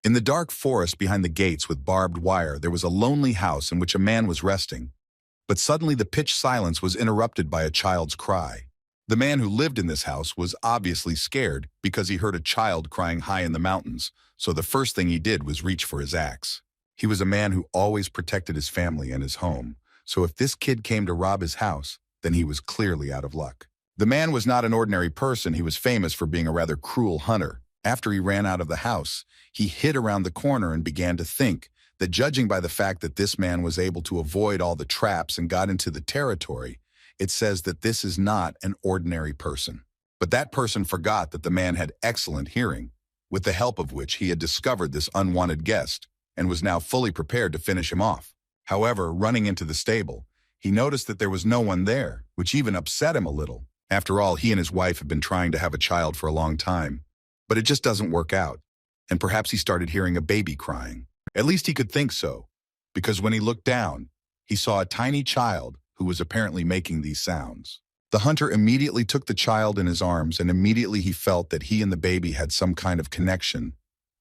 In the dark forest behind the gates with barbed wire, there was a lonely house in which a man was resting. But suddenly the pitch silence was interrupted by a child's cry. The man who lived in this house was obviously scared because he heard a child crying high in the mountains, so the first thing he did was reach for his axe. He was a man who always protected his family and his home, so if this kid came to rob his house, then he was clearly out of luck. The man was not an ordinary person. He was famous for being a rather cruel hunter. After he ran out of the house, he hid around the corner and began to think that, judging by the fact that this man was able to avoid all the traps and got into the territory, it says that this is not an ordinary person. But that person forgot that the man had excellent hearing, with the help of which he had discovered this unwanted guest and was now fully prepared to finish him off. However, running into the stable, he noticed that there was no one there, which even upset him a little. After all, he and his wife have been trying to have a child for a long time. But it just doesn't work out, and perhaps he started hearing a baby crying. At least he could think so, because when he looked down, he saw a tiny child who was apparently making these sounds. The hunter immediately took the child in his arms, and immediately he felt that he and the baby had some kind of connection.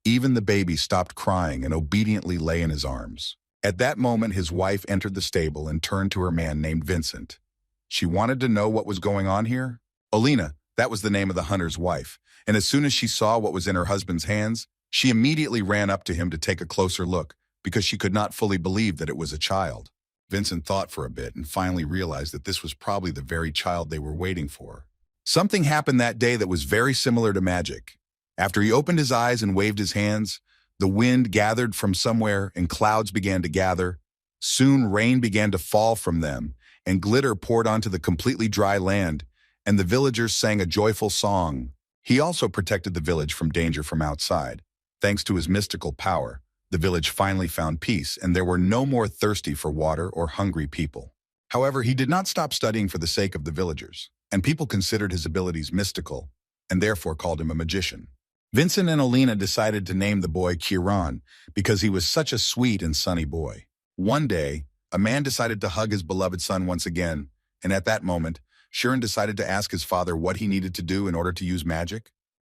Even the baby stopped crying and obediently lay in his arms. At that moment, his wife entered the stable and turned to her man named Vincent. She wanted to know what was going on here. Olena, that was the name of the hunter's wife, and as soon as she saw what was in her husband's hands, she immediately ran up to him to take a closer look because she could not fully believe that it was a child. Vincent thought for a bit and finally realized that this was probably the very child they were waiting for. Something happened that day that was very similar to magic. After he opened his eyes and waved his hands, the wind gathered from somewhere and clouds began to gather. Soon rain began to fall from them, and glitter poured onto the completely dry land, and the villagers sang a joyful song. He also protected the village from danger from outside. Thanks to his mystical power, the village finally found peace, and there were no more thirsty for water or hungry people. However, he did not stop studying for the sake of the villagers, and people considered his abilities mystical, and therefore called him a magician. Vincent and Olena decided to name the boy Kiran because he was such a sweet and sunny boy. One day, a man decided to hug his beloved son once again, and at that moment, Kiran decided to ask his father what he needed to do in order to use magic.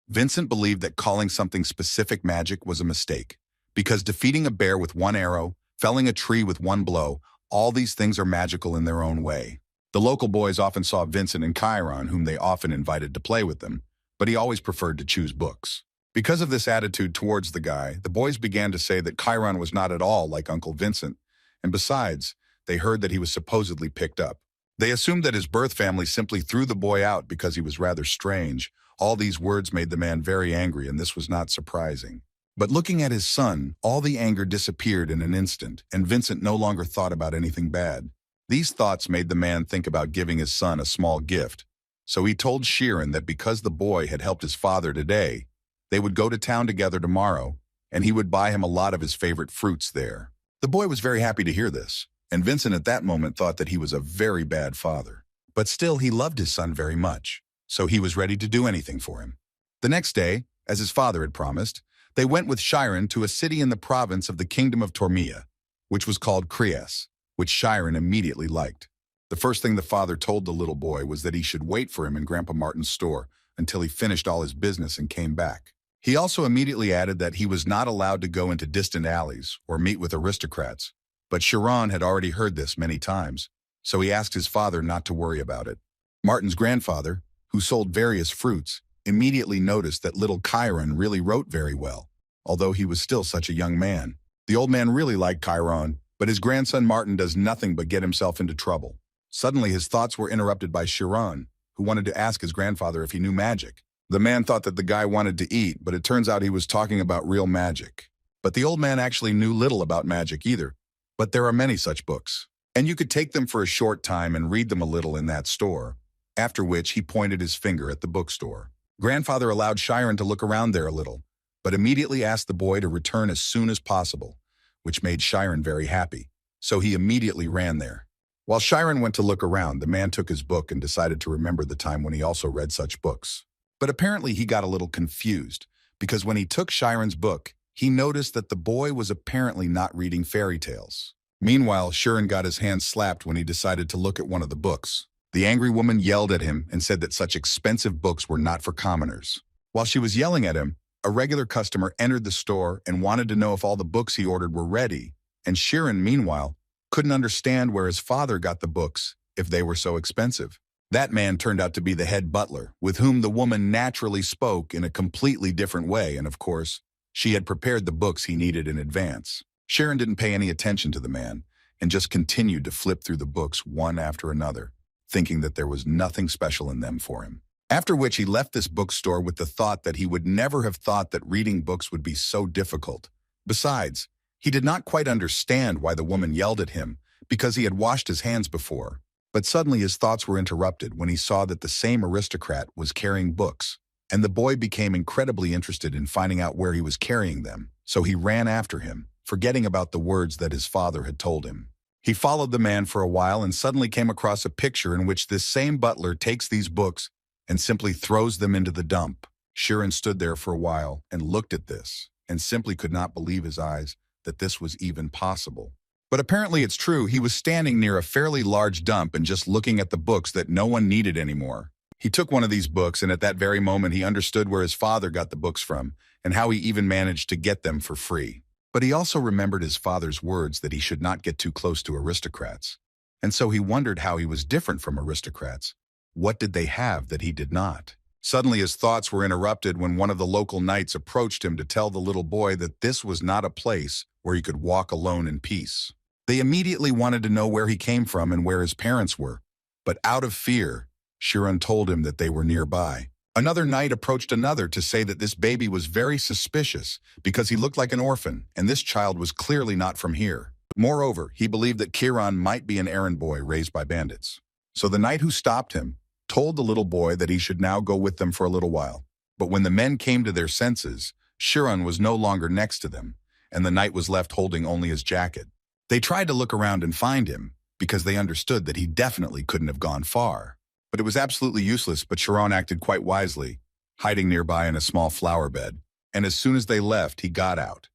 Vincent believed that calling something specific magic was a mistake, because defeating a bear with one arrow, felling a tree with one blow, all these things are magical in their own way. The local boys often saw Vincent and Kiran, whom they often invited to play with them, but he always preferred to choose books. Because of this attitude towards the guy, the boys began to say that Kiran was not at all like Uncle Vincent, and besides, they heard that he was supposedly picked up. They assumed that his birth family simply threw the boy out because he was rather strange. All these words made the man very angry, and this was not surprising. But looking at his son, all the anger disappeared in an instant, and Vincent no longer thought about anything bad. These thoughts made the man think about giving his son a small gift. So he told Kiran that because the boy had helped his father today, they would go to town together tomorrow, and he would buy him a lot of his favorite fruits there. The boy was very happy to hear this, and Vincent at that moment thought that he was a very bad father. But still, he loved his son very much, so he was ready to do anything for him. The next day, as his father had promised, they went with Kiran to a city in the province of the kingdom of Tormia, which was called Krias, which Kiran immediately liked. The first thing the father told the little boy was that he should wait for him in Grandpa Martin's store until he finished all his business and came back. He also immediately added that he was not allowed to go into distant alleys or meet with aristocrats, but Kiran had already heard this many times, so he asked his father not to worry about it. Martin's grandfather, who sold various fruits, immediately noticed that little Kiran really wrote very well, although he was still such a young man. The old man really liked Kiran, but his grandson Martin does nothing but get himself into trouble. Suddenly his thoughts were interrupted by Kiran, who wanted to ask his grandfather if he knew magic. The man thought that the guy wanted to eat, but it turns out he was talking about real magic. But the old man actually knew little about magic either, but there are many such books. And you could take them for a short time and read them a little in that store, after which he pointed his finger at the bookstore. Grandfather allowed Kiran to look around there a little, but immediately asked the boy to return as soon as possible, which made Kiran very happy, so he immediately ran there. While Kiran went to look around, the man took his book and decided to remember the time when he also read such books. But apparently he got a little confused, because when he took Kiran's book, he noticed that the boy was apparently not reading fairy tales. Meanwhile, Kiran got his hand slapped when he decided to look at one of the books. The angry woman yelled at him and said that such expensive books were not for commoners. While she was yelling at him, A regular customer entered the store and wanted to know if all the books he ordered were ready, and Kiran, meanwhile, couldn't understand where his father got the books if they were so expensive. That man turned out to be the head butler, with whom the woman naturally spoke in a completely different way, and of course, she had prepared the books he needed in advance. Kiran didn't pay any attention to the man and just continued to flip through the books one after another, thinking that there was nothing special in them for him. After which he left this bookstore with the thought that he would never have thought that reading books would be so difficult. Besides, he did not quite understand why the woman yelled at him, because he had washed his hands before. But suddenly his thoughts were interrupted when he saw that the same aristocrat was carrying books, and the boy became incredibly interested in finding out where he was carrying them, so he ran after him, forgetting about the words that his father had told him. He followed the man for a while and suddenly came across a picture in which this same butler takes these books and simply throws them into the dump. Kiran stood there for a while and looked at this, and simply could not believe his eyes that this was even possible. But apparently it's true. He was standing near a fairly large dump and just looking at the books that no one needed anymore. He took one of these books, and at that very moment he understood where his father got the books from and how he even managed to get them for free. But he also remembered his father's words that he should not get too close to aristocrats. And so he wondered how he was different from aristocrats. What did they have that he did not? Suddenly his thoughts were interrupted when one of the local knights approached him to tell the little boy that this was not a place where he could walk alone in peace. They immediately wanted to know where he came from and where his parents were, but out of fear, Kiran told him that they were nearby. Another knight approached another to say that this baby was very suspicious because he looked like an orphan, and this child was clearly not from here. Moreover, he believed that Kiran might be an errand boy raised by bandits. So the knight who stopped him told the little boy that he should now go with them for a little while. But when the men came to their senses, Kiran was no longer next to them, and the knight was left holding only his jacket. They tried to look around and find him, because they understood that he definitely couldn't have gone far. But it was absolutely useless, but Kiran acted quite wisely, hiding nearby in a small flower bed. And as soon as they left, he got out.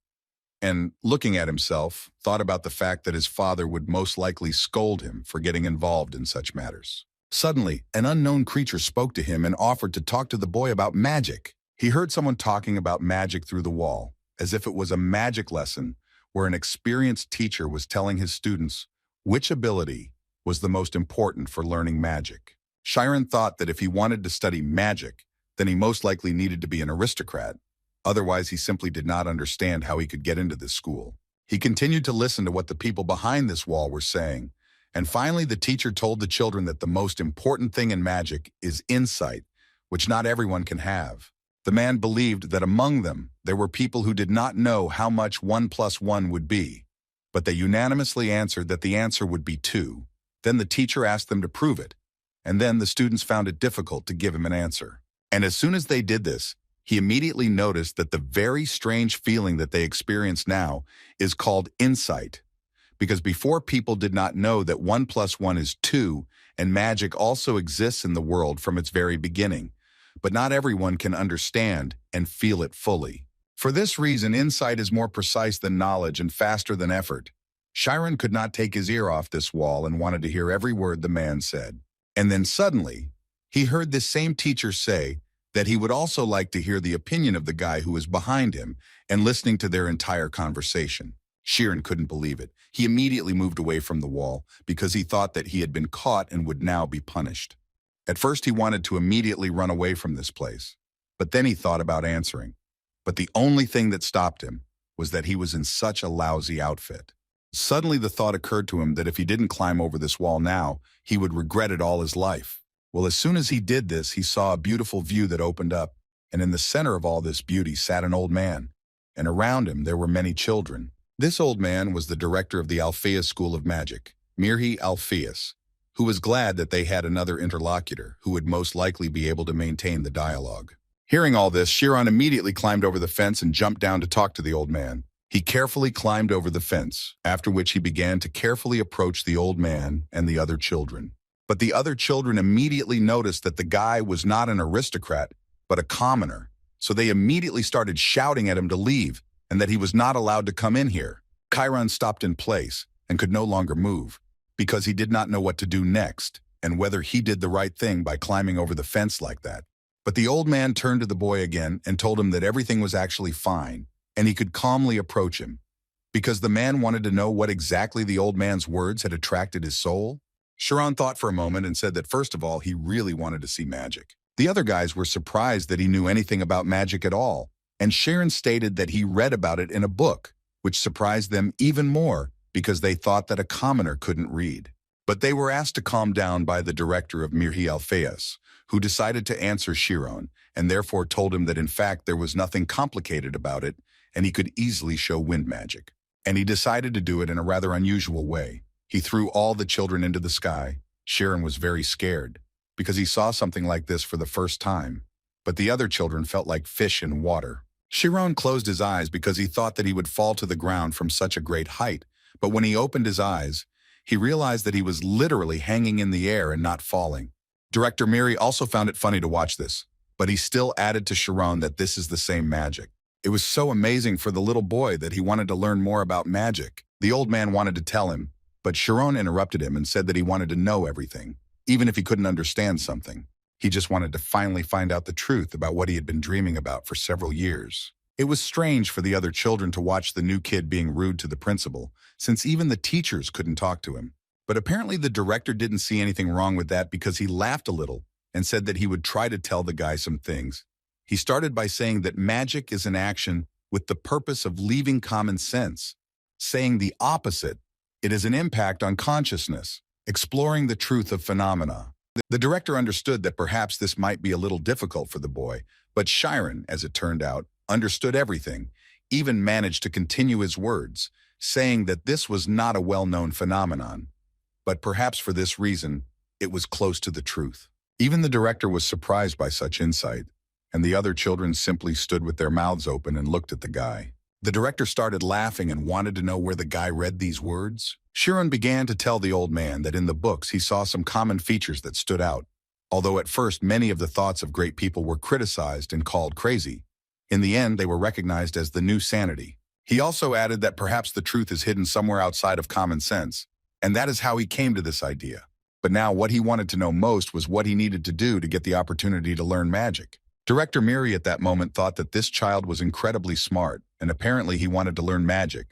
And, looking at himself, thought about the fact that his father would most likely scold him for getting involved in such matters. Suddenly, an unknown creature spoke to him and offered to talk to the boy about magic. He heard someone talking about magic through the wall, as if it was a magic lesson where an experienced teacher was telling his students which ability was the most important for learning magic. Kiran thought that if he wanted to study magic, then he most likely needed to be an aristocrat. Otherwise, he simply did not understand how he could get into this school. He continued to listen to what the people behind this wall were saying, and finally the teacher told the children that the most important thing in magic is insight, which not everyone can have. The man believed that among them there were people who did not know how much 1 + 1 would be, but they unanimously answered that the answer would be 2. Then the teacher asked them to prove it, and then the students found it difficult to give him an answer. And as soon as they did this, he immediately noticed that the very strange feeling that they experience now is called insight, because before people did not know that 1 + 1 is 2, and magic also exists in the world from its very beginning, but not everyone can understand and feel it fully. For this reason, insight is more precise than knowledge and faster than effort. Kiran could not take his ear off this wall and wanted to hear every word the man said. And then suddenly, he heard this same teacher say that he would also like to hear the opinion of the guy who was behind him and listening to their entire conversation. Kiran couldn't believe it. He immediately moved away from the wall because he thought that he had been caught and would now be punished. At first, he wanted to immediately run away from this place, but then he thought about answering. But the only thing that stopped him was that he was in such a lousy outfit. Suddenly, the thought occurred to him that if he didn't climb over this wall now, he would regret it all his life. Well, as soon as he did this, he saw a beautiful view that opened up, and in the center of all this beauty sat an old man, and around him there were many children. This old man was the director of the Alpheus School of Magic, Mirhi Alpheus, who was glad that they had another interlocutor who would most likely be able to maintain the dialogue. Hearing all this, Kiran immediately climbed over the fence and jumped down to talk to the old man. He carefully climbed over the fence, after which he began to carefully approach the old man and the other children. But the other children immediately noticed that the guy was not an aristocrat, but a commoner. So they immediately started shouting at him to leave and that he was not allowed to come in here. Kiran stopped in place and could no longer move because he did not know what to do next and whether he did the right thing by climbing over the fence like that. But the old man turned to the boy again and told him that everything was actually fine, and he could calmly approach him, because the man wanted to know what exactly the old man's words had attracted his soul. Chiron thought for a moment and said that first of all, he really wanted to see magic. The other guys were surprised that he knew anything about magic at all, and Chiron stated that he read about it in a book, which surprised them even more because they thought that a commoner couldn't read. But they were asked to calm down by the director of Mirhi Alphaeus, who decided to answer Chiron and therefore told him that in fact there was nothing complicated about it and he could easily show wind magic. And he decided to do it in a rather unusual way. He threw all the children into the sky. Chiron was very scared because he saw something like this for the first time, but the other children felt like fish in water. Chiron closed his eyes because he thought that he would fall to the ground from such a great height, but when he opened his eyes, he realized that he was literally hanging in the air and not falling. Director Miri also found it funny to watch this, but he still added to Chiron that this is the same magic. It was so amazing for the little boy that he wanted to learn more about magic. The old man wanted to tell him, but Chiron interrupted him and said that he wanted to know everything, even if he couldn't understand something. He just wanted to finally find out the truth about what he had been dreaming about for several years. It was strange for the other children to watch the new kid being rude to the principal, since even the teachers couldn't talk to him. But apparently the director didn't see anything wrong with that because he laughed a little and said that he would try to tell the guy some things. He started by saying that magic is an action with the purpose of leaving common sense. Saying the opposite, it is an impact on consciousness, exploring the truth of phenomena. The director understood that perhaps this might be a little difficult for the boy, but Chiron, as it turned out, understood everything, even managed to continue his words, saying that this was not a well-known phenomenon. But perhaps for this reason, it was close to the truth. Even the director was surprised by such insight, and the other children simply stood with their mouths open and looked at the guy. The director started laughing and wanted to know where the guy read these words. Chiron began to tell the old man that in the books he saw some common features that stood out, although at first many of the thoughts of great people were criticized and called crazy. In the end, they were recognized as the new sanity. He also added that perhaps the truth is hidden somewhere outside of common sense, and that is how he came to this idea. But now what he wanted to know most was what he needed to do to get the opportunity to learn magic. Director Miri at that moment thought that this child was incredibly smart, and apparently he wanted to learn magic,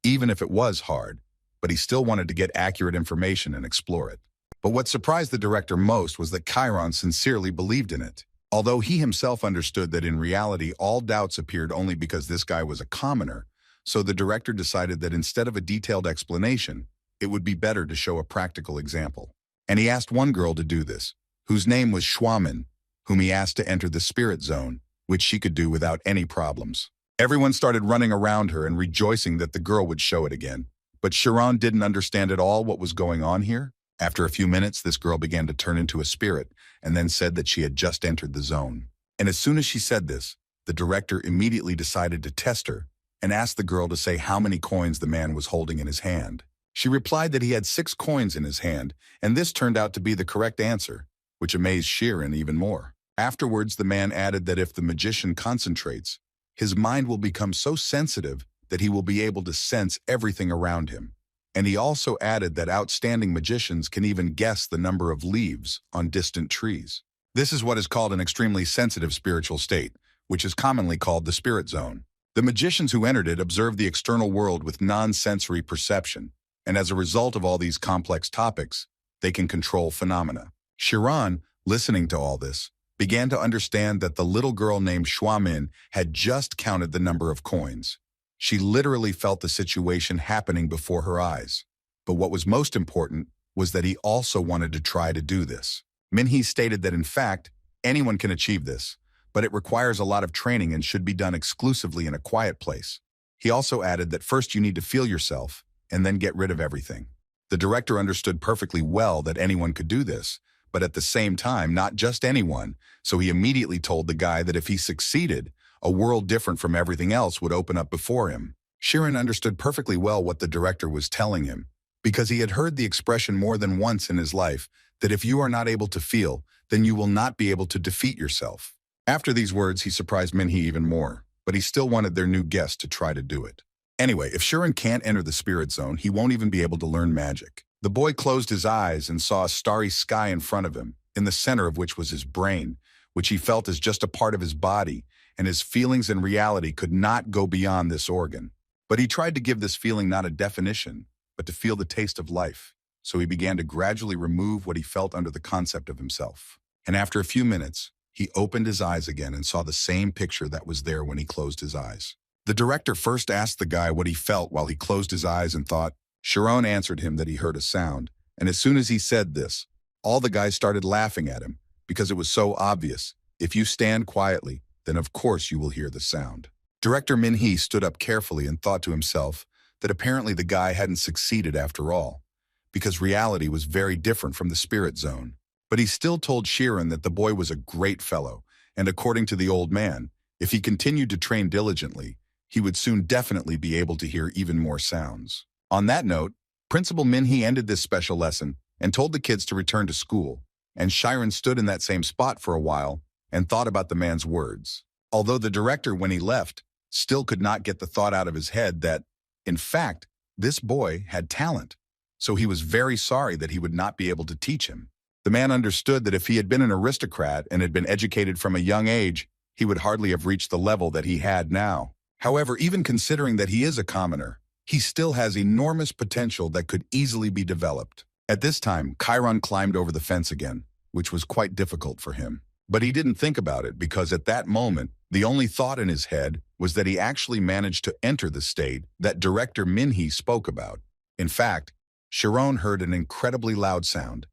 even if it was hard, but he still wanted to get accurate information and explore it. But what surprised the director most was that Chiron sincerely believed in it. Although he himself understood that in reality all doubts appeared only because this guy was a commoner, so the director decided that instead of a detailed explanation, it would be better to show a practical example. And he asked one girl to do this, whose name was Schwamin, whom he asked to enter the spirit zone, which she could do without any problems. Everyone started running around her and rejoicing that the girl would show it again. But Chiron didn't understand at all what was going on here. After a few minutes, this girl began to turn into a spirit and then said that she had just entered the zone. And as soon as she said this, the director immediately decided to test her and asked the girl to say how many coins the man was holding in his hand. She replied that he had 6 coins in his hand, and this turned out to be the correct answer, which amazed Chiron even more. Afterwards, the man added that if the magician concentrates, his mind will become so sensitive that he will be able to sense everything around him. And he also added that outstanding magicians can even guess the number of leaves on distant trees. This is what is called an extremely sensitive spiritual state, which is commonly called the spirit zone. The magicians who entered it observed the external world with non-sensory perception, and as a result of all these complex topics, they can control phenomena. Chiron, listening to all this, began to understand that the little girl named Schwamin had just counted the number of coins. She literally felt the situation happening before her eyes. But what was most important was that he also wanted to try to do this. Minhee stated that in fact, anyone can achieve this, but it requires a lot of training and should be done exclusively in a quiet place. He also added that first you need to feel yourself and then get rid of everything. The director understood perfectly well that anyone could do this, but at the same time, not just anyone, so he immediately told the guy that if he succeeded, a world different from everything else would open up before him. Chiron understood perfectly well what the director was telling him, because he had heard the expression more than once in his life that if you are not able to feel, then you will not be able to defeat yourself. After these words, he surprised Minhee even more, but he still wanted their new guest to try to do it. Anyway, if Chiron can't enter the spirit zone, he won't even be able to learn magic. The boy closed his eyes and saw a starry sky in front of him, in the center of which was his brain, which he felt as just a part of his body, and his feelings and reality could not go beyond this organ. But he tried to give this feeling not a definition, but to feel the taste of life. So he began to gradually remove what he felt under the concept of himself. And after a few minutes, he opened his eyes again and saw the same picture that was there when he closed his eyes. The director first asked the guy what he felt while he closed his eyes and thought. Chiron answered him that he heard a sound, and as soon as he said this, all the guys started laughing at him because it was so obvious. If you stand quietly, then of course you will hear the sound. Director Min-hee stood up carefully and thought to himself that apparently the guy hadn't succeeded after all, because reality was very different from the spirit zone. But he still told Kiran that the boy was a great fellow, and according to the old man, if he continued to train diligently, he would soon definitely be able to hear even more sounds. On that note, Principal Min-hee ended this special lesson and told the kids to return to school, and Kiran stood in that same spot for a while and thought about the man's words. Although the director, when he left, still could not get the thought out of his head that, in fact, this boy had talent, so he was very sorry that he would not be able to teach him. The man understood that if he had been an aristocrat and had been educated from a young age, he would hardly have reached the level that he had now. However, even considering that he is a commoner, he still has enormous potential that could easily be developed. At this time, Kiran climbed over the fence again, which was quite difficult for him. But he didn't think about it because at that moment, the only thought in his head was that he actually managed to enter the state that Director Min-hee spoke about. In fact, Chiron heard an incredibly loud sound,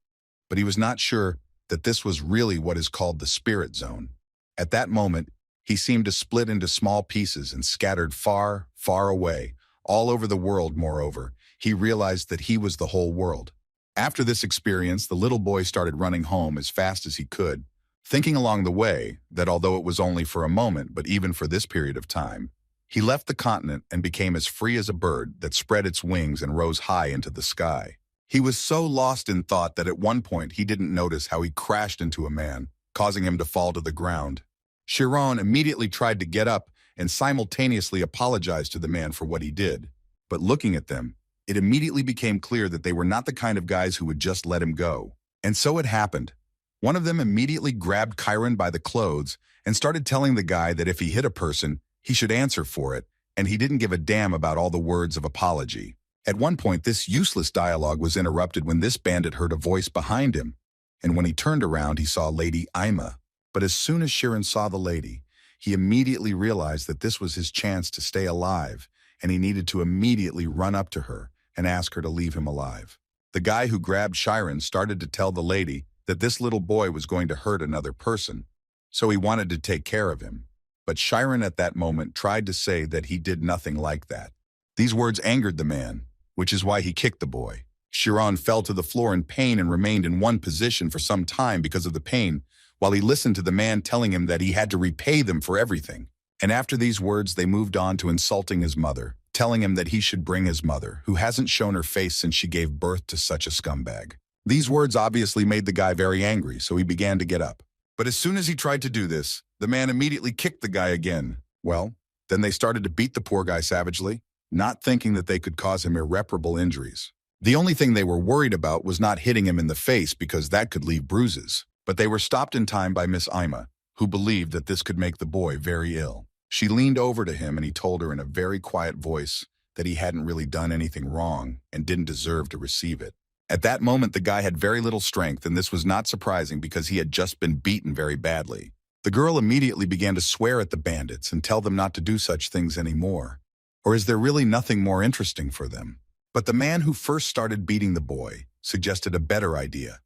but he was not sure that this was really what is called the spirit zone. At that moment, he seemed to split into small pieces and scattered far, far away, all over the world. Moreover, he realized that he was the whole world. After this experience, the little boy started running home as fast as he could, thinking along the way that although it was only for a moment, but even for this period of time, he left the continent and became as free as a bird that spread its wings and rose high into the sky. He was so lost in thought that at one point he didn't notice how he crashed into a man, causing him to fall to the ground. Chiron immediately tried to get up and simultaneously apologized to the man for what he did. But looking at them, it immediately became clear that they were not the kind of guys who would just let him go. And so it happened. One of them immediately grabbed Kiran by the clothes and started telling the guy that if he hit a person, he should answer for it, and he didn't give a damn about all the words of apology. At one point, this useless dialogue was interrupted when this bandit heard a voice behind him, and when he turned around, he saw Lady Ima. But as soon as Kiran saw the lady, he immediately realized that this was his chance to stay alive, and he needed to immediately run up to her and ask her to leave him alive. The guy who grabbed Kiran started to tell the lady that this little boy was going to hurt another person, so he wanted to take care of him. But Kiran at that moment tried to say that he did nothing like that. These words angered the man, which is why he kicked the boy. Chiron fell to the floor in pain and remained in one position for some time because of the pain, while he listened to the man telling him that he had to repay them for everything. And after these words, they moved on to insulting his mother, telling him that he should bring his mother, who hasn't shown her face since she gave birth to such a scumbag. These words obviously made the guy very angry, so he began to get up. But as soon as he tried to do this, the man immediately kicked the guy again. Well, then they started to beat the poor guy savagely, not thinking that they could cause him irreparable injuries. The only thing they were worried about was not hitting him in the face because that could leave bruises. But they were stopped in time by Miss Ima, who believed that this could make the boy very ill. She leaned over to him and he told her in a very quiet voice that he hadn't really done anything wrong and didn't deserve to receive it. At that moment, the guy had very little strength, and this was not surprising because he had just been beaten very badly. The girl immediately began to swear at the bandits and tell them not to do such things anymore. Or is there really nothing more interesting for them? But the man who first started beating the boy suggested a better idea,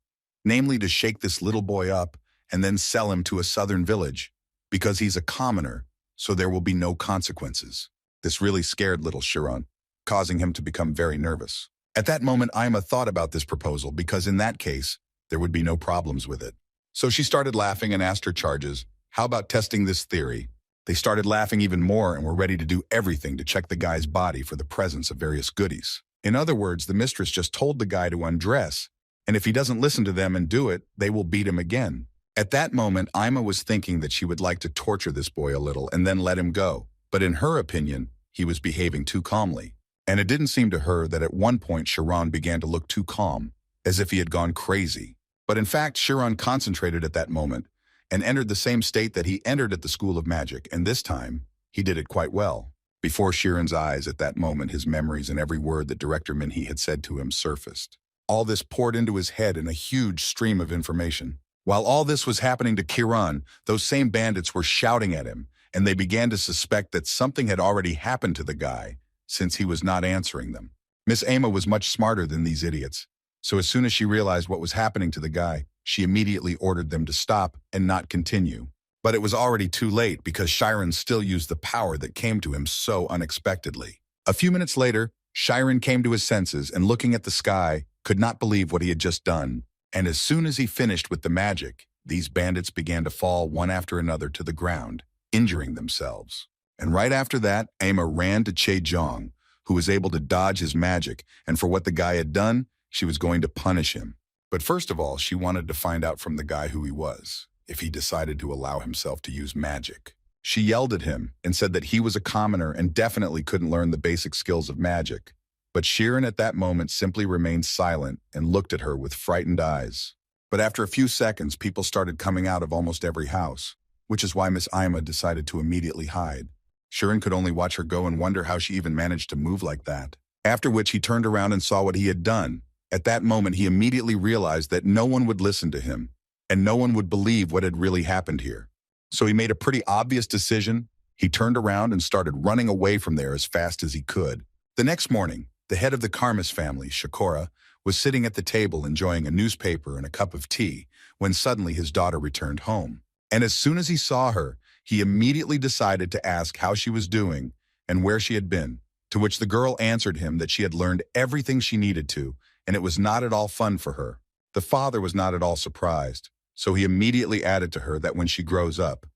namely to shake this little boy up and then sell him to a southern village, because he's a commoner, so there will be no consequences. This really scared little Chiron, causing him to become very nervous. At that moment, Ima thought about this proposal because in that case, there would be no problems with it. So she started laughing and asked her charges, how about testing this theory? They started laughing even more and were ready to do everything to check the guy's body for the presence of various goodies. In other words, the mistress just told the guy to undress, and if he doesn't listen to them and do it, they will beat him again. At that moment, Ima was thinking that she would like to torture this boy a little and then let him go. But in her opinion, he was behaving too calmly. And it didn't seem to her that at one point Chiron began to look too calm, as if he had gone crazy. But in fact, Chiron concentrated at that moment, and entered the same state that he entered at the School of Magic, and this time, he did it quite well. Before Kiran's eyes at that moment, his memories and every word that Director Minhee had said to him surfaced. All this poured into his head in a huge stream of information. While all this was happening to Kiran, those same bandits were shouting at him, and they began to suspect that something had already happened to the guy, since he was not answering them. Miss Ama was much smarter than these idiots, so as soon as she realized what was happening to the guy, she immediately ordered them to stop and not continue. But it was already too late because Kiran still used the power that came to him so unexpectedly. A few minutes later, Kiran came to his senses and, looking at the sky, could not believe what he had just done. And as soon as he finished with the magic, these bandits began to fall one after another to the ground, injuring themselves. And right after that, Ama ran to Che Jong, who was able to dodge his magic, and for what the guy had done, she was going to punish him. But first of all, she wanted to find out from the guy who he was, if he decided to allow himself to use magic. She yelled at him and said that he was a commoner and definitely couldn't learn the basic skills of magic. But Kiran at that moment simply remained silent and looked at her with frightened eyes. But after a few seconds, people started coming out of almost every house, which is why Miss Ima decided to immediately hide. Kiran could only watch her go and wonder how she even managed to move like that. After which he turned around and saw what he had done. At that moment, he immediately realized that no one would listen to him, and no one would believe what had really happened here. So he made a pretty obvious decision. He turned around and started running away from there as fast as he could. The next morning, the head of the Karmas family, Shakora, was sitting at the table enjoying a newspaper and a cup of tea when suddenly his daughter returned home. And as soon as he saw her, he immediately decided to ask how she was doing and where she had been, to which the girl answered him that she had learned everything she needed to, and it was not at all fun for her. The father was not at all surprised, so he immediately added to her that when she grows up,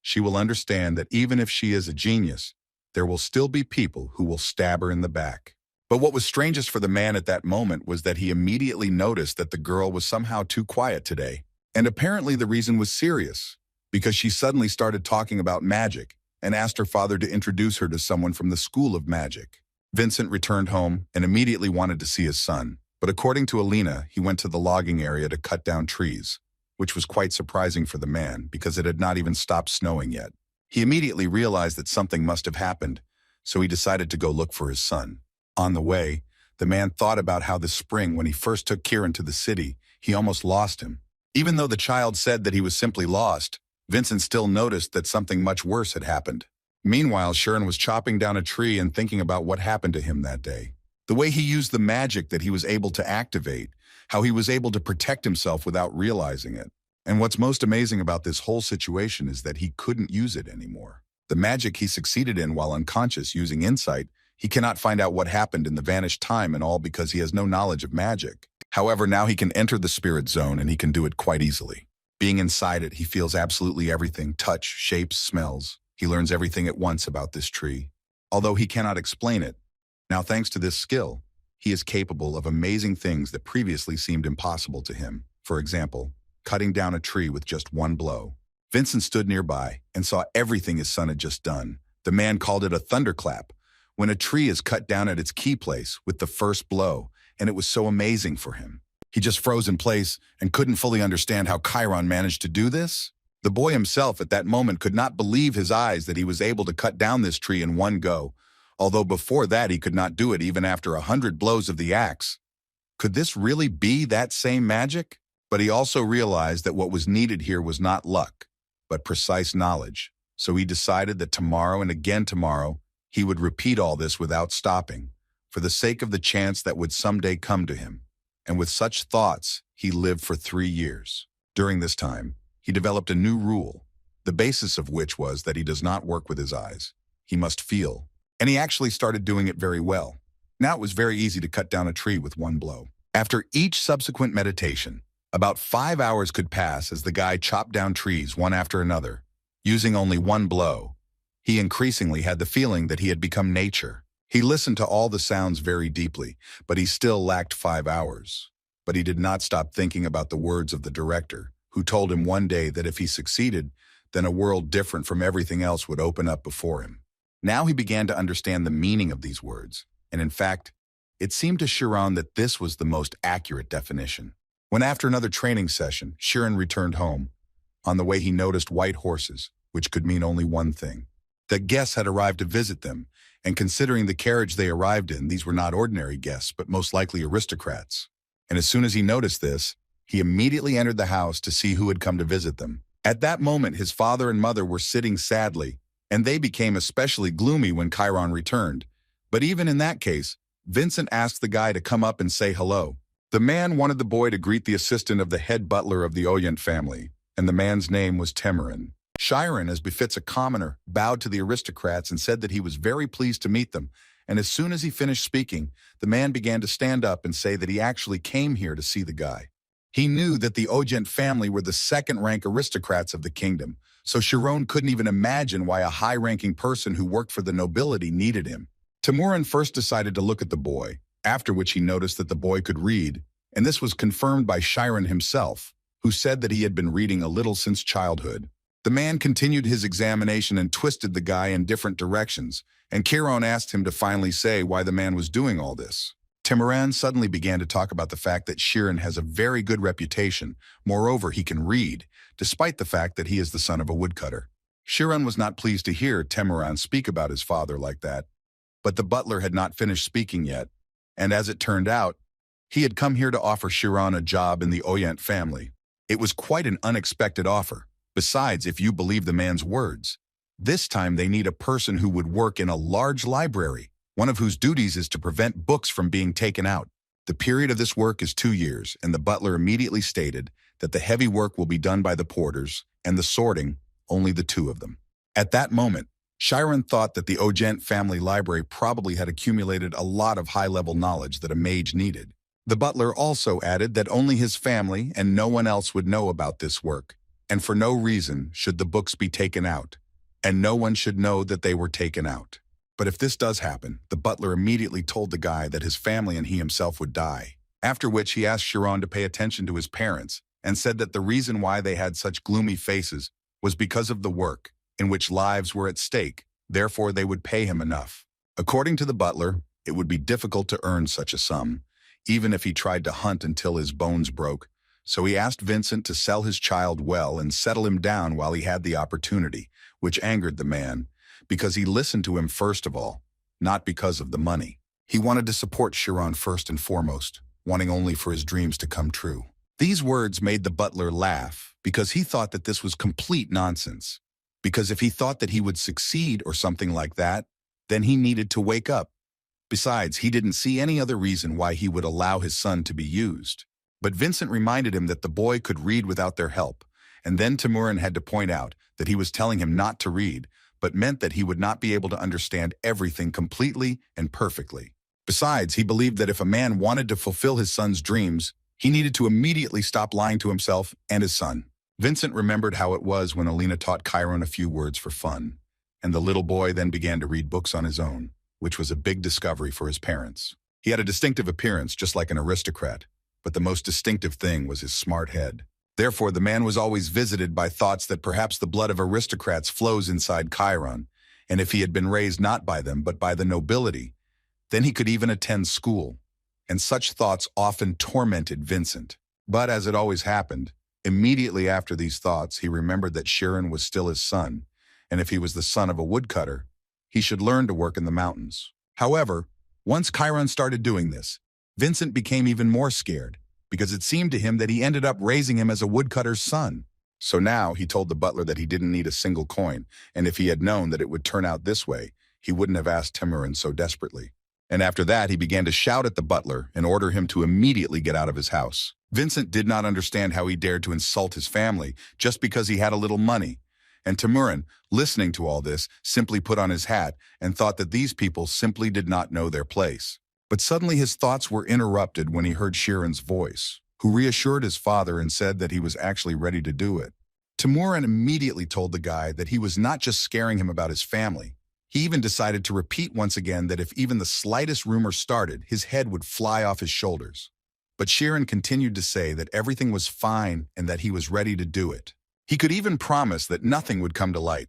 she will understand that even if she is a genius, there will still be people who will stab her in the back. But what was strangest for the man at that moment was that he immediately noticed that the girl was somehow too quiet today. And apparently the reason was serious, because she suddenly started talking about magic and asked her father to introduce her to someone from the School of Magic. Vincent returned home and immediately wanted to see his son. But according to Alina, he went to the logging area to cut down trees, which was quite surprising for the man because it had not even stopped snowing yet. He immediately realized that something must have happened, so he decided to go look for his son. On the way, the man thought about how this spring, when he first took Kiran to the city, he almost lost him. Even though the child said that he was simply lost, Vincent still noticed that something much worse had happened. Meanwhile, Kiran was chopping down a tree and thinking about what happened to him that day. The way he used the magic that he was able to activate, how he was able to protect himself without realizing it. And what's most amazing about this whole situation is that he couldn't use it anymore. The magic he succeeded in while unconscious using insight, he cannot find out what happened in the vanished time and all because he has no knowledge of magic. However, now he can enter the spirit zone and he can do it quite easily. Being inside it, he feels absolutely everything: touch, shapes, smells. He learns everything at once about this tree. Although he cannot explain it, now thanks to this skill, he is capable of amazing things that previously seemed impossible to him. For example, cutting down a tree with just one blow. Vincent stood nearby and saw everything his son had just done. The man called it a thunderclap, when a tree is cut down at its key place with the first blow, and it was so amazing for him. He just froze in place and couldn't fully understand how Kiran managed to do this. The boy himself at that moment could not believe his eyes that he was able to cut down this tree in one go, although before that he could not do it even after 100 blows of the axe. Could this really be that same magic? But he also realized that what was needed here was not luck, but precise knowledge. So he decided that tomorrow and again tomorrow, he would repeat all this without stopping, for the sake of the chance that would someday come to him. And with such thoughts, he lived for 3 years. During this time, he developed a new rule, the basis of which was that he does not work with his eyes. He must feel. And he actually started doing it very well. Now it was very easy to cut down a tree with one blow. After each subsequent meditation, about 5 hours could pass as the guy chopped down trees one after another, using only one blow. He increasingly had the feeling that he had become nature. He listened to all the sounds very deeply, but he still lacked 5 hours. But he did not stop thinking about the words of the director, who told him one day that if he succeeded, then a world different from everything else would open up before him. Now he began to understand the meaning of these words, and in fact, it seemed to Kiran that this was the most accurate definition. When after another training session, Kiran returned home, On the way, he noticed white horses, which could mean only one thing: that guests had arrived to visit them, and considering the carriage they arrived in, these were not ordinary guests, but most likely aristocrats. And as soon as he noticed this, he immediately entered the house to see who had come to visit them. At that moment, his father and mother were sitting sadly, and they became especially gloomy when Chiron returned. But even in that case, Vincent asked the guy to come up and say hello. The man wanted the boy to greet the assistant of the head butler of the Oyent family, and the man's name was Temurin. Chiron, as befits a commoner, bowed to the aristocrats and said that he was very pleased to meet them, and as soon as he finished speaking, the man began to stand up and say that he actually came here to see the guy. He knew that the Oyent family were the second-rank aristocrats of the kingdom, so Chiron couldn't even imagine why a high-ranking person who worked for the nobility needed him. Temurin first decided to look at the boy, after which he noticed that the boy could read, and this was confirmed by Chiron himself, who said that he had been reading a little since childhood. The man continued his examination and twisted the guy in different directions, and Kiran asked him to finally say why the man was doing all this. Temurin suddenly began to talk about the fact that Chiron has a very good reputation. Moreover, he can read, despite the fact that he is the son of a woodcutter. Chiron was not pleased to hear Temurin speak about his father like that, but the butler had not finished speaking yet, and as it turned out, he had come here to offer Chiron a job in the Oyent family. It was quite an unexpected offer. Besides, if you believe the man's words, this time they need a person who would work in a large library, one of whose duties is to prevent books from being taken out. The period of this work is 2 years, and the butler immediately stated that the heavy work will be done by the porters, and the sorting, only the two of them. At that moment, Chiron thought that the Oyent family library probably had accumulated a lot of high-level knowledge that a mage needed. The butler also added that only his family and no one else would know about this work, and for no reason should the books be taken out, and no one should know that they were taken out. But if this does happen, the butler immediately told the guy that his family and he himself would die, after which he asked Chiron to pay attention to his parents and said that the reason why they had such gloomy faces was because of the work, in which lives were at stake, therefore they would pay him enough. According to the butler, it would be difficult to earn such a sum, even if he tried to hunt until his bones broke, so he asked Vincent to sell his child well and settle him down while he had the opportunity, which angered the man, because he listened to him first of all, not because of the money. He wanted to support Chiron first and foremost, wanting only for his dreams to come true. These words made the butler laugh, because he thought that this was complete nonsense. Because if he thought that he would succeed or something like that, then he needed to wake up. Besides, he didn't see any other reason why he would allow his son to be used. But Vincent reminded him that the boy could read without their help, and then Temurin had to point out that he was telling him not to read, but meant that he would not be able to understand everything completely and perfectly. Besides, he believed that if a man wanted to fulfill his son's dreams, he needed to immediately stop lying to himself and his son. Vincent remembered how it was when Alina taught Chiron a few words for fun, and the little boy then began to read books on his own, which was a big discovery for his parents. He had a distinctive appearance, just like an aristocrat, but the most distinctive thing was his smart head. Therefore, the man was always visited by thoughts that perhaps the blood of aristocrats flows inside Chiron, and if he had been raised not by them but by the nobility, then he could even attend school. And such thoughts often tormented Vincent. But as it always happened, immediately after these thoughts, he remembered that Chiron was still his son, and if he was the son of a woodcutter, he should learn to work in the mountains. However, once Chiron started doing this, Vincent became even more scared, because it seemed to him that he ended up raising him as a woodcutter's son. So now he told the butler that he didn't need a single coin, and if he had known that it would turn out this way, he wouldn't have asked Temurin so desperately. And after that, he began to shout at the butler and order him to immediately get out of his house. Vincent did not understand how he dared to insult his family just because he had a little money. And Temurin, listening to all this, simply put on his hat and thought that these people simply did not know their place. But suddenly his thoughts were interrupted when he heard Chiron's voice, who reassured his father and said that he was actually ready to do it. Temurin immediately told the guy that he was not just scaring him about his family. He even decided to repeat once again that if even the slightest rumor started, his head would fly off his shoulders. But Chiron continued to say that everything was fine and that he was ready to do it. He could even promise that nothing would come to light.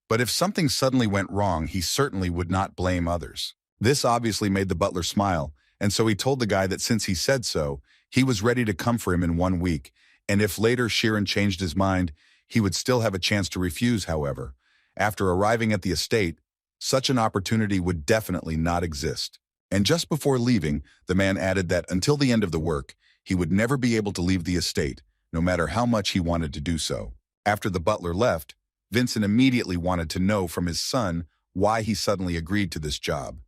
But if something suddenly went wrong, he certainly would not blame others. This obviously made the butler smile, and so he told the guy that since he said so, he was ready to come for him in 1 week, and if later Chiron changed his mind, He would still have a chance to refuse, however. After arriving at the estate, such an opportunity would definitely not exist. And just before leaving, the man added that until the end of the work, he would never be able to leave the estate, no matter how much he wanted to do so. After the butler left, Vincent immediately wanted to know from his son why he suddenly agreed to this job.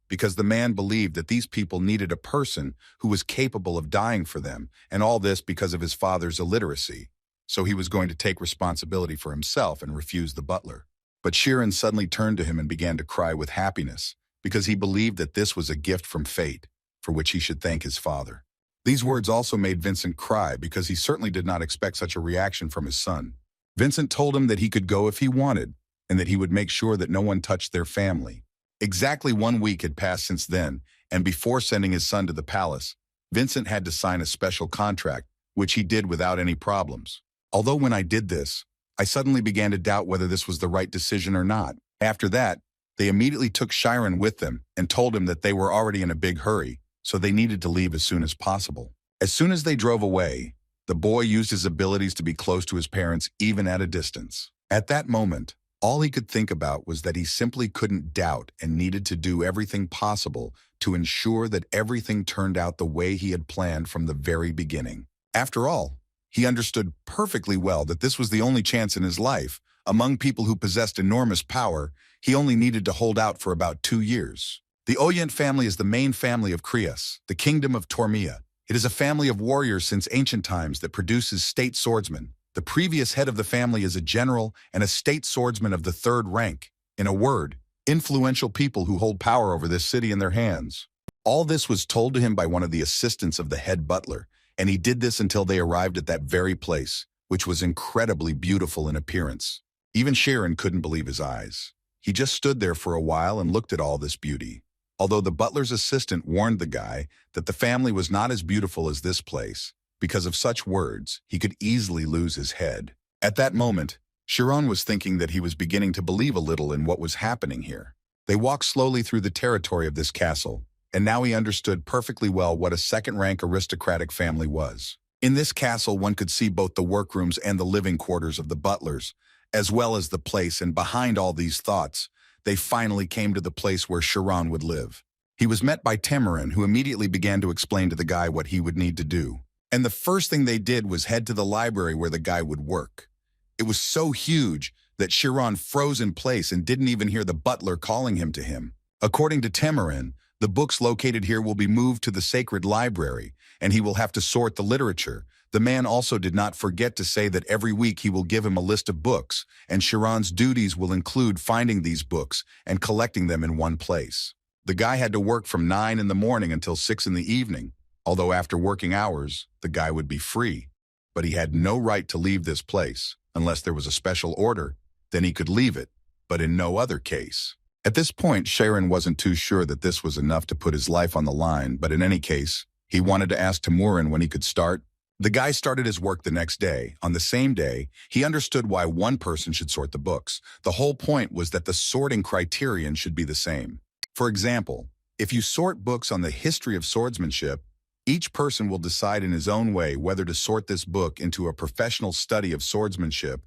Because the man believed that these people needed a person who was capable of dying for them, and all this because of his father's illiteracy. So he was going to take responsibility for himself and refuse the butler. But Kiran suddenly turned to him and began to cry with happiness, because he believed that this was a gift from fate, for which he should thank his father. These words also made Vincent cry because he certainly did not expect such a reaction from his son. Vincent told him that he could go if he wanted, and that he would make sure that no one touched their family. Exactly 1 week had passed since then, and before sending his son to the palace, Vincent had to sign a special contract, which he did without any problems. Although when I did this, I suddenly began to doubt whether this was the right decision or not. After that, they immediately took Kiran with them and told him that they were already in a big hurry, so they needed to leave as soon as possible. As soon as they drove away, the boy used his abilities to be close to his parents even at a distance. At that moment, all he could think about was that he simply couldn't doubt and needed to do everything possible to ensure that everything turned out the way he had planned from the very beginning. After all, he understood perfectly well that this was the only chance in his life. Among people who possessed enormous power, he only needed to hold out for about 2 years. The Oyent family is the main family of Krias, the kingdom of Tormia. It is a family of warriors since ancient times that produces state swordsmen. The previous head of the family is a general and a state swordsman of the 3rd rank. In a word, influential people who hold power over this city in their hands. All this was told to him by one of the assistants of the head butler, and he did this until they arrived at that very place, which was incredibly beautiful in appearance. Even Kiran couldn't believe his eyes. He just stood there for a while and looked at all this beauty. Although the butler's assistant warned the guy that the family was not as beautiful as this place, because of such words, he could easily lose his head. At that moment, Kiran was thinking that he was beginning to believe a little in what was happening here. They walked slowly through the territory of this castle, and now he understood perfectly well what a second-rank aristocratic family was. In this castle, one could see both the workrooms and the living quarters of the butlers, as well as the place, and behind all these thoughts, they finally came to the place where Kiran would live. He was met by Tamarin, who immediately began to explain to the guy what he would need to do. And the first thing they did was head to the library where the guy would work. It was so huge that Kiran froze in place and didn't even hear the butler calling him to him. According to Tamarin, the books located here will be moved to the sacred library, and he will have to sort the literature. The man also did not forget to say that every week he will give him a list of books, and Kiran's duties will include finding these books and collecting them in one place. The guy had to work from 9 in the morning until 6 in the evening, although after working hours, the guy would be free. But he had no right to leave this place, unless there was a special order. Then he could leave it, but in no other case. At this point, Kiran wasn't too sure that this was enough to put his life on the line, but in any case, he wanted to ask Tamarin when he could start. The guy started his work the next day. On the same day, he understood why one person should sort the books. The whole point was that the sorting criterion should be the same. For example, if you sort books on the history of swordsmanship, each person will decide in his own way whether to sort this book into a professional study of swordsmanship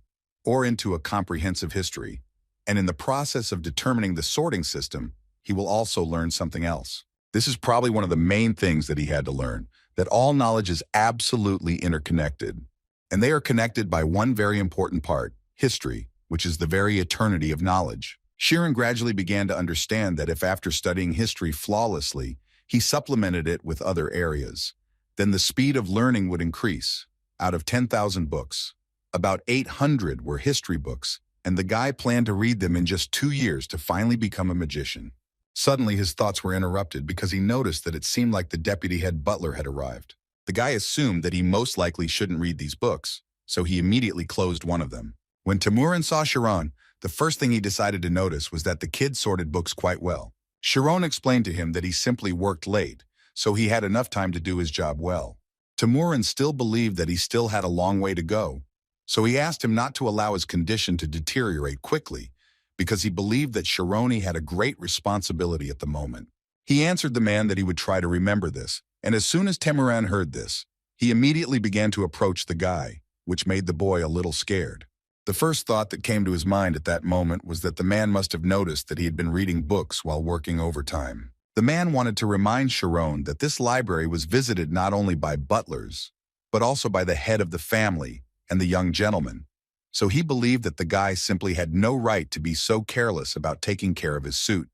or into a comprehensive history. And in the process of determining the sorting system, he will also learn something else. This is probably one of the main things that he had to learn, that all knowledge is absolutely interconnected. And they are connected by one very important part, history, which is the very eternity of knowledge. Kiran gradually began to understand that if after studying history flawlessly, he supplemented it with other areas, then the speed of learning would increase. Out of 10,000 books, about 800 were history books, and the guy planned to read them in just 2 years to finally become a magician. Suddenly, his thoughts were interrupted because he noticed that it seemed like the deputy head butler had arrived. The guy assumed that he most likely shouldn't read these books, so he immediately closed one of them. When Tamarin saw Kiran, the first thing he decided to notice was that the kid sorted books quite well. Kiran explained to him that he simply worked late, so he had enough time to do his job well. Tamarin still believed that he still had a long way to go, so he asked him not to allow his condition to deteriorate quickly, because he believed that Kiran had a great responsibility at the moment. He answered the man that he would try to remember this, and as soon as Tamarin heard this, he immediately began to approach the guy, which made the boy a little scared. The first thought that came to his mind at that moment was that the man must have noticed that he had been reading books while working overtime. The man wanted to remind Chiron that this library was visited not only by butlers, but also by the head of the family and the young gentleman. So he believed that the guy simply had no right to be so careless about taking care of his suit,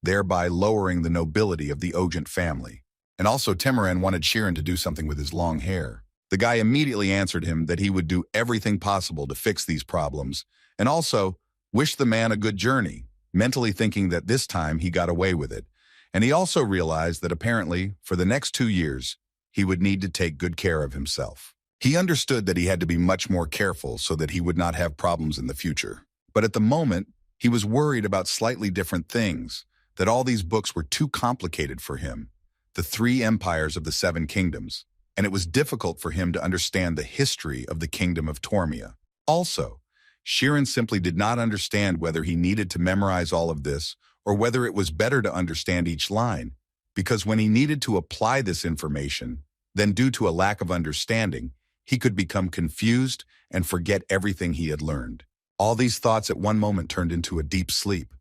thereby lowering the nobility of the Ogent family. And also Timoran wanted Chiron to do something with his long hair. The guy immediately answered him that he would do everything possible to fix these problems, and also wished the man a good journey, mentally thinking that this time he got away with it. And he also realized that apparently, for the next 2 years, he would need to take good care of himself. He understood that he had to be much more careful so that he would not have problems in the future. But at the moment, he was worried about slightly different things, that all these books were too complicated for him, the 3 empires of the 7 kingdoms, and it was difficult for him to understand the history of the kingdom of Tormia. Also, Chiron simply did not understand whether he needed to memorize all of this or whether it was better to understand each line, because when he needed to apply this information, then due to a lack of understanding, he could become confused and forget everything he had learned. All these thoughts at one moment turned into a deep sleep.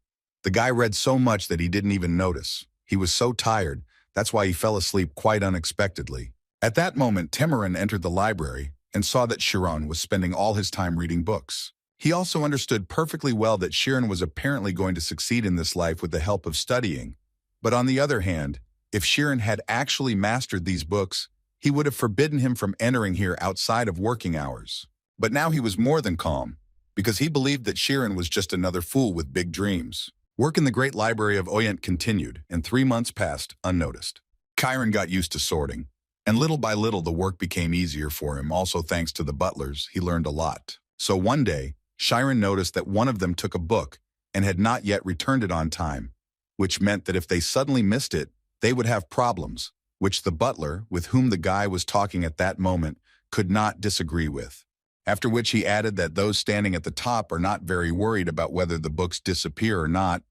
The guy read so much that he didn't even notice. He was so tired, that's why he fell asleep quite unexpectedly. At that moment, Timoran entered the library and saw that Chiron was spending all his time reading books. He also understood perfectly well that Chiron was apparently going to succeed in this life with the help of studying. But on the other hand, if Chiron had actually mastered these books, he would have forbidden him from entering here outside of working hours. But now he was more than calm, because he believed that Chiron was just another fool with big dreams. Work in the great library of Orient continued, and 3 months passed unnoticed. Kiran got used to sorting, and little by little the work became easier for him. Also thanks to the butlers, he learned a lot. So one day, Chiron noticed that one of them took a book and had not yet returned it on time, which meant that if they suddenly missed it, they would have problems, which the butler, with whom the guy was talking at that moment, could not disagree with. After which he added that those standing at the top are not very worried about whether the books disappear or not,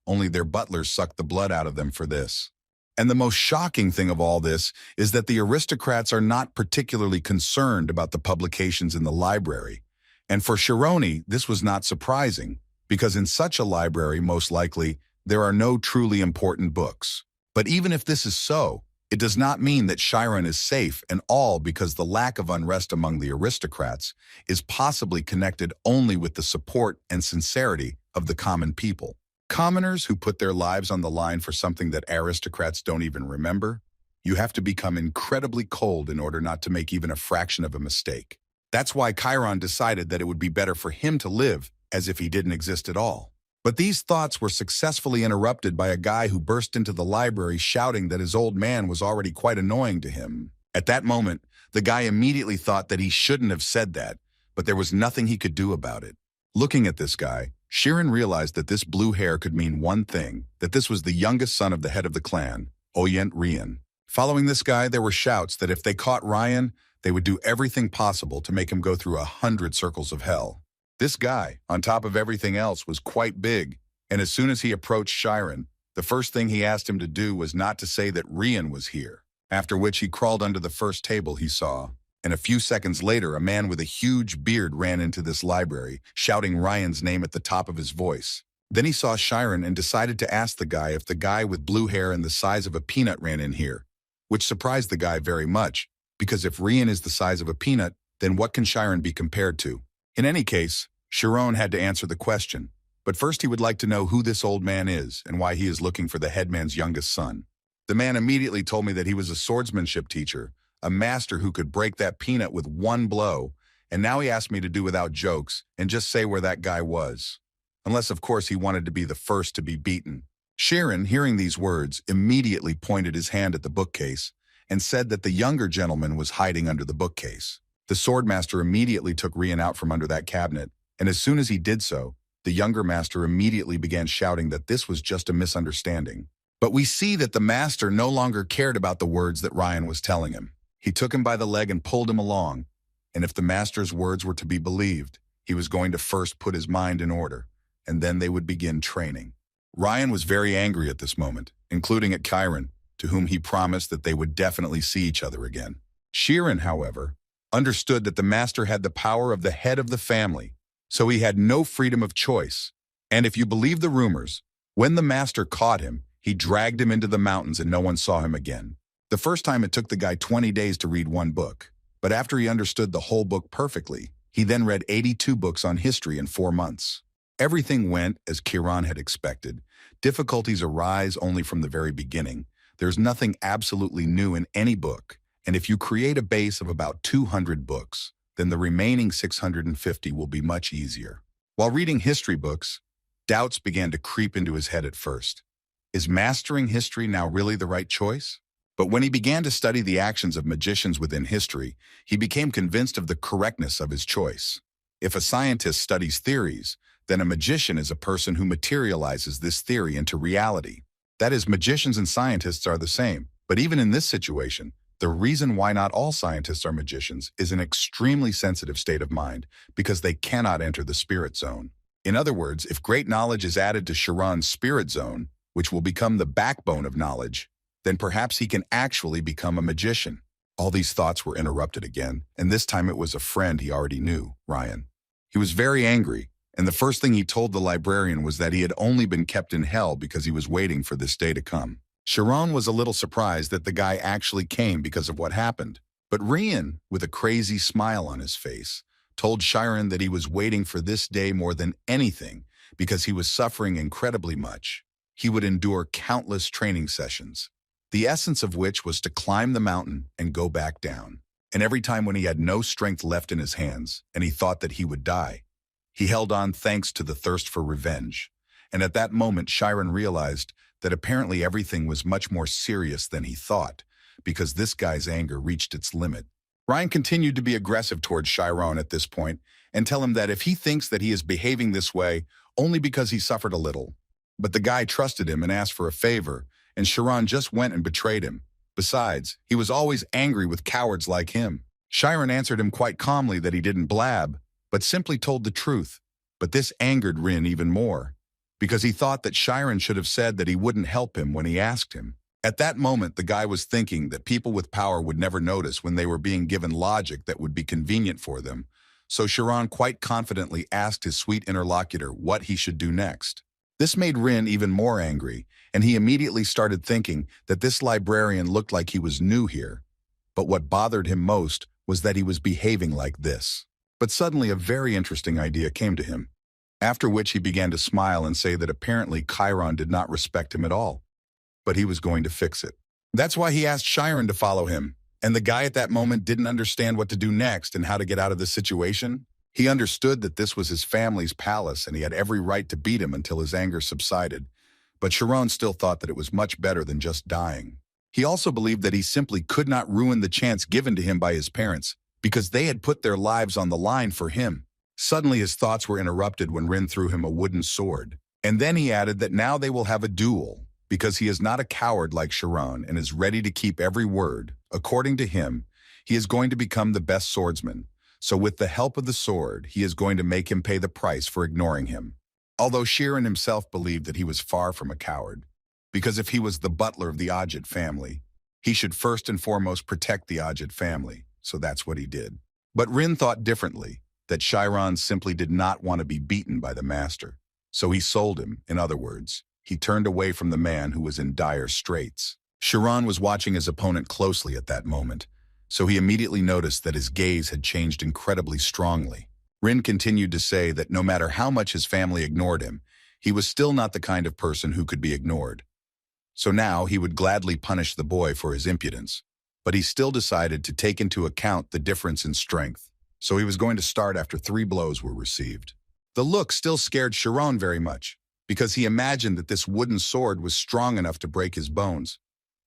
only their butlers suck the blood out of them for this. And the most shocking thing of all this is that the aristocrats are not particularly concerned about the publications in the library. And for Chironi, this was not surprising, because in such a library, most likely, there are no truly important books. But even if this is so, it does not mean that Chiron is safe, and all because the lack of unrest among the aristocrats is possibly connected only with the support and sincerity of the common people. Commoners who put their lives on the line for something that aristocrats don't even remember, you have to become incredibly cold in order not to make even a fraction of a mistake. That's why Chiron decided that it would be better for him to live as if he didn't exist at all. But these thoughts were successfully interrupted by a guy who burst into the library shouting that his old man was already quite annoying to him. At that moment, the guy immediately thought that he shouldn't have said that, but there was nothing he could do about it. Looking at this guy, Chiron realized that this blue hair could mean one thing, that this was the youngest son of the head of the clan, Oyent Rian. Following this guy, there were shouts that if they caught Ryan, they would do everything possible to make him go through 100 circles of hell. This guy, on top of everything else, was quite big, and as soon as he approached Chiron, the first thing he asked him to do was not to say that Rian was here, after which he crawled under the first table he saw. And a few seconds later, a man with a huge beard ran into this library, shouting Ryan's name at the top of his voice. Then he saw Chiron and decided to ask the guy if the guy with blue hair and the size of a peanut ran in here, which surprised the guy very much, because if Rian is the size of a peanut, then what can Chiron be compared to? In any case, Chiron had to answer the question, but first he would like to know who this old man is and why he is looking for the headman's youngest son. The man immediately told me that he was a swordsmanship teacher, a master who could break that peanut with one blow, and now he asked me to do without jokes and just say where that guy was. Unless, of course, he wanted to be the first to be beaten. Chiron, hearing these words, immediately pointed his hand at the bookcase and said that the younger gentleman was hiding under the bookcase. The swordmaster immediately took Rian out from under that cabinet, and as soon as he did so, the younger master immediately began shouting that this was just a misunderstanding. But we see that the master no longer cared about the words that Ryan was telling him. He took him by the leg and pulled him along, and if the master's words were to be believed, he was going to first put his mind in order, and then they would begin training. Ryan was very angry at this moment, including at Kiran, to whom he promised that they would definitely see each other again. Chiron, however, understood that the master had the power of the head of the family, So he had no freedom of choice. And if you believe the rumors, when the master caught him, he dragged him into the mountains and no one saw him again. The first time it took the guy 20 days to read one book, but after he understood the whole book perfectly, he then read 82 books on history in 4 months. Everything went as Kiran had expected. Difficulties arise only from the very beginning. There's nothing absolutely new in any book, and if you create a base of about 200 books, then the remaining 650 will be much easier. While reading history books, doubts began to creep into his head at first. Is mastering history now really the right choice? But when he began to study the actions of magicians within history, he became convinced of the correctness of his choice. If a scientist studies theories, then a magician is a person who materializes this theory into reality. That is, magicians and scientists are the same. But even in this situation, the reason why not all scientists are magicians is an extremely sensitive state of mind, because they cannot enter the spirit zone. In other words, if great knowledge is added to Chiron's spirit zone, which will become the backbone of knowledge, then perhaps he can actually become a magician. All these thoughts were interrupted again, and this time it was a friend he already knew, Ryan. He was very angry, and the first thing he told the librarian was that he had only been kept in hell because he was waiting for this day to come. Chiron was a little surprised that the guy actually came because of what happened, but Ryan, with a crazy smile on his face, told Chiron that he was waiting for this day more than anything because he was suffering incredibly much. He would endure countless training sessions, the essence of which was to climb the mountain and go back down. And every time when he had no strength left in his hands and he thought that he would die, he held on thanks to the thirst for revenge. And at that moment, Chiron realized that apparently everything was much more serious than he thought, because this guy's anger reached its limit. Ryan continued to be aggressive towards Chiron at this point and tell him that if he thinks that he is behaving this way only because he suffered a little. But the guy trusted him and asked for a favor, and Chiron just went and betrayed him. Besides, he was always angry with cowards like him. Chiron answered him quite calmly that he didn't blab, but simply told the truth. But this angered Rin even more, because he thought that Chiron should have said that he wouldn't help him when he asked him. At that moment, the guy was thinking that people with power would never notice when they were being given logic that would be convenient for them, so Chiron quite confidently asked his sweet interlocutor what he should do next. This made Rin even more angry, and he immediately started thinking that this librarian looked like he was new here. But what bothered him most was that he was behaving like this. But suddenly a very interesting idea came to him, after which he began to smile and say that apparently Chiron did not respect him at all, but he was going to fix it. That's why he asked Chiron to follow him, and the guy at that moment didn't understand what to do next and how to get out of the situation. He understood that this was his family's palace and he had every right to beat him until his anger subsided, but Chiron still thought that it was much better than just dying. He also believed that he simply could not ruin the chance given to him by his parents, because they had put their lives on the line for him. Suddenly his thoughts were interrupted when Rin threw him a wooden sword. And then he added that now they will have a duel, because he is not a coward like Chiron and is ready to keep every word. According to him, he is going to become the best swordsman. So with the help of the sword, he is going to make him pay the price for ignoring him. Although Chiron himself believed that he was far from a coward, because if he was the butler of the Ajit family, he should first and foremost protect the Ajit family, so that's what he did. But Rin thought differently, that Chiron simply did not want to be beaten by the master. So he sold him, in other words. He turned away from the man who was in dire straits. Chiron was watching his opponent closely at that moment, so he immediately noticed that his gaze had changed incredibly strongly. Rin continued to say that no matter how much his family ignored him, he was still not the kind of person who could be ignored. So now he would gladly punish the boy for his impudence, but he still decided to take into account the difference in strength. So he was going to start after 3 blows were received. The look still scared Chiron very much, because he imagined that this wooden sword was strong enough to break his bones.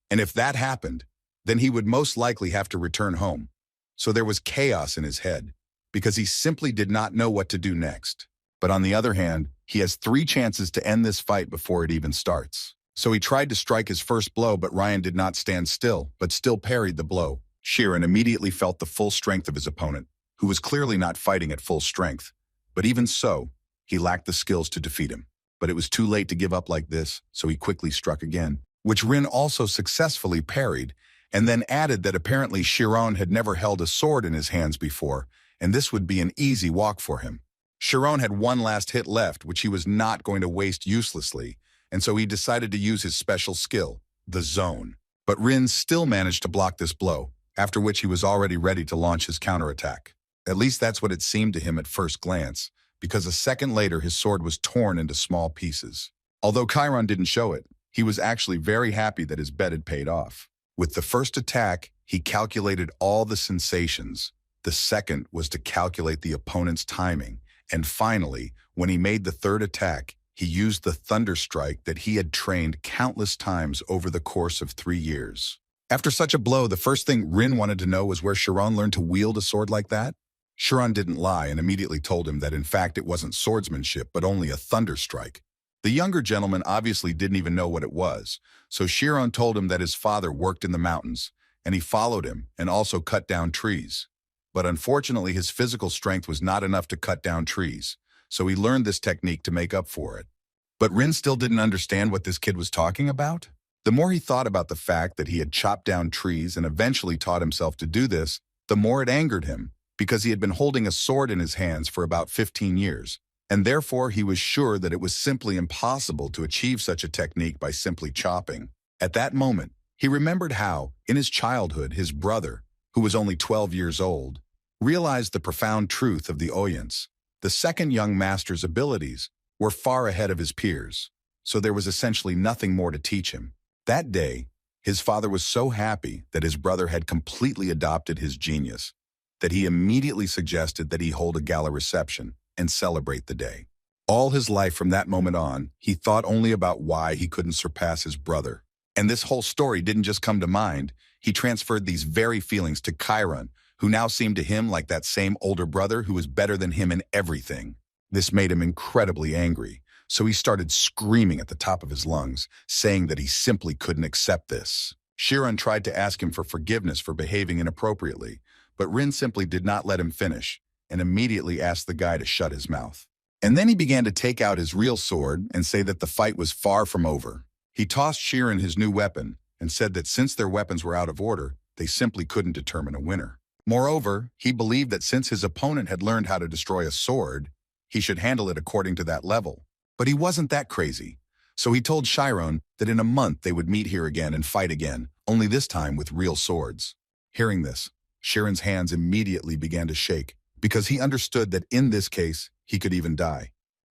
And if that happened, then he would most likely have to return home. So there was chaos in his head, because he simply did not know what to do next. But on the other hand, he has 3 chances to end this fight before it even starts. So he tried to strike his first blow, but Ryan did not stand still, but still parried the blow. Chiron immediately felt the full strength of his opponent, who was clearly not fighting at full strength. But even so, he lacked the skills to defeat him. But it was too late to give up like this, so he quickly struck again, which Rin also successfully parried, and then added that apparently Chiron had never held a sword in his hands before, and this would be an easy walk for him. Chiron had one last hit left, which he was not going to waste uselessly, and so he decided to use his special skill, the zone. But Rin still managed to block this blow, after which he was already ready to launch his counterattack. At least that's what it seemed to him at first glance, because a second later his sword was torn into small pieces. Although Chiron didn't show it, he was actually very happy that his bet had paid off. With the first attack, he calculated all the sensations. The second was to calculate the opponent's timing. And finally, when he made the third attack, he used the thunder strike that he had trained countless times over the course of 3 years. After such a blow, the first thing Rin wanted to know was where Chiron learned to wield a sword like that. Chiron didn't lie and immediately told him that in fact it wasn't swordsmanship, but only a thunder strike. The younger gentleman obviously didn't even know what it was, so Chiron told him that his father worked in the mountains, and he followed him and also cut down trees. But unfortunately, his physical strength was not enough to cut down trees, so he learned this technique to make up for it. But Rin still didn't understand what this kid was talking about. The more he thought about the fact that he had chopped down trees and eventually taught himself to do this, the more it angered him, because he had been holding a sword in his hands for about 15 years, and therefore he was sure that it was simply impossible to achieve such a technique by simply chopping. At that moment, he remembered how, in his childhood, his brother, who was only 12 years old, realized the profound truth of the Awakens. The second young master's abilities were far ahead of his peers, so there was essentially nothing more to teach him. That day, his father was so happy that his brother had completely adopted his genius that he immediately suggested that he hold a gala reception and celebrate the day. All his life from that moment on, he thought only about why he couldn't surpass his brother. And this whole story didn't just come to mind. He transferred these very feelings to Kiran, who now seemed to him like that same older brother who was better than him in everything. This made him incredibly angry, so he started screaming at the top of his lungs, saying that he simply couldn't accept this. Chiron tried to ask him for forgiveness for behaving inappropriately, but Rin simply did not let him finish, and immediately asked the guy to shut his mouth. And then he began to take out his real sword and say that the fight was far from over. He tossed Chiron his new weapon and said that since their weapons were out of order, they simply couldn't determine a winner. Moreover, he believed that since his opponent had learned how to destroy a sword, he should handle it according to that level. But he wasn't that crazy, so he told Chiron that in a month they would meet here again and fight again, only this time with real swords. Hearing this, Chiron's hands immediately began to shake, because he understood that in this case, he could even die.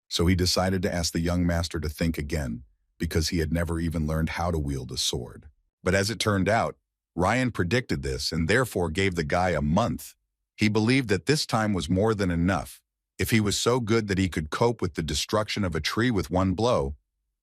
So he decided to ask the young master to think again, because he had never even learned how to wield a sword. But as it turned out, Ryan predicted this and therefore gave the guy a month. He believed that this time was more than enough. If he was so good that he could cope with the destruction of a tree with one blow,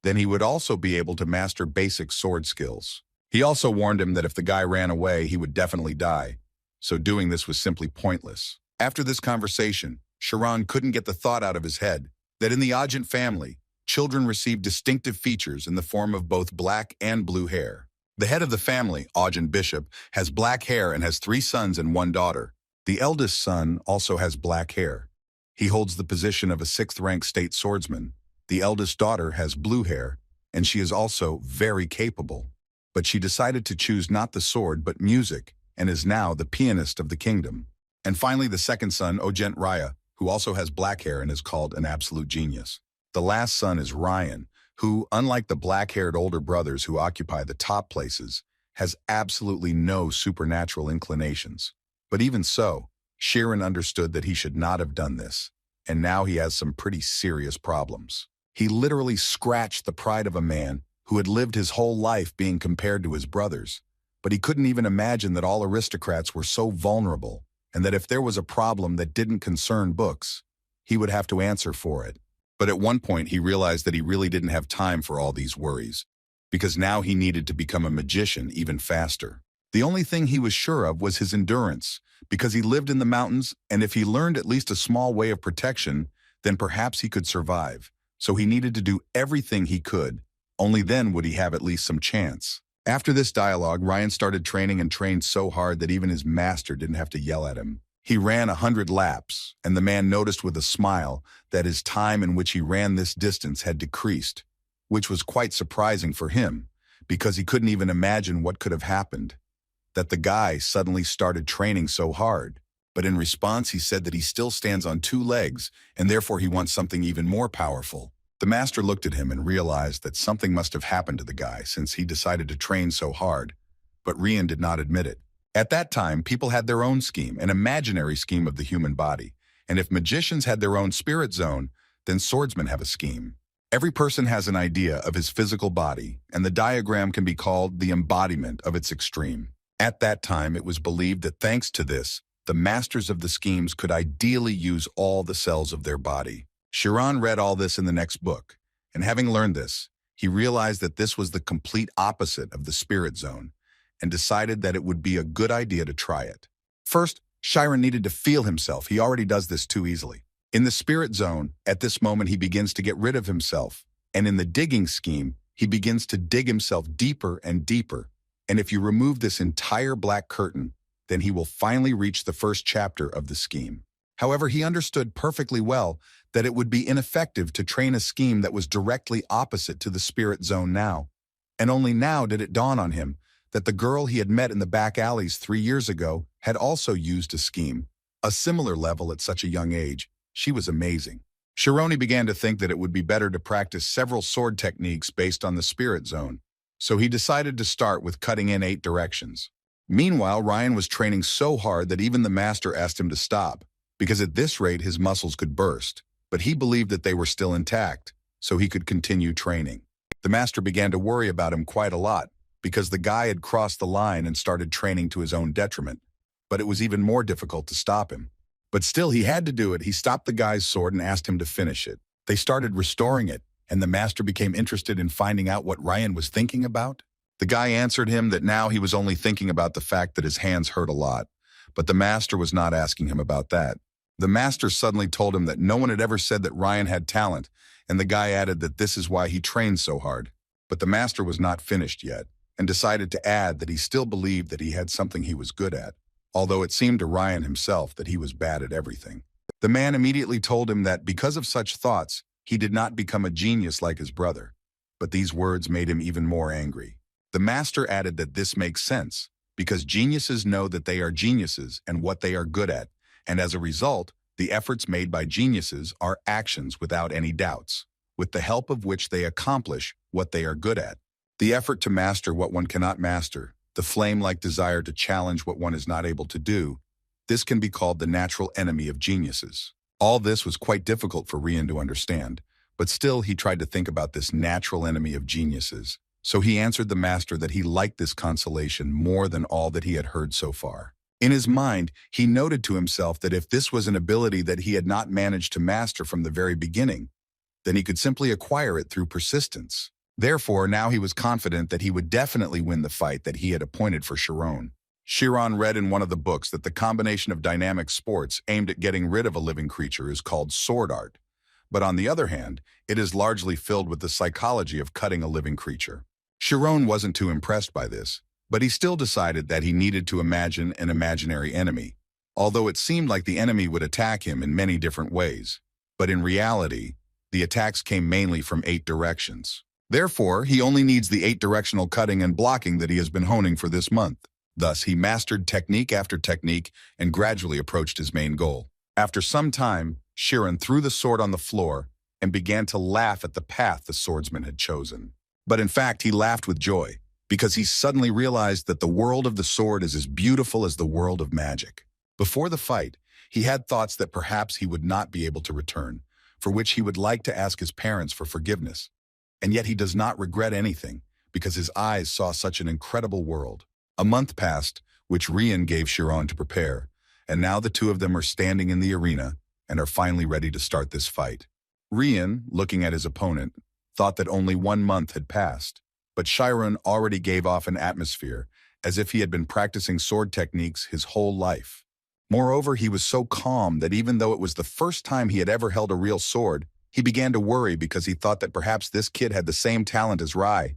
then he would also be able to master basic sword skills. He also warned him that if the guy ran away, he would definitely die, so doing this was simply pointless. After this conversation, Chiron couldn't get the thought out of his head that in the Ajent family, children receive distinctive features in the form of both black and blue hair. The head of the family, Ajent Bishop, has black hair and has 3 sons and 1 daughter. The eldest son also has black hair. He holds the position of a 6th-rank state swordsman. The eldest daughter has blue hair, and she is also very capable. But she decided to choose not the sword but music, and is now the pianist of the kingdom. And finally, the second son, Ojent Raya, who also has black hair and is called an absolute genius. The last son is Ryan, who, unlike the black-haired older brothers who occupy the top places, has absolutely no supernatural inclinations. But even so, Chiron understood that he should not have done this, and now he has some pretty serious problems. He literally scratched the pride of a man who had lived his whole life being compared to his brothers, but he couldn't even imagine that all aristocrats were so vulnerable, and that if there was a problem that didn't concern books, he would have to answer for it. But at one point he realized that he really didn't have time for all these worries, because now he needed to become a magician even faster. The only thing he was sure of was his endurance, because he lived in the mountains, and if he learned at least a small way of protection, then perhaps he could survive. So he needed to do everything he could, only then would he have at least some chance. After this dialogue, Ryan started training and trained so hard that even his master didn't have to yell at him. He ran 100 laps, and the man noticed with a smile that his time in which he ran this distance had decreased, which was quite surprising for him, because he couldn't even imagine what could have happened, that the guy suddenly started training so hard. But in response, he said that he still stands on two legs, and therefore he wants something even more powerful. The master looked at him and realized that something must have happened to the guy since he decided to train so hard, but Rian did not admit it. At that time, people had their own scheme, an imaginary scheme of the human body. And if magicians had their own spirit zone, then swordsmen have a scheme. Every person has an idea of his physical body, and the diagram can be called the embodiment of its extreme. At that time, it was believed that thanks to this, the masters of the schemes could ideally use all the cells of their body. Kiran read all this in the next book, and having learned this, he realized that this was the complete opposite of the spirit zone, and decided that it would be a good idea to try it. First, Kiran needed to feel himself. He already does this too easily. In the spirit zone, at this moment he begins to get rid of himself, and in the digging scheme, he begins to dig himself deeper and deeper. And if you remove this entire black curtain, then he will finally reach the first chapter of the scheme. However, he understood perfectly well that it would be ineffective to train a scheme that was directly opposite to the spirit zone now. And only now did it dawn on him that the girl he had met in the back alleys 3 years ago had also used a scheme, a similar level at such a young age. She was amazing. Shironi began to think that it would be better to practice several sword techniques based on the spirit zone, so he decided to start with cutting in 8 directions. Meanwhile, Ryan was training so hard that even the master asked him to stop, because at this rate his muscles could burst, but he believed that they were still intact, so he could continue training. The master began to worry about him quite a lot, because the guy had crossed the line and started training to his own detriment, but it was even more difficult to stop him. But still, he had to do it. He stopped the guy's sword and asked him to finish it. They started restoring it, and the master became interested in finding out what Ryan was thinking about. The guy answered him that now he was only thinking about the fact that his hands hurt a lot, but the master was not asking him about that. The master suddenly told him that no one had ever said that Ryan had talent, and the guy added that this is why he trained so hard. But the master was not finished yet, and decided to add that he still believed that he had something he was good at, although it seemed to Ryan himself that he was bad at everything. The man immediately told him that because of such thoughts, he did not become a genius like his brother. But these words made him even more angry. The master added that this makes sense, because geniuses know that they are geniuses and what they are good at, and as a result, the efforts made by geniuses are actions without any doubts, with the help of which they accomplish what they are good at. The effort to master what one cannot master, the flame-like desire to challenge what one is not able to do, this can be called the natural enemy of geniuses. All this was quite difficult for Rian to understand, but still he tried to think about this natural enemy of geniuses. So he answered the master that he liked this consolation more than all that he had heard so far. In his mind, he noted to himself that if this was an ability that he had not managed to master from the very beginning, then he could simply acquire it through persistence. Therefore, now he was confident that he would definitely win the fight that he had appointed for Chiron. Chiron read in one of the books that the combination of dynamic sports aimed at getting rid of a living creature is called sword art. But on the other hand, it is largely filled with the psychology of cutting a living creature. Chiron wasn't too impressed by this, but he still decided that he needed to imagine an imaginary enemy, although it seemed like the enemy would attack him in many different ways. But in reality, the attacks came mainly from 8 directions. Therefore, he only needs the 8-directional cutting and blocking that he has been honing for this month. Thus, he mastered technique after technique and gradually approached his main goal. After some time, Kiran threw the sword on the floor and began to laugh at the path the swordsman had chosen. But in fact, he laughed with joy, because he suddenly realized that the world of the sword is as beautiful as the world of magic. Before the fight, he had thoughts that perhaps he would not be able to return, for which he would like to ask his parents for forgiveness. And yet he does not regret anything, because his eyes saw such an incredible world. A month passed, which Rian gave Chiron to prepare, and now the two of them are standing in the arena and are finally ready to start this fight. Rian, looking at his opponent, thought that only 1 month had passed, but Chiron already gave off an atmosphere as if he had been practicing sword techniques his whole life. Moreover, he was so calm that even though it was the first time he had ever held a real sword, he began to worry because he thought that perhaps this kid had the same talent as Rai,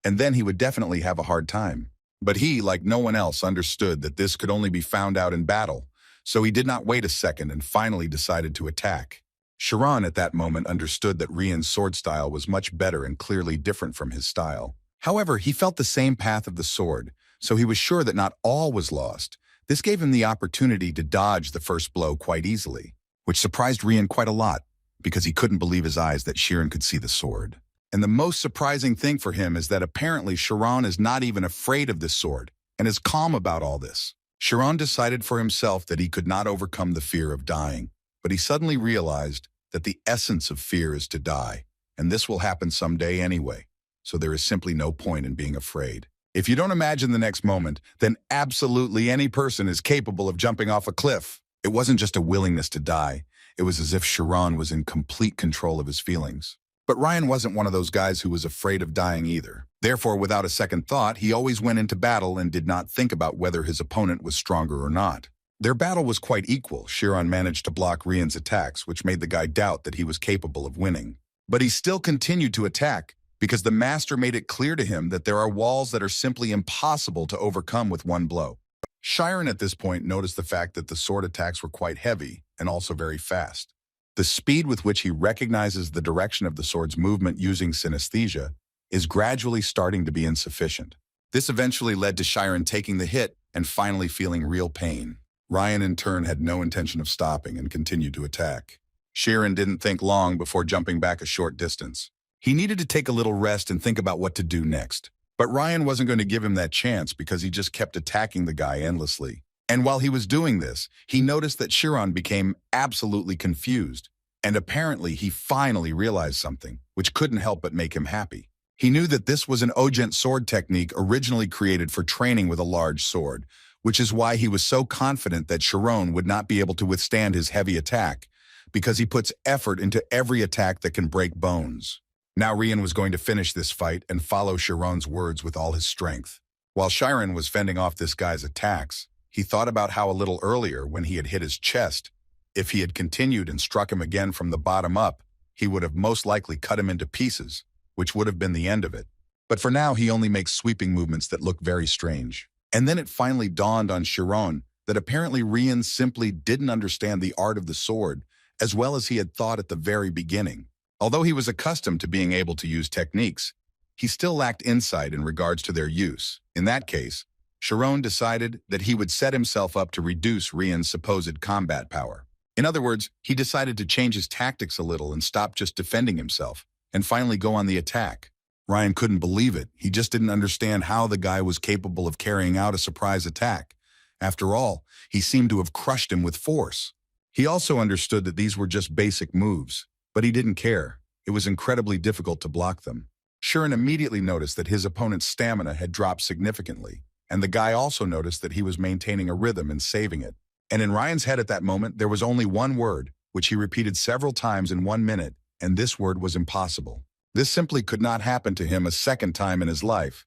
and then he would definitely have a hard time. But he, like no one else, understood that this could only be found out in battle, so he did not wait a second and finally decided to attack. Chiron at that moment understood that Rian's sword style was much better and clearly different from his style. However, he felt the same path of the sword, so he was sure that not all was lost, This gave him the opportunity to dodge the first blow quite easily, which surprised Rian quite a lot, because he couldn't believe his eyes that Kiran could see the sword. And the most surprising thing for him is that apparently Kiran is not even afraid of this sword, and is calm about all this. Kiran decided for himself that he could not overcome the fear of dying, but he suddenly realized that the essence of fear is to die, and this will happen someday anyway, so there is simply no point in being afraid. If you don't imagine the next moment, then absolutely any person is capable of jumping off a cliff. It wasn't just a willingness to die, it was as if Kiran was in complete control of his feelings. But Ryan wasn't one of those guys who was afraid of dying either. Therefore, without a second thought, he always went into battle and did not think about whether his opponent was stronger or not. Their battle was quite equal. Kiran managed to block Rian's attacks, which made the guy doubt that he was capable of winning. But he still continued to attack, because the master made it clear to him that there are walls that are simply impossible to overcome with one blow. Kiran at this point noticed the fact that the sword attacks were quite heavy and also very fast. The speed with which he recognizes the direction of the sword's movement using synesthesia is gradually starting to be insufficient. This eventually led to Kiran taking the hit and finally feeling real pain. Ryan in turn had no intention of stopping and continued to attack. Kiran didn't think long before jumping back a short distance. He needed to take a little rest and think about what to do next. But Ryan wasn't going to give him that chance because he just kept attacking the guy endlessly. And while he was doing this, he noticed that Kiran became absolutely confused. And apparently he finally realized something, which couldn't help but make him happy. He knew that this was an Ogent sword technique originally created for training with a large sword, which is why he was so confident that Kiran would not be able to withstand his heavy attack, because he puts effort into every attack that can break bones. Now Rian was going to finish this fight and follow Chiron's words with all his strength. While Kiran was fending off this guy's attacks, he thought about how a little earlier, when he had hit his chest, if he had continued and struck him again from the bottom up, he would have most likely cut him into pieces, which would have been the end of it. But for now, he only makes sweeping movements that look very strange. And then it finally dawned on Kiran that apparently Rian simply didn't understand the art of the sword as well as he had thought at the very beginning. Although he was accustomed to being able to use techniques, he still lacked insight in regards to their use. In that case, Kiran decided that he would set himself up to reduce Rian's supposed combat power. In other words, he decided to change his tactics a little and stop just defending himself, and finally go on the attack. Ryan couldn't believe it. He just didn't understand how the guy was capable of carrying out a surprise attack. After all, he seemed to have crushed him with force. He also understood that these were just basic moves, but he didn't care. It was incredibly difficult to block them. Kiran immediately noticed that his opponent's stamina had dropped significantly, and the guy also noticed that he was maintaining a rhythm and saving it. And in Ryan's head at that moment, there was only one word, which he repeated several times in 1 minute, and this word was impossible. This simply could not happen to him a second time in his life.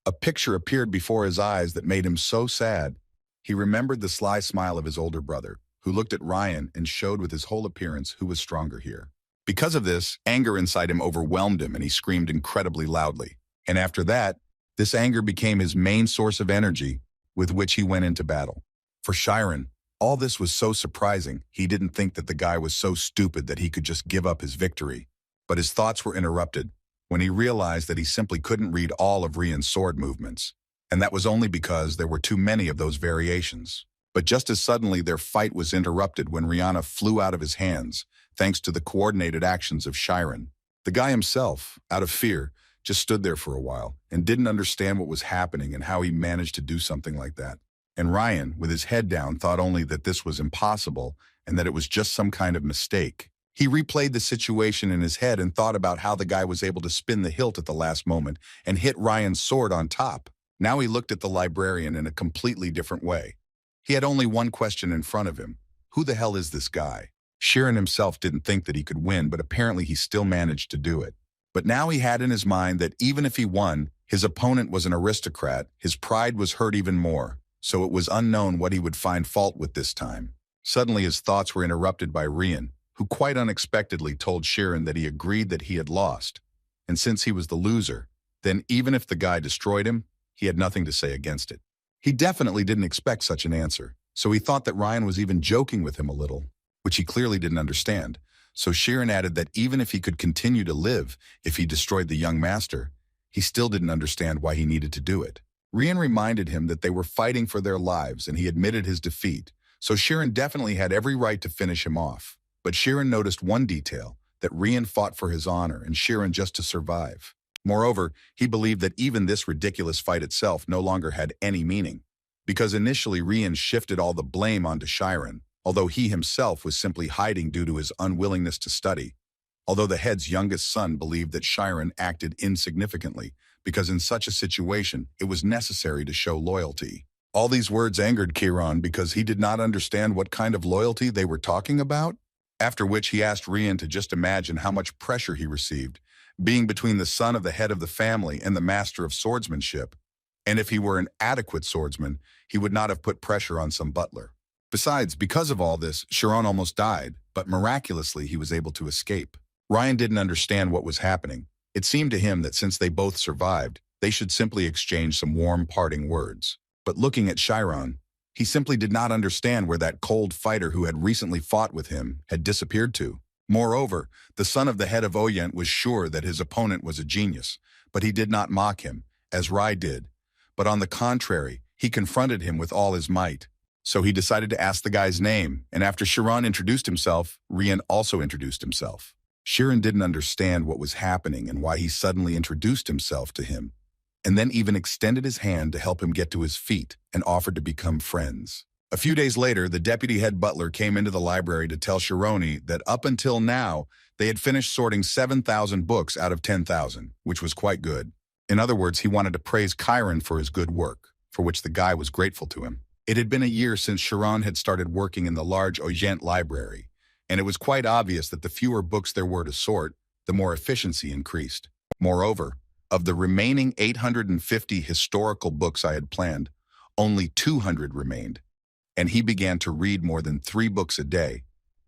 A picture appeared before his eyes that made him so sad. He remembered the sly smile of his older brother, who looked at Ryan and showed with his whole appearance who was stronger here. Because of this, anger inside him overwhelmed him and he screamed incredibly loudly. And after that, this anger became his main source of energy with which he went into battle. For Kiran, all this was so surprising, he didn't think that the guy was so stupid that he could just give up his victory. But his thoughts were interrupted when he realized that he simply couldn't read all of Rian's sword movements. And that was only because there were too many of those variations. But just as suddenly their fight was interrupted when Rihanna flew out of his hands, thanks to the coordinated actions of Kiran. The guy himself, out of fear, just stood there for a while and didn't understand what was happening and how he managed to do something like that. And Ryan, with his head down, thought only that this was impossible and that it was just some kind of mistake. He replayed the situation in his head and thought about how the guy was able to spin the hilt at the last moment and hit Ryan's sword on top. Now he looked at the librarian in a completely different way. He had only one question in front of him. Who the hell is this guy? Kiran himself didn't think that he could win, but apparently he still managed to do it. But now he had in his mind that even if he won, his opponent was an aristocrat, his pride was hurt even more, so it was unknown what he would find fault with this time. Suddenly his thoughts were interrupted by Rian, who quite unexpectedly told Kiran that he agreed that he had lost. And since he was the loser, then even if the guy destroyed him, he had nothing to say against it. He definitely didn't expect such an answer, so he thought that Ryan was even joking with him a little, which he clearly didn't understand. So Kiran added that even if he could continue to live if he destroyed the young master, he still didn't understand why he needed to do it. Rian reminded him that they were fighting for their lives and he admitted his defeat, so Kiran definitely had every right to finish him off. But Kiran noticed one detail, that Rian fought for his honor and Kiran just to survive. Moreover, he believed that even this ridiculous fight itself no longer had any meaning, because initially Rian shifted all the blame onto Kiran, although he himself was simply hiding due to his unwillingness to study. Although the head's youngest son believed that Kiran acted insignificantly, because in such a situation, it was necessary to show loyalty. All these words angered Kiran because he did not understand what kind of loyalty they were talking about, after which he asked Rian to just imagine how much pressure he received, being between the son of the head of the family and the master of swordsmanship, and if he were an adequate swordsman, he would not have put pressure on some butler. Besides, because of all this, Kiran almost died, but miraculously he was able to escape. Rian didn't understand what was happening. It seemed to him that since they both survived, they should simply exchange some warm parting words. But looking at Kiran, he simply did not understand where that cold fighter who had recently fought with him had disappeared to. Moreover, the son of the head of Oyent was sure that his opponent was a genius, but he did not mock him, as Rai did. But on the contrary, he confronted him with all his might. So he decided to ask the guy's name, and after Kiran introduced himself, Rian also introduced himself. Kiran didn't understand what was happening and why he suddenly introduced himself to him, and then even extended his hand to help him get to his feet and offered to become friends. A few days later, the deputy head butler came into the library to tell Shironi that up until now, they had finished sorting 7,000 books out of 10,000, which was quite good. In other words, he wanted to praise Kiran for his good work, for which the guy was grateful to him. It had been a year since Kiran had started working in the large Oyent library, and it was quite obvious that the fewer books there were to sort, the more efficiency increased. Moreover, of the remaining 850 historical books I had planned, only 200 remained, and he began to read more than 3 books a day,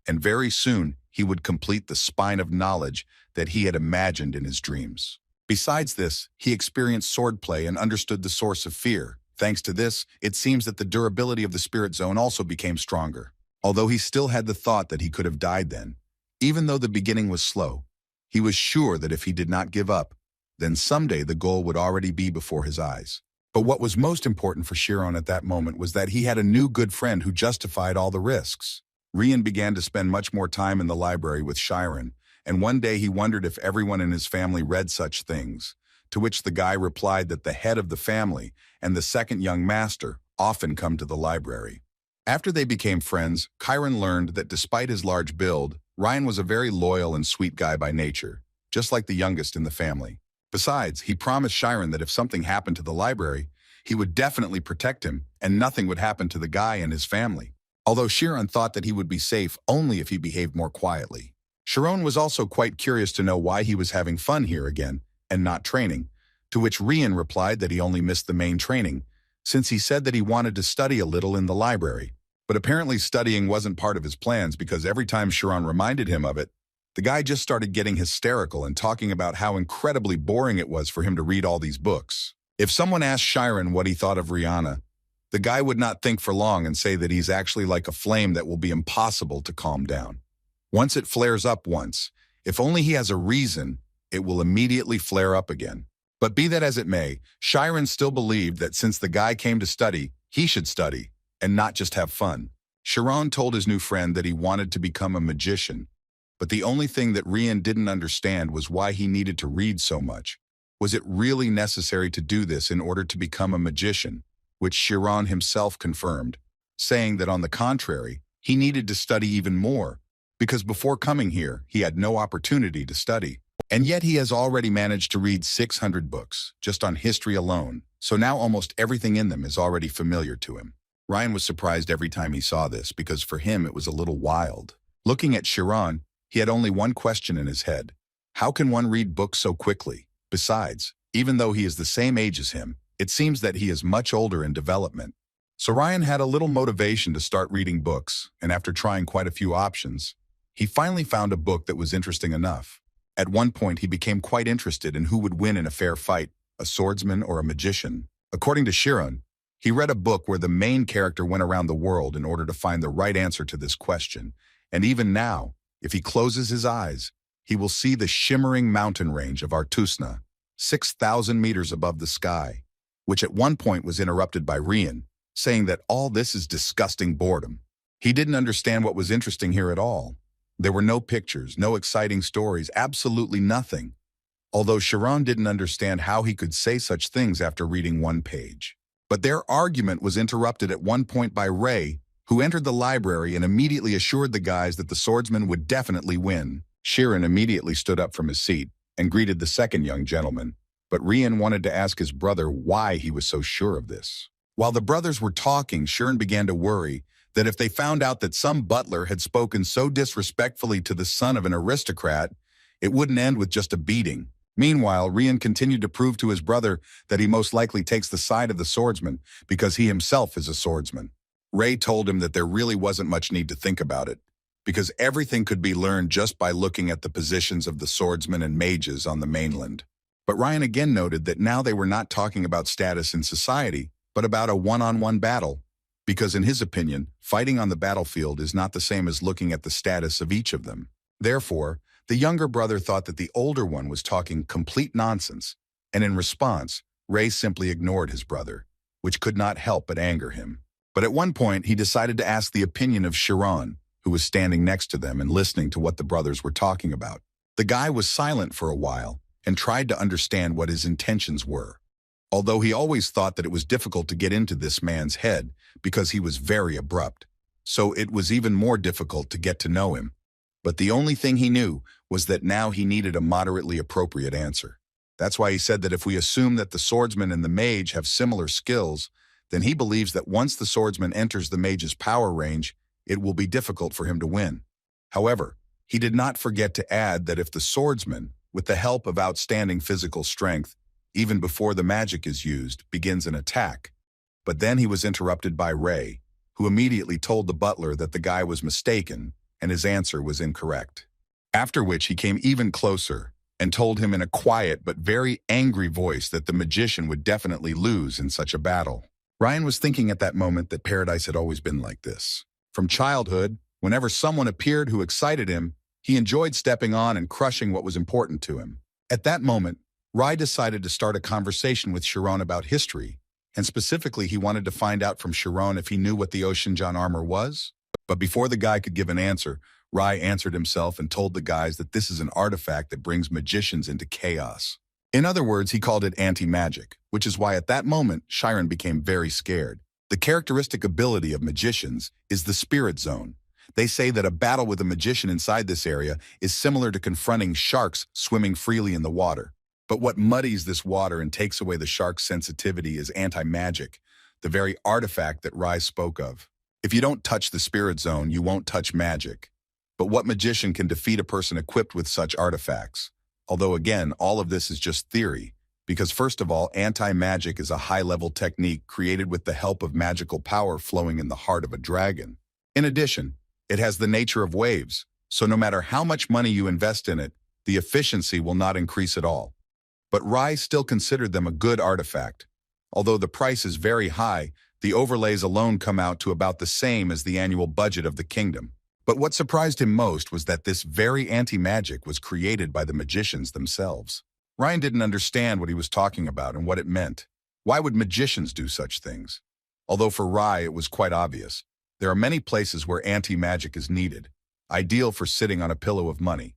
and very soon he would complete the spine of knowledge that he had imagined in his dreams. Besides this, he experienced swordplay and understood the source of fear. Thanks to this, it seems that the durability of the spirit zone also became stronger. Although he still had the thought that he could have died then, even though the beginning was slow, he was sure that if he did not give up, then someday the goal would already be before his eyes. But what was most important for Kiran at that moment was that he had a new good friend who justified all the risks. Rian began to spend much more time in the library with Kiran, and one day he wondered if everyone in his family read such things, to which the guy replied that the head of the family and the second young master often come to the library. After they became friends, Kiran learned that despite his large build, Ryan was a very loyal and sweet guy by nature, just like the youngest in the family. Besides, he promised Kiran that if something happened to the library, he would definitely protect him and nothing would happen to the guy and his family. Although Kiran thought that he would be safe only if he behaved more quietly. Sharon was also quite curious to know why he was having fun here again and not training, to which Rian replied that he only missed the main training, since he said that he wanted to study a little in the library. But apparently studying wasn't part of his plans because every time Sharon reminded him of it, the guy just started getting hysterical and talking about how incredibly boring it was for him to read all these books. If someone asked Chiron what he thought of Rihanna, the guy would not think for long and say that he's actually like a flame that will be impossible to calm down. Once it flares up once, if only he has a reason, it will immediately flare up again. But be that as it may, Chiron still believed that since the guy came to study, he should study, and not just have fun. Chiron told his new friend that he wanted to become a magician, but the only thing that Rian didn't understand was why he needed to read so much. Was it really necessary to do this in order to become a magician, which Chiron himself confirmed, saying that on the contrary, he needed to study even more, because before coming here, he had no opportunity to study. And yet he has already managed to read 600 books, just on history alone, so now almost everything in them is already familiar to him. Ryan was surprised every time he saw this, because for him it was a little wild. Looking at Chiron, he had only one question in his head. How can one read books so quickly? Besides, even though he is the same age as him, it seems that he is much older in development. So Ryan had a little motivation to start reading books, and after trying quite a few options, he finally found a book that was interesting enough. At one point, he became quite interested in who would win in a fair fight, a swordsman or a magician. According to Chiron, he read a book where the main character went around the world in order to find the right answer to this question, and even now, if he closes his eyes, he will see the shimmering mountain range of Artusna, 6,000 meters above the sky. which at one point was interrupted by Rian, saying that all this is disgusting boredom. He didn't understand what was interesting here at all. There were no pictures, no exciting stories, absolutely nothing. Although Chiron didn't understand how he could say such things after reading one page. But their argument was interrupted at one point by Ray, who entered the library and immediately assured the guys that the swordsman would definitely win. Chiron immediately stood up from his seat and greeted the second young gentleman, but Rian wanted to ask his brother why he was so sure of this. While the brothers were talking, Chiron began to worry that if they found out that some butler had spoken so disrespectfully to the son of an aristocrat, it wouldn't end with just a beating. Meanwhile, Rian continued to prove to his brother that he most likely takes the side of the swordsman because he himself is a swordsman. Ray told him that there really wasn't much need to think about it, because everything could be learned just by looking at the positions of the swordsmen and mages on the mainland. But Ryan again noted that now they were not talking about status in society, but about a one-on-one battle, because in his opinion, fighting on the battlefield is not the same as looking at the status of each of them. Therefore, the younger brother thought that the older one was talking complete nonsense, and in response, Ray simply ignored his brother, which could not help but anger him. But at one point, he decided to ask the opinion of Chiron, who was standing next to them and listening to what the brothers were talking about. The guy was silent for a while and tried to understand what his intentions were, although he always thought that it was difficult to get into this man's head because he was very abrupt, so it was even more difficult to get to know him. But the only thing he knew was that now he needed a moderately appropriate answer. That's why he said that if we assume that the swordsman and the mage have similar skills, then he believes that once the swordsman enters the mage's power range, it will be difficult for him to win. However, he did not forget to add that if the swordsman, with the help of outstanding physical strength, even before the magic is used, begins an attack. But then he was interrupted by Ray, who immediately told the butler that the guy was mistaken and his answer was incorrect. After which he came even closer and told him in a quiet but very angry voice that the magician would definitely lose in such a battle. Ryan was thinking at that moment that Paradise had always been like this. From childhood, whenever someone appeared who excited him, he enjoyed stepping on and crushing what was important to him. At that moment, Rai decided to start a conversation with Chiron about history, and specifically he wanted to find out from Chiron if he knew what the Oceanjan armor was. But before the guy could give an answer, Rai answered himself and told the guys that this is an artifact that brings magicians into chaos. In other words, he called it anti-magic, which is why at that moment, Chiron became very scared. The characteristic ability of magicians is the spirit zone. They say that a battle with a magician inside this area is similar to confronting sharks swimming freely in the water. But what muddies this water and takes away the shark's sensitivity is anti-magic, the very artifact that Rai spoke of. If you don't touch the spirit zone, you won't touch magic. But what magician can defeat a person equipped with such artifacts? Although again, all of this is just theory, because first of all, anti-magic is a high-level technique created with the help of magical power flowing in the heart of a dragon. In addition, it has the nature of waves, so no matter how much money you invest in it, the efficiency will not increase at all. But Rai still considered them a good artifact. Although the price is very high, the overlays alone come out to about the same as the annual budget of the kingdom. But what surprised him most was that this very anti-magic was created by the magicians themselves. Ryan didn't understand what he was talking about and what it meant. Why would magicians do such things? Although for Rai it was quite obvious. There are many places where anti-magic is needed, ideal for sitting on a pillow of money.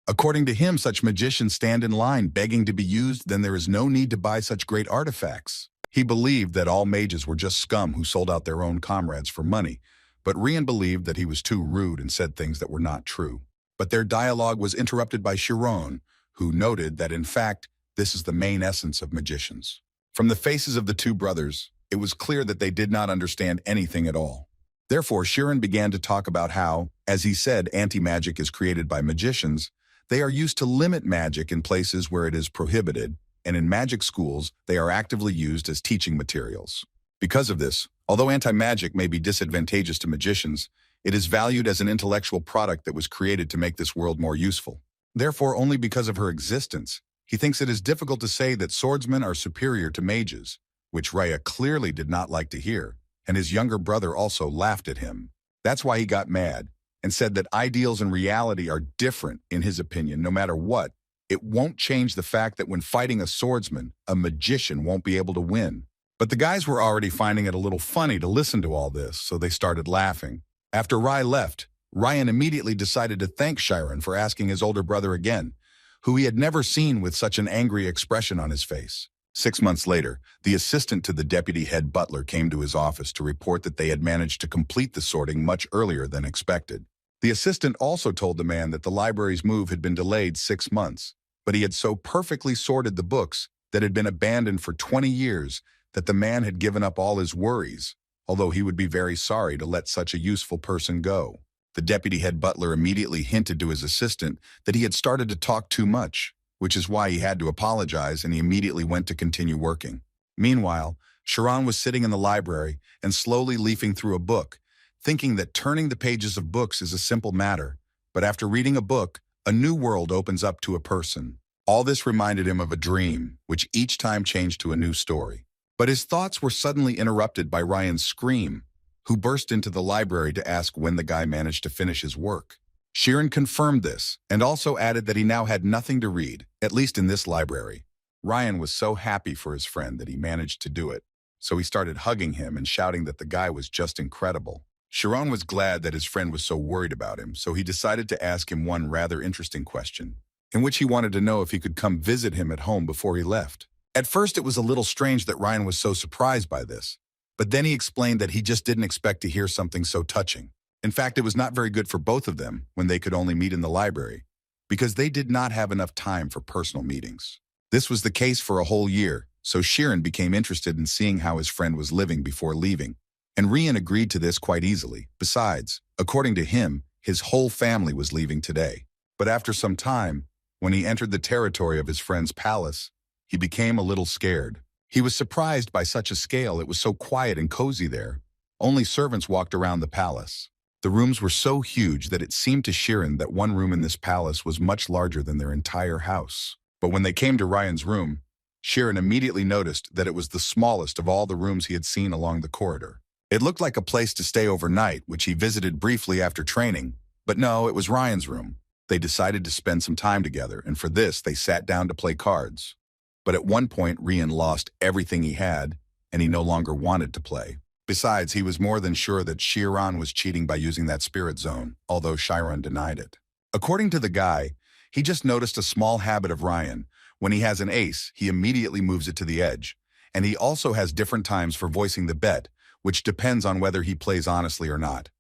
According to him, such magicians stand in line begging to be used, then there is no need to buy such great artifacts. He believed that all mages were just scum who sold out their own comrades for money, but Rian believed that he was too rude and said things that were not true. But their dialogue was interrupted by Chiron, who noted that in fact, this is the main essence of magicians. From the faces of the two brothers, it was clear that they did not understand anything at all. Therefore, Chiron began to talk about how, as he said, anti-magic is created by magicians. They are used to limit magic in places where it is prohibited, and in magic schools, they are actively used as teaching materials. Because of this, although anti-magic may be disadvantageous to magicians, it is valued as an intellectual product that was created to make this world more useful. Therefore, only because of her existence, he thinks it is difficult to say that swordsmen are superior to mages, which Rhea clearly did not like to hear, and his younger brother also laughed at him. That's why he got mad, and said that ideals and reality are different, in his opinion, no matter what. It won't change the fact that when fighting a swordsman, a magician won't be able to win. But the guys were already finding it a little funny to listen to all this, so they started laughing. After Rai left, Ryan immediately decided to thank Chiron for asking his older brother again, who he had never seen with such an angry expression on his face. 6 months later, the assistant to the deputy head butler came to his office to report that they had managed to complete the sorting much earlier than expected. The assistant also told the man that the library's move had been delayed 6 months, but he had so perfectly sorted the books that had been abandoned for 20 years that the man had given up all his worries, although he would be very sorry to let such a useful person go. The deputy head butler immediately hinted to his assistant that he had started to talk too much, which is why he had to apologize, and he immediately went to continue working. Meanwhile, Chiron was sitting in the library and slowly leafing through a book, thinking that turning the pages of books is a simple matter, but after reading a book, a new world opens up to a person. All this reminded him of a dream, which each time changed to a new story. But his thoughts were suddenly interrupted by Ryan's scream, who burst into the library to ask when the guy managed to finish his work. Chiron confirmed this, and also added that he now had nothing to read, at least in this library. Ryan was so happy for his friend that he managed to do it, so he started hugging him and shouting that the guy was just incredible. Chiron was glad that his friend was so worried about him, so he decided to ask him one rather interesting question, in which he wanted to know if he could come visit him at home before he left. At first, it was a little strange that Ryan was so surprised by this, but then he explained that he just didn't expect to hear something so touching. In fact, it was not very good for both of them when they could only meet in the library, because they did not have enough time for personal meetings. This was the case for a whole year, so Chiron became interested in seeing how his friend was living before leaving, and Ryan agreed to this quite easily. Besides, according to him, his whole family was leaving today. But after some time, when he entered the territory of his friend's palace, he became a little scared. He was surprised by such a scale. It was so quiet and cozy there. Only servants walked around the palace. The rooms were so huge that it seemed to Chiron that one room in this palace was much larger than their entire house. But when they came to Ryan's room, Chiron immediately noticed that it was the smallest of all the rooms he had seen along the corridor. It looked like a place to stay overnight, which he visited briefly after training, but no, it was Ryan's room. They decided to spend some time together, and for this, they sat down to play cards. But at one point, Ryan lost everything he had, and he no longer wanted to play. Besides, he was more than sure that Chiron was cheating by using that spirit zone, although Chiron denied it. According to the guy, he just noticed a small habit of Ryan. When he has an ace, he immediately moves it to the edge, and he also has different times for voicing the bet, which depends on whether he plays honestly or not.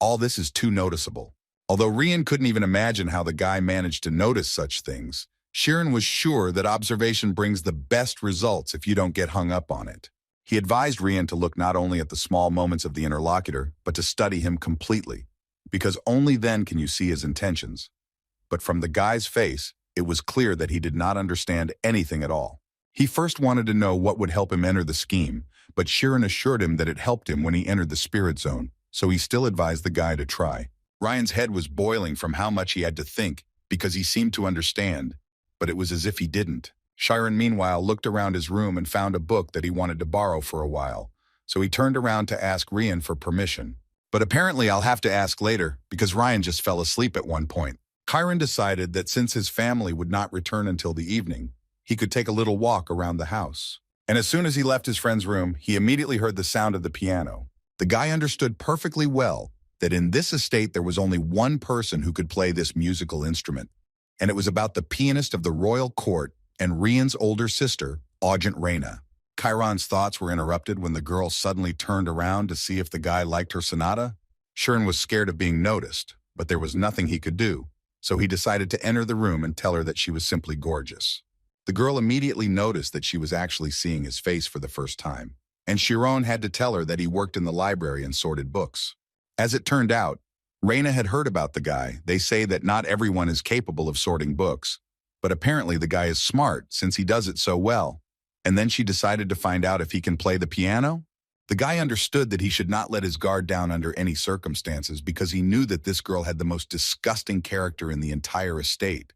All this is too noticeable. Although Ryan couldn't even imagine how the guy managed to notice such things, Chiron was sure that observation brings the best results if you don't get hung up on it. He advised Ryan to look not only at the small moments of the interlocutor, but to study him completely, because only then can you see his intentions. But from the guy's face, it was clear that he did not understand anything at all. He first wanted to know what would help him enter the scheme, but Chiron assured him that it helped him when he entered the spirit zone, so he still advised the guy to try. Ryan's head was boiling from how much he had to think, because he seemed to understand, but it was as if he didn't. Chiron, meanwhile, looked around his room and found a book that he wanted to borrow for a while, so he turned around to ask Ryan for permission. But apparently I'll have to ask later, because Ryan just fell asleep at one point. Chiron decided that since his family would not return until the evening, he could take a little walk around the house. And as soon as he left his friend's room, he immediately heard the sound of the piano. The guy understood perfectly well that in this estate there was only one person who could play this musical instrument, and it was about the pianist of the royal court and Ryan's older sister, Agent Reina. Chiron's thoughts were interrupted when the girl suddenly turned around to see if the guy liked her sonata. Chiron was scared of being noticed, but there was nothing he could do, so he decided to enter the room and tell her that she was simply gorgeous. The girl immediately noticed that she was actually seeing his face for the first time, and Chiron had to tell her that he worked in the library and sorted books. As it turned out, Reina had heard about the guy. They say that not everyone is capable of sorting books, but apparently the guy is smart since he does it so well. And then she decided to find out if he can play the piano. The guy understood that he should not let his guard down under any circumstances because he knew that this girl had the most disgusting character in the entire estate.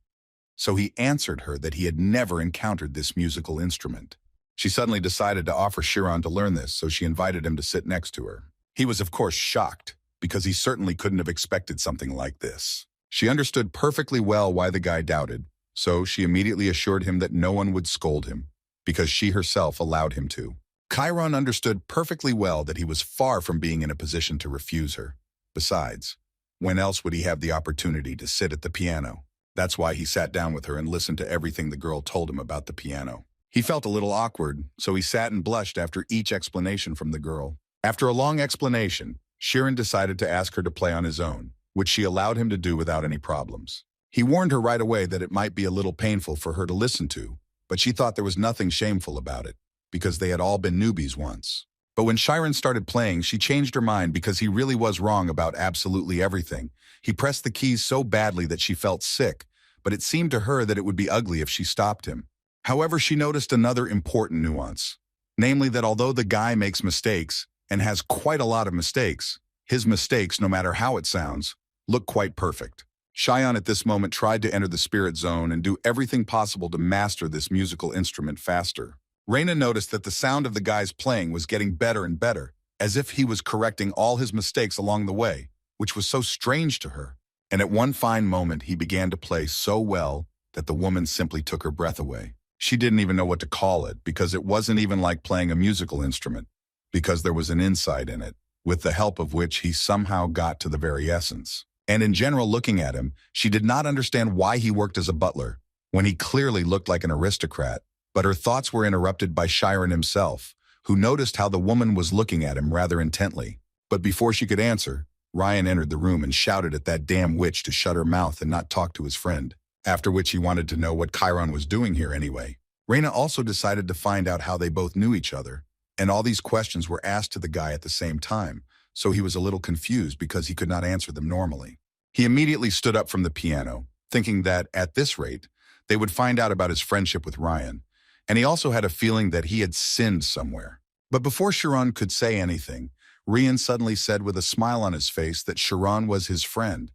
So he answered her that he had never encountered this musical instrument. She suddenly decided to offer Chiron to learn this, so she invited him to sit next to her. He was of course shocked, because he certainly couldn't have expected something like this. She understood perfectly well why the guy doubted, so she immediately assured him that no one would scold him, because she herself allowed him to. Chiron understood perfectly well that he was far from being in a position to refuse her. Besides, when else would he have the opportunity to sit at the piano? That's why he sat down with her and listened to everything the girl told him about the piano. He felt a little awkward, so he sat and blushed after each explanation from the girl. After a long explanation, Kiran decided to ask her to play on his own, which she allowed him to do without any problems. He warned her right away that it might be a little painful for her to listen to, but she thought there was nothing shameful about it, because they had all been newbies once. But when Kiran started playing, she changed her mind because he really was wrong about absolutely everything. He pressed the keys so badly that she felt sick, but it seemed to her that it would be ugly if she stopped him. However, she noticed another important nuance, namely that although the guy makes mistakes, and has quite a lot of mistakes, his mistakes, no matter how it sounds, look quite perfect. Kiran at this moment tried to enter the spirit zone and do everything possible to master this musical instrument faster. Reina noticed that the sound of the guy's playing was getting better and better, as if he was correcting all his mistakes along the way, which was so strange to her. And at one fine moment, he began to play so well that the woman simply took her breath away. She didn't even know what to call it, because it wasn't even like playing a musical instrument, because there was an insight in it, with the help of which he somehow got to the very essence. And in general, looking at him, she did not understand why he worked as a butler, when he clearly looked like an aristocrat. But her thoughts were interrupted by Kiran himself, who noticed how the woman was looking at him rather intently. But before she could answer, Ryan entered the room and shouted at that damn witch to shut her mouth and not talk to his friend, after which he wanted to know what Chiron was doing here anyway. Reina also decided to find out how they both knew each other, and all these questions were asked to the guy at the same time, so he was a little confused because he could not answer them normally. He immediately stood up from the piano, thinking that, at this rate, they would find out about his friendship with Ryan, and he also had a feeling that he had sinned somewhere. But before Kiran could say anything, Rian suddenly said with a smile on his face that Kiran was his friend,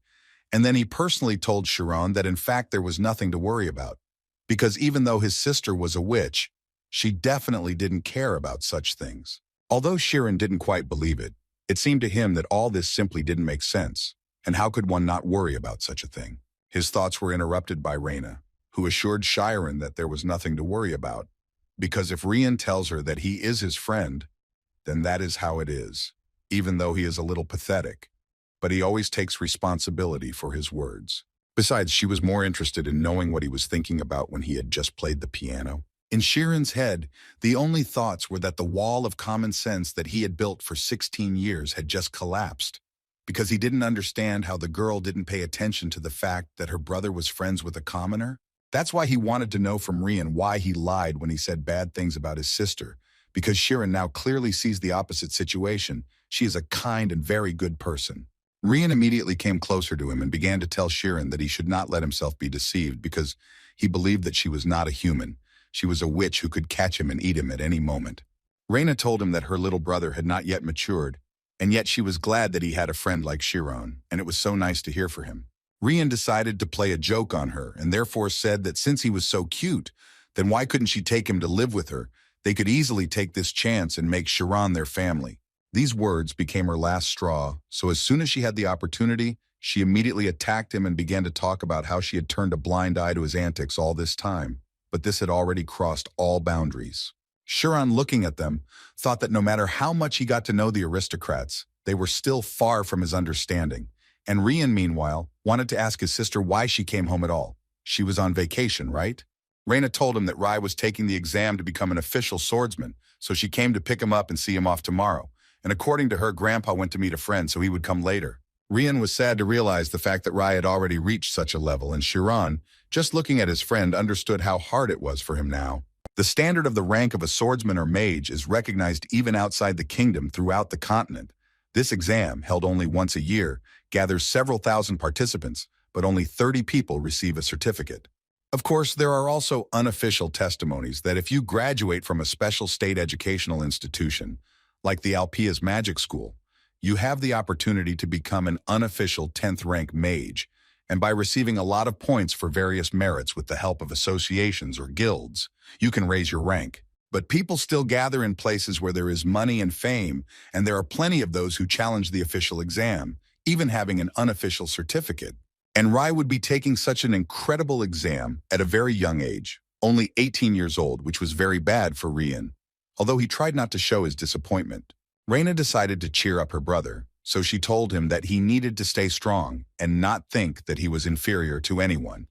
and then he personally told Kiran that in fact there was nothing to worry about, because even though his sister was a witch, she definitely didn't care about such things. Although Kiran didn't quite believe it, it seemed to him that all this simply didn't make sense, and how could one not worry about such a thing? His thoughts were interrupted by Reina, who assured Kiran that there was nothing to worry about, because if Rian tells her that he is his friend, then that is how it is, even though he is a little pathetic. But he always takes responsibility for his words. Besides, she was more interested in knowing what he was thinking about when he had just played the piano. In Kiran's head, the only thoughts were that the wall of common sense that he had built for 16 years had just collapsed, because he didn't understand how the girl didn't pay attention to the fact that her brother was friends with a commoner. That's why he wanted to know from Rian why he lied when he said bad things about his sister, because Kiran now clearly sees the opposite situation. She is a kind and very good person. Rian immediately came closer to him and began to tell Kiran that he should not let himself be deceived because he believed that she was not a human. She was a witch who could catch him and eat him at any moment. Reina told him that her little brother had not yet matured, and yet she was glad that he had a friend like Kiran, and it was so nice to hear for him. Rian decided to play a joke on her and therefore said that since he was so cute, then why couldn't she take him to live with her? They could easily take this chance and make Kiran their family. These words became her last straw, so as soon as she had the opportunity, she immediately attacked him and began to talk about how she had turned a blind eye to his antics all this time, but this had already crossed all boundaries. Kiran, looking at them, thought that no matter how much he got to know the aristocrats, they were still far from his understanding. And Rian, meanwhile, wanted to ask his sister why she came home at all. She was on vacation, right? Reina told him that Rai was taking the exam to become an official swordsman, so she came to pick him up and see him off tomorrow. And according to her, Grandpa went to meet a friend so he would come later. Rian was sad to realize the fact that Rai had already reached such a level, and Kiran, just looking at his friend, understood how hard it was for him now. The standard of the rank of a swordsman or mage is recognized even outside the kingdom throughout the continent. This exam, held only once a year, gathers several thousand participants, but only 30 people receive a certificate. Of course, there are also unofficial testimonies that if you graduate from a special state educational institution, like the Alpia's Magic School, you have the opportunity to become an unofficial 10th rank mage, and by receiving a lot of points for various merits with the help of associations or guilds, you can raise your rank. But people still gather in places where there is money and fame, and there are plenty of those who challenge the official exam, even having an unofficial certificate. And Rai would be taking such an incredible exam at a very young age, only 18 years old, which was very bad for Rian. although he tried not to show his disappointment. Reina decided to cheer up her brother, so she told him that he needed to stay strong and not think that he was inferior to anyone.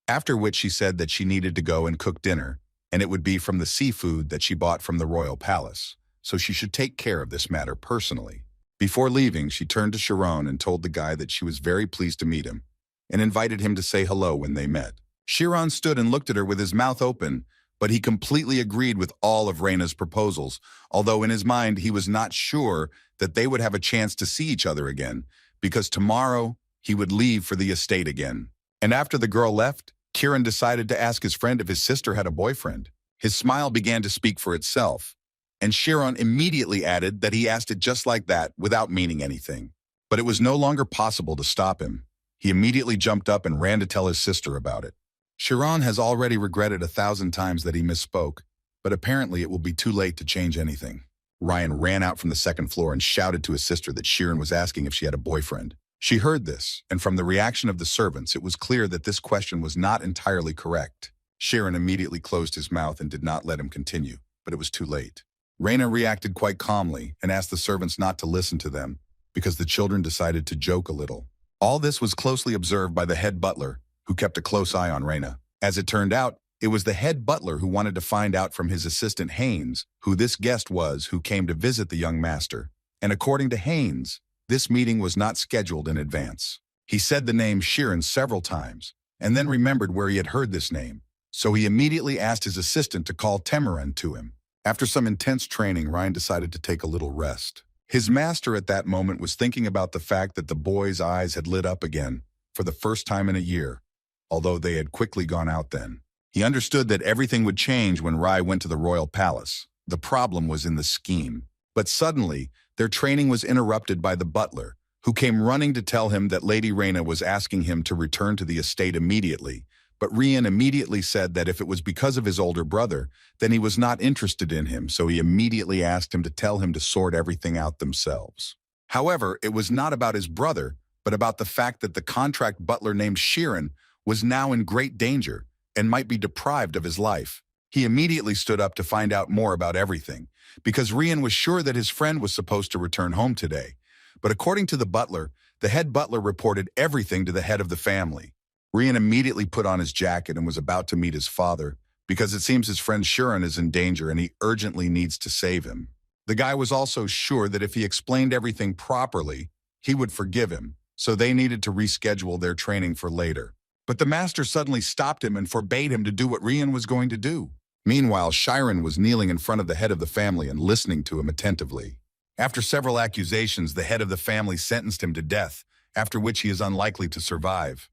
After which she said that she needed to go and cook dinner, and it would be from the seafood that she bought from the royal palace, so she should take care of this matter personally. Before leaving, she turned to Chiron and told the guy that she was very pleased to meet him, and invited him to say hello when they met. Chiron stood and looked at her with his mouth open, but he completely agreed with all of Reina's proposals, although in his mind he was not sure that they would have a chance to see each other again, because tomorrow he would leave for the estate again. And after the girl left, Kiran decided to ask his friend if his sister had a boyfriend. His smile began to speak for itself, and Chiron immediately added that he asked it just like that without meaning anything. But it was no longer possible to stop him. He immediately jumped up and ran to tell his sister about it. Chiron has already regretted 1,000 times that he misspoke, but apparently it will be too late to change anything. Ryan ran out from the second floor and shouted to his sister that Chiron was asking if she had a boyfriend. She heard this, and from the reaction of the servants, it was clear that this question was not entirely correct. Chiron immediately closed his mouth and did not let him continue, but it was too late. Reina reacted quite calmly and asked the servants not to listen to them, because the children decided to joke a little. All this was closely observed by the head butler, who kept a close eye on Reina. As it turned out, it was the head butler who wanted to find out from his assistant Haynes who this guest was who came to visit the young master. And according to Haynes, this meeting was not scheduled in advance. He said the name Chiron several times, and then remembered where he had heard this name. So he immediately asked his assistant to call Temuran to him. After some intense training, Ryan decided to take a little rest. His master at that moment was thinking about the fact that the boy's eyes had lit up again for the first time in a year, although they had quickly gone out then. He understood that everything would change when Rai went to the royal palace. The problem was in the scheme. But suddenly, their training was interrupted by the butler, who came running to tell him that Lady Reina was asking him to return to the estate immediately. But Rian immediately said that if it was because of his older brother, then he was not interested in him, so he immediately asked him to tell him to sort everything out themselves. However, it was not about his brother, but about the fact that the contract butler named Chiron was now in great danger and might be deprived of his life. He immediately stood up to find out more about everything, because Rian was sure that his friend was supposed to return home today. But according to the butler, the head butler reported everything to the head of the family. Rian immediately put on his jacket and was about to meet his father, because it seems his friend Chiron is in danger and he urgently needs to save him. The guy was also sure that if he explained everything properly, he would forgive him, so they needed to reschedule their training for later. But the master suddenly stopped him and forbade him to do what Rian was going to do. Meanwhile, Chiron was kneeling in front of the head of the family and listening to him attentively. After several accusations, the head of the family sentenced him to death, after which he is unlikely to survive.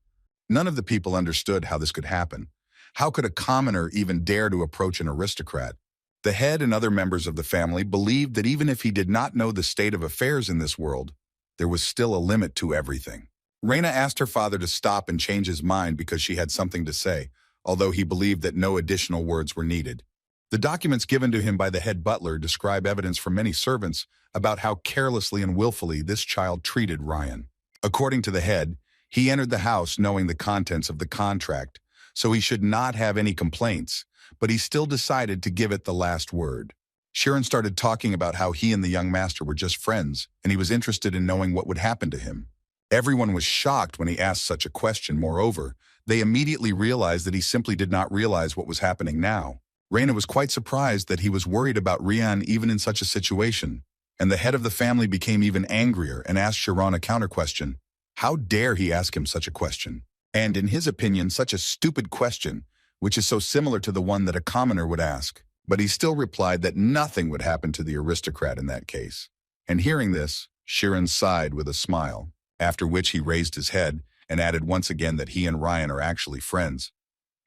None of the people understood how this could happen. How could a commoner even dare to approach an aristocrat? The head and other members of the family believed that even if he did not know the state of affairs in this world, there was still a limit to everything. Reina asked her father to stop and change his mind because she had something to say, although he believed that no additional words were needed. The documents given to him by the head butler describe evidence from many servants about how carelessly and willfully this child treated Ryan. According to the head, he entered the house knowing the contents of the contract, so he should not have any complaints, but he still decided to give it the last word. Chiron started talking about how he and the young master were just friends, and he was interested in knowing what would happen to him. Everyone was shocked when he asked such a question. Moreover, they immediately realized that he simply did not realize what was happening now. Reina was quite surprised that he was worried about Rian even in such a situation, and the head of the family became even angrier and asked Chiron a counter-question. How dare he ask him such a question? And in his opinion, such a stupid question, which is so similar to the one that a commoner would ask. But he still replied that nothing would happen to the aristocrat in that case. And hearing this, Chiron sighed with a smile, after which he raised his head and added once again that he and Ryan are actually friends.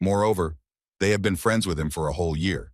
Moreover, they have been friends with him for a whole year,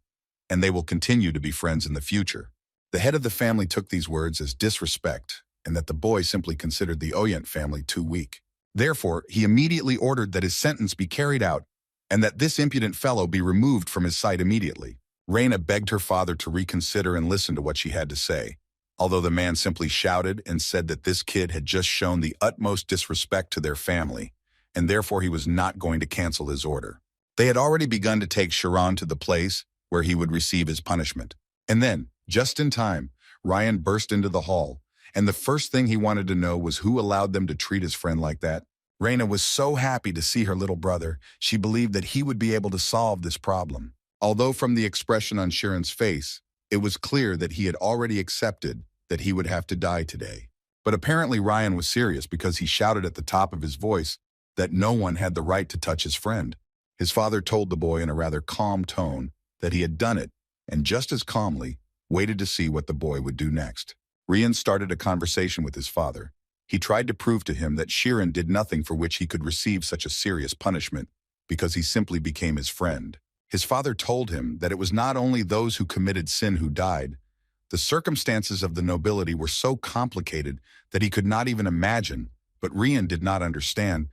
and they will continue to be friends in the future. The head of the family took these words as disrespect, and that the boy simply considered the Oyent family too weak. Therefore, he immediately ordered that his sentence be carried out, and that this impudent fellow be removed from his sight immediately. Reina begged her father to reconsider and listen to what she had to say, although the man simply shouted and said that this kid had just shown the utmost disrespect to their family, and therefore he was not going to cancel his order. They had already begun to take Chiron to the place where he would receive his punishment. And then, just in time, Ryan burst into the hall, and the first thing he wanted to know was who allowed them to treat his friend like that. Reina was so happy to see her little brother, she believed that he would be able to solve this problem. Although from the expression on Sharon's face, it was clear that he had already accepted that he would have to die today. But apparently Ryan was serious because he shouted at the top of his voice that no one had the right to touch his friend. His father told the boy in a rather calm tone that he had done it, and just as calmly, waited to see what the boy would do next. Ryan started a conversation with his father. He tried to prove to him that Kiran did nothing for which he could receive such a serious punishment, because he simply became his friend. His father told him that it was not only those who committed sin who died. The circumstances of the nobility were so complicated that he could not even imagine, but Ryan did not understand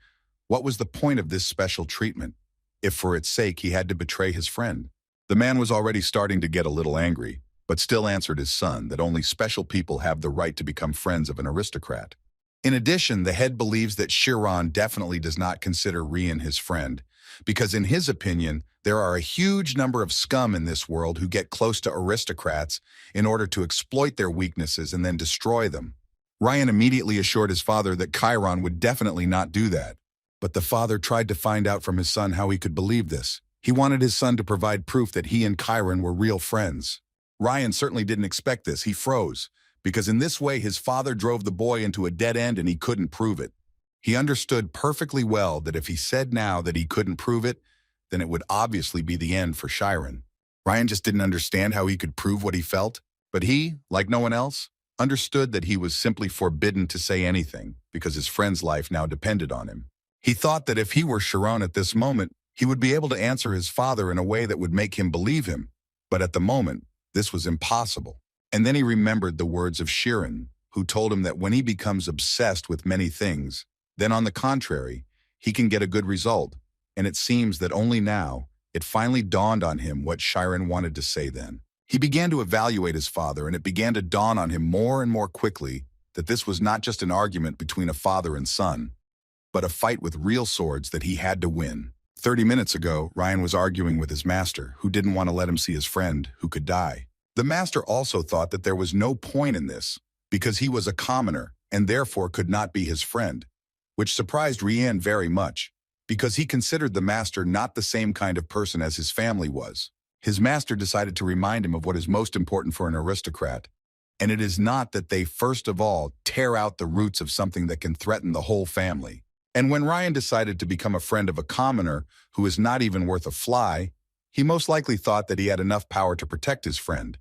what was the point of this special treatment, if for its sake he had to betray his friend. The man was already starting to get a little angry, but still answered his son that only special people have the right to become friends of an aristocrat. In addition, the head believes that Kiran definitely does not consider Ryan his friend, because in his opinion, there are a huge number of scum in this world who get close to aristocrats in order to exploit their weaknesses and then destroy them. Ryan immediately assured his father that Kiran would definitely not do that. But the father tried to find out from his son how he could believe this. He wanted his son to provide proof that he and Kiran were real friends. Ryan certainly didn't expect this. He froze, because in this way his father drove the boy into a dead end and he couldn't prove it. He understood perfectly well that if he said now that he couldn't prove it, then it would obviously be the end for Kiran. Ryan just didn't understand how he could prove what he felt, but he, like no one else, understood that he was simply forbidden to say anything because his friend's life now depended on him. He thought that if he were Kiran at this moment, he would be able to answer his father in a way that would make him believe him, but at the moment, this was impossible. And then he remembered the words of Kiran, who told him that when he becomes obsessed with many things, then on the contrary, he can get a good result. And it seems that only now, it finally dawned on him what Kiran wanted to say then. He began to evaluate his father, and it began to dawn on him more and more quickly that this was not just an argument between a father and son, but a fight with real swords that he had to win. 30 minutes ago, Ryan was arguing with his master, who didn't want to let him see his friend, who could die. The master also thought that there was no point in this, because he was a commoner, and therefore could not be his friend, which surprised Ryan very much, because he considered the master not the same kind of person as his family was. His master decided to remind him of what is most important for an aristocrat, and it is not that they first of all tear out the roots of something that can threaten the whole family. And when Ryan decided to become a friend of a commoner who is not even worth a fly, he most likely thought that he had enough power to protect his friend,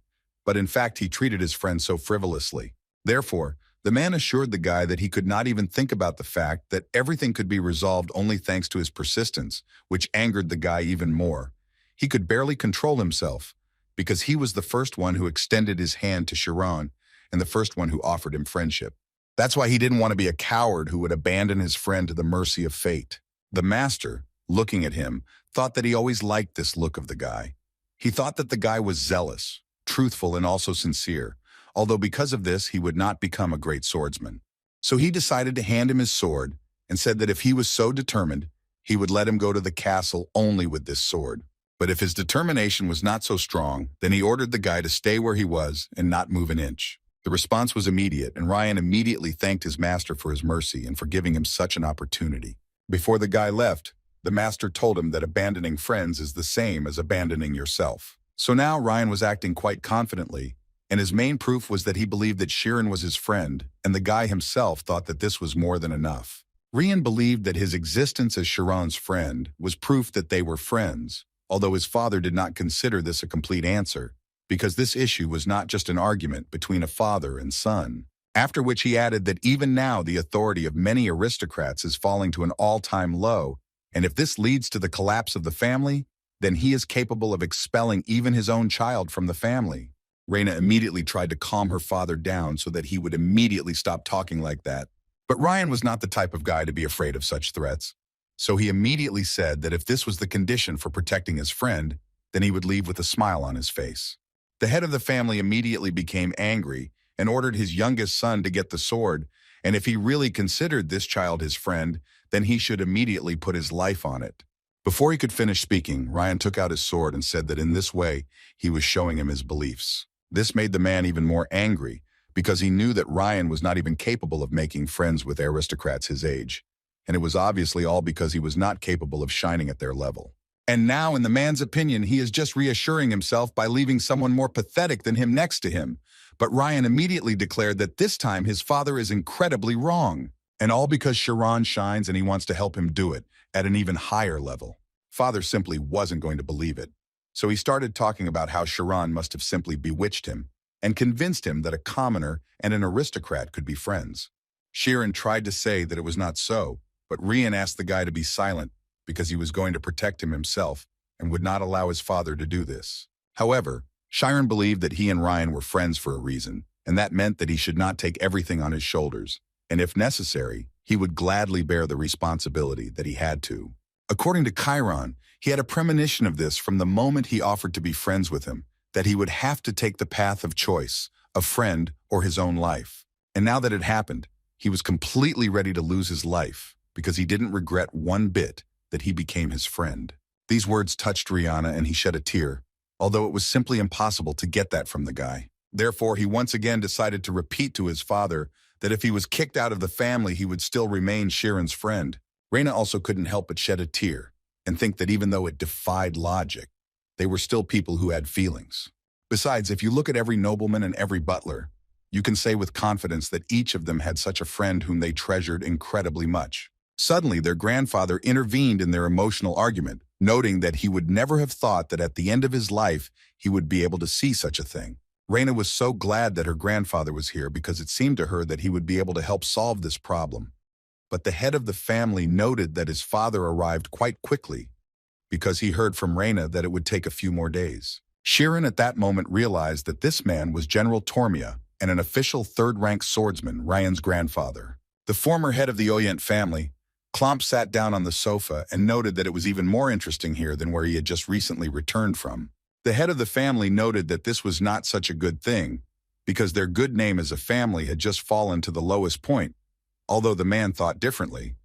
but in fact he treated his friend so frivolously. Therefore, the man assured the guy that he could not even think about the fact that everything could be resolved only thanks to his persistence, which angered the guy even more. He could barely control himself, because he was the first one who extended his hand to Kiran and the first one who offered him friendship. That's why he didn't want to be a coward who would abandon his friend to the mercy of fate. The master, looking at him, thought that he always liked this look of the guy. He thought that the guy was zealous, truthful, and also sincere, although because of this he would not become a great swordsman. So he decided to hand him his sword and said that if he was so determined, he would let him go to the castle only with this sword. But if his determination was not so strong, then he ordered the guy to stay where he was and not move an inch. The response was immediate, and Ryan immediately thanked his master for his mercy and for giving him such an opportunity. Before the guy left, the master told him that abandoning friends is the same as abandoning yourself. So now Ryan was acting quite confidently, and his main proof was that he believed that Kiran was his friend, and the guy himself thought that this was more than enough. Ryan believed that his existence as Kiran's friend was proof that they were friends, although his father did not consider this a complete answer, because this issue was not just an argument between a father and son. After which he added that even now the authority of many aristocrats is falling to an all-time low, and if this leads to the collapse of the family, then he is capable of expelling even his own child from the family. Reina immediately tried to calm her father down so that he would immediately stop talking like that. But Ryan was not the type of guy to be afraid of such threats. So he immediately said that if this was the condition for protecting his friend, then he would leave with a smile on his face. The head of the family immediately became angry and ordered his youngest son to get the sword, and if he really considered this child his friend, then he should immediately put his life on it. Before he could finish speaking, Ryan took out his sword and said that in this way, he was showing him his beliefs. This made the man even more angry because he knew that Ryan was not even capable of making friends with aristocrats his age, and it was obviously all because he was not capable of shining at their level. And now, in the man's opinion, he is just reassuring himself by leaving someone more pathetic than him next to him. But Ryan immediately declared that this time his father is incredibly wrong. And all because Chiron shines and he wants to help him do it at an even higher level. Father simply wasn't going to believe it. So he started talking about how Chiron must have simply bewitched him and convinced him that a commoner and an aristocrat could be friends. Chiron tried to say that it was not so, but Ryan asked the guy to be silent because he was going to protect him himself and would not allow his father to do this. However, Chiron believed that he and Ryan were friends for a reason, and that meant that he should not take everything on his shoulders, and if necessary, he would gladly bear the responsibility that he had to. According to Kiran, he had a premonition of this from the moment he offered to be friends with him, that he would have to take the path of choice, a friend or his own life. And now that it happened, he was completely ready to lose his life because he didn't regret one bit that he became his friend. These words touched Rihanna and he shed a tear, although it was simply impossible to get that from the guy. Therefore, he once again decided to repeat to his father that if he was kicked out of the family, he would still remain Chiron's friend. Reina also couldn't help but shed a tear and think that even though it defied logic, they were still people who had feelings. Besides, if you look at every nobleman and every butler, you can say with confidence that each of them had such a friend whom they treasured incredibly much. Suddenly, their grandfather intervened in their emotional argument, noting that he would never have thought that at the end of his life, he would be able to see such a thing. Reina was so glad that her grandfather was here because it seemed to her that he would be able to help solve this problem. But the head of the family noted that his father arrived quite quickly because he heard from Reina that it would take a few more days. Chiron at that moment realized that this man was General Tormia and an official third-rank swordsman, Ryan's grandfather. The former head of the Oyent family, Klomp sat down on the sofa and noted that it was even more interesting here than where he had just recently returned from. The head of the family noted that this was not such a good thing because their good name as a family had just fallen to the lowest point, although the man thought differently,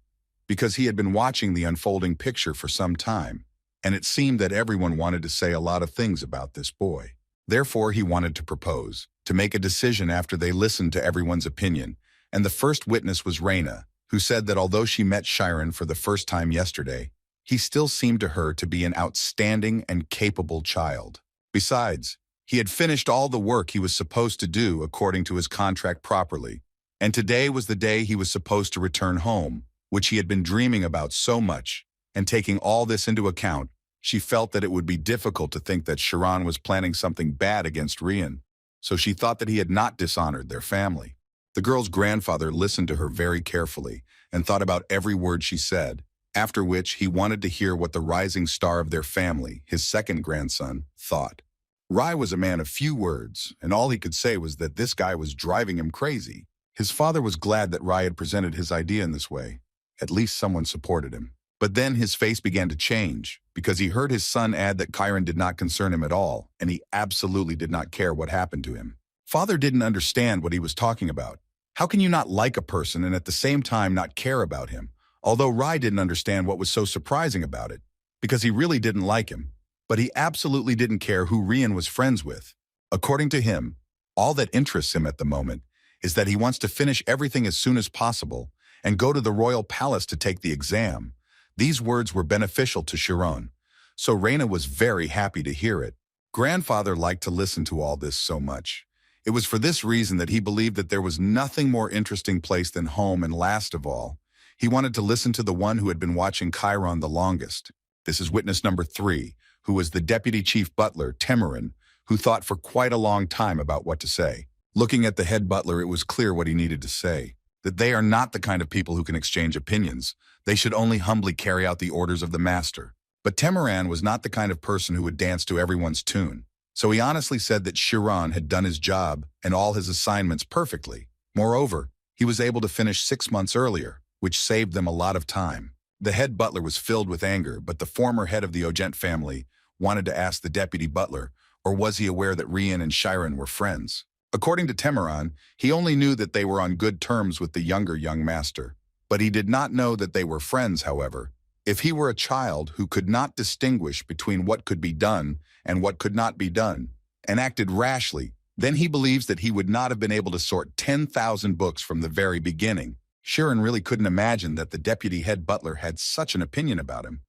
because he had been watching the unfolding picture for some time, and it seemed that everyone wanted to say a lot of things about this boy. Therefore, he wanted to propose, to make a decision after they listened to everyone's opinion, and the first witness was Reina, who said that although she met Chiron for the first time yesterday, he still seemed to her to be an outstanding and capable child. Besides, he had finished all the work he was supposed to do according to his contract properly, and today was the day he was supposed to return home, which he had been dreaming about so much, and taking all this into account, she felt that it would be difficult to think that Chiron was planning something bad against Rian, so she thought that he had not dishonored their family. The girl's grandfather listened to her very carefully and thought about every word she said, after which he wanted to hear what the rising star of their family, his second grandson, thought. Rai was a man of few words, and all he could say was that this guy was driving him crazy. His father was glad that Rai had presented his idea in this way. At least someone supported him. But then his face began to change, because he heard his son add that Kiran did not concern him at all, and he absolutely did not care what happened to him. Father didn't understand what he was talking about. How can you not like a person and at the same time not care about him? Although Rai didn't understand what was so surprising about it, because he really didn't like him, but he absolutely didn't care who Rian was friends with. According to him, all that interests him at the moment is that he wants to finish everything as soon as possible and go to the royal palace to take the exam. These words were beneficial to Chiron, so Reina was very happy to hear it. Grandfather liked to listen to all this so much. It was for this reason that he believed that there was nothing more interesting place than home, and last of all, he wanted to listen to the one who had been watching Chiron the longest. This is witness number 3, who was the deputy chief butler, Temurin, who thought for quite a long time about what to say. Looking at the head butler, it was clear what he needed to say, that they are not the kind of people who can exchange opinions. They should only humbly carry out the orders of the master. But Temurin was not the kind of person who would dance to everyone's tune. So he honestly said that Chiron had done his job and all his assignments perfectly. Moreover, he was able to finish 6 months earlier, which saved them a lot of time. The head butler was filled with anger, but the former head of the Ogent family wanted to ask the deputy butler, or was he aware that Rian and Chiron were friends? According to Temurin, he only knew that they were on good terms with the younger young master. But he did not know that they were friends, however. If he were a child who could not distinguish between what could be done and what could not be done, and acted rashly, Then he believes that he would not have been able to sort 10,000 books from the very beginning. Kiran really couldn't imagine that the deputy head butler had such an opinion about him.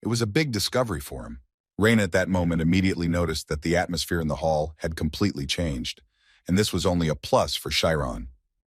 It was a big discovery for him. Raina at that moment immediately noticed that the atmosphere in the hall had completely changed, and this was only a plus for Chiron.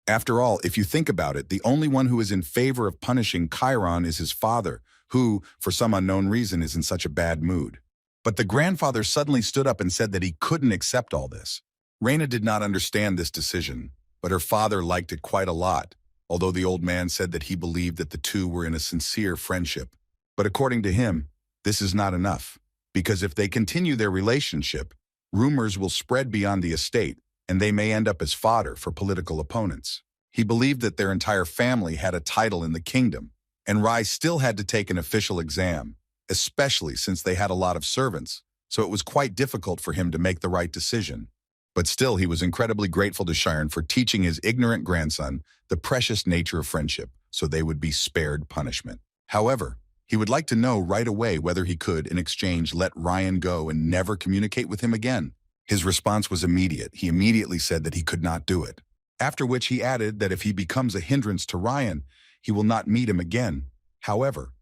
After all, if you think about it, the only one who is in favor of punishing Chiron is his father, who, for some unknown reason, is in such a bad mood. But the grandfather suddenly stood up and said that he couldn't accept all this. Raina did not understand this decision, but her father liked it quite a lot, although the old man said that he believed that the two were in a sincere friendship. But according to him, this is not enough, because if they continue their relationship, rumors will spread beyond the estate, and they may end up as fodder for political opponents. He believed that their entire family had a title in the kingdom, and Rai still had to take an official exam, especially since they had a lot of servants, so it was quite difficult for him to make the right decision. But still, he was incredibly grateful to Chiron for teaching his ignorant grandson the precious nature of friendship, so they would be spared punishment. However, he would like to know right away whether he could, in exchange, let Ryan go and never communicate with him again. His response was immediate. He immediately said that he could not do it. After which he added that if he becomes a hindrance to Ryan, he will not meet him again. However,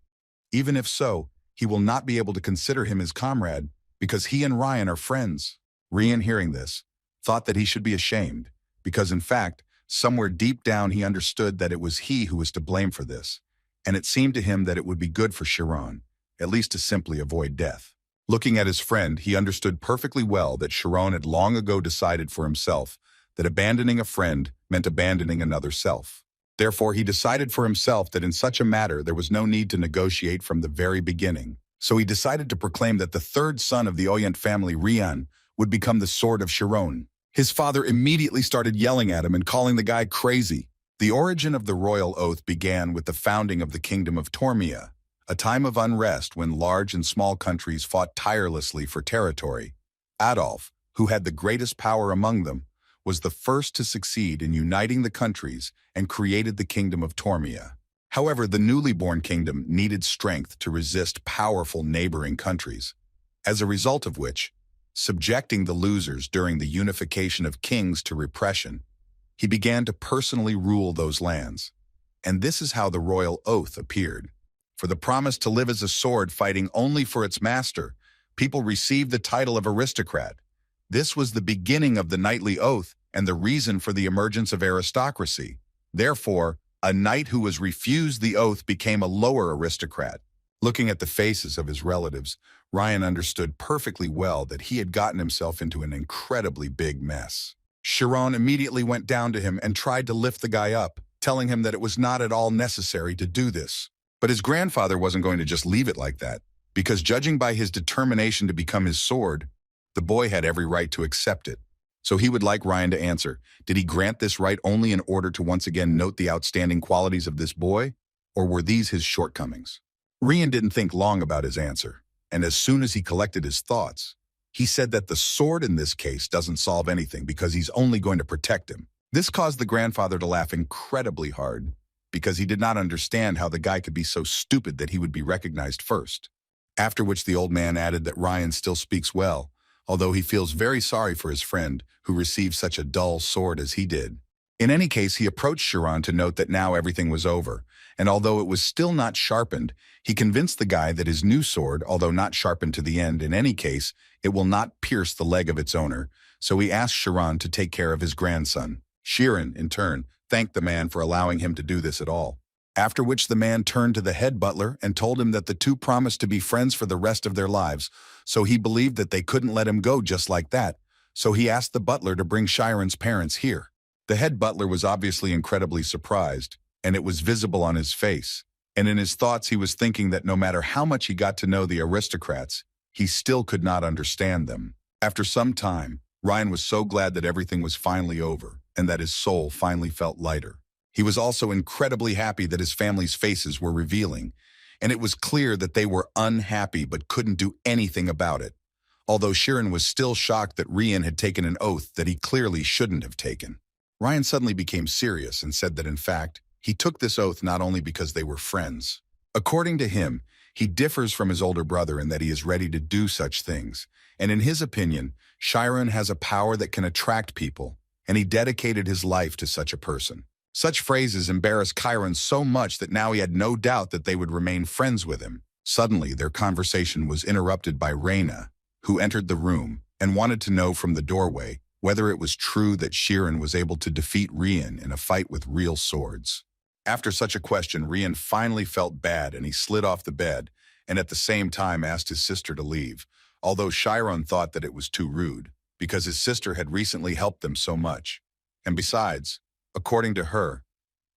even if so, he will not be able to consider him his comrade because he and Ryan are friends. Ryan, hearing this, thought that he should be ashamed because, in fact, somewhere deep down he understood that it was he who was to blame for this, and it seemed to him that it would be good for Chiron, at least to simply avoid death. Looking at his friend, he understood perfectly well that Chiron had long ago decided for himself that abandoning a friend meant abandoning another self. Therefore, he decided for himself that in such a matter there was no need to negotiate from the very beginning. So he decided to proclaim that the third son of the Oyent family, Rian, would become the sword of Chiron. His father immediately started yelling at him and calling the guy crazy. The origin of the royal oath began with the founding of the kingdom of Tormia, a time of unrest when large and small countries fought tirelessly for territory. Adolf, who had the greatest power among them, was the first to succeed in uniting the countries and created the kingdom of Tormia. However, the newly born kingdom needed strength to resist powerful neighboring countries, as a result of which, subjecting the losers during the unification of kings to repression, he began to personally rule those lands. And this is how the royal oath appeared. For the promise to live as a sword fighting only for its master, people received the title of aristocrat. This was the beginning of the knightly oath and the reason for the emergence of aristocracy. Therefore, a knight who was refused the oath became a lower aristocrat. Looking at the faces of his relatives, Ryan understood perfectly well that he had gotten himself into an incredibly big mess. Chiron immediately went down to him and tried to lift the guy up, telling him that it was not at all necessary to do this. But his grandfather wasn't going to just leave it like that, because judging by his determination to become his sword, the boy had every right to accept it. So he would like Ryan to answer, did he grant this right only in order to once again note the outstanding qualities of this boy, or were these his shortcomings? Ryan didn't think long about his answer, and as soon as he collected his thoughts, he said that the sword in this case doesn't solve anything because he's only going to protect him. This caused the grandfather to laugh incredibly hard, because he did not understand how the guy could be so stupid that he would be recognized first. After which the old man added that Ryan still speaks well, although he feels very sorry for his friend who received such a dull sword as he did. In any case, he approached Chiron to note that now everything was over, and although it was still not sharpened, he convinced the guy that his new sword, although not sharpened to the end in any case, it will not pierce the leg of its owner, so he asked Chiron to take care of his grandson. Chiron, in turn, thanked the man for allowing him to do this at all. After which the man turned to the head butler and told him that the two promised to be friends for the rest of their lives, so he believed that they couldn't let him go just like that, so he asked the butler to bring Chiron's parents here. The head butler was obviously incredibly surprised, and it was visible on his face, and in his thoughts he was thinking that no matter how much he got to know the aristocrats, he still could not understand them. After some time, Ryan was so glad that everything was finally over, and that his soul finally felt lighter. He was also incredibly happy that his family's faces were revealing, and it was clear that they were unhappy but couldn't do anything about it, although Chiron was still shocked that Ryan had taken an oath that he clearly shouldn't have taken. Ryan suddenly became serious and said that in fact, he took this oath not only because they were friends. According to him, He differs from his older brother in that he is ready to do such things, and in his opinion, Chiron has a power that can attract people, and he dedicated his life to such a person. Such phrases embarrassed Chiron so much that now he had no doubt that they would remain friends with him. Suddenly, their conversation was interrupted by Reina, who entered the room and wanted to know from the doorway whether it was true that Chiron was able to defeat Rian in a fight with real swords. After such a question, Rian finally felt bad and he slid off the bed and at the same time asked his sister to leave, although Chiron thought that it was too rude because his sister had recently helped them so much. And besides, according to her,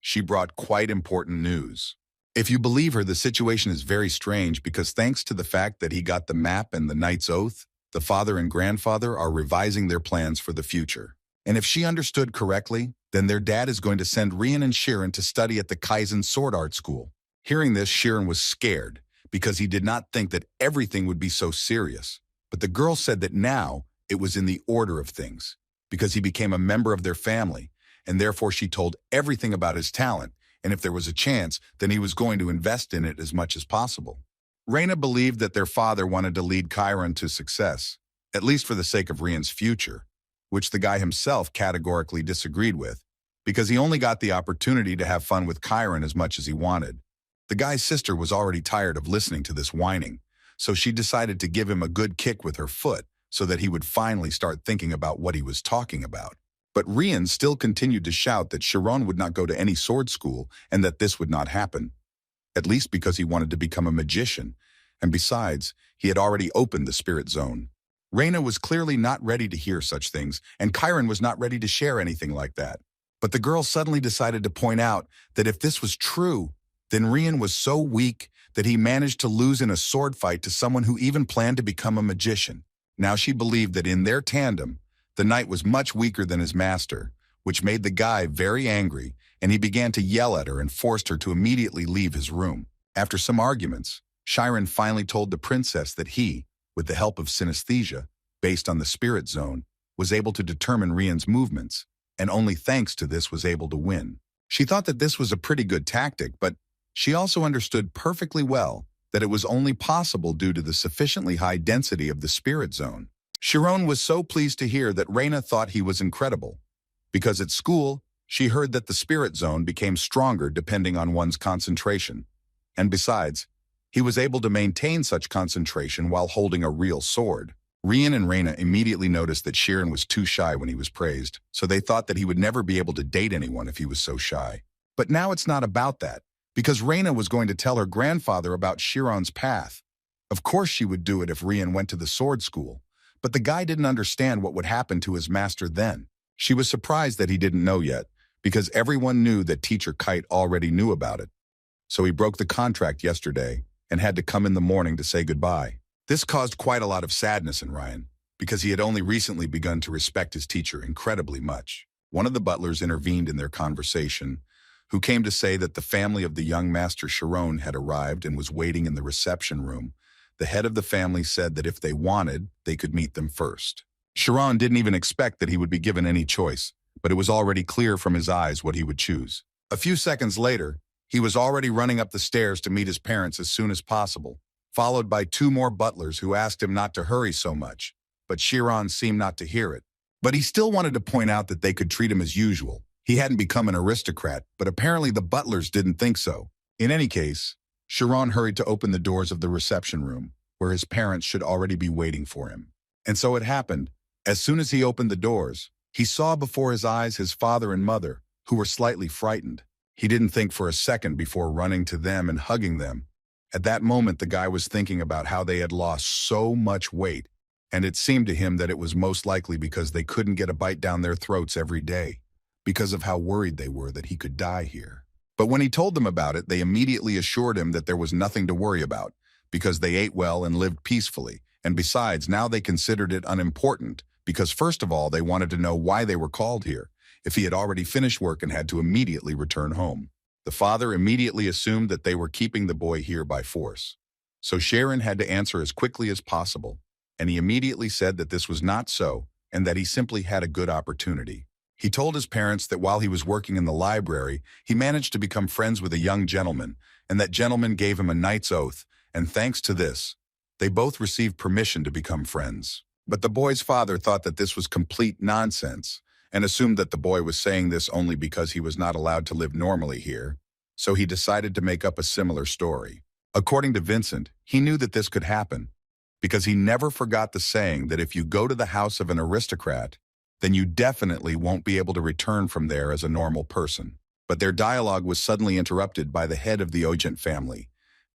she brought quite important news. If you believe her, the situation is very strange because thanks to the fact that he got the map and the knight's oath, the father and grandfather are revising their plans for the future. And if she understood correctly, then their dad is going to send Rian and Chiron to study at the Kaizen Sword Art School. Hearing this, Chiron was scared because he did not think that everything would be so serious. But the girl said that now it was in the order of things because he became a member of their family, and therefore she told everything about his talent, and if there was a chance, then he was going to invest in it as much as possible. Reina believed that their father wanted to lead Chiron to success, at least for the sake of Rian's future, which the guy himself categorically disagreed with, because he only got the opportunity to have fun with Chiron as much as he wanted. The guy's sister was already tired of listening to this whining, so she decided to give him a good kick with her foot so that he would finally start thinking about what he was talking about. But Rian still continued to shout that Chiron would not go to any sword school and that this would not happen, at least because he wanted to become a magician, and besides, he had already opened the spirit zone. Reina was clearly not ready to hear such things, and Chiron was not ready to share anything like that. But the girl suddenly decided to point out that if this was true, then Rian was so weak that he managed to lose in a sword fight to someone who even planned to become a magician. Now she believed that in their tandem, the knight was much weaker than his master, which made the guy very angry, and he began to yell at her and forced her to immediately leave his room. After some arguments, Chiron finally told the princess that he, with the help of synesthesia, based on the spirit zone, was able to determine Rian's movements, and only thanks to this was able to win. She thought that this was a pretty good tactic, but she also understood perfectly well that it was only possible due to the sufficiently high density of the spirit zone. Chiron was so pleased to hear that Reina thought he was incredible, because at school, she heard that the spirit zone became stronger depending on one's concentration. And besides, he was able to maintain such concentration while holding a real sword. Rian and Reina immediately noticed that Chiron was too shy when he was praised, so they thought that he would never be able to date anyone if he was so shy. But now it's not about that, because Reina was going to tell her grandfather about Chiron's path. Of course she would do it if Rian went to the sword school, but the guy didn't understand what would happen to his master then. She was surprised that he didn't know yet, because everyone knew that Teacher Kite already knew about it. So he broke the contract yesterday and had to come in the morning to say goodbye. This caused quite a lot of sadness in Ryan, because he had only recently begun to respect his teacher incredibly much. One of the butlers intervened in their conversation, who came to say that the family of the young Master Chiron had arrived and was waiting in the reception room. The head of the family said that if they wanted, they could meet them first. Chiron didn't even expect that he would be given any choice, but it was already clear from his eyes what he would choose. A few seconds later, he was already running up the stairs to meet his parents as soon as possible, followed by two more butlers who asked him not to hurry so much, but Chiron seemed not to hear it. But he still wanted to point out that they could treat him as usual. He hadn't become an aristocrat, but apparently the butlers didn't think so. In any case, Chiron hurried to open the doors of the reception room, where his parents should already be waiting for him. And so it happened. As soon as he opened the doors, he saw before his eyes his father and mother, who were slightly frightened. He didn't think for a second before running to them and hugging them. At that moment, the guy was thinking about how they had lost so much weight, and it seemed to him that it was most likely because they couldn't get a bite down their throats every day, because of how worried they were that he could die here. But when he told them about it, they immediately assured him that there was nothing to worry about, because they ate well and lived peacefully, and besides, now they considered it unimportant, because first of all, they wanted to know why they were called here, if he had already finished work and had to immediately return home. The father immediately assumed that they were keeping the boy here by force. So Chiron had to answer as quickly as possible, and he immediately said that this was not so, and that he simply had a good opportunity. He told his parents that while he was working in the library, he managed to become friends with a young gentleman, and that gentleman gave him a knight's oath, and thanks to this, they both received permission to become friends. But the boy's father thought that this was complete nonsense and assumed that the boy was saying this only because he was not allowed to live normally here, so he decided to make up a similar story. According to Vincent, he knew that this could happen because he never forgot the saying that if you go to the house of an aristocrat, then you definitely won't be able to return from there as a normal person. But their dialogue was suddenly interrupted by the head of the Ogent family,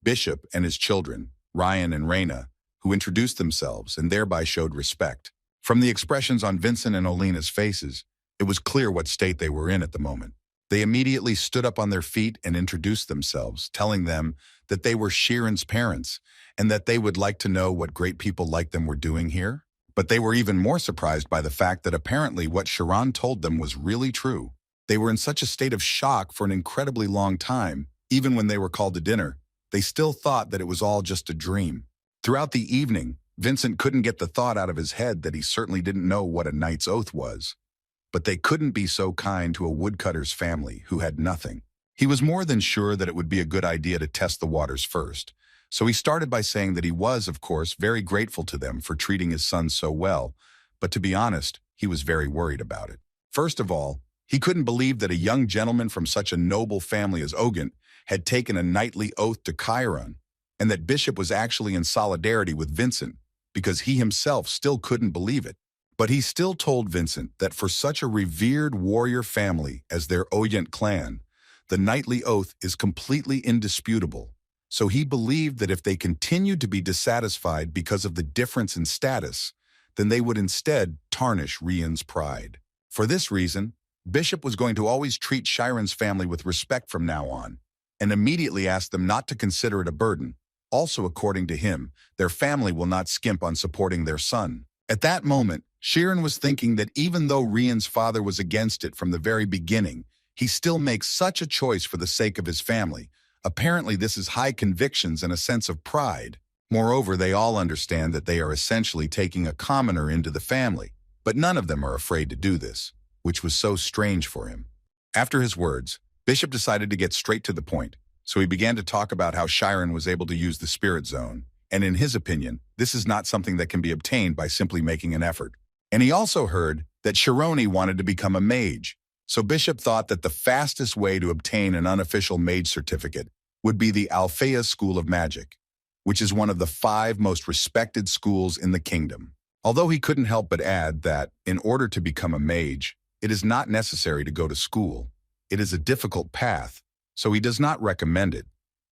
Bishop, and his children, Ryan and Raina, who introduced themselves and thereby showed respect. From the expressions on Vincent and Olena's faces, it was clear what state they were in at the moment. They immediately stood up on their feet and introduced themselves, telling them that they were Shiren's parents and that they would like to know what great people like them were doing here. But they were even more surprised by the fact that apparently what Chiron told them was really true. They were in such a state of shock for an incredibly long time. Even when they were called to dinner, they still thought that it was all just a dream. Throughout the evening, Vincent couldn't get the thought out of his head that he certainly didn't know what a knight's oath was. But they couldn't be so kind to a woodcutter's family who had nothing. He was more than sure that it would be a good idea to test the waters first. So he started by saying that he was, of course, very grateful to them for treating his son so well, but to be honest, he was very worried about it. First of all, he couldn't believe that a young gentleman from such a noble family as Ogent had taken a knightly oath to Kiran, and that Bishop was actually in solidarity with Vincent, because he himself still couldn't believe it. But he still told Vincent that for such a revered warrior family as their Oyent clan, the knightly oath is completely indisputable. So he believed that if they continued to be dissatisfied because of the difference in status, then they would instead tarnish Rian's pride. For this reason, Bishop was going to always treat Shiren's family with respect from now on, and immediately asked them not to consider it a burden. Also, according to him, their family will not skimp on supporting their son. At that moment, Shiren was thinking that even though Rian's father was against it from the very beginning, he still makes such a choice for the sake of his family. Apparently, this is high convictions and a sense of pride. Moreover, they all understand that they are essentially taking a commoner into the family, but none of them are afraid to do this, which was so strange for him. After his words, Bishop decided to get straight to the point, so he began to talk about how Shiren was able to use the spirit zone, and in his opinion, this is not something that can be obtained by simply making an effort. And he also heard that Shironi wanted to become a mage, so Bishop thought that the fastest way to obtain an unofficial mage certificate would be the Althea School of Magic, which is one of the 5 most respected schools in the kingdom. Although he couldn't help but add that, in order to become a mage, it is not necessary to go to school. It is a difficult path, so he does not recommend it.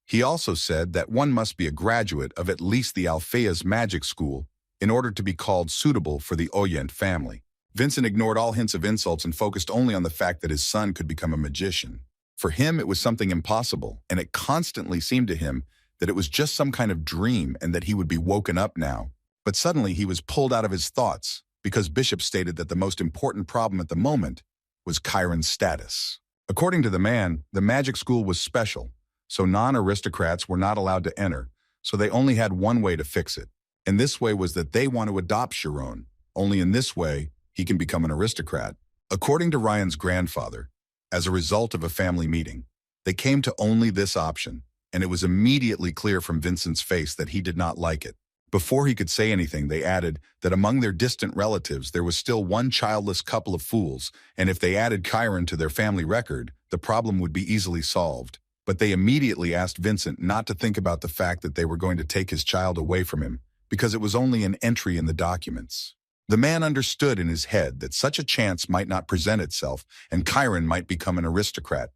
He also said that one must be a graduate of at least the Althea's magic school in order to be called suitable for the Oyent family. Vincent ignored all hints of insults and focused only on the fact that his son could become a magician. For him, it was something impossible, and it constantly seemed to him that it was just some kind of dream and that he would be woken up now. But suddenly he was pulled out of his thoughts because Bishop stated that the most important problem at the moment was Chiron's status. According to the man, the magic school was special, so non-aristocrats were not allowed to enter, so they only had one way to fix it. And this way was that they want to adopt Chiron. Only in this way, he can become an aristocrat. According to Ryan's grandfather, as a result of a family meeting, they came to only this option, and it was immediately clear from Vincent's face that he did not like it. Before he could say anything, they added that among their distant relatives there was still one childless couple of fools, and if they added Chiron to their family record, the problem would be easily solved. But they immediately asked Vincent not to think about the fact that they were going to take his child away from him, because it was only an entry in the documents. The man understood in his head that such a chance might not present itself, and Chiron might become an aristocrat.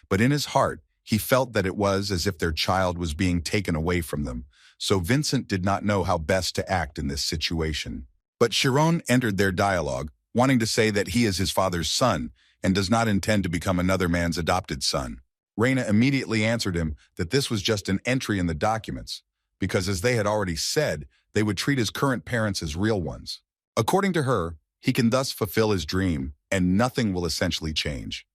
But in his heart, he felt that it was as if their child was being taken away from them, so Vincent did not know how best to act in this situation. But Chiron entered their dialogue, wanting to say that he is his father's son and does not intend to become another man's adopted son. Raina immediately answered him that this was just an entry in the documents, because as they had already said, they would treat his current parents as real ones. According to her, he can thus fulfill his dream, and nothing will essentially change.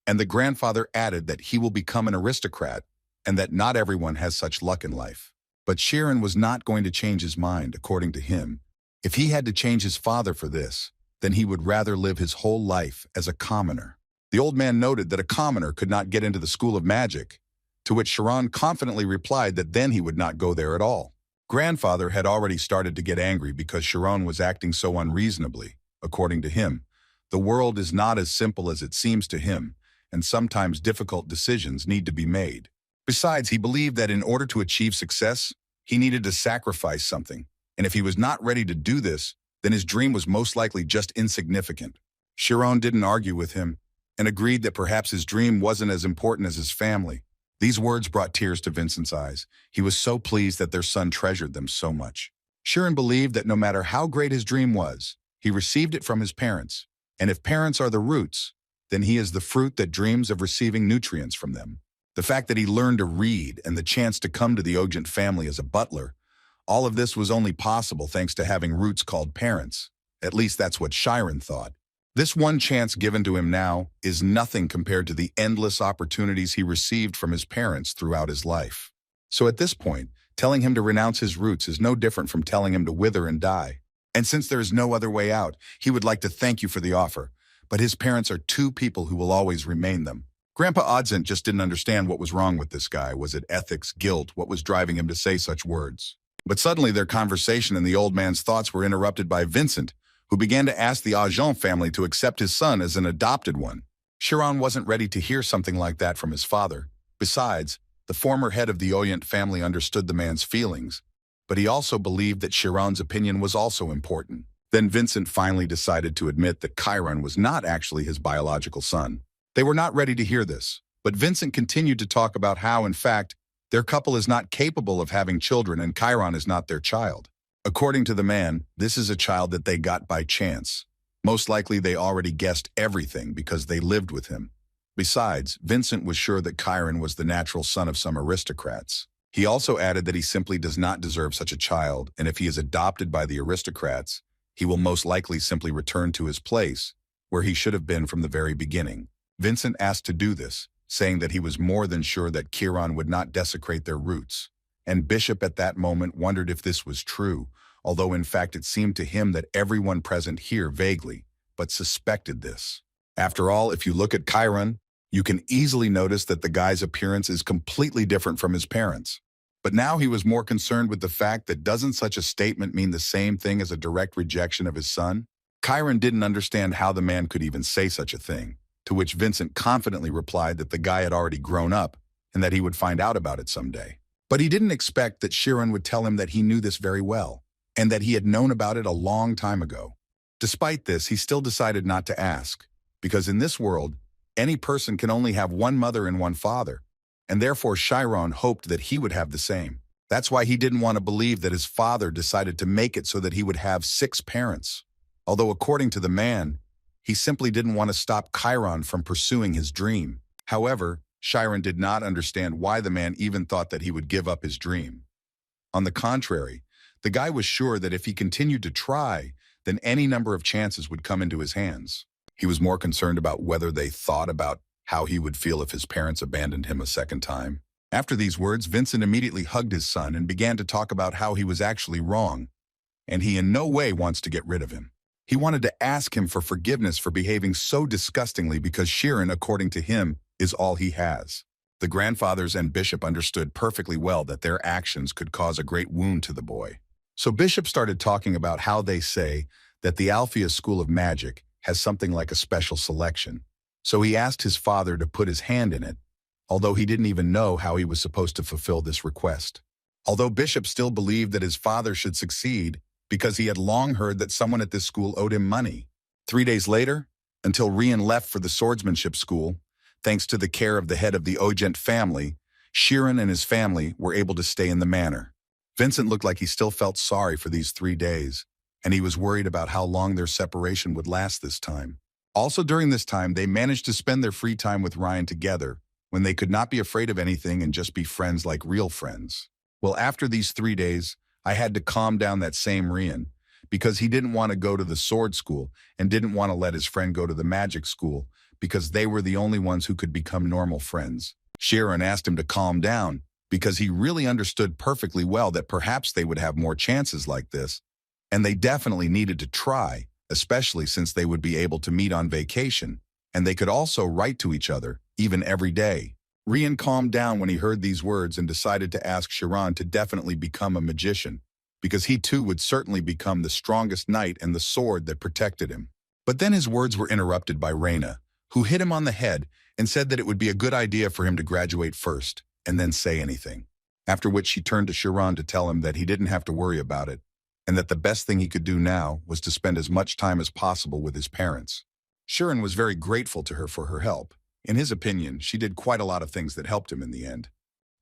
And the grandfather added that he will become an aristocrat, and that not everyone has such luck in life. But Chiron was not going to change his mind, according to him. If he had to change his father for this, then he would rather live his whole life as a commoner. The old man noted that a commoner could not get into the School of Magic, to which Chiron confidently replied that then he would not go there at all. Grandfather had already started to get angry because Chiron was acting so unreasonably. According to him, the world is not as simple as it seems to him, and sometimes difficult decisions need to be made. Besides, he believed that in order to achieve success, he needed to sacrifice something, and if he was not ready to do this, then his dream was most likely just insignificant. Chiron didn't argue with him and agreed that perhaps his dream wasn't as important as his family. These words brought tears to Vincent's eyes. He was so pleased that their son treasured them so much. Chiron believed that no matter how great his dream was, he received it from his parents, and if parents are the roots, then he is the fruit that dreams of receiving nutrients from them. The fact that he learned to read and the chance to come to the Ogent family as a butler, all of this was only possible thanks to having roots called parents. At least that's what Chiron thought. This one chance given to him now is nothing compared to the endless opportunities he received from his parents throughout his life. So at this point, telling him to renounce his roots is no different from telling him to wither and die. And since there is no other way out, he would like to thank you for the offer, but his parents are two people who will always remain them. Grandpa Odsent just didn't understand what was wrong with this guy. Was it ethics, guilt, what was driving him to say such words? But suddenly their conversation and the old man's thoughts were interrupted by Vincent, who began to ask the Awakens family to accept his son as an adopted one. Chiron wasn't ready to hear something like that from his father. Besides, the former head of the Oyent family understood the man's feelings, but he also believed that Chiron's opinion was also important. Then Vincent finally decided to admit that Kiran was not actually his biological son. They were not ready to hear this, but Vincent continued to talk about how, in fact, their couple is not capable of having children and Kiran is not their child. According to the man, this is a child that they got by chance. Most likely they already guessed everything because they lived with him. Besides, Vincent was sure that Kiran was the natural son of some aristocrats. He also added that he simply does not deserve such a child, and if he is adopted by the aristocrats, he will most likely simply return to his place, where he should have been from the very beginning. Vincent asked to do this, saying that he was more than sure that Kiran would not desecrate their roots. And Bishop at that moment wondered if this was true, although in fact it seemed to him that everyone present here vaguely, but suspected this. After all, if you look at Kiran, you can easily notice that the guy's appearance is completely different from his parents. But now he was more concerned with the fact that doesn't such a statement mean the same thing as a direct rejection of his son? Kiran didn't understand how the man could even say such a thing, to which Vincent confidently replied that the guy had already grown up and that he would find out about it someday. But he didn't expect that Chiron would tell him that he knew this very well, and that he had known about it a long time ago. Despite this, he still decided not to ask, because in this world, any person can only have one mother and one father, and therefore Chiron hoped that he would have the same. That's why he didn't want to believe that his father decided to make it so that he would have 6 parents. Although according to the man, he simply didn't want to stop Chiron from pursuing his dream. However, Chiron did not understand why the man even thought that he would give up his dream. On the contrary, the guy was sure that if he continued to try, then any number of chances would come into his hands. He was more concerned about whether they thought about how he would feel if his parents abandoned him a second time. After these words, Vincent immediately hugged his son and began to talk about how he was actually wrong, and he in no way wants to get rid of him. He wanted to ask him for forgiveness for behaving so disgustingly because Chiron, according to him, is all he has. The grandfathers and Bishop understood perfectly well that their actions could cause a great wound to the boy. So Bishop started talking about how they say that the Alpheus School of Magic has something like a special selection. So he asked his father to put his hand in it, although he didn't even know how he was supposed to fulfill this request. Although Bishop still believed that his father should succeed because he had long heard that someone at this school owed him money. 3 days later, until Rian left for the swordsmanship school, thanks to the care of the head of the Ogent family, Chiron and his family were able to stay in the manor. Vincent looked like he still felt sorry for these 3 days, and he was worried about how long their separation would last this time. Also during this time, they managed to spend their free time with Ryan together, when they could not be afraid of anything and just be friends like real friends. Well, after these 3 days, I had to calm down that same Rian, because he didn't want to go to the sword school and didn't want to let his friend go to the magic school, because they were the only ones who could become normal friends. Chiron asked him to calm down, because he really understood perfectly well that perhaps they would have more chances like this, and they definitely needed to try, especially since they would be able to meet on vacation, and they could also write to each other, even every day. Rian calmed down when he heard these words and decided to ask Chiron to definitely become a magician, because he too would certainly become the strongest knight and the sword that protected him. But then his words were interrupted by Reina, who hit him on the head and said that it would be a good idea for him to graduate first and then say anything. After which she turned to Chiron to tell him that he didn't have to worry about it, and that the best thing he could do now was to spend as much time as possible with his parents. Chiron was very grateful to her for her help. In his opinion, she did quite a lot of things that helped him in the end.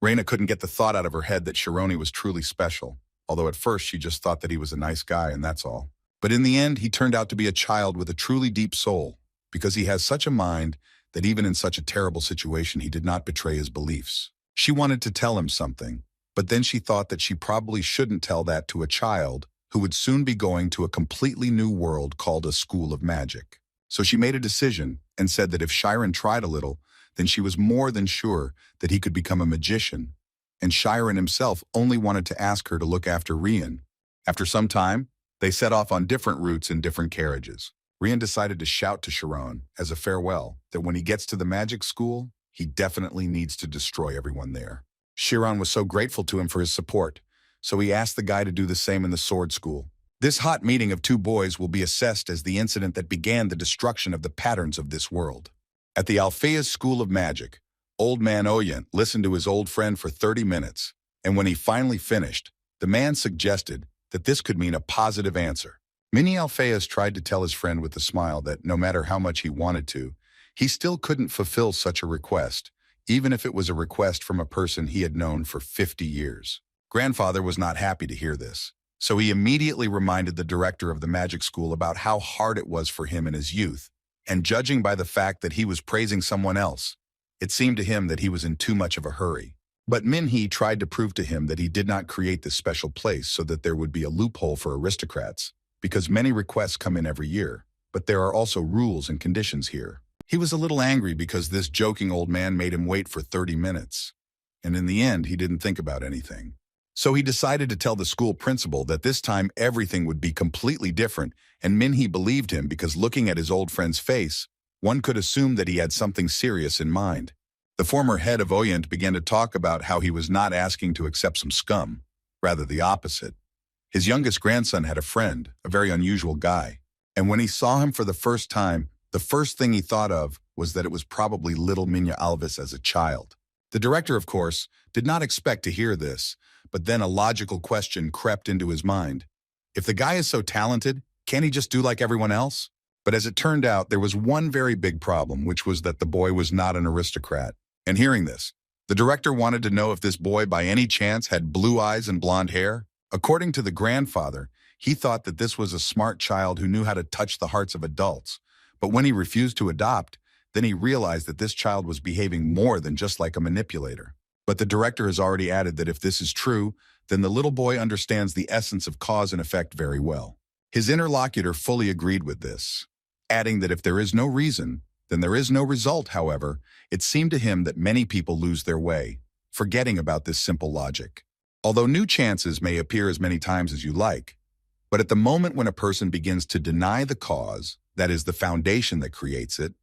Reina couldn't get the thought out of her head that Chironi was truly special, although at first she just thought that he was a nice guy and that's all. But in the end, he turned out to be a child with a truly deep soul, because he has such a mind that even in such a terrible situation he did not betray his beliefs. She wanted to tell him something, but then she thought that she probably shouldn't tell that to a child who would soon be going to a completely new world called a school of magic. So she made a decision and said that if Chiron tried a little, then she was more than sure that he could become a magician, and Chiron himself only wanted to ask her to look after Rian. After some time, they set off on different routes in different carriages. Rian decided to shout to Chiron as a farewell that when he gets to the magic school, he definitely needs to destroy everyone there. Chiron was so grateful to him for his support, so he asked the guy to do the same in the sword school. This hot meeting of two boys will be assessed as the incident that began the destruction of the patterns of this world. At the Alpheus School of Magic, old man Oyent listened to his old friend for 30 minutes, and when he finally finished, the man suggested that this could mean a positive answer. Mini Alpheus tried to tell his friend with a smile that no matter how much he wanted to, he still couldn't fulfill such a request, even if it was a request from a person he had known for 50 years. Grandfather was not happy to hear this, so he immediately reminded the director of the magic school about how hard it was for him in his youth, and judging by the fact that he was praising someone else, it seemed to him that he was in too much of a hurry. But Minhee tried to prove to him that he did not create this special place so that there would be a loophole for aristocrats, because many requests come in every year, but there are also rules and conditions here. He was a little angry because this joking old man made him wait for 30 minutes, and in the end he didn't think about anything. So he decided to tell the school principal that this time everything would be completely different, and Minhee believed him because looking at his old friend's face, one could assume that he had something serious in mind. The former head of Oyent began to talk about how he was not asking to accept some scum, rather the opposite. His youngest grandson had a friend, a very unusual guy, and when he saw him for the first time, the first thing he thought of was that it was probably little Minya Alvis as a child. The director, of course, did not expect to hear this, but then a logical question crept into his mind. If the guy is so talented, can't he just do like everyone else? But as it turned out, there was one very big problem, which was that the boy was not an aristocrat. And hearing this, the director wanted to know if this boy by any chance had blue eyes and blonde hair. According to the grandfather, he thought that this was a smart child who knew how to touch the hearts of adults. But when he refused to adopt, then he realized that this child was behaving more than just like a manipulator. But the director has already added that if this is true, then the little boy understands the essence of cause and effect very well. His interlocutor fully agreed with this, adding that if there is no reason, then there is no result. However, it seemed to him that many people lose their way, forgetting about this simple logic. Although new chances may appear as many times as you like, but at the moment when a person begins to deny the cause, that is the foundation that creates it,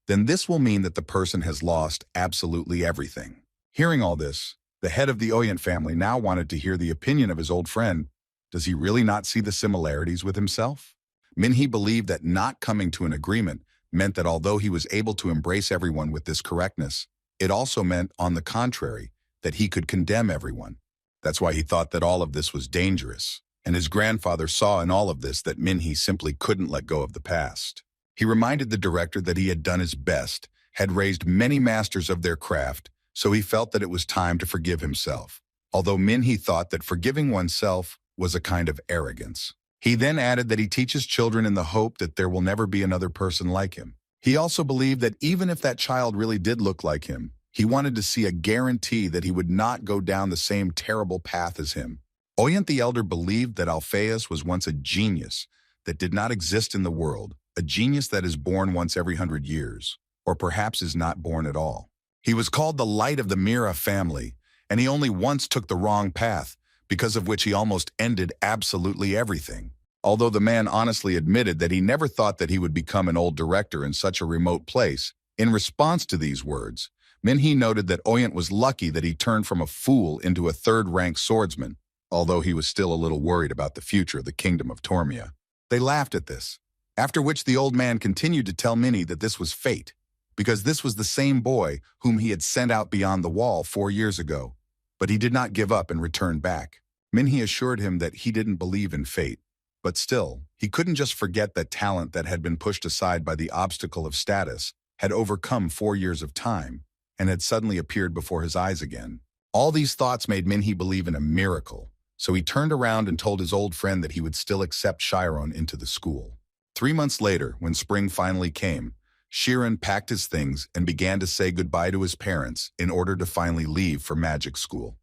then this will mean that the person has lost absolutely everything. Hearing all this, the head of the Oyent family now wanted to hear the opinion of his old friend. Does he really not see the similarities with himself? Minhee believed that not coming to an agreement meant that although he was able to embrace everyone with this correctness, it also meant, on the contrary, that he could condemn everyone. That's why he thought that all of this was dangerous, and his grandfather saw in all of this that Minhee simply couldn't let go of the past. He reminded the director that he had done his best, had raised many masters of their craft, so he felt that it was time to forgive himself, although Minhee thought that forgiving oneself was a kind of arrogance. He then added that he teaches children in the hope that there will never be another person like him. He also believed that even if that child really did look like him, he wanted to see a guarantee that he would not go down the same terrible path as him. Oyent the Elder believed that Alpheus was once a genius that did not exist in the world, a genius that is born once every 100 years, or perhaps is not born at all. He was called the light of the Mira family, and he only once took the wrong path, because of which he almost ended absolutely everything. Although the man honestly admitted that he never thought that he would become an old director in such a remote place, in response to these words, Minhee noted that Oyent was lucky that he turned from a fool into a third-rank swordsman, although he was still a little worried about the future of the kingdom of Tormia. They laughed at this, after which the old man continued to tell Minnie that this was fate, because this was the same boy whom he had sent out beyond the wall 4 years ago. But he did not give up and return back. Minhee assured him that he didn't believe in fate, but still, he couldn't just forget that talent that had been pushed aside by the obstacle of status had overcome 4 years of time and had suddenly appeared before his eyes again. All these thoughts made Minhee believe in a miracle, so he turned around and told his old friend that he would still accept Chiron into the school. 3 months later, when spring finally came, Kiran packed his things and began to say goodbye to his parents in order to finally leave for magic school.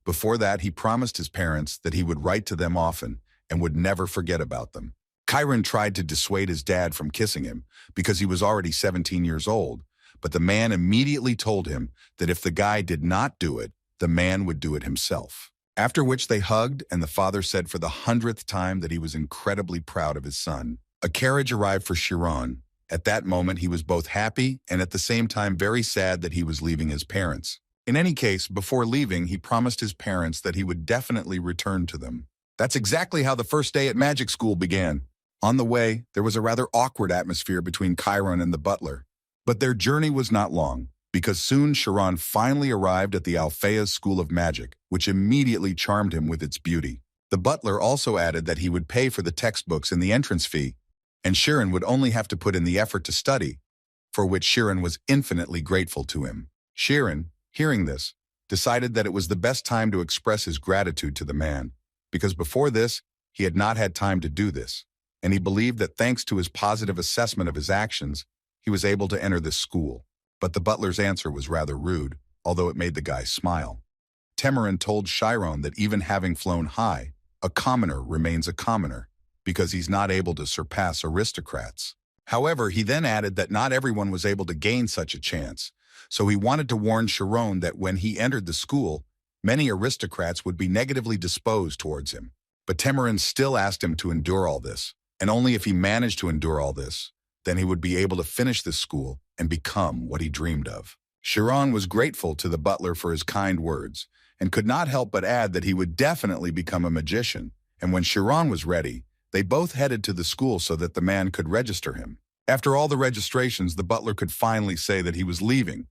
Before that, he promised his parents that he would write to them often and would never forget about them. Kiran tried to dissuade his dad from kissing him because he was already 17 years old, but the man immediately told him that if the guy did not do it, the man would do it himself. After which they hugged, and the father said for the 100th time that he was incredibly proud of his son. A carriage arrived for Chiron. At that moment, he was both happy and at the same time very sad that he was leaving his parents. In any case, before leaving, he promised his parents that he would definitely return to them. That's exactly how the first day at magic school began. On the way, there was a rather awkward atmosphere between Kiran and the butler. But their journey was not long, because soon Chiron finally arrived at the Alphea's School of Magic, which immediately charmed him with its beauty. The butler also added that he would pay for the textbooks and the entrance fee, and Chiron would only have to put in the effort to study, for which Chiron was infinitely grateful to him. Chiron, hearing this, decided that it was the best time to express his gratitude to the man, because before this, he had not had time to do this, and he believed that thanks to his positive assessment of his actions, he was able to enter this school. But the butler's answer was rather rude, although it made the guy smile. Temerin told Chiron that even having flown high, a commoner remains a commoner, because he's not able to surpass aristocrats. However, he then added that not everyone was able to gain such a chance, so he wanted to warn Chiron that when he entered the school, many aristocrats would be negatively disposed towards him. But Temerin still asked him to endure all this, and only if he managed to endure all this, then he would be able to finish this school and become what he dreamed of. Chiron was grateful to the butler for his kind words, and could not help but add that he would definitely become a magician, and when Chiron was ready, they both headed to the school so that the man could register him. After all the registrations, the butler could finally say that he was leaving,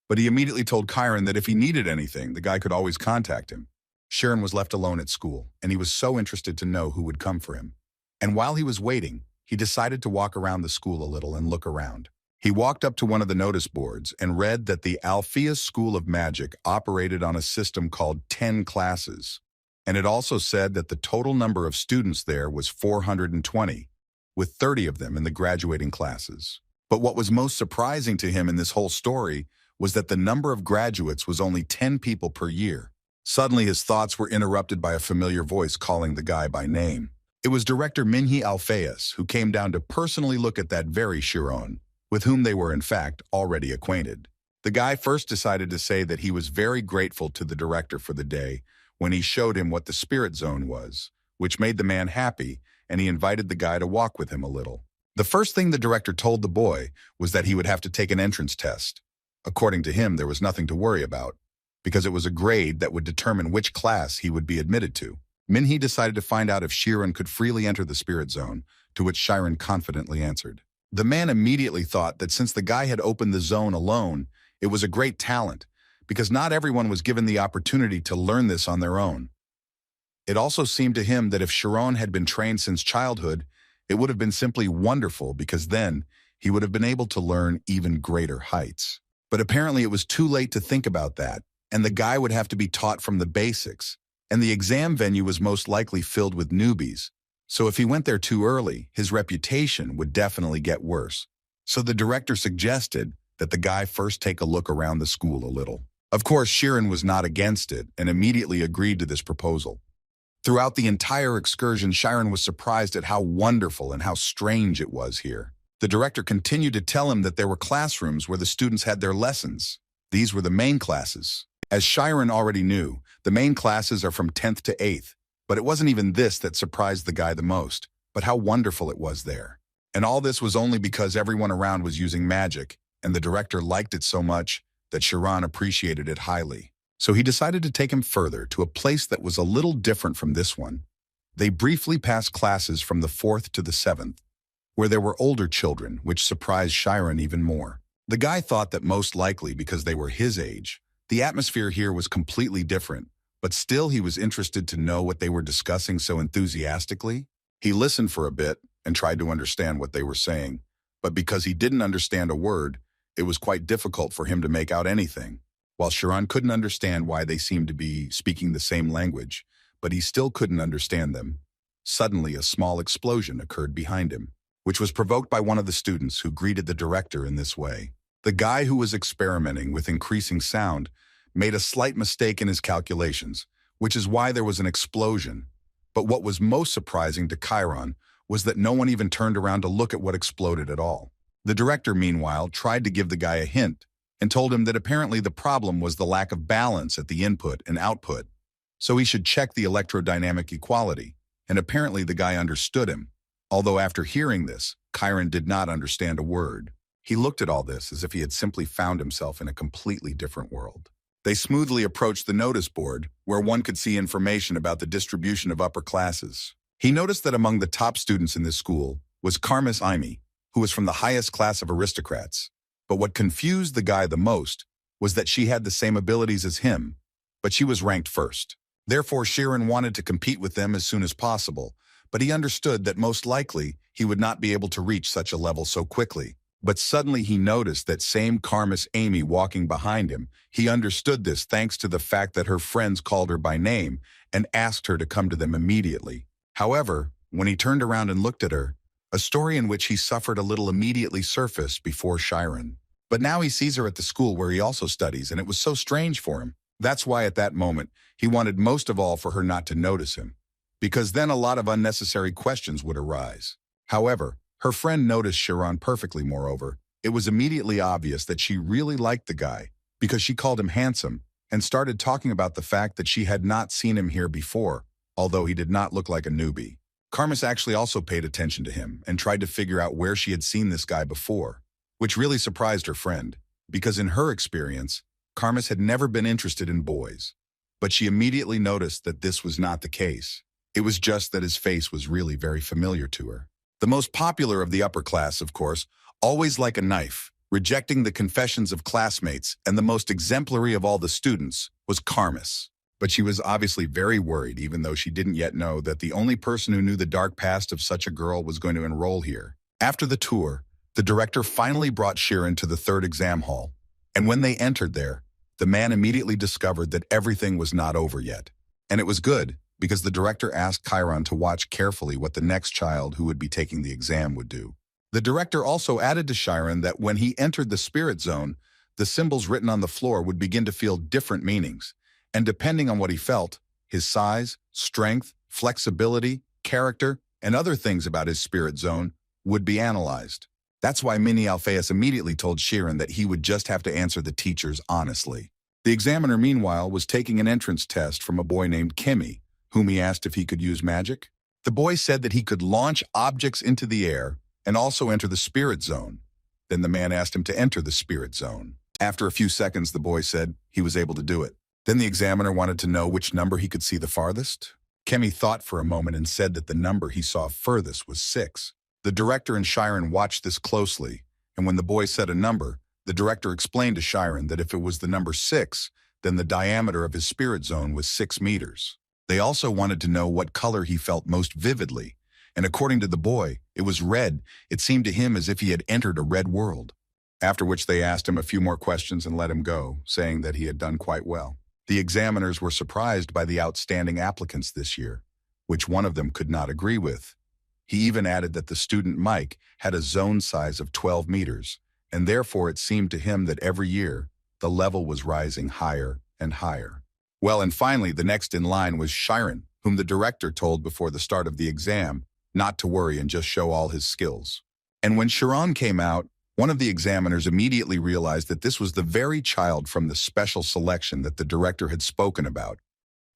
but he immediately told Kiran that if he needed anything, the guy could always contact him. Chiron was left alone at school, and he was so interested to know who would come for him. And while he was waiting, he decided to walk around the school a little and look around. He walked up to one of the notice boards and read that the Alphea's School of Magic operated on a system called 10 classes, and it also said that the total number of students there was 420, with 30 of them in the graduating classes. But what was most surprising to him in this whole story was that the number of graduates was only 10 people per year. Suddenly his thoughts were interrupted by a familiar voice calling the guy by name. It was Director Minhee Alpheus, who came down to personally look at that very Chiron, with whom they were in fact already acquainted. The guy first decided to say that he was very grateful to the director for the day when he showed him what the spirit zone was, which made the man happy, and he invited the guy to walk with him a little. The first thing the director told the boy was that he would have to take an entrance test. According to him, there was nothing to worry about, because it was a grade that would determine which class he would be admitted to. Minhee decided to find out if Chiron could freely enter the spirit zone, to which Chiron confidently answered. The man immediately thought that since the guy had opened the zone alone, it was a great talent, because not everyone was given the opportunity to learn this on their own. It also seemed to him that if Chiron had been trained since childhood, it would have been simply wonderful, because then he would have been able to learn even greater heights. But apparently it was too late to think about that, and the guy would have to be taught from the basics, and the exam venue was most likely filled with newbies. So if he went there too early, his reputation would definitely get worse. So the director suggested that the guy first take a look around the school a little. Of course, Chiron was not against it and immediately agreed to this proposal. Throughout the entire excursion, Chiron was surprised at how wonderful and how strange it was here. The director continued to tell him that there were classrooms where the students had their lessons. These were the main classes. As Chiron already knew, the main classes are from 10th to 8th, but it wasn't even this that surprised the guy the most, but how wonderful it was there. And all this was only because everyone around was using magic, and the director liked it so much that Kiran appreciated it highly. So he decided to take him further to a place that was a little different from this one. They briefly passed classes from the 4th to the 7th, where there were older children, which surprised Kiran even more. The guy thought that most likely because they were his age, the atmosphere here was completely different, but still he was interested to know what they were discussing so enthusiastically. He listened for a bit and tried to understand what they were saying, but because he didn't understand a word, it was quite difficult for him to make out anything. While Kiran couldn't understand why they seemed to be speaking the same language, but he still couldn't understand them, suddenly a small explosion occurred behind him, which was provoked by one of the students who greeted the director in this way. The guy who was experimenting with increasing sound made a slight mistake in his calculations, which is why there was an explosion. But what was most surprising to Kiran was that no one even turned around to look at what exploded at all. The director, meanwhile, tried to give the guy a hint and told him that apparently the problem was the lack of balance at the input and output, so he should check the electrodynamic equality, and apparently the guy understood him. Although after hearing this, Kiran did not understand a word. He looked at all this as if he had simply found himself in a completely different world. They smoothly approached the notice board, where one could see information about the distribution of upper classes. He noticed that among the top students in this school was Karmis Aimi, who was from the highest class of aristocrats. But what confused the guy the most was that she had the same abilities as him, but she was ranked first. Therefore, Kiran wanted to compete with them as soon as possible, but he understood that most likely he would not be able to reach such a level so quickly. But suddenly he noticed that same Karmis Amy walking behind him. He understood this thanks to the fact that her friends called her by name and asked her to come to them immediately. However, when he turned around and looked at her, a story in which he suffered a little immediately surfaced before Kiran. But now he sees her at the school where he also studies, and it was so strange for him. That's why at that moment, he wanted most of all for her not to notice him, because then a lot of unnecessary questions would arise. However, her friend noticed Kiran perfectly. Moreover, it was immediately obvious that she really liked the guy, because she called him handsome and started talking about the fact that she had not seen him here before, although he did not look like a newbie. Karmis actually also paid attention to him and tried to figure out where she had seen this guy before, which really surprised her friend, because in her experience, Karmis had never been interested in boys. But she immediately noticed that this was not the case. It was just that his face was really very familiar to her. The most popular of the upper class, of course, always like a knife, rejecting the confessions of classmates, and the most exemplary of all the students was Karmis. But she was obviously very worried, even though she didn't yet know that the only person who knew the dark past of such a girl was going to enroll here. After the tour, the director finally brought Kiran to the 3rd exam hall, and when they entered there, the man immediately discovered that everything was not over yet. And it was good, because the director asked Kiran to watch carefully what the next child who would be taking the exam would do. The director also added to Kiran that when he entered the spirit zone, the symbols written on the floor would begin to feel different meanings, and depending on what he felt, his size, strength, flexibility, character, and other things about his spirit zone would be analyzed. That's why Mini Alphaeus immediately told Kiran that he would just have to answer the teachers honestly. The examiner, meanwhile, was taking an entrance test from a boy named Kimmy, whom he asked if he could use magic. The boy said that he could launch objects into the air and also enter the spirit zone. Then the man asked him to enter the spirit zone. After a few seconds, the boy said he was able to do it. Then the examiner wanted to know which number he could see the farthest. Kemi thought for a moment and said that the number he saw furthest was 6. The director and Kiran watched this closely, and when the boy said a number, the director explained to Kiran that if it was the number 6, then the diameter of his spirit zone was 6 meters. They also wanted to know what color he felt most vividly, and according to the boy, it was red. It seemed to him as if he had entered a red world. After which they asked him a few more questions and let him go, saying that he had done quite well. The examiners were surprised by the outstanding applicants this year, which one of them could not agree with. He even added that the student Mike had a zone size of 12 meters, and therefore it seemed to him that every year the level was rising higher and higher. Well, and finally, the next in line was Kiran, whom the director told before the start of the exam not to worry and just show all his skills. And when Kiran came out, one of the examiners immediately realized that this was the very child from the special selection that the director had spoken about,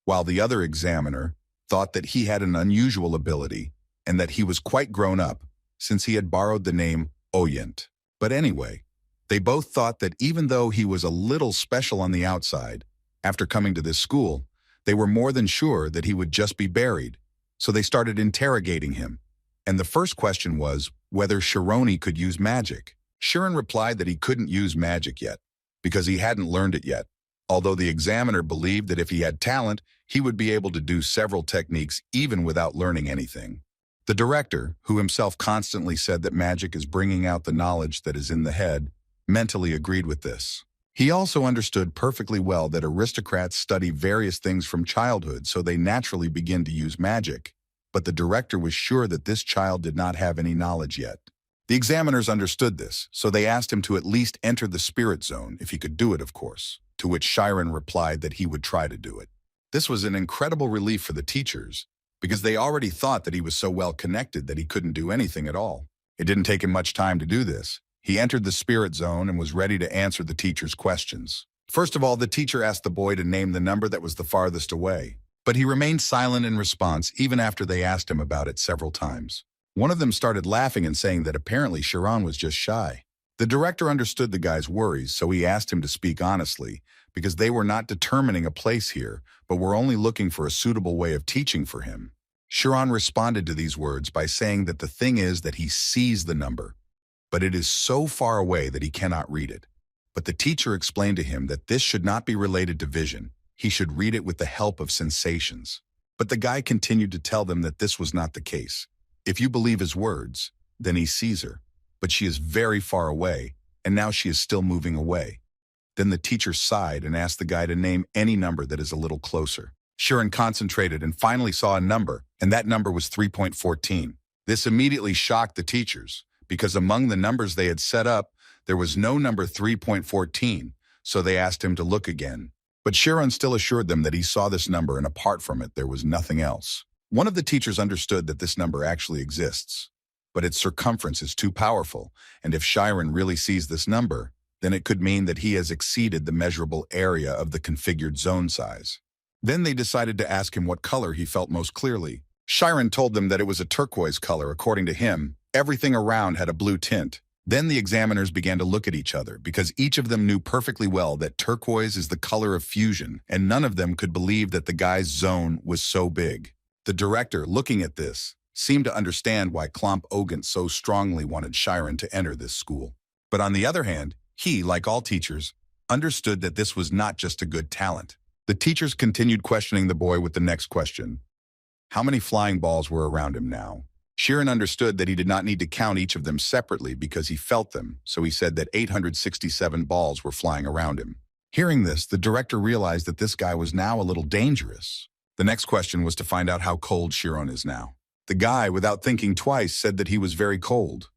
while the other examiner thought that he had an unusual ability and that he was quite grown up since he had borrowed the name Oyent. But anyway, They both thought that even though he was a little special on the outside, after coming to this school, they were more than sure that he would just be buried. So they started interrogating him. And the first question was whether Shironi could use magic. Kiran replied that he couldn't use magic yet, because he hadn't learned it yet. Although the examiner believed that if he had talent, he would be able to do several techniques even without learning anything. The director, who himself constantly said that magic is bringing out the knowledge that is in the head, mentally agreed with this. He also understood perfectly well that aristocrats study various things from childhood, so they naturally begin to use magic. But the director was sure that this child did not have any knowledge yet. The examiners understood this, so they asked him to at least enter the spirit zone, if he could do it, of course, to which Kiran replied that he would try to do it. This was an incredible relief for the teachers, because they already thought that he was so well connected that he couldn't do anything at all. It didn't take him much time to do this. He entered the spirit zone and was ready to answer the teacher's questions. First of all, the teacher asked the boy to name the number that was the farthest away, but he remained silent in response even after they asked him about it several times. One of them started laughing and saying that apparently Kiran was just shy. The director understood the guy's worries, so he asked him to speak honestly, because they were not determining a place here, but were only looking for a suitable way of teaching for him. Kiran responded to these words by saying that the thing is that he sees the number, but it is so far away that he cannot read it. But the teacher explained to him that this should not be related to vision. He should read it with the help of sensations. But the guy continued to tell them that this was not the case. If you believe his words, then he sees her. But she is very far away, and now she is still moving away. Then the teacher sighed and asked the guy to name any number that is a little closer. Kiran concentrated and finally saw a number, and that number was 3.14. This immediately shocked the teachers, because among the numbers they had set up, there was no number 3.14, so they asked him to look again. But Kiran still assured them that he saw this number, and apart from it, there was nothing else. One of the teachers understood that this number actually exists, but its circumference is too powerful, and if Kiran really sees this number, then it could mean that he has exceeded the measurable area of the configured zone size. Then they decided to ask him what color he felt most clearly. Kiran told them that it was a turquoise color. According to him, everything around had a blue tint. Then the examiners began to look at each other, because each of them knew perfectly well that turquoise is the color of fusion, and none of them could believe that the guy's zone was so big. The director, looking at this, seemed to understand why Awakens so strongly wanted Kiran to enter this school. But on the other hand, he, like all teachers, understood that this was not just a good talent. The teachers continued questioning the boy with the next question. How many flying balls were around him now? Kiran understood that he did not need to count each of them separately because he felt them, so he said that 867 balls were flying around him. Hearing this, the director realized that this guy was now a little dangerous. The next question was to find out how cold Kiran is now. The guy, without thinking twice, said that he was very cold,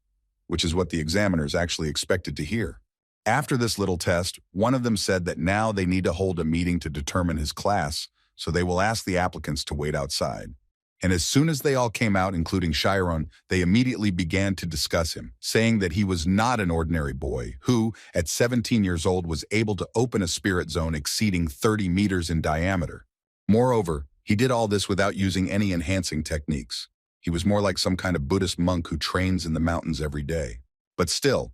which is what the examiners actually expected to hear. After this little test, one of them said that now they need to hold a meeting to determine his class, so they will ask the applicants to wait outside. And as soon as they all came out, including Kiran, they immediately began to discuss him, saying that he was not an ordinary boy who, at 17 years old, was able to open a spirit zone exceeding 30 meters in diameter. Moreover, he did all this without using any enhancing techniques. He was more like some kind of Buddhist monk who trains in the mountains every day. But still,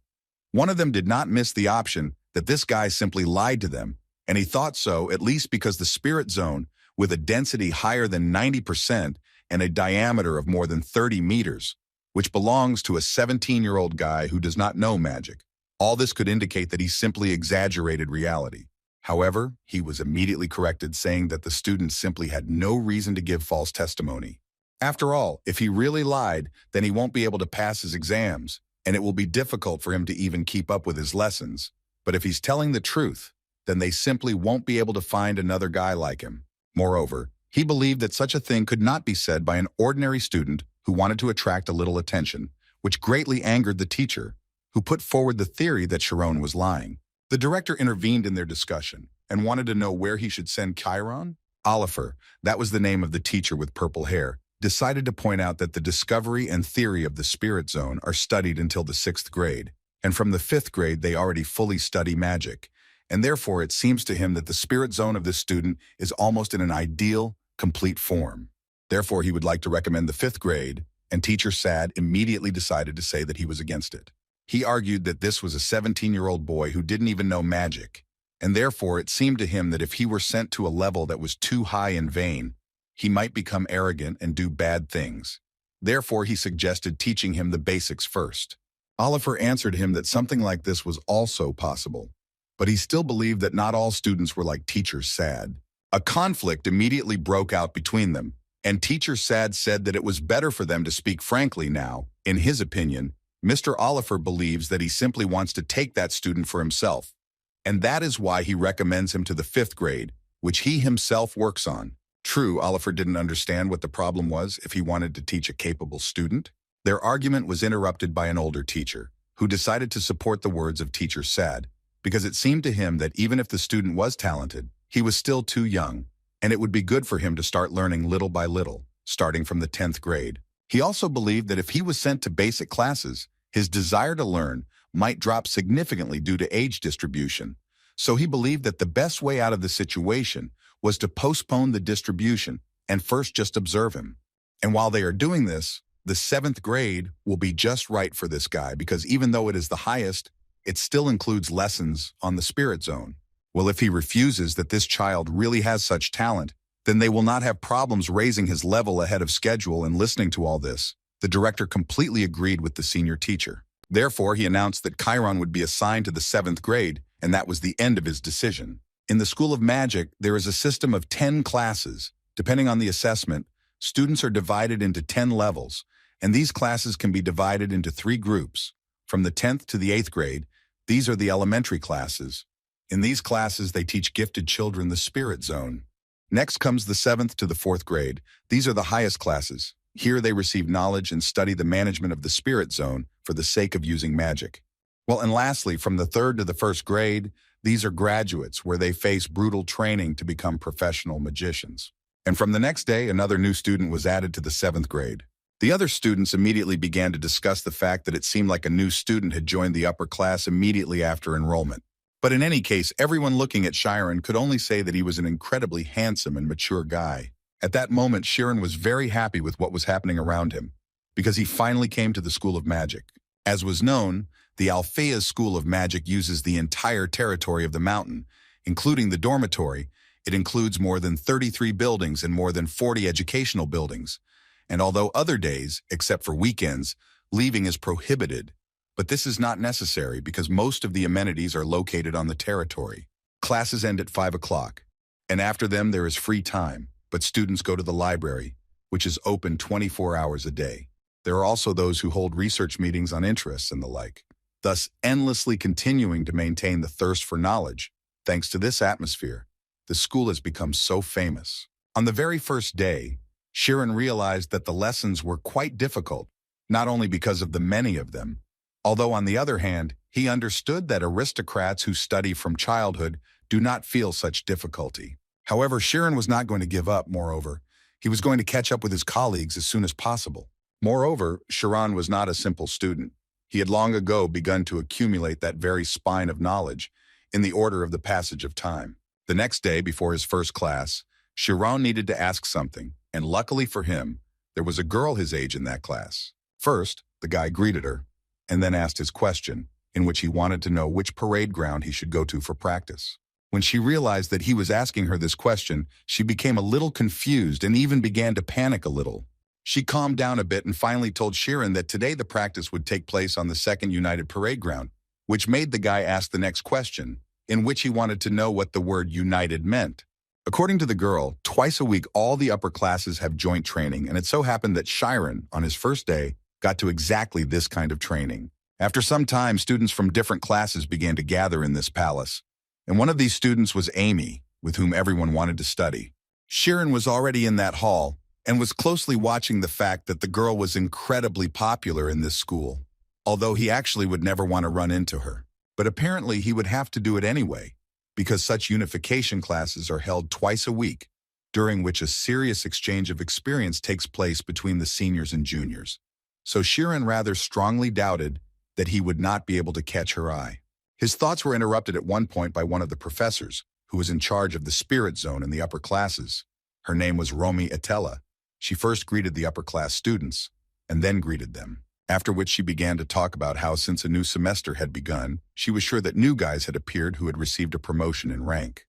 one of them did not miss the option that this guy simply lied to them, and he thought so at least because the spirit zone, with a density higher than 90% and a diameter of more than 30 meters, which belongs to a 17-year-old guy who does not know magic. All this could indicate that he simply exaggerated reality. However, he was immediately corrected, saying that the student simply had no reason to give false testimony. After all, if he really lied, then he won't be able to pass his exams, and it will be difficult for him to even keep up with his lessons. But if he's telling the truth, then they simply won't be able to find another guy like him. Moreover, he believed that such a thing could not be said by an ordinary student who wanted to attract a little attention, which greatly angered the teacher, who put forward the theory that Kiran was lying. The director intervened in their discussion and wanted to know where he should send Kiran. Oliver, that was the name of the teacher with purple hair, decided to point out that the discovery and theory of the spirit zone are studied until the 6th grade, and from the 5th grade they already fully study magic, and therefore it seems to him that the spirit zone of this student is almost in an ideal, complete form. Therefore he would like to recommend the 5th grade, and teacher Sad immediately decided to say that he was against it. He argued that this was a 17-year-old boy who didn't even know magic, and therefore it seemed to him that if he were sent to a level that was too high and vain, he might become arrogant and do bad things. Therefore, he suggested teaching him the basics first. Oliver answered him that something like this was also possible, but he still believed that not all students were like Teacher Sad. A conflict immediately broke out between them, and Teacher Sad said that it was better for them to speak frankly now. In his opinion, Mr. Oliver believes that he simply wants to take that student for himself, and that is why he recommends him to the 5th grade, which he himself works on. True, Oliver didn't understand what the problem was if he wanted to teach a capable student. Their argument was interrupted by an older teacher, who decided to support the words of Teacher Sad, because it seemed to him that even if the student was talented, he was still too young, and it would be good for him to start learning little by little, starting from the 10th grade. He also believed that if he was sent to basic classes, his desire to learn might drop significantly due to age distribution. So he believed that the best way out of the situation was to postpone the distribution and first just observe him. And while they are doing this, the 7th grade will be just right for this guy because even though it is the highest, it still includes lessons on the spirit zone. Well, if he refuses that this child really has such talent, then they will not have problems raising his level ahead of schedule. And listening to all this, the director completely agreed with the senior teacher. Therefore, he announced that Kiran would be assigned to the 7th grade, and that was the end of his decision. In the School of Magic, there is a system of 10 classes. Depending on the assessment, students are divided into 10 levels, and these classes can be divided into 3 groups. From the 10th to the 8th grade, these are the elementary classes. In these classes, they teach gifted children the spirit zone. Next comes the 7th to the 4th grade. These are the highest classes. Here they receive knowledge and study the management of the spirit zone for the sake of using magic. Well, and lastly, from the 3rd to the 1st grade, these are graduates where they face brutal training to become professional magicians. And from the next day, another new student was added to the 7th grade. The other students immediately began to discuss the fact that it seemed like a new student had joined the upper class immediately after enrollment. But in any case, everyone looking at Kiran could only say that he was an incredibly handsome and mature guy. At that moment, Kiran was very happy with what was happening around him, because he finally came to the School of Magic. As was known, the Alphea's School of Magic uses the entire territory of the mountain, including the dormitory. It includes more than 33 buildings and more than 40 educational buildings. And although other days, except for weekends, leaving is prohibited, but this is not necessary because most of the amenities are located on the territory. Classes end at 5 o'clock, and after them there is free time, but students go to the library, which is open 24 hours a day. There are also those who hold research meetings on interests and the like, thus endlessly continuing to maintain the thirst for knowledge. Thanks to this atmosphere, the school has become so famous. On the very first day, Kiran realized that the lessons were quite difficult, not only because of the many of them, although on the other hand, he understood that aristocrats who study from childhood do not feel such difficulty. However, Kiran was not going to give up. Moreover, he was going to catch up with his colleagues as soon as possible. Moreover, Kiran was not a simple student. He had long ago begun to accumulate that very spine of knowledge in the order of the passage of time. The next day, before his first class, Kiran needed to ask something, and luckily for him, there was a girl his age in that class. First, the guy greeted her, and then asked his question, in which he wanted to know which parade ground he should go to for practice. When she realized that he was asking her this question, she became a little confused and even began to panic a little. She calmed down a bit and finally told Kiran that today the practice would take place on the 2nd United Parade Ground, which made the guy ask the next question, in which he wanted to know what the word united meant. According to the girl, twice a week all the upper classes have joint training, and it so happened that Kiran, on his first day, got to exactly this kind of training. After some time, students from different classes began to gather in this palace, and one of these students was Amy, with whom everyone wanted to study. Kiran was already in that hall and was closely watching the fact that the girl was incredibly popular in this school, although he actually would never want to run into her. But apparently he would have to do it anyway, because such unification classes are held twice a week, during which a serious exchange of experience takes place between the seniors and juniors. So Kiran rather strongly doubted that he would not be able to catch her eye. His thoughts were interrupted at one point by one of the professors, who was in charge of the spirit zone in the upper classes. Her name was Romi Atella. She first greeted the upper class students, and then greeted them. After which she began to talk about how since a new semester had begun, she was sure that new guys had appeared who had received a promotion in rank.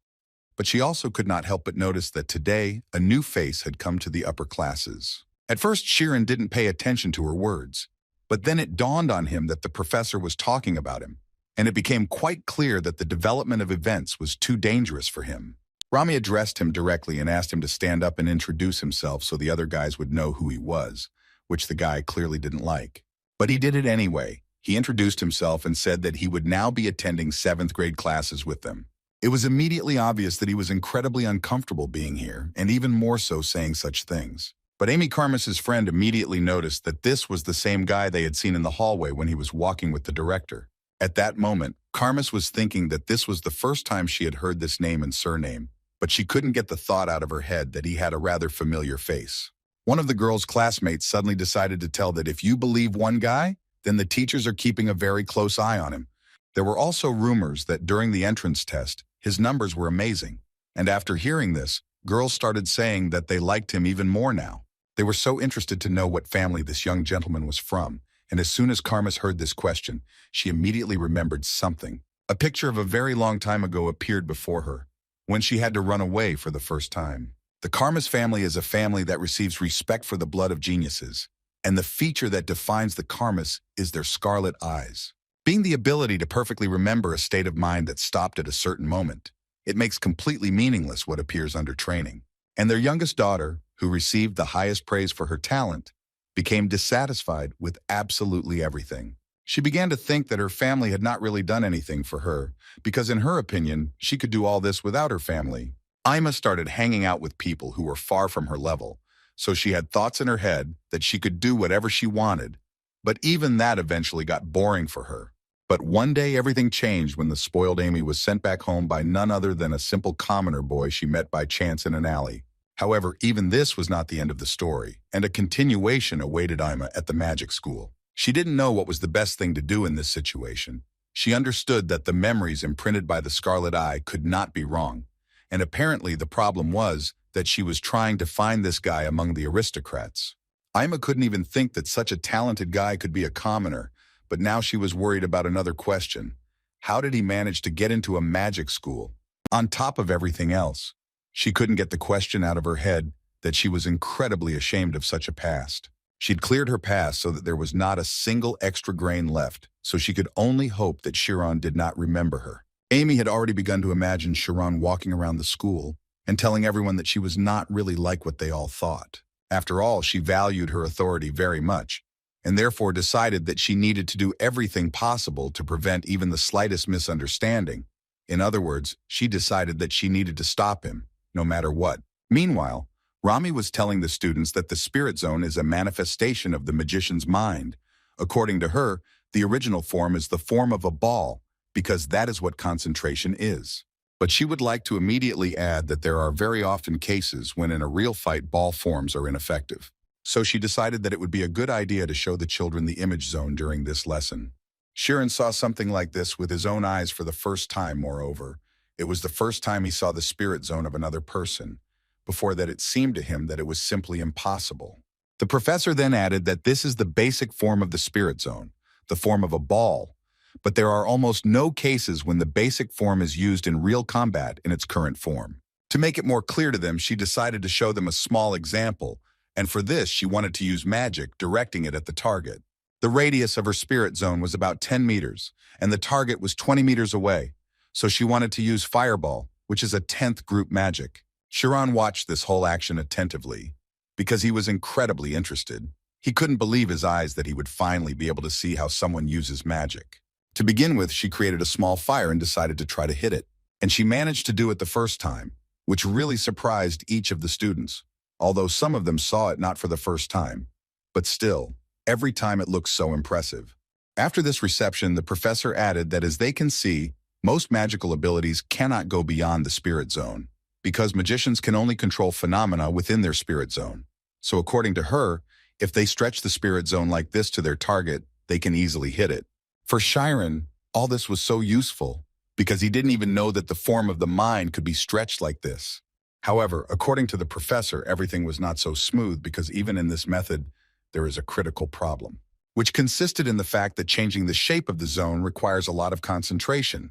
But she also could not help but notice that today, a new face had come to the upper classes. At first, Kiran didn't pay attention to her words, but then it dawned on him that the professor was talking about him, and it became quite clear that the development of events was too dangerous for him. Rami addressed him directly and asked him to stand up and introduce himself so the other guys would know who he was, which the guy clearly didn't like. But he did it anyway. He introduced himself and said that he would now be attending 7th grade classes with them. It was immediately obvious that he was incredibly uncomfortable being here, and even more so saying such things. But Amy Karmas's friend immediately noticed that this was the same guy they had seen in the hallway when he was walking with the director. At that moment, Karmas was thinking that this was the first time she had heard this name and surname, but she couldn't get the thought out of her head that he had a rather familiar face. One of the girl's classmates suddenly decided to tell that if you believe one guy, then the teachers are keeping a very close eye on him. There were also rumors that during the entrance test, his numbers were amazing. And after hearing this, girls started saying that they liked him even more now. They were so interested to know what family this young gentleman was from, and as soon as Karmas heard this question, she immediately remembered something. A picture of a very long time ago appeared before her, when she had to run away for the first time. The Karmas family is a family that receives respect for the blood of geniuses, and the feature that defines the Karmas is their scarlet eyes. Being the ability to perfectly remember a state of mind that stopped at a certain moment, it makes completely meaningless what appears under training. And their youngest daughter, who received the highest praise for her talent, became dissatisfied with absolutely everything. She began to think that her family had not really done anything for her, because in her opinion, she could do all this without her family. Ima started hanging out with people who were far from her level, so she had thoughts in her head that she could do whatever she wanted, but even that eventually got boring for her. But one day everything changed when the spoiled Amy was sent back home by none other than a simple commoner boy she met by chance in an alley. However, even this was not the end of the story, and a continuation awaited Ima at the magic school. She didn't know what was the best thing to do in this situation. She understood that the memories imprinted by the Scarlet Eye could not be wrong, and apparently the problem was that she was trying to find this guy among the aristocrats. Ima couldn't even think that such a talented guy could be a commoner, but now she was worried about another question. How did he manage to get into a magic school? On top of everything else, she couldn't get the question out of her head that she was incredibly ashamed of such a past. She'd cleared her past so that there was not a single extra grain left, so she could only hope that Kiran did not remember her. Amy had already begun to imagine Kiran walking around the school and telling everyone that she was not really like what they all thought. After all, she valued her authority very much, and therefore decided that she needed to do everything possible to prevent even the slightest misunderstanding. In other words, she decided that she needed to stop him, no matter what. Meanwhile, Rami was telling the students that the spirit zone is a manifestation of the magician's mind. According to her, the original form is the form of a ball, because that is what concentration is. But she would like to immediately add that there are very often cases when in a real fight ball forms are ineffective. So she decided that it would be a good idea to show the children the image zone during this lesson. Kiran saw something like this with his own eyes for the first time, moreover. It was the first time he saw the spirit zone of another person. Before that, it seemed to him that it was simply impossible. The professor then added that this is the basic form of the spirit zone, the form of a ball, but there are almost no cases when the basic form is used in real combat in its current form. To make it more clear to them, she decided to show them a small example, and for this she wanted to use magic, directing it at the target. The radius of her spirit zone was about 10 meters, and the target was 20 meters away, so she wanted to use Fireball, which is a 10th group magic. Kiran watched this whole action attentively, because he was incredibly interested. He couldn't believe his eyes that he would finally be able to see how someone uses magic. To begin with, she created a small fire and decided to try to hit it. And she managed to do it the first time, which really surprised each of the students, although some of them saw it not for the first time. But still, every time it looked so impressive. After this reception, the professor added that as they can see, most magical abilities cannot go beyond the spirit zone, because magicians can only control phenomena within their spirit zone. So according to her, if they stretch the spirit zone like this to their target, they can easily hit it. For Kiran, all this was so useful, because he didn't even know that the form of the mind could be stretched like this. However, according to the professor, everything was not so smooth because even in this method, there is a critical problem. which consisted in the fact that changing the shape of the zone requires a lot of concentration.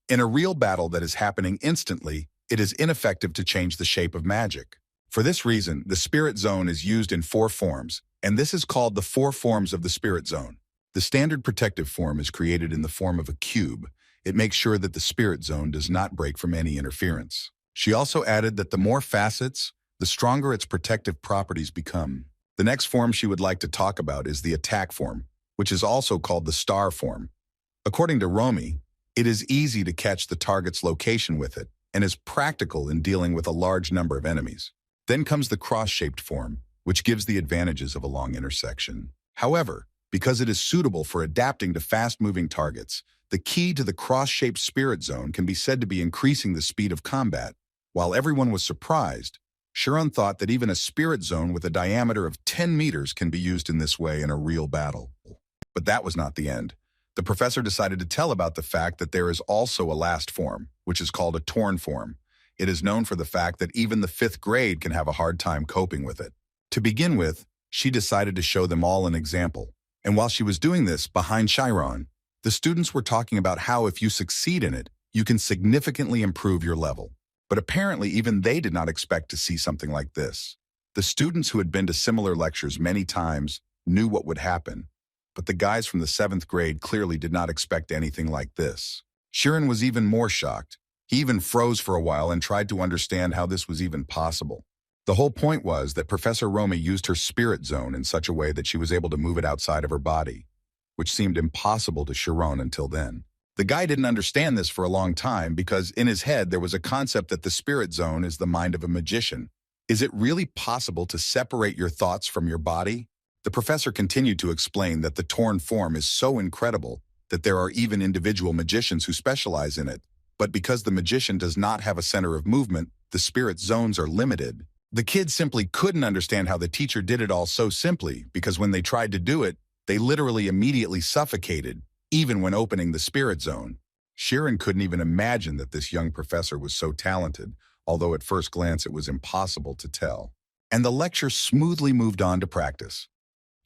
In a real battle that is happening instantly, it is ineffective to change the shape of magic. For this reason, the spirit zone is used in 4 forms, and this is called the 4 forms of the spirit zone. The standard protective form is created in the form of a cube. It makes sure that the spirit zone does not break from any interference. She also added that the more facets, the stronger its protective properties become. The next form she would like to talk about is the attack form, which is also called the star form. According to Romy, it is easy to catch the target's location with it and is practical in dealing with a large number of enemies. Then comes the cross-shaped form, which gives the advantages of a long intersection. However, because it is suitable for adapting to fast-moving targets, the key to the cross-shaped spirit zone can be said to be increasing the speed of combat. While everyone was surprised, Kiran thought that even a spirit zone with a diameter of 10 meters can be used in this way in a real battle. But that was not the end. The professor decided to tell about the fact that there is also a last form, which is called a torn form. It is known for the fact that even the 5th grade can have a hard time coping with it. To begin with, she decided to show them all an example. And while she was doing this behind Chiron, the students were talking about how if you succeed in it, you can significantly improve your level. But apparently even they did not expect to see something like this. The students who had been to similar lectures many times knew what would happen, but the guys from the 7th grade clearly did not expect anything like this. Kiran was even more shocked. He even froze for a while and tried to understand how this was even possible. The whole point was that Professor Romy used her spirit zone in such a way that she was able to move it outside of her body, which seemed impossible to Chiron until then. The guy didn't understand this for a long time because in his head there was a concept that the spirit zone is the mind of a magician. Is it really possible to separate your thoughts from your body? The professor continued to explain that the torn form is so incredible that there are even individual magicians who specialize in it. But because the magician does not have a center of movement, the spirit zones are limited. The kids simply couldn't understand how the teacher did it all so simply because when they tried to do it, they literally immediately suffocated, even when opening the spirit zone. Kiran couldn't even imagine that this young professor was so talented, although at first glance it was impossible to tell. And the lecture smoothly moved on to practice.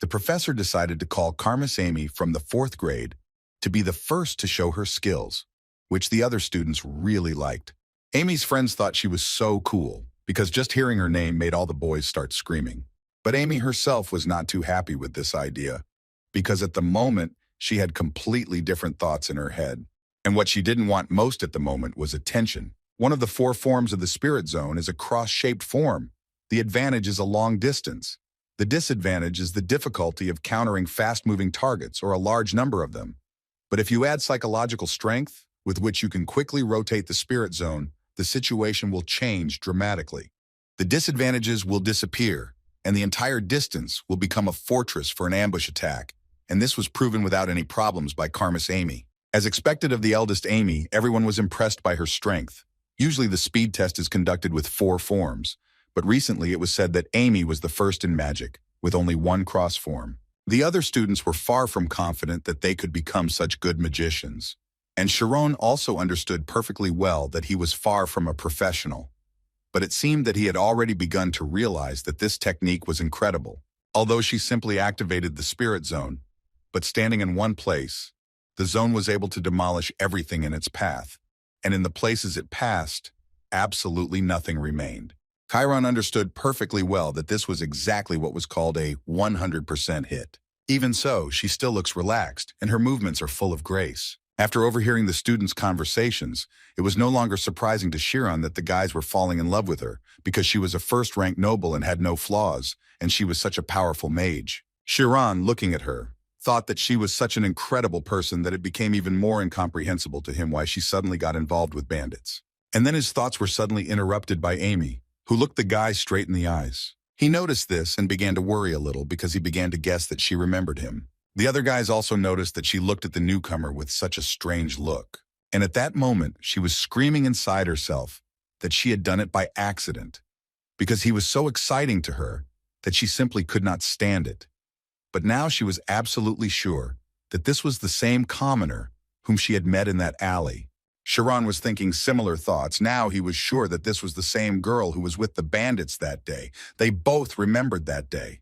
The professor decided to call Karmas Amy from the 4th grade to be the first to show her skills, which the other students really liked. Amy's friends thought she was so cool because just hearing her name made all the boys start screaming. But Amy herself was not too happy with this idea because at the moment, she had completely different thoughts in her head. And what she didn't want most at the moment was attention. One of the 4 forms of the spirit zone is a cross-shaped form. The advantage is a long distance. The disadvantage is the difficulty of countering fast-moving targets or a large number of them. But if you add psychological strength, with which you can quickly rotate the spirit zone, the situation will change dramatically. The disadvantages will disappear, and the entire distance will become a fortress for an ambush attack. And this was proven without any problems by Karmas Amy. As expected of the eldest Amy, everyone was impressed by her strength. Usually the speed test is conducted with 4 forms, but recently it was said that Amy was the first in magic, with only 1 cross form. The other students were far from confident that they could become such good magicians. And Chiron also understood perfectly well that he was far from a professional. But it seemed that he had already begun to realize that this technique was incredible. Although she simply activated the spirit zone, but standing in one place, the zone was able to demolish everything in its path, and in the places it passed, absolutely nothing remained. Chiron understood perfectly well that this was exactly what was called a 100% hit. Even so, she still looks relaxed, and her movements are full of grace. After overhearing the students' conversations, it was no longer surprising to Chiron that the guys were falling in love with her, because she was a first-ranked noble and had no flaws, and she was such a powerful mage. Chiron, looking at her, thought that she was such an incredible person that it became even more incomprehensible to him why she suddenly got involved with bandits. And then his thoughts were suddenly interrupted by Amy, who looked the guy straight in the eyes. He noticed this and began to worry a little because he began to guess that she remembered him. The other guys also noticed that she looked at the newcomer with such a strange look. And at that moment, she was screaming inside herself that she had done it by accident, because he was so exciting to her that she simply could not stand it. But now she was absolutely sure that this was the same commoner whom she had met in that alley. Chiron was thinking similar thoughts. Now he was sure that this was the same girl who was with the bandits that day. They both remembered that day.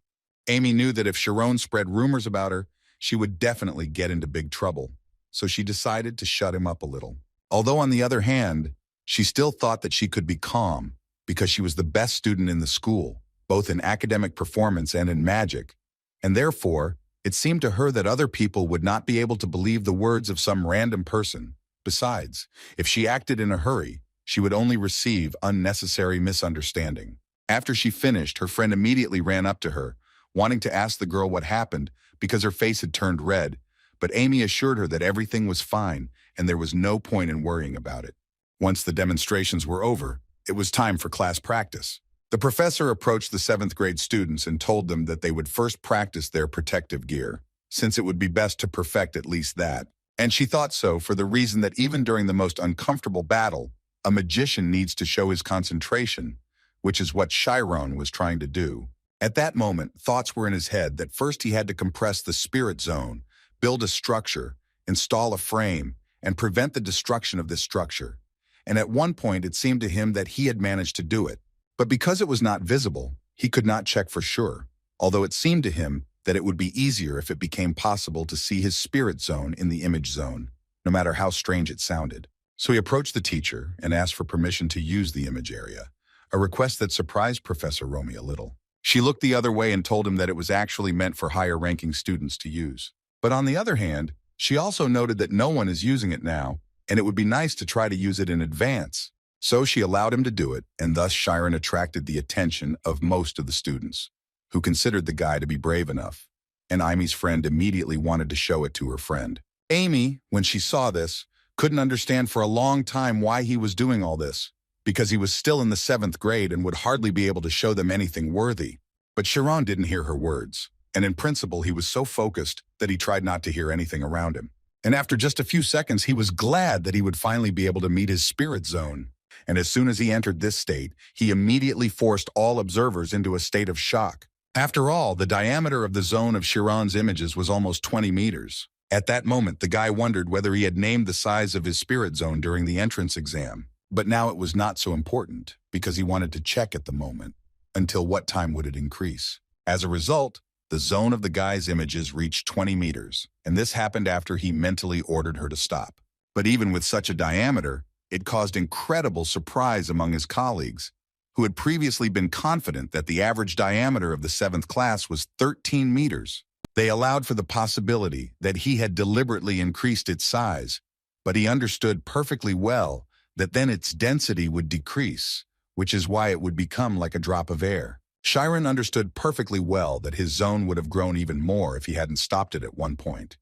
Amy knew that if Chiron spread rumors about her, she would definitely get into big trouble, so she decided to shut him up a little. Although on the other hand, she still thought that she could be calm because she was the best student in the school, both in academic performance and in magic, and therefore, it seemed to her that other people would not be able to believe the words of some random person. Besides, if she acted in a hurry, she would only receive unnecessary misunderstanding. After she finished, her friend immediately ran up to her, wanting to ask the girl what happened because her face had turned red, but Amy assured her that everything was fine and there was no point in worrying about it. Once the demonstrations were over, it was time for class practice. The professor approached the 7th grade students and told them that they would first practice their protective gear, since it would be best to perfect at least that. And she thought so for the reason that even during the most uncomfortable battle, a magician needs to show his concentration, which is what Chiron was trying to do. At that moment, thoughts were in his head that first he had to compress the spirit zone, build a structure, install a frame, and prevent the destruction of this structure. And at one point, it seemed to him that he had managed to do it. But because it was not visible, he could not check for sure, although it seemed to him that it would be easier if it became possible to see his spirit zone in the image zone, no matter how strange it sounded. So he approached the teacher and asked for permission to use the image area, a request that surprised Professor Romy a little. She looked the other way and told him that it was actually meant for higher-ranking students to use. But on the other hand, she also noted that no one is using it now, and it would be nice to try to use it in advance. So she allowed him to do it, and thus Chiron attracted the attention of most of the students, who considered the guy to be brave enough. And Amy's friend immediately wanted to show it to her friend. Amy, when she saw this, couldn't understand for a long time why he was doing all this, because he was still in the 7th grade and would hardly be able to show them anything worthy. But Chiron didn't hear her words, and in principle he was so focused that he tried not to hear anything around him. And after just a few seconds, he was glad that he would finally be able to meet his spirit zone. And as soon as he entered this state, he immediately forced all observers into a state of shock. After all, the diameter of the zone of Chiron's images was almost 20 meters. At that moment, the guy wondered whether he had named the size of his spirit zone during the entrance exam. But now it was not so important, because he wanted to check at the moment, until what time would it increase. As a result, the zone of the guy's images reached 20 meters, and this happened after he mentally ordered her to stop. But even with such a diameter, it caused incredible surprise among his colleagues, who had previously been confident that the average diameter of the 7th class was 13 meters. They allowed for the possibility that he had deliberately increased its size, but he understood perfectly well that then its density would decrease, which is why it would become like a drop of air. Chiron understood perfectly well that his zone would have grown even more if he hadn't stopped it at one point.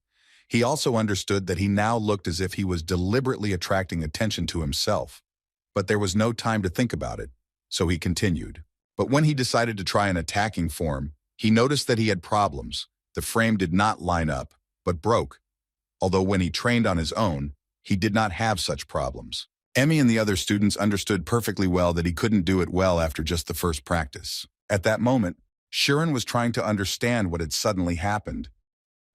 He also understood that he now looked as if he was deliberately attracting attention to himself. But there was no time to think about it, so he continued. But when he decided to try an attacking form, he noticed that he had problems. The frame did not line up, but broke. Although when he trained on his own, he did not have such problems. Emmy and the other students understood perfectly well that he couldn't do it well after just the first practice. At that moment, Chiron was trying to understand what had suddenly happened.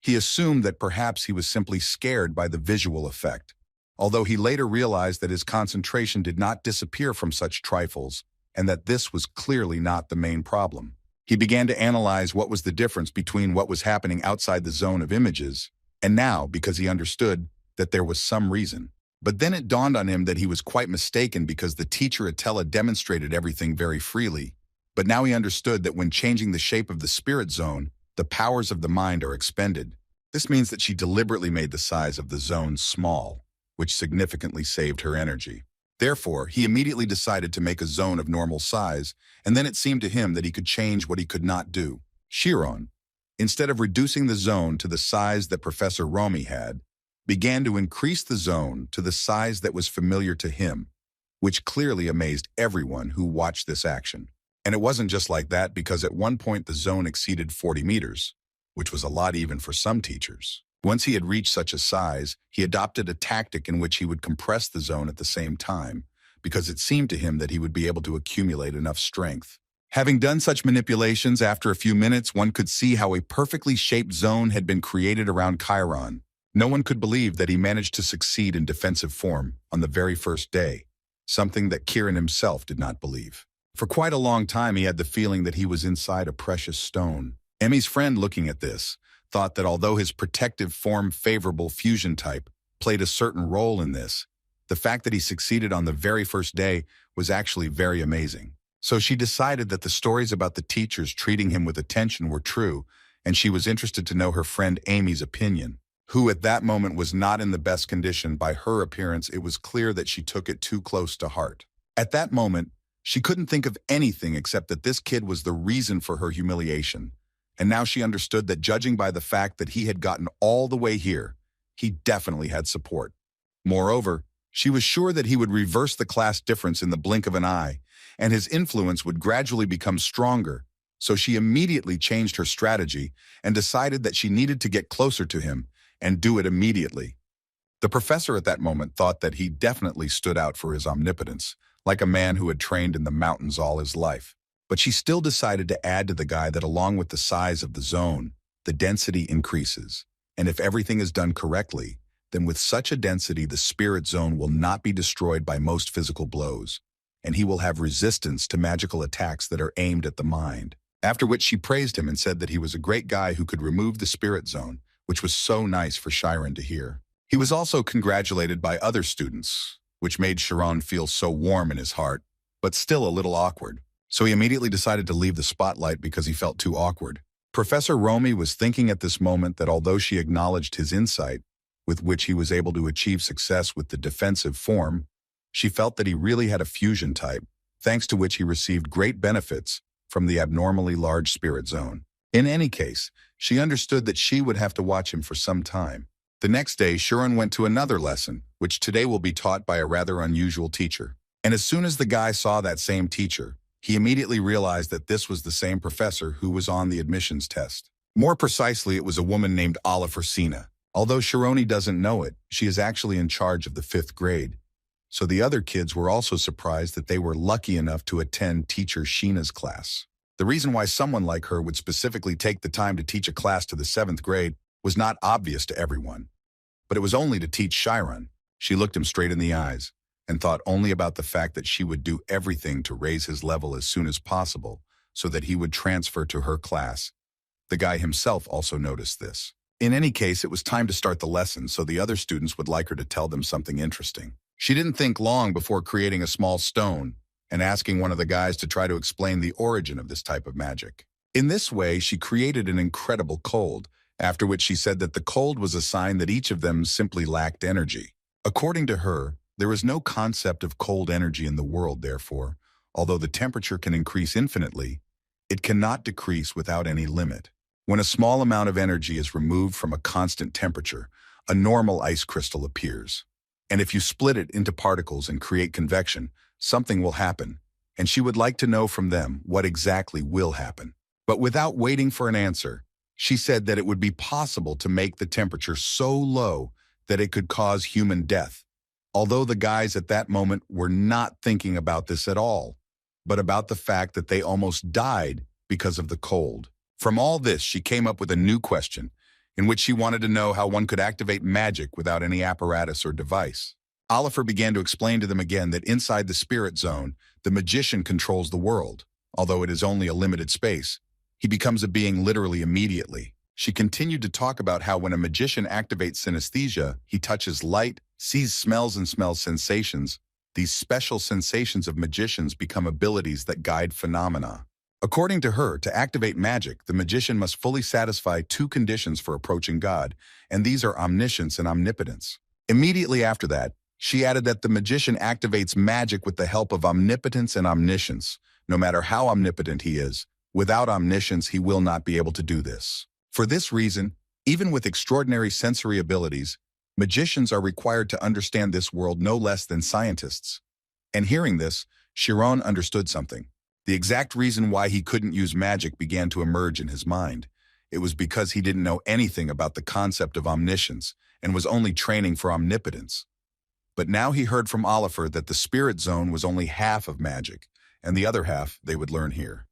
He assumed that perhaps he was simply scared by the visual effect, although he later realized that his concentration did not disappear from such trifles, and that this was clearly not the main problem. He began to analyze what was the difference between what was happening outside the zone of images, and now, because he understood that there was some reason. But then it dawned on him that he was quite mistaken because the teacher Attila demonstrated everything very freely. But now he understood that when changing the shape of the spirit zone, the powers of the mind are expended. This means that she deliberately made the size of the zone small, which significantly saved her energy. Therefore, he immediately decided to make a zone of normal size, and then it seemed to him that he could change what he could not do. Chiron, instead of reducing the zone to the size that Professor Romy had, began to increase the zone to the size that was familiar to him, which clearly amazed everyone who watched this action. And it wasn't just like that, because at one point the zone exceeded 40 meters, which was a lot even for some teachers. Once he had reached such a size, he adopted a tactic in which he would compress the zone at the same time, because it seemed to him that he would be able to accumulate enough strength. Having done such manipulations, after a few minutes, one could see how a perfectly shaped zone had been created around Chiron. No one could believe that he managed to succeed in defensive form on the very first day, something that Kiran himself did not believe. For quite a long time, he had the feeling that he was inside a precious stone. Emmy's friend, looking at this, thought that although his protective form-favorable fusion type played a certain role in this, the fact that he succeeded on the very first day was actually very amazing. So she decided that the stories about the teachers treating him with attention were true, and she was interested to know her friend Amy's opinion, who at that moment was not in the best condition. By her appearance, it was clear that she took it too close to heart. At that moment, she couldn't think of anything except that this kid was the reason for her humiliation. And now she understood that judging by the fact that he had gotten all the way here, he definitely had support. Moreover, she was sure that he would reverse the class difference in the blink of an eye, and his influence would gradually become stronger. So she immediately changed her strategy and decided that she needed to get closer to him and do it immediately. The professor at that moment thought that he definitely stood out for his omnipotence, like a man who had trained in the mountains all his life. But she still decided to add to the guy that along with the size of the zone, the density increases. And if everything is done correctly, then with such a density, the spirit zone will not be destroyed by most physical blows, and he will have resistance to magical attacks that are aimed at the mind. After which she praised him and said that he was a great guy who could remove the spirit zone, which was so nice for Chiron to hear. He was also congratulated by other students, which made Chiron feel so warm in his heart, but still a little awkward. So he immediately decided to leave the spotlight because he felt too awkward. Professor Romy was thinking at this moment that although she acknowledged his insight, with which he was able to achieve success with the defensive form, she felt that he really had a fusion type, thanks to which he received great benefits from the abnormally large spirit zone. In any case, she understood that she would have to watch him for some time. The next day, Chiron went to another lesson, which today will be taught by a rather unusual teacher. And as soon as the guy saw that same teacher, he immediately realized that this was the same professor who was on the admissions test. More precisely, it was a woman named Oliver Sina. Although Chironi doesn't know it, she is actually in charge of the 5th grade. So the other kids were also surprised that they were lucky enough to attend teacher Sheena's class. The reason why someone like her would specifically take the time to teach a class to the 7th grade was not obvious to everyone. But it was only to teach Chiron. She looked him straight in the eyes and thought only about the fact that she would do everything to raise his level as soon as possible so that he would transfer to her class. The guy himself also noticed this. In any case, it was time to start the lesson so the other students would like her to tell them something interesting. She didn't think long before creating a small stone and asking one of the guys to try to explain the origin of this type of magic. In this way, she created an incredible cold, after which she said that the cold was a sign that each of them simply lacked energy. According to her, there is no concept of cold energy in the world, therefore, although the temperature can increase infinitely, it cannot decrease without any limit. When a small amount of energy is removed from a constant temperature, a normal ice crystal appears. And if you split it into particles and create convection, something will happen, and she would like to know from them what exactly will happen. But without waiting for an answer, she said that it would be possible to make the temperature so low that it could cause human death. Although the guys at that moment were not thinking about this at all, but about the fact that they almost died because of the cold. From all this, she came up with a new question, in which she wanted to know how one could activate magic without any apparatus or device. Oliver began to explain to them again that inside the spirit zone, the magician controls the world. Although it is only a limited space, he becomes a being literally immediately. She continued to talk about how when a magician activates synesthesia, he touches light, sees smells and smells sensations. These special sensations of magicians become abilities that guide phenomena. According to her, to activate magic, the magician must fully satisfy 2 conditions for approaching God, and these are omniscience and omnipotence. Immediately after that, she added that the magician activates magic with the help of omnipotence and omniscience. No matter how omnipotent he is, without omniscience he will not be able to do this. For this reason, even with extraordinary sensory abilities, magicians are required to understand this world no less than scientists. And hearing this, Chiron understood something. The exact reason why he couldn't use magic began to emerge in his mind. It was because he didn't know anything about the concept of omniscience and was only training for omnipotence. But now he heard from Oliver that the spirit zone was only half of magic, and the other half they would learn here.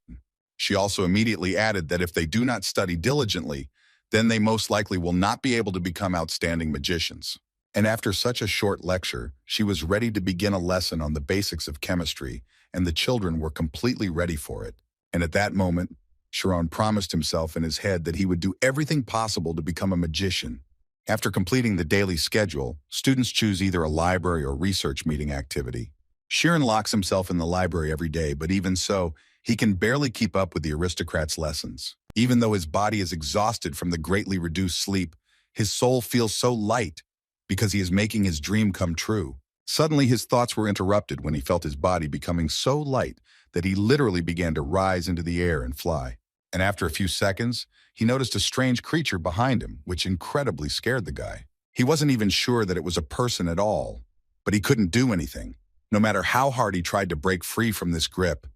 She also immediately added that if they do not study diligently, then they most likely will not be able to become outstanding magicians. And after such a short lecture, she was ready to begin a lesson on the basics of chemistry, and the children were completely ready for it. And at that moment, Chiron promised himself in his head that he would do everything possible to become a magician. After completing the daily schedule, students choose either a library or research meeting activity. Chiron locks himself in the library every day, but even so, he can barely keep up with the aristocrats' lessons. Even though his body is exhausted from the greatly reduced sleep, his soul feels so light because he is making his dream come true. Suddenly, his thoughts were interrupted when he felt his body becoming so light that he literally began to rise into the air and fly. And after a few seconds, he noticed a strange creature behind him, which incredibly scared the guy. He wasn't even sure that it was a person at all, but he couldn't do anything. No matter how hard he tried to break free from this grip,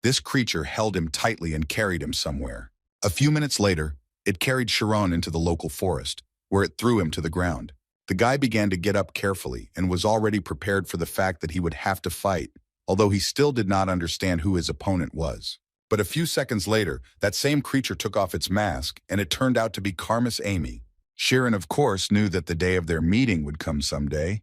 this creature held him tightly and carried him somewhere. A few minutes later, it carried Chiron into the local forest, where it threw him to the ground. The guy began to get up carefully and was already prepared for the fact that he would have to fight, although he still did not understand who his opponent was. But a few seconds later, that same creature took off its mask, and it turned out to be Karma's Amy. Chiron, of course, knew that the day of their meeting would come someday,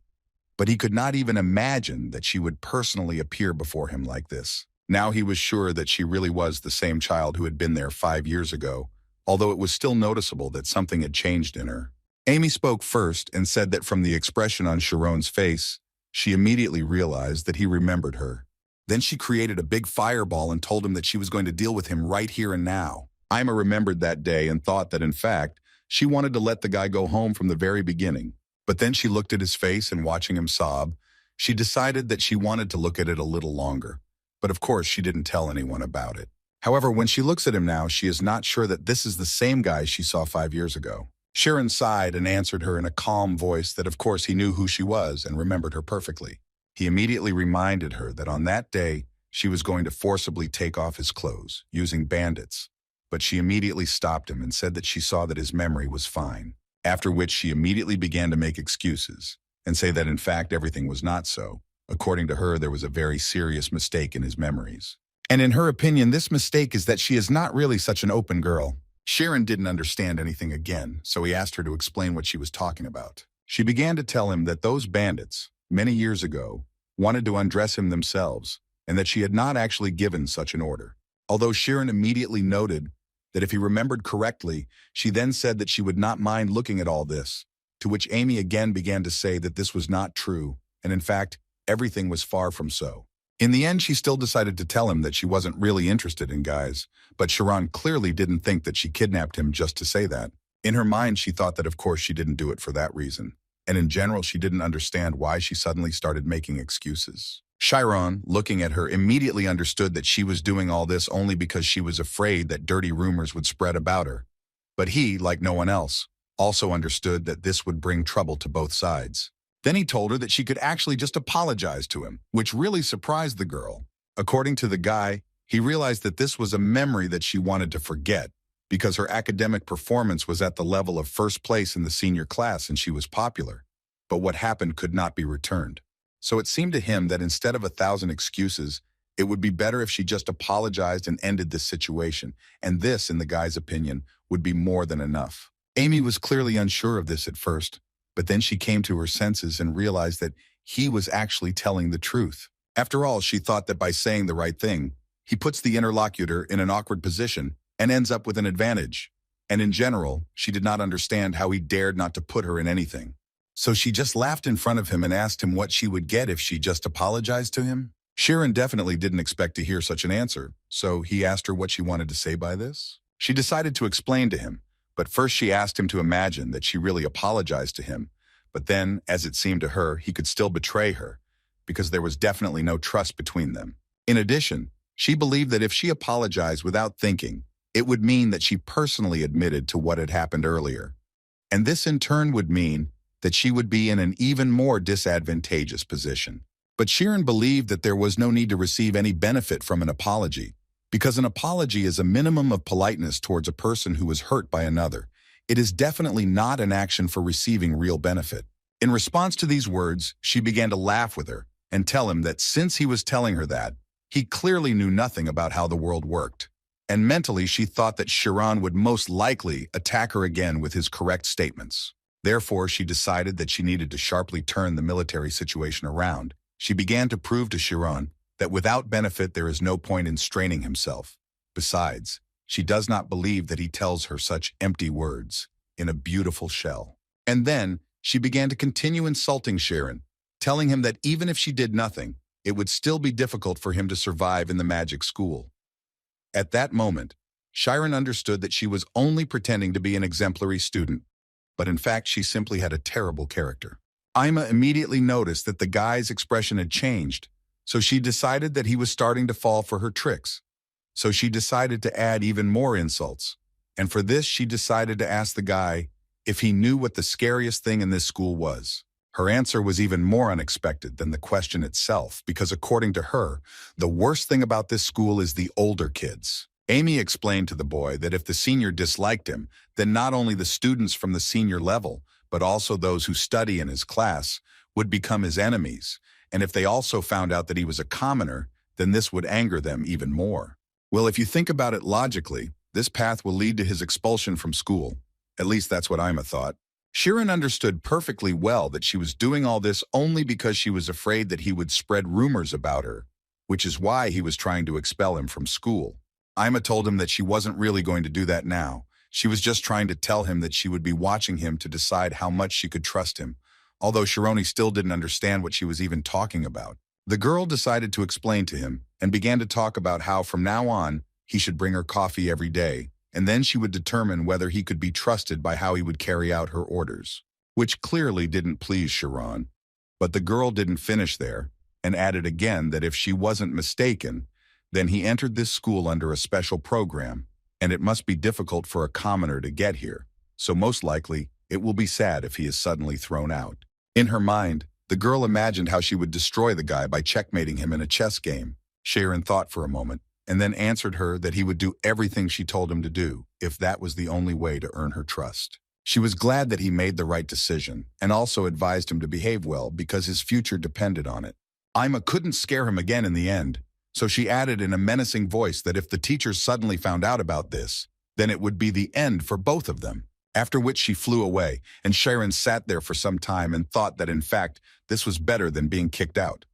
but he could not even imagine that she would personally appear before him like this. Now he was sure that she really was the same child who had been there 5 years ago, although it was still noticeable that something had changed in her. Amy spoke first and said that from the expression on Chiron's face, she immediately realized that he remembered her. Then she created a big fireball and told him that she was going to deal with him right here and now. Ima remembered that day and thought that, in fact, she wanted to let the guy go home from the very beginning. But then she looked at his face and watching him sob, she decided that she wanted to look at it a little longer. But of course, she didn't tell anyone about it. However, when she looks at him now, she is not sure that this is the same guy she saw 5 years ago. Chiron sighed and answered her in a calm voice that of course he knew who she was and remembered her perfectly. He immediately reminded her that on that day, she was going to forcibly take off his clothes, using bandits. But she immediately stopped him and said that she saw that his memory was fine. After which she immediately began to make excuses and say that in fact everything was not so. According to her, there was a very serious mistake in his memories. And in her opinion, this mistake is that she is not really such an open girl. Chiron didn't understand anything again, so he asked her to explain what she was talking about. She began to tell him that those bandits, many years ago, wanted to undress him themselves, and that she had not actually given such an order. Although Chiron immediately noted that if he remembered correctly, she then said that she would not mind looking at all this, to which Amy again began to say that this was not true, and in fact, everything was far from so. In the end, she still decided to tell him that she wasn't really interested in guys, but Chiron clearly didn't think that she kidnapped him just to say that. In her mind, she thought that of course she didn't do it for that reason, and in general, she didn't understand why she suddenly started making excuses. Chiron, looking at her, immediately understood that she was doing all this only because she was afraid that dirty rumors would spread about her. But he, like no one else, also understood that this would bring trouble to both sides. Then he told her that she could actually just apologize to him, which really surprised the girl. According to the guy, he realized that this was a memory that she wanted to forget because her academic performance was at the level of first place in the senior class and she was popular. But what happened could not be returned. So it seemed to him that instead of 1,000 excuses, it would be better if she just apologized and ended this situation, and this, in the guy's opinion, would be more than enough. Amy was clearly unsure of this at first, but then she came to her senses and realized that he was actually telling the truth. After all, she thought that by saying the right thing, he puts the interlocutor in an awkward position and ends up with an advantage. And in general, she did not understand how he dared not to put her in anything. So she just laughed in front of him and asked him what she would get if she just apologized to him. Chiron definitely didn't expect to hear such an answer, so he asked her what she wanted to say by this. She decided to explain to him, but first she asked him to imagine that she really apologized to him. But then, as it seemed to her, he could still betray her, because there was definitely no trust between them. In addition, she believed that if she apologized without thinking, it would mean that she personally admitted to what had happened earlier. And this in turn would mean that she would be in an even more disadvantageous position. But Chiron believed that there was no need to receive any benefit from an apology, because an apology is a minimum of politeness towards a person who was hurt by another. It is definitely not an action for receiving real benefit. In response to these words, she began to laugh with her and tell him that since he was telling her that, he clearly knew nothing about how the world worked. And mentally, she thought that Chiron would most likely attack her again with his correct statements. Therefore, she decided that she needed to sharply turn the military situation around. She began to prove to Chiron that without benefit there is no point in straining himself. Besides, She does not believe that he tells her such empty words in a beautiful shell. And then she began to continue insulting Kiran, telling him that even if she did nothing, it would still be difficult for him to survive in the magic school. At that moment, Kiran understood that she was only pretending to be an exemplary student, but in fact she simply had a terrible character. Ima immediately noticed that the guy's expression had changed, so she decided that he was starting to fall for her tricks. So she decided to add even more insults, and for this she decided to ask the guy if he knew what the scariest thing in this school was. Her answer was even more unexpected than the question itself, because according to her, the worst thing about this school is the older kids. Amy explained to the boy that if the senior disliked him, then not only the students from the senior level, but also those who study in his class, would become his enemies, and if they also found out that he was a commoner, then this would anger them even more. Well, if you think about it logically, this path will lead to his expulsion from school. At least that's what Ima thought. Kiran understood perfectly well that she was doing all this only because she was afraid that he would spread rumors about her, which is why he was trying to expel him from school. Ima told him that she wasn't really going to do that now. She was just trying to tell him that she would be watching him to decide how much she could trust him, although Shironi still didn't understand what she was even talking about. The girl decided to explain to him and began to talk about how from now on he should bring her coffee every day, and then she would determine whether he could be trusted by how he would carry out her orders, which clearly didn't please Sharon. But the girl didn't finish there and added again that if she wasn't mistaken, then he entered this school under a special program, and it must be difficult for a commoner to get here, so most likely it will be sad if he is suddenly thrown out. In her mind, the girl imagined how she would destroy the guy by checkmating him in a chess game. Sharon thought for a moment, and then answered her that he would do everything she told him to do, if that was the only way to earn her trust. She was glad that he made the right decision, and also advised him to behave well because his future depended on it. Ima couldn't scare him again in the end, so she added in a menacing voice that if the teachers suddenly found out about this, then it would be the end for both of them. After which she flew away, and Sharon sat there for some time and thought that in fact this was better than being kicked out.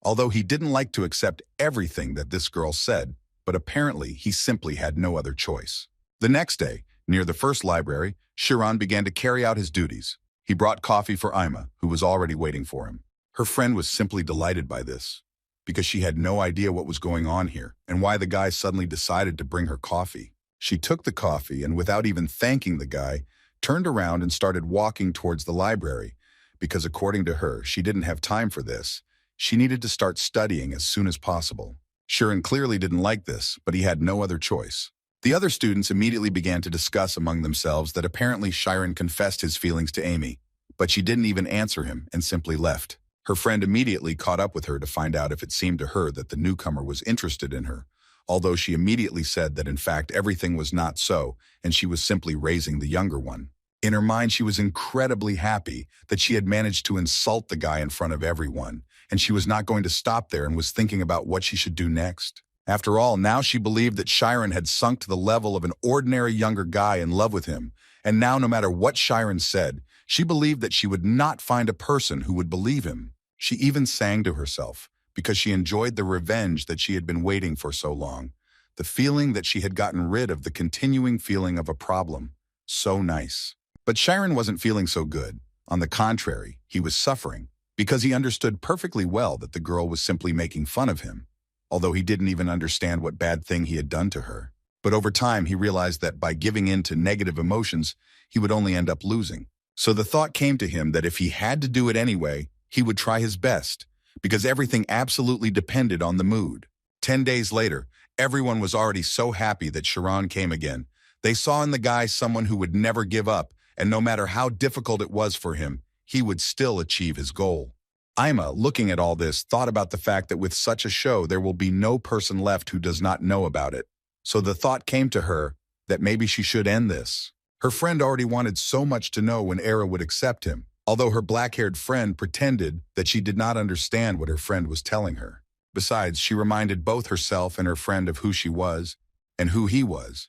Although he didn't like to accept everything that this girl said, but apparently he simply had no other choice. The next day, near the first library, Sharon began to carry out his duties. He brought coffee for Ima, who was already waiting for him. Her friend was simply delighted by this, because she had no idea what was going on here and why the guy suddenly decided to bring her coffee. She took the coffee and, without even thanking the guy, turned around and started walking towards the library, because according to her, she didn't have time for this. She needed to start studying as soon as possible. Sharon clearly didn't like this, but he had no other choice. The other students immediately began to discuss among themselves that apparently Sharon confessed his feelings to Amy, but she didn't even answer him and simply left. Her friend immediately caught up with her to find out if it seemed to her that the newcomer was interested in her, although she immediately said that in fact everything was not so, and she was simply raising the younger one. In her mind, she was incredibly happy that she had managed to insult the guy in front of everyone, and she was not going to stop there and was thinking about what she should do next. After all, now she believed that Sharon had sunk to the level of an ordinary younger guy in love with him, and now no matter what Sharon said, she believed that she would not find a person who would believe him. She even sang to herself, because she enjoyed the revenge that she had been waiting for so long, the feeling that she had gotten rid of the continuing feeling of a problem. So nice. But Sharon wasn't feeling so good. On the contrary, he was suffering, because he understood perfectly well that the girl was simply making fun of him, although he didn't even understand what bad thing he had done to her. But over time, he realized that by giving in to negative emotions, he would only end up losing. So the thought came to him that if he had to do it anyway, he would try his best, because everything absolutely depended on the mood. 10 days later, everyone was already so happy that Sharon came again. They saw in the guy someone who would never give up, and no matter how difficult it was for him, he would still achieve his goal. Ima, looking at all this, thought about the fact that with such a show there will be no person left who does not know about it. So the thought came to her that maybe she should end this. Her friend already wanted so much to know when Era would accept him, although her black-haired friend pretended that she did not understand what her friend was telling her. Besides, she reminded both herself and her friend of who she was and who he was.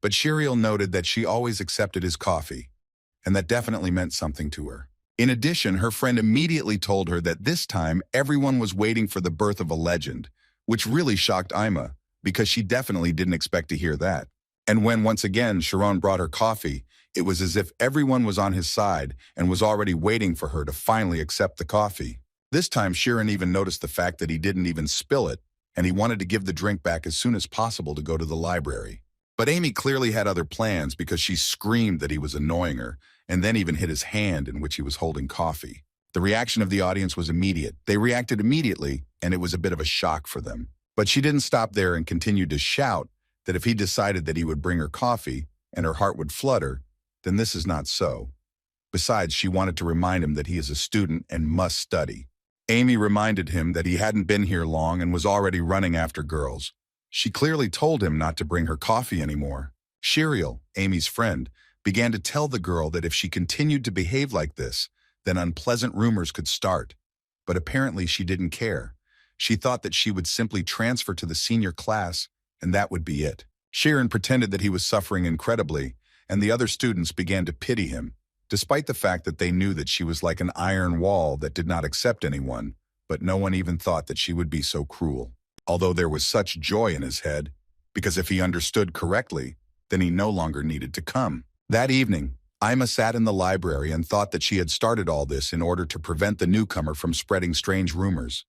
But Shiriel noted that she always accepted his coffee, and that definitely meant something to her. In addition, her friend immediately told her that this time everyone was waiting for the birth of a legend, which really shocked Ima, because she definitely didn't expect to hear that. And when once again Sharon brought her coffee, it was as if everyone was on his side and was already waiting for her to finally accept the coffee. This time Sharon even noticed the fact that he didn't even spill it, and he wanted to give the drink back as soon as possible to go to the library. But Amy clearly had other plans because she screamed that he was annoying her, and then even hit his hand in which he was holding coffee. The reaction of the audience was immediate. They reacted immediately, and it was a bit of a shock for them. But she didn't stop there and continued to shout that if he decided that he would bring her coffee and her heart would flutter, then this is not so. Besides, she wanted to remind him that he is a student and must study. Amy reminded him that he hadn't been here long and was already running after girls. She clearly told him not to bring her coffee anymore. Shiriel, Amy's friend, began to tell the girl that if she continued to behave like this, then unpleasant rumors could start. But apparently she didn't care. She thought that she would simply transfer to the senior class, and that would be it. Sharon pretended that he was suffering incredibly, and the other students began to pity him, despite the fact that they knew that she was like an iron wall that did not accept anyone, but no one even thought that she would be so cruel. Although there was such joy in his head, because if he understood correctly, then he no longer needed to come. That evening, Ima sat in the library and thought that she had started all this in order to prevent the newcomer from spreading strange rumors.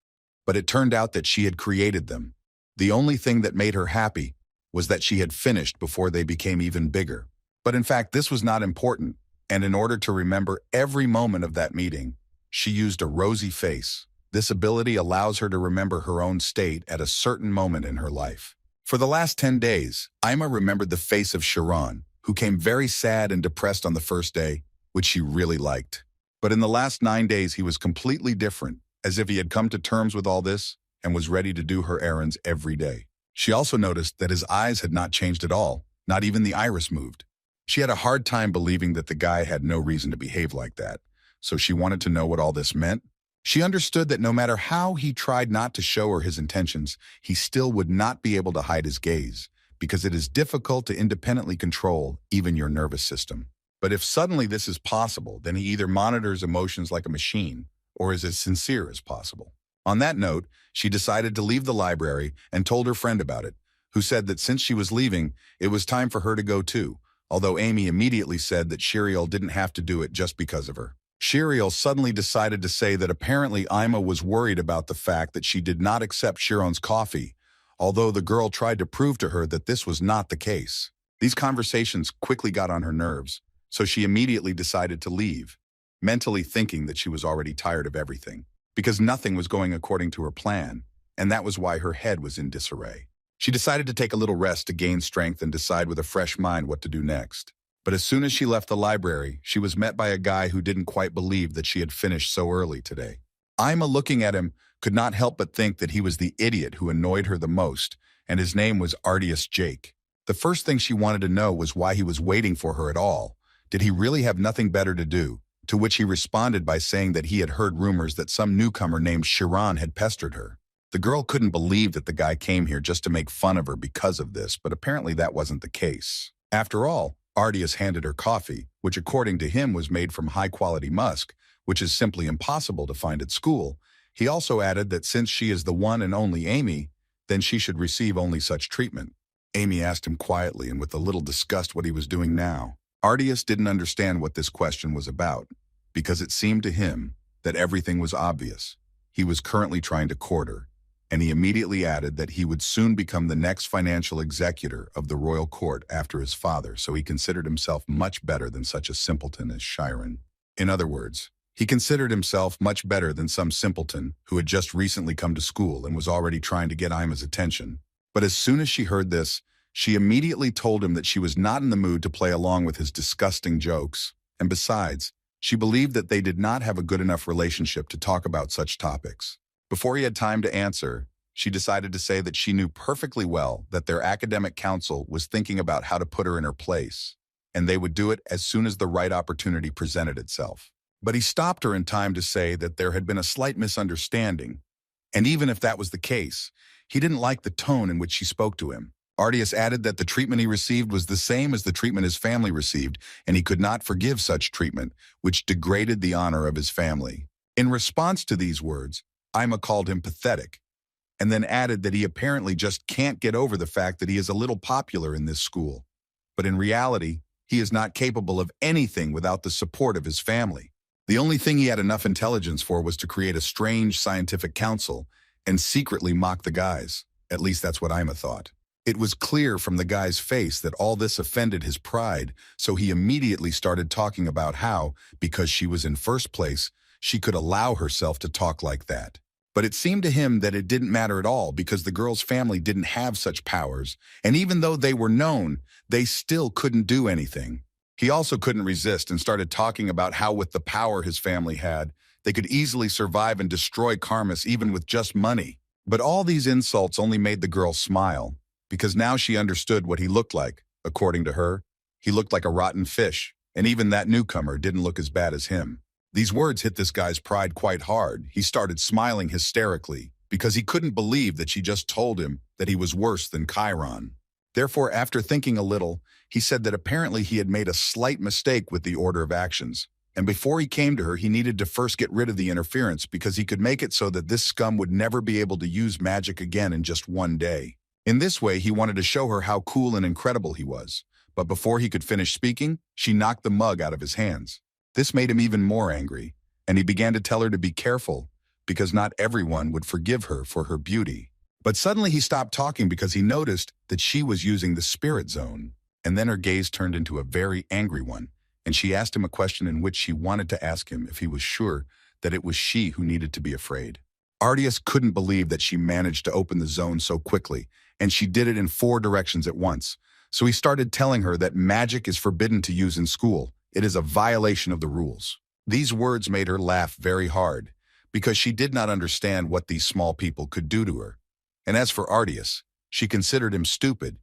But it turned out that she had created them. The only thing that made her happy was that she had finished before they became even bigger. But in fact, this was not important, and in order to remember every moment of that meeting, she used a rosy face. This ability allows her to remember her own state at a certain moment in her life. For the last 10 days, Ima remembered the face of Sharon, who came very sad and depressed on the first day, which she really liked. But in the last 9 days, he was completely different, as if he had come to terms with all this and was ready to do her errands every day. She also noticed that his eyes had not changed at all, not even the iris moved. She had a hard time believing that the guy had no reason to behave like that, so she wanted to know what all this meant. She understood that no matter how he tried not to show her his intentions, he still would not be able to hide his gaze, because it is difficult to independently control even your nervous system. But if suddenly this is possible, then he either monitors emotions like a machine or is as sincere as possible. On that note, she decided to leave the library and told her friend about it, who said that since she was leaving, it was time for her to go too, although Amy immediately said that Shiriel didn't have to do it just because of her. Shiriel suddenly decided to say that apparently Ima was worried about the fact that she did not accept Sharon's coffee, although the girl tried to prove to her that this was not the case. These conversations quickly got on her nerves, so she immediately decided to leave, mentally thinking that she was already tired of everything, because nothing was going according to her plan, and that was why her head was in disarray. She decided to take a little rest to gain strength and decide with a fresh mind what to do next. But as soon as she left the library, she was met by a guy who didn't quite believe that she had finished so early today. Ima, looking at him, could not help but think that he was the idiot who annoyed her the most, and his name was Artius Jake. The first thing she wanted to know was why he was waiting for her at all. Did he really have nothing better to do? To which he responded by saying that he had heard rumors that some newcomer named Sharon had pestered her. The girl couldn't believe that the guy came here just to make fun of her because of this, but apparently that wasn't the case. After all, Artius handed her coffee, which according to him was made from high-quality musk, which is simply impossible to find at school. He also added that since she is the one and only Amy, then she should receive only such treatment. Amy asked him quietly and with a little disgust what he was doing now. Artius didn't understand what this question was about, because it seemed to him that everything was obvious. He was currently trying to court her, and he immediately added that he would soon become the next financial executor of the royal court after his father, so he considered himself much better than such a simpleton as Chiron. In other words, he considered himself much better than some simpleton who had just recently come to school and was already trying to get Ima's attention. But as soon as she heard this, she immediately told him that she was not in the mood to play along with his disgusting jokes, and besides, she believed that they did not have a good enough relationship to talk about such topics. Before he had time to answer, she decided to say that she knew perfectly well that their academic council was thinking about how to put her in her place, and they would do it as soon as the right opportunity presented itself. But he stopped her in time to say that there had been a slight misunderstanding, and even if that was the case, he didn't like the tone in which she spoke to him. Artius added that the treatment he received was the same as the treatment his family received, and he could not forgive such treatment, which degraded the honor of his family. In response to these words, Ima called him pathetic, and then added that he apparently just can't get over the fact that he is a little popular in this school. but in reality, he is not capable of anything without the support of his family. The only thing he had enough intelligence for was to create a strange scientific council and secretly mock the guys. At least that's what Ima thought. It was clear from the guy's face that all this offended his pride, so he immediately started talking about how, because she was in first place, she could allow herself to talk like that. But it seemed to him that it didn't matter at all because the girl's family didn't have such powers, and even though they were known, they still couldn't do anything. He also couldn't resist and started talking about how with the power his family had, they could easily survive and destroy Karmas even with just money. But all these insults only made the girl smile, because now she understood what he looked like. According to her, he looked like a rotten fish, and even that newcomer didn't look as bad as him. These words hit this guy's pride quite hard. He started smiling hysterically, because he couldn't believe that she just told him that he was worse than Kiran. Therefore, after thinking a little, he said that apparently he had made a slight mistake with the order of actions. And before he came to her, he needed to first get rid of the interference because he could make it so that this scum would never be able to use magic again in just one day. In this way, he wanted to show her how cool and incredible he was. But before he could finish speaking, she knocked the mug out of his hands. This made him even more angry, and he began to tell her to be careful because not everyone would forgive her for her beauty. But suddenly he stopped talking because he noticed that she was using the spirit zone. And then her gaze turned into a very angry one, and she asked him a question in which she wanted to ask him if he was sure that it was she who needed to be afraid. Ardias couldn't believe that she managed to open the zone so quickly, and she did it in 4 directions at once. So he started telling her that magic is forbidden to use in school. It is a violation of the rules. These words made her laugh very hard, because she did not understand what these small people could do to her. And as for Ardias, she considered him stupid,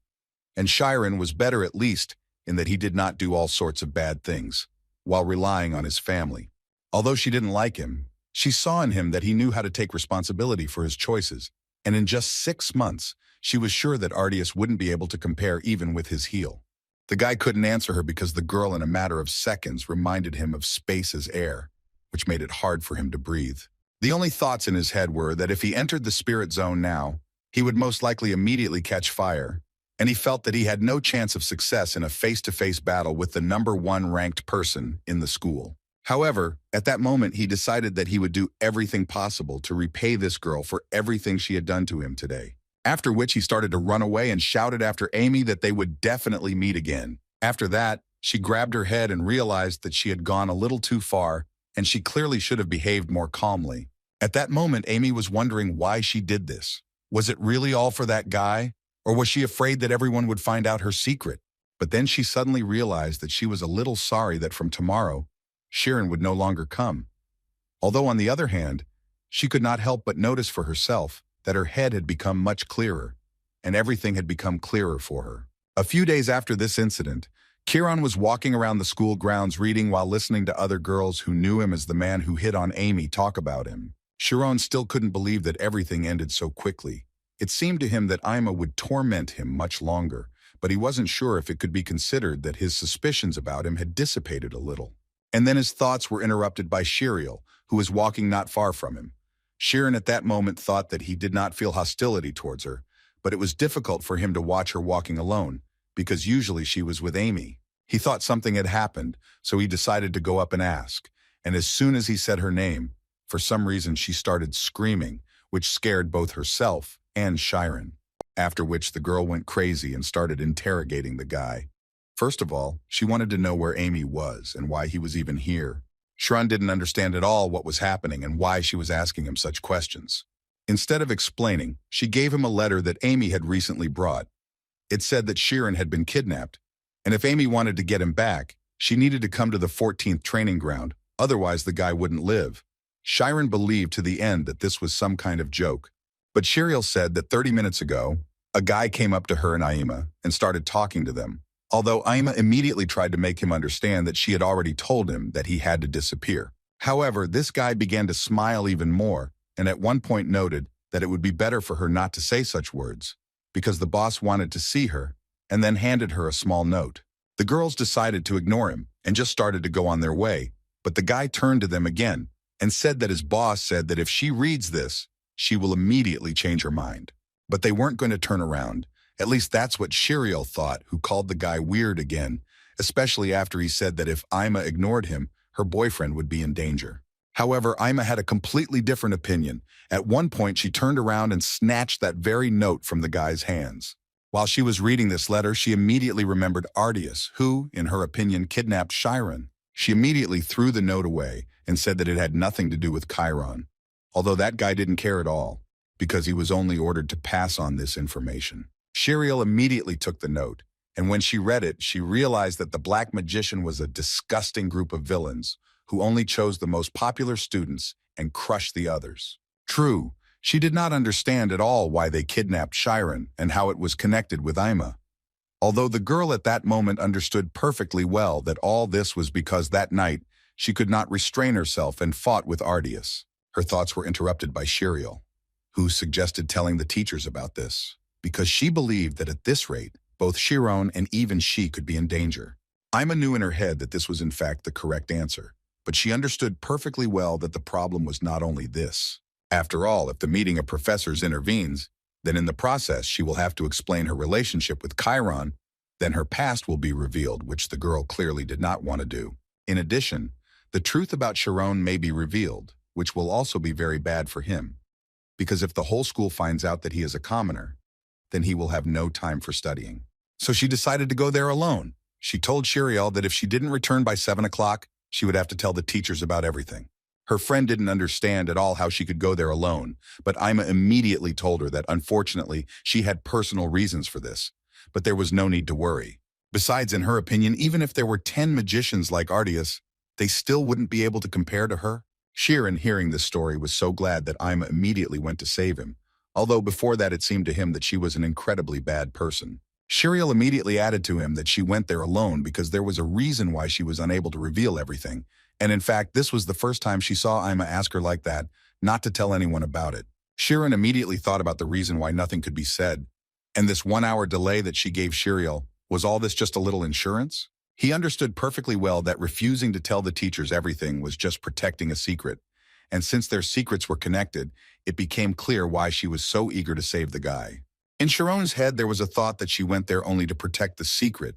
and Chiron was better at least in that he did not do all sorts of bad things, while relying on his family. Although she didn't like him, she saw in him that he knew how to take responsibility for his choices, and in just 6 months, she was sure that Ardias wouldn't be able to compare even with his heel. The guy couldn't answer her because the girl in a matter of seconds reminded him of space as air, which made it hard for him to breathe. The only thoughts in his head were that if he entered the spirit zone now, he would most likely immediately catch fire, and he felt that he had no chance of success in a face-to-face battle with the #1 ranked person in the school. However, at that moment he decided that he would do everything possible to repay this girl for everything she had done to him today. After which he started to run away and shouted after Amy that they would definitely meet again. After that, she grabbed her head and realized that she had gone a little too far, and she clearly should have behaved more calmly. At that moment, Amy was wondering why she did this. Was it really all for that guy? Or was she afraid that everyone would find out her secret? But then she suddenly realized that she was a little sorry that from tomorrow, Kiran would no longer come. Although on the other hand, she could not help but notice for herself that her head had become much clearer, and everything had become clearer for her. A few days after this incident, Kiran was walking around the school grounds reading while listening to other girls who knew him as the man who hit on Amy talk about him. Kiran still couldn't believe that everything ended so quickly. It seemed to him that Ima would torment him much longer, but he wasn't sure if it could be considered that his suspicions about him had dissipated a little. And then his thoughts were interrupted by Shiriel, who was walking not far from him. Kiran at that moment thought that he did not feel hostility towards her, but it was difficult for him to watch her walking alone, because usually she was with Amy. He thought something had happened, so he decided to go up and ask, and as soon as he said her name, for some reason she started screaming, which scared both herself and Chiron. After which the girl went crazy and started interrogating the guy. First of all, she wanted to know where Amy was and why he was even here. Chiron didn't understand at all what was happening and why she was asking him such questions. Instead of explaining, she gave him a letter that Amy had recently brought. It said that Kiran had been kidnapped, and if Amy wanted to get him back, she needed to come to the 14th training ground, otherwise the guy wouldn't live. Chiron believed to the end that this was some kind of joke, but Shiriel said that 30 minutes ago, a guy came up to her and Ima and started talking to them, although Ima immediately tried to make him understand that she had already told him that he had to disappear. However, this guy began to smile even more, and at one point noted that it would be better for her not to say such words, because the boss wanted to see her, and then handed her a small note. The girls decided to ignore him and just started to go on their way, but the guy turned to them again and said that his boss said that if she reads this, she will immediately change her mind. But they weren't going to turn around, At least that's what Shiriel thought, who called the guy weird again, especially after he said that if Ima ignored him, her boyfriend would be in danger. However, Ima had a completely different opinion. At one point, she turned around and snatched that very note from the guy's hands. While she was reading this letter, she immediately remembered Ardias, who, in her opinion, kidnapped Chiron. She immediately threw the note away and said that it had nothing to do with Chiron, although that guy didn't care at all, because he was only ordered to pass on this information. Shiriel immediately took the note, and when she read it, she realized that the Black Magician was a disgusting group of villains who only chose the most popular students and crushed the others. True, she did not understand at all why they kidnapped Chiron and how it was connected with Ima. Although the girl at that moment understood perfectly well that all this was because that night she could not restrain herself and fought with Ardias. Her thoughts were interrupted by Shiriel, who suggested telling the teachers about this, because she believed that at this rate, both Chiron and even she could be in danger. Ima knew in her head that this was in fact the correct answer, but she understood perfectly well that the problem was not only this. After all, if the meeting of professors intervenes, then in the process she will have to explain her relationship with Chiron, then her past will be revealed, which the girl clearly did not want to do. In addition, the truth about Chiron may be revealed, which will also be very bad for him, because if the whole school finds out that he is a commoner, then he will have no time for studying. So she decided to go there alone. She told Shiriel that if she didn't return by 7 o'clock, she would have to tell the teachers about everything. Her friend didn't understand at all how she could go there alone, but Ima immediately told her that unfortunately she had personal reasons for this, but there was no need to worry. Besides, in her opinion, even if there were 10 magicians like Ardias, they still wouldn't be able to compare to her. Chiron, hearing this story, was so glad that Ima immediately went to save him, although before that it seemed to him that she was an incredibly bad person. Shiriel immediately added to him that she went there alone because there was a reason why she was unable to reveal everything, and in fact this was the first time she saw Ima ask her like that, not to tell anyone about it. Chiron immediately thought about the reason why nothing could be said, and this 1-hour delay that she gave Shiriel, was all this just a little insurance? He understood perfectly well that refusing to tell the teachers everything was just protecting a secret, and since their secrets were connected, it became clear why she was so eager to save the guy. In Chiron's head, there was a thought that she went there only to protect the secret,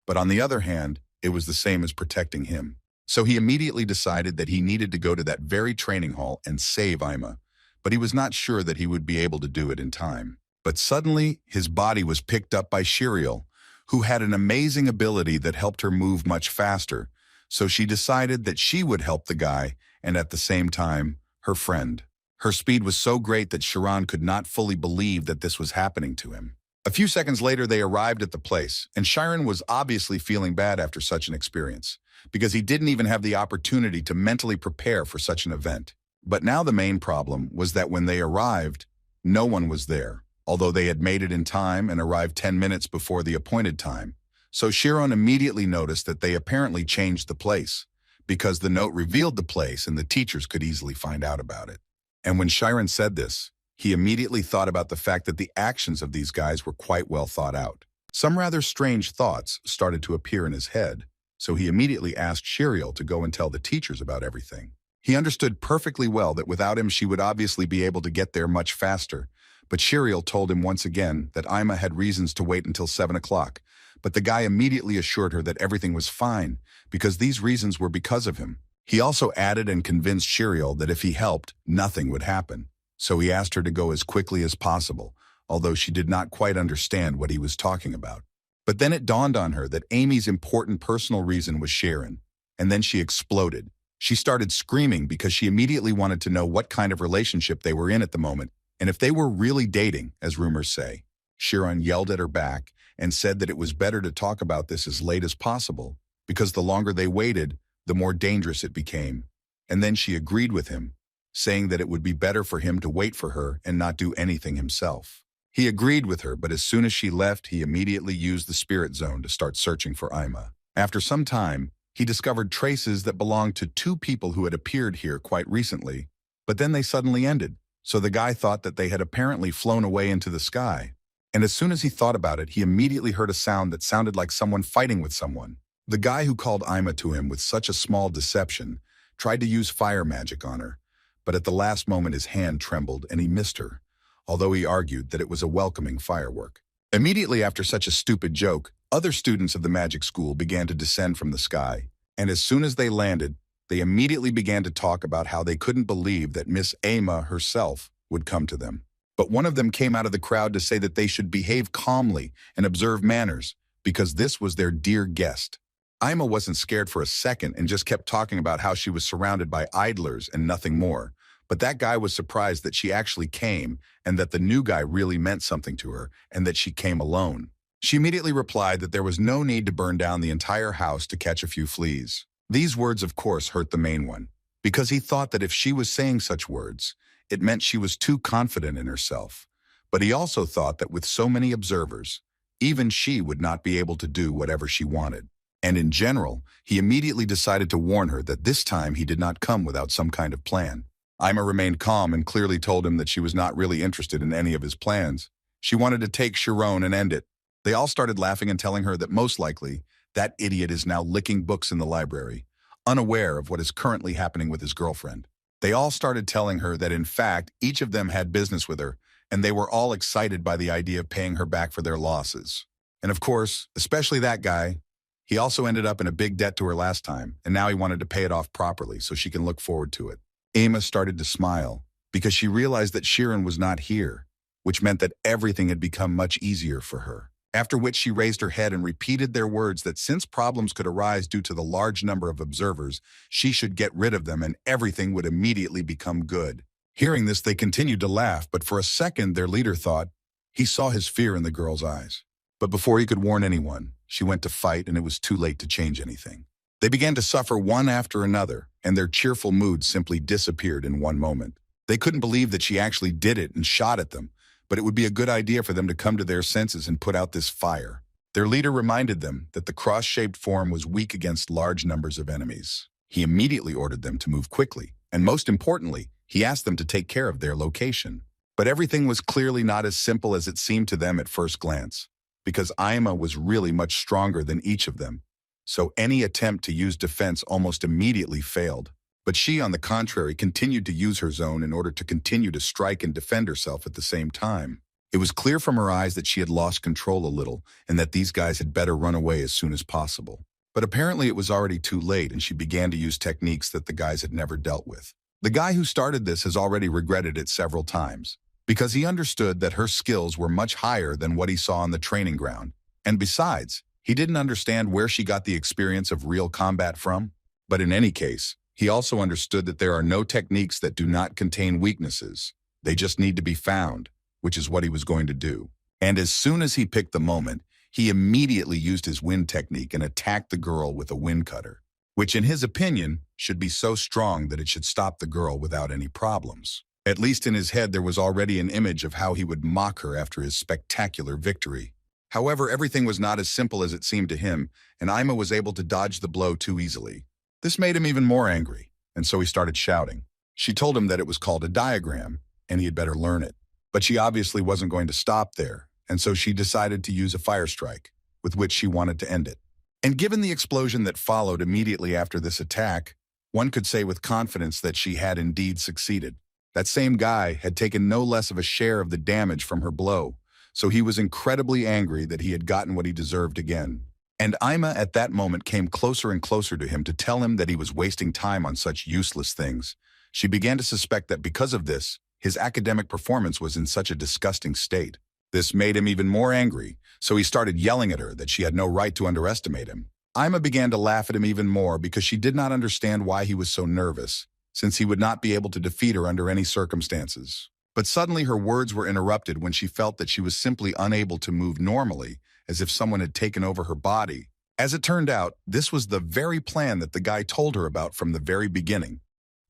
but on the other hand, it was the same as protecting him. So he immediately decided that he needed to go to that very training hall and save Ima, but he was not sure that he would be able to do it in time. But suddenly, his body was picked up by Shiriel, who had an amazing ability that helped her move much faster, so she decided that she would help the guy and at the same time, her friend. Her speed was so great that Chiron could not fully believe that this was happening to him. A few seconds later, they arrived at the place, and Chiron was obviously feeling bad after such an experience, because he didn't even have the opportunity to mentally prepare for such an event. But now the main problem was that when they arrived, no one was there, although they had made it in time and arrived 10 minutes before the appointed time. So Chiron immediately noticed that they apparently changed the place, because the note revealed the place and the teachers could easily find out about it. And when Chiron said this, he immediately thought about the fact that the actions of these guys were quite well thought out. Some rather strange thoughts started to appear in his head, so he immediately asked Shiriel to go and tell the teachers about everything. He understood perfectly well that without him she would obviously be able to get there much faster, but Shiriel told him once again that Ima had reasons to wait until 7 o'clock, but the guy immediately assured her that everything was fine, because these reasons were because of him. He also added and convinced Shiriel that if he helped, nothing would happen. So he asked her to go as quickly as possible, although she did not quite understand what he was talking about. But then it dawned on her that Amy's important personal reason was Chiron, and then she exploded. She started screaming because she immediately wanted to know what kind of relationship they were in at the moment, and if they were really dating, as rumors say. Chiron yelled at her back and said that it was better to talk about this as late as possible, because the longer they waited, the more dangerous it became. And then she agreed with him, saying that it would be better for him to wait for her and not do anything himself. He agreed with her, but as soon as she left, he immediately used the spirit zone to start searching for Ima. After some time, he discovered traces that belonged to 2 people who had appeared here quite recently, but then they suddenly ended, so the guy thought that they had apparently flown away into the sky. And as soon as he thought about it, he immediately heard a sound that sounded like someone fighting with someone. The guy who called Ima to him with such a small deception tried to use fire magic on her, but at the last moment his hand trembled and he missed her, although he argued that it was a welcoming firework. Immediately after such a stupid joke, other students of the magic school began to descend from the sky, and as soon as they landed, they immediately began to talk about how they couldn't believe that Miss Ama herself would come to them. But one of them came out of the crowd to say that they should behave calmly and observe manners, because this was their dear guest. Ima wasn't scared for a second and just kept talking about how she was surrounded by idlers and nothing more. But that guy was surprised that she actually came and that the new guy really meant something to her and that she came alone. She immediately replied that there was no need to burn down the entire house to catch a few fleas. These words, of course, hurt the main one, because he thought that if she was saying such words, it meant she was too confident in herself. But he also thought that with so many observers, even she would not be able to do whatever she wanted. And in general, he immediately decided to warn her that this time he did not come without some kind of plan. Ima remained calm and clearly told him that she was not really interested in any of his plans. She wanted to take Chiron and end it. They all started laughing and telling her that most likely, that idiot is now licking books in the library, unaware of what is currently happening with his girlfriend. They all started telling her that in fact, each of them had business with her, and they were all excited by the idea of paying her back for their losses. And of course, especially that guy, he also ended up in a big debt to her last time, and now he wanted to pay it off properly so she can look forward to it. Ama started to smile, because she realized that Chiron was not here, which meant that everything had become much easier for her. After which she raised her head and repeated their words that since problems could arise due to the large number of observers, she should get rid of them and everything would immediately become good. Hearing this, they continued to laugh, but for a second their leader thought he saw his fear in the girl's eyes. But before he could warn anyone, she went to fight and it was too late to change anything. They began to suffer one after another, and their cheerful mood simply disappeared in one moment. They couldn't believe that she actually did it and shot at them, but it would be a good idea for them to come to their senses and put out this fire. Their leader reminded them that the cross-shaped form was weak against large numbers of enemies. He immediately ordered them to move quickly, and most importantly, he asked them to take care of their location. But everything was clearly not as simple as it seemed to them at first glance, because Ima was really much stronger than each of them, so any attempt to use defense almost immediately failed. But she, on the contrary, continued to use her zone in order to continue to strike and defend herself at the same time. It was clear from her eyes that she had lost control a little and that these guys had better run away as soon as possible. But apparently it was already too late and she began to use techniques that the guys had never dealt with. The guy who started this has already regretted it several times, because he understood that her skills were much higher than what he saw on the training ground. And besides, he didn't understand where she got the experience of real combat from. But in any case, he also understood that there are no techniques that do not contain weaknesses. They just need to be found, which is what he was going to do. And as soon as he picked the moment, he immediately used his wind technique and attacked the girl with a wind cutter, which in his opinion should be so strong that it should stop the girl without any problems. At least in his head there was already an image of how he would mock her after his spectacular victory. However, everything was not as simple as it seemed to him, and Ima was able to dodge the blow too easily. This made him even more angry, and so he started shouting. She told him that it was called a diagram, and he had better learn it. But she obviously wasn't going to stop there, and so she decided to use a fire strike, with which she wanted to end it. And given the explosion that followed immediately after this attack, one could say with confidence that she had indeed succeeded. That same guy had taken no less of a share of the damage from her blow, so he was incredibly angry that he had gotten what he deserved again. And Ima at that moment came closer and closer to him to tell him that he was wasting time on such useless things. She began to suspect that because of this, his academic performance was in such a disgusting state. This made him even more angry, so he started yelling at her that she had no right to underestimate him. Ima began to laugh at him even more because she did not understand why he was so nervous, since he would not be able to defeat her under any circumstances. But suddenly her words were interrupted when she felt that she was simply unable to move normally, as if someone had taken over her body. As it turned out, this was the very plan that the guy told her about from the very beginning.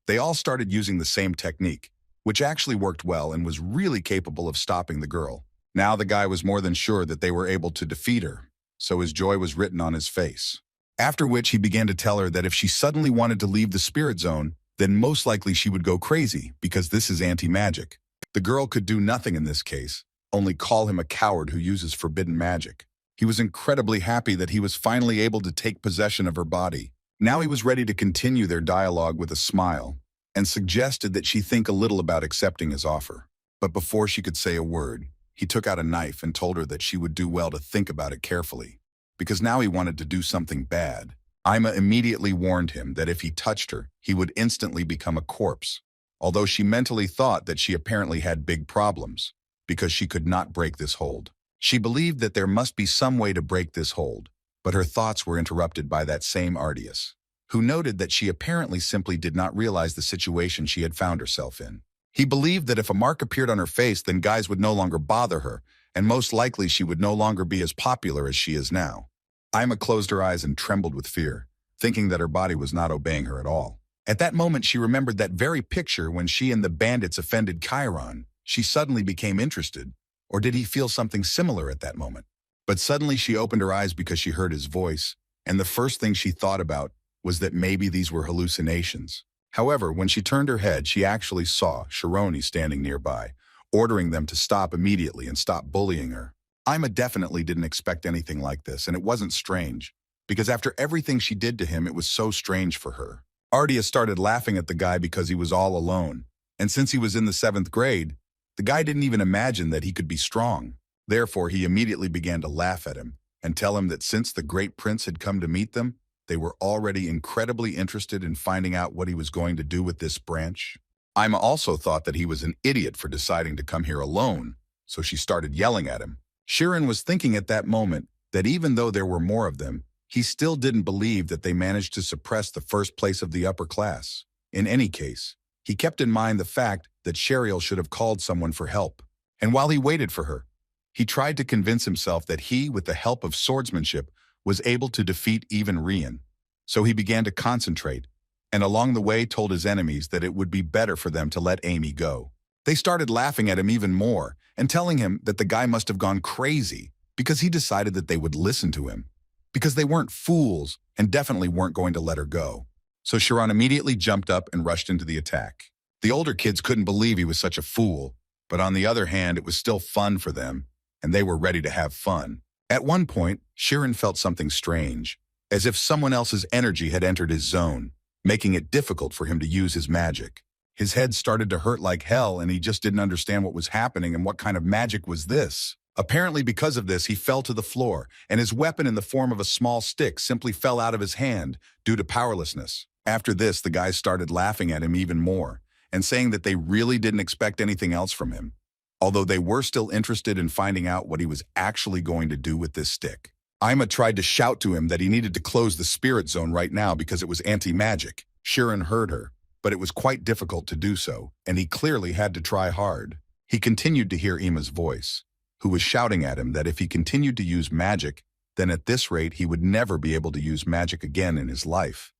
They all started using the same technique, which actually worked well and was really capable of stopping the girl. Now the guy was more than sure that they were able to defeat her, so his joy was written on his face. After which he began to tell her that if she suddenly wanted to leave the spirit zone, then most likely she would go crazy, because this is anti-magic. The girl could do nothing in this case, only call him a coward who uses forbidden magic. He was incredibly happy that he was finally able to take possession of her body. Now he was ready to continue their dialogue with a smile, and suggested that she think a little about accepting his offer. But before she could say a word, he took out a knife and told her that she would do well to think about it carefully, because now he wanted to do something bad. Ima immediately warned him that if he touched her, he would instantly become a corpse, although she mentally thought that she apparently had big problems, because she could not break this hold. She believed that there must be some way to break this hold, but her thoughts were interrupted by that same Artius, who noted that she apparently simply did not realize the situation she had found herself in. He believed that if a mark appeared on her face, then guys would no longer bother her, and most likely she would no longer be as popular as she is now. Ima closed her eyes and trembled with fear, thinking that her body was not obeying her at all. At that moment, she remembered that very picture when she and the bandits offended Kiran. She suddenly became interested, or did he feel something similar at that moment? But suddenly she opened her eyes because she heard his voice, and the first thing she thought about was that maybe these were hallucinations. However, when she turned her head, she actually saw Shironi standing nearby, ordering them to stop immediately and stop bullying her. Ima definitely didn't expect anything like this, and it wasn't strange, because after everything she did to him, it was so strange for her. Ardia started laughing at the guy because he was all alone, and since he was in the 7th grade, the guy didn't even imagine that he could be strong. Therefore, he immediately began to laugh at him and tell him that since the great prince had come to meet them, they were already incredibly interested in finding out what he was going to do with this branch. Ima also thought that he was an idiot for deciding to come here alone, so she started yelling at him. Kiran was thinking at that moment that even though there were more of them, he still didn't believe that they managed to suppress the first place of the upper class. In any case, he kept in mind the fact that Sheriel should have called someone for help. And while he waited for her, he tried to convince himself that he, with the help of swordsmanship, was able to defeat even Rian. So he began to concentrate, and along the way told his enemies that it would be better for them to let Amy go. They started laughing at him even more and telling him that the guy must have gone crazy because he decided that they would listen to him, because they weren't fools and definitely weren't going to let her go. So Chiron immediately jumped up and rushed into the attack. The older kids couldn't believe he was such a fool, but on the other hand, it was still fun for them, and they were ready to have fun. At one point, Chiron felt something strange, as if someone else's energy had entered his zone, making it difficult for him to use his magic. His head started to hurt like hell, and he just didn't understand what was happening and what kind of magic was this. Apparently because of this, he fell to the floor, and his weapon in the form of a small stick simply fell out of his hand due to powerlessness. After this, the guys started laughing at him even more, and saying that they really didn't expect anything else from him, although they were still interested in finding out what he was actually going to do with this stick. Ima tried to shout to him that he needed to close the spirit zone right now because it was anti-magic. Chiron heard her, but it was quite difficult to do so, and he clearly had to try hard. He continued to hear Ima's voice, who was shouting at him that if he continued to use magic, then at this rate he would never be able to use magic again in his life.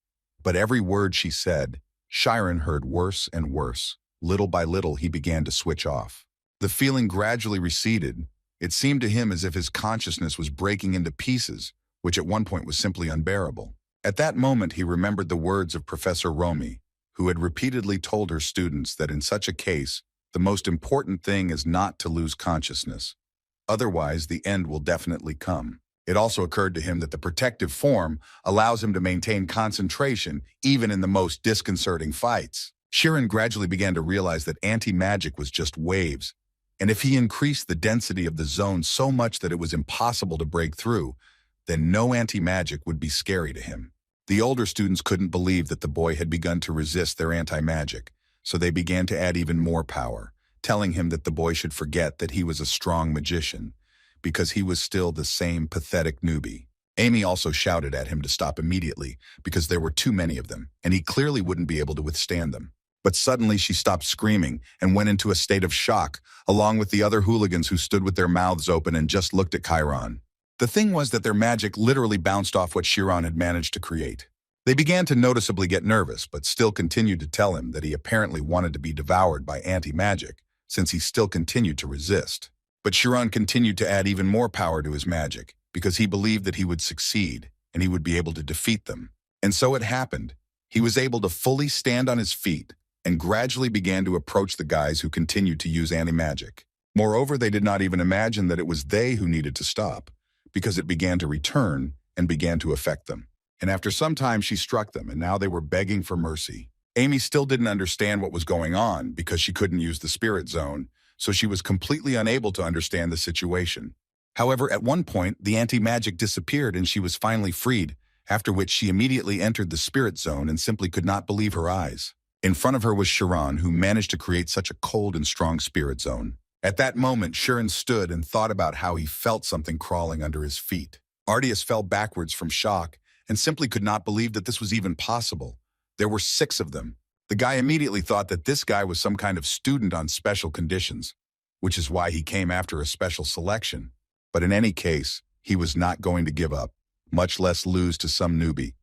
But every word she said, Chiron heard worse and worse. Little by little, he began to switch off. The feeling gradually receded. It seemed to him as if his consciousness was breaking into pieces, which at one point was simply unbearable. At that moment, he remembered the words of Professor Romy, who had repeatedly told her students that in such a case, the most important thing is not to lose consciousness. Otherwise, the end will definitely come. It also occurred to him that the protective form allows him to maintain concentration even in the most disconcerting fights. Chiron gradually began to realize that anti-magic was just waves, and if he increased the density of the zone so much that it was impossible to break through, then no anti-magic would be scary to him. The older students couldn't believe that the boy had begun to resist their anti-magic, so they began to add even more power, telling him that the boy should forget that he was a strong magician, because he was still the same pathetic newbie. Amy also shouted at him to stop immediately, because there were too many of them, and he clearly wouldn't be able to withstand them. But suddenly she stopped screaming and went into a state of shock, along with the other hooligans who stood with their mouths open and just looked at Kiran. The thing was that their magic literally bounced off what Chiron had managed to create. They began to noticeably get nervous, but still continued to tell him that he apparently wanted to be devoured by anti-magic, since he still continued to resist. But Chiron continued to add even more power to his magic, because he believed that he would succeed, and he would be able to defeat them. And so it happened. He was able to fully stand on his feet, and gradually began to approach the guys who continued to use anti-magic. Moreover, they did not even imagine that it was they who needed to stop, because it began to return and began to affect them. And after some time, she struck them, and now they were begging for mercy. Amy still didn't understand what was going on because she couldn't use the spirit zone, so she was completely unable to understand the situation. However, at one point, the anti-magic disappeared and she was finally freed, after which she immediately entered the spirit zone and simply could not believe her eyes. In front of her was Kiran, who managed to create such a cold and strong spirit zone. At that moment, Kiran stood and thought about how he felt something crawling under his feet. Ardias fell backwards from shock and simply could not believe that this was even possible. There were 6 of them. The guy immediately thought that this guy was some kind of student on special conditions, which is why he came after a special selection. But in any case, he was not going to give up, much less lose to some newbie.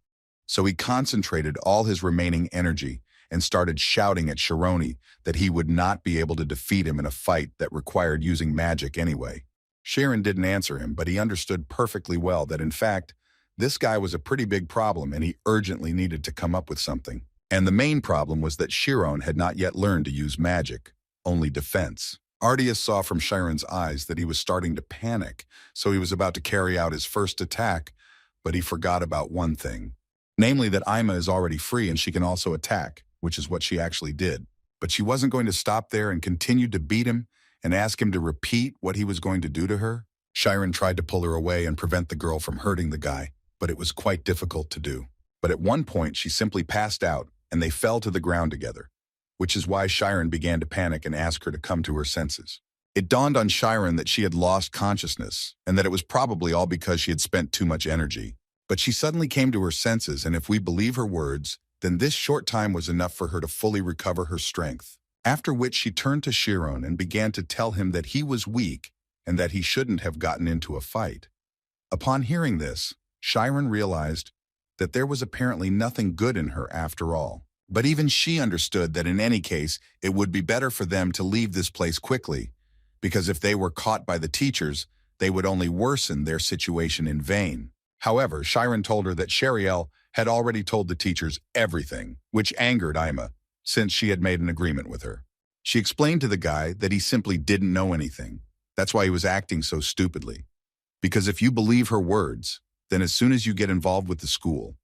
So he concentrated all his remaining energy and started shouting at Shironi that he would not be able to defeat him in a fight that required using magic anyway. Sharon didn't answer him, but he understood perfectly well that in fact, this guy was a pretty big problem and he urgently needed to come up with something. And the main problem was that Chiron had not yet learned to use magic, only defense. Ardias saw from Chiron's eyes that he was starting to panic, so he was about to carry out his first attack, but he forgot about one thing. Namely that Ima is already free and she can also attack, which is what she actually did. But she wasn't going to stop there and continued to beat him and ask him to repeat what he was going to do to her. Chiron tried to pull her away and prevent the girl from hurting the guy, but it was quite difficult to do. But at one point she simply passed out and they fell to the ground together, which is why Chiron began to panic and ask her to come to her senses. It dawned on Chiron that she had lost consciousness and that it was probably all because she had spent too much energy. But she suddenly came to her senses, and if we believe her words, then this short time was enough for her to fully recover her strength. After which she turned to Chiron and began to tell him that he was weak and that he shouldn't have gotten into a fight. Upon hearing this, Chiron realized that there was apparently nothing good in her after all. But even she understood that in any case, it would be better for them to leave this place quickly, because if they were caught by the teachers, they would only worsen their situation in vain. However, Chiron told her that Shariel had already told the teachers everything, which angered Ima, since she had made an agreement with her. She explained to the guy that he simply didn't know anything. That's why he was acting so stupidly. Because if you believe her words, then as soon as you get involved with the school,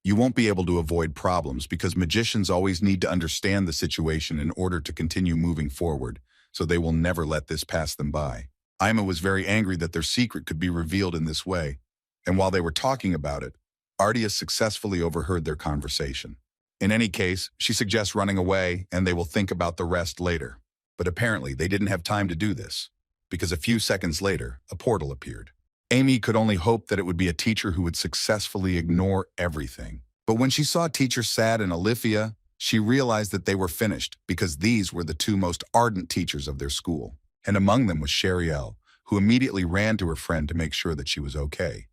you won't be able to avoid problems because magicians always need to understand the situation in order to continue moving forward, so they will never let this pass them by. Ima was very angry that their secret could be revealed in this way, and while they were talking about it, Ardias successfully overheard their conversation. In any case, she suggests running away and they will think about the rest later. But apparently they didn't have time to do this, because a few seconds later, a portal appeared. Amy could only hope that it would be a teacher who would successfully ignore everything. But when she saw Teacher Sad and Olivia, she realized that they were finished because these were the 2 most ardent teachers of their school. And among them was Shariel, who immediately ran to her friend to make sure that she was okay.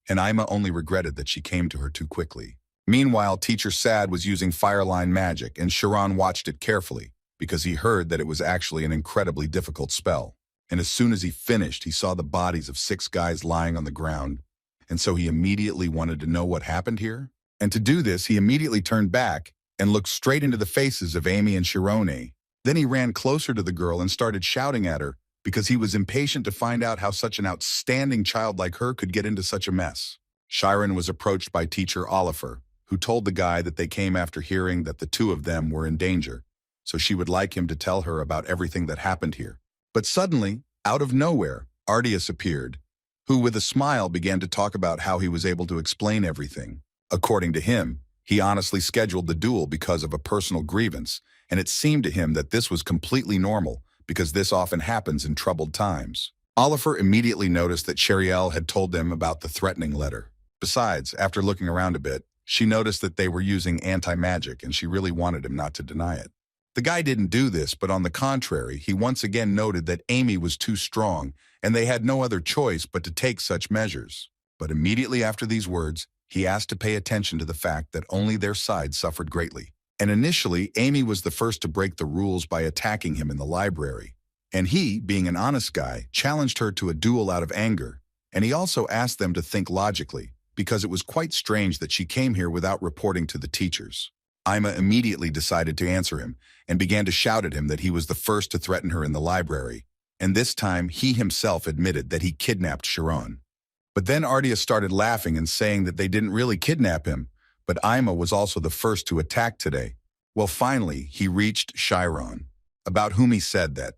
And Ima only regretted that she came to her too quickly. Meanwhile, Teacher Sad was using fireline magic and Chiron watched it carefully because he heard that it was actually an incredibly difficult spell. And as soon as he finished, he saw the bodies of 6 guys lying on the ground. And so he immediately wanted to know what happened here. And to do this, he immediately turned back and looked straight into the faces of Amy and Shirone. Then he ran closer to the girl and started shouting at her because he was impatient to find out how such an outstanding child like her could get into such a mess. Chiron was approached by Teacher Oliver, who told the guy that they came after hearing that the 2 of them were in danger, so she would like him to tell her about everything that happened here. But suddenly, out of nowhere, Ardias appeared, who with a smile began to talk about how he was able to explain everything. According to him, he honestly scheduled the duel because of a personal grievance, and it seemed to him that this was completely normal because this often happens in troubled times. Oliver immediately noticed that Shariel had told them about the threatening letter. Besides, after looking around a bit, she noticed that they were using anti-magic and she really wanted him not to deny it. The guy didn't do this, but on the contrary, he once again noted that Amy was too strong and they had no other choice but to take such measures. But immediately after these words, he asked to pay attention to the fact that only their side suffered greatly. And initially, Amy was the first to break the rules by attacking him in the library. And he, being an honest guy, challenged her to a duel out of anger. And he also asked them to think logically, because it was quite strange that she came here without reporting to the teachers. Ima immediately decided to answer him and began to shout at him that he was the first to threaten her in the library. And this time, he himself admitted that he kidnapped Chiron. But then Ardias started laughing and saying that they didn't really kidnap him, but Ima was also the first to attack today. Well, finally, he reached Chiron, about whom he said that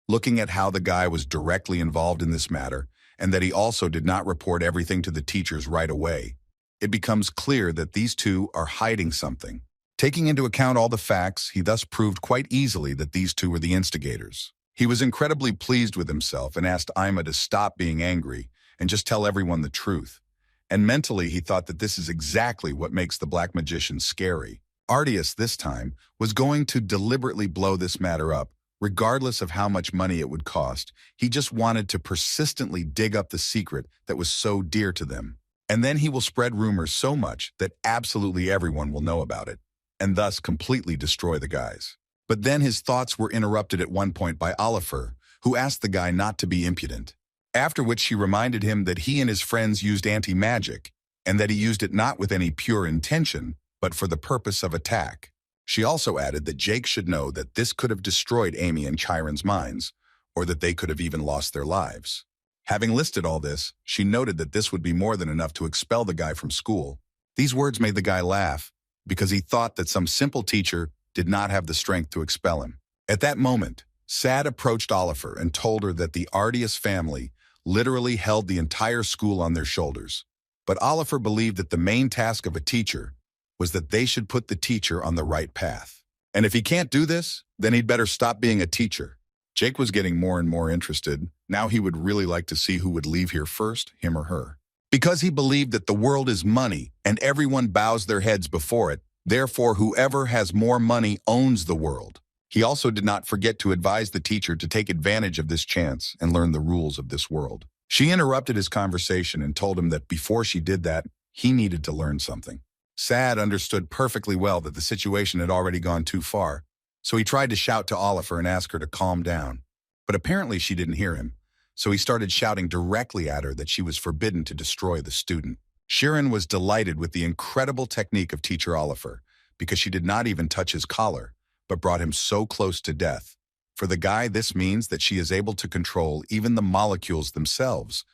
Looking at how the guy was directly involved in this matter, and that he also did not report everything to the teachers right away, it becomes clear that these two are hiding something. Taking into account all the facts, he thus proved quite easily that these two were the instigators. He was incredibly pleased with himself and asked Ima to stop being angry and just tell everyone the truth. And mentally, he thought that this is exactly what makes the Black Magician scary. Artius, this time, was going to deliberately blow this matter up, regardless of how much money it would cost. He just wanted to persistently dig up the secret that was so dear to them. And then he will spread rumors so much that absolutely everyone will know about it, and thus completely destroy the guys. But then his thoughts were interrupted at one point by Oliver, who asked the guy not to be impudent. After which she reminded him that he and his friends used anti-magic, and that he used it not with any pure intention, but for the purpose of attack. She also added that Jake should know that this could have destroyed Amy and Chiron's minds, or that they could have even lost their lives. Having listed all this, she noted that this would be more than enough to expel the guy from school. These words made the guy laugh, because he thought that some simple teacher did not have the strength to expel him. At that moment, Sad approached Oliver and told her that the Artius family literally held the entire school on their shoulders. But Oliver believed that the main task of a teacher was that they should put the teacher on the right path. And if he can't do this, then he'd better stop being a teacher. Jake was getting more and more interested. Now he would really like to see who would leave here first, him or her. Because he believed that the world is money and everyone bows their heads before it, therefore whoever has more money owns the world. He also did not forget to advise the teacher to take advantage of this chance and learn the rules of this world. She interrupted his conversation and told him that before she did that, he needed to learn something. Sad understood perfectly well that the situation had already gone too far, so he tried to shout to Oliver and ask her to calm down. But apparently she didn't hear him, so he started shouting directly at her that she was forbidden to destroy the student. Kiran was delighted with the incredible technique of teacher Oliver, because she did not even touch his collar, but brought him so close to death. For the guy, this means that she is able to control even the molecules themselves,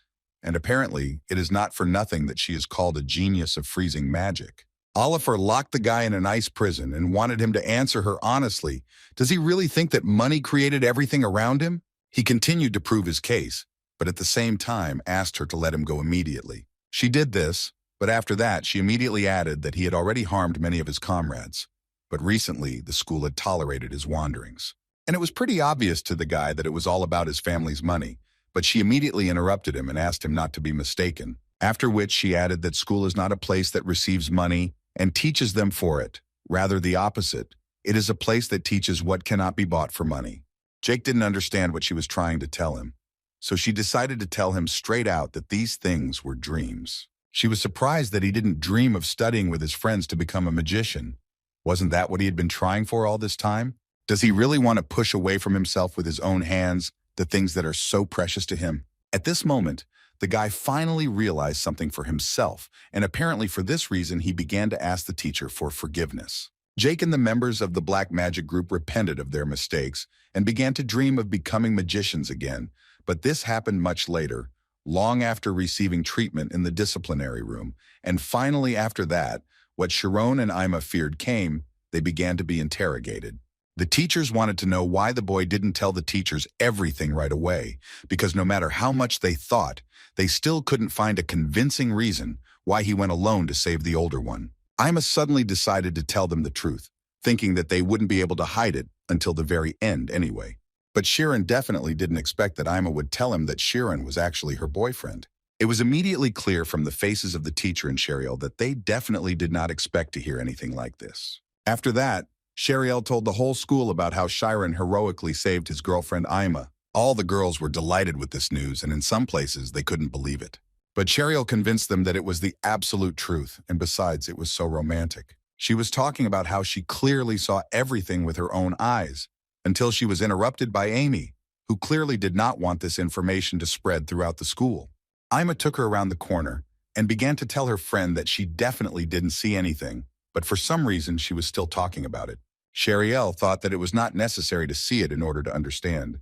and apparently it is not for nothing that she is called a genius of freezing magic. Oliver locked the guy in an ice prison and wanted him to answer her honestly. Does he really think that money created everything around him? He continued to prove his case, but at the same time asked her to let him go immediately. She did this, but after that she immediately added that he had already harmed many of his comrades, but recently the school had tolerated his wanderings. And it was pretty obvious to the guy that it was all about his family's money, but she immediately interrupted him and asked him not to be mistaken, after which she added that school is not a place that receives money and teaches them for it. Rather the opposite. It is a place that teaches what cannot be bought for money. Jake didn't understand what she was trying to tell him, so she decided to tell him straight out that these things were dreams. She was surprised that he didn't dream of studying with his friends to become a magician. Wasn't that what he had been trying for all this time? Does he really want to push away from himself with his own hands the things that are so precious to him? At this moment, the guy finally realized something for himself, and apparently for this reason he began to ask the teacher for forgiveness. Jake and the members of the Black Magic group repented of their mistakes and began to dream of becoming magicians again, but this happened much later, long after receiving treatment in the disciplinary room, and finally after that, what Sharon and Ima feared came, they began to be interrogated. The teachers wanted to know why the boy didn't tell the teachers everything right away, because no matter how much they thought, they still couldn't find a convincing reason why he went alone to save the older one. Ima suddenly decided to tell them the truth, thinking that they wouldn't be able to hide it until the very end anyway. But Kiran definitely didn't expect that Ima would tell him that Kiran was actually her boyfriend. It was immediately clear from the faces of the teacher and Sheriel that they definitely did not expect to hear anything like this. After that, Sheriel told the whole school about how Chiron heroically saved his girlfriend Ima. All the girls were delighted with this news, and in some places they couldn't believe it. But Sheriel convinced them that it was the absolute truth, and besides, it was so romantic. She was talking about how she clearly saw everything with her own eyes, until she was interrupted by Amy, who clearly did not want this information to spread throughout the school. Ima took her around the corner and began to tell her friend that she definitely didn't see anything, but for some reason she was still talking about it. Sheriel thought that it was not necessary to see it in order to understand.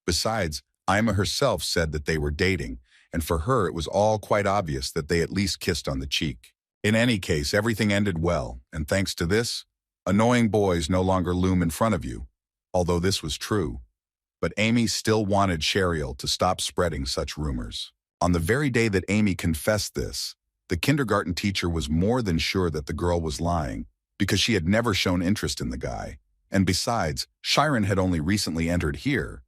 Besides, Ima herself said that they were dating, and for her it was all quite obvious that they at least kissed on the cheek. In any case, everything ended well, and thanks to this, annoying boys no longer loom in front of you. Although this was true, But Amy still wanted Cheryl to stop spreading such rumors. On the very day that Amy confessed this, the kindergarten teacher was more than sure that the girl was lying because she had never shown interest in the guy. And besides, Chiron had only recently entered here.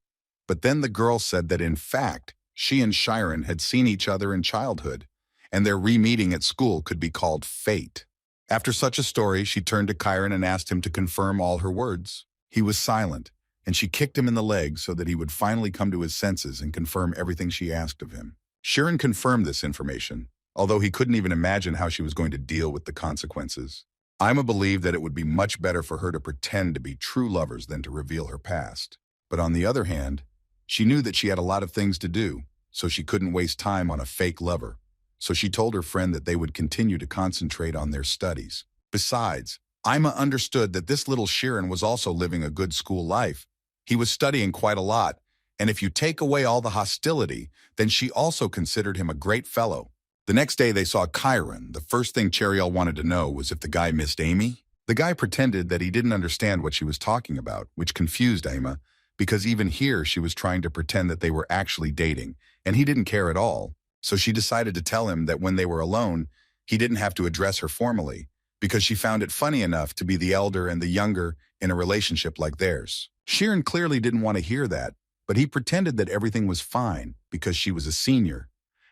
But then the girl said that in fact, she and Chiron had seen each other in childhood, and their re-meeting at school could be called fate. After such a story, she turned to Chiron and asked him to confirm all her words. He was silent, and she kicked him in the leg so that he would finally come to his senses and confirm everything she asked of him. Chiron confirmed this information, although he couldn't even imagine how she was going to deal with the consequences. Ima believed that it would be much better for her to pretend to be true lovers than to reveal her past. But on the other hand, she knew that she had a lot of things to do, so she couldn't waste time on a fake lover. So she told her friend that they would continue to concentrate on their studies. Besides, Ima understood that this little Chiron was also living a good school life. He was studying quite a lot, and if you take away all the hostility, then she also considered him a great fellow. The next day they saw Chiron. The first thing Cheryl wanted to know was if the guy missed Amy. The guy pretended that he didn't understand what she was talking about, which confused Ima, because even here she was trying to pretend that they were actually dating, and he didn't care at all. So she decided to tell him that when they were alone, he didn't have to address her formally, because she found it funny enough to be the elder and the younger in a relationship like theirs. Chiron clearly didn't want to hear that, but he pretended that everything was fine because she was a senior,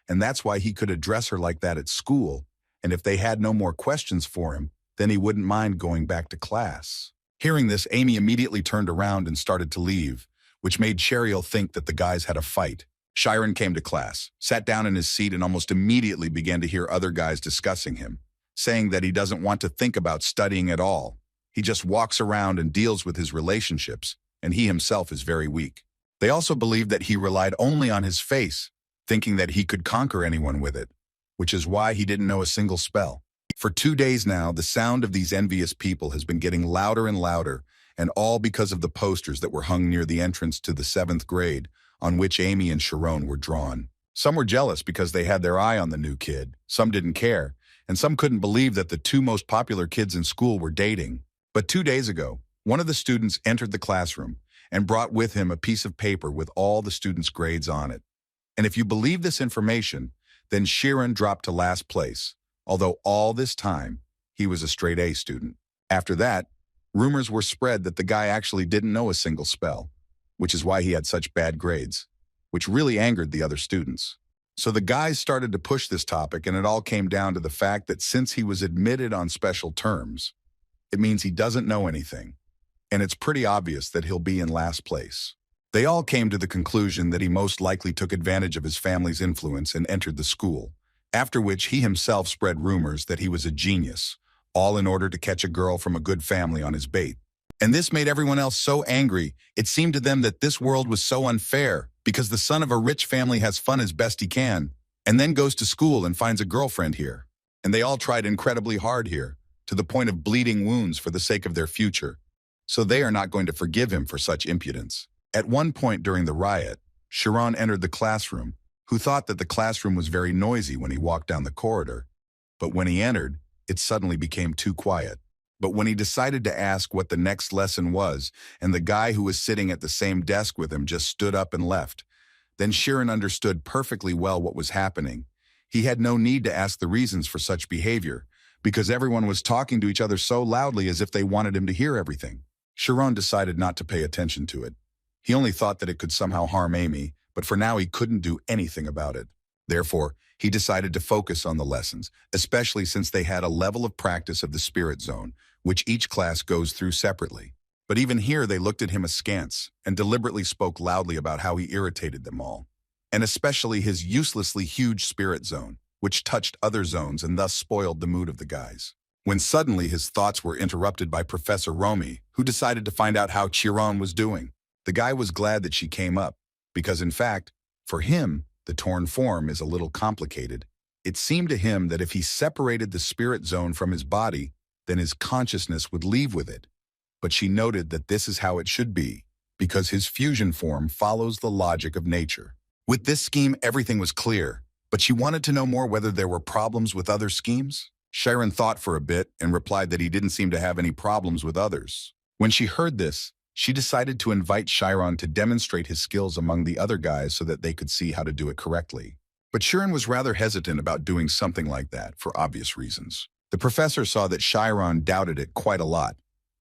and that's why he could address her like that at school, and if they had no more questions for him, then he wouldn't mind going back to class. Hearing this, Amy immediately turned around and started to leave, which made Cheryl think that the guys had a fight. Chiron came to class, sat down in his seat, and almost immediately began to hear other guys discussing him, saying that he doesn't want to think about studying at all. He just walks around and deals with his relationships, and he himself is very weak. They also believed that he relied only on his face, thinking that he could conquer anyone with it, which is why he didn't know a single spell. For 2 days now, the sound of these envious people has been getting louder and louder, and all because of the posters that were hung near the entrance to the 7th grade, on which Amy and Sharon were drawn. Some were jealous because they had their eye on the new kid, some didn't care, and some couldn't believe that the 2 most popular kids in school were dating. But 2 days ago, one of the students entered the classroom and brought with him a piece of paper with all the students' grades on it. And if you believe this information, then Chiron dropped to last place, although all this time, he was a straight A student. After that, rumors were spread that the guy actually didn't know a single spell, which is why he had such bad grades, which really angered the other students. So the guys started to push this topic, and it all came down to the fact that since he was admitted on special terms, it means he doesn't know anything, and it's pretty obvious that he'll be in last place. They all came to the conclusion that he most likely took advantage of his family's influence and entered the school, after which he himself spread rumors that he was a genius, all in order to catch a girl from a good family on his bait. And this made everyone else so angry, it seemed to them that this world was so unfair, because the son of a rich family has fun as best he can, and then goes to school and finds a girlfriend here. And they all tried incredibly hard here, to the point of bleeding wounds for the sake of their future. So they are not going to forgive him for such impudence. At one point during the riot, Chiron entered the classroom, who thought that the classroom was very noisy when he walked down the corridor. But when he entered, it suddenly became too quiet. But when he decided to ask what the next lesson was, and the guy who was sitting at the same desk with him just stood up and left, then Chiron understood perfectly well what was happening. He had no need to ask the reasons for such behavior, because everyone was talking to each other so loudly as if they wanted him to hear everything. Chiron decided not to pay attention to it. He only thought that it could somehow harm Amy, but for now he couldn't do anything about it. Therefore, he decided to focus on the lessons, especially since they had a level of practice of the spirit zone, which each class goes through separately. But even here they looked at him askance and deliberately spoke loudly about how he irritated them all, and especially his uselessly huge spirit zone, which touched other zones and thus spoiled the mood of the guys. When suddenly his thoughts were interrupted by Professor Romy, who decided to find out how Chiron was doing. The guy was glad that she came up, because in fact, for him, the torn form is a little complicated. It seemed to him that if he separated the spirit zone from his body, then his consciousness would leave with it. But she noted that this is how it should be, because his fusion form follows the logic of nature. With this scheme, everything was clear, but she wanted to know more whether there were problems with other schemes. Chiron thought for a bit and replied that he didn't seem to have any problems with others. When she heard this, she decided to invite Chiron to demonstrate his skills among the other guys so that they could see how to do it correctly. But Chiron was rather hesitant about doing something like that for obvious reasons. The professor saw that Chiron doubted it quite a lot,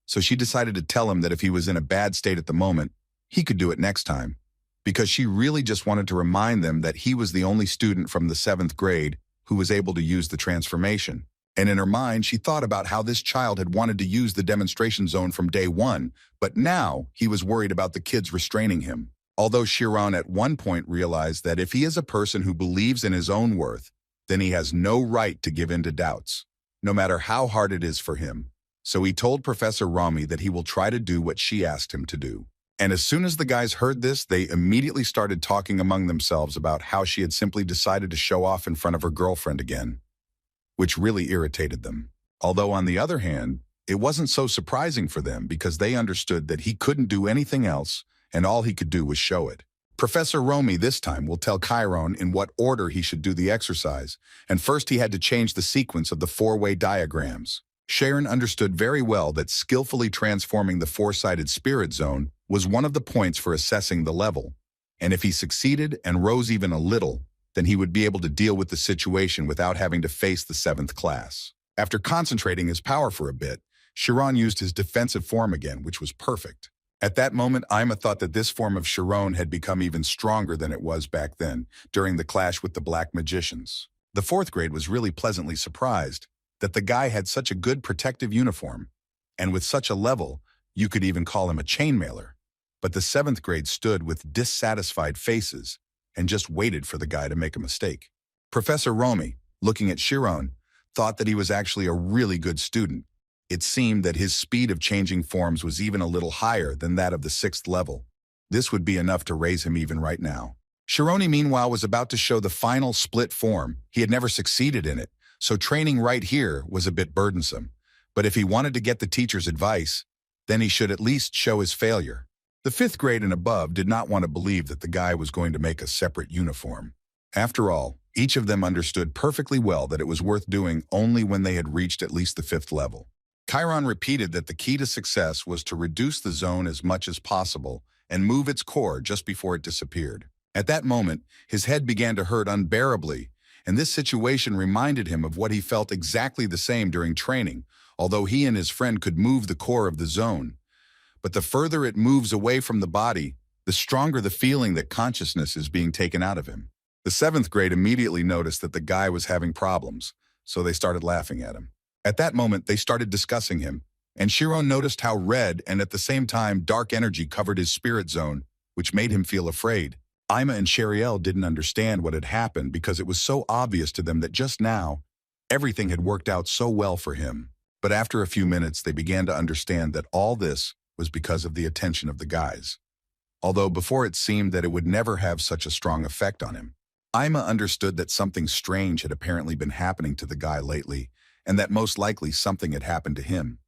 so she decided to tell him that if he was in a bad state at the moment, he could do it next time, because she really just wanted to remind them that he was the only student from the 7th grade who was able to use the transformation. And in her mind, she thought about how this child had wanted to use the demonstration zone from day one, but now he was worried about the kids restraining him. Although Chiron at one point realized that if he is a person who believes in his own worth, then he has no right to give in to doubts, no matter how hard it is for him. So he told Professor Rami that he will try to do what she asked him to do. And as soon as the guys heard this, they immediately started talking among themselves about how she had simply decided to show off in front of her girlfriend again, which really irritated them. Although on the other hand, it wasn't so surprising for them because they understood that he couldn't do anything else and all he could do was show it. Professor Romy this time will tell Chiron in what order he should do the exercise, and first he had to change the sequence of the 4-way diagrams. Chiron understood very well that skillfully transforming the 4-sided spirit zone was one of the points for assessing the level, and if he succeeded and rose even a little, then he would be able to deal with the situation without having to face the 7th class. After concentrating his power for a bit, Chiron used his defensive form again, which was perfect. At that moment, Ima thought that this form of Chiron had become even stronger than it was back then, during the clash with the black magicians. The 4th grade was really pleasantly surprised that the guy had such a good protective uniform, and with such a level, you could even call him a chainmailer. But the 7th grade stood with dissatisfied faces and just waited for the guy to make a mistake. Professor Romy, looking at Chiron, thought that he was actually a really good student. It seemed that his speed of changing forms was even a little higher than that of the 6th level. This would be enough to raise him even right now. Chironi, meanwhile, was about to show the final split form. He had never succeeded in it, so training right here was a bit burdensome. But if he wanted to get the teacher's advice, then he should at least show his failure. The 5th grade and above did not want to believe that the guy was going to make a separate uniform. After all, each of them understood perfectly well that it was worth doing only when they had reached at least the 5th level. Chiron repeated that the key to success was to reduce the zone as much as possible and move its core just before it disappeared. At that moment, his head began to hurt unbearably, and this situation reminded him of what he felt exactly the same during training, although he and his friend could move the core of the zone. But the further it moves away from the body, the stronger the feeling that consciousness is being taken out of him. The 7th grade immediately noticed that the guy was having problems, so they started laughing at him. At that moment, they started discussing him, and Chiron noticed how red and at the same time dark energy covered his spirit zone, which made him feel afraid. Ima and Sheriel didn't understand what had happened because it was so obvious to them that just now, everything had worked out so well for him. But after a few minutes, they began to understand that all this was because of the attention of the guys. Although before it seemed that it would never have such a strong effect on him. Ima understood that something strange had apparently been happening to the guy lately, and that most likely something had happened to him.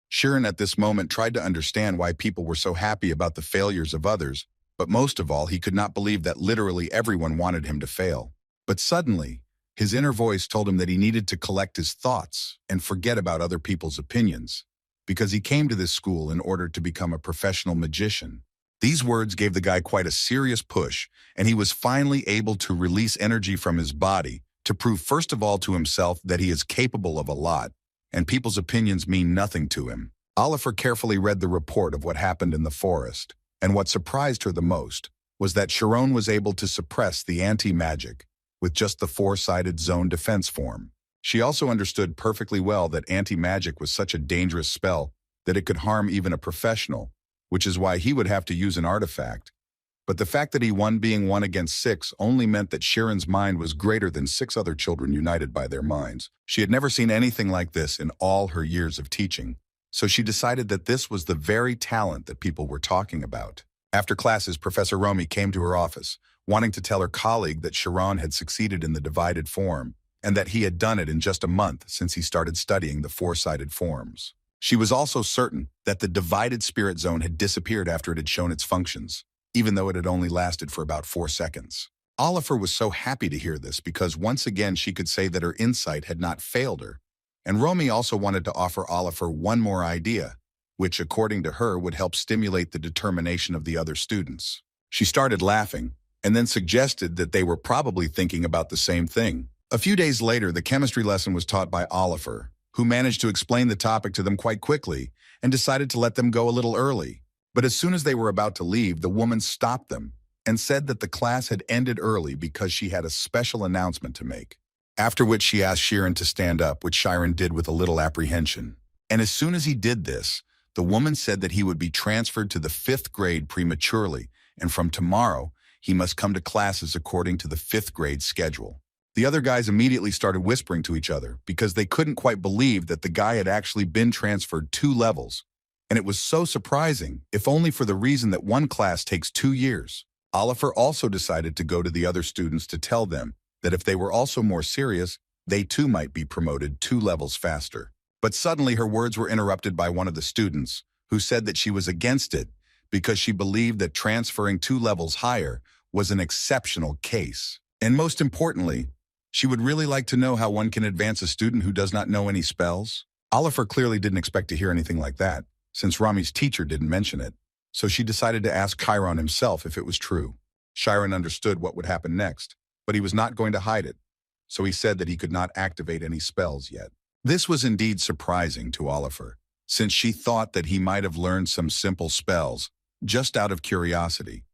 Chiron at this moment tried to understand why people were so happy about the failures of others, but most of all, he could not believe that literally everyone wanted him to fail. But suddenly, his inner voice told him that he needed to collect his thoughts and forget about other people's opinions, because he came to this school in order to become a professional magician. These words gave the guy quite a serious push, and he was finally able to release energy from his body to prove first of all to himself that he is capable of a lot, and people's opinions mean nothing to him. Oliver carefully read the report of what happened in the forest, and what surprised her the most was that Chiron was able to suppress the anti-magic with just the 4-sided zone defense form. She also understood perfectly well that anti-magic was such a dangerous spell that it could harm even a professional, which is why he would have to use an artifact. But the fact that he won being 1 against 6 only meant that Chiron's mind was greater than 6 other children united by their minds. She had never seen anything like this in all her years of teaching, so she decided that this was the very talent that people were talking about. After classes, Professor Romy came to her office, wanting to tell her colleague that Chiron had succeeded in the divided form, and that he had done it in just a month since he started studying the 4-sided forms. She was also certain that the divided spirit zone had disappeared after it had shown its functions, even though it had only lasted for about 4 seconds. Oliver was so happy to hear this because once again she could say that her insight had not failed her, and Romy also wanted to offer Oliver one more idea, which, according to her, would help stimulate the determination of the other students. She started laughing, and then suggested that they were probably thinking about the same thing. A few days later, the chemistry lesson was taught by Oliver, who managed to explain the topic to them quite quickly and decided to let them go a little early. But as soon as they were about to leave, the woman stopped them and said that the class had ended early because she had a special announcement to make. After which she asked Kiran to stand up, which Kiran did with a little apprehension. And as soon as he did this, the woman said that he would be transferred to the 5th grade prematurely, and from tomorrow, he must come to classes according to the 5th grade schedule. The other guys immediately started whispering to each other because they couldn't quite believe that the guy had actually been transferred 2 levels. And it was so surprising, if only for the reason that one class takes 2 years. Oliver also decided to go to the other students to tell them that if they were also more serious, they too might be promoted 2 levels faster. But suddenly her words were interrupted by one of the students, who said that she was against it because she believed that transferring 2 levels higher was an exceptional case. And most importantly, she would really like to know how one can advance a student who does not know any spells. Oliver clearly didn't expect to hear anything like that, since Rami's teacher didn't mention it. So she decided to ask Kiran himself if it was true. Kiran understood what would happen next, but he was not going to hide it, so he said that he could not activate any spells yet. This was indeed surprising to Oliver, since she thought that he might have learned some simple spells just out of curiosity.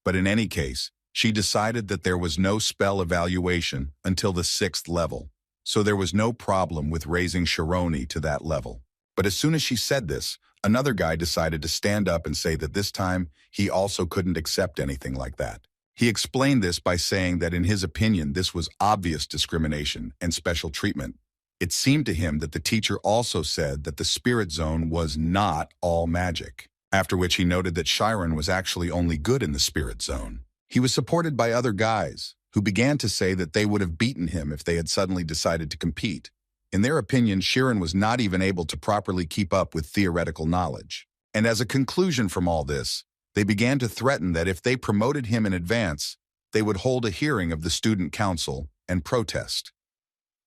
But in any case, she decided that there was no spell evaluation until the 6th level, so there was no problem with raising Shironi to that level. But as soon as she said this, another guy decided to stand up and say that this time he also couldn't accept anything like that. He explained this by saying that in his opinion this was obvious discrimination and special treatment. It seemed to him that the teacher also said that the spirit zone was not all magic, after which he noted that Kiran was actually only good in the spirit zone. He was supported by other guys, who began to say that they would have beaten him if they had suddenly decided to compete. In their opinion, Kiran was not even able to properly keep up with theoretical knowledge. And as a conclusion from all this, they began to threaten that if they promoted him in advance, they would hold a hearing of the student council and protest.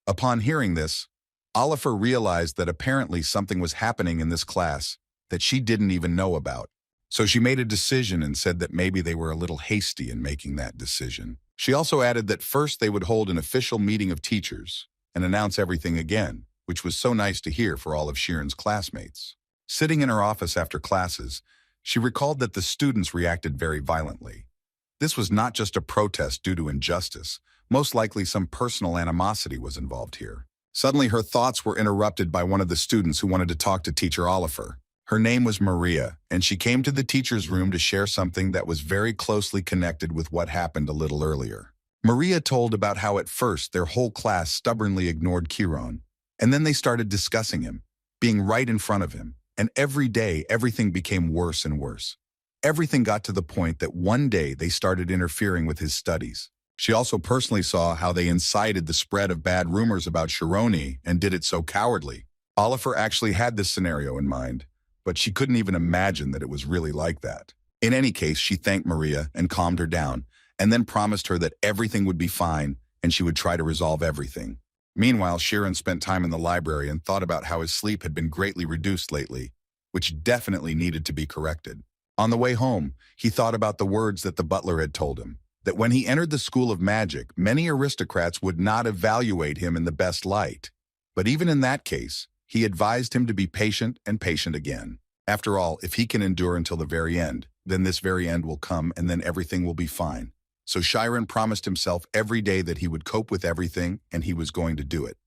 Upon hearing this, Oliver realized that apparently something was happening in this class that she didn't even know about. So she made a decision and said that maybe they were a little hasty in making that decision. She also added that first they would hold an official meeting of teachers and announce everything again, which was so nice to hear for all of Kiran's classmates. Sitting in her office after classes, she recalled that the students reacted very violently. This was not just a protest due to injustice. Most likely some personal animosity was involved here. Suddenly her thoughts were interrupted by one of the students who wanted to talk to teacher Oliver. Her name was Maria, and she came to the teacher's room to share something that was very closely connected with what happened a little earlier. Maria told about how at first their whole class stubbornly ignored Kiran, and then they started discussing him, being right in front of him, and every day everything became worse and worse. Everything got to the point that one day they started interfering with his studies. She also personally saw how they incited the spread of bad rumors about Shironi and did it so cowardly. Oliver actually had this scenario in mind, but she couldn't even imagine that it was really like that. In any case, she thanked Maria and calmed her down, and then promised her that everything would be fine and she would try to resolve everything. Meanwhile, Kiran spent time in the library and thought about how his sleep had been greatly reduced lately, which definitely needed to be corrected. On the way home, he thought about the words that the butler had told him, that when he entered the School of Magic, many aristocrats would not evaluate him in the best light. But even in that case, he advised him to be patient and patient again. After all, if he can endure until the very end, then this very end will come and then everything will be fine. So Kiran promised himself every day that he would cope with everything and he was going to do it,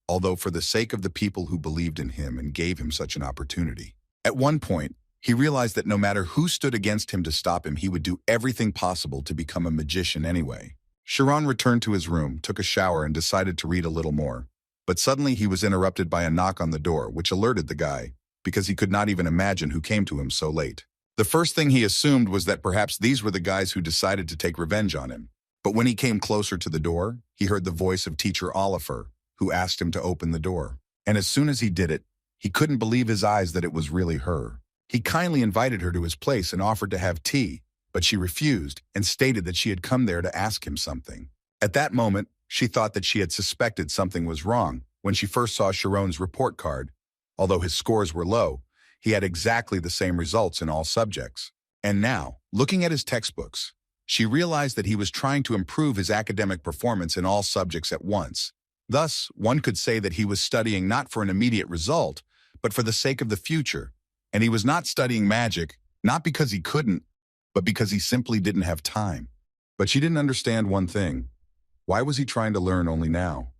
although for the sake of the people who believed in him and gave him such an opportunity. At one point, he realized that no matter who stood against him to stop him, he would do everything possible to become a magician anyway. Kiran returned to his room, took a shower, and decided to read a little more. But suddenly he was interrupted by a knock on the door, which alerted the guy, because he could not even imagine who came to him so late. The first thing he assumed was that perhaps these were the guys who decided to take revenge on him. But when he came closer to the door, he heard the voice of teacher Oliver, who asked him to open the door. And as soon as he did it, he couldn't believe his eyes that it was really her. He kindly invited her to his place and offered to have tea, but she refused and stated that she had come there to ask him something. At that moment, she thought that she had suspected something was wrong when she first saw Sharon's report card. Although his scores were low, he had exactly the same results in all subjects. And now, looking at his textbooks, she realized that he was trying to improve his academic performance in all subjects at once. Thus, one could say that he was studying not for an immediate result, but for the sake of the future. And he was not studying magic, not because he couldn't, but because he simply didn't have time. But she didn't understand one thing. Why was he trying to learn only now?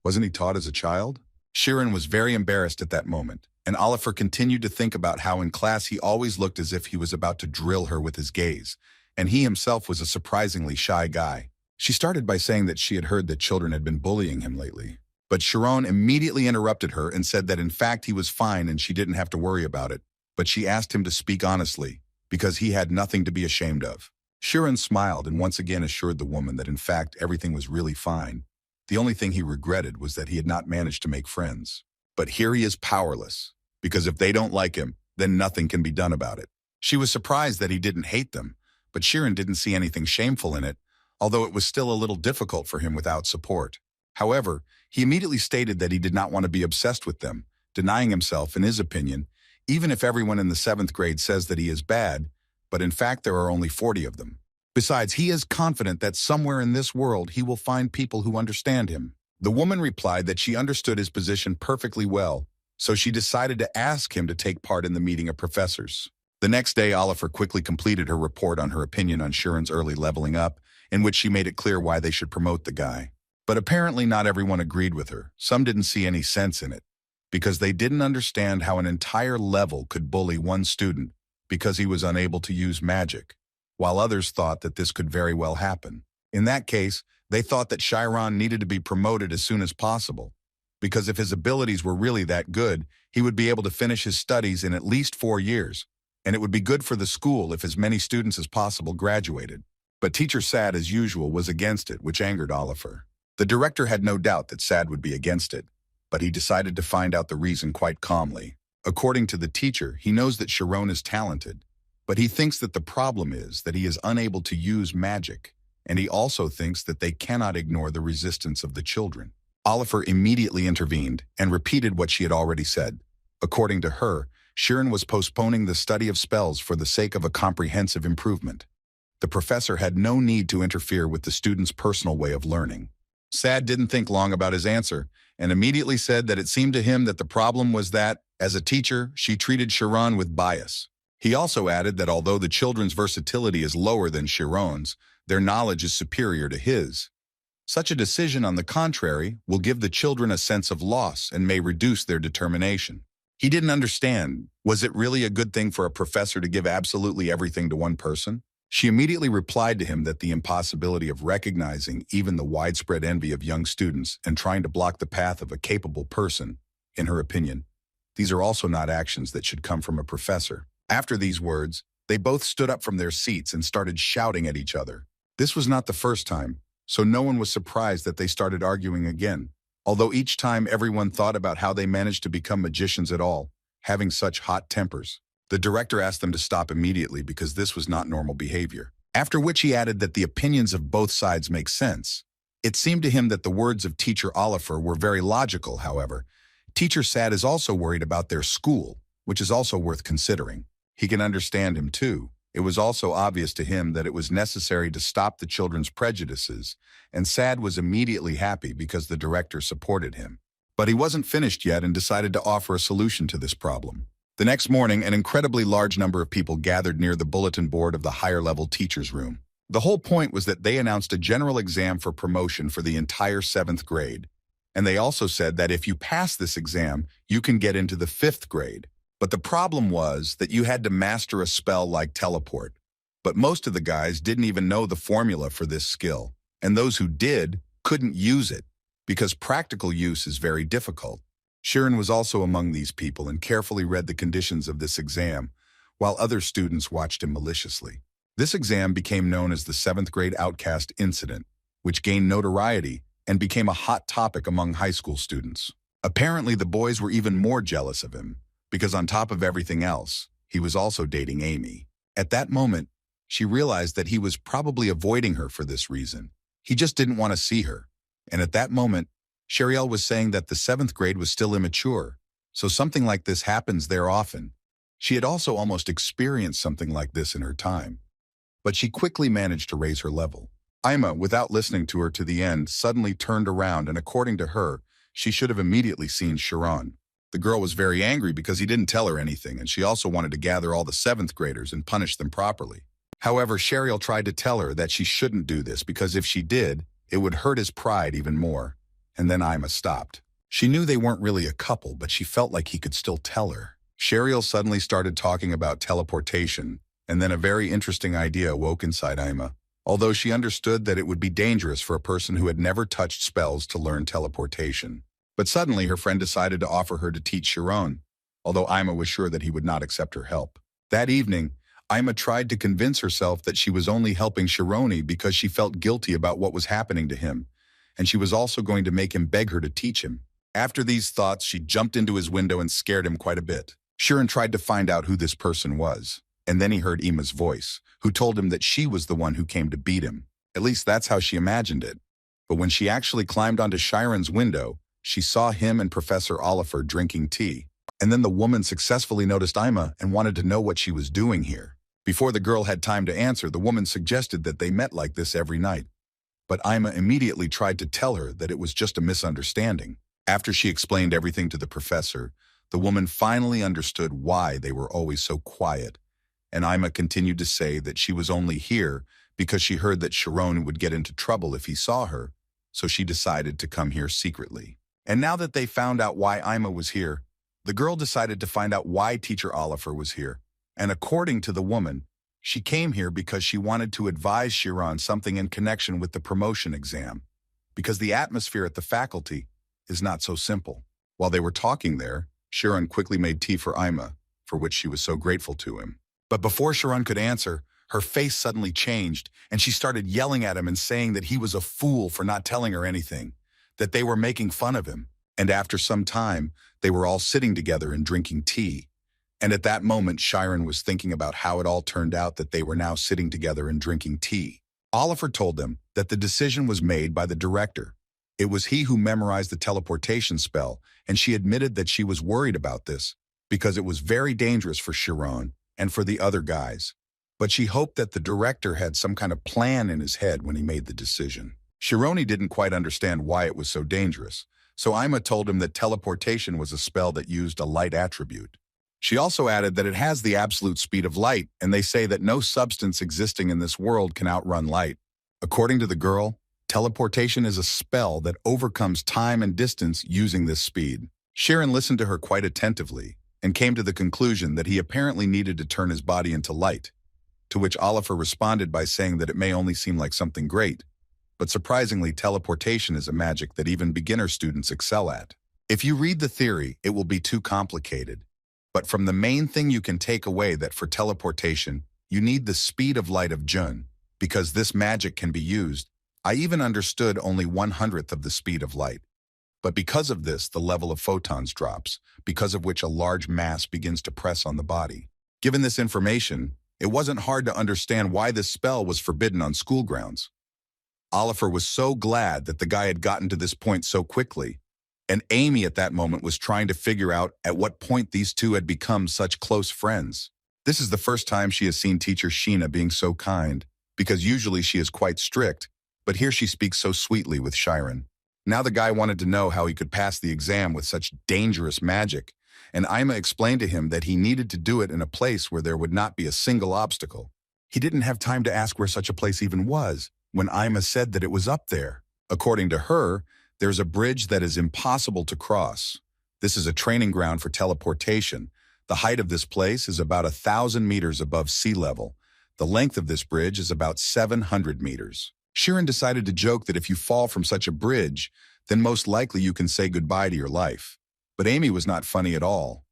Wasn't he taught as a child? Kiran was very embarrassed at that moment, and Oliver continued to think about how in class he always looked as if he was about to drill her with his gaze, and he himself was a surprisingly shy guy. She started by saying that she had heard that children had been bullying him lately. But Kiran immediately interrupted her and said that in fact he was fine and she didn't have to worry about it. But she asked him to speak honestly, because he had nothing to be ashamed of. Kiran smiled and once again assured the woman that in fact everything was really fine. The only thing he regretted was that he had not managed to make friends. But here he is powerless, because if they don't like him, then nothing can be done about it. She was surprised that he didn't hate them, but Kiran didn't see anything shameful in it, although it was still a little difficult for him without support. However, he immediately stated that he did not want to be obsessed with them, denying himself, in his opinion, even if everyone in the 7th grade says that he is bad, but in fact there are only 40 of them. Besides, he is confident that somewhere in this world he will find people who understand him. The woman replied that she understood his position perfectly well, so she decided to ask him to take part in the meeting of professors. The next day, Oliver quickly completed her report on her opinion on Kiran's early leveling up, in which she made it clear why they should promote the guy. But apparently not everyone agreed with her. Some didn't see any sense in it, because they didn't understand how an entire level could bully one student because he was unable to use magic, while others thought that this could very well happen. In that case, they thought that Kiran needed to be promoted as soon as possible, because if his abilities were really that good, he would be able to finish his studies in at least 4 years, and it would be good for the school if as many students as possible graduated. But Teacher Sad, as usual, was against it, which angered Oliver. The director had no doubt that Sad would be against it, but he decided to find out the reason quite calmly. According to the teacher, he knows that Kiran is talented, but he thinks that the problem is that he is unable to use magic, and he also thinks that they cannot ignore the resistance of the children. Oliver immediately intervened and repeated what she had already said. According to her, Kiran was postponing the study of spells for the sake of a comprehensive improvement. The professor had no need to interfere with the student's personal way of learning. Sad didn't think long about his answer, and immediately said that it seemed to him that the problem was that, as a teacher, she treated Kiran with bias. He also added that although the children's versatility is lower than Kiran's, their knowledge is superior to his. Such a decision, on the contrary, will give the children a sense of loss and may reduce their determination. He didn't understand, was it really a good thing for a professor to give absolutely everything to one person? She immediately replied to him that the impossibility of recognizing even the widespread envy of young students and trying to block the path of a capable person, in her opinion, these are also not actions that should come from a professor. After these words, they both stood up from their seats and started shouting at each other. This was not the first time, so no one was surprised that they started arguing again, although each time everyone thought about how they managed to become magicians at all, having such hot tempers. The director asked them to stop immediately because this was not normal behavior, after which he added that the opinions of both sides make sense. It seemed to him that the words of Teacher Oliver were very logical, however. Teacher Sad is also worried about their school, which is also worth considering. He can understand him too. It was also obvious to him that it was necessary to stop the children's prejudices, and Sad was immediately happy because the director supported him. But he wasn't finished yet and decided to offer a solution to this problem. The next morning, an incredibly large number of people gathered near the bulletin board of the higher-level teacher's room. The whole point was that they announced a general exam for promotion for the entire 7th grade, and they also said that if you pass this exam, you can get into the 5th grade. But the problem was that you had to master a spell like teleport. But most of the guys didn't even know the formula for this skill, and those who did couldn't use it, because practical use is very difficult. Kiran was also among these people and carefully read the conditions of this exam, while other students watched him maliciously. This exam became known as the 7th grade outcast incident, which gained notoriety and became a hot topic among high school students. Apparently, the boys were even more jealous of him, because on top of everything else, he was also dating Amy. At that moment, she realized that he was probably avoiding her for this reason. He just didn't want to see her. And at that moment, Sheriel was saying that the 7th grade was still immature, so something like this happens there often. She had also almost experienced something like this in her time, but she quickly managed to raise her level. Ima, without listening to her to the end, suddenly turned around, and according to her, she should have immediately seen Chiron. The girl was very angry because he didn't tell her anything, and she also wanted to gather all the 7th graders and punish them properly. However, Cheryl tried to tell her that she shouldn't do this because if she did, it would hurt his pride even more. And then Ima stopped. She knew they weren't really a couple, but she felt like he could still tell her. Cheryl suddenly started talking about teleportation, and then a very interesting idea awoke inside Ima. Although she understood that it would be dangerous for a person who had never touched spells to learn teleportation. But suddenly her friend decided to offer her to teach Chiron, although Ima was sure that he would not accept her help. That evening, Ima tried to convince herself that she was only helping Chironi because she felt guilty about what was happening to him, and she was also going to make him beg her to teach him. After these thoughts, she jumped into his window and scared him quite a bit. Chiron tried to find out who this person was, and then he heard Ima's voice, who told him that she was the one who came to beat him. At least that's how she imagined it. But when she actually climbed onto Chiron's window, she saw him and Professor Oliver drinking tea. And then the woman successfully noticed Ima and wanted to know what she was doing here. Before the girl had time to answer, the woman suggested that they met like this every night. But Ima immediately tried to tell her that it was just a misunderstanding. After she explained everything to the professor, the woman finally understood why they were always so quiet. And Ima continued to say that she was only here because she heard that Chiron would get into trouble if he saw her, so she decided to come here secretly. And now that they found out why Ima was here, the girl decided to find out why Teacher Oliver was here. And according to the woman, she came here because she wanted to advise Chiron something in connection with the promotion exam, because the atmosphere at the faculty is not so simple. While they were talking there, Chiron quickly made tea for Ima, for which she was so grateful to him. But before Chiron could answer, her face suddenly changed, and she started yelling at him and saying that he was a fool for not telling her anything, that they were making fun of him. And after some time, they were all sitting together and drinking tea. And at that moment, Chiron was thinking about how it all turned out that they were now sitting together and drinking tea. Oliver told them that the decision was made by the director. It was he who memorized the teleportation spell, and she admitted that she was worried about this because it was very dangerous for Chiron and for the other guys. But she hoped that the director had some kind of plan in his head when he made the decision. Chironi didn't quite understand why it was so dangerous, so Ima told him that teleportation was a spell that used a light attribute. She also added that it has the absolute speed of light, and they say that no substance existing in this world can outrun light. According to the girl, teleportation is a spell that overcomes time and distance using this speed. Chiron listened to her quite attentively and came to the conclusion that he apparently needed to turn his body into light, to which Oliver responded by saying that it may only seem like something great, but surprisingly, teleportation is a magic that even beginner students excel at. If you read the theory, it will be too complicated. But from the main thing you can take away that for teleportation, you need the speed of light of Jun, because this magic can be used. I even understood only 1/100th of the speed of light. But because of this, the level of photons drops, because of which a large mass begins to press on the body. Given this information, it wasn't hard to understand why this spell was forbidden on school grounds. Oliver was so glad that the guy had gotten to this point so quickly, and Amy at that moment was trying to figure out at what point these two had become such close friends. This is the first time she has seen teacher Sheena being so kind, because usually she is quite strict, but here she speaks so sweetly with Chiron. Now the guy wanted to know how he could pass the exam with such dangerous magic, and Ima explained to him that he needed to do it in a place where there would not be a single obstacle. He didn't have time to ask where such a place even was, when Ima said that it was up there. According to her, there's a bridge that is impossible to cross. This is a training ground for teleportation. The height of this place is about 1,000 meters above sea level. The length of this bridge is about 700 meters. Chiron decided to joke that if you fall from such a bridge, then most likely you can say goodbye to your life. But Amy was not funny at all.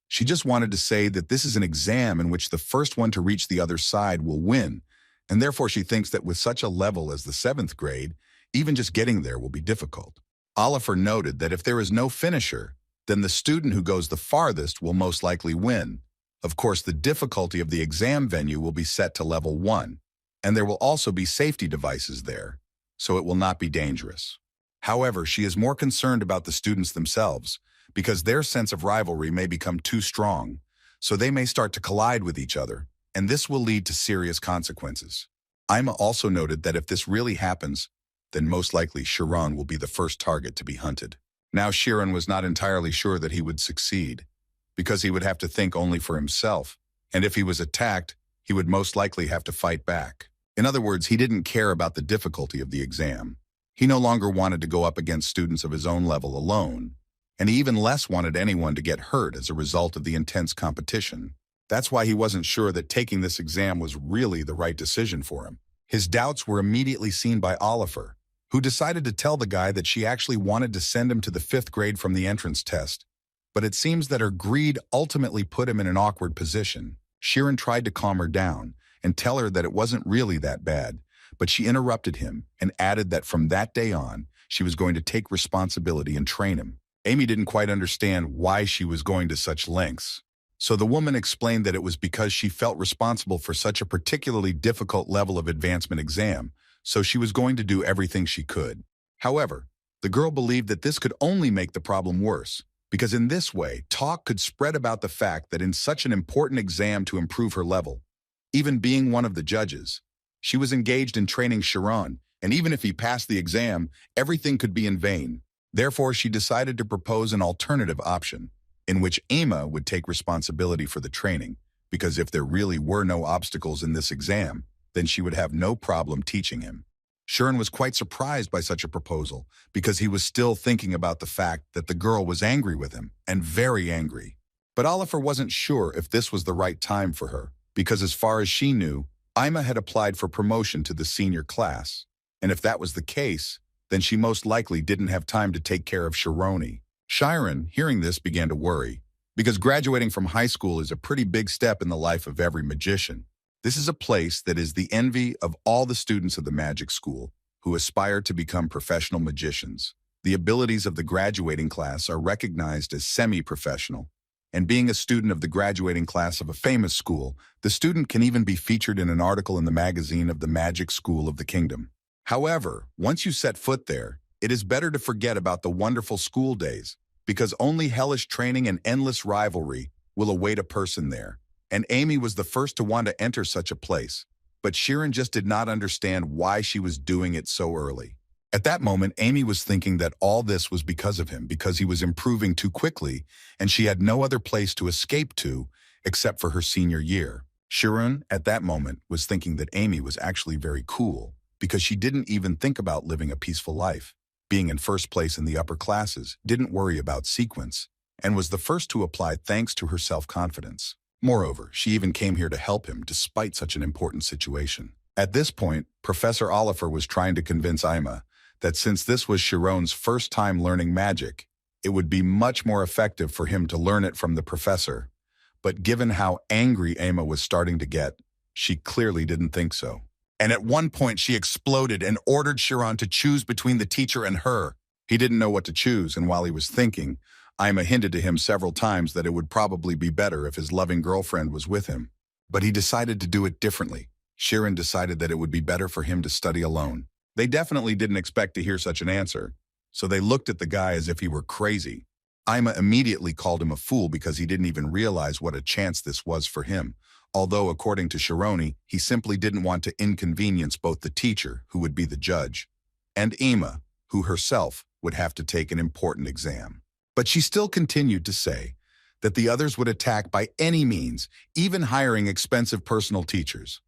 She just wanted to say that this is an exam in which the first one to reach the other side will win, and therefore she thinks that with such a level as the 7th grade, even just getting there will be difficult. Oliver noted that if there is no finisher, then the student who goes the farthest will most likely win. Of course, the difficulty of the exam venue will be set to level 1, and there will also be safety devices there, so it will not be dangerous. However, she is more concerned about the students themselves, because their sense of rivalry may become too strong, so they may start to collide with each other, and this will lead to serious consequences. Ima also noted that if this really happens, then most likely Chiron will be the first target to be hunted. Now Chiron was not entirely sure that he would succeed, because he would have to think only for himself, and if he was attacked, he would most likely have to fight back. In other words, he didn't care about the difficulty of the exam. He no longer wanted to go up against students of his own level alone, and he even less wanted anyone to get hurt as a result of the intense competition. That's why he wasn't sure that taking this exam was really the right decision for him. His doubts were immediately seen by Oliver, who decided to tell the guy that she actually wanted to send him to the 5th grade from the entrance test. But it seems that her greed ultimately put him in an awkward position. Chiron tried to calm her down and tell her that it wasn't really that bad, but she interrupted him and added that from that day on, she was going to take responsibility and train him. Amy didn't quite understand why she was going to such lengths. So the woman explained that it was because she felt responsible for such a particularly difficult level of advancement exam, so she was going to do everything she could. However, the girl believed that this could only make the problem worse, because in this way, talk could spread about the fact that in such an important exam to improve her level, even being one of the judges, she was engaged in training Chiron, and even if he passed the exam, everything could be in vain. Therefore, she decided to propose an alternative option, in which Ama would take responsibility for the training, because if there really were no obstacles in this exam, then she would have no problem teaching him. Chiron was quite surprised by such a proposal, because he was still thinking about the fact that the girl was angry with him, and very angry. But Oliver wasn't sure if this was the right time for her, because as far as she knew, Ima had applied for promotion to the senior class, and if that was the case, then she most likely didn't have time to take care of Chironi. Chiron, hearing this, began to worry, because graduating from high school is a pretty big step in the life of every magician. This is a place that is the envy of all the students of the magic school who aspire to become professional magicians. The abilities of the graduating class are recognized as semi-professional, and being a student of the graduating class of a famous school, the student can even be featured in an article in the magazine of the Magic School of the Kingdom. However, once you set foot there, it is better to forget about the wonderful school days, because only hellish training and endless rivalry will await a person there. And Amy was the first to want to enter such a place, but Chiron just did not understand why she was doing it so early. At that moment, Amy was thinking that all this was because of him, because he was improving too quickly, and she had no other place to escape to except for her senior year. Chiron, at that moment, was thinking that Amy was actually very cool, because she didn't even think about living a peaceful life, being in first place in the upper classes, didn't worry about sequence, and was the first to apply thanks to her self-confidence. Moreover, she even came here to help him despite such an important situation. At this point, Professor Oliver was trying to convince Ima that since this was Chiron's first time learning magic, it would be much more effective for him to learn it from the professor. But given how angry Ima was starting to get, she clearly didn't think so. And at one point she exploded and ordered Chiron to choose between the teacher and her. He didn't know what to choose, and while he was thinking, Ima hinted to him several times that it would probably be better if his loving girlfriend was with him. But he decided to do it differently. Chiron decided that it would be better for him to study alone. They definitely didn't expect to hear such an answer, so they looked at the guy as if he were crazy. Ima immediately called him a fool because he didn't even realize what a chance this was for him, although according to Chironi, he simply didn't want to inconvenience both the teacher, who would be the judge, and Ima, who herself would have to take an important exam. But she still continued to say that the others would attack by any means, even hiring expensive personal teachers.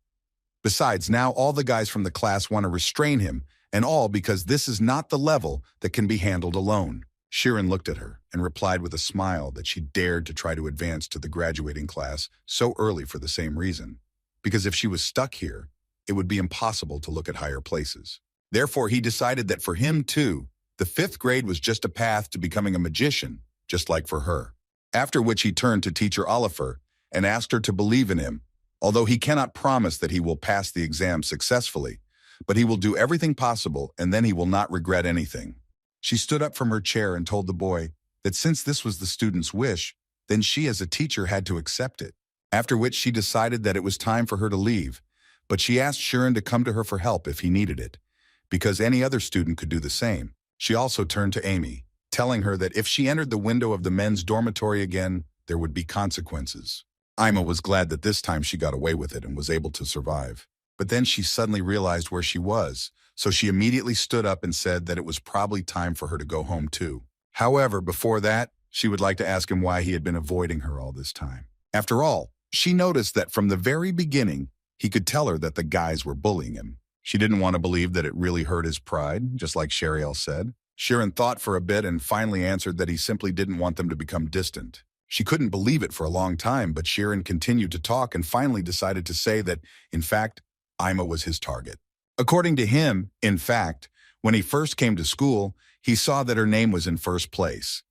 Besides, now all the guys from the class want to restrain him, and all because this is not the level that can be handled alone. Chiron looked at her and replied with a smile that she dared to try to advance to the graduating class so early for the same reason, because if she was stuck here, it would be impossible to look at higher places. Therefore, he decided that for him too, the 5th grade was just a path to becoming a magician, just like for her. After which he turned to teacher Oliver and asked her to believe in him, although he cannot promise that he will pass the exam successfully, but he will do everything possible and then he will not regret anything. She stood up from her chair and told the boy that since this was the student's wish, then she as a teacher had to accept it. After which she decided that it was time for her to leave, but she asked Chiron to come to her for help if he needed it, because any other student could do the same. She also turned to Amy, telling her that if she entered the window of the men's dormitory again, there would be consequences. Ima was glad that this time she got away with it and was able to survive. But then she suddenly realized where she was, so she immediately stood up and said that it was probably time for her to go home too. However, before that, she would like to ask him why he had been avoiding her all this time. After all, she noticed that from the very beginning, he could tell her that the guys were bullying him. She didn't want to believe that it really hurt his pride, just like Sheriel said. Shirin thought for a bit and finally answered that he simply didn't want them to become distant. She couldn't believe it for a long time, but Shirin continued to talk and finally decided to say that, in fact, Ima was his target. According to him, in fact, when he first came to school, he saw that her name was in first place.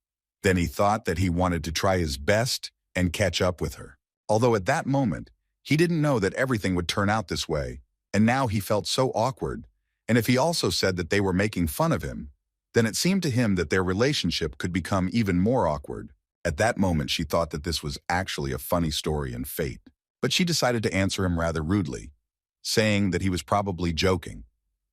Then he thought that he wanted to try his best and catch up with her. Although at that moment, he didn't know that everything would turn out this way, and now he felt so awkward. And if he also said that they were making fun of him, then it seemed to him that their relationship could become even more awkward. At that moment, she thought that this was actually a funny story and fate. But she decided to answer him rather rudely, saying that he was probably joking,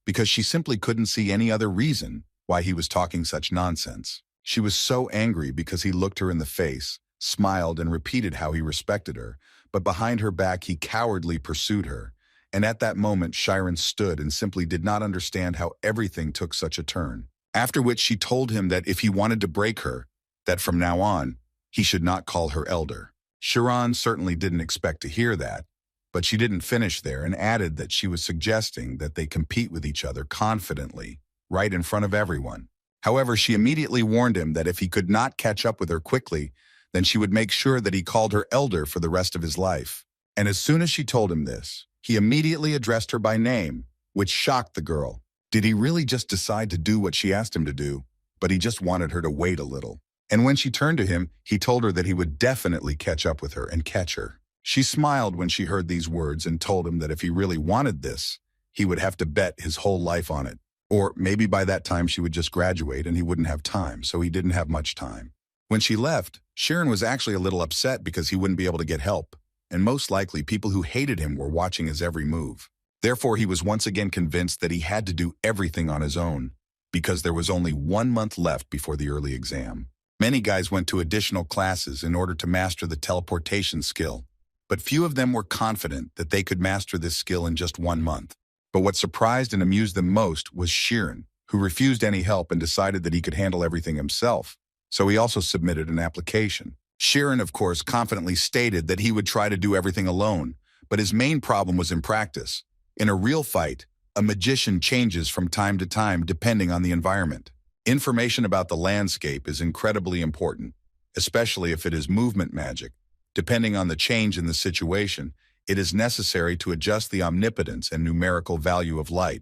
because she simply couldn't see any other reason why he was talking such nonsense. She was so angry because he looked her in the face, smiled, and repeated how he respected her, but behind her back he cowardly pursued her. And at that moment, Shirin stood and simply did not understand how everything took such a turn. After which she told him that if he wanted to break her, that from now on, he should not call her elder. Shirin certainly didn't expect to hear that, but she didn't finish there and added that she was suggesting that they compete with each other confidently, right in front of everyone. However, she immediately warned him that if he could not catch up with her quickly, then she would make sure that he called her elder for the rest of his life. And as soon as she told him this, he immediately addressed her by name, which shocked the girl. Did he really just decide to do what she asked him to do? But he just wanted her to wait a little. And when she turned to him, he told her that he would definitely catch up with her and catch her. She smiled when she heard these words and told him that if he really wanted this, he would have to bet his whole life on it. Or maybe by that time she would just graduate and he wouldn't have time, so he didn't have much time. When she left, Shirin was actually a little upset because he wouldn't be able to get help, and most likely people who hated him were watching his every move. Therefore, he was once again convinced that he had to do everything on his own, because there was only 1 month left before the early exam. Many guys went to additional classes in order to master the teleportation skill, but few of them were confident that they could master this skill in just 1 month. But what surprised and amused them most was Shirin, who refused any help and decided that he could handle everything himself, so he also submitted an application. Shirin, of course, confidently stated that he would try to do everything alone, but his main problem was in practice. In a real fight, a magician changes from time to time depending on the environment. Information about the landscape is incredibly important, especially if it is movement magic. Depending on the change in the situation, it is necessary to adjust the omnipotence and numerical value of light,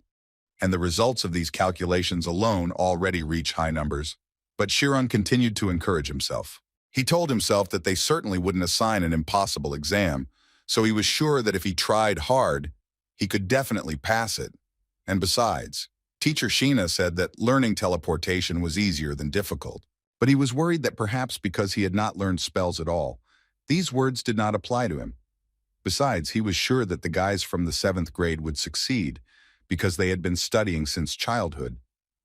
and the results of these calculations alone already reach high numbers. But Shirin continued to encourage himself. He told himself that they certainly wouldn't assign an impossible exam, so he was sure that if he tried hard, he could definitely pass it. And besides, Teacher Sheena said that learning teleportation was easier than difficult, but he was worried that perhaps because he had not learned spells at all, these words did not apply to him. Besides, he was sure that the guys from the 7th grade would succeed because they had been studying since childhood.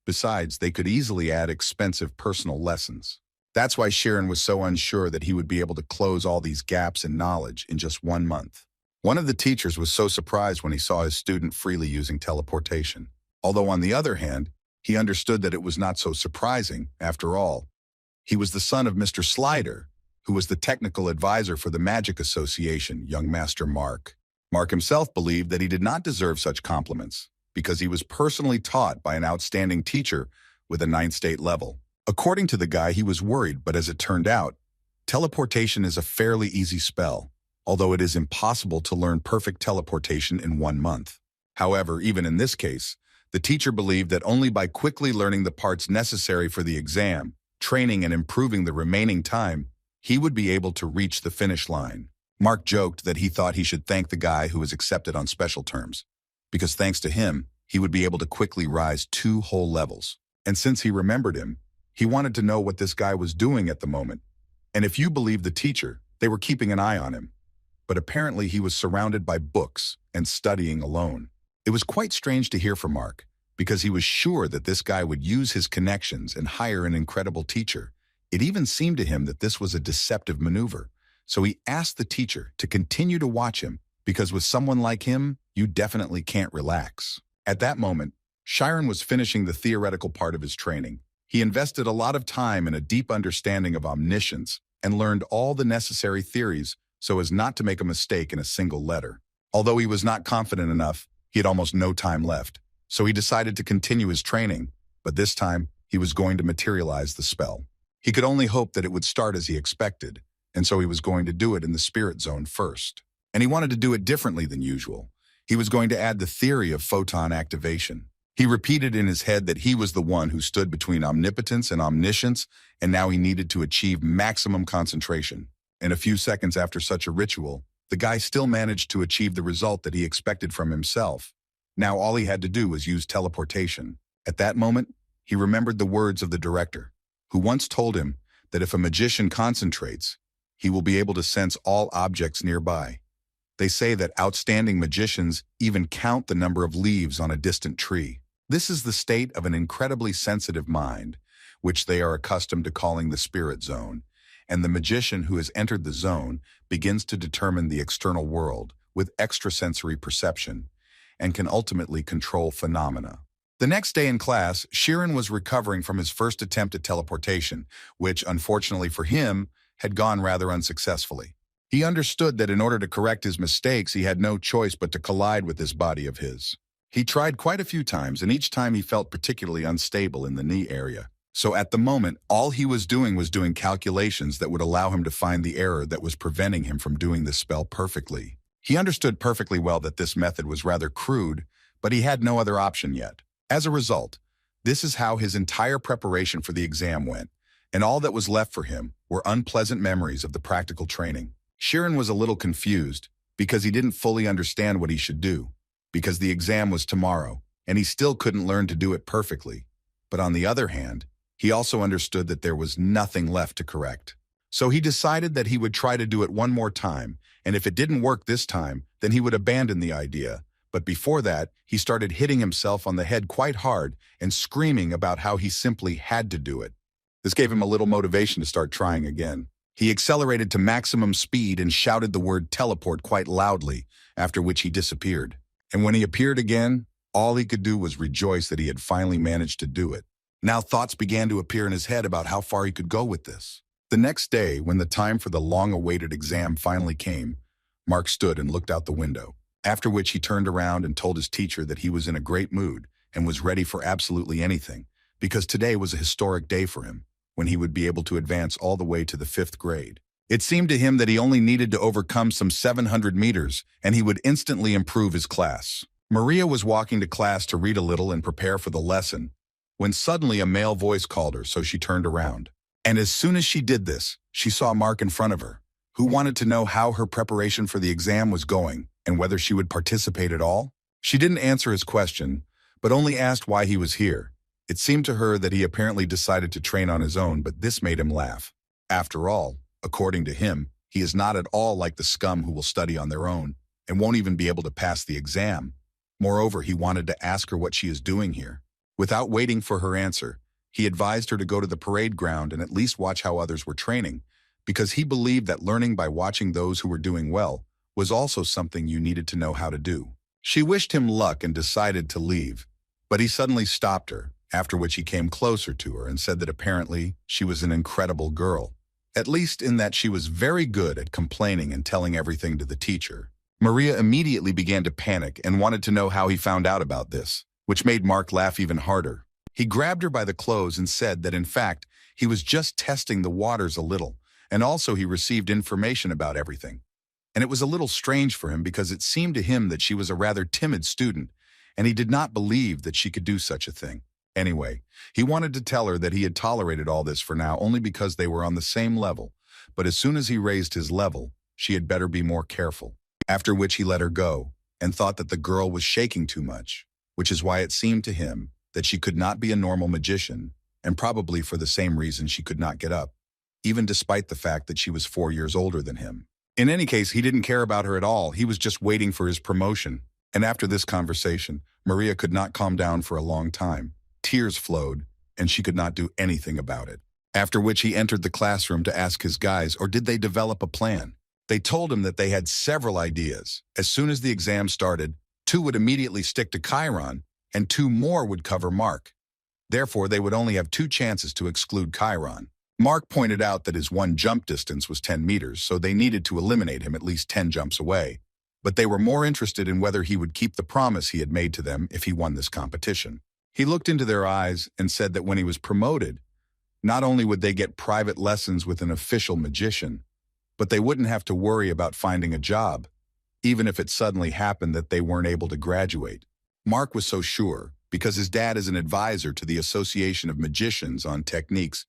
Besides, they could easily add expensive personal lessons. That's why Shirin was so unsure that he would be able to close all these gaps in knowledge in just 1 month. One of the teachers was so surprised when he saw his student freely using teleportation. Although on the other hand, he understood that it was not so surprising, after all. He was the son of Mr. Slider, who was the technical advisor for the Magic Association, young Master Mark. Mark himself believed that he did not deserve such compliments, because he was personally taught by an outstanding teacher with a 9th state level. According to the guy, he was worried, but as it turned out, teleportation is a fairly easy spell, although it is impossible to learn perfect teleportation in 1 month. However, even in this case, the teacher believed that only by quickly learning the parts necessary for the exam, training and improving the remaining time, he would be able to reach the finish line. Mark joked that he thought he should thank the guy who was accepted on special terms, because thanks to him, he would be able to quickly rise 2 whole levels. And since he remembered him, he wanted to know what this guy was doing at the moment. And if you believe the teacher, they were keeping an eye on him. But apparently he was surrounded by books and studying alone. It was quite strange to hear from Mark, because he was sure that this guy would use his connections and hire an incredible teacher. It even seemed to him that this was a deceptive maneuver, So he asked the teacher to continue to watch him, because with someone like him, you definitely can't relax. At that moment, Chiron was finishing the theoretical part of his training. He invested a lot of time in a deep understanding of omniscience and learned all the necessary theories so as not to make a mistake in a single letter. Although he was not confident enough, he had almost no time left. So he decided to continue his training, but this time he was going to materialize the spell. He could only hope that it would start as he expected, and so he was going to do it in the spirit zone first. And he wanted to do it differently than usual. He was going to add the theory of photon activation. He repeated in his head that he was the one who stood between omnipotence and omniscience, and now he needed to achieve maximum concentration. And a few seconds after such a ritual, the guy still managed to achieve the result that he expected from himself. Now all he had to do was use teleportation. At that moment, he remembered the words of the director, who once told him that if a magician concentrates, he will be able to sense all objects nearby. They say that outstanding magicians even count the number of leaves on a distant tree. This is the state of an incredibly sensitive mind, which they are accustomed to calling the spirit zone, and the magician who has entered the zone begins to determine the external world with extrasensory perception and can ultimately control phenomena. The next day in class, Chiron was recovering from his first attempt at teleportation, which, unfortunately for him, had gone rather unsuccessfully. He understood that in order to correct his mistakes, he had no choice but to collide with this body of his. He tried quite a few times, and each time he felt particularly unstable in the knee area. So at the moment, all he was doing calculations that would allow him to find the error that was preventing him from doing the spell perfectly. He understood perfectly well that this method was rather crude, but he had no other option yet. As a result, this is how his entire preparation for the exam went, and all that was left for him were unpleasant memories of the practical training. Chiron was a little confused because he didn't fully understand what he should do, because the exam was tomorrow, and he still couldn't learn to do it perfectly. But on the other hand, he also understood that there was nothing left to correct. So he decided that he would try to do it one more time, and if it didn't work this time, then he would abandon the idea. But before that, he started hitting himself on the head quite hard and screaming about how he simply had to do it. This gave him a little motivation to start trying again. He accelerated to maximum speed and shouted the word teleport quite loudly, after which he disappeared. And when he appeared again, all he could do was rejoice that he had finally managed to do it. Now thoughts began to appear in his head about how far he could go with this. The next day, when the time for the long-awaited exam finally came, Mark stood and looked out the window, after which he turned around and told his teacher that he was in a great mood and was ready for absolutely anything, because today was a historic day for him, when he would be able to advance all the way to the 5th grade. It seemed to him that he only needed to overcome some 700 meters, and he would instantly improve his class. Maria was walking to class to read a little and prepare for the lesson, when suddenly a male voice called her, so she turned around. And as soon as she did this, she saw Mark in front of her, who wanted to know how her preparation for the exam was going and whether she would participate at all. She didn't answer his question, but only asked why he was here. It seemed to her that he apparently decided to train on his own, but this made him laugh. After all, according to him, he is not at all like the scum who will study on their own and won't even be able to pass the exam. Moreover, he wanted to ask her what she is doing here. Without waiting for her answer, he advised her to go to the parade ground and at least watch how others were training, because he believed that learning by watching those who were doing well was also something you needed to know how to do. She wished him luck and decided to leave, but he suddenly stopped her, after which he came closer to her and said that apparently she was an incredible girl, at least in that she was very good at complaining and telling everything to the teacher. Maria immediately began to panic and wanted to know how he found out about this, which made Mark laugh even harder. He grabbed her by the clothes and said that in fact, he was just testing the waters a little, and also he received information about everything. And it was a little strange for him because it seemed to him that she was a rather timid student, and he did not believe that she could do such a thing. Anyway, he wanted to tell her that he had tolerated all this for now only because they were on the same level, but as soon as he raised his level, she had better be more careful. After which he let her go, and thought that the girl was shaking too much, which is why it seemed to him that she could not be a normal magician, and probably for the same reason she could not get up, even despite the fact that she was 4 years older than him. In any case, he didn't care about her at all. He was just waiting for his promotion. And after this conversation, Maria could not calm down for a long time. Tears flowed, and she could not do anything about it. After which he entered the classroom to ask his guys, or did they develop a plan? They told him that they had several ideas. As soon as the exam started, 2 would immediately stick to Kiran, and 2 more would cover Mark. Therefore, they would only have 2 chances to exclude Kiran. Mark pointed out that his 1 jump distance was 10 meters, so they needed to eliminate him at least 10 jumps away. But they were more interested in whether he would keep the promise he had made to them if he won this competition. He looked into their eyes and said that when he was promoted, not only would they get private lessons with an official magician, but they wouldn't have to worry about finding a job, even if it suddenly happened that they weren't able to graduate. Mark was so sure because his dad is an advisor to the Association of Magicians on techniques,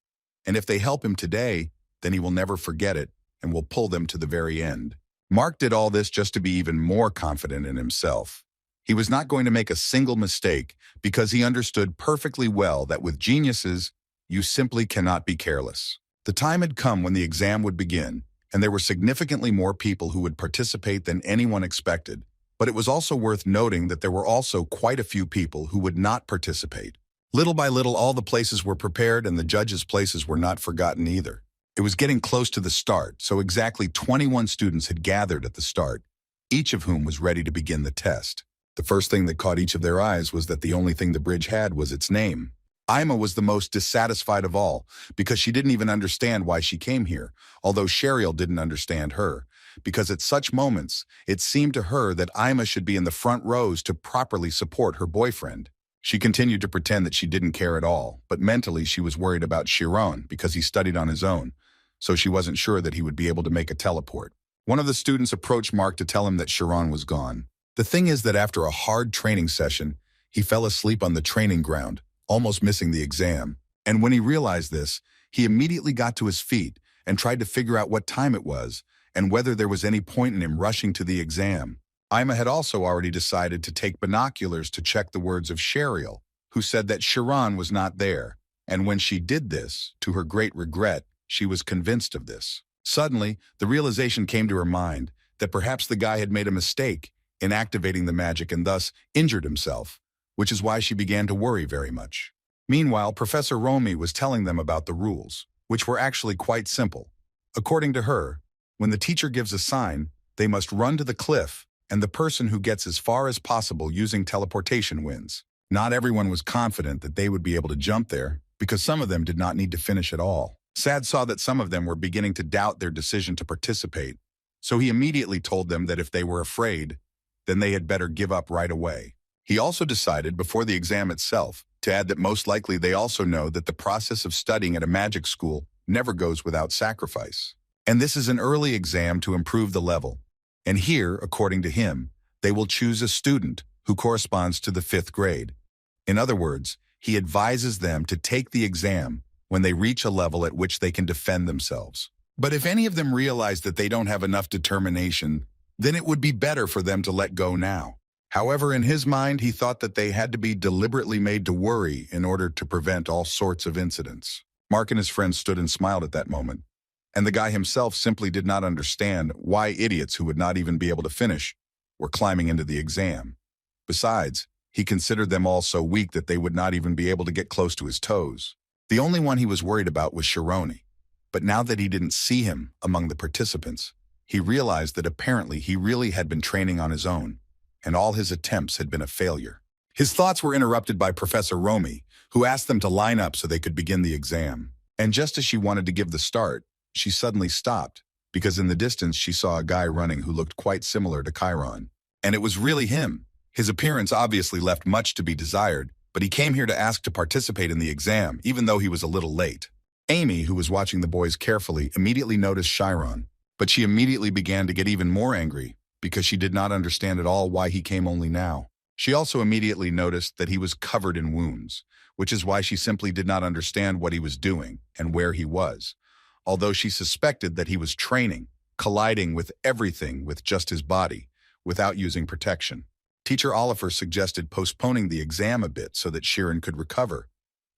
and if they help him today, then he will never forget it and will pull them to the very end. Mark did all this just to be even more confident in himself. He was not going to make a single mistake because he understood perfectly well that with geniuses, you simply cannot be careless. The time had come when the exam would begin, and there were significantly more people who would participate than anyone expected. But it was also worth noting that there were also quite a few people who would not participate. Little by little, all the places were prepared and the judges' places were not forgotten either. It was getting close to the start, so exactly 21 students had gathered at the start, each of whom was ready to begin the test. The first thing that caught each of their eyes was that the only thing the bridge had was its name. Ima was the most dissatisfied of all because she didn't even understand why she came here, although Sheriel didn't understand her, because at such moments, it seemed to her that Ima should be in the front rows to properly support her boyfriend. She continued to pretend that she didn't care at all, but mentally she was worried about Kiran because he studied on his own, so she wasn't sure that he would be able to make a teleport. One of the students approached Mark to tell him that Kiran was gone. The thing is that after a hard training session, he fell asleep on the training ground, almost missing the exam. And when he realized this, he immediately got to his feet and tried to figure out what time it was and whether there was any point in him rushing to the exam. Ima had also already decided to take binoculars to check the words of Sheriel, who said that Kiran was not there. And when she did this, to her great regret, she was convinced of this. Suddenly, the realization came to her mind that perhaps the guy had made a mistake in activating the magic and thus injured himself, which is why she began to worry very much. Meanwhile, Professor Romy was telling them about the rules, which were actually quite simple. According to her, when the teacher gives a sign, they must run to the cliff, and the person who gets as far as possible using teleportation wins. Not everyone was confident that they would be able to jump there, because some of them did not need to finish at all. Sad saw that some of them were beginning to doubt their decision to participate, so he immediately told them that if they were afraid, then they had better give up right away. He also decided, before the exam itself, to add that most likely they also know that the process of studying at a magic school never goes without sacrifice. And this is an early exam to improve the level. And here, according to him, they will choose a student who corresponds to the 5th grade. In other words, he advises them to take the exam when they reach a level at which they can defend themselves. But if any of them realize that they don't have enough determination, then it would be better for them to let go now. However, in his mind, he thought that they had to be deliberately made to worry in order to prevent all sorts of incidents. Mark and his friends stood and smiled at that moment, and the guy himself simply did not understand why idiots who would not even be able to finish were climbing into the exam. Besides, he considered them all so weak that they would not even be able to get close to his toes. The only one he was worried about was Shironi, but now that he didn't see him among the participants, he realized that apparently he really had been training on his own, and all his attempts had been a failure. His thoughts were interrupted by Professor Romy, who asked them to line up so they could begin the exam. And just as she wanted to give the start, she suddenly stopped, because in the distance she saw a guy running who looked quite similar to Kiran. And it was really him. His appearance obviously left much to be desired, but he came here to ask to participate in the exam, even though he was a little late. Amy, who was watching the boys carefully, immediately noticed Chiron, but she immediately began to get even more angry, because she did not understand at all why he came only now. She also immediately noticed that he was covered in wounds, which is why she simply did not understand what he was doing and where he was, although she suspected that he was training, colliding with everything with just his body, without using protection. Teacher Oliver suggested postponing the exam a bit so that Kiran could recover,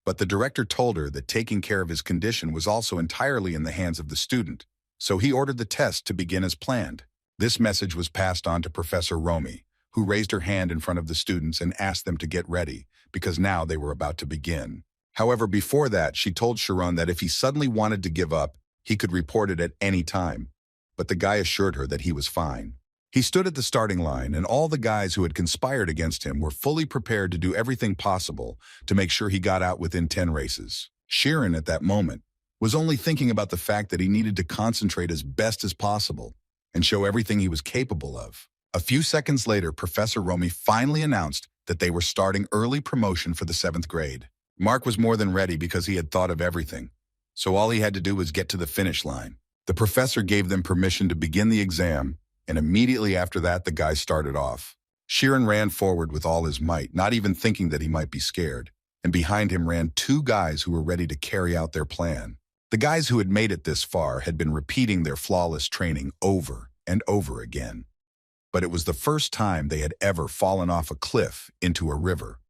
but the director told her that taking care of his condition was also entirely in the hands of the student, so he ordered the test to begin as planned. This message was passed on to Professor Romy, who raised her hand in front of the students and asked them to get ready, because now they were about to begin. However, before that, she told Chiron that if he suddenly wanted to give up, he could report it at any time. But the guy assured her that he was fine. He stood at the starting line, and all the guys who had conspired against him were fully prepared to do everything possible to make sure he got out within 10 races. Chiron, at that moment, was only thinking about the fact that he needed to concentrate as best as possible and show everything he was capable of. A few seconds later, Professor Romy finally announced that they were starting early promotion for the 7th grade. Mark was more than ready because he had thought of everything, so all he had to do was get to the finish line. The professor gave them permission to begin the exam, and immediately after that, the guys started off. Chiron ran forward with all his might, not even thinking that he might be scared, and behind him ran 2 guys who were ready to carry out their plan. The guys who had made it this far had been repeating their flawless training over and over again. But it was the first time they had ever fallen off a cliff into a river.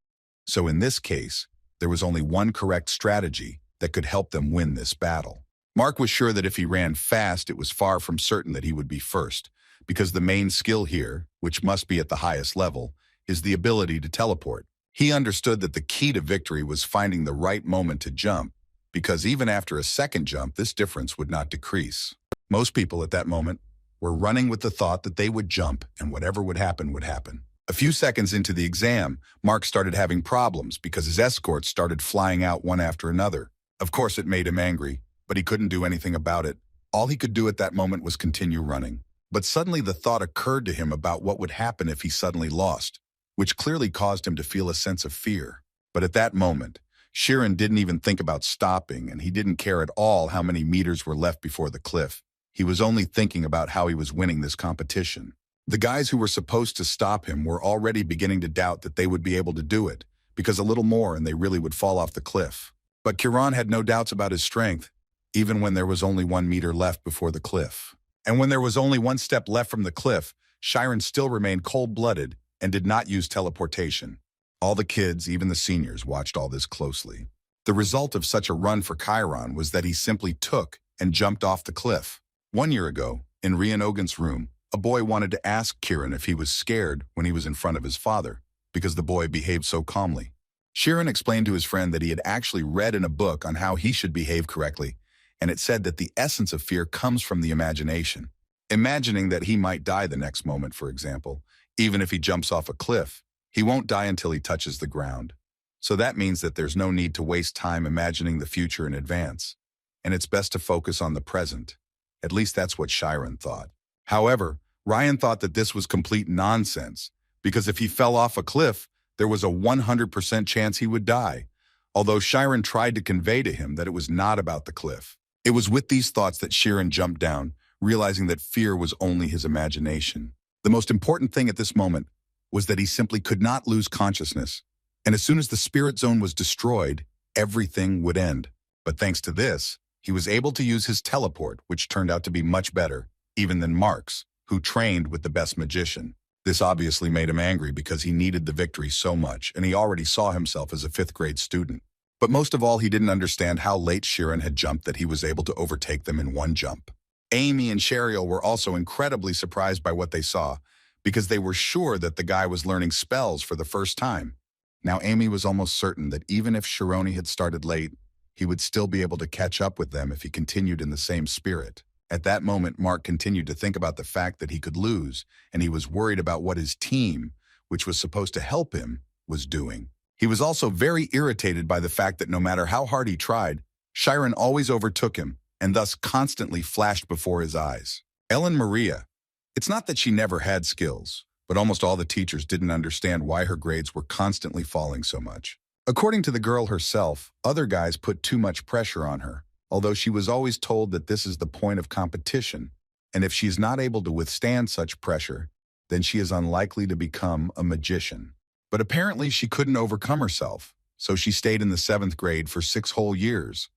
So in this case, there was only one correct strategy that could help them win this battle. Mark was sure that if he ran fast, it was far from certain that he would be first, because the main skill here, which must be at the highest level, is the ability to teleport. He understood that the key to victory was finding the right moment to jump, because even after a second jump, this difference would not decrease. Most people at that moment were running with the thought that they would jump and whatever would happen would happen. A few seconds into the exam, Mark started having problems because his escorts started flying out one after another. Of course, it made him angry, but he couldn't do anything about it. All he could do at that moment was continue running. But suddenly the thought occurred to him about what would happen if he suddenly lost, which clearly caused him to feel a sense of fear. But at that moment, Chiron didn't even think about stopping, and he didn't care at all how many meters were left before the cliff. He was only thinking about how he was winning this competition. The guys who were supposed to stop him were already beginning to doubt that they would be able to do it, because a little more and they really would fall off the cliff. But Kiran had no doubts about his strength, even when there was only 1 meter left before the cliff. And when there was only 1 step left from the cliff, Chiron still remained cold-blooded and did not use teleportation. All the kids, even the seniors, watched all this closely. The result of such a run for Chiron was that he simply took and jumped off the cliff. 1 year ago, in Ryanogan's room, a boy wanted to ask Kiran if he was scared when he was in front of his father, because the boy behaved so calmly. Chiron explained to his friend that he had actually read in a book on how he should behave correctly, and it said that the essence of fear comes from the imagination. Imagining that he might die the next moment, for example, even if he jumps off a cliff, he won't die until he touches the ground. So that means that there's no need to waste time imagining the future in advance, and it's best to focus on the present. At least that's what Chiron thought. However, Ryan thought that this was complete nonsense, because if he fell off a cliff, there was a 100% chance he would die, although Chiron tried to convey to him that it was not about the cliff. It was with these thoughts that Chiron jumped down, realizing that fear was only his imagination. The most important thing at this moment was that he simply could not lose consciousness, and as soon as the spirit zone was destroyed, everything would end. But thanks to this, he was able to use his teleport, which turned out to be much better, even than Mark's, who trained with the best magician. This obviously made him angry because he needed the victory so much, and he already saw himself as a 5th grade student. But most of all, he didn't understand how late Chiron had jumped that he was able to overtake them in 1 jump. Amy and Cheryl were also incredibly surprised by what they saw, because they were sure that the guy was learning spells for the first time. Now Amy was almost certain that even if Chiron had started late, he would still be able to catch up with them if he continued in the same spirit. At that moment, Mark continued to think about the fact that he could lose, and he was worried about what his team, which was supposed to help him, was doing. He was also very irritated by the fact that no matter how hard he tried, Chiron always overtook him, and thus constantly flashed before his eyes. Ellen Maria. It's not that she never had skills, but almost all the teachers didn't understand why her grades were constantly falling so much. According to the girl herself, other guys put too much pressure on her, although she was always told that this is the point of competition, and if she is not able to withstand such pressure, then she is unlikely to become a magician. But apparently she couldn't overcome herself, so she stayed in the 7th grade for 6 whole years.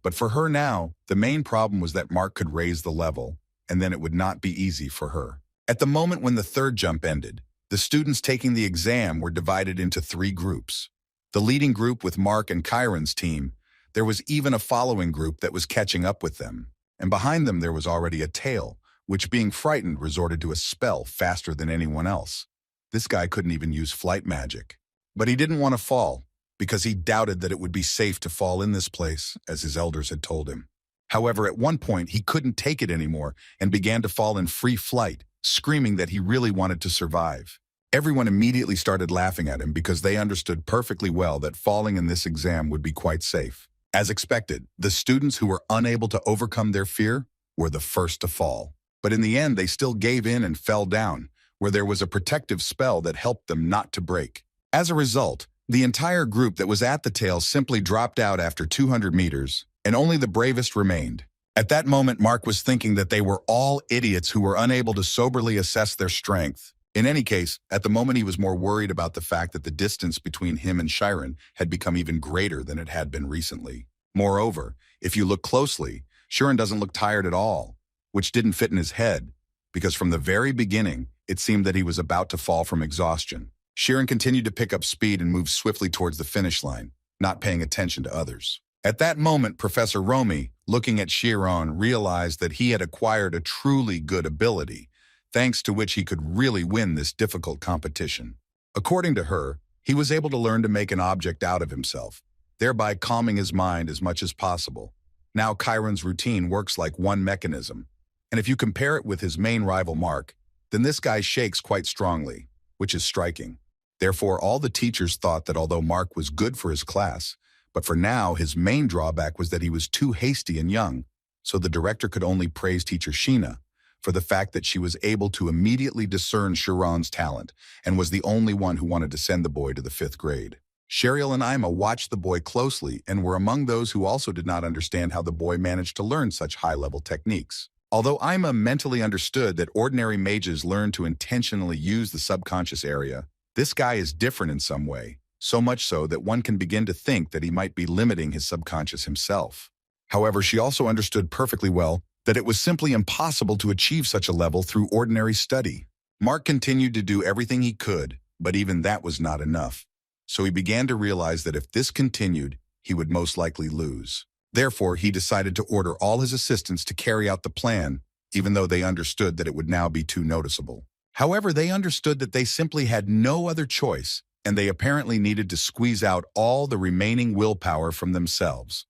But for her now, the main problem was that Mark could raise the level, and then it would not be easy for her. At the moment when the 3rd jump ended, the students taking the exam were divided into 3 groups. The leading group with Mark and Chiron's team. There was even a following group that was catching up with them, and behind them there was already a tail, which being frightened resorted to a spell faster than anyone else. This guy couldn't even use flight magic. But he didn't want to fall, because he doubted that it would be safe to fall in this place, as his elders had told him. However, at one point, he couldn't take it anymore and began to fall in free flight, screaming that he really wanted to survive. Everyone immediately started laughing at him because they understood perfectly well that falling in this exam would be quite safe. As expected, the students who were unable to overcome their fear were the first to fall. But in the end, they still gave in and fell down, where there was a protective spell that helped them not to break. As a result, the entire group that was at the tail simply dropped out after 200 meters, and only the bravest remained. At that moment, Mark was thinking that they were all idiots who were unable to soberly assess their strength. In any case, at the moment he was more worried about the fact that the distance between him and Chiron had become even greater than it had been recently. Moreover, if you look closely, Chiron doesn't look tired at all, which didn't fit in his head, because from the very beginning, it seemed that he was about to fall from exhaustion. Chiron continued to pick up speed and move swiftly towards the finish line, not paying attention to others. At that moment, Professor Romy, looking at Chiron, realized that he had acquired a truly good ability, thanks to which he could really win this difficult competition. According to her, he was able to learn to make an object out of himself, thereby calming his mind as much as possible. Now Chiron's routine works like one mechanism, and if you compare it with his main rival Mark, then this guy shakes quite strongly, which is striking. Therefore, all the teachers thought that although Mark was good for his class, but for now his main drawback was that he was too hasty and young, so the director could only praise teacher Sheena for the fact that she was able to immediately discern Chiron's talent and was the only one who wanted to send the boy to the 5th grade. Sheriel and Ima watched the boy closely and were among those who also did not understand how the boy managed to learn such high-level techniques. Although Ima mentally understood that ordinary mages learn to intentionally use the subconscious area, this guy is different in some way, so much so that one can begin to think that he might be limiting his subconscious himself. However, she also understood perfectly well that it was simply impossible to achieve such a level through ordinary study. Mark continued to do everything he could, but even that was not enough. So he began to realize that if this continued, he would most likely lose. Therefore, he decided to order all his assistants to carry out the plan, even though they understood that it would now be too noticeable. However, they understood that they simply had no other choice, and they apparently needed to squeeze out all the remaining willpower from themselves.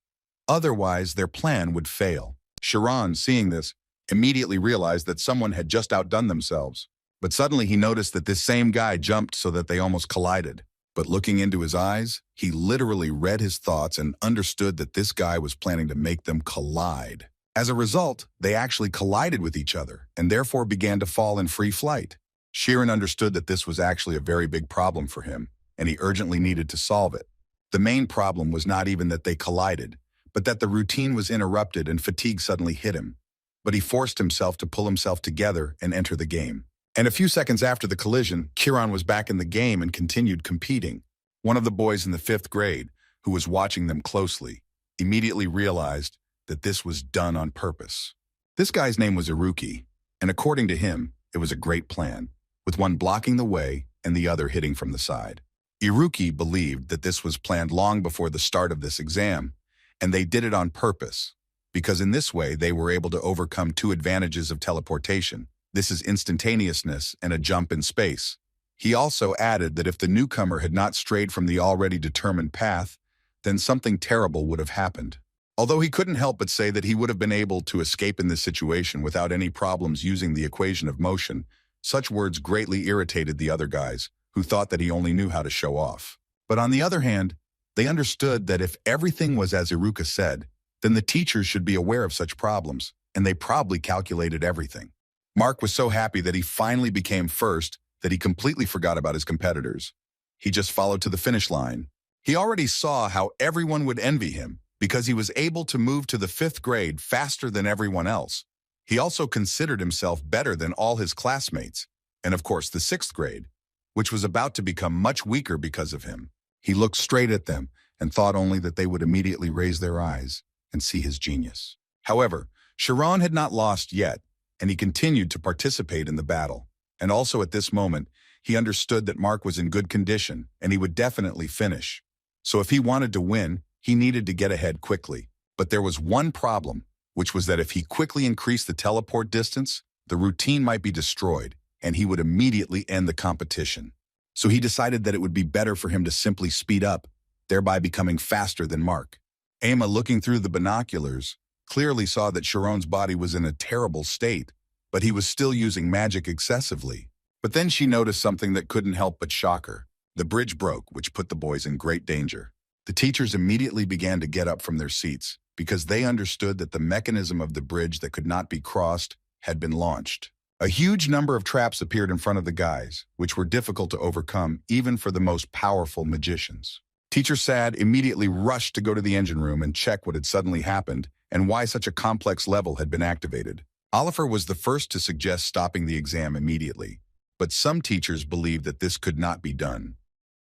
Otherwise, their plan would fail. Chiron, seeing this, immediately realized that someone had just outdone themselves. But suddenly he noticed that this same guy jumped so that they almost collided. But looking into his eyes, he literally read his thoughts and understood that this guy was planning to make them collide. As a result, they actually collided with each other and therefore began to fall in free flight. Chiron understood that this was actually a very big problem for him, and he urgently needed to solve it. The main problem was not even that they collided, but that the routine was interrupted and fatigue suddenly hit him. But he forced himself to pull himself together and enter the game. And a few seconds after the collision, Kiran was back in the game and continued competing. One of the boys in the 5th grade, who was watching them closely, immediately realized that this was done on purpose. This guy's name was Iruki, and according to him, it was a great plan, with one blocking the way and the other hitting from the side. Iruki believed that this was planned long before the start of this exam, and they did it on purpose, because in this way they were able to overcome 2 advantages of teleportation. This is instantaneousness and a jump in space. He also added that if the newcomer had not strayed from the already determined path, then something terrible would have happened. Although he couldn't help but say that he would have been able to escape in this situation without any problems using the equation of motion, such words greatly irritated the other guys, who thought that he only knew how to show off. But on the other hand, they understood that if everything was as Iruka said, then the teachers should be aware of such problems, and they probably calculated everything. Mark was so happy that he finally became first that he completely forgot about his competitors. He just followed to the finish line. He already saw how everyone would envy him because he was able to move to the 5th grade faster than everyone else. He also considered himself better than all his classmates, and of course the 6th grade, which was about to become much weaker because of him. He looked straight at them and thought only that they would immediately raise their eyes and see his genius. However, Chiron had not lost yet, and he continued to participate in the battle. And also at this moment, he understood that Mark was in good condition and he would definitely finish. So if he wanted to win, he needed to get ahead quickly. But there was one problem, which was that if he quickly increased the teleport distance, the routine might be destroyed and he would immediately end the competition. So he decided that it would be better for him to simply speed up, thereby becoming faster than Mark. Emma, looking through the binoculars, clearly saw that Sharon's body was in a terrible state, but he was still using magic excessively. But then she noticed something that couldn't help but shock her. The bridge broke, which put the boys in great danger. The teachers immediately began to get up from their seats because they understood that the mechanism of the bridge that could not be crossed had been launched. A huge number of traps appeared in front of the guys, which were difficult to overcome even for the most powerful magicians. Teacher Sad immediately rushed to go to the engine room and check what had suddenly happened and why such a complex level had been activated. Oliver was the first to suggest stopping the exam immediately, but some teachers believed that this could not be done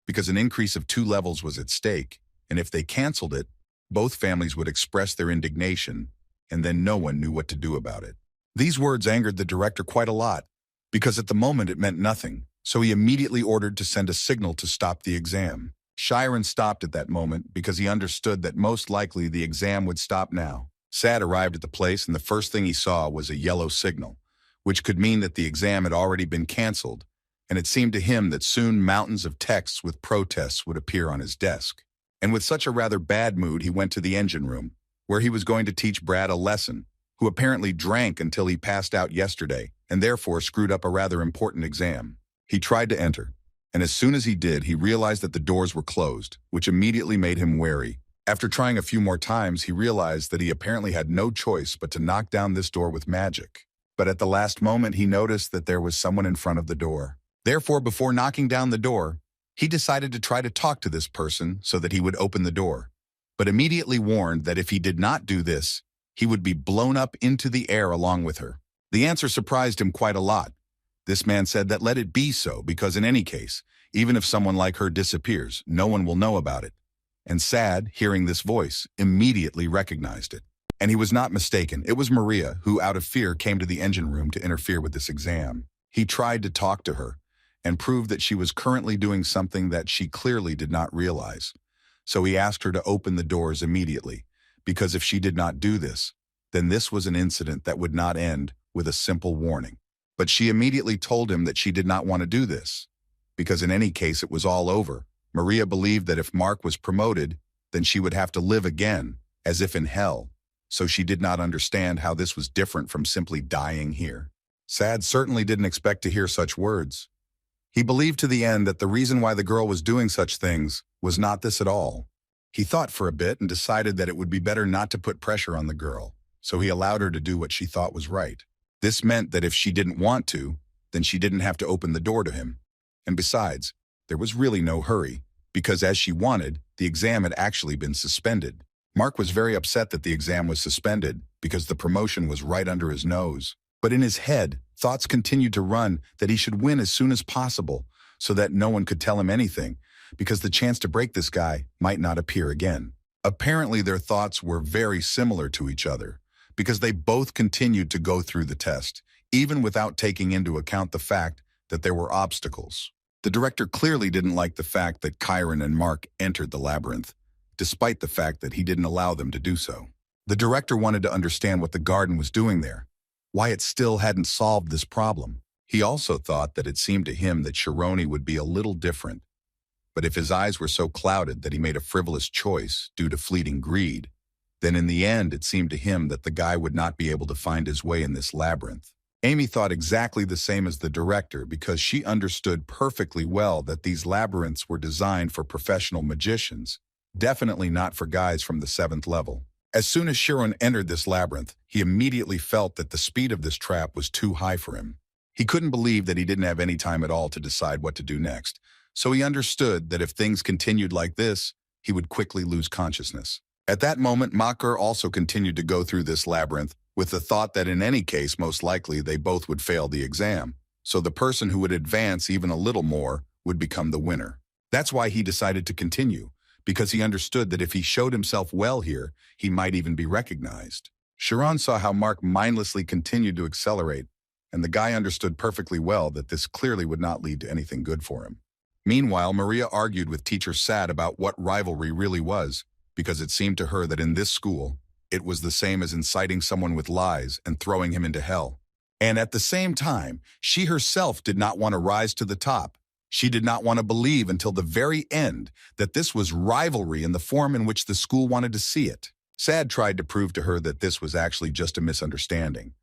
because an increase of 2 levels was at stake, and if they canceled it, both families would express their indignation, and then no one knew what to do about it. These words angered the director quite a lot, because at the moment it meant nothing, so he immediately ordered to send a signal to stop the exam. Chiron stopped at that moment because he understood that most likely the exam would stop now. Sad arrived at the place, and the first thing he saw was a yellow signal, which could mean that the exam had already been canceled, and it seemed to him that soon mountains of texts with protests would appear on his desk. And with such a rather bad mood, he went to the engine room, where he was going to teach Brad a lesson, who apparently drank until he passed out yesterday, and therefore screwed up a rather important exam. He tried to enter, and as soon as he did, he realized that the doors were closed, which immediately made him wary. After trying a few more times, he realized that he apparently had no choice but to knock down this door with magic. But at the last moment, he noticed that there was someone in front of the door. Therefore, before knocking down the door, he decided to try to talk to this person so that he would open the door, but immediately warned that if he did not do this, he would be blown up into the air along with her. The answer surprised him quite a lot. This man said that let it be so, because in any case, even if someone like her disappears, no one will know about it. And Sad, hearing this voice, immediately recognized it. And he was not mistaken. It was Maria, who out of fear came to the engine room to interfere with this exam. He tried to talk to her and prove that she was currently doing something that she clearly did not realize. So he asked her to open the doors immediately, because if she did not do this, then this was an incident that would not end with a simple warning. But she immediately told him that she did not want to do this, because in any case it was all over. Maria believed that if Mark was promoted, then she would have to live again, as if in hell, so she did not understand how this was different from simply dying here. Sad certainly didn't expect to hear such words. He believed to the end that the reason why the girl was doing such things was not this at all. He thought for a bit and decided that it would be better not to put pressure on the girl, so he allowed her to do what she thought was right. This meant that if she didn't want to, then she didn't have to open the door to him. And besides, there was really no hurry, because as she wanted, the exam had actually been suspended. Mark was very upset that the exam was suspended because the promotion was right under his nose. But in his head, thoughts continued to run that he should win as soon as possible so that no one could tell him anything, because the chance to break this guy might not appear again. Apparently, their thoughts were very similar to each other, because they both continued to go through the test, even without taking into account the fact that there were obstacles. The director clearly didn't like the fact that Kiran and Mark entered the labyrinth, despite the fact that he didn't allow them to do so. The director wanted to understand what the garden was doing there, why it still hadn't solved this problem. He also thought that it seemed to him that Shironi would be a little different, but if his eyes were so clouded that he made a frivolous choice due to fleeting greed, then in the end it seemed to him that the guy would not be able to find his way in this labyrinth. Amy thought exactly the same as the director because she understood perfectly well that these labyrinths were designed for professional magicians, definitely not for guys from the 7th level. As soon as Chiron entered this labyrinth, he immediately felt that the speed of this trap was too high for him. He couldn't believe that he didn't have any time at all to decide what to do next, so he understood that if things continued like this, he would quickly lose consciousness. At that moment, Makar also continued to go through this labyrinth with the thought that in any case, most likely, they both would fail the exam, so the person who would advance even a little more would become the winner. That's why he decided to continue, because he understood that if he showed himself well here, he might even be recognized. Chiron saw how Mark mindlessly continued to accelerate, and the guy understood perfectly well that this clearly would not lead to anything good for him. Meanwhile, Maria argued with teacher Sad about what rivalry really was, because it seemed to her that in this school, it was the same as inciting someone with lies and throwing him into hell. And at the same time, she herself did not want to rise to the top, She did not want to believe until the very end that this was rivalry in the form in which the school wanted to see it. Sad tried to prove to her that this was actually just a misunderstanding,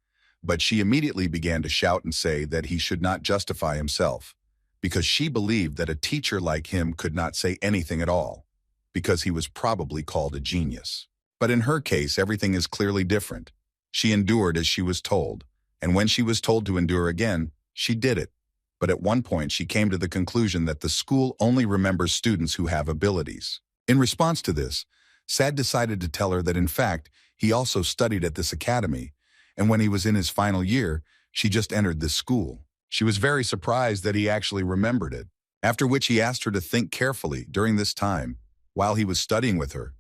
but she immediately began to shout and say that he should not justify himself, because she believed that a teacher like him could not say anything at all, because he was probably called a genius. But in her case, everything is clearly different. She endured as she was told, and when she was told to endure again, she did it. But at one point, she came to the conclusion that the school only remembers students who have abilities. In response to this, Sad decided to tell her that in fact, he also studied at this academy, and when he was in his final year, she just entered this school. She was very surprised that he actually remembered it, after which he asked her to think carefully during this time, while he was studying with her.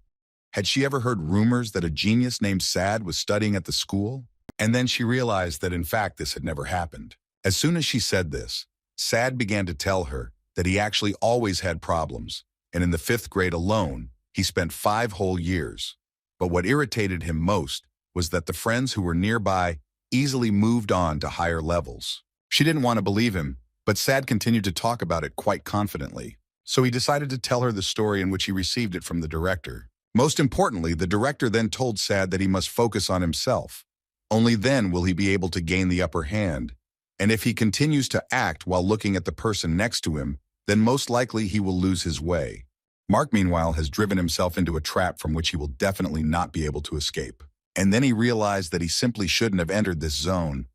Had she ever heard rumors that a genius named Sad was studying at the school? And then she realized that in fact this had never happened. As soon as she said this, Sad began to tell her that he actually always had problems, and in the 5th grade alone, he spent 5 whole years. But what irritated him most was that the friends who were nearby easily moved on to higher levels. She didn't want to believe him, but Sad continued to talk about it quite confidently. So he decided to tell her the story in which he received it from the director. Most importantly, the director then told Sad that he must focus on himself. Only then will he be able to gain the upper hand. And if he continues to act while looking at the person next to him, then most likely he will lose his way. Mark, meanwhile, has driven himself into a trap from which he will definitely not be able to escape. And then he realized that he simply shouldn't have entered this zone.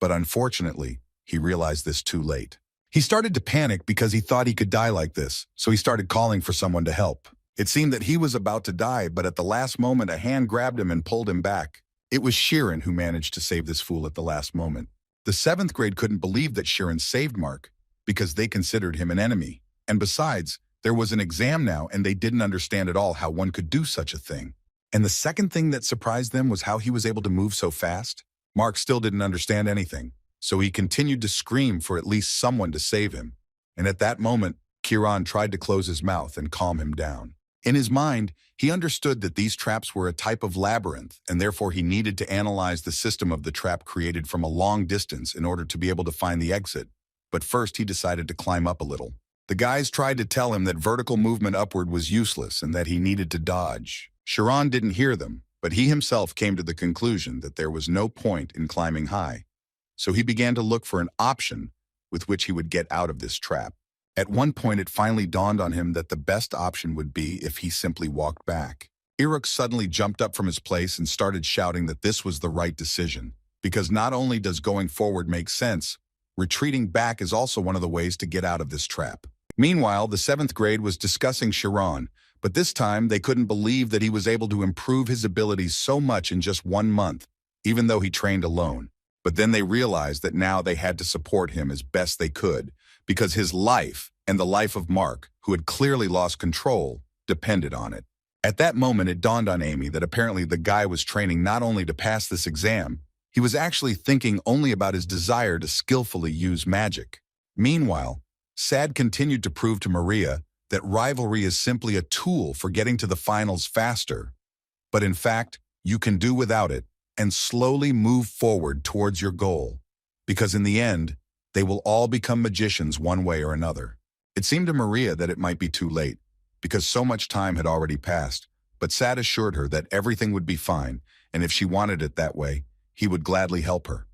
But unfortunately, he realized this too late. He started to panic because he thought he could die like this, so he started calling for someone to help. It seemed that he was about to die, but at the last moment a hand grabbed him and pulled him back. It was Kiran who managed to save this fool at the last moment. The 7th grade couldn't believe that Kiran saved Mark, because they considered him an enemy. And besides, there was an exam now and they didn't understand at all how one could do such a thing. And the second thing that surprised them was how he was able to move so fast. Mark still didn't understand anything, so he continued to scream for at least someone to save him. And at that moment, Kiran tried to close his mouth and calm him down. In his mind, he understood that these traps were a type of labyrinth, and therefore he needed to analyze the system of the trap created from a long distance in order to be able to find the exit. But first he decided to climb up a little. The guys tried to tell him that vertical movement upward was useless and that he needed to dodge. Kiran didn't hear them, but he himself came to the conclusion that there was no point in climbing high. So he began to look for an option with which he would get out of this trap. At one point, it finally dawned on him that the best option would be if he simply walked back. Iruk suddenly jumped up from his place and started shouting that this was the right decision, because not only does going forward make sense, retreating back is also one of the ways to get out of this trap. Meanwhile, the 7th grade was discussing Kiran, but this time they couldn't believe that he was able to improve his abilities so much in just 1 month, even though he trained alone. But then they realized that now they had to support him as best they could, because his life and the life of Mark, who had clearly lost control, depended on it. At that moment, it dawned on Amy that apparently the guy was training not only to pass this exam, he was actually thinking only about his desire to skillfully use magic. Meanwhile, Sad continued to prove to Maria that rivalry is simply a tool for getting to the finals faster. But in fact, you can do without it and slowly move forward towards your goal, because in the end, they will all become magicians one way or another. It seemed to Maria that it might be too late, because so much time had already passed, but Sad assured her that everything would be fine, and if she wanted it that way, he would gladly help her.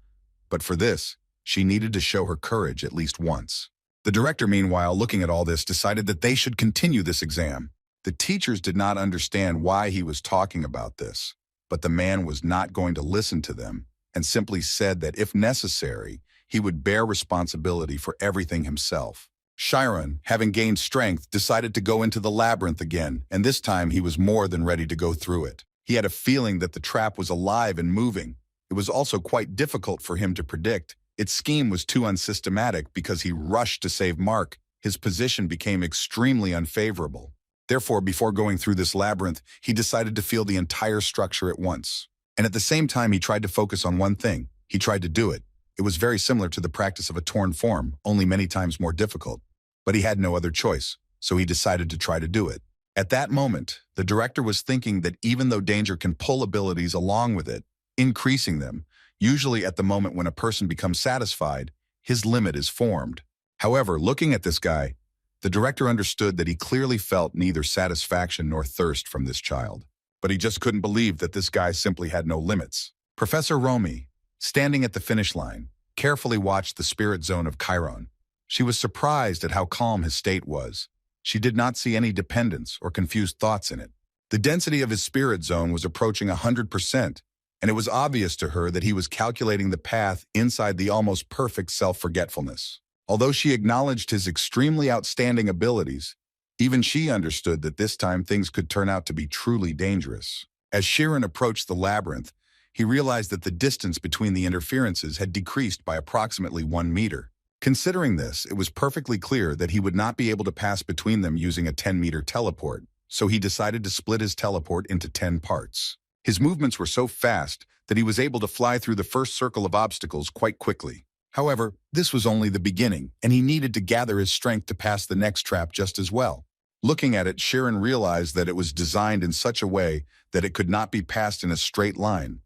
But for this, she needed to show her courage at least once. The director, meanwhile, looking at all this, decided that they should continue this exam. The teachers did not understand why he was talking about this, but the man was not going to listen to them, and simply said that if necessary, he would bear responsibility for everything himself. Kiran, having gained strength, decided to go into the labyrinth again, and this time he was more than ready to go through it. He had a feeling that the trap was alive and moving. It was also quite difficult for him to predict. Its scheme was too unsystematic because he rushed to save Mark. His position became extremely unfavorable. Therefore, before going through this labyrinth, he decided to feel the entire structure at once. And at the same time, he tried to focus on one thing. He tried to do it. It was very similar to the practice of a torn form, only many times more difficult. But he had no other choice, so he decided to try to do it. At that moment, the director was thinking that even though danger can pull abilities along with it, increasing them, usually at the moment when a person becomes satisfied, his limit is formed. However, looking at this guy, the director understood that he clearly felt neither satisfaction nor thirst from this child. But he just couldn't believe that this guy simply had no limits. Professor Romy, standing at the finish line, carefully watched the spirit zone of Kiran. She was surprised at how calm his state was. She did not see any dependence or confused thoughts in it. The density of his spirit zone was approaching 100%, and it was obvious to her that he was calculating the path inside the almost perfect self-forgetfulness. Although she acknowledged his extremely outstanding abilities, even she understood that this time things could turn out to be truly dangerous. As Kiran approached the labyrinth, he realized that the distance between the interferences had decreased by approximately 1 meter. Considering this, it was perfectly clear that he would not be able to pass between them using a 10-meter teleport, so he decided to split his teleport into 10 parts. His movements were so fast that he was able to fly through the first circle of obstacles quite quickly. However, this was only the beginning, and he needed to gather his strength to pass the next trap just as well. Looking at it, Kiran realized that it was designed in such a way that it could not be passed in a straight line.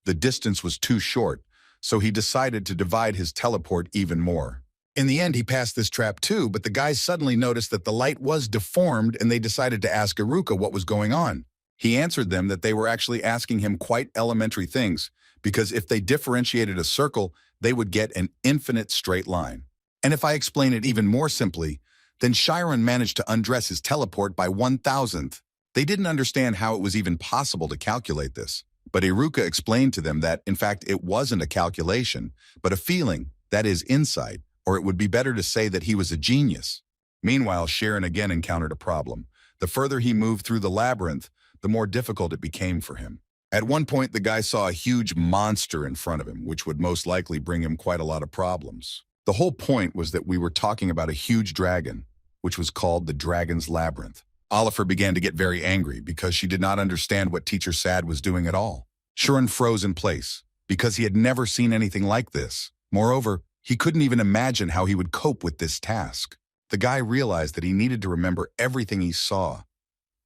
The distance was too short, so he decided to divide his teleport even more. In the end, he passed this trap too, but the guys suddenly noticed that the light was deformed and they decided to ask Iruka what was going on. He answered them that they were actually asking him quite elementary things, because if they differentiated a circle, they would get an infinite straight line. And if I explain it even more simply, then Kiran managed to undress his teleport by 1,000th. They didn't understand how it was even possible to calculate this, but Iruka explained to them that, in fact, it wasn't a calculation, but a feeling, that is, insight, or it would be better to say that he was a genius. Meanwhile, Kiran again encountered a problem. The further he moved through the labyrinth, the more difficult it became for him. At one point, the guy saw a huge monster in front of him, which would most likely bring him quite a lot of problems. The whole point was that we were talking about a huge dragon, which was called the Dragon's Labyrinth. Oliver began to get very angry because she did not understand what Teacher Sad was doing at all. Kiran froze in place because he had never seen anything like this. Moreover, he couldn't even imagine how he would cope with this task. The guy realized that he needed to remember everything he saw.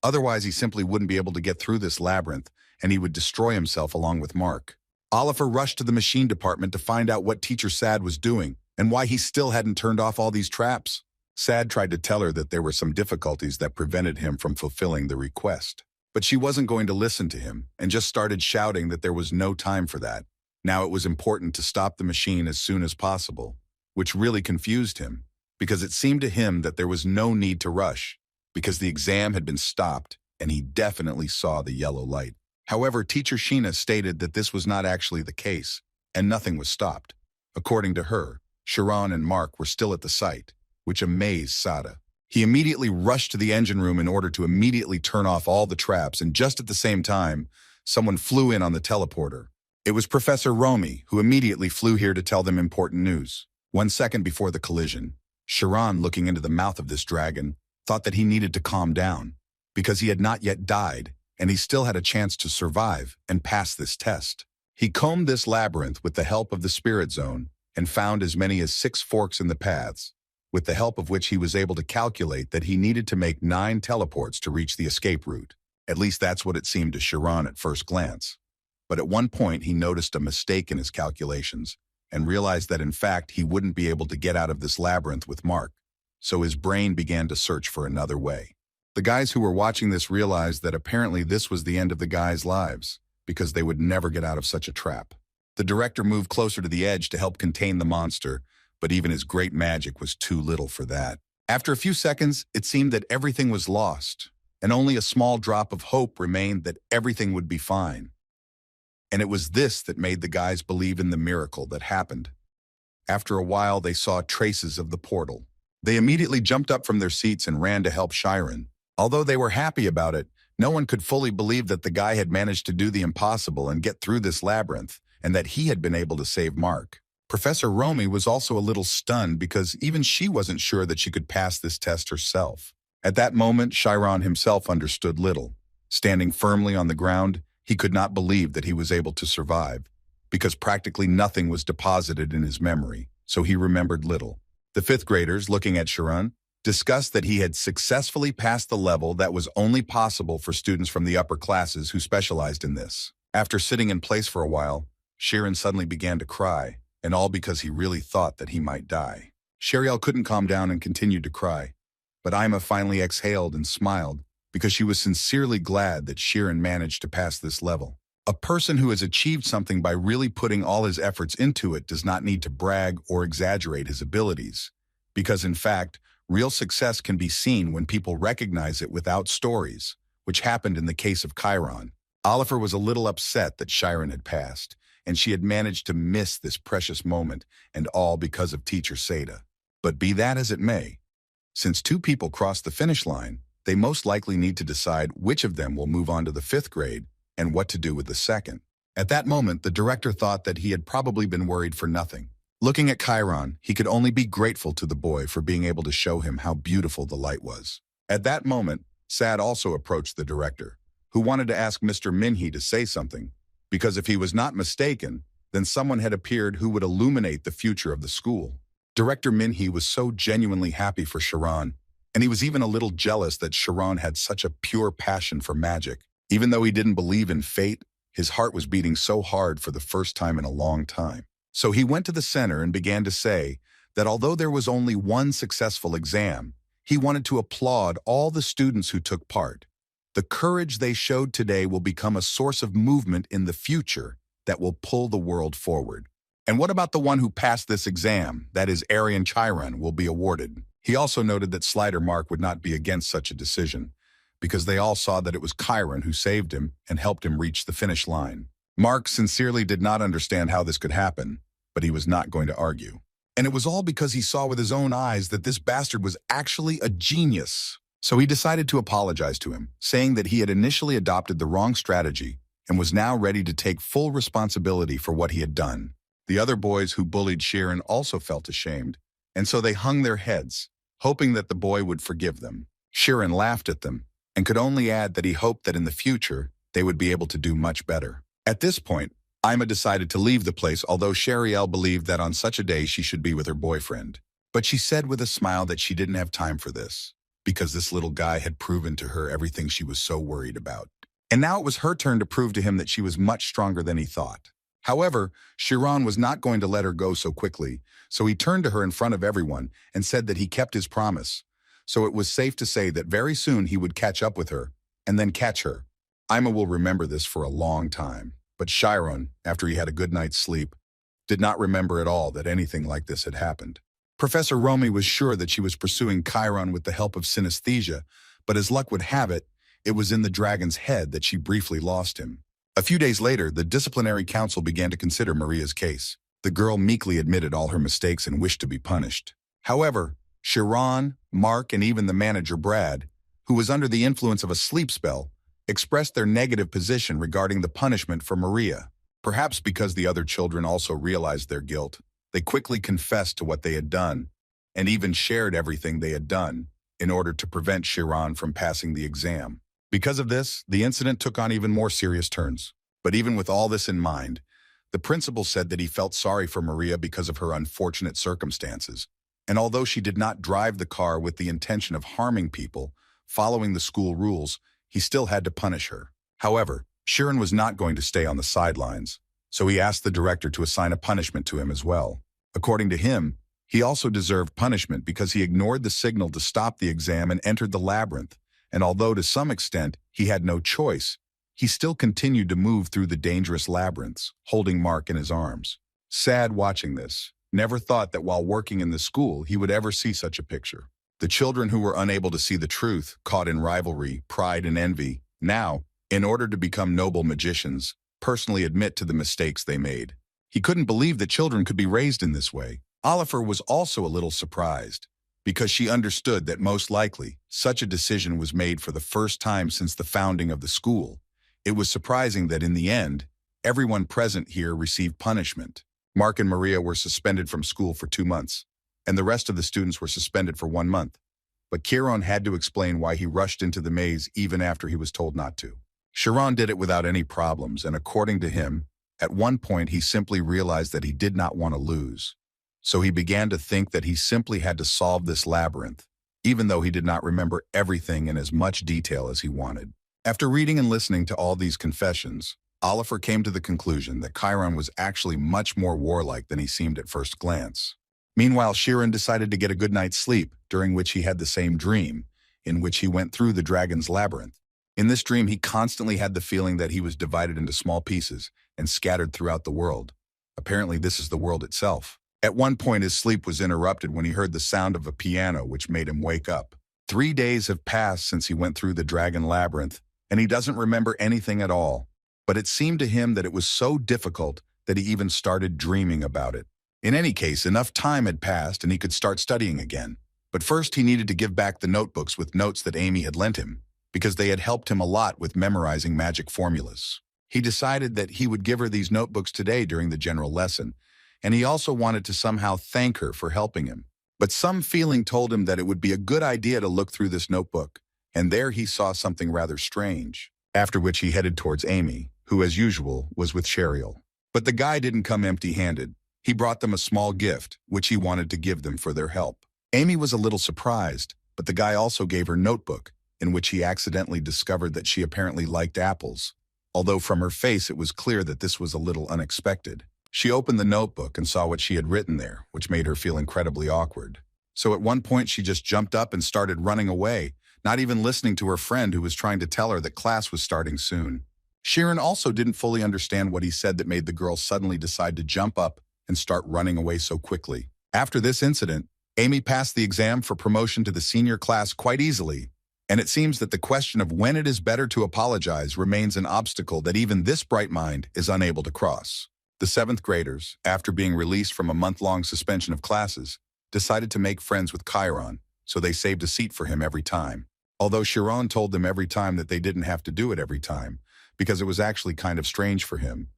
Otherwise, he simply wouldn't be able to get through this labyrinth, and he would destroy himself along with Mark. Oliver rushed to the machine department to find out what Teacher Sad was doing and why he still hadn't turned off all these traps. Sad tried to tell her that there were some difficulties that prevented him from fulfilling the request. But she wasn't going to listen to him and just started shouting that there was no time for that. Now it was important to stop the machine as soon as possible, which really confused him, because it seemed to him that there was no need to rush, because the exam had been stopped and he definitely saw the yellow light. However, Teacher Sheena stated that this was not actually the case, and nothing was stopped. According to her, Kiran and Mark were still at the site, which amazed Sada. He immediately rushed to the engine room in order to immediately turn off all the traps, and just at the same time, someone flew in on the teleporter. It was Professor Romy, who immediately flew here to tell them important news. 1 second before the collision, Kiran, looking into the mouth of this dragon, thought that he needed to calm down, because he had not yet died, and he still had a chance to survive and pass this test. He combed this labyrinth with the help of the spirit zone and found as many as 6 forks in the paths, with the help of which he was able to calculate that he needed to make 9 teleports to reach the escape route. At least that's what it seemed to Kiran at first glance. But at one point he noticed a mistake in his calculations and realized that in fact he wouldn't be able to get out of this labyrinth with Mark, so his brain began to search for another way. The guys who were watching this realized that apparently this was the end of the guys' lives, because they would never get out of such a trap. The director moved closer to the edge to help contain the monster, but even his great magic was too little for that. After a few seconds, it seemed that everything was lost, and only a small drop of hope remained that everything would be fine. And it was this that made the guys believe in the miracle that happened. After a while, they saw traces of the portal. They immediately jumped up from their seats and ran to help Kiran. Although they were happy about it, no one could fully believe that the guy had managed to do the impossible and get through this labyrinth, and that he had been able to save Mark. Professor Romy was also a little stunned because even she wasn't sure that she could pass this test herself. At that moment, Kiran himself understood little. Standing firmly on the ground, he could not believe that he was able to survive, because practically nothing was deposited in his memory, so he remembered little. The 5th graders, looking at Kiran, discussed that he had successfully passed the level that was only possible for students from the upper classes who specialized in this. After sitting in place for a while, Kiran suddenly began to cry, and all because he really thought that he might die. Sheriel couldn't calm down and continued to cry. But Ima finally exhaled and smiled because she was sincerely glad that Kiran managed to pass this level. A person who has achieved something by really putting all his efforts into it does not need to brag or exaggerate his abilities, because in fact, real success can be seen when people recognize it without stories, which happened in the case of Kiran. Oliver was a little upset that Kiran had passed, and she had managed to miss this precious moment, and all because of teacher Seda. But be that as it may, since two people crossed the finish line, they most likely need to decide which of them will move on to the 5th grade and what to do with the second. At that moment, the director thought that he had probably been worried for nothing. Looking at Kiran, he could only be grateful to the boy for being able to show him how beautiful the light was. At that moment, Sad also approached the director, who wanted to ask Mr. Minhee to say something, because if he was not mistaken, then someone had appeared who would illuminate the future of the school. Director Minhee was so genuinely happy for Sharon, and he was even a little jealous that Sharon had such a pure passion for magic. Even though he didn't believe in fate, his heart was beating so hard for the first time in a long time. So he went to the center and began to say that although there was only one successful exam, he wanted to applaud all the students who took part. The courage they showed today will become a source of movement in the future that will pull the world forward. And what about the one who passed this exam, that is Aryan Chiron, will be awarded? He also noted that Slider Mark would not be against such a decision, because they all saw that it was Chiron who saved him and helped him reach the finish line. Mark sincerely did not understand how this could happen, but he was not going to argue. And it was all because he saw with his own eyes that this bastard was actually a genius. So he decided to apologize to him, saying that he had initially adopted the wrong strategy and was now ready to take full responsibility for what he had done. The other boys who bullied Kiran also felt ashamed, and so they hung their heads, hoping that the boy would forgive them. Kiran laughed at them and could only add that he hoped that in the future they would be able to do much better. At this point, Ima decided to leave the place, although Sheriel believed that on such a day she should be with her boyfriend. But she said with a smile that she didn't have time for this, because this little guy had proven to her everything she was so worried about. And now it was her turn to prove to him that she was much stronger than he thought. However, Chiron was not going to let her go so quickly, so he turned to her in front of everyone and said that he kept his promise. So it was safe to say that very soon he would catch up with her, and then catch her. Ima will remember this for a long time. But Chiron, after he had a good night's sleep, did not remember at all that anything like this had happened. Professor Romy was sure that she was pursuing Chiron with the help of synesthesia, but as luck would have it, it was in the dragon's head that she briefly lost him. A few days later, the disciplinary council began to consider Maria's case. The girl meekly admitted all her mistakes and wished to be punished. However, Chiron, Mark, and even the manager Brad, who was under the influence of a sleep spell, expressed their negative position regarding the punishment for Maria. Perhaps because the other children also realized their guilt, they quickly confessed to what they had done, and even shared everything they had done in order to prevent Chiron from passing the exam. Because of this, the incident took on even more serious turns. But even with all this in mind, the principal said that he felt sorry for Maria because of her unfortunate circumstances. And although she did not drive the car with the intention of harming people, following the school rules, he still had to punish her. However, Chiron was not going to stay on the sidelines, so he asked the director to assign a punishment to him as well. According to him, he also deserved punishment because he ignored the signal to stop the exam and entered the labyrinth. And although to some extent he had no choice, he still continued to move through the dangerous labyrinths, holding Mark in his arms. Sad watching this, never thought that while working in the school he would ever see such a picture. The children who were unable to see the truth, caught in rivalry, pride, and envy, now, in order to become noble magicians, personally admit to the mistakes they made. He couldn't believe that children could be raised in this way. Oliver was also a little surprised, because she understood that most likely such a decision was made for the first time since the founding of the school. It was surprising that in the end, everyone present here received punishment. Mark and Maria were suspended from school for 2 months, and the rest of the students were suspended for 1 month. But Kiran had to explain why he rushed into the maze even after he was told not to. Chiron did it without any problems, and according to him, at one point he simply realized that he did not want to lose. So he began to think that he simply had to solve this labyrinth, even though he did not remember everything in as much detail as he wanted. After reading and listening to all these confessions, Oliver came to the conclusion that Chiron was actually much more warlike than he seemed at first glance. Meanwhile, Kiran decided to get a good night's sleep, during which he had the same dream, in which he went through the dragon's labyrinth. In this dream, he constantly had the feeling that he was divided into small pieces and scattered throughout the world. Apparently, this is the world itself. At one point, his sleep was interrupted when he heard the sound of a piano, which made him wake up. 3 days have passed since he went through the dragon labyrinth, and he doesn't remember anything at all. But it seemed to him that it was so difficult that he even started dreaming about it. In any case, enough time had passed and he could start studying again. But first, he needed to give back the notebooks with notes that Amy had lent him, because they had helped him a lot with memorizing magic formulas. He decided that he would give her these notebooks today during the general lesson, and he also wanted to somehow thank her for helping him. But some feeling told him that it would be a good idea to look through this notebook, and there he saw something rather strange, after which he headed towards Amy, who as usual was with Cheryl. But the guy didn't come empty-handed. He brought them a small gift, which he wanted to give them for their help. Amy was a little surprised, but the guy also gave her a notebook, in which he accidentally discovered that she apparently liked apples, although from her face it was clear that this was a little unexpected. She opened the notebook and saw what she had written there, which made her feel incredibly awkward. So at one point she just jumped up and started running away, not even listening to her friend who was trying to tell her that class was starting soon. Kiran also didn't fully understand what he said that made the girl suddenly decide to jump up and start running away so quickly. After this incident, Amy passed the exam for promotion to the senior class quite easily, and it seems that the question of when it is better to apologize remains an obstacle that even this bright mind is unable to cross. The 7th graders, after being released from a month-long suspension of classes, decided to make friends with Kiran, so they saved a seat for him every time. Although Kiran told them every time that they didn't have to do it every time, because it was actually kind of strange for him.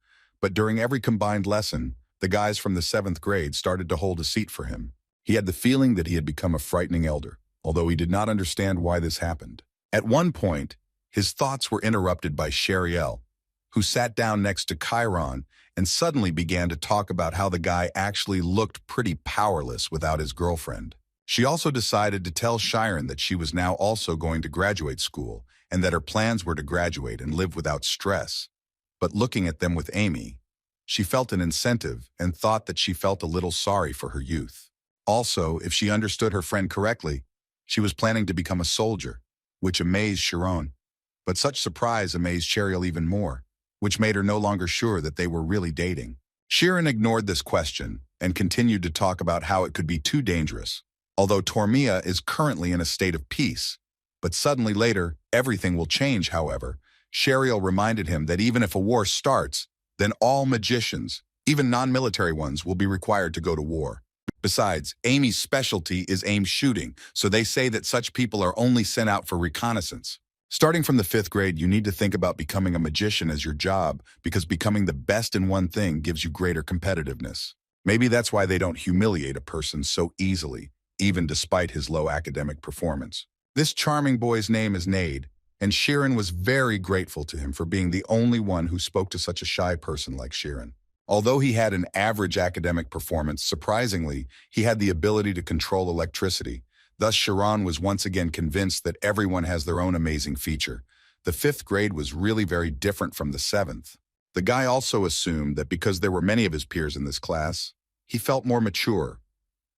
But during every combined lesson, the guys from the 7th grade started to hold a seat for him. He had the feeling that he had become a frightening elder, although he did not understand why this happened. At one point, his thoughts were interrupted by Cheryl, who sat down next to Kiran and suddenly began to talk about how the guy actually looked pretty powerless without his girlfriend. She also decided to tell Kiran that she was now also going to graduate school and that her plans were to graduate and live without stress. But looking at them with Amy, she felt an incentive and thought that she felt a little sorry for her youth. Also, if she understood her friend correctly, she was planning to become a soldier, which amazed Kiran. But such surprise amazed Cheryl even more, which made her no longer sure that they were really dating. Kiran ignored this question and continued to talk about how it could be too dangerous, although Tormia is currently in a state of peace. But suddenly later, everything will change, however. Cheryl reminded him that even if a war starts, then all magicians, even non-military ones, will be required to go to war. Besides, Amy's specialty is aim shooting, so they say that such people are only sent out for reconnaissance. Starting from the 5th grade, you need to think about becoming a magician as your job, because becoming the best in one thing gives you greater competitiveness. Maybe that's why they don't humiliate a person so easily, even despite his low academic performance. This charming boy's name is Nade, and Kiran was very grateful to him for being the only one who spoke to such a shy person like Kiran. Although he had an average academic performance, surprisingly, he had the ability to control electricity. Thus, Kiran was once again convinced that everyone has their own amazing feature. The 5th grade was really very different from the 7th. The guy also assumed that because there were many of his peers in this class, he felt more mature,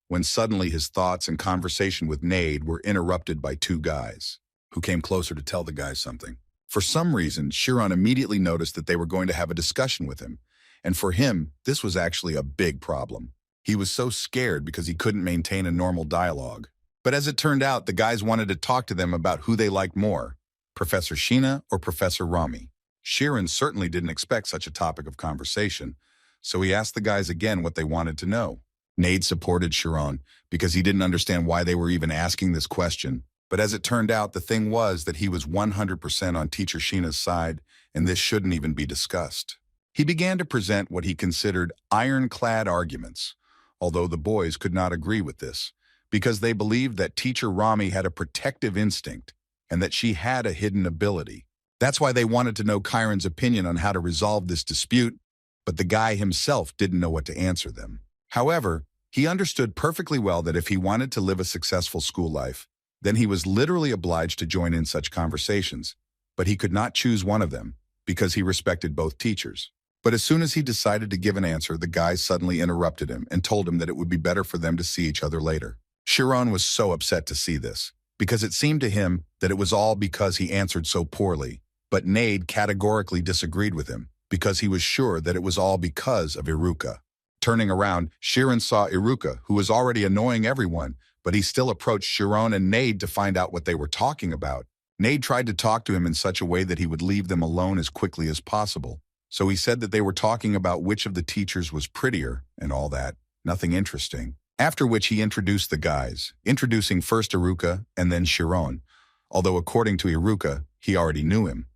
when suddenly his thoughts and conversation with Nade were interrupted by 2 guys, who came closer to tell the guys something. For some reason, Kiran immediately noticed that they were going to have a discussion with him, and for him, this was actually a big problem. He was so scared because he couldn't maintain a normal dialogue. But as it turned out, the guys wanted to talk to them about who they liked more, Professor Sheena or Professor Rami. Kiran certainly didn't expect such a topic of conversation, so he asked the guys again what they wanted to know. Nade supported Kiran because he didn't understand why they were even asking this question. But as it turned out, the thing was that he was 100% on Teacher Sheena's side, and this shouldn't even be discussed. He began to present what he considered ironclad arguments, although the boys could not agree with this, because they believed that Teacher Rami had a protective instinct and that she had a hidden ability. That's why they wanted to know Kiran's opinion on how to resolve this dispute, but the guy himself didn't know what to answer them. However, he understood perfectly well that if he wanted to live a successful school life, then he was literally obliged to join in such conversations, but he could not choose one of them because he respected both teachers. But as soon as he decided to give an answer, the guy suddenly interrupted him and told him that it would be better for them to see each other later. Chiron was so upset to see this, because it seemed to him that it was all because he answered so poorly. But Nade categorically disagreed with him, because he was sure that it was all because of Iruka. Turning around, Chiron saw Iruka, who was already annoying everyone, but he still approached Chiron and Nade to find out what they were talking about. Nade tried to talk to him in such a way that he would leave them alone as quickly as possible. So he said that they were talking about which of the teachers was prettier and all that, nothing interesting. After which he introduced the guys, introducing first Iruka and then Chiron, although according to Iruka, he already knew him.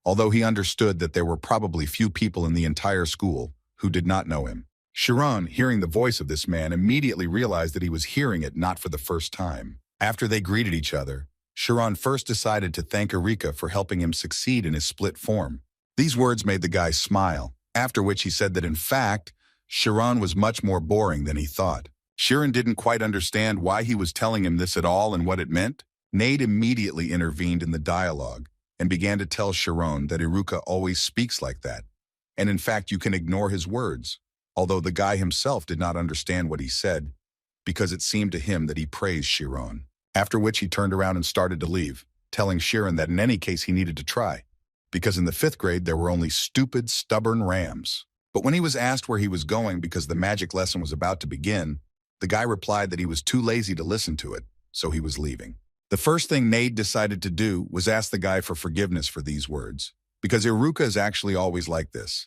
Although he understood that there were probably few people in the entire school who did not know him. Chiron, hearing the voice of this man, immediately realized that he was hearing it not for the first time. After they greeted each other, Chiron first decided to thank Iruka for helping him succeed in his split form. These words made the guy smile, after which he said that in fact, Chiron was much more boring than he thought. Chiron didn't quite understand why he was telling him this at all and what it meant. Nade immediately intervened in the dialogue and began to tell Chiron that Iruka always speaks like that, and in fact you can ignore his words, although the guy himself did not understand what he said, because it seemed to him that he praised Chiron. After which he turned around and started to leave, telling Chiron that in any case he needed to try, because in the 5th grade there were only stupid, stubborn rams. But when he was asked where he was going because the magic lesson was about to begin, the guy replied that he was too lazy to listen to it, so he was leaving. The first thing Nade decided to do was ask the guy for forgiveness for these words, because Iruka is actually always like this.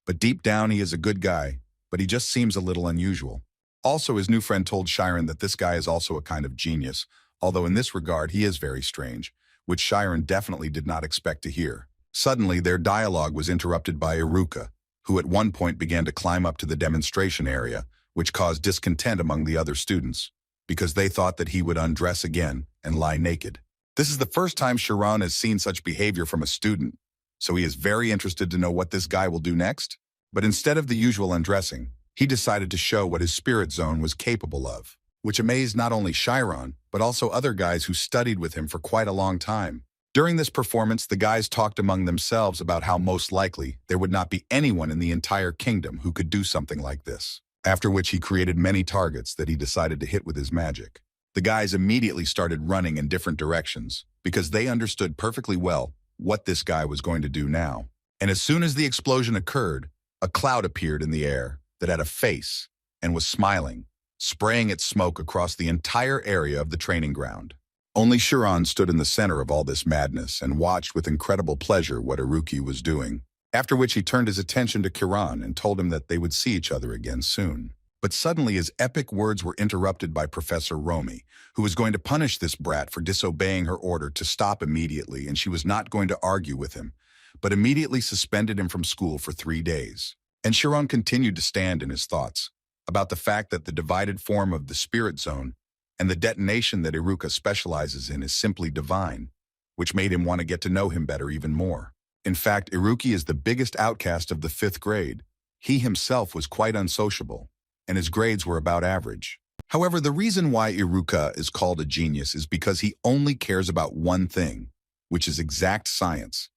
But deep down he is a good guy, but he just seems a little unusual. Also, his new friend told Chiron that this guy is also a kind of genius, although in this regard he is very strange, which Chiron definitely did not expect to hear. Suddenly, their dialogue was interrupted by Iruka, who at one point began to climb up to the demonstration area, which caused discontent among the other students, because they thought that he would undress again and lie naked. This is the first time Chiron has seen such behavior from a student, so he is very interested to know what this guy will do next. But instead of the usual undressing, he decided to show what his spirit zone was capable of, which amazed not only Chiron, but also other guys who studied with him for quite a long time. During this performance, the guys talked among themselves about how most likely there would not be anyone in the entire kingdom who could do something like this. After which he created many targets that he decided to hit with his magic. The guys immediately started running in different directions because they understood perfectly well what this guy was going to do now. And as soon as the explosion occurred, a cloud appeared in the air that had a face and was smiling, spraying its smoke across the entire area of the training ground. Only Chiron stood in the center of all this madness and watched with incredible pleasure what Iruka was doing. After which he turned his attention to Kiran and told him that they would see each other again soon. But suddenly his epic words were interrupted by Professor Romy, who was going to punish this brat for disobeying her order to stop immediately, and she was not going to argue with him, but immediately suspended him from school for 3 days. And Chiron continued to stand in his thoughts about the fact that the divided form of the spirit zone and the detonation that Iruka specializes in is simply divine, which made him want to get to know him better even more. In fact, Iruka is the biggest outcast of the 5th grade. He himself was quite unsociable, and his grades were about average. However, the reason why Iruka is called a genius is because he only cares about one thing, which is exact science,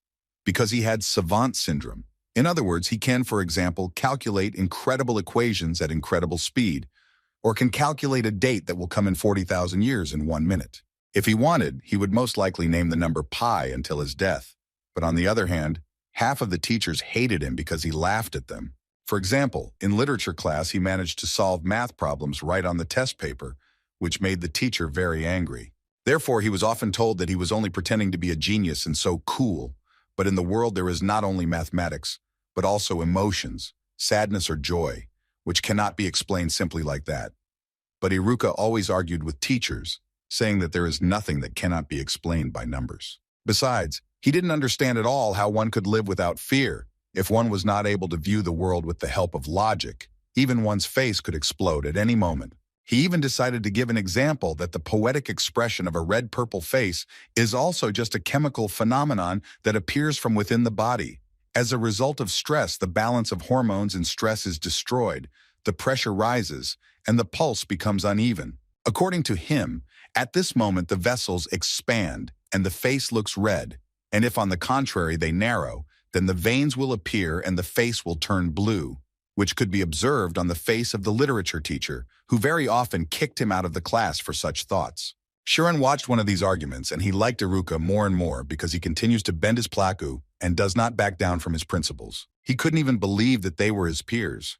because he had savant syndrome. In other words, he can, for example, calculate incredible equations at incredible speed, or can calculate a date that will come in 40,000 years in 1 minute. If he wanted, he would most likely name the number pi until his death. But on the other hand, half of the teachers hated him because he laughed at them. For example, in literature class, he managed to solve math problems right on the test paper, which made the teacher very angry. Therefore, he was often told that he was only pretending to be a genius and so cool. But in the world, there is not only mathematics, but also emotions, sadness or joy, which cannot be explained simply like that. But Iruka always argued with teachers, saying that there is nothing that cannot be explained by numbers. Besides, he didn't understand at all how one could live without fear. If one was not able to view the world with the help of logic, even one's face could explode at any moment. He even decided to give an example that the poetic expression of a red-purple face is also just a chemical phenomenon that appears from within the body. As a result of stress, the balance of hormones and stress is destroyed, the pressure rises, and the pulse becomes uneven. According to him, at this moment the vessels expand and the face looks red, and if on the contrary they narrow, then the veins will appear and the face will turn blue, which could be observed on the face of the literature teacher, who very often kicked him out of the class for such thoughts. Kiran watched one of these arguments, and he liked Iruka more and more because he continues to bend his plaku and does not back down from his principles. He couldn't even believe that they were his peers.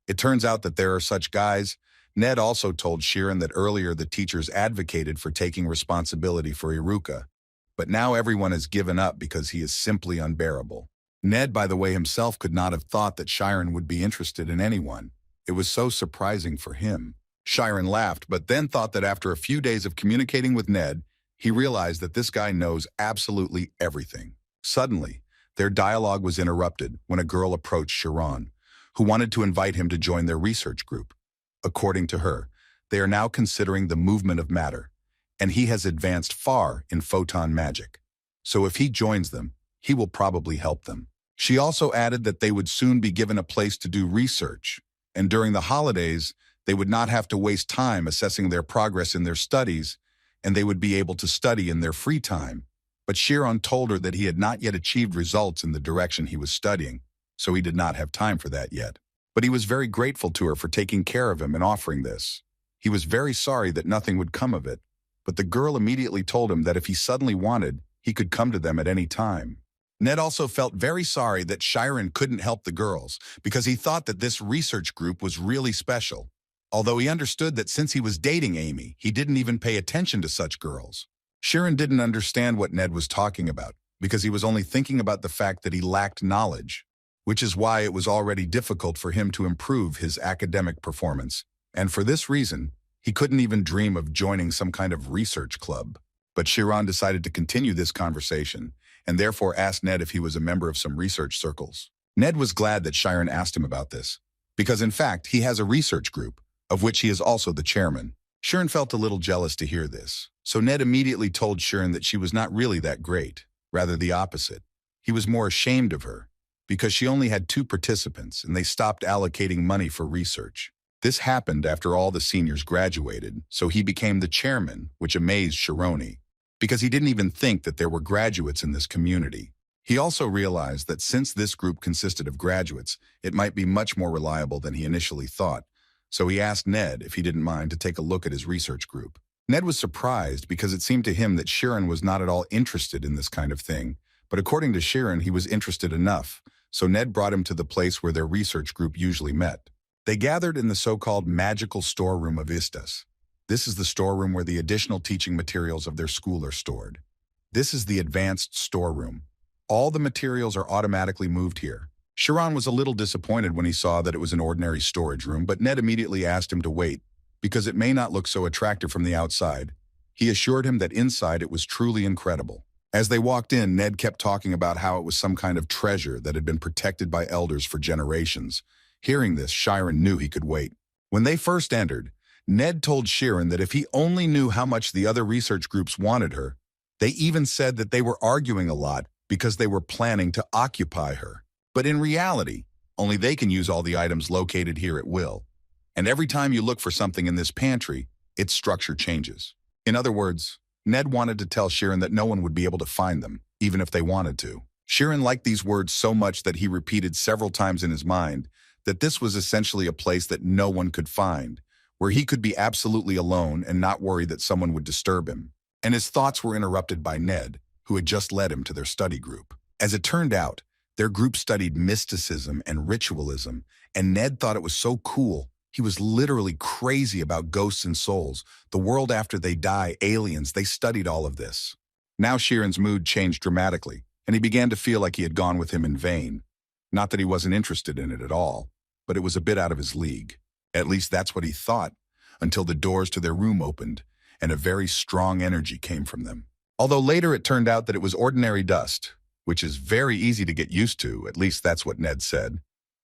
It turns out that there are such guys. Ned also told Kiran that earlier the teachers advocated for taking responsibility for Iruka, but now everyone has given up because he is simply unbearable. Ned, by the way, himself could not have thought that Kiran would be interested in anyone. It was so surprising for him. Kiran laughed, but then thought that after a few days of communicating with Ned, he realized that this guy knows absolutely everything. Suddenly, their dialogue was interrupted when a girl approached Kiran, who wanted to invite him to join their research group. According to her, they are now considering the movement of matter, and he has advanced far in photon magic. So if he joins them, he will probably help them. She also added that they would soon be given a place to do research, and during the holidays, they would not have to waste time assessing their progress in their studies, and they would be able to study in their free time. But Kiran told her that he had not yet achieved results in the direction he was studying, so he did not have time for that yet. But he was very grateful to her for taking care of him and offering this. He was very sorry that nothing would come of it, but the girl immediately told him that if he suddenly wanted, he could come to them at any time. Ned also felt very sorry that Kiran couldn't help the girls because he thought that this research group was really special, although he understood that since he was dating Amy, he didn't even pay attention to such girls. Kiran didn't understand what Ned was talking about because he was only thinking about the fact that he lacked knowledge, which is why it was already difficult for him to improve his academic performance, and for this reason, he couldn't even dream of joining some kind of research club. But Kiran decided to continue this conversation, and therefore asked Ned if he was a member of some research circles. Ned was glad that Kiran asked him about this, because in fact, he has a research group, of which he is also the chairman. Kiran felt a little jealous to hear this, so Ned immediately told Kiran that she was not really that great, rather the opposite. He was more ashamed of her, because she only had 2 participants and they stopped allocating money for research. This happened after all the seniors graduated, so he became the chairman, which amazed Shironi, because he didn't even think that there were graduates in this community. He also realized that since this group consisted of graduates, it might be much more reliable than he initially thought, so he asked Ned if he didn't mind to take a look at his research group. Ned was surprised because it seemed to him that Kiran was not at all interested in this kind of thing, but according to Kiran, he was interested enough, so Ned brought him to the place where their research group usually met. They gathered in the so-called magical storeroom of Istas. This is the storeroom where the additional teaching materials of their school are stored. This is the advanced storeroom. All the materials are automatically moved here. Kiran was a little disappointed when he saw that it was an ordinary storage room, but Ned immediately asked him to wait, because it may not look so attractive from the outside. He assured him that inside it was truly incredible. As they walked in, Ned kept talking about how it was some kind of treasure that had been protected by elders for generations. Hearing this, Kiran knew he could wait. When they first entered, Ned told Kiran that if he only knew how much the other research groups wanted her, they even said that they were arguing a lot because they were planning to occupy her. But in reality, only they can use all the items located here at will. And every time you look for something in this pantry, its structure changes. In other words, Ned wanted to tell Kiran that no one would be able to find them, even if they wanted to. Kiran liked these words so much that he repeated several times in his mind that this was essentially a place that no one could find, where he could be absolutely alone and not worry that someone would disturb him. And his thoughts were interrupted by Ned, who had just led him to their study group. As it turned out, their group studied mysticism and ritualism, and Ned thought it was so cool. He was literally crazy about ghosts and souls, the world after they die, aliens. They studied all of this. Now Kiran's mood changed dramatically, and he began to feel like he had gone with him in vain. Not that he wasn't interested in it at all, but it was a bit out of his league. At least that's what he thought, until the doors to their room opened, and a very strong energy came from them. Although later it turned out that it was ordinary dust, which is very easy to get used to, at least that's what Ned said.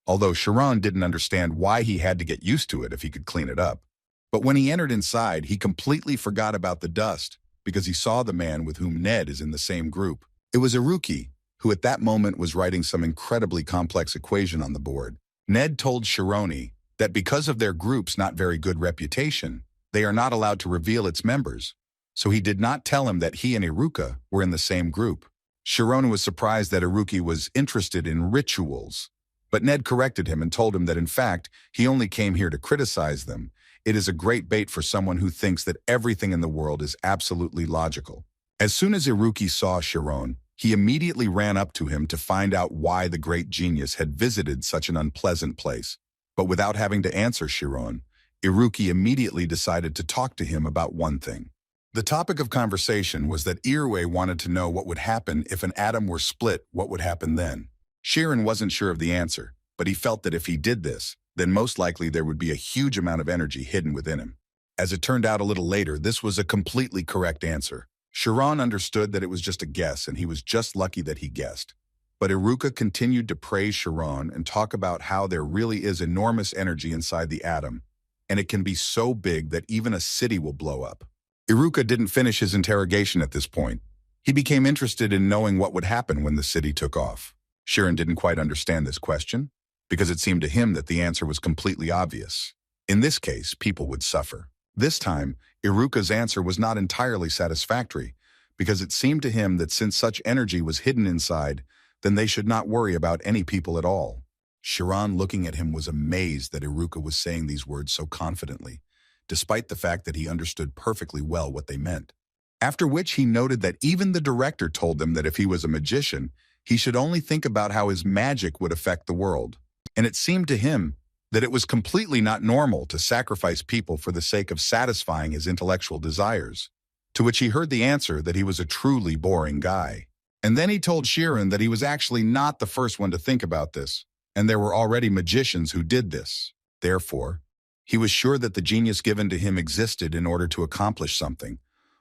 Although Kiran didn't understand why he had to get used to it if he could clean it up. But when he entered inside, he completely forgot about the dust because he saw the man with whom Ned is in the same group. It was Iruki, who at that moment was writing some incredibly complex equation on the board. Ned told Shironi that because of their group's not very good reputation, they are not allowed to reveal its members, so he did not tell him that he and Iruka were in the same group. Shiron was surprised that Iruki was interested in rituals, but Ned corrected him and told him that in fact, he only came here to criticize them. It is a great bait for someone who thinks that everything in the world is absolutely logical. As soon as Iruki saw Shiron, he immediately ran up to him to find out why the great genius had visited such an unpleasant place. But without having to answer Shiron, Iruki immediately decided to talk to him about one thing. The topic of conversation was that Irue wanted to know what would happen if an atom were split, what would happen then. Shiron wasn't sure of the answer, but he felt that if he did this, then most likely there would be a huge amount of energy hidden within him. As it turned out a little later, this was a completely correct answer. Shiron understood that it was just a guess, and he was just lucky that he guessed. But Iruka continued to praise Shiron and talk about how there really is enormous energy inside the atom, and it can be so big that even a city will blow up. Iruka didn't finish his interrogation at this point. He became interested in knowing what would happen when the city took off. Shiron didn't quite understand this question, because it seemed to him that the answer was completely obvious. In this case, people would suffer. This time, Iruka's answer was not entirely satisfactory, because it seemed to him that since such energy was hidden inside, then they should not worry about any people at all. Shiron, looking at him, was amazed that Iruka was saying these words so confidently, despite the fact that he understood perfectly well what they meant. After which he noted that even the director told them that if he was a magician, he should only think about how his magic would affect the world. And it seemed to him that it was completely not normal to sacrifice people for the sake of satisfying his intellectual desires, to which he heard the answer that he was a truly boring guy. And then he told Shiron that he was actually not the first one to think about this, and there were already magicians who did this. Therefore, he was sure that the genius given to him existed in order to accomplish something,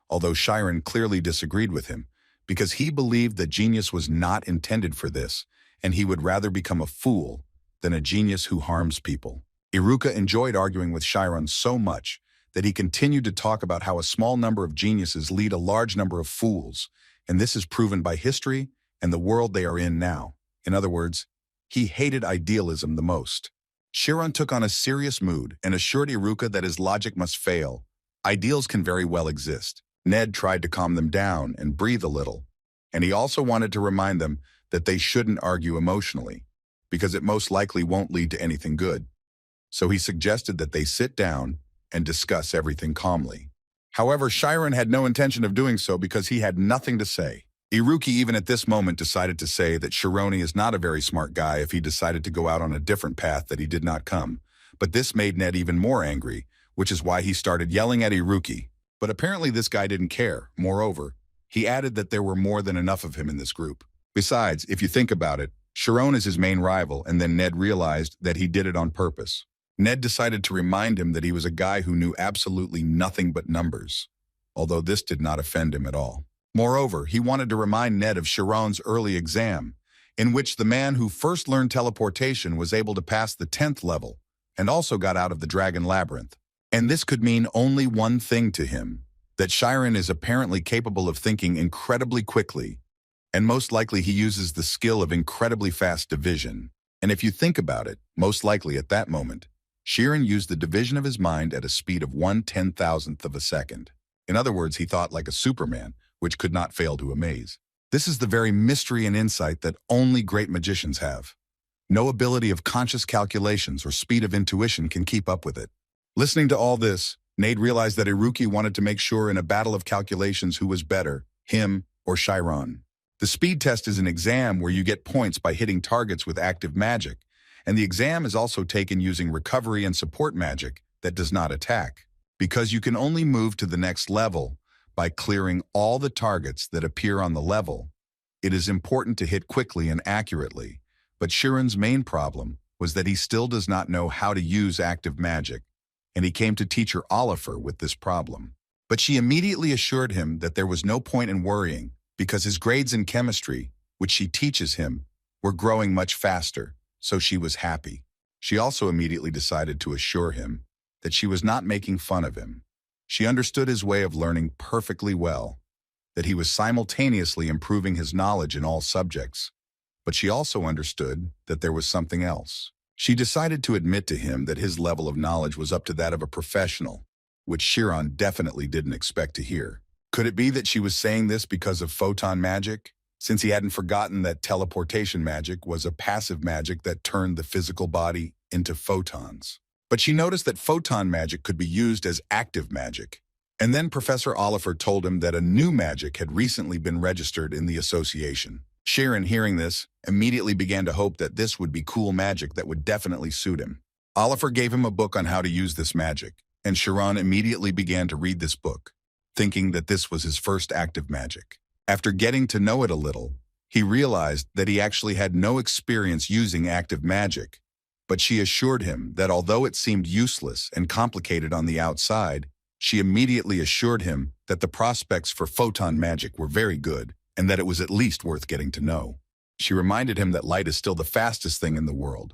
although Shiron clearly disagreed with him, because he believed that genius was not intended for this, and he would rather become a fool than a genius who harms people. Iruka enjoyed arguing with Shiron so much that he continued to talk about how a small number of geniuses lead a large number of fools, and this is proven by history and the world they are in now. In other words, he hated idealism the most. Shiron took on a serious mood and assured Iruka that his logic must fail. Ideals can very well exist. Ned tried to calm them down and breathe a little, and he also wanted to remind them that they shouldn't argue emotionally, because it most likely won't lead to anything good. So he suggested that they sit down and discuss everything calmly. However, Shiron had no intention of doing so because he had nothing to say. Iruki even at this moment decided to say that Shironi is not a very smart guy if he decided to go out on a different path that he did not come. But this made Ned even more angry, which is why he started yelling at Iruki. But apparently this guy didn't care. Moreover, he added that there were more than enough of him in this group. Besides, if you think about it, Shiron is his main rival, and then Ned realized that he did it on purpose. Ned decided to remind him that he was a guy who knew absolutely nothing but numbers, although this did not offend him at all. Moreover, he wanted to remind Ned of Shiron's early exam, in which the man who first learned teleportation was able to pass the 10th level, and also got out of the Dragon Labyrinth. And this could mean only one thing to him, that Shiron is apparently capable of thinking incredibly quickly, and most likely he uses the skill of incredibly fast division. And if you think about it, most likely at that moment, Shiron used the division of his mind at a speed of 1/10,000th of a second. In other words, he thought like a Superman, which could not fail to amaze. This is the very mystery and insight that only great magicians have. No ability of conscious calculations or speed of intuition can keep up with it. Listening to all this, Nade realized that Iruki wanted to make sure in a battle of calculations who was better, him or Shiron. The speed test is an exam where you get points by hitting targets with active magic, and the exam is also taken using recovery and support magic that does not attack, because you can only move to the next level by clearing all the targets that appear on the level. It is important to hit quickly and accurately, but Shiron's main problem was that he still does not know how to use active magic, and he came to teacher Oliver with this problem. But she immediately assured him that there was no point in worrying, because his grades in chemistry, which she teaches him, were growing much faster, so she was happy. She also immediately decided to assure him that she was not making fun of him. She understood his way of learning perfectly well, that he was simultaneously improving his knowledge in all subjects, but she also understood that there was something else. She decided to admit to him that his level of knowledge was up to that of a professional, which Shiron definitely didn't expect to hear. Could it be that she was saying this because of photon magic? since he hadn't forgotten that teleportation magic was a passive magic that turned the physical body into photons. But she noticed that photon magic could be used as active magic. And then Professor Oliver told him that a new magic had recently been registered in the association. Kiran, hearing this, immediately began to hope that this would be cool magic that would definitely suit him. Oliver gave him a book on how to use this magic, and Kiran immediately began to read this book, thinking that this was his first active magic. After getting to know it a little, he realized that he actually had no experience using active magic, but she assured him that although it seemed useless and complicated on the outside, she immediately assured him that the prospects for photon magic were very good and that it was at least worth getting to know. She reminded him that light is still the fastest thing in the world,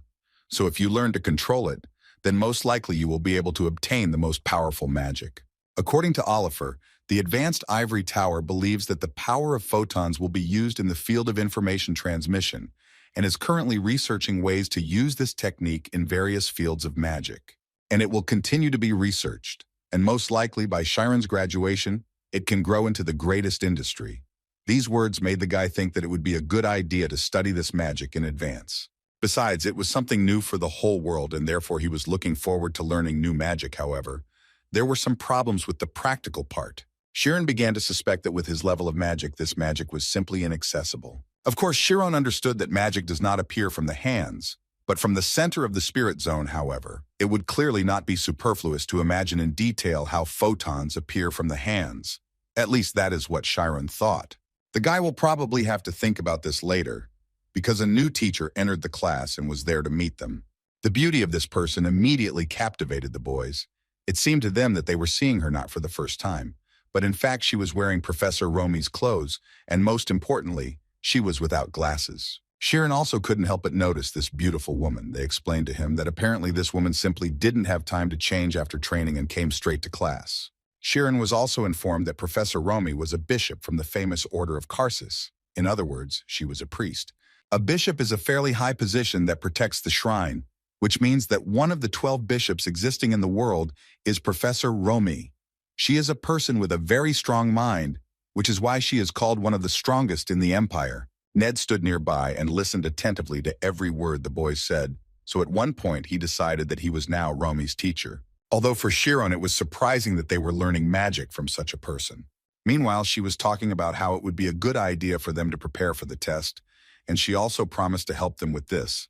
so if you learn to control it, then most likely you will be able to obtain the most powerful magic. According to Oliver, the Advanced Ivory Tower believes that the power of photons will be used in the field of information transmission and is currently researching ways to use this technique in various fields of magic. And it will continue to be researched, and most likely by Kiran's graduation, it can grow into the greatest industry. These words made the guy think that it would be a good idea to study this magic in advance. Besides, it was something new for the whole world, and therefore he was looking forward to learning new magic. However, there were some problems with the practical part. Kiran began to suspect that with his level of magic, this magic was simply inaccessible. Of course, Kiran understood that magic does not appear from the hands, but from the center of the spirit zone. However, it would clearly not be superfluous to imagine in detail how photons appear from the hands. At least that is what Kiran thought. The guy will probably have to think about this later, because a new teacher entered the class and was there to meet them. The beauty of this person immediately captivated the boys. It seemed to them that they were seeing her not for the first time, but in fact she was wearing Professor Romi's clothes, and most importantly, she was without glasses. Kiran also couldn't help but notice this beautiful woman. They explained to him that apparently this woman simply didn't have time to change after training and came straight to class. Kiran was also informed that Professor Romi was a bishop from the famous Order of Karsus. In other words, she was a priest. A bishop is a fairly high position that protects the shrine, which means that one of the 12 bishops existing in the world is Professor Romi. She is a person with a very strong mind, which is why she is called one of the strongest in the empire. Ned stood nearby and listened attentively to every word the boys said, so at one point he decided that he was now Romi's teacher. Although for Kiran it was surprising that they were learning magic from such a person. Meanwhile, she was talking about how it would be a good idea for them to prepare for the test, and she also promised to help them with this.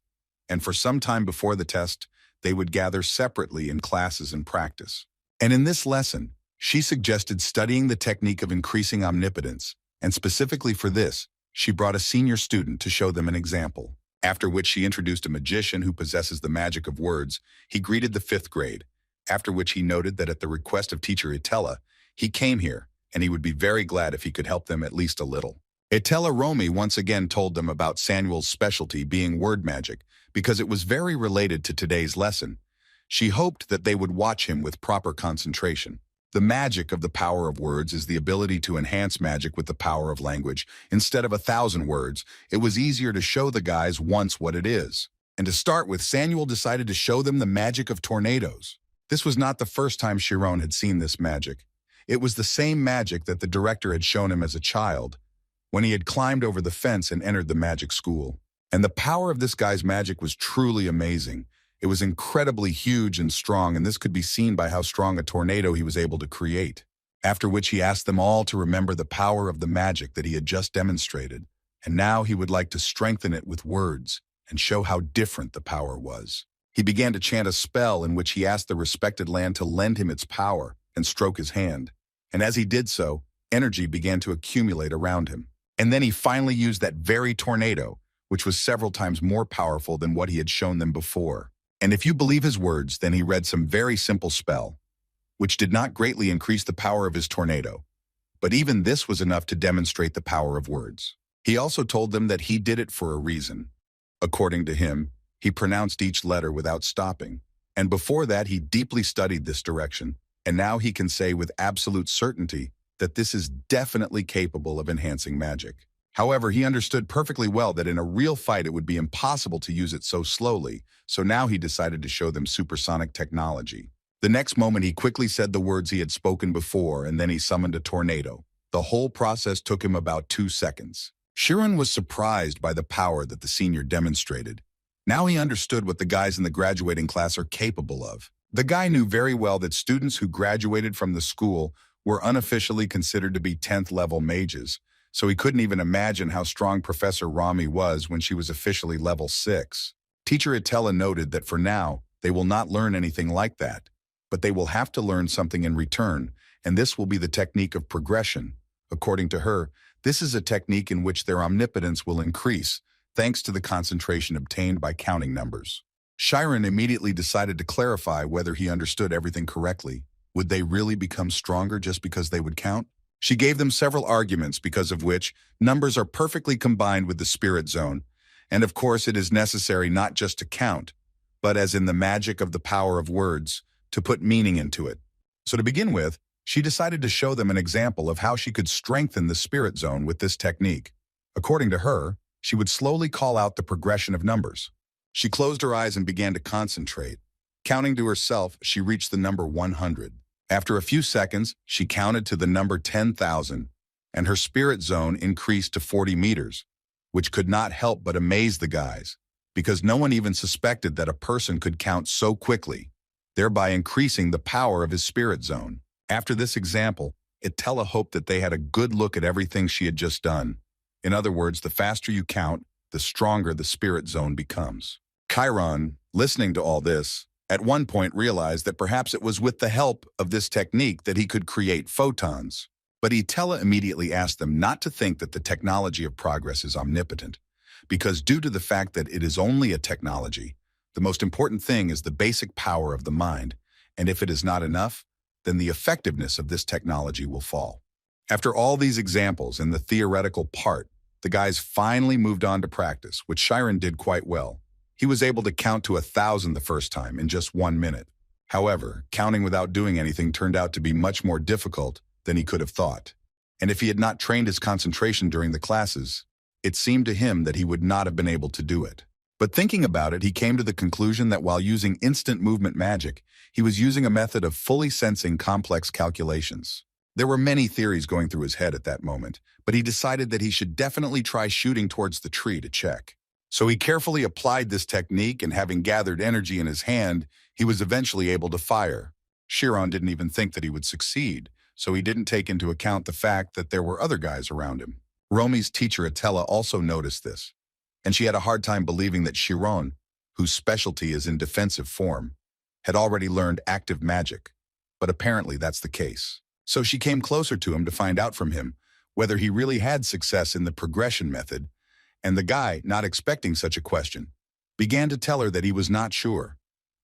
And for some time before the test, they would gather separately in classes and practice. And in this lesson, she suggested studying the technique of increasing omnipotence, and specifically for this, she brought a senior student to show them an example. After which she introduced a magician who possesses the magic of words. He greeted the 5th grade, after which he noted that at the request of teacher Itella, he came here, and he would be very glad if he could help them at least a little. Itella Romi once again told them about Samuel's specialty being word magic, because it was very related to today's lesson. She hoped that they would watch him with proper concentration. The magic of the power of words is the ability to enhance magic with the power of language. Instead of 1,000 words, it was easier to show the guys once what it is. And to start with, Samuel decided to show them the magic of tornadoes. This was not the first time Kiran had seen this magic. It was the same magic that the director had shown him as a child, when he had climbed over the fence and entered the magic school. And the power of this guy's magic was truly amazing. It was incredibly huge and strong, and this could be seen by how strong a tornado he was able to create. After which he asked them all to remember the power of the magic that he had just demonstrated, and now he would like to strengthen it with words and show how different the power was. He began to chant a spell in which he asked the respected land to lend him its power and stroke his hand. And as he did so, energy began to accumulate around him. And then he finally used that very tornado, which was several times more powerful than what he had shown them before. And if you believe his words, then he read some very simple spell, which did not greatly increase the power of his tornado. But even this was enough to demonstrate the power of words. He also told them that he did it for a reason. According to him, he pronounced each letter without stopping, and before that he deeply studied this direction, and now he can say with absolute certainty that this is definitely capable of enhancing magic. However, he understood perfectly well that in a real fight it would be impossible to use it so slowly, so now he decided to show them supersonic technology. The next moment he quickly said the words he had spoken before, and then he summoned a tornado. The whole process took him about 2 seconds. Kiran was surprised by the power that the senior demonstrated. Now he understood what the guys in the graduating class are capable of. The guy knew very well that students who graduated from the school were unofficially considered to be 10th level mages, so he couldn't even imagine how strong Professor Rami was when she was officially level 6. Teacher Itella noted that for now, they will not learn anything like that, but they will have to learn something in return, and this will be the technique of progression. According to her, this is a technique in which their omnipotence will increase, thanks to the concentration obtained by counting numbers. Kiran immediately decided to clarify whether he understood everything correctly. Would they really become stronger just because they would count? She gave them several arguments because of which numbers are perfectly combined with the spirit zone, and of course it is necessary not just to count, but as in the magic of the power of words, to put meaning into it. So to begin with, she decided to show them an example of how she could strengthen the spirit zone with this technique. According to her, she would slowly call out the progression of numbers. She closed her eyes and began to concentrate. Counting to herself, she reached the number 100. After a few seconds, she counted to the number 10,000, and her spirit zone increased to 40 meters, which could not help but amaze the guys, because no one even suspected that a person could count so quickly, thereby increasing the power of his spirit zone. After this example, Itella hoped that they had a good look at everything she had just done. In other words, the faster you count, the stronger the spirit zone becomes. Kiran, listening to all this, at one point realized that perhaps it was with the help of this technique that he could create photons. But Itella immediately asked them not to think that the technology of progress is omnipotent, because due to the fact that it is only a technology, the most important thing is the basic power of the mind, and if it is not enough, then the effectiveness of this technology will fall. After all these examples and the theoretical part, the guys finally moved on to practice, which Kiran did quite well. He was able to count to 1,000 the first time in just 1 minute. However, counting without doing anything turned out to be much more difficult than he could have thought. And if he had not trained his concentration during the classes, it seemed to him that he would not have been able to do it. But thinking about it, he came to the conclusion that while using instant movement magic, he was using a method of fully sensing complex calculations. There were many theories going through his head at that moment, but he decided that he should definitely try shooting towards the tree to check. So he carefully applied this technique, and having gathered energy in his hand, he was eventually able to fire. Kiran didn't even think that he would succeed, so he didn't take into account the fact that there were other guys around him. Romi's teacher Itella also noticed this, and she had a hard time believing that Kiran, whose specialty is in defensive form, had already learned active magic, but apparently that's the case. So she came closer to him to find out from him whether he really had success in the progression method, and the guy, not expecting such a question, began to tell her that he was not sure,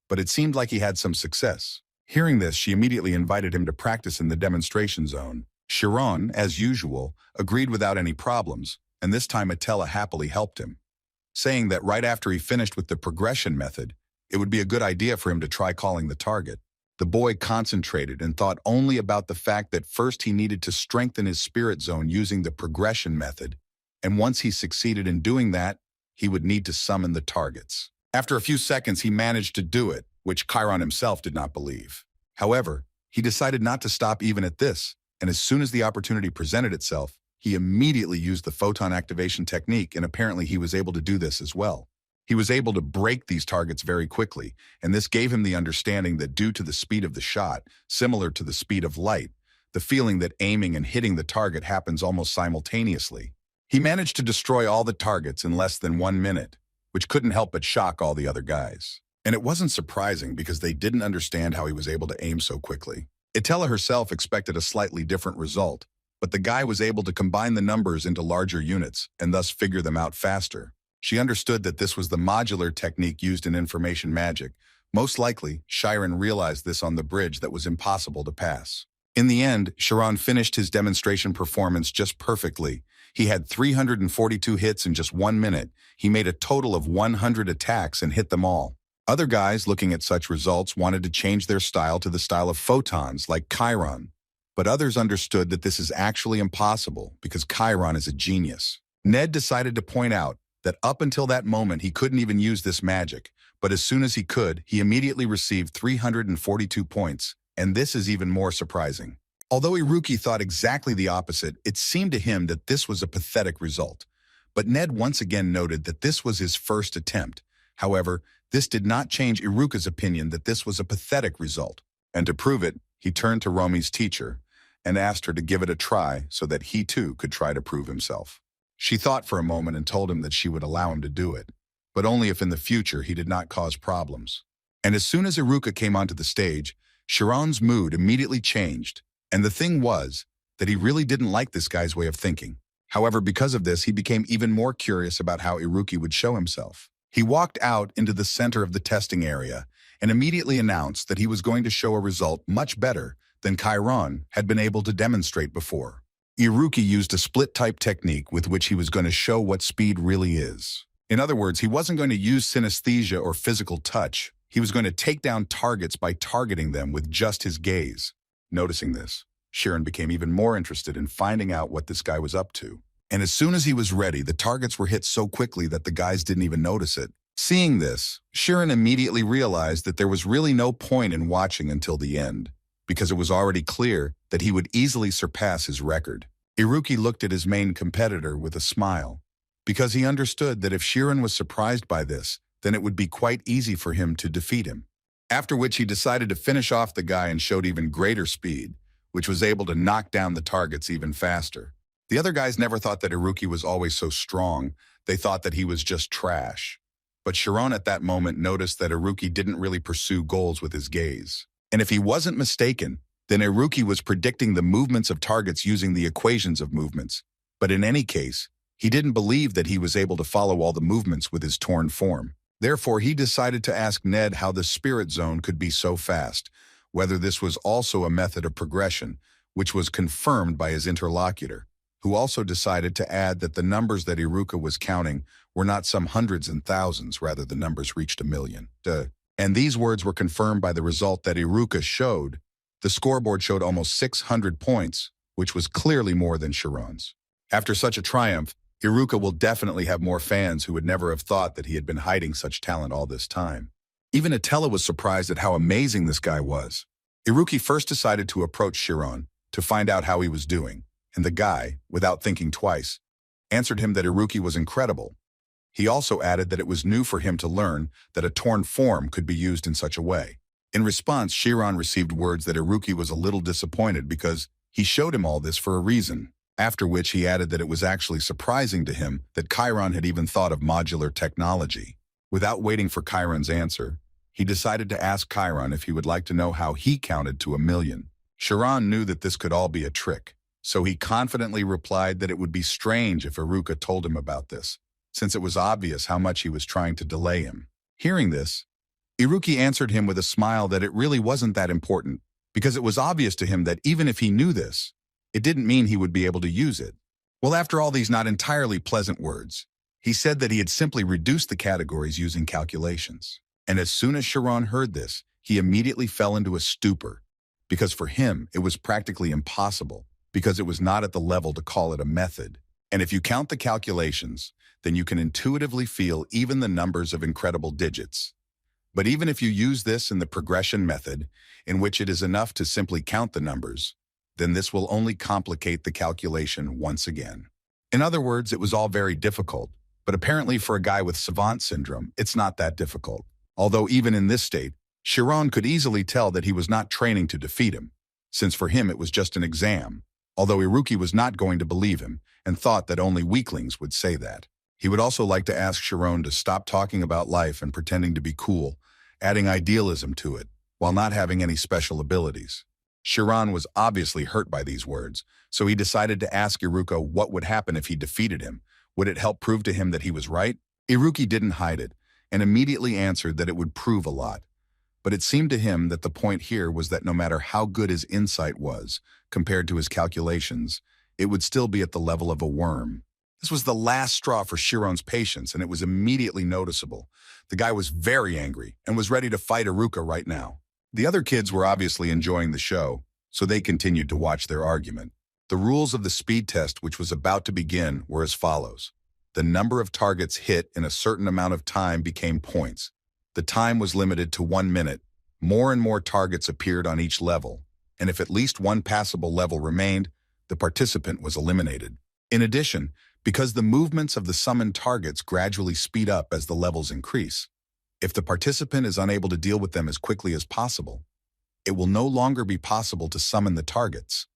but it seemed like he had some success. Hearing this, she immediately invited him to practice in the demonstration zone. Kiran, as usual, agreed without any problems, and this time Itella happily helped him, saying that right after he finished with the progression method, it would be a good idea for him to try calling the target. The boy concentrated and thought only about the fact that first he needed to strengthen his spirit zone using the progression method, and once he succeeded in doing that, he would need to summon the targets. After a few seconds, he managed to do it, which Kiran himself did not believe. However, he decided not to stop even at this, and as soon as the opportunity presented itself, he immediately used the photon activation technique, and apparently he was able to do this as well. He was able to break these targets very quickly, and this gave him the understanding that due to the speed of the shot, similar to the speed of light, the feeling that aiming and hitting the target happens almost simultaneously. He managed to destroy all the targets in less than 1 minute, which couldn't help but shock all the other guys. And it wasn't surprising because they didn't understand how he was able to aim so quickly. Itella herself expected a slightly different result, but the guy was able to combine the numbers into larger units and thus figure them out faster. She understood that this was the modular technique used in information magic. Most likely, Kiran realized this on the bridge that was impossible to pass. In the end, Kiran finished his demonstration performance just perfectly. He had 342 hits in just 1 minute. He made a total of 100 attacks and hit them all. Other guys looking at such results wanted to change their style to the style of photons like Kiran, but others understood that this is actually impossible because Kiran is a genius. Ned decided to point out that up until that moment he couldn't even use this magic, but as soon as he could, he immediately received 342 points, and this is even more surprising. Although Iruki thought exactly the opposite, it seemed to him that this was a pathetic result. But Ned once again noted that this was his first attempt. However, this did not change Iruka's opinion that this was a pathetic result. And to prove it, he turned to Romi's teacher and asked her to give it a try so that he too could try to prove himself. She thought for a moment and told him that she would allow him to do it, but only if in the future he did not cause problems. And as soon as Iruka came onto the stage, Chiron's mood immediately changed, and the thing was that he really didn't like this guy's way of thinking. However, because of this, he became even more curious about how Iruki would show himself. He walked out into the center of the testing area and immediately announced that he was going to show a result much better than Kiran had been able to demonstrate before. Iruki used a split-type technique with which he was going to show what speed really is. In other words, he wasn't going to use synesthesia or physical touch. He was going to take down targets by targeting them with just his gaze. Noticing this, Kiran became even more interested in finding out what this guy was up to. And as soon as he was ready, the targets were hit so quickly that the guys didn't even notice it. Seeing this, Kiran immediately realized that there was really no point in watching until the end, because it was already clear that he would easily surpass his record. Iruki looked at his main competitor with a smile, because he understood that if Kiran was surprised by this, then it would be quite easy for him to defeat him. After which he decided to finish off the guy and showed even greater speed, which was able to knock down the targets even faster. The other guys never thought that Iruki was always so strong. They thought that he was just trash. But Kiran at that moment noticed that Iruki didn't really pursue goals with his gaze. And if he wasn't mistaken, then Iruki was predicting the movements of targets using the equations of movements. But in any case, he didn't believe that he was able to follow all the movements with his torn form. Therefore, he decided to ask Ned how the spirit zone could be so fast, whether this was also a method of progression, which was confirmed by his interlocutor, who also decided to add that the numbers that Iruka was counting were not some hundreds and thousands, rather the numbers reached 1,000,000. And these words were confirmed by the result that Iruka showed. The scoreboard showed almost 600 points, which was clearly more than Chiron's. After such a triumph, Iruka will definitely have more fans who would never have thought that he had been hiding such talent all this time. Even Atella was surprised at how amazing this guy was. Iruki first decided to approach Chiron to find out how he was doing, and the guy, without thinking twice, answered him that Iruki was incredible. He also added that it was new for him to learn that a torn form could be used in such a way. In response, Chiron received words that Iruki was a little disappointed because he showed him all this for a reason, after which he added that it was actually surprising to him that Kiran had even thought of modular technology. Without waiting for Chiron's answer, he decided to ask Kiran if he would like to know how he counted to 1,000,000. Chiron knew that this could all be a trick, so he confidently replied that it would be strange if Iruka told him about this, since it was obvious how much he was trying to delay him. Hearing this, Iruki answered him with a smile that it really wasn't that important, because it was obvious to him that even if he knew this, it didn't mean he would be able to use it. Well, after all these not entirely pleasant words, he said that he had simply reduced the categories using calculations. And as soon as Chiron heard this, he immediately fell into a stupor, because for him, it was practically impossible, because it was not at the level to call it a method. And if you count the calculations, then you can intuitively feel even the numbers of incredible digits. But even if you use this in the progression method, in which it is enough to simply count the numbers, then this will only complicate the calculation once again. In other words, it was all very difficult, but apparently for a guy with savant syndrome, it's not that difficult. Although even in this state, Chiron could easily tell that he was not training to defeat him, since for him it was just an exam, although Iruki was not going to believe him and thought that only weaklings would say that. He would also like to ask Chiron to stop talking about life and pretending to be cool, adding idealism to it, while not having any special abilities. Chiron was obviously hurt by these words, so he decided to ask Iruka what would happen if he defeated him. Would it help prove to him that he was right? Iruki didn't hide it, and immediately answered that it would prove a lot. But it seemed to him that the point here was that no matter how good his insight was, compared to his calculations, it would still be at the level of a worm. This was the last straw for Chiron's patience, and it was immediately noticeable. The guy was very angry and was ready to fight Iruka right now. The other kids were obviously enjoying the show, so they continued to watch their argument. The rules of the speed test, which was about to begin, were as follows. The number of targets hit in a certain amount of time became points. The time was limited to 1 minute. More and more targets appeared on each level, and if at least one passable level remained, the participant was eliminated. In addition, because the movements of the summoned targets gradually speed up as the levels increase. If the participant is unable to deal with them as quickly as possible, it will no longer be possible to summon the targets,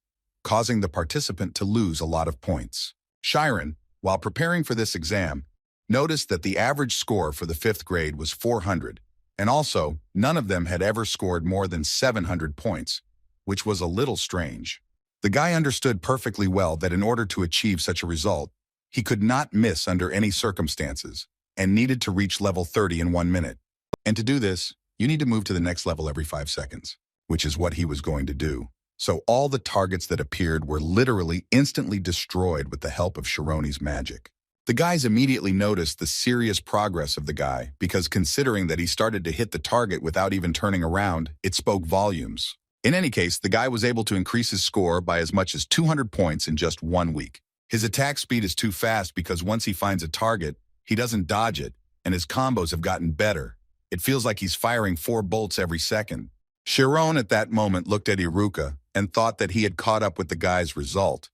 causing the participant to lose a lot of points. Kiran, while preparing for this exam, noticed that the average score for the 5th grade was 400, and also none of them had ever scored more than 700 points, which was a little strange. The guy understood perfectly well that in order to achieve such a result, he could not miss under any circumstances and needed to reach level 30 in 1 minute. And to do this, you need to move to the next level every 5 seconds, which is what he was going to do. So all the targets that appeared were literally instantly destroyed with the help of Shironi's magic. The guys immediately noticed the serious progress of the guy because considering that he started to hit the target without even turning around, it spoke volumes. In any case, the guy was able to increase his score by as much as 200 points in just 1 week. His attack speed is too fast because once he finds a target, he doesn't dodge it, and his combos have gotten better. It feels like he's firing 4 bolts every second. Chiron at that moment looked at Iruka and thought that he had caught up with the guy's result.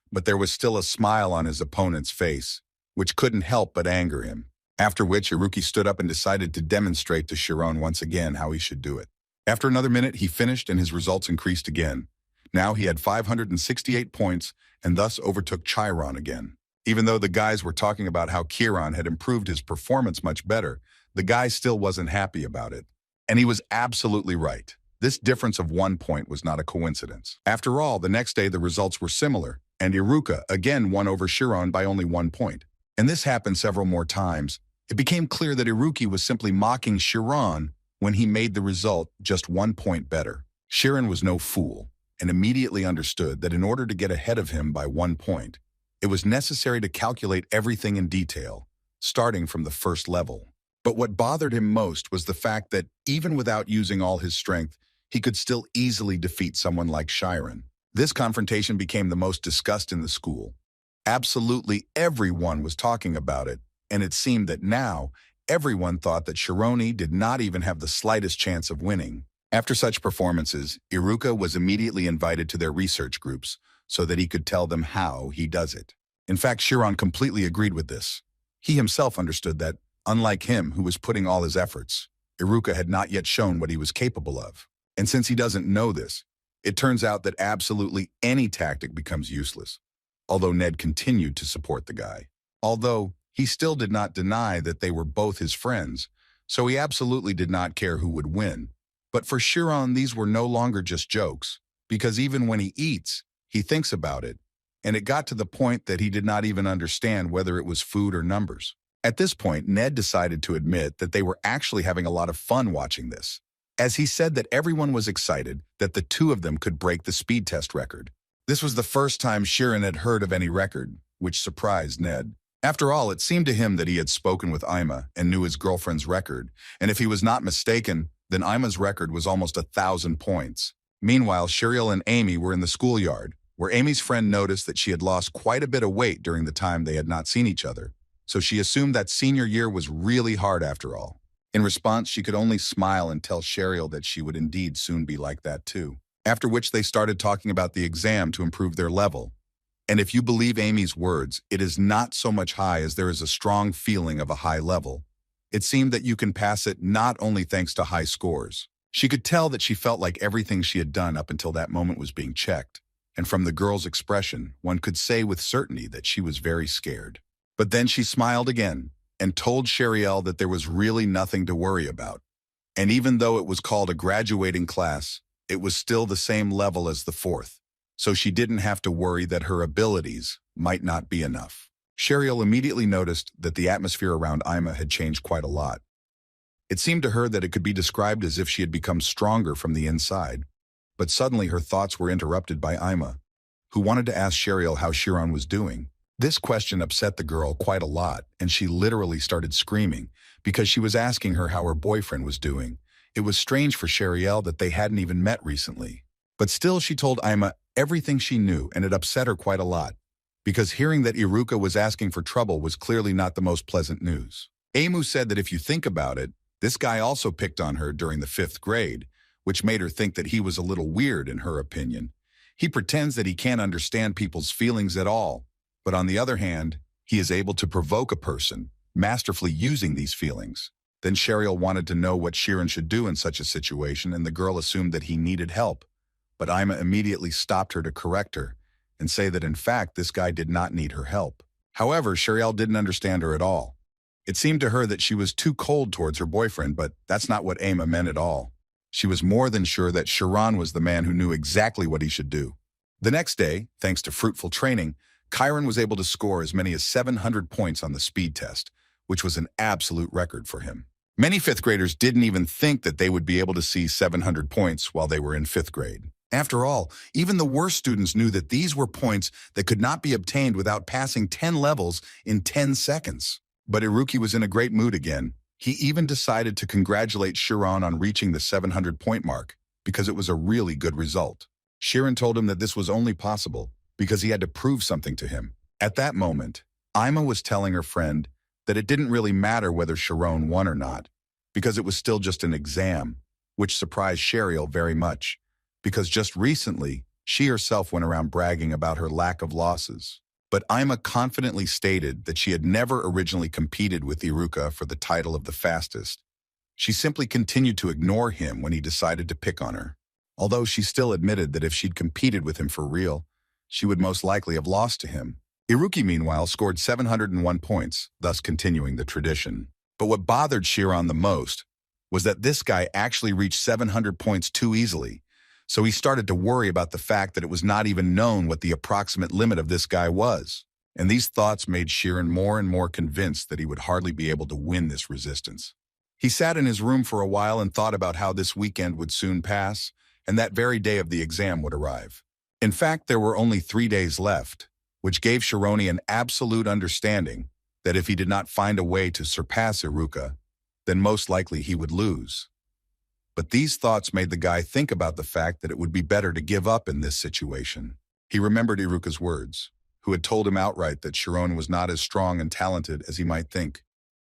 But there was still a smile on his opponent's face, which couldn't help but anger him. After which, Iruki stood up and decided to demonstrate to Chiron once again how he should do it. After another minute, he finished and his results increased again. Now he had 568 points and thus overtook Chiron again. Even though the guys were talking about how Kiran had improved his performance much better, the guy still wasn't happy about it. And he was absolutely right. This difference of 1 point was not a coincidence. After all, the next day the results were similar, and Iruka again won over Chiron by only 1 point. And this happened several more times. It became clear that Iruki was simply mocking Chiron when he made the result just 1 point better. Chiron was no fool, and immediately understood that in order to get ahead of him by 1 point, it was necessary to calculate everything in detail, starting from the first level. But what bothered him most was the fact that even without using all his strength, he could still easily defeat someone like Chiron. This confrontation became the most discussed in the school. Absolutely everyone was talking about it, and it seemed that now everyone thought that Shironi did not even have the slightest chance of winning. After such performances, Iruka was immediately invited to their research groups so that he could tell them how he does it. In fact, Chiron completely agreed with this. He himself understood that, unlike him who was putting all his efforts, Iruka had not yet shown what he was capable of. And since he doesn't know this, it turns out that absolutely any tactic becomes useless. Although Ned continued to support the guy. Although he still did not deny that they were both his friends, so he absolutely did not care who would win. But for Chiron, these were no longer just jokes, because even when he eats, he thinks about it, and it got to the point that he did not even understand whether it was food or numbers. At this point, Ned decided to admit that they were actually having a lot of fun watching this, as he said that everyone was excited that the two of them could break the speed test record. This was the first time Chiron had heard of any record, which surprised Ned. After all, it seemed to him that he had spoken with Ima and knew his girlfriend's record, and if he was not mistaken, then Ima's record was almost 1,000 points. Meanwhile, Shiriel and Amy were in the schoolyard, where Amy's friend noticed that she had lost quite a bit of weight during the time they had not seen each other, so she assumed that senior year was really hard after all. In response, she could only smile and tell Shiriel that she would indeed soon be like that too. After which they started talking about the exam to improve their level. And if you believe Amy's words, it is not so much high as there is a strong feeling of a high level. It seemed that you can pass it not only thanks to high scores. She could tell that she felt like everything she had done up until that moment was being checked. And from the girl's expression, one could say with certainty that she was very scared. But then she smiled again and told Shiriel that there was really nothing to worry about. And even though it was called a graduating class, it was still the same level as the 4th. So she didn't have to worry that her abilities might not be enough. Shiriel immediately noticed that the atmosphere around Ima had changed quite a lot. It seemed to her that it could be described as if she had become stronger from the inside. But suddenly her thoughts were interrupted by Ima, who wanted to ask Shiriel how Chiron was doing. This question upset the girl quite a lot, and she literally started screaming because she was asking her how her boyfriend was doing. It was strange for Shiriel that they hadn't even met recently. But still she told Ima everything she knew, and it upset her quite a lot, because hearing that Iruka was asking for trouble was clearly not the most pleasant news. Amu said that if you think about it, this guy also picked on her during the 5th grade, which made her think that he was a little weird in her opinion. He pretends that he can't understand people's feelings at all, but on the other hand, He is able to provoke a person, masterfully using these feelings. Then Cheryl wanted to know what Kiran should do in such a situation, and the girl assumed that he needed help. But Ima immediately stopped her to correct her and say that in fact this guy did not need her help. However, Cheryl didn't understand her at all. It seemed to her that she was too cold towards her boyfriend, but that's not what Ima meant at all. She was more than sure that Kiran was the man who knew exactly what he should do. The next day, thanks to fruitful training, Kiran was able to score as many as 700 points on the speed test, which was an absolute record for him. Many fifth graders didn't even think that they would be able to see 700 points while they were in fifth grade. After all, even the worst students knew that these were points that could not be obtained without passing 10 levels in 10 seconds. But Iruki was in a great mood again. He even decided to congratulate Kiran on reaching the 700-point mark because it was a really good result. Kiran told him that this was only possible because he had to prove something to him. At that moment, Ima was telling her friend that it didn't really matter whether Kiran won or not, because it was still just an exam, which surprised Cheryl very much, because just recently, she herself went around bragging about her lack of losses. But Ima confidently stated that she had never originally competed with Iruka for the title of the fastest. She simply continued to ignore him when he decided to pick on her, although she still admitted that if she'd competed with him for real, she would most likely have lost to him. Iruki, meanwhile, scored 701 points, thus continuing the tradition. But what bothered Kiran the most was that this guy actually reached 700 points too easily, so he started to worry about the fact that it was not even known what the approximate limit of this guy was. And these thoughts made Kiran more and more convinced that he would hardly be able to win this resistance. He sat in his room for a while and thought about how this weekend would soon pass, and that very day of the exam would arrive. In fact, there were only 3 days left, which gave Shironi an absolute understanding that if he did not find a way to surpass Iruka, then most likely he would lose. But these thoughts made the guy think about the fact that it would be better to give up in this situation. He remembered Iruka's words, who had told him outright that Shironi was not as strong and talented as he might think,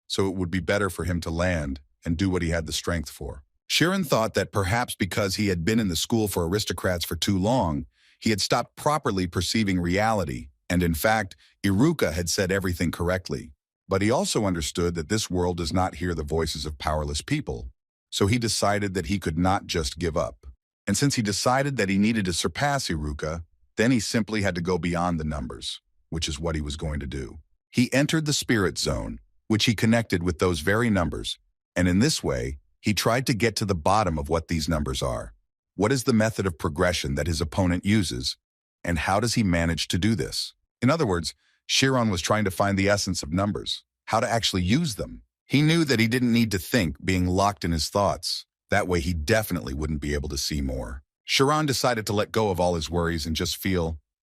so it would be better for him to land and do what he had the strength for. Kiran thought that perhaps because he had been in the school for aristocrats for too long, he had stopped properly perceiving reality, and in fact, Iruka had said everything correctly. But he also understood that this world does not hear the voices of powerless people, so he decided that he could not just give up. And since he decided that he needed to surpass Iruka, then he simply had to go beyond the numbers, which is what he was going to do. He entered the spirit zone, which he connected with those very numbers, and in this way, he tried to get to the bottom of what these numbers are. What is the method of progression that his opponent uses, and how does he manage to do this? In other words, Kiran was trying to find the essence of numbers, how to actually use them. He knew that he didn't need to think, being locked in his thoughts. That way he definitely wouldn't be able to see more. Kiran decided to let go of all his worries and just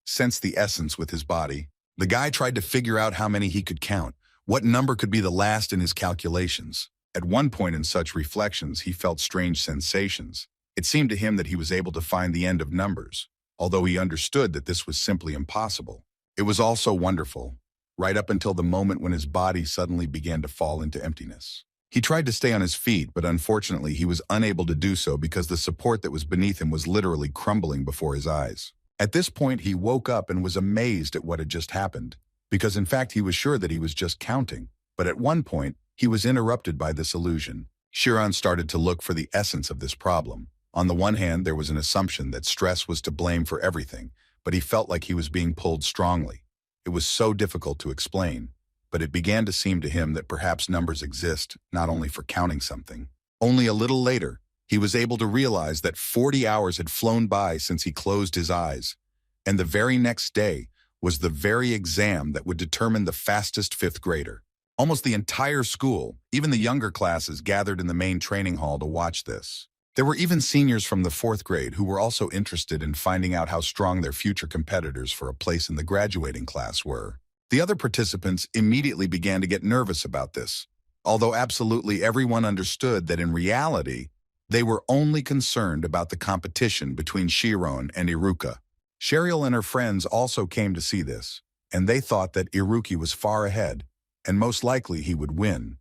sense the essence with his body. The guy tried to figure out how many he could count, what number could be the last in his calculations. At one point in such reflections, he felt strange sensations. It seemed to him that he was able to find the end of numbers, although he understood that this was simply impossible. It was also wonderful, right up until the moment when his body suddenly began to fall into emptiness. He tried to stay on his feet, but unfortunately he was unable to do so because the support that was beneath him was literally crumbling before his eyes. At this point, he woke up and was amazed at what had just happened, because in fact he was sure that he was just counting. But at one point, he was interrupted by this illusion. Kiran started to look for the essence of this problem. On the one hand, there was an assumption that stress was to blame for everything, but he felt like he was being pulled strongly. It was so difficult to explain, but it began to seem to him that perhaps numbers exist not only for counting something. Only a little later, he was able to realize that 40 hours had flown by since he closed his eyes, and the very next day was the very exam that would determine the fastest fifth grader. Almost the entire school, even the younger classes, gathered in the main training hall to watch this. There were even seniors from the fourth grade who were also interested in finding out how strong their future competitors for a place in the graduating class were. The other participants immediately began to get nervous about this, although absolutely everyone understood that in reality, they were only concerned about the competition between Chiron and Iruka. Cheryl and her friends also came to see this, and they thought that Iruki was far ahead, and most likely he would win.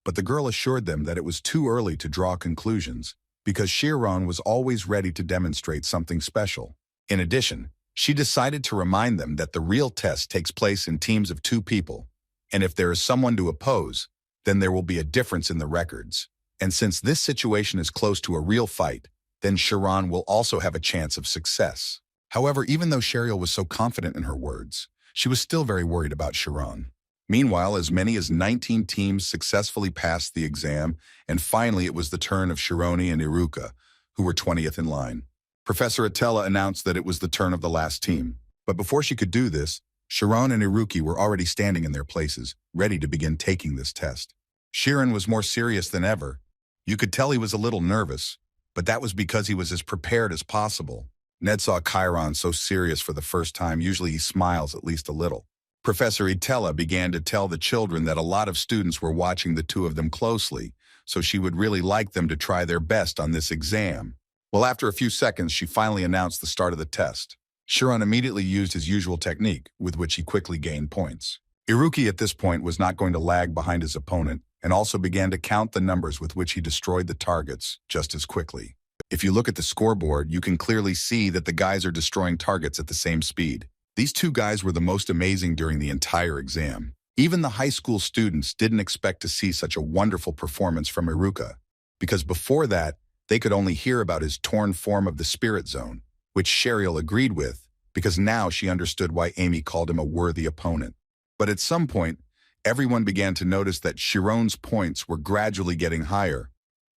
But the girl assured them that it was too early to draw conclusions, because Chiron was always ready to demonstrate something special. In addition, She decided to remind them that the real test takes place in teams of 2 people, and if there is someone to oppose, then there will be a difference in the records. And since this situation is close to a real fight, then Chiron will also have a chance of success. However, even though Cheryl was so confident in her words, she was still very worried about Chiron. Meanwhile, as many as 19 teams successfully passed the exam, and finally it was the turn of Shironi and Iruka, who were 20th in line. Professor Atella announced that it was the turn of the last team. But before she could do this, Chiron and Iruki were already standing in their places, ready to begin taking this test. Chiron was more serious than ever. You could tell he was a little nervous, but that was because he was as prepared as possible. Ned saw Chiron so serious for the first time. Usually he smiles at least a little. Professor Itella began to tell the children that a lot of students were watching the 2 of them closely, so she would really like them to try their best on this exam. Well, after a few seconds, she finally announced the start of the test. Chiron immediately used his usual technique, with which he quickly gained points. Iruki at this point was not going to lag behind his opponent, and also began to count the numbers with which he destroyed the targets just as quickly. If you look at the scoreboard, you can clearly see that the guys are destroying targets at the same speed. These 2 guys were the most amazing during the entire exam. Even the high school students didn't expect to see such a wonderful performance from Iruka, because before that, they could only hear about his torn form of the spirit zone, which Cheryl agreed with, because now she understood why Amy called him a worthy opponent. But at some point, everyone began to notice that Chiron's points were gradually getting higher,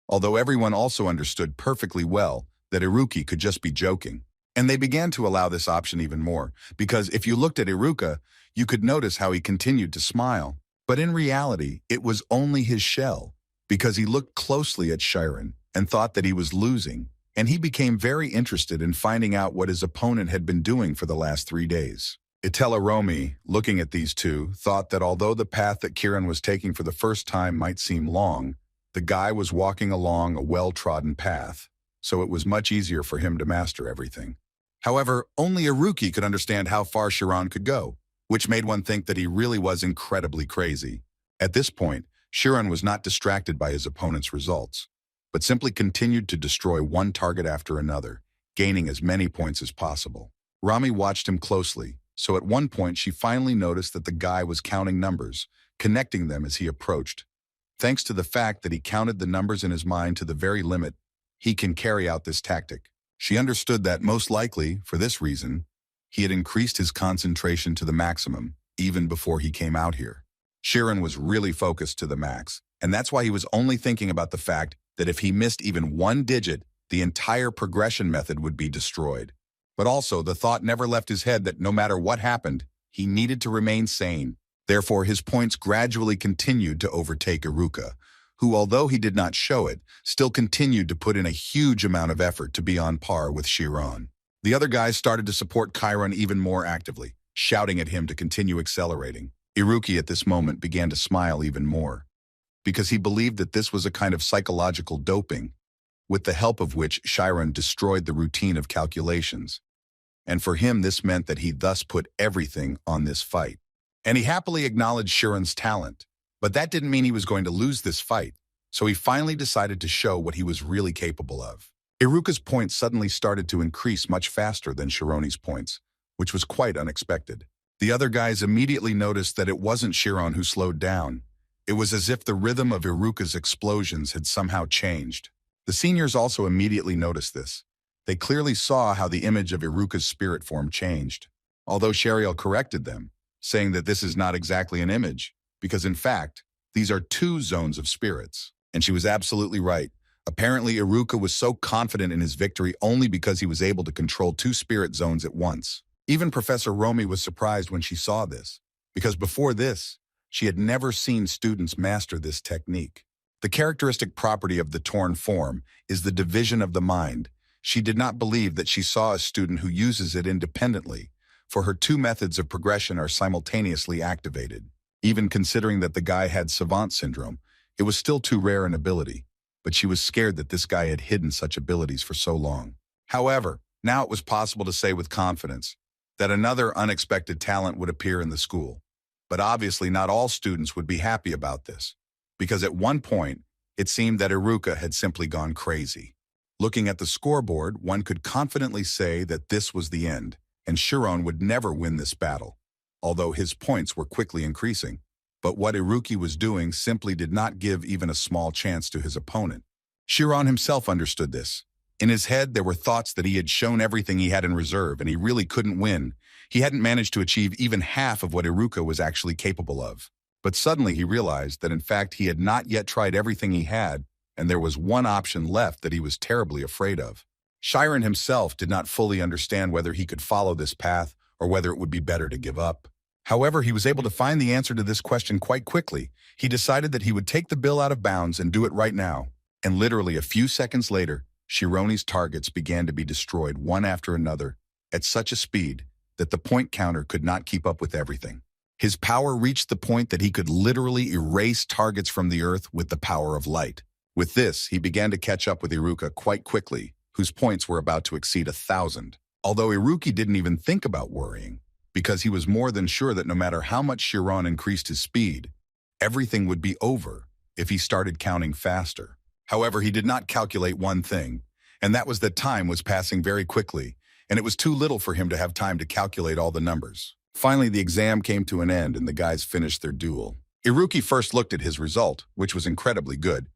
although everyone also understood perfectly well that Iruki could just be joking. And they began to allow this option even more, because if you looked at Iruka, you could notice how he continued to smile. But in reality, it was only his shell, because he looked closely at Chiron and thought that he was losing, and he became very interested in finding out what his opponent had been doing for the last 3 days. Itella Romi, looking at these 2, thought that although the path that Kiran was taking for the first time might seem long, the guy was walking along a well-trodden path, so it was much easier for him to master everything. However, only Iruki could understand how far Chiron could go, which made one think that he really was incredibly crazy. At this point, Chiron was not distracted by his opponent's results, but simply continued to destroy one target after another, gaining as many points as possible. Rami watched him closely, so at one point she finally noticed that the guy was counting numbers, connecting them as he approached. Thanks to the fact that he counted the numbers in his mind to the very limit, he can carry out this tactic. She understood that, most likely, for this reason, he had increased his concentration to the maximum, even before he came out here. Chiron was really focused to the max, and that's why he was only thinking about the fact that if he missed even 1 digit, the entire progression method would be destroyed. But also, the thought never left his head that no matter what happened, he needed to remain sane. Therefore, his points gradually continued to overtake Iruka, who, although he did not show it, still continued to put in a huge amount of effort to be on par with Chiron. The other guys started to support Chiron even more actively, shouting at him to continue accelerating. Iruki at this moment began to smile even more, because he believed that this was a kind of psychological doping, with the help of which Chiron destroyed the routine of calculations. And for him, this meant that he thus put everything on this fight. And he happily acknowledged Chiron's talent. But that didn't mean he was going to lose this fight, so he finally decided to show what he was really capable of. Iruka's points suddenly started to increase much faster than Shironi's points, which was quite unexpected. The other guys immediately noticed that it wasn't Chiron who slowed down. It was as if the rhythm of Iruka's explosions had somehow changed. The seniors also immediately noticed this. They clearly saw how the image of Iruka's spirit form changed, although Sheriel corrected them, saying that this is not exactly an image, because in fact, these are 2 zones of spirits. And she was absolutely right. Apparently, Iruka was so confident in his victory only because he was able to control 2 spirit zones at once. Even Professor Romi was surprised when she saw this, because before this, she had never seen students master this technique. The characteristic property of the torn form is the division of the mind. She did not believe that she saw a student who uses it independently, for her 2 methods of progression are simultaneously activated. Even considering that the guy had savant syndrome, it was still too rare an ability, but she was scared that this guy had hidden such abilities for so long. However, now it was possible to say with confidence that another unexpected talent would appear in the school. But obviously not all students would be happy about this, because at one point, it seemed that Iruka had simply gone crazy. Looking at the scoreboard, one could confidently say that this was the end, and Chiron would never win this battle, although his points were quickly increasing. But what Iruki was doing simply did not give even a small chance to his opponent. Chiron himself understood this. In his head, there were thoughts that he had shown everything he had in reserve, and he really couldn't win. He hadn't managed to achieve even half of what Iruka was actually capable of. But suddenly he realized that in fact he had not yet tried everything he had, and there was one option left that he was terribly afraid of. Chiron himself did not fully understand whether he could follow this path or whether it would be better to give up. However, he was able to find the answer to this question quite quickly. He decided that he would take the bill out of bounds and do it right now. And literally a few seconds later, Chironi's targets began to be destroyed one after another at such a speed that the point counter could not keep up with everything. His power reached the point that he could literally erase targets from the earth with the power of light. With this, he began to catch up with Iruka quite quickly, whose points were about to exceed 1,000. Although Iruki didn't even think about worrying, because he was more than sure that no matter how much Chiron increased his speed, everything would be over if he started counting faster. However, he did not calculate one thing, and that was that time was passing very quickly, and it was too little for him to have time to calculate all the numbers. Finally, the exam came to an end and the guys finished their duel. Iruki first looked at his result, which was incredibly good.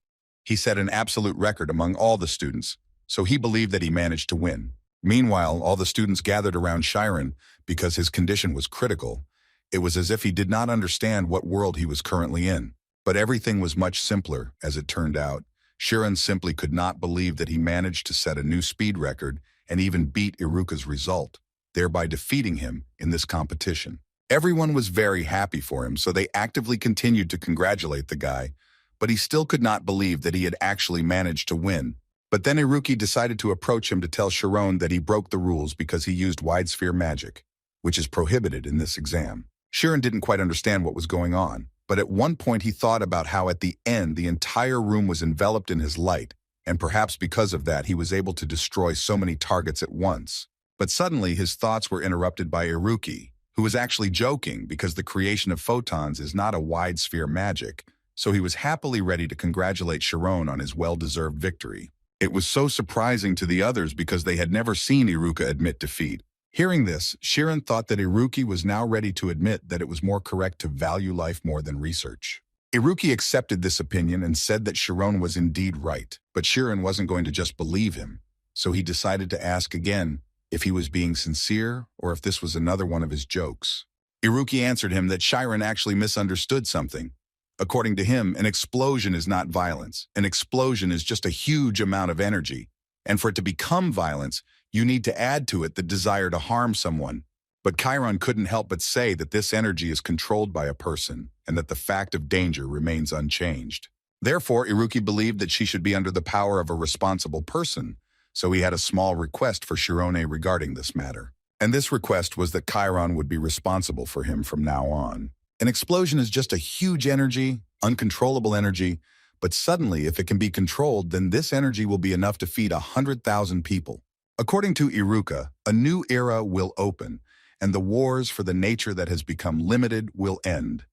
He set an absolute record among all the students, so he believed that he managed to win. Meanwhile, all the students gathered around Chiron because his condition was critical. It was as if he did not understand what world he was currently in. But everything was much simpler, as it turned out. Chiron simply could not believe that he managed to set a new speed record and even beat Iruka's result, thereby defeating him in this competition. Everyone was very happy for him, so they actively continued to congratulate the guy, but he still could not believe that he had actually managed to win. But then Iruki decided to approach him to tell Chiron that he broke the rules because he used wide sphere magic, which is prohibited in this exam. Chiron didn't quite understand what was going on, but at one point he thought about how at the end the entire room was enveloped in his light, and perhaps because of that he was able to destroy so many targets at once. But suddenly his thoughts were interrupted by Iruki, who was actually joking because the creation of photons is not a wide sphere magic, so he was happily ready to congratulate Chiron on his well-deserved victory. It was so surprising to the others because they had never seen Iruka admit defeat. Hearing this, Chiron thought that Iruki was now ready to admit that it was more correct to value life more than research. Iruki accepted this opinion and said that Chiron was indeed right, but Chiron wasn't going to just believe him, so he decided to ask again if he was being sincere or if this was another one of his jokes. Iruki answered him that Chiron actually misunderstood something. According to him, an explosion is not violence. An explosion is just a huge amount of energy, and for it to become violence, you need to add to it the desire to harm someone. But Chiron couldn't help but say that this energy is controlled by a person, and that the fact of danger remains unchanged. Therefore, Iruki believed that she should be under the power of a responsible person, so he had a small request for Chirone regarding this matter. And this request was that Chiron would be responsible for him from now on. An explosion is just a huge energy, uncontrollable energy, but suddenly, if it can be controlled, then this energy will be enough to feed 100,000 people. According to Iruka, a new era will open, and the wars for the nature that has become limited will end.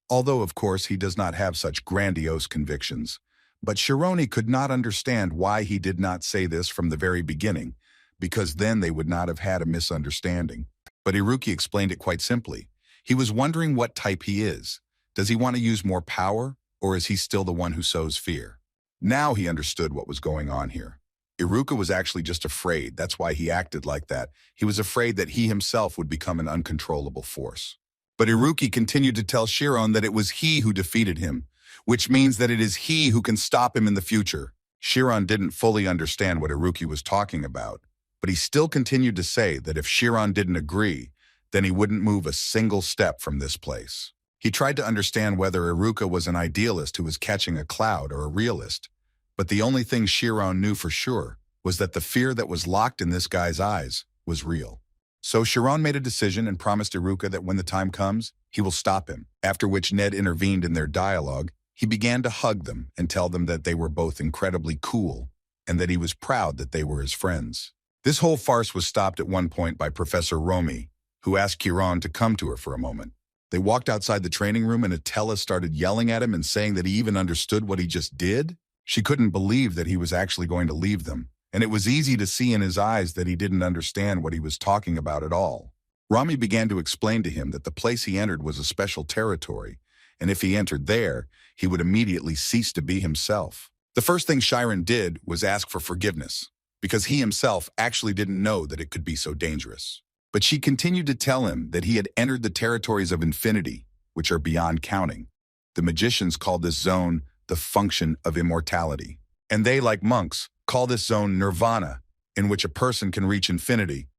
Although, of course, he does not have such grandiose convictions. But Chirone could not understand why he did not say this from the very beginning, because then they would not have had a misunderstanding. But Iruki explained it quite simply. He was wondering what type he is. Does he want to use more power, or is he still the one who sows fear? Now he understood what was going on here. Iruka was actually just afraid. That's why he acted like that. He was afraid that he himself would become an uncontrollable force. But Iruki continued to tell Chiron that it was he who defeated him, which means that it is he who can stop him in the future. Chiron didn't fully understand what Iruki was talking about, but he still continued to say that if Chiron didn't agree, then he wouldn't move a single step from this place. He tried to understand whether Iruka was an idealist who was catching a cloud or a realist, but the only thing Chiron knew for sure was that the fear that was locked in this guy's eyes was real. So Chiron made a decision and promised Iruka that when the time comes, he will stop him, after which Ned intervened in their dialogue. He began to hug them and tell them that they were both incredibly cool and that he was proud that they were his friends. This whole farce was stopped at one point by Professor Romy, who asked Kiran to come to her for a moment. They walked outside the training room and Atella started yelling at him and saying that he even understood what he just did. She couldn't believe that he was actually going to leave them, and it was easy to see in his eyes that he didn't understand what he was talking about at all. Rami began to explain to him that the place he entered was a special territory, and if he entered there, he would immediately cease to be himself. The first thing Chiron did was ask for forgiveness, because he himself actually didn't know that it could be so dangerous. But she continued to tell him that he had entered the territories of infinity, which are beyond counting. The magicians called this zone the function of immortality. And they, like monks, call this zone nirvana, in which a person can reach infinity,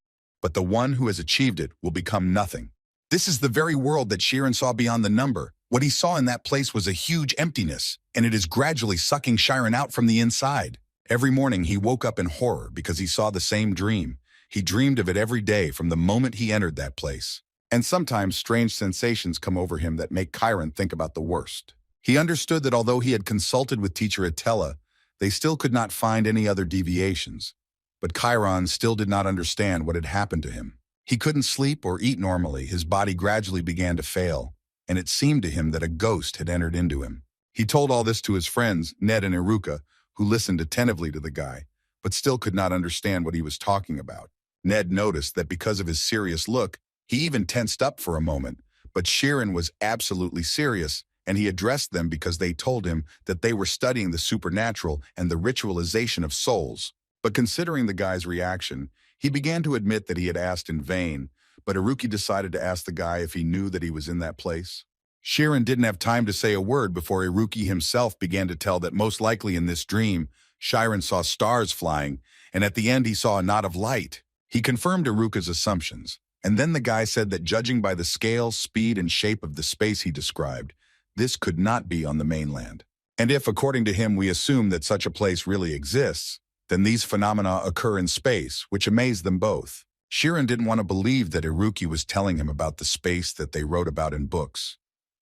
but the one who has achieved it will become nothing. This is the very world that Chiron saw beyond the number. What he saw in that place was a huge emptiness, and it is gradually sucking Chiron out from the inside. Every morning he woke up in horror because he saw the same dream. He dreamed of it every day from the moment he entered that place. And sometimes strange sensations come over him that make Chiron think about the worst. He understood that although he had consulted with teacher Attila, they still could not find any other deviations. But Chiron still did not understand what had happened to him. He couldn't sleep or eat normally. His body gradually began to fail, and it seemed to him that a ghost had entered into him. He told all this to his friends, Ned and Iruka, who listened attentively to the guy, but still could not understand what he was talking about. Ned noticed that because of his serious look, he even tensed up for a moment, but Chiron was absolutely serious, and he addressed them because they told him that they were studying the supernatural and the ritualization of souls. But considering the guy's reaction, he began to admit that he had asked in vain, but Iruki decided to ask the guy if he knew that he was in that place. Chiron didn't have time to say a word before Iruki himself began to tell that most likely in this dream, Chiron saw stars flying, and at the end he saw a knot of light. He confirmed Iruka's assumptions, and then the guy said that judging by the scale, speed, and shape of the space he described, this could not be on the mainland. And if, according to him, we assume that such a place really exists, then these phenomena occur in space, which amazed them both. Chiron didn't want to believe that Iruki was telling him about the space that they wrote about in books.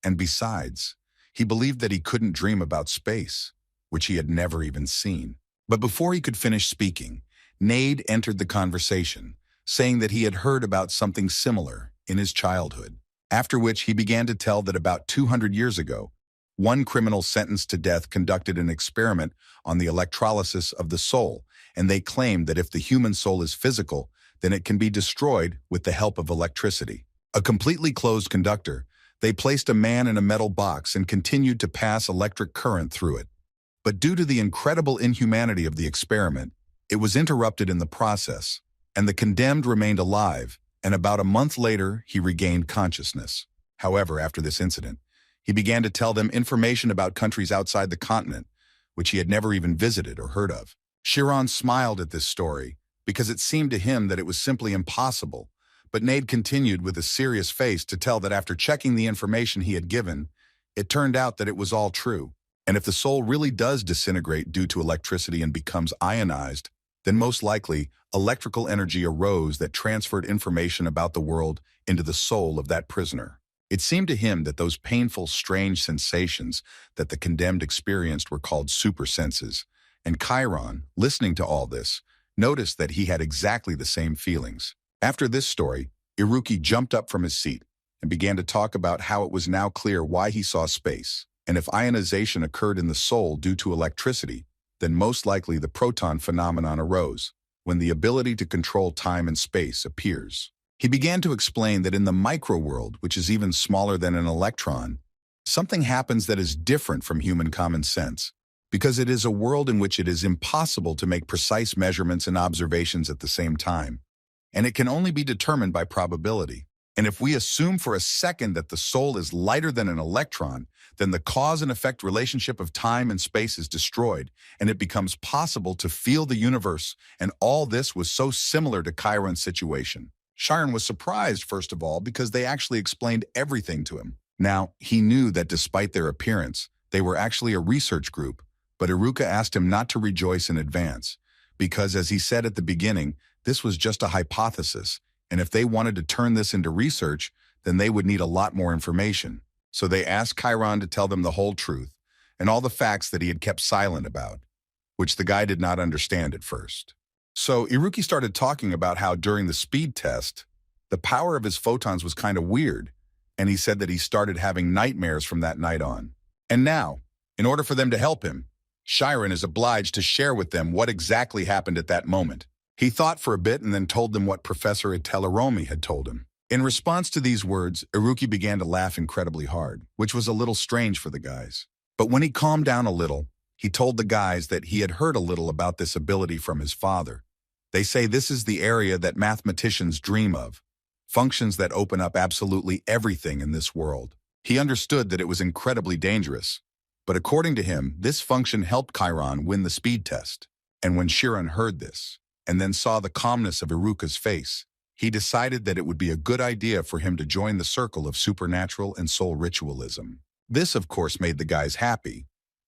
And besides, he believed that he couldn't dream about space, which he had never even seen. But before he could finish speaking, Nade entered the conversation, saying that he had heard about something similar in his childhood. After which he began to tell that about 200 years ago, one criminal sentenced to death conducted an experiment on the electrolysis of the soul, and they claimed that if the human soul is physical, then it can be destroyed with the help of electricity. A completely closed conductor, they placed a man in a metal box and continued to pass electric current through it. But due to the incredible inhumanity of the experiment, it was interrupted in the process, and the condemned remained alive, and about a month later, he regained consciousness. However, after this incident, he began to tell them information about countries outside the continent, which he had never even visited or heard of. Chiron smiled at this story, because it seemed to him that it was simply impossible, but Nade continued with a serious face to tell that after checking the information he had given, it turned out that it was all true. And if the soul really does disintegrate due to electricity and becomes ionized, then most likely electrical energy arose that transferred information about the world into the soul of that prisoner. It seemed to him that those painful, strange sensations that the condemned experienced were called supersenses, and Chiron, listening to all this, noticed that he had exactly the same feelings. After this story, Iruki jumped up from his seat and began to talk about how it was now clear why he saw space, and if ionization occurred in the soul due to electricity, then most likely the proton phenomenon arose, when the ability to control time and space appears. He began to explain that in the micro-world, which is even smaller than an electron, something happens that is different from human common sense, because it is a world in which it is impossible to make precise measurements and observations at the same time, and it can only be determined by probability. And if we assume for a second that the soul is lighter than an electron, then the cause and effect relationship of time and space is destroyed, and it becomes possible to feel the universe, and all this was so similar to Chiron's situation. Chiron was surprised, first of all, because they actually explained everything to him. Now, he knew that despite their appearance, they were actually a research group, but Iruka asked him not to rejoice in advance, because as he said at the beginning, this was just a hypothesis, and if they wanted to turn this into research, then they would need a lot more information. So they asked Chiron to tell them the whole truth, and all the facts that he had kept silent about, which the guy did not understand at first. So Iruki started talking about how during the speed test, the power of his photons was kind of weird, and he said that he started having nightmares from that night on. And now, in order for them to help him, Chiron is obliged to share with them what exactly happened at that moment. He thought for a bit and then told them what Professor Itelleromi had told him. In response to these words, Iruki began to laugh incredibly hard, which was a little strange for the guys. But when he calmed down a little, he told the guys that he had heard a little about this ability from his father. They say this is the area that mathematicians dream of, functions that open up absolutely everything in this world. He understood that it was incredibly dangerous, but according to him, this function helped Kiran win the speed test. And when Kiran heard this, and then saw the calmness of Iruka's face, he decided that it would be a good idea for him to join the circle of supernatural and soul ritualism. This, of course, made the guys happy,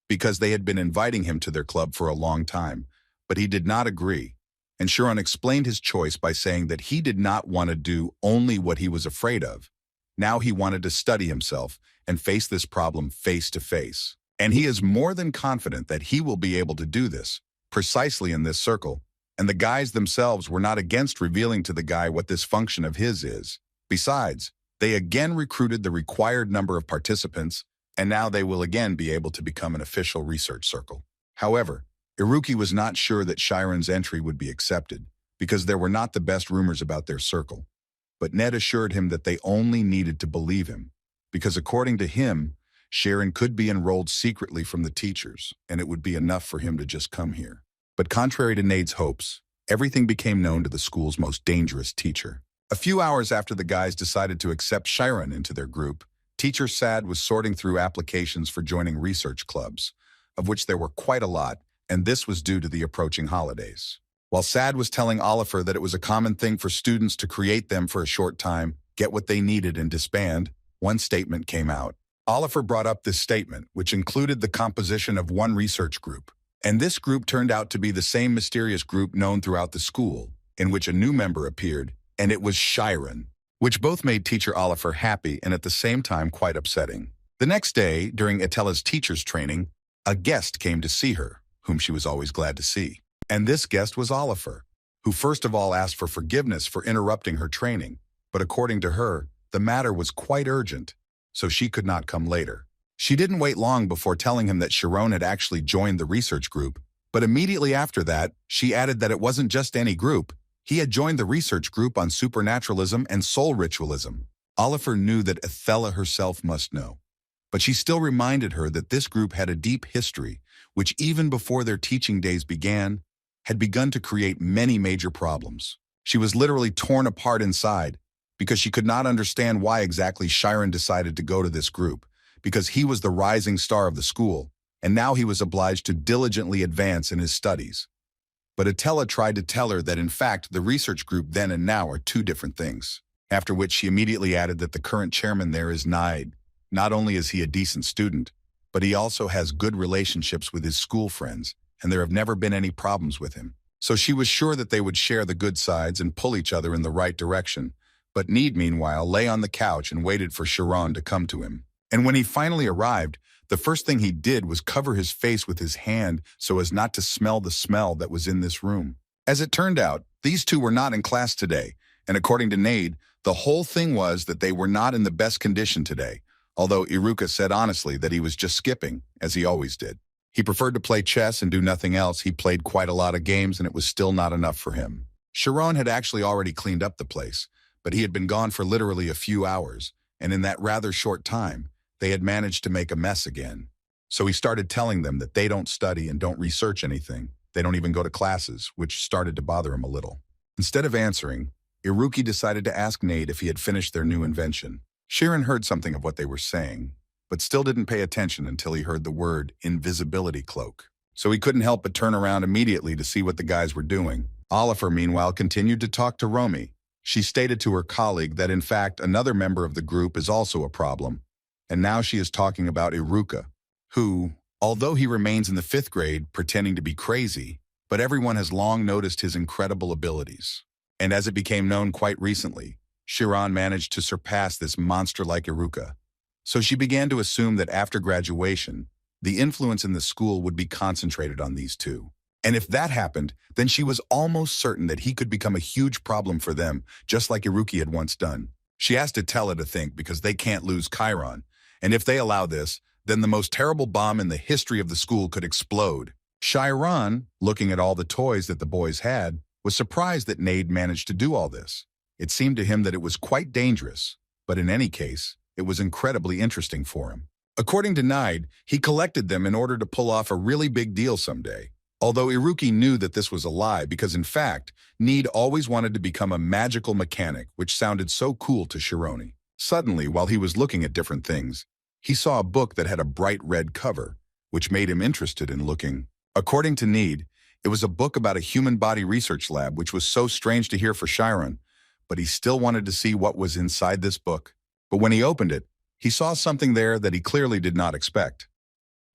because they had been inviting him to their club for a long time, but he did not agree. And Kiran explained his choice by saying that he did not want to do only what he was afraid of. Now he wanted to study himself and face this problem face to face. And he is more than confident that he will be able to do this, precisely in this circle. And the guys themselves were not against revealing to the guy what this function of his is. Besides, they again recruited the required number of participants, and now they will again be able to become an official research circle. However, Iruki was not sure that Chiron's entry would be accepted, because there were not the best rumors about their circle. But Ned assured him that they only needed to believe him, because according to him, Chiron could be enrolled secretly from the teachers, and it would be enough for him to just come here. But contrary to Ned's hopes, everything became known to the school's most dangerous teacher. A few hours after the guys decided to accept Chiron into their group, Teacher Sad was sorting through applications for joining research clubs, of which there were quite a lot, and this was due to the approaching holidays. While Sad was telling Oliver that it was a common thing for students to create them for a short time, get what they needed and disband, one statement came out. Oliver brought up this statement, which included the composition of one research group. And this group turned out to be the same mysterious group known throughout the school, in which a new member appeared, and it was Chiron, which both made Teacher Oliver happy and at the same time quite upsetting. The next day, during Etella's teacher's training, a guest came to see her, whom she was always glad to see. And this guest was Oliver, who first of all asked for forgiveness for interrupting her training, but according to her, the matter was quite urgent, so she could not come later. She didn't wait long before telling him that Chiron had actually joined the research group, but immediately after that, she added that it wasn't just any group. He had joined the research group on supernaturalism and soul ritualism. Oliver knew that Ethella herself must know, but she still reminded her that this group had a deep history, which even before their teaching days began, had begun to create many major problems. She was literally torn apart inside, because she could not understand why exactly Chiron decided to go to this group, because he was the rising star of the school, and now he was obliged to diligently advance in his studies. But Etella tried to tell her that in fact the research group then and now are two different things, after which she immediately added that the current chairman there is Nide. Not only is he a decent student, but he also has good relationships with his school friends, and there have never been any problems with him. So she was sure that they would share the good sides and pull each other in the right direction, but Need meanwhile lay on the couch and waited for Chiron to come to him. And when he finally arrived, the first thing he did was cover his face with his hand so as not to smell the smell that was in this room. As it turned out, these two were not in class today, and according to Nade, the whole thing was that they were not in the best condition today, although Iruka said honestly that he was just skipping, as he always did. He preferred to play chess and do nothing else. He played quite a lot of games, and it was still not enough for him. Chiron had actually already cleaned up the place, but he had been gone for literally a few hours, and in that rather short time, they had managed to make a mess again. So he started telling them that they don't study and don't research anything. They don't even go to classes, which started to bother him a little. Instead of answering, Iruki decided to ask Nade if he had finished their new invention. Chiron heard something of what they were saying, but still didn't pay attention until he heard the word invisibility cloak. So he couldn't help but turn around immediately to see what the guys were doing. Oliver, meanwhile, continued to talk to Romy. She stated to her colleague that in fact another member of the group is also a problem, and now she is talking about Iruka, who, although he remains in the 5th grade pretending to be crazy, but everyone has long noticed his incredible abilities. And as it became known quite recently, Chiron managed to surpass this monster like Iruka. So she began to assume that after graduation, the influence in the school would be concentrated on these two. And if that happened, then she was almost certain that he could become a huge problem for them, just like Iruki had once done. She asked Etella to think because they can't lose Chiron, and if they allow this, then the most terrible bomb in the history of the school could explode. Chiron, looking at all the toys that the boys had, was surprised that Nade managed to do all this. It seemed to him that it was quite dangerous, but in any case, it was incredibly interesting for him. According to Nide, he collected them in order to pull off a really big deal someday. Although Iruki knew that this was a lie because in fact, Need always wanted to become a magical mechanic, which sounded so cool to Shironi. Suddenly, while he was looking at different things, he saw a book that had a bright red cover, which made him interested in looking. According to Need, it was a book about a human body research lab, which was so strange to hear for Chiron, but he still wanted to see what was inside this book. But when he opened it, he saw something there that he clearly did not expect.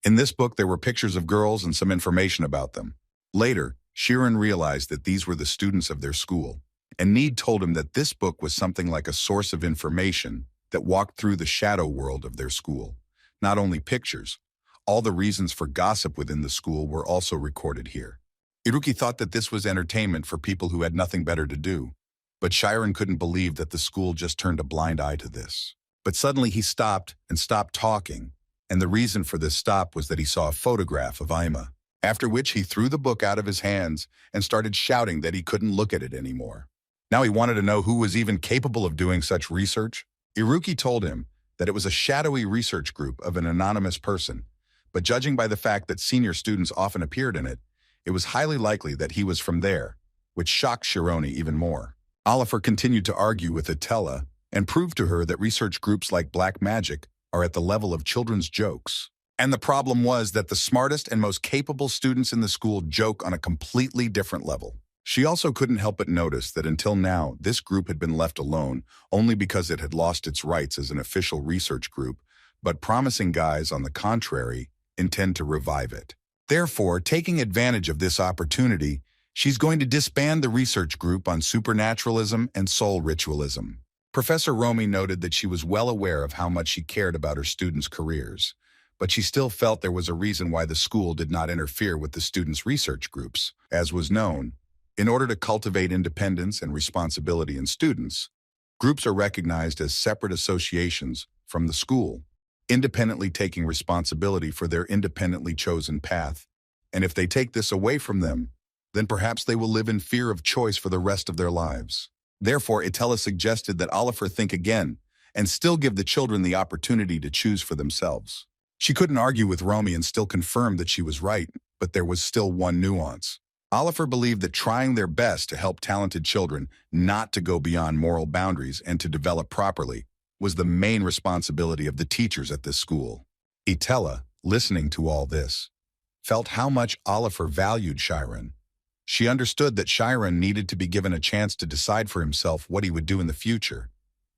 In this book, there were pictures of girls and some information about them. Later, Chiron realized that these were the students of their school, and Need told him that this book was something like a source of information that walked through the shadow world of their school. Not only pictures, all the reasons for gossip within the school were also recorded here. Iruki thought that this was entertainment for people who had nothing better to do, but Chiron couldn't believe that the school just turned a blind eye to this. But suddenly he stopped talking, and the reason for this stop was that he saw a photograph of Ima, after which he threw the book out of his hands and started shouting that he couldn't look at it anymore. Now he wanted to know who was even capable of doing such research. Iruki told him that it was a shadowy research group of an anonymous person, but judging by the fact that senior students often appeared in it, it was highly likely that he was from there, which shocked Shironi even more. Oliver continued to argue with Atella and proved to her that research groups like Black Magic are at the level of children's jokes. And the problem was that the smartest and most capable students in the school joke on a completely different level. She also couldn't help but notice that until now, this group had been left alone only because it had lost its rights as an official research group, but Promising Guys, on the contrary, intend to revive it. Therefore, taking advantage of this opportunity, she's going to disband the research group on supernaturalism and soul ritualism. Professor Romy noted that she was well aware of how much she cared about her students' careers, but she still felt there was a reason why the school did not interfere with the students' research groups. As was known, in order to cultivate independence and responsibility in students, groups are recognized as separate associations from the school, independently taking responsibility for their independently chosen path. And if they take this away from them, then perhaps they will live in fear of choice for the rest of their lives. Therefore, Itella suggested that Oliver think again and still give the children the opportunity to choose for themselves. She couldn't argue with Romy and still confirmed that she was right, but there was still one nuance. Oliver believed that trying their best to help talented children not to go beyond moral boundaries and to develop properly was the main responsibility of the teachers at this school. Itella, listening to all this, felt how much Oliver valued Chiron. She understood that Chiron needed to be given a chance to decide for himself what he would do in the future,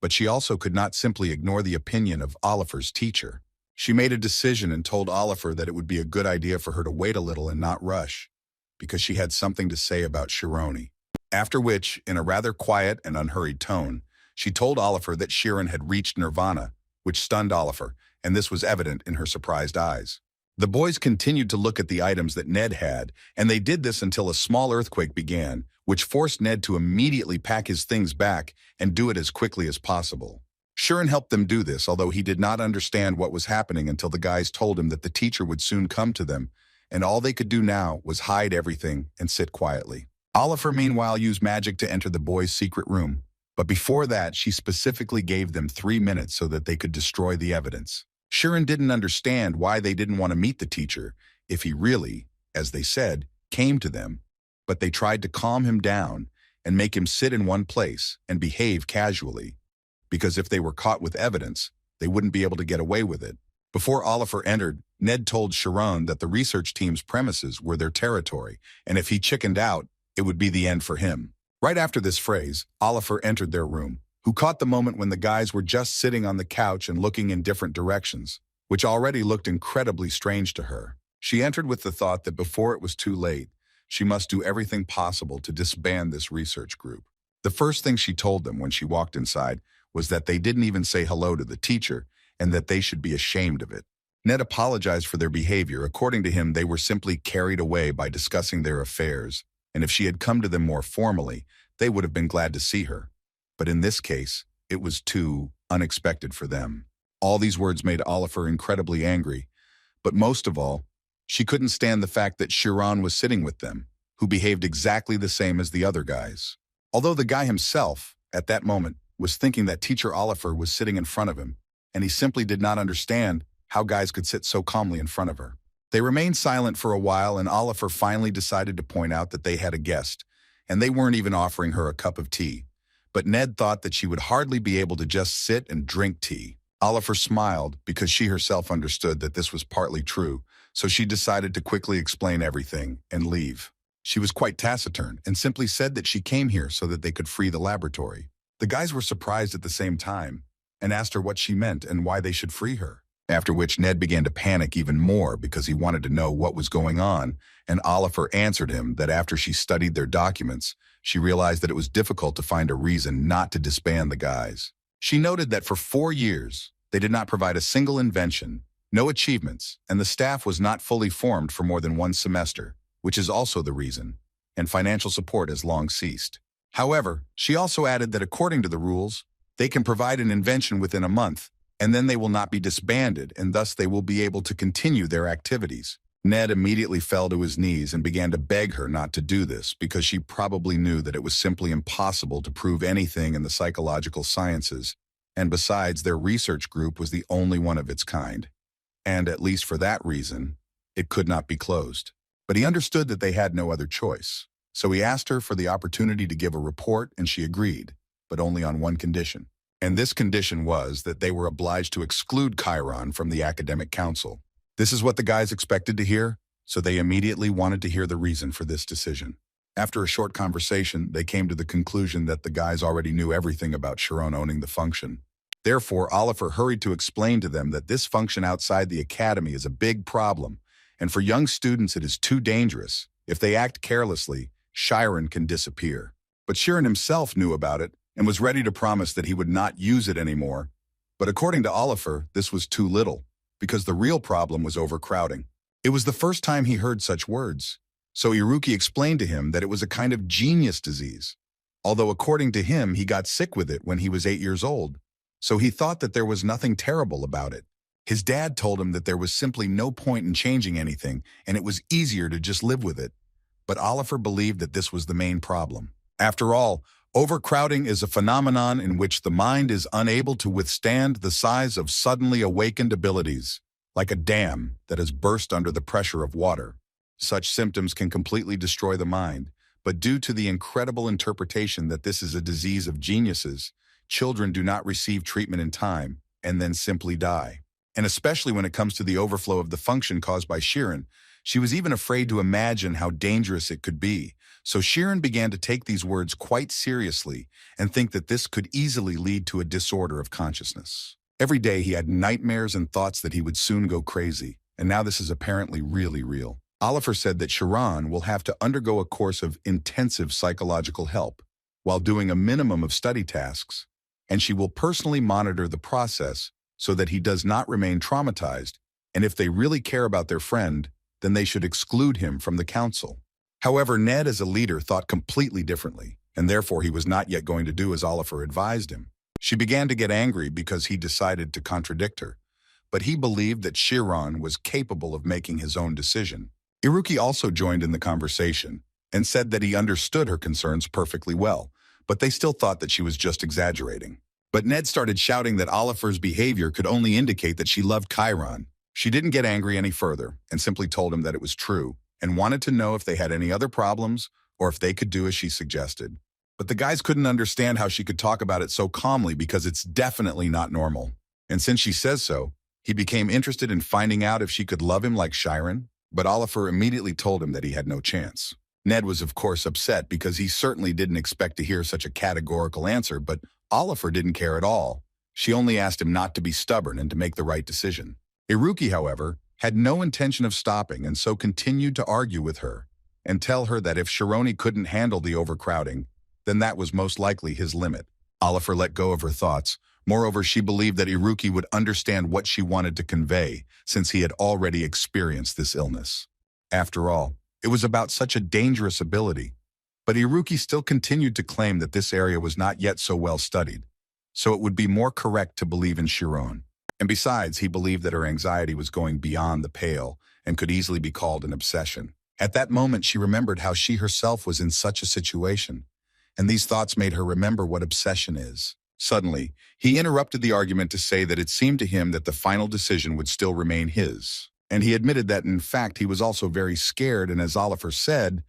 but she also could not simply ignore the opinion of Oliver's teacher. She made a decision and told Oliver that it would be a good idea for her to wait a little and not rush, because she had something to say about Shironi. After which, in a rather quiet and unhurried tone, she told Oliver that Chiron had reached nirvana, which stunned Oliver, and this was evident in her surprised eyes. The boys continued to look at the items that Ned had, and they did this until a small earthquake began, which forced Ned to immediately pack his things back and do it as quickly as possible. Chiron helped them do this, although he did not understand what was happening until the guys told him that the teacher would soon come to them, and all they could do now was hide everything and sit quietly. Oliver, meanwhile, used magic to enter the boys' secret room, but before that, she specifically gave them 3 minutes so that they could destroy the evidence. Chiron didn't understand why they didn't want to meet the teacher if he really, as they said, came to them, but they tried to calm him down and make him sit in one place and behave casually, because if they were caught with evidence, they wouldn't be able to get away with it. Before Oliver entered, Ned told Chiron that the research team's premises were their territory, and if he chickened out, it would be the end for him. Right after this phrase, Oliver entered their room, who caught the moment when the guys were just sitting on the couch and looking in different directions, which already looked incredibly strange to her. She entered with the thought that before it was too late, she must do everything possible to disband this research group. The first thing she told them when she walked inside was that they didn't even say hello to the teacher and that they should be ashamed of it. Ned apologized for their behavior. According to him, they were simply carried away by discussing their affairs, and if she had come to them more formally, they would have been glad to see her. But in this case, it was too unexpected for them. All these words made Oliver incredibly angry, but most of all, she couldn't stand the fact that Chiron was sitting with them, who behaved exactly the same as the other guys. Although the guy himself, at that moment, was thinking that teacher Oliver was sitting in front of him, and he simply did not understand how guys could sit so calmly in front of her. They remained silent for a while, and Oliver finally decided to point out that they had a guest, and they weren't even offering her a cup of tea. But Ned thought that she would hardly be able to just sit and drink tea. Oliver smiled because she herself understood that this was partly true, so she decided to quickly explain everything and leave. She was quite taciturn and simply said that she came here so that they could free the laboratory. The guys were surprised at the same time and asked her what she meant and why they should free her. After which Ned began to panic even more because he wanted to know what was going on, and Oliver answered him that after she studied their documents, she realized that it was difficult to find a reason not to disband the guys. She noted that for 4 years, they did not provide a single invention, no achievements, and the staff was not fully formed for more than 1 semester, which is also the reason, and financial support has long ceased. However, she also added that according to the rules, they can provide an invention within a month, and then they will not be disbanded, and thus they will be able to continue their activities. Ned immediately fell to his knees and began to beg her not to do this because she probably knew that it was simply impossible to prove anything in the psychological sciences, and besides, their research group was the only one of its kind. And at least for that reason, it could not be closed. But he understood that they had no other choice. So he asked her for the opportunity to give a report, and she agreed, but only on one condition. And this condition was that they were obliged to exclude Kiran from the academic council. This is what the guys expected to hear, so they immediately wanted to hear the reason for this decision. After a short conversation, they came to the conclusion that the guys already knew everything about Chiron owning the function. Therefore, Oliver hurried to explain to them that this function outside the academy is a big problem, and for young students it is too dangerous. If they act carelessly, Chiron can disappear. But Chiron himself knew about it and was ready to promise that he would not use it anymore. But according to Oliver, this was too little, because the real problem was overcrowding. It was the first time he heard such words, so Iruki explained to him that it was a kind of genius disease, although according to him he got sick with it when he was 8 years old, so he thought that there was nothing terrible about it. His dad told him that there was simply no point in changing anything, and it was easier to just live with it. But Oliver believed that this was the main problem. After all, overcrowding is a phenomenon in which the mind is unable to withstand the size of suddenly awakened abilities, like a dam that has burst under the pressure of water. Such symptoms can completely destroy the mind, but due to the incredible interpretation that this is a disease of geniuses, children do not receive treatment in time and then simply die. And especially when it comes to the overflow of the function caused by Chiron, she was even afraid to imagine how dangerous it could be. So Chiron began to take these words quite seriously and think that this could easily lead to a disorder of consciousness. Every day he had nightmares and thoughts that he would soon go crazy, and now this is apparently really real. Oliver said that Chiron will have to undergo a course of intensive psychological help while doing a minimum of study tasks, and she will personally monitor the process so that he does not remain traumatized, and if they really care about their friend, then they should exclude him from the council. However, Ned as a leader thought completely differently, and therefore he was not yet going to do as Oliver advised him. She began to get angry because he decided to contradict her, but he believed that Chiron was capable of making his own decision. Iruki also joined in the conversation and said that he understood her concerns perfectly well, but they still thought that she was just exaggerating. But Ned started shouting that Oliver's behavior could only indicate that she loved Kiran. She didn't get angry any further and simply told him that it was true and wanted to know if they had any other problems or if they could do as she suggested. But the guys couldn't understand how she could talk about it so calmly because it's definitely not normal. And since she says so, he became interested in finding out if she could love him like Chiron, but Oliver immediately told him that he had no chance. Ned was of course upset because he certainly didn't expect to hear such a categorical answer, but Oliver didn't care at all. She only asked him not to be stubborn and to make the right decision. Iruki, however, had no intention of stopping and so continued to argue with her and tell her that if Chironi couldn't handle the overcrowding, then that was most likely his limit. Oliver let go of her thoughts. Moreover, she believed that Iruki would understand what she wanted to convey since he had already experienced this illness. After all, it was about such a dangerous ability. But Iruki still continued to claim that this area was not yet so well studied, so it would be more correct to believe in Chiron. And besides, he believed that her anxiety was going beyond the pale and could easily be called an obsession. At that moment, she remembered how she herself was in such a situation, and these thoughts made her remember what obsession is. Suddenly, he interrupted the argument to say that it seemed to him that the final decision would still remain his. And he admitted that, in fact, he was also very scared, and as Oliver said,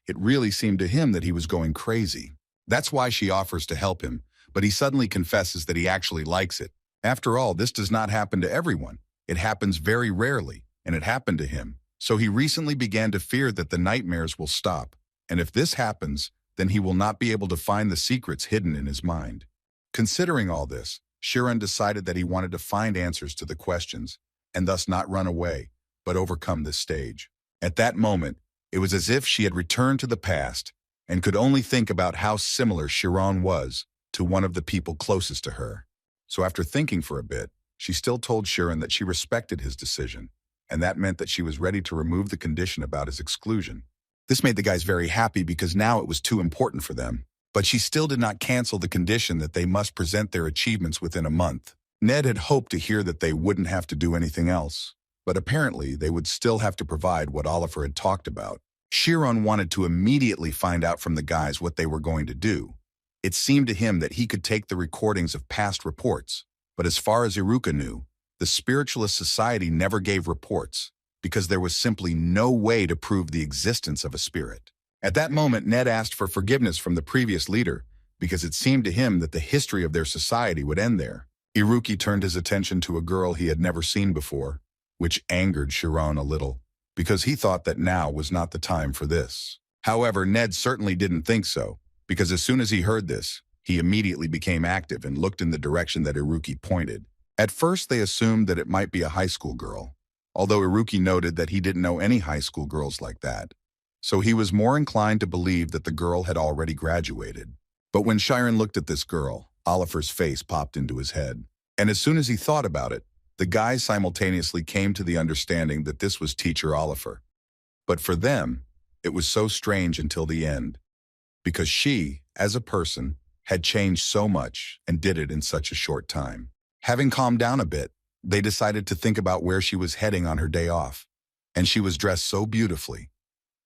it really seemed to him that he was going crazy. That's why she offers to help him, but he suddenly confesses that he actually likes it. After all, this does not happen to everyone. It happens very rarely, and it happened to him. So he recently began to fear that the nightmares will stop, and if this happens, then he will not be able to find the secrets hidden in his mind. Considering all this, Kiran decided that he wanted to find answers to the questions, and thus not run away, but overcome this stage. At that moment, it was as if she had returned to the past and could only think about how similar Kiran was to one of the people closest to her. So after thinking for a bit, she still told Kiran that she respected his decision, and that meant that she was ready to remove the condition about his exclusion. This made the guys very happy because now it was too important for them. But she still did not cancel the condition that they must present their achievements within a month. Ned had hoped to hear that they wouldn't have to do anything else, but apparently they would still have to provide what Oliver had talked about. Kiran wanted to immediately find out from the guys what they were going to do. It seemed to him that he could take the recordings of past reports, but as far as Iruka knew, the Spiritualist Society never gave reports, because there was simply no way to prove the existence of a spirit. At that moment, Ned asked for forgiveness from the previous leader, because it seemed to him that the history of their society would end there. Iruki turned his attention to a girl he had never seen before, which angered Kiran a little, because he thought that now was not the time for this. However, Ned certainly didn't think so, because as soon as he heard this, he immediately became active and looked in the direction that Iruki pointed. At first, they assumed that it might be a high school girl, although Iruki noted that he didn't know any high school girls like that. So he was more inclined to believe that the girl had already graduated. But when Kiran looked at this girl, Oliver's face popped into his head. And as soon as he thought about it, the guys simultaneously came to the understanding that this was Teacher Oliver. But for them, it was so strange until the end, because she, as a person, had changed so much and did it in such a short time. Having calmed down a bit, they decided to think about where she was heading on her day off, and she was dressed so beautifully.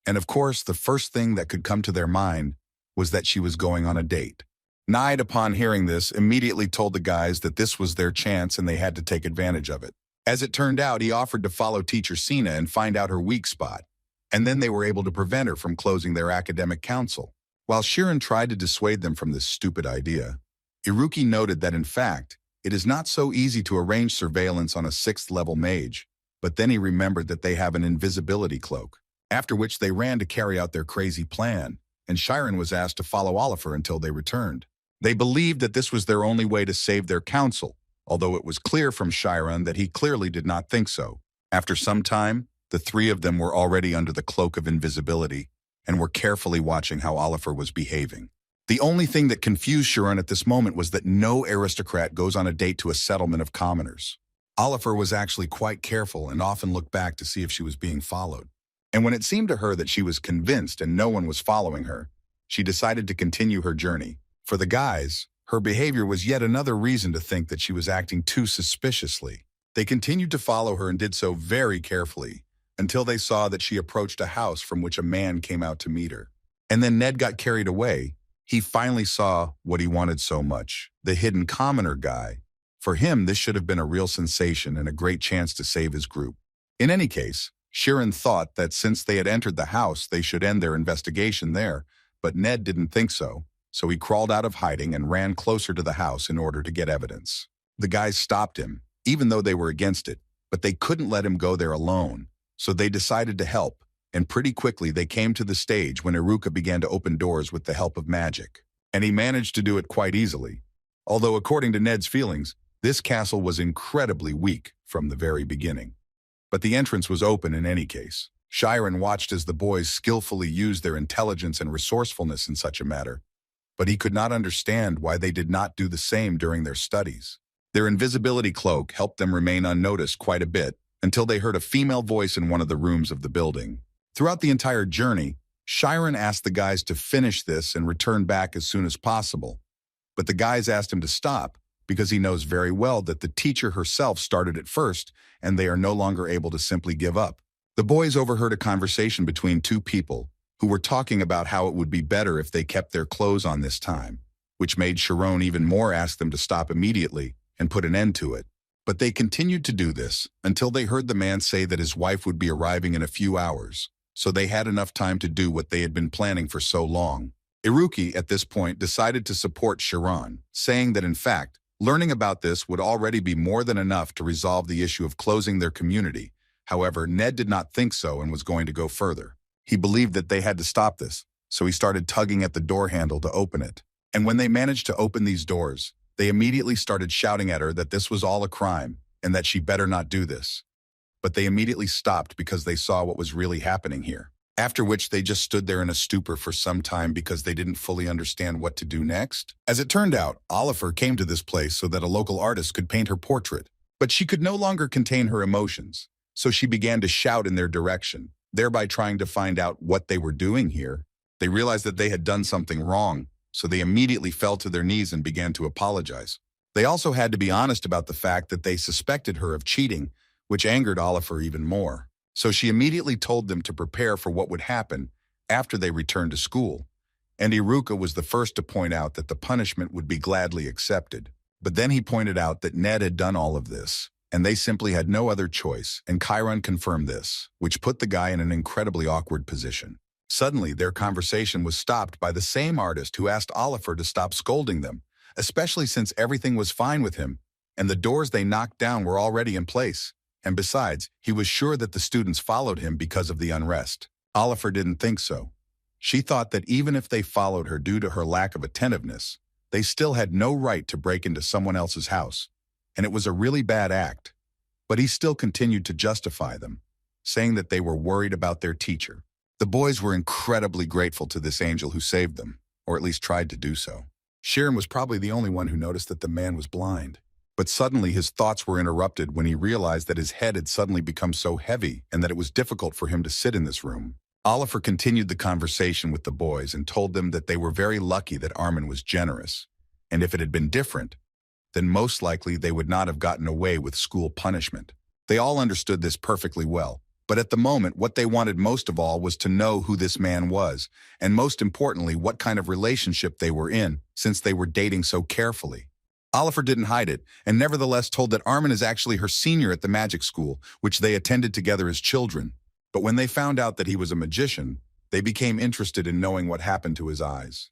And of course, the first thing that could come to their mind was that she was going on a date. Nide, upon hearing this, immediately told the guys that this was their chance and they had to take advantage of it. As it turned out, he offered to follow Teacher Sina and find out her weak spot, and then they were able to prevent her from closing their academic council. While Kiran tried to dissuade them from this stupid idea, Iruki noted that in fact, it is not so easy to arrange surveillance on a 6th-level mage, but then he remembered that they have an invisibility cloak. After which they ran to carry out their crazy plan, and Kiran was asked to follow Oliver until they returned. They believed that this was their only way to save their council, although it was clear from Kiran that he clearly did not think so. After some time, the three of them were already under the cloak of invisibility and were carefully watching how Oliver was behaving. The only thing that confused Kiran at this moment was that no aristocrat goes on a date to a settlement of commoners. Oliver was actually quite careful and often looked back to see if she was being followed. And when it seemed to her that she was convinced and no one was following her, she decided to continue her journey. For the guys, her behavior was yet another reason to think that she was acting too suspiciously. They continued to follow her and did so very carefully, until they saw that she approached a house from which a man came out to meet her. And then Ned got carried away. He finally saw what he wanted so much, the hidden commoner guy. For him, this should have been a real sensation and a great chance to save his group. In any case, Kiran thought that since they had entered the house, they should end their investigation there, but Ned didn't think so, so he crawled out of hiding and ran closer to the house in order to get evidence. The guys stopped him, even though they were against it, but they couldn't let him go there alone, so they decided to help, and pretty quickly they came to the stage when Iruka began to open doors with the help of magic. And he managed to do it quite easily, although according to Ned's feelings, this castle was incredibly weak from the very beginning. But the entrance was open in any case. Kiran watched as the boys skillfully used their intelligence and resourcefulness in such a matter, but he could not understand why they did not do the same during their studies. Their invisibility cloak helped them remain unnoticed quite a bit until they heard a female voice in one of the rooms of the building. Throughout the entire journey, Kiran asked the guys to finish this and return back as soon as possible, but the guys asked him to stop because he knows very well that the teacher herself started it first and they are no longer able to simply give up. The boys overheard a conversation between two people who were talking about how it would be better if they kept their clothes on this time, which made Sharon even more ask them to stop immediately and put an end to it. But they continued to do this until they heard the man say that his wife would be arriving in a few hours, so they had enough time to do what they had been planning for so long. Iruki, at this point, decided to support Sharon, saying that in fact, learning about this would already be more than enough to resolve the issue of closing their community. However, Ned did not think so and was going to go further. He believed that they had to stop this, so he started tugging at the door handle to open it. And when they managed to open these doors, they immediately started shouting at her that this was all a crime and that she better not do this. But they immediately stopped because they saw what was really happening here. After which they just stood there in a stupor for some time because they didn't fully understand what to do next. As it turned out, Oliver came to this place so that a local artist could paint her portrait, but she could no longer contain her emotions, so she began to shout in their direction, thereby trying to find out what they were doing here. They realized that they had done something wrong, so they immediately fell to their knees and began to apologize. They also had to be honest about the fact that they suspected her of cheating, which angered Oliver even more. So she immediately told them to prepare for what would happen after they returned to school. And Iruka was the first to point out that the punishment would be gladly accepted. But then he pointed out that Ned had done all of this, and they simply had no other choice, and Kiran confirmed this, which put the guy in an incredibly awkward position. Suddenly, their conversation was stopped by the same artist who asked Oliver to stop scolding them, especially since everything was fine with him, and the doors they knocked down were already in place. And besides, he was sure that the students followed him because of the unrest. Oliver didn't think so. She thought that even if they followed her due to her lack of attentiveness, they still had no right to break into someone else's house, and it was a really bad act. But he still continued to justify them, saying that they were worried about their teacher. The boys were incredibly grateful to this angel who saved them, or at least tried to do so. Kiran was probably the only one who noticed that the man was blind. But suddenly his thoughts were interrupted when he realized that his head had suddenly become so heavy and that it was difficult for him to sit in this room. Oliver continued the conversation with the boys and told them that they were very lucky that Armin was generous, and if it had been different, then most likely they would not have gotten away with school punishment. They all understood this perfectly well, but at the moment what they wanted most of all was to know who this man was, and most importantly what kind of relationship they were in, since they were dating so carefully. Oliver didn't hide it, and nevertheless told that Armin is actually her senior at the magic school, which they attended together as children. But when they found out that he was a magician, they became interested in knowing what happened to his eyes.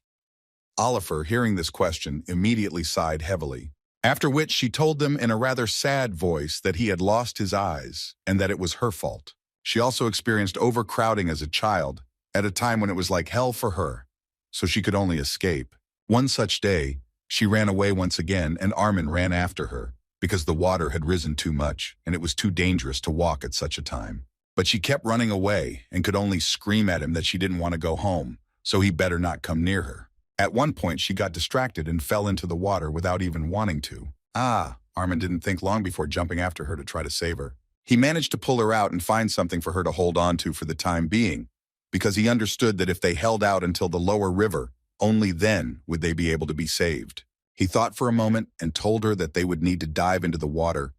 Oliver, hearing this question, immediately sighed heavily, after which she told them in a rather sad voice that he had lost his eyes and that it was her fault. She also experienced overcrowding as a child, at a time when it was like hell for her, so she could only escape. One such day, she ran away once again, and Armin ran after her, because the water had risen too much, and it was too dangerous to walk at such a time. But she kept running away, and could only scream at him that she didn't want to go home, so he better not come near her. At one point, she got distracted and fell into the water without even wanting to. Armin didn't think long before jumping after her to try to save her. He managed to pull her out and find something for her to hold on to for the time being, because he understood that if they held out until the lower river, only then would they be able to be saved. He thought for a moment and told her that they would need to dive into the water,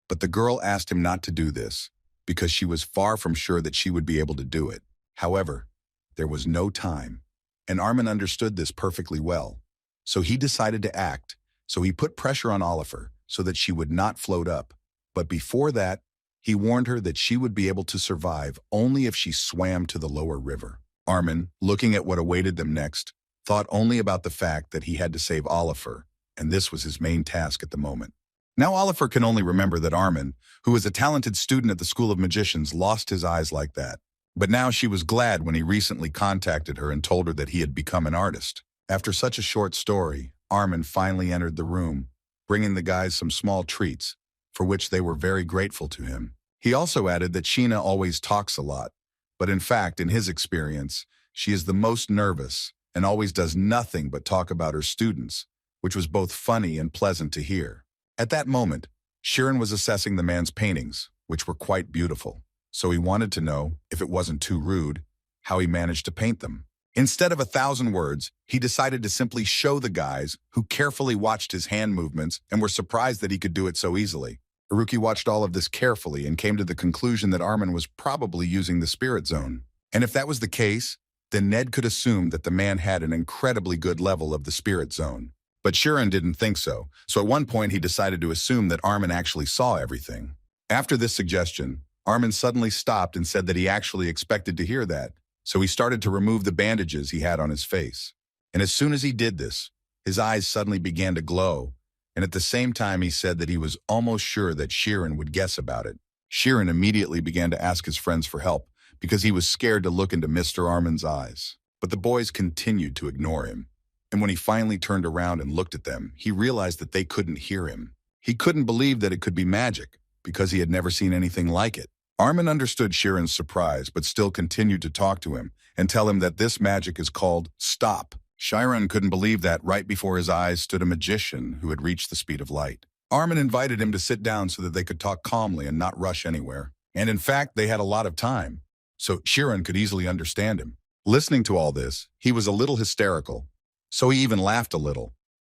but the girl asked him not to do this because she was far from sure that she would be able to do it. However, there was no time, and Armin understood this perfectly well. So he decided to act, so he put pressure on Oliver so that she would not float up. But before that, he warned her that she would be able to survive only if she swam to the lower river. Armin, looking at what awaited them next, thought only about the fact that he had to save Oliver, and this was his main task at the moment. Now Oliver can only remember that Armin, who was a talented student at the School of Magicians, lost his eyes like that. But now she was glad when he recently contacted her and told her that he had become an artist. After such a short story, Armin finally entered the room, bringing the guys some small treats, for which they were very grateful to him. He also added that Sheena always talks a lot, but in fact, in his experience, she is the most nervous and always does nothing but talk about her students, which was both funny and pleasant to hear. At that moment, Kiran was assessing the man's paintings, which were quite beautiful, so he wanted to know, if it wasn't too rude, how he managed to paint them. Instead of 1,000 words, he decided to simply show the guys, who carefully watched his hand movements and were surprised that he could do it so easily. Haruki watched all of this carefully and came to the conclusion that Armin was probably using the spirit zone. And if that was the case, then Ned could assume that the man had an incredibly good level of the spirit zone. But Kiran didn't think so, so at one point he decided to assume that Armin actually saw everything. After this suggestion, Armin suddenly stopped and said that he actually expected to hear that, so he started to remove the bandages he had on his face. And as soon as he did this, his eyes suddenly began to glow, and at the same time he said that he was almost sure that Kiran would guess about it. Kiran immediately began to ask his friends for help, because he was scared to look into Mr. Armin's eyes. But the boys continued to ignore him. And when he finally turned around and looked at them, he realized that they couldn't hear him. He couldn't believe that it could be magic, because he had never seen anything like it. Armin understood Kiran's surprise, but still continued to talk to him and tell him that this magic is called stop. Kiran couldn't believe that right before his eyes stood a magician who had reached the speed of light. Armin invited him to sit down so that they could talk calmly and not rush anywhere. And in fact, they had a lot of time, so Kiran could easily understand him. Listening to all this, he was a little hysterical, so he even laughed a little.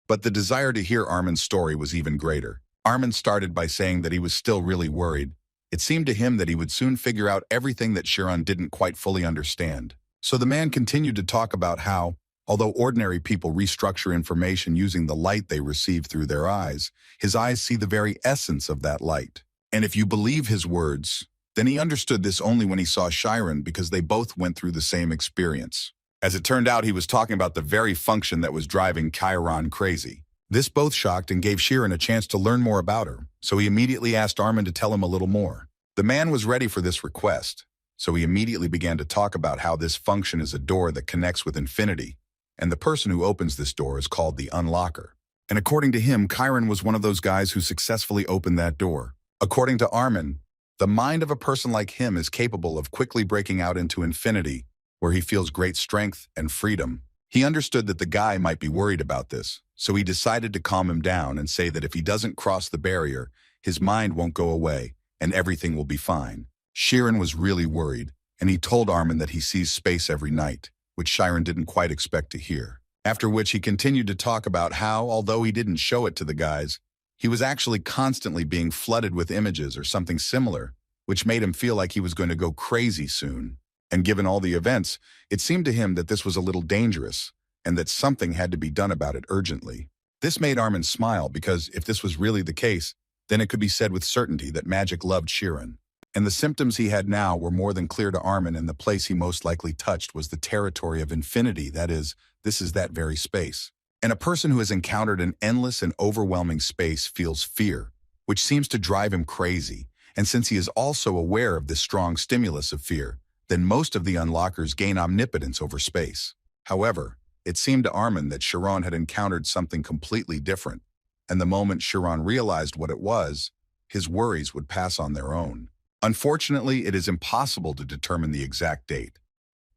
But the desire to hear Armin's story was even greater. Armin started by saying that he was still really worried. It seemed to him that he would soon figure out everything that Kiran didn't quite fully understand. So the man continued to talk about how, although ordinary people restructure information using the light they receive through their eyes, his eyes see the very essence of that light. And if you believe his words, then he understood this only when he saw Kiran, because they both went through the same experience. As it turned out, he was talking about the very function that was driving Kiran crazy. This both shocked and gave Kiran a chance to learn more about her, so he immediately asked Armin to tell him a little more. The man was ready for this request, so he immediately began to talk about how this function is a door that connects with infinity, and the person who opens this door is called the unlocker. And according to him, Kiran was one of those guys who successfully opened that door. According to Armin, the mind of a person like him is capable of quickly breaking out into infinity, where he feels great strength and freedom. He understood that the guy might be worried about this, so he decided to calm him down and say that if he doesn't cross the barrier, his mind won't go away, and everything will be fine. Kiran was really worried, and he told Armin that he sees space every night, which Kiran didn't quite expect to hear. After which he continued to talk about how, although he didn't show it to the guys, he was actually constantly being flooded with images or something similar, which made him feel like he was going to go crazy soon. And given all the events, it seemed to him that this was a little dangerous, and that something had to be done about it urgently. This made Armin smile, because if this was really the case, then it could be said with certainty that magic loved Kiran. And the symptoms he had now were more than clear to Armin, and the place he most likely touched was the territory of infinity, that is, this is that very space. And a person who has encountered an endless and overwhelming space feels fear, which seems to drive him crazy. And since he is also aware of this strong stimulus of fear, then most of the unlockers gain omnipotence over space. However, it seemed to Armin that Kiran had encountered something completely different, and the moment Kiran realized what it was, his worries would pass on their own. Unfortunately, it is impossible to determine the exact date.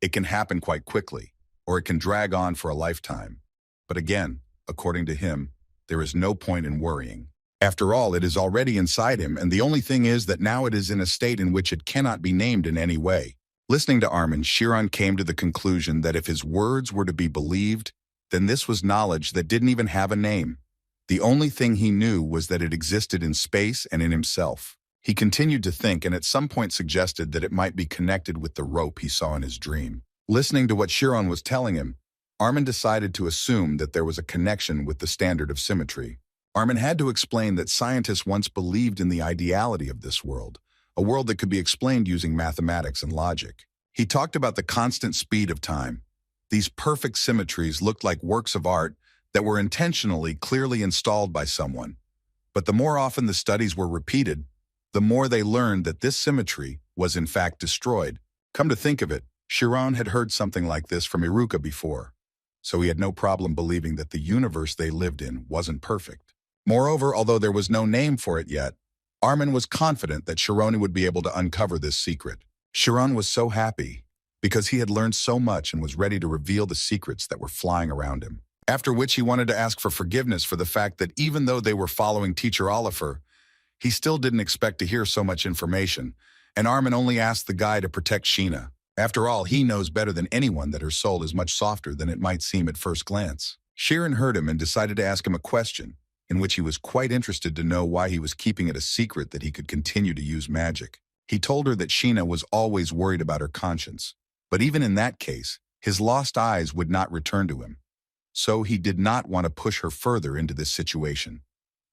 It can happen quite quickly, or it can drag on for a lifetime. But again, according to him, there is no point in worrying. After all, it is already inside him, and the only thing is that now it is in a state in which it cannot be named in any way. Listening to Armin, Kiran came to the conclusion that if his words were to be believed, then this was knowledge that didn't even have a name. The only thing he knew was that it existed in space and in himself. He continued to think, and at some point suggested that it might be connected with the rope he saw in his dream. Listening to what Kiran was telling him, Armin decided to assume that there was a connection with the standard of symmetry. Armin had to explain that scientists once believed in the ideality of this world, a world that could be explained using mathematics and logic. He talked about the constant speed of time. These perfect symmetries looked like works of art that were intentionally clearly installed by someone. But the more often the studies were repeated, the more they learned that this symmetry was in fact destroyed. Come to think of it, Kiran had heard something like this from Iruka before, so he had no problem believing that the universe they lived in wasn't perfect. Moreover, although there was no name for it yet, Armin was confident that Kiran would be able to uncover this secret. Kiran was so happy, because he had learned so much and was ready to reveal the secrets that were flying around him. After which he wanted to ask for forgiveness for the fact that even though they were following Teacher Oliver, he still didn't expect to hear so much information, and Armin only asked the guy to protect Sheena. After all, he knows better than anyone that her soul is much softer than it might seem at first glance. Kiran heard him and decided to ask him a question, in which he was quite interested to know why he was keeping it a secret that he could continue to use magic. He told her that Sheena was always worried about her conscience, but even in that case, His lost eyes would not return to him. So he did not want to push her further into this situation.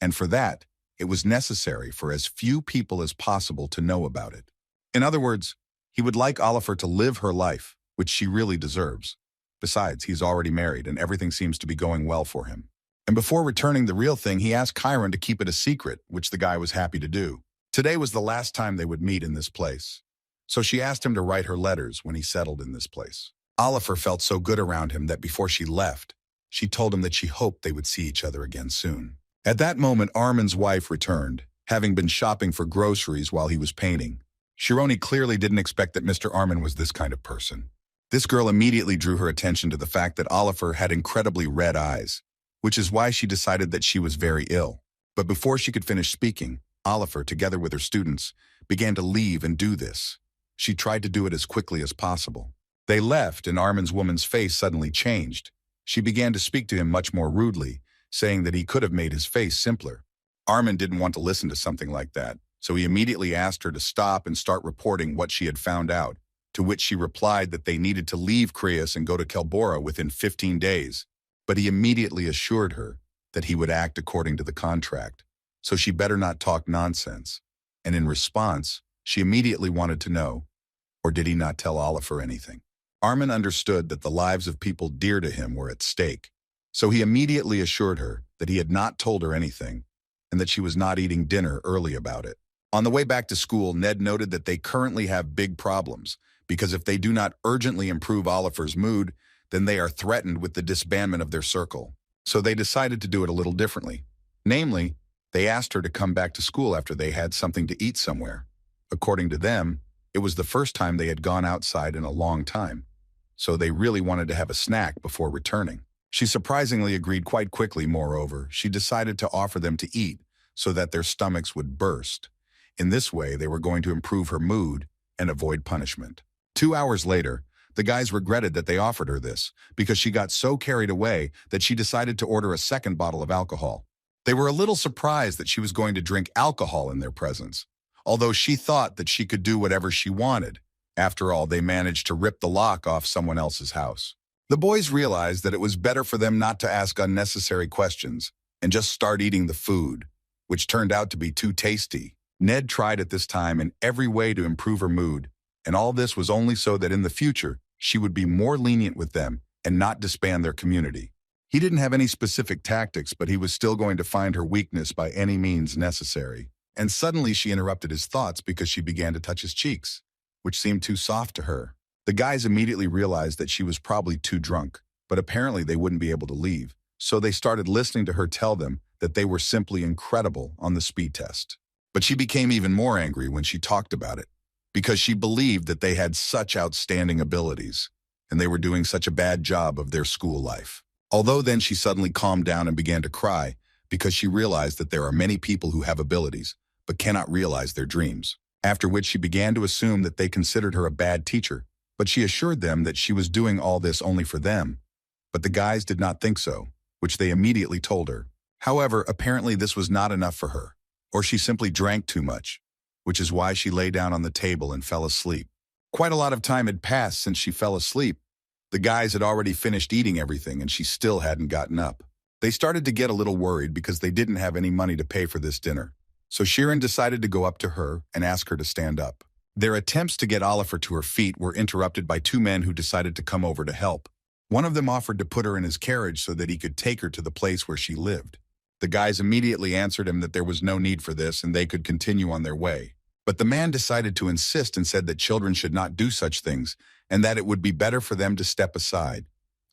And for that, it was necessary for as few people as possible to know about it. In other words, he would like Oliver to live her life, which she really deserves. Besides, he's already married and everything seems to be going well for him. And before returning the real thing, he asked Kiran to keep it a secret, which the guy was happy to do. Today was the last time they would meet in this place. So she asked him to write her letters when he settled in this place. Oliver felt so good around him that before she left, she told him that she hoped they would see each other again soon. At that moment, Armin's wife returned, having been shopping for groceries while he was painting. Shironi clearly didn't expect that Mr. Armin was this kind of person. This girl immediately drew her attention to the fact that Oliver had incredibly red eyes, which is why she decided that she was very ill. But before she could finish speaking, Oliver, together with her students, began to leave and do this. She tried to do it as quickly as possible. They left, and Armin's woman's face suddenly changed. She began to speak to him much more rudely, saying that he could have made his face simpler. Armin didn't want to listen to something like that, so he immediately asked her to stop and start reporting what she had found out, to which she replied that they needed to leave Creus and go to Kelbora within 15 days. But he immediately assured her that he would act according to the contract, so she better not talk nonsense. And in response, she immediately wanted to know, or did he not tell Oliver anything? Armin understood that the lives of people dear to him were at stake, so he immediately assured her that he had not told her anything and that she was not eating dinner early about it. On the way back to school, Ned noted that they currently have big problems because if they do not urgently improve Oliver's mood, then they are threatened with the disbandment of their circle. So they decided to do it a little differently. Namely, they asked her to come back to school after they had something to eat somewhere. According to them, it was the first time they had gone outside in a long time, so they really wanted to have a snack before returning. She surprisingly agreed quite quickly. Moreover, she decided to offer them to eat so that their stomachs would burst. In this way, they were going to improve her mood and avoid punishment. 2 hours later, the guys regretted that they offered her this because she got so carried away that she decided to order a second bottle of alcohol. They were a little surprised that she was going to drink alcohol in their presence, although she thought that she could do whatever she wanted. After all, they managed to rip the lock off someone else's house. The boys realized that it was better for them not to ask unnecessary questions and just start eating the food, which turned out to be too tasty. Ned tried at this time in every way to improve her mood, and all this was only so that in the future she would be more lenient with them and not disband their community. He didn't have any specific tactics, but he was still going to find her weakness by any means necessary. And suddenly she interrupted his thoughts because she began to touch his cheeks, which seemed too soft to her. The guys immediately realized that she was probably too drunk, but apparently they wouldn't be able to leave, so they started listening to her tell them that they were simply incredible on the speed test. But she became even more angry when she talked about it, because she believed that they had such outstanding abilities, and they were doing such a bad job of their school life. Although then she suddenly calmed down and began to cry, because she realized that there are many people who have abilities, but cannot realize their dreams. After which she began to assume that they considered her a bad teacher, but she assured them that she was doing all this only for them. But the guys did not think so, which they immediately told her. However, apparently this was not enough for her, or she simply drank too much, which is why she lay down on the table and fell asleep. Quite a lot of time had passed since she fell asleep. The guys had already finished eating everything and she still hadn't gotten up. They started to get a little worried because they didn't have any money to pay for this dinner. So Kiran decided to go up to her and ask her to stand up. Their attempts to get Oliver to her feet were interrupted by two men who decided to come over to help. One of them offered to put her in his carriage so that he could take her to the place where she lived. The guys immediately answered him that there was no need for this and they could continue on their way. But the man decided to insist and said that children should not do such things and that it would be better for them to step aside.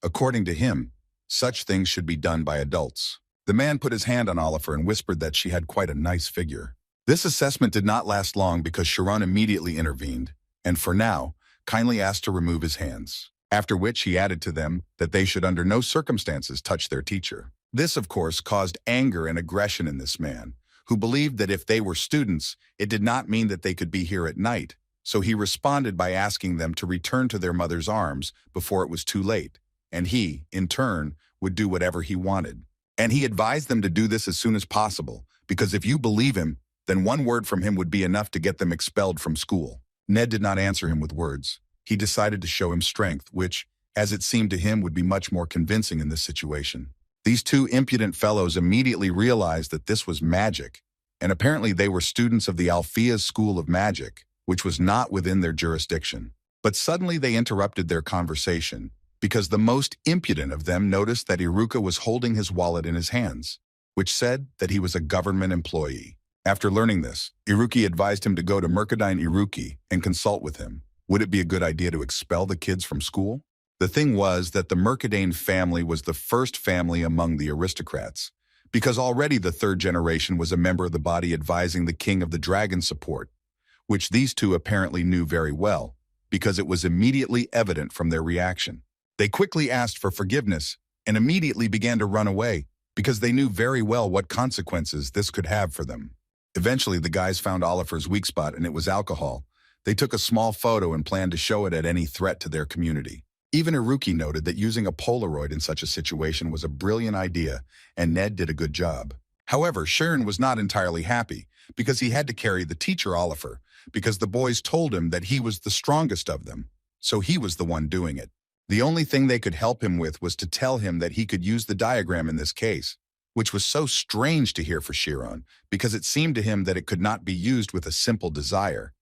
According to him, such things should be done by adults. The man put his hand on Oliver and whispered that she had quite a nice figure. This assessment did not last long because Kiran immediately intervened, and for now, kindly asked to remove his hands. After which he added to them that they should under no circumstances touch their teacher. This, of course, caused anger and aggression in this man, who believed that if they were students, it did not mean that they could be here at night. So he responded by asking them to return to their mother's arms before it was too late, and he, in turn, would do whatever he wanted. And he advised them to do this as soon as possible, because if you believe him, then one word from him would be enough to get them expelled from school. Ned did not answer him with words. He decided to show him strength, which, as it seemed to him would be much more convincing in this situation. These two impudent fellows immediately realized that this was magic, and apparently they were students of the Althea's School of Magic, which was not within their jurisdiction. But suddenly they interrupted their conversation, because the most impudent of them noticed that Iruka was holding his wallet in his hands, which said that he was a government employee. After learning this, Iruki advised him to go to Mercadine Iruki and consult with him. Would it be a good idea to expel the kids from school? The thing was that the Mercadine family was the first family among the aristocrats, because already the third generation was a member of the body advising the King of the Dragon support, which these two apparently knew very well, because it was immediately evident from their reaction. They quickly asked for forgiveness and immediately began to run away, because they knew very well what consequences this could have for them. Eventually, the guys found Oliver's weak spot, and it was alcohol. They took a small photo and planned to show it at any threat to their community. Even Iruki noted that using a Polaroid in such a situation was a brilliant idea, and Ned did a good job. However, Sharon was not entirely happy, because he had to carry the teacher Oliver, because the boys told him that he was the strongest of them, so he was the one doing it. The only thing they could help him with was to tell him that he could use the diagram in this case, which was so strange to hear for Chiron, because it seemed to him that it could not be used with a simple desire.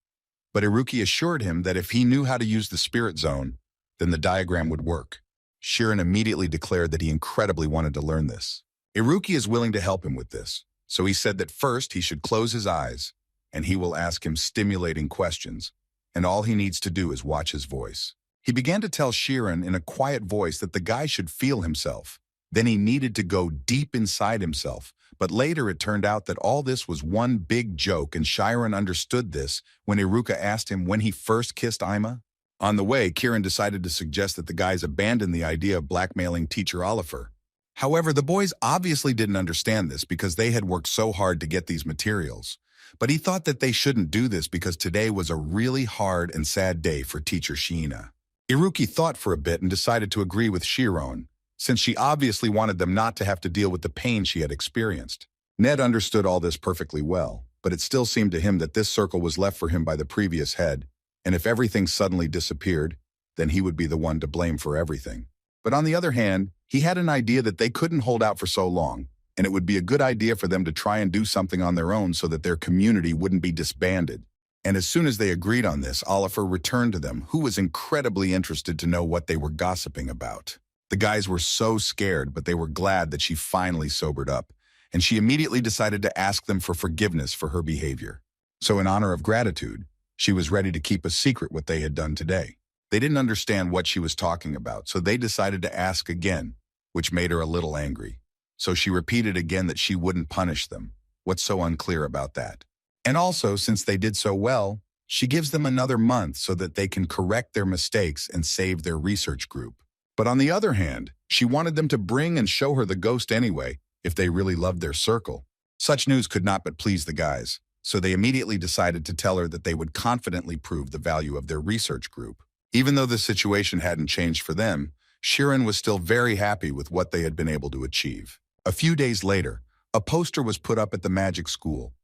But Iruki assured him that if he knew how to use the spirit zone, then the diagram would work. Chiron immediately declared that he incredibly wanted to learn this. Iruki is willing to help him with this, so he said that first he should close his eyes, and he will ask him stimulating questions, and all he needs to do is watch his voice. He began to tell Chiron in a quiet voice that the guy should feel himself. Then he needed to go deep inside himself, but later it turned out that all this was one big joke, and Chiron understood this when Iruka asked him when he first kissed Ima. On the way, Kiran decided to suggest that the guys abandon the idea of blackmailing teacher Oliver. However, the boys obviously didn't understand this because they had worked so hard to get these materials. But he thought that they shouldn't do this because today was a really hard and sad day for teacher Sheena. Iruki thought for a bit and decided to agree with Chiron, since she obviously wanted them not to have to deal with the pain she had experienced. Ned understood all this perfectly well, but it still seemed to him that this circle was left for him by the previous head, and if everything suddenly disappeared, then he would be the one to blame for everything. But on the other hand, he had an idea that they couldn't hold out for so long, and it would be a good idea for them to try and do something on their own so that their community wouldn't be disbanded. And as soon as they agreed on this, Oliver returned to them, who was incredibly interested to know what they were gossiping about. The guys were so scared, but they were glad that she finally sobered up, and she immediately decided to ask them for forgiveness for her behavior. So in honor of gratitude, she was ready to keep a secret what they had done today. They didn't understand what she was talking about, so they decided to ask again, which made her a little angry. So she repeated again that she wouldn't punish them. What's so unclear about that? And also, since they did so well, she gives them another month so that they can correct their mistakes and save their research group. But on the other hand, she wanted them to bring and show her the ghost anyway, if they really loved their circle. Such news could not but please the guys, so they immediately decided to tell her that they would confidently prove the value of their research group. Even though the situation hadn't changed for them, Chiron was still very happy with what they had been able to achieve. A few days later, a poster was put up at the magic school,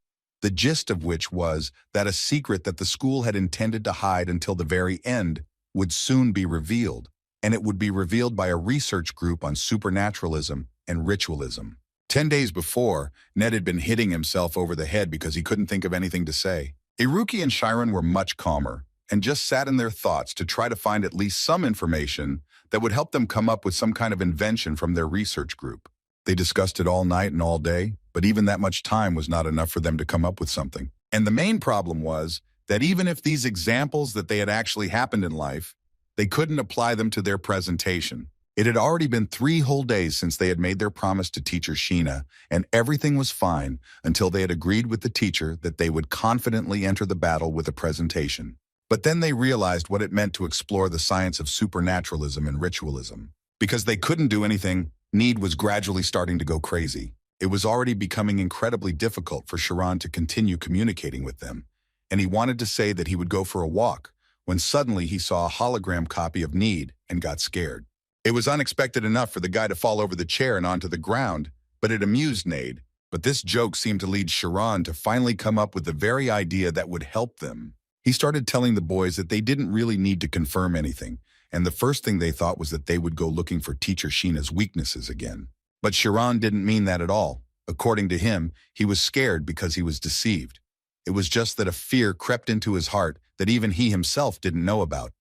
the gist of which was that a secret that the school had intended to hide until the very end would soon be revealed, and it would be revealed by a research group on supernaturalism and ritualism. 10 days before, Ned had been hitting himself over the head because he couldn't think of anything to say. Iruki and Chiron were much calmer and just sat in their thoughts to try to find at least some information that would help them come up with some kind of invention from their research group. They discussed it all night and all day, but even that much time was not enough for them to come up with something. And the main problem was that even if these examples that they had actually happened in life, they couldn't apply them to their presentation. It had already been 3 whole days since they had made their promise to teacher Sheena, and everything was fine until they had agreed with the teacher that they would confidently enter the battle with a presentation. But then they realized what it meant to explore the science of supernaturalism and ritualism. Because they couldn't do anything, Need was gradually starting to go crazy. It was already becoming incredibly difficult for Chiron to continue communicating with them, and he wanted to say that he would go for a walk, when suddenly he saw a hologram copy of Need and got scared. It was unexpected enough for the guy to fall over the chair and onto the ground, but it amused Nade. But this joke seemed to lead Chiron to finally come up with the very idea that would help them. He started telling the boys that they didn't really need to confirm anything, and the first thing they thought was that they would go looking for teacher Sheena's weaknesses again. But Kiran didn't mean that at all. According to him, he was scared because he was deceived. It was just that a fear crept into his heart that even he himself didn't know about.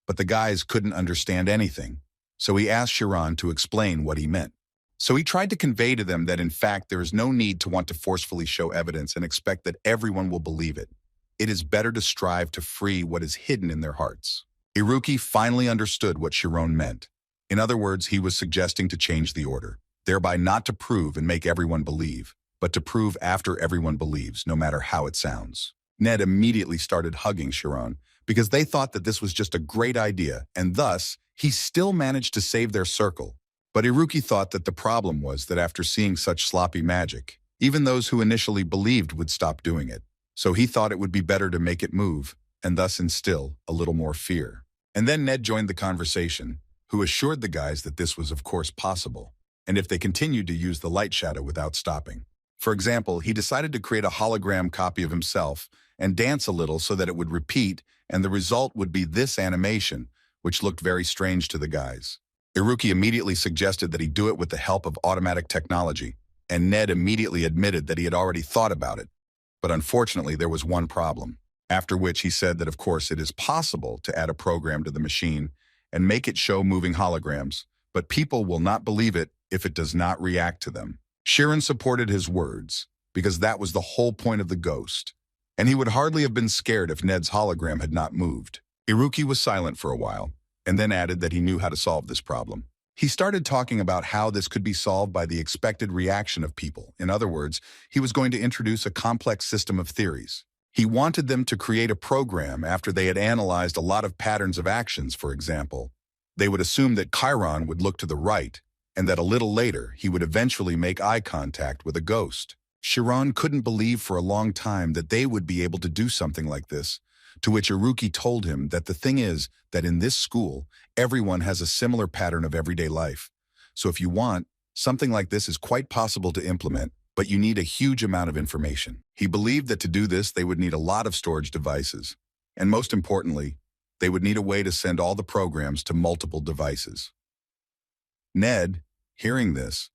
But the guys couldn't understand anything, so he asked Kiran to explain what he meant. So he tried to convey to them that in fact there is no need to want to forcefully show evidence and expect that everyone will believe it. It is better to strive to free what is hidden in their hearts. Iruki finally understood what Kiran meant. In other words, he was suggesting to change the order, thereby not to prove and make everyone believe, but to prove after everyone believes, no matter how it sounds. Ned immediately started hugging Kiran because they thought that this was just a great idea, and thus, he still managed to save their circle. But Iruki thought that the problem was that after seeing such sloppy magic, even those who initially believed would stop doing it. So he thought it would be better to make it move, and thus instill a little more fear. And then Ned joined the conversation, who assured the guys that this was of course possible, and if they continued to use the light shadow without stopping. For example, he decided to create a hologram copy of himself and dance a little so that it would repeat, and the result would be this animation, which looked very strange to the guys. Iruki immediately suggested that he do it with the help of automatic technology, and Ned immediately admitted that he had already thought about it. But unfortunately, there was one problem, after which he said that of course it is possible to add a program to the machine and make it show moving holograms, but people will not believe it if it does not react to them. Kiran supported his words, because that was the whole point of the ghost, and he would hardly have been scared if Ned's hologram had not moved. Iruki was silent for a while, and then added that he knew how to solve this problem. He started talking about how this could be solved by the expected reaction of people. In other words, he was going to introduce a complex system of theories. He wanted them to create a program after they had analyzed a lot of patterns of actions, for example. They would assume that Kiran would look to the right, and that a little later he would eventually make eye contact with a ghost. Kiran couldn't believe for a long time that they would be able to do something like this, to which Iruki told him that the thing is that in this school, everyone has a similar pattern of everyday life. So if you want, something like this is quite possible to implement, but you need a huge amount of information. He believed that to do this, they would need a lot of storage devices. And most importantly, they would need a way to send all the programs to multiple devices. Ned, hearing this,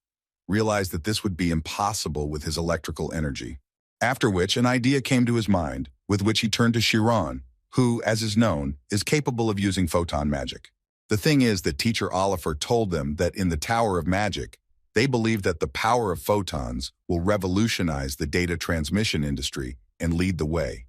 realized that this would be impossible with his electrical energy. After which, an idea came to his mind, with which he turned to Kiran, who, as is known, is capable of using photon magic. The thing is that Teacher Oliver told them that in the Tower of Magic, they believe that the power of photons will revolutionize the data transmission industry and lead the way.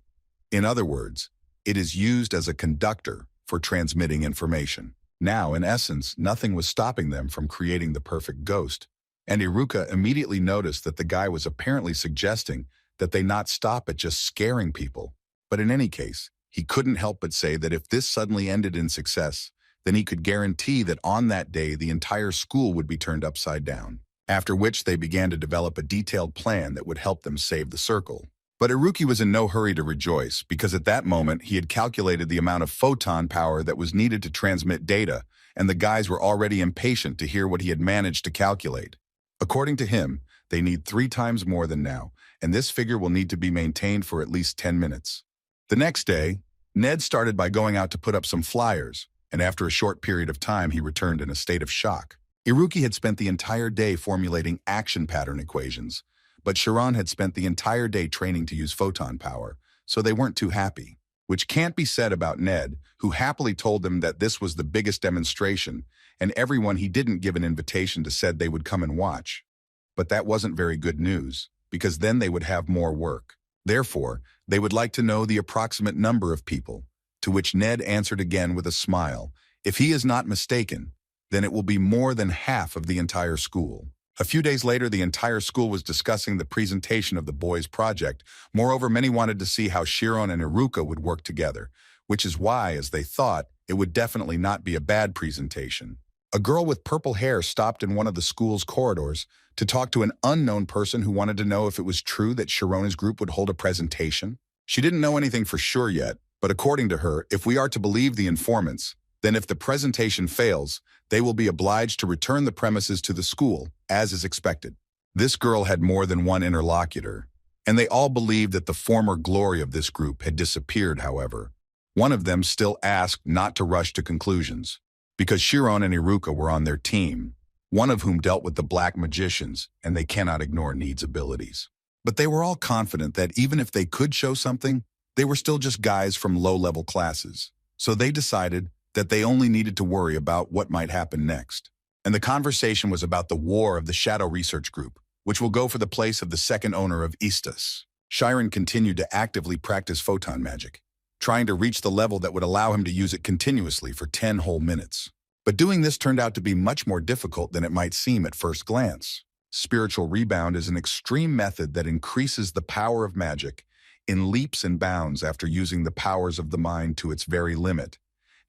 In other words, it is used as a conductor for transmitting information. Now, in essence, nothing was stopping them from creating the perfect ghost, and Iruka immediately noticed that the guy was apparently suggesting that they not stop at just scaring people. But in any case, he couldn't help but say that if this suddenly ended in success, then he could guarantee that on that day the entire school would be turned upside down. After which they began to develop a detailed plan that would help them save the circle. But Iruki was in no hurry to rejoice, because at that moment he had calculated the amount of photon power that was needed to transmit data, and the guys were already impatient to hear what he had managed to calculate. According to him, they need 3 times more than now, and this figure will need to be maintained for at least 10 minutes. The next day, Ned started by going out to put up some flyers, and after a short period of time he returned in a state of shock. Iruki had spent the entire day formulating action pattern equations, but Kiran had spent the entire day training to use photon power, so they weren't too happy. Which can't be said about Ned, who happily told them that this was the biggest demonstration, and everyone he didn't give an invitation to said they would come and watch. But that wasn't very good news, because then they would have more work. Therefore, they would like to know the approximate number of people, to which Ned answered again with a smile. If he is not mistaken, then it will be more than half of the entire school. A few days later, the entire school was discussing the presentation of the boys' project. Moreover, many wanted to see how Kiran and Iruka would work together, which is why, as they thought, it would definitely not be a bad presentation. A girl with purple hair stopped in one of the school's corridors to talk to an unknown person who wanted to know if it was true that Sharona's group would hold a presentation. She didn't know anything for sure yet, but according to her, if we are to believe the informants, then if the presentation fails, they will be obliged to return the premises to the school, as is expected. This girl had more than one interlocutor, and they all believed that the former glory of this group had disappeared, however. One of them still asked not to rush to conclusions. because Chiron and Iruka were on their team, one of whom dealt with the black magicians, and they cannot ignore Need's abilities. But they were all confident that even if they could show something, they were still just guys from low-level classes. So they decided that they only needed to worry about what might happen next. And the conversation was about the war of the Shadow Research Group, which will go for the place of the second owner of Istas. Chiron continued to actively practice photon magic, trying to reach the level that would allow him to use it continuously for 10 whole minutes. But doing this turned out to be much more difficult than it might seem at first glance. Spiritual rebound is an extreme method that increases the power of magic in leaps and bounds after using the powers of the mind to its very limit,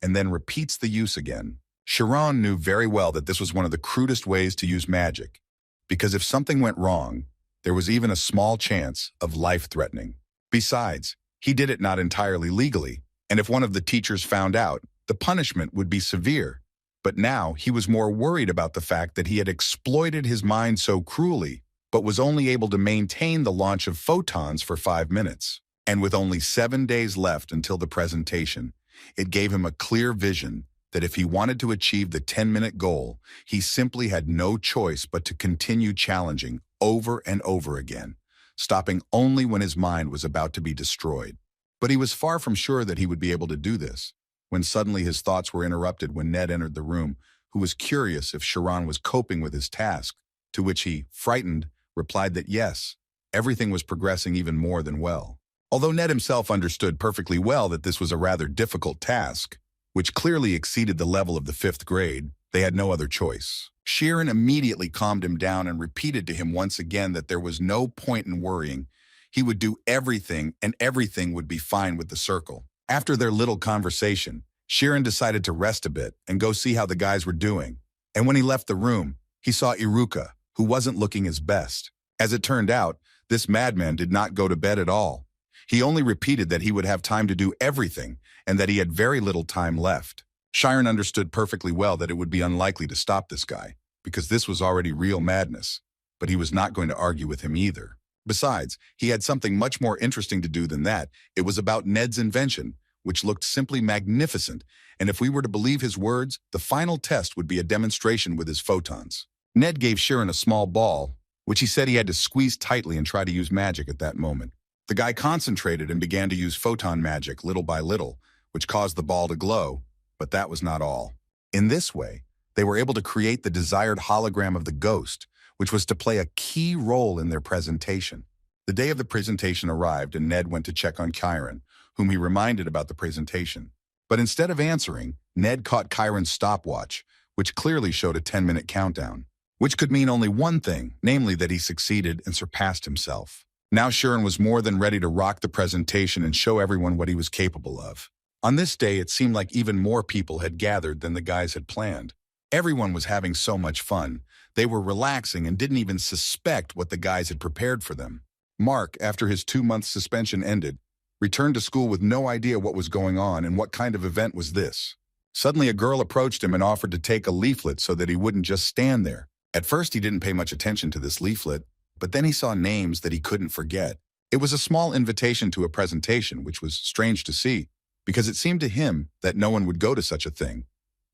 and then repeats the use again. Chiron knew very well that this was one of the crudest ways to use magic, because if something went wrong, there was even a small chance of life-threatening. Besides, he did it not entirely legally, and if one of the teachers found out, the punishment would be severe. But now he was more worried about the fact that he had exploited his mind so cruelly, but was only able to maintain the launch of photons for 5 minutes. And with only 7 days left until the presentation, it gave him a clear vision that if he wanted to achieve the 10-minute goal, he simply had no choice but to continue challenging over and over again, stopping only when his mind was about to be destroyed. But he was far from sure that he would be able to do this, when suddenly his thoughts were interrupted when Ned entered the room, who was curious if Chiron was coping with his task, to which he, frightened, replied that yes, everything was progressing even more than well. Although Ned himself understood perfectly well that this was a rather difficult task, which clearly exceeded the level of the 5th grade, they had no other choice. Chiron immediately calmed him down and repeated to him once again that there was no point in worrying. He would do everything, and everything would be fine with the circle. After their little conversation, Chiron decided to rest a bit and go see how the guys were doing. And when he left the room, he saw Iruka, who wasn't looking his best. As it turned out, this madman did not go to bed at all. He only repeated that he would have time to do everything and that he had very little time left. Chiron understood perfectly well that it would be unlikely to stop this guy, because this was already real madness, but he was not going to argue with him either. Besides, he had something much more interesting to do than that. It was about Ned's invention, which looked simply magnificent, and if we were to believe his words, the final test would be a demonstration with his photons. Ned gave Chiron a small ball, which he said he had to squeeze tightly and try to use magic at that moment. The guy concentrated and began to use photon magic little by little, which caused the ball to glow, but that was not all. In this way, they were able to create the desired hologram of the ghost, which was to play a key role in their presentation. The day of the presentation arrived and Ned went to check on Kiran, whom he reminded about the presentation. But instead of answering, Ned caught Kiran's stopwatch, which clearly showed a 10-minute countdown, which could mean only one thing, namely that he succeeded and surpassed himself. Now Chiron was more than ready to rock the presentation and show everyone what he was capable of. On this day, it seemed like even more people had gathered than the guys had planned. Everyone was having so much fun. They were relaxing and didn't even suspect what the guys had prepared for them. Mark, after his 2-month suspension ended, returned to school with no idea what was going on and what kind of event was this. Suddenly a girl approached him and offered to take a leaflet so that he wouldn't just stand there. At first he didn't pay much attention to this leaflet, but then he saw names that he couldn't forget. It was a small invitation to a presentation, which was strange to see, because it seemed to him that no one would go to such a thing,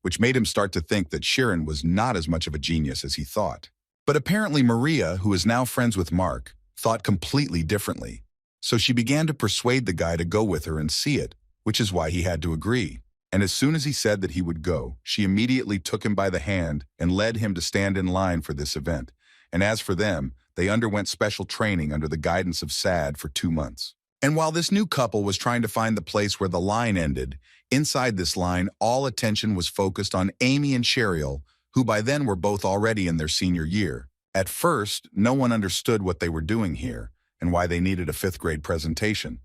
which made him start to think that Chiron was not as much of a genius as he thought. But apparently Maria, who is now friends with Mark, thought completely differently. So she began to persuade the guy to go with her and see it, which is why he had to agree. And as soon as he said that he would go, she immediately took him by the hand and led him to stand in line for this event. And as for them, they underwent special training under the guidance of Sad for 2 months. And while this new couple was trying to find the place where the line ended, inside this line, all attention was focused on Amy and Cheryl, who by then were both already in their senior year. At first, no one understood what they were doing here and why they needed a 5th grade presentation.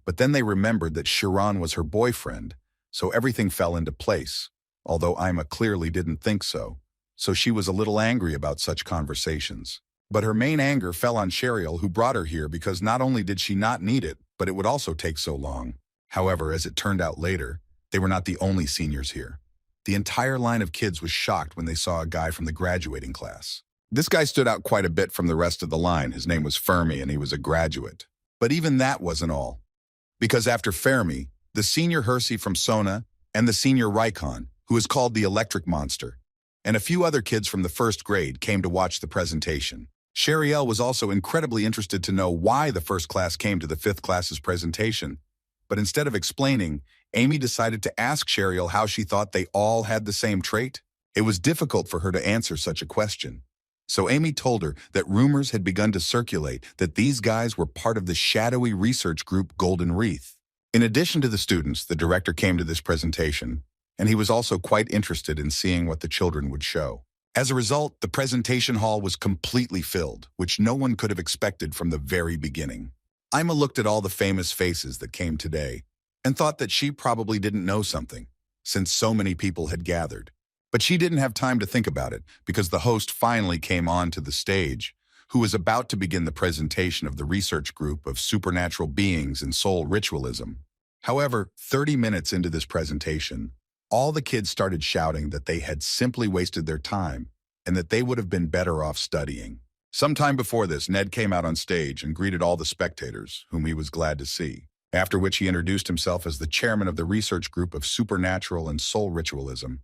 But then they remembered that Chiron was her boyfriend, so everything fell into place, although Ima clearly didn't think so. So she was a little angry about such conversations. But her main anger fell on Cheryl, who brought her here because not only did she not need it, but it would also take so long. However, as it turned out later, they were not the only seniors here. The entire line of kids was shocked when they saw a guy from the graduating class. This guy stood out quite a bit from the rest of the line. His name was Fermi, and he was a graduate. But even that wasn't all. Because after Fermi, the senior Hersey from Sona and the senior Rykon who is called the Electric Monster, and a few other kids from the first grade came to watch the presentation. Sheriel was also incredibly interested to know why the first class came to the fifth class's presentation, but instead of explaining, Amy decided to ask Sheriel how she thought they all had the same trait. It was difficult for her to answer such a question. So Amy told her that rumors had begun to circulate that these guys were part of the shadowy research group Golden Wreath. In addition to the students, the director came to this presentation, and he was also quite interested in seeing what the children would show. As a result, the presentation hall was completely filled, which no one could have expected from the very beginning. Ima looked at all the famous faces that came today and thought that she probably didn't know something, since so many people had gathered. But she didn't have time to think about it because the host finally came on to the stage, who was about to begin the presentation of the research group of supernatural beings and soul ritualism. However, 30 minutes into this presentation, all the kids started shouting that they had simply wasted their time and that they would have been better off studying. Sometime before this, Ned came out on stage and greeted all the spectators, whom he was glad to see, after which he introduced himself as the chairman of the research group of supernatural and soul ritualism,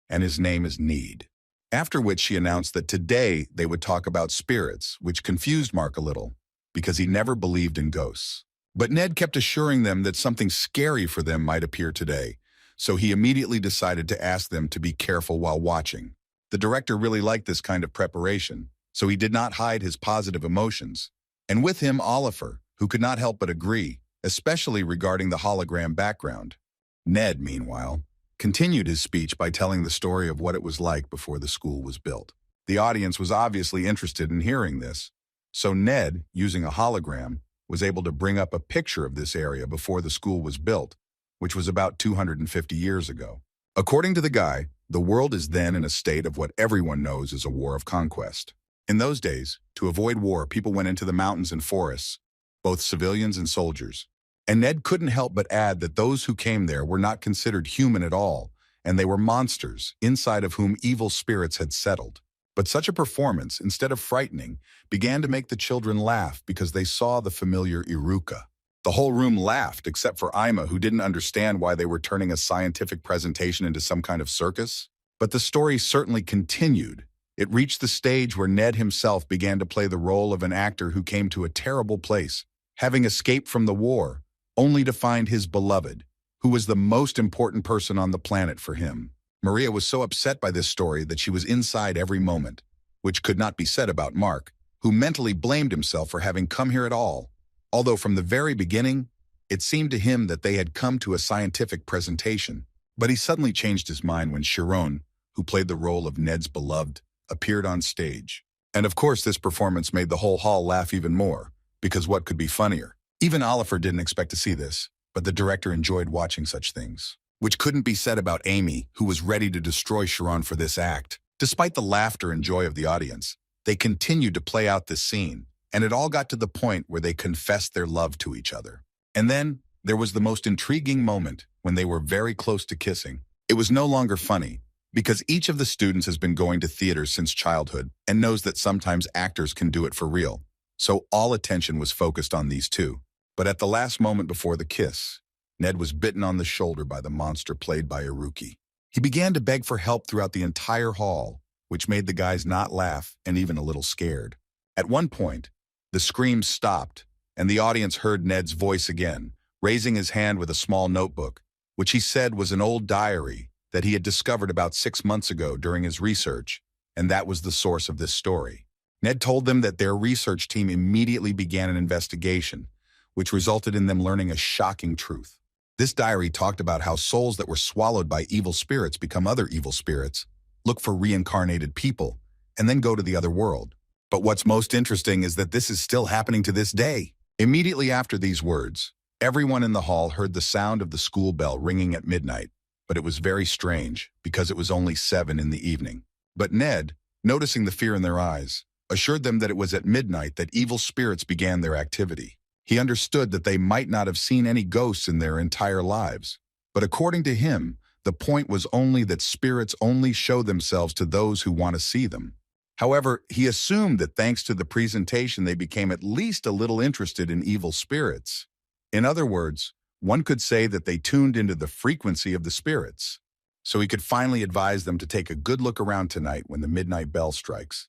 and his name is Need. After which he announced that today they would talk about spirits, which confused Mark a little, because he never believed in ghosts. But Ned kept assuring them that something scary for them might appear today, so he immediately decided to ask them to be careful while watching. The director really liked this kind of preparation, so he did not hide his positive emotions, and with him Oliver, who could not help but agree, especially regarding the hologram background. Ned, meanwhile, continued his speech by telling the story of what it was like before the school was built. The audience was obviously interested in hearing this, so Ned, using a hologram, was able to bring up a picture of this area before the school was built, which was about 250 years ago. According to the guy, the world is then in a state of what everyone knows is a war of conquest. In those days, to avoid war, people went into the mountains and forests, both civilians and soldiers. And Ned couldn't help but add that those who came there were not considered human at all, and they were monsters, inside of whom evil spirits had settled. But such a performance, instead of frightening, began to make the children laugh because they saw the familiar Iruka. The whole room laughed except for Ima, who didn't understand why they were turning a scientific presentation into some kind of circus. But the story certainly continued. It reached the stage where Ned himself began to play the role of an actor who came to a terrible place, having escaped from the war, only to find his beloved, who was the most important person on the planet for him. Maria was so upset by this story that she was inside every moment, which could not be said about Mark, who mentally blamed himself for having come here at all, although from the very beginning, it seemed to him that they had come to a scientific presentation. But he suddenly changed his mind when Chiron, who played the role of Ned's beloved, appeared on stage. And of course this performance made the whole hall laugh even more, because what could be funnier? Even Oliver didn't expect to see this, but the director enjoyed watching such things. Which couldn't be said about Amy, who was ready to destroy Chiron for this act. Despite the laughter and joy of the audience, they continued to play out this scene, and it all got to the point where they confessed their love to each other. And then, there was the most intriguing moment when they were very close to kissing. It was no longer funny, because each of the students has been going to theater since childhood and knows that sometimes actors can do it for real. So all attention was focused on these two. But at the last moment before the kiss, Ned was bitten on the shoulder by the monster played by Iruki. He began to beg for help throughout the entire hall, which made the guys not laugh and even a little scared. At one point, the screams stopped, and the audience heard Ned's voice again, raising his hand with a small notebook, which he said was an old diary that he had discovered about 6 months ago during his research, and that was the source of this story. Ned told them that their research team immediately began an investigation, which resulted in them learning a shocking truth. This diary talked about how souls that were swallowed by evil spirits become other evil spirits, look for reincarnated people, and then go to the other world. But what's most interesting is that this is still happening to this day. Immediately after these words, everyone in the hall heard the sound of the school bell ringing at midnight, but it was very strange because it was only 7 in the evening. But Ned, noticing the fear in their eyes, assured them that it was at midnight that evil spirits began their activity. He understood that they might not have seen any ghosts in their entire lives, but according to him, the point was only that spirits only show themselves to those who want to see them. However, he assumed that thanks to the presentation they became at least a little interested in evil spirits. In other words, one could say that they tuned into the frequency of the spirits. so he could finally advise them to take a good look around tonight when the midnight bell strikes.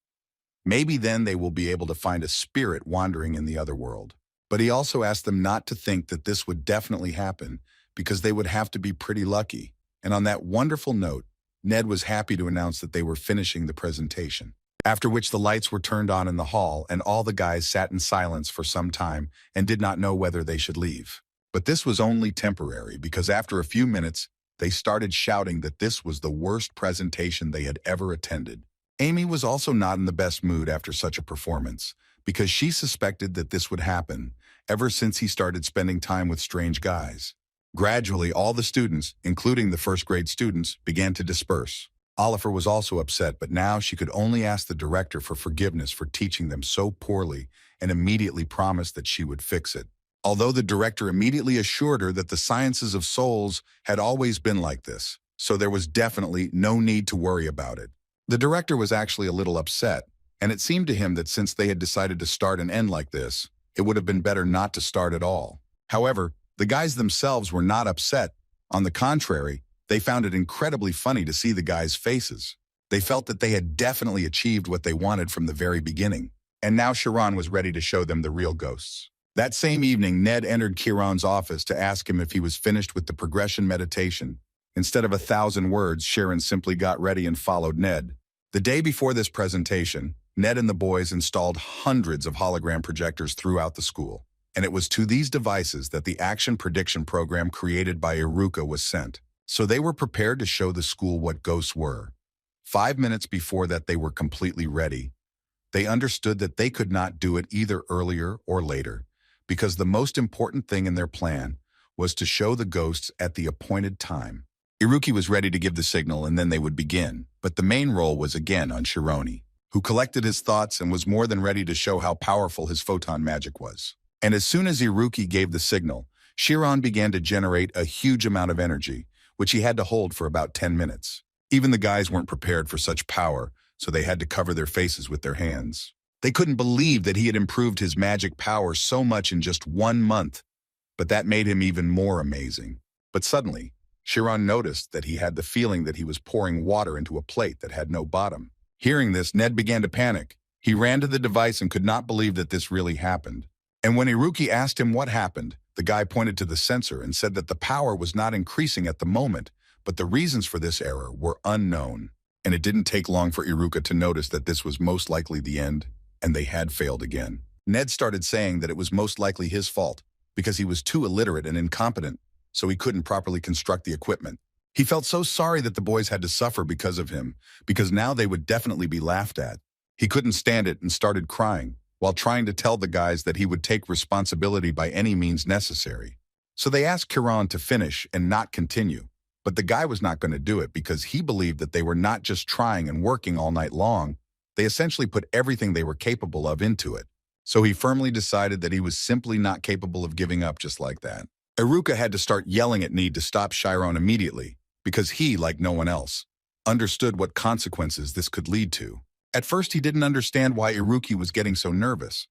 Maybe then they will be able to find a spirit wandering in the other world. But he also asked them not to think that this would definitely happen because they would have to be pretty lucky. And on that wonderful note, Ned was happy to announce that they were finishing the presentation. After which the lights were turned on in the hall and all the guys sat in silence for some time and did not know whether they should leave. But this was only temporary because after a few minutes, they started shouting that this was the worst presentation they had ever attended. Amy was also not in the best mood after such a performance because she suspected that this would happen ever since he started spending time with strange guys. Gradually, all the students, including the first-grade students, began to disperse. Oliver was also upset, but now she could only ask the director for forgiveness for teaching them so poorly and immediately promised that she would fix it. Although the director immediately assured her that the sciences of souls had always been like this, so there was definitely no need to worry about it. The director was actually a little upset, and it seemed to him that since they had decided to start and end like this, it would have been better not to start at all. However, the guys themselves were not upset. On the contrary, they found it incredibly funny to see the guys' faces. They felt that they had definitely achieved what they wanted from the very beginning, and now Kiran was ready to show them the real ghosts. That same evening, Ned entered Kiran's office to ask him if he was finished with the progression meditation. Instead of 1,000 words, Kiran simply got ready and followed Ned. The day before this presentation, Ned and the boys installed hundreds of hologram projectors throughout the school, and it was to these devices that the action prediction program created by Iruka was sent. So they were prepared to show the school what ghosts were. 5 minutes before that they were completely ready. They understood that they could not do it either earlier or later, because the most important thing in their plan was to show the ghosts at the appointed time. Iruki was ready to give the signal and then they would begin, but the main role was again on Shironi, who collected his thoughts and was more than ready to show how powerful his photon magic was. And as soon as Iruki gave the signal, Chiron began to generate a huge amount of energy, which he had to hold for about 10 minutes. Even the guys weren't prepared for such power, so they had to cover their faces with their hands. They couldn't believe that he had improved his magic power so much in just 1 month, but that made him even more amazing. But suddenly, Chiron noticed that he had the feeling that he was pouring water into a plate that had no bottom. Hearing this, Ned began to panic. He ran to the device and could not believe that this really happened. And when Iruki asked him what happened, the guy pointed to the sensor and said that the power was not increasing at the moment, but the reasons for this error were unknown. And it didn't take long for Iruka to notice that this was most likely the end, and they had failed again. Ned started saying that it was most likely his fault, because he was too illiterate and incompetent, so he couldn't properly construct the equipment. He felt so sorry that the boys had to suffer because of him, because now they would definitely be laughed at. He couldn't stand it and started crying, while trying to tell the guys that he would take responsibility by any means necessary. So they asked Kiran to finish and not continue, but the guy was not going to do it because he believed that they were not just trying and working all night long, they essentially put everything they were capable of into it. So he firmly decided that he was simply not capable of giving up just like that. Iruka had to start yelling at Ned to stop Chiron immediately, because he, like no one else, understood what consequences this could lead to. At first, he didn't understand why Iruki was getting so nervous,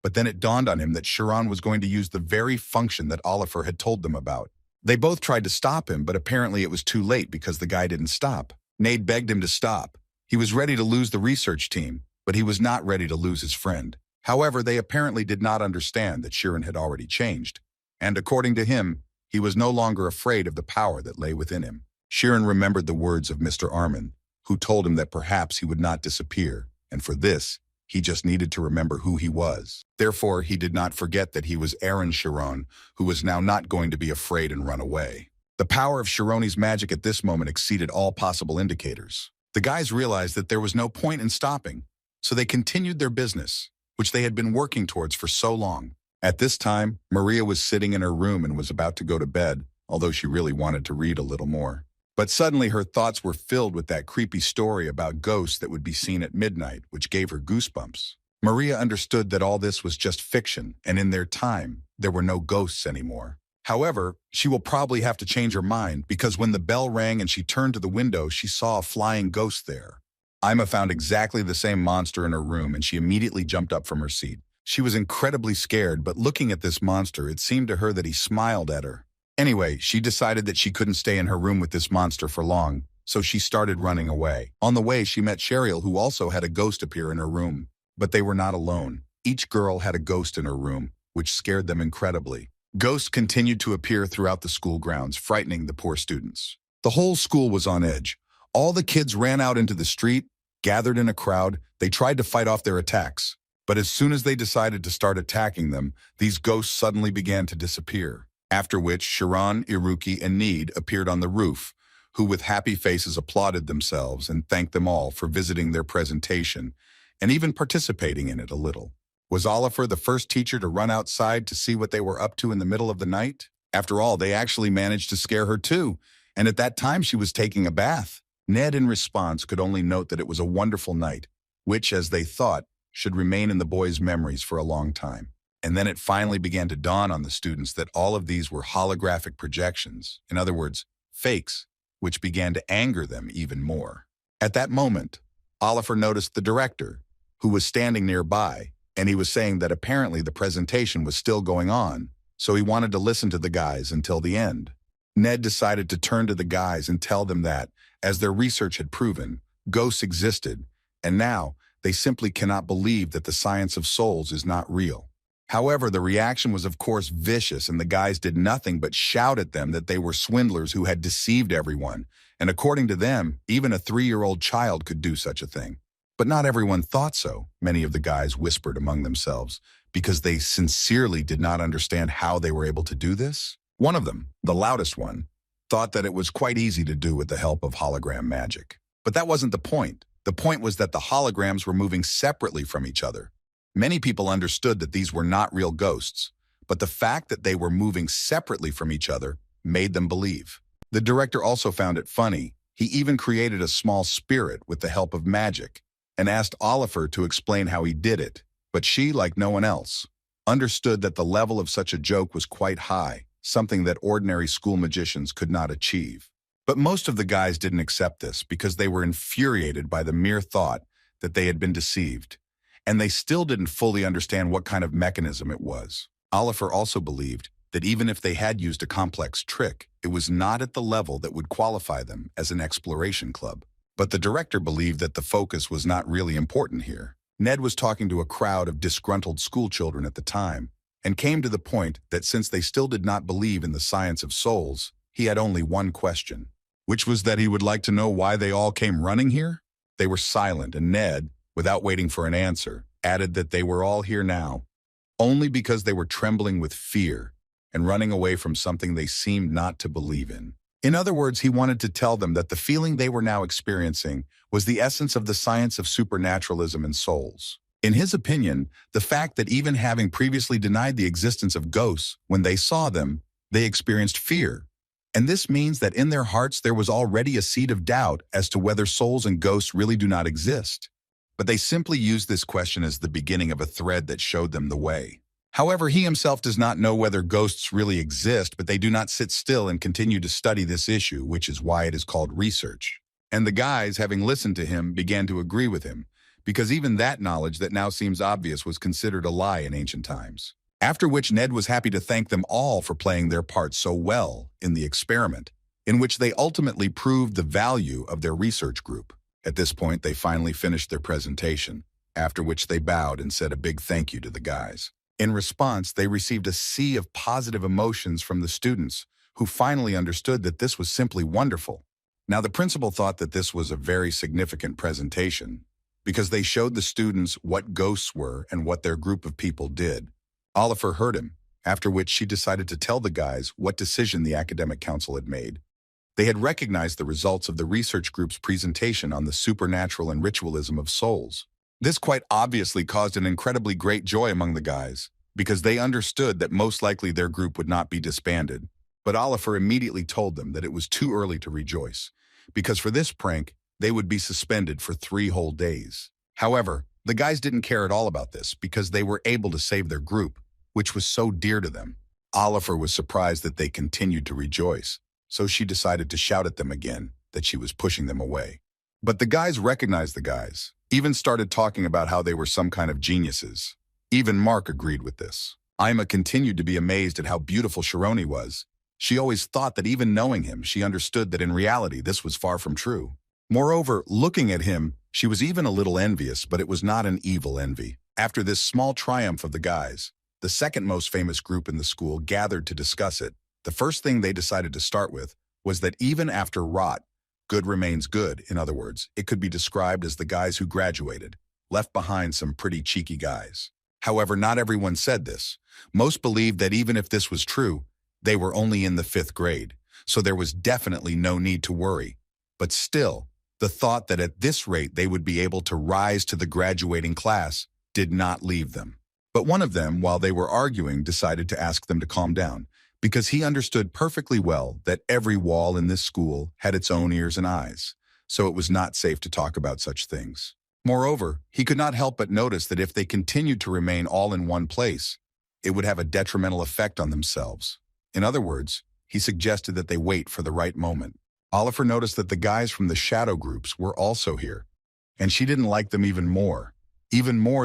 but then it dawned on him that Chiron was going to use the very function that Oliver had told them about. They both tried to stop him, but apparently it was too late because the guy didn't stop. Ned begged him to stop. He was ready to lose the research team, but he was not ready to lose his friend. However, they apparently did not understand that Chiron had already changed. And according to him, he was no longer afraid of the power that lay within him. Chiron remembered the words of Mr. Armin, who told him that perhaps he would not disappear, and for this, he just needed to remember who he was. Therefore, he did not forget that he was Aaron Chiron, who was now not going to be afraid and run away. The power of Chironi's magic at this moment exceeded all possible indicators. The guys realized that there was no point in stopping, so they continued their business, which they had been working towards for so long. At this time, Maria was sitting in her room and was about to go to bed, although she really wanted to read a little more. But suddenly her thoughts were filled with that creepy story about ghosts that would be seen at midnight, which gave her goosebumps. Maria understood that all this was just fiction, and in their time, there were no ghosts anymore. However, she will probably have to change her mind because when the bell rang and she turned to the window, she saw a flying ghost there. Ima found exactly the same monster in her room and she immediately jumped up from her seat. She was incredibly scared, but looking at this monster, it seemed to her that he smiled at her. Anyway, she decided that she couldn't stay in her room with this monster for long, so she started running away. On the way, she met Cheryl, who also had a ghost appear in her room. But they were not alone. Each girl had a ghost in her room, which scared them incredibly. Ghosts continued to appear throughout the school grounds, frightening the poor students. The whole school was on edge. All the kids ran out into the street, gathered in a crowd. They tried to fight off their attacks. But as soon as they decided to start attacking them, these ghosts suddenly began to disappear. After which, Sharon, Iruki, and Need appeared on the roof, who with happy faces applauded themselves and thanked them all for visiting their presentation and even participating in it a little. Was Oliver the first teacher to run outside to see what they were up to in the middle of the night? After all, they actually managed to scare her too, and at that time she was taking a bath. Ned, in response, could only note that it was a wonderful night, which, as they thought, should remain in the boys' memories for a long time. And then it finally began to dawn on the students that all of these were holographic projections, in other words, fakes, which began to anger them even more. At that moment, Oliver noticed the director, who was standing nearby, and he was saying that apparently the presentation was still going on, so he wanted to listen to the guys until the end. Ned decided to turn to the guys and tell them that, as their research had proven, ghosts existed, and now they simply cannot believe that the science of souls is not real. However, the reaction was of course vicious, and the guys did nothing but shout at them that they were swindlers who had deceived everyone, and according to them, even a 3-year-old child could do such a thing. But not everyone thought so, many of the guys whispered among themselves, because they sincerely did not understand how they were able to do this. One of them, the loudest one, thought that it was quite easy to do with the help of hologram magic. But that wasn't the point. The point was that the holograms were moving separately from each other. Many people understood that these were not real ghosts, but the fact that they were moving separately from each other made them believe. The director also found it funny. He even created a small spirit with the help of magic and asked Oliver to explain how he did it, but she, like no one else, understood that the level of such a joke was quite high, something that ordinary school magicians could not achieve. But most of the guys didn't accept this because they were infuriated by the mere thought that they had been deceived, and they still didn't fully understand what kind of mechanism it was. Oliver also believed that even if they had used a complex trick, it was not at the level that would qualify them as an exploration club. But the director believed that the focus was not really important here. Ned was talking to a crowd of disgruntled schoolchildren at the time, and came to the point that since they still did not believe in the science of souls, he had only one question, which was that he would like to know why they all came running here. They were silent, and Ned, without waiting for an answer, added that they were all here now only because they were trembling with fear and running away from something they seemed not to believe in. In other words, he wanted to tell them that the feeling they were now experiencing was the essence of the science of supernaturalism and souls. In his opinion, the fact that even having previously denied the existence of ghosts, when they saw them, they experienced fear. And this means that in their hearts there was already a seed of doubt as to whether souls and ghosts really do not exist. But they simply used this question as the beginning of a thread that showed them the way. However, he himself does not know whether ghosts really exist, but they do not sit still and continue to study this issue, which is why it is called research. And the guys, having listened to him, began to agree with him, because even that knowledge that now seems obvious was considered a lie in ancient times. After which Ned was happy to thank them all for playing their part so well in the experiment, in which they ultimately proved the value of their research group. At this point, they finally finished their presentation, after which they bowed and said a big thank you to the guys. In response, they received a sea of positive emotions from the students, who finally understood that this was simply wonderful. Now, the principal thought that this was a very significant presentation, because they showed the students what ghosts were and what their group of people did. Oliver heard him, after which she decided to tell the guys what decision the academic council had made. They had recognized the results of the research group's presentation on the supernatural and ritualism of souls. This quite obviously caused an incredibly great joy among the guys, because they understood that most likely their group would not be disbanded. But Oliver immediately told them that it was too early to rejoice, because for this prank, they would be suspended for 3 whole days. However, the guys didn't care at all about this, because they were able to save their group, which was so dear to them. Oliver was surprised that they continued to rejoice, so she decided to shout at them again that she was pushing them away. But the guys recognized the guys, even started talking about how they were some kind of geniuses. Even Mark agreed with this. Ima continued to be amazed at how beautiful Sharoni was, She always thought that even knowing him, she understood that in reality this was far from true. Moreover, looking at him, she was even a little envious, but it was not an evil envy. After this small triumph of the guys, the second most famous group in the school gathered to discuss it. The first thing they decided to start with was that even after rot, good remains good. In other words, it could be described as the guys who graduated, left behind some pretty cheeky guys. However, not everyone said this. Most believed that even if this was true, they were only in the 5th grade, so there was definitely no need to worry. But still, the thought that at this rate they would be able to rise to the graduating class did not leave them. But one of them, while they were arguing, decided to ask them to calm down, because he understood perfectly well that every wall in this school had its own ears and eyes, so it was not safe to talk about such things. Moreover, he could not help but notice that if they continued to remain all in one place, it would have a detrimental effect on themselves. In other words, he suggested that they wait for the right moment. Oliver noticed that the guys from the shadow groups were also here, and she didn't like them even more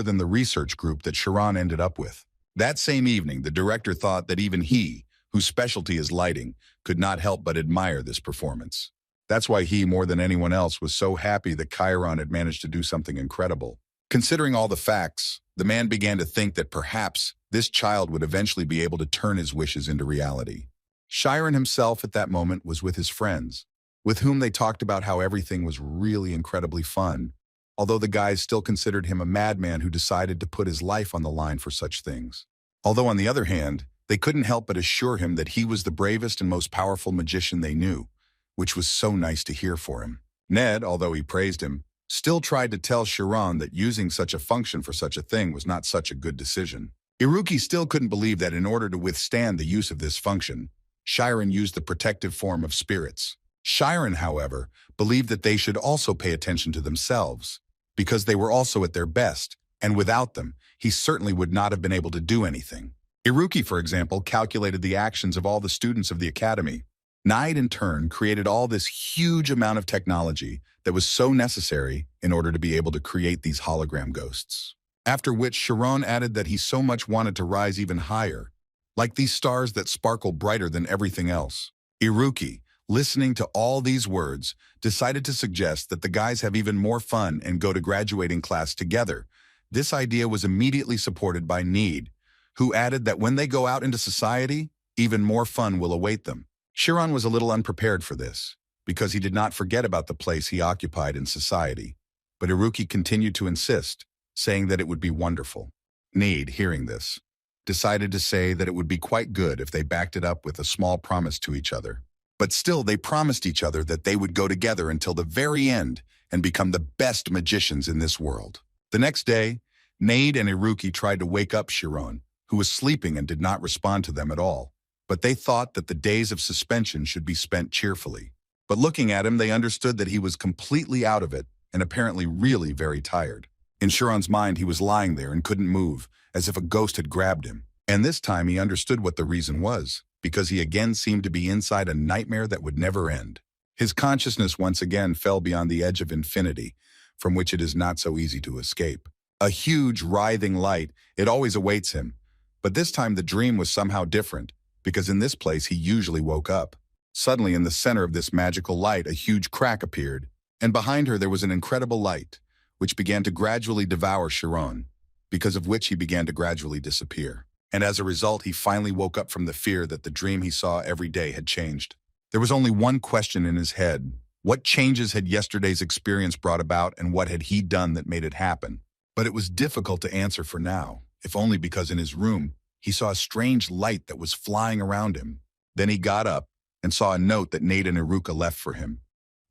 than the research group that Kiran ended up with. That same evening, the director thought that even he, whose specialty is lighting, could not help but admire this performance. That's why he, more than anyone else, was so happy that Kiran had managed to do something incredible. Considering all the facts, the man began to think that perhaps this child would eventually be able to turn his wishes into reality. Kiran himself at that moment was with his friends, with whom they talked about how everything was really incredibly fun, although the guys still considered him a madman who decided to put his life on the line for such things. Although on the other hand, they couldn't help but assure him that he was the bravest and most powerful magician they knew, which was so nice to hear for him. Ned, although he praised him, still tried to tell Kiran that using such a function for such a thing was not such a good decision. Iruki still couldn't believe that in order to withstand the use of this function, Kiran used the protective form of spirits. Kiran, however, believed that they should also pay attention to themselves, because they were also at their best, and without them, he certainly would not have been able to do anything. Iruki, for example, calculated the actions of all the students of the academy. Knight, in turn, created all this huge amount of technology that was so necessary in order to be able to create these hologram ghosts. After which, Kiran added that he so much wanted to rise even higher, like these stars that sparkle brighter than everything else. Iruki, listening to all these words, decided to suggest that the guys have even more fun and go to graduating class together. This idea was immediately supported by Need, who added that when they go out into society, even more fun will await them. Kiran was a little unprepared for this, because he did not forget about the place he occupied in society. But Iruki continued to insist, saying that it would be wonderful. Need, hearing this, decided to say that it would be quite good if they backed it up with a small promise to each other. But still, they promised each other that they would go together until the very end and become the best magicians in this world. The next day, Nade and Iruki tried to wake up Kiran, who was sleeping and did not respond to them at all. But they thought that the days of suspension should be spent cheerfully. But looking at him, they understood that he was completely out of it and apparently really very tired. In Kiran's mind, he was lying there and couldn't move, as if a ghost had grabbed him. And this time he understood what the reason was, because he again seemed to be inside a nightmare that would never end. His consciousness once again fell beyond the edge of infinity, from which it is not so easy to escape. A huge, writhing light, it always awaits him. But this time the dream was somehow different, because in this place he usually woke up. Suddenly, in the center of this magical light, a huge crack appeared, and behind her there was an incredible light, which began to gradually devour Kiran, because of which he began to gradually disappear. And as a result, he finally woke up from the fear that the dream he saw every day had changed. There was only one question in his head. What changes had yesterday's experience brought about, and what had he done that made it happen? But it was difficult to answer for now, if only because in his room, he saw a strange light that was flying around him. Then he got up and saw a note that Nate and Iruka left for him.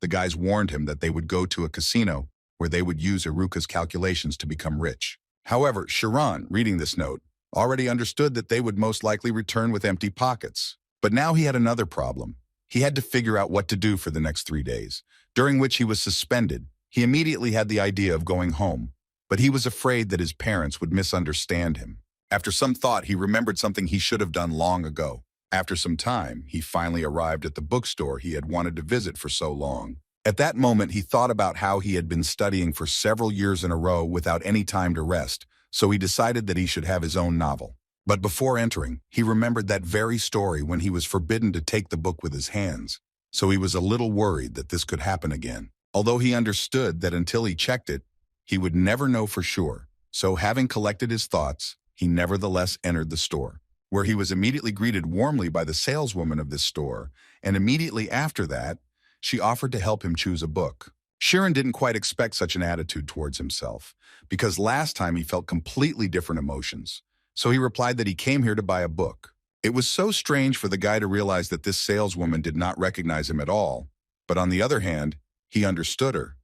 The guys warned him that they would go to a casino where they would use Iruka's calculations to become rich. However, Kiran, reading this note, already understood that they would most likely return with empty pockets. But now he had another problem. He had to figure out what to do for the next 3 days, during which he was suspended. He immediately had the idea of going home, but he was afraid that his parents would misunderstand him. After some thought, he remembered something he should have done long ago. After some time, he finally arrived at the bookstore he had wanted to visit for so long. At that moment, he thought about how he had been studying for several years in a row without any time to rest, so he decided that he should have his own novel. But before entering, he remembered that very story when he was forbidden to take the book with his hands, so he was a little worried that this could happen again. Although he understood that until he checked it, he would never know for sure. So having collected his thoughts, he nevertheless entered the store, where he was immediately greeted warmly by the saleswoman of this store, and immediately after that, she offered to help him choose a book. Kiran didn't quite expect such an attitude towards himself, because last time he felt completely different emotions. So he replied that he came here to buy a book. It was so strange for the guy to realize that this saleswoman did not recognize him at all, but on the other hand, he understood her,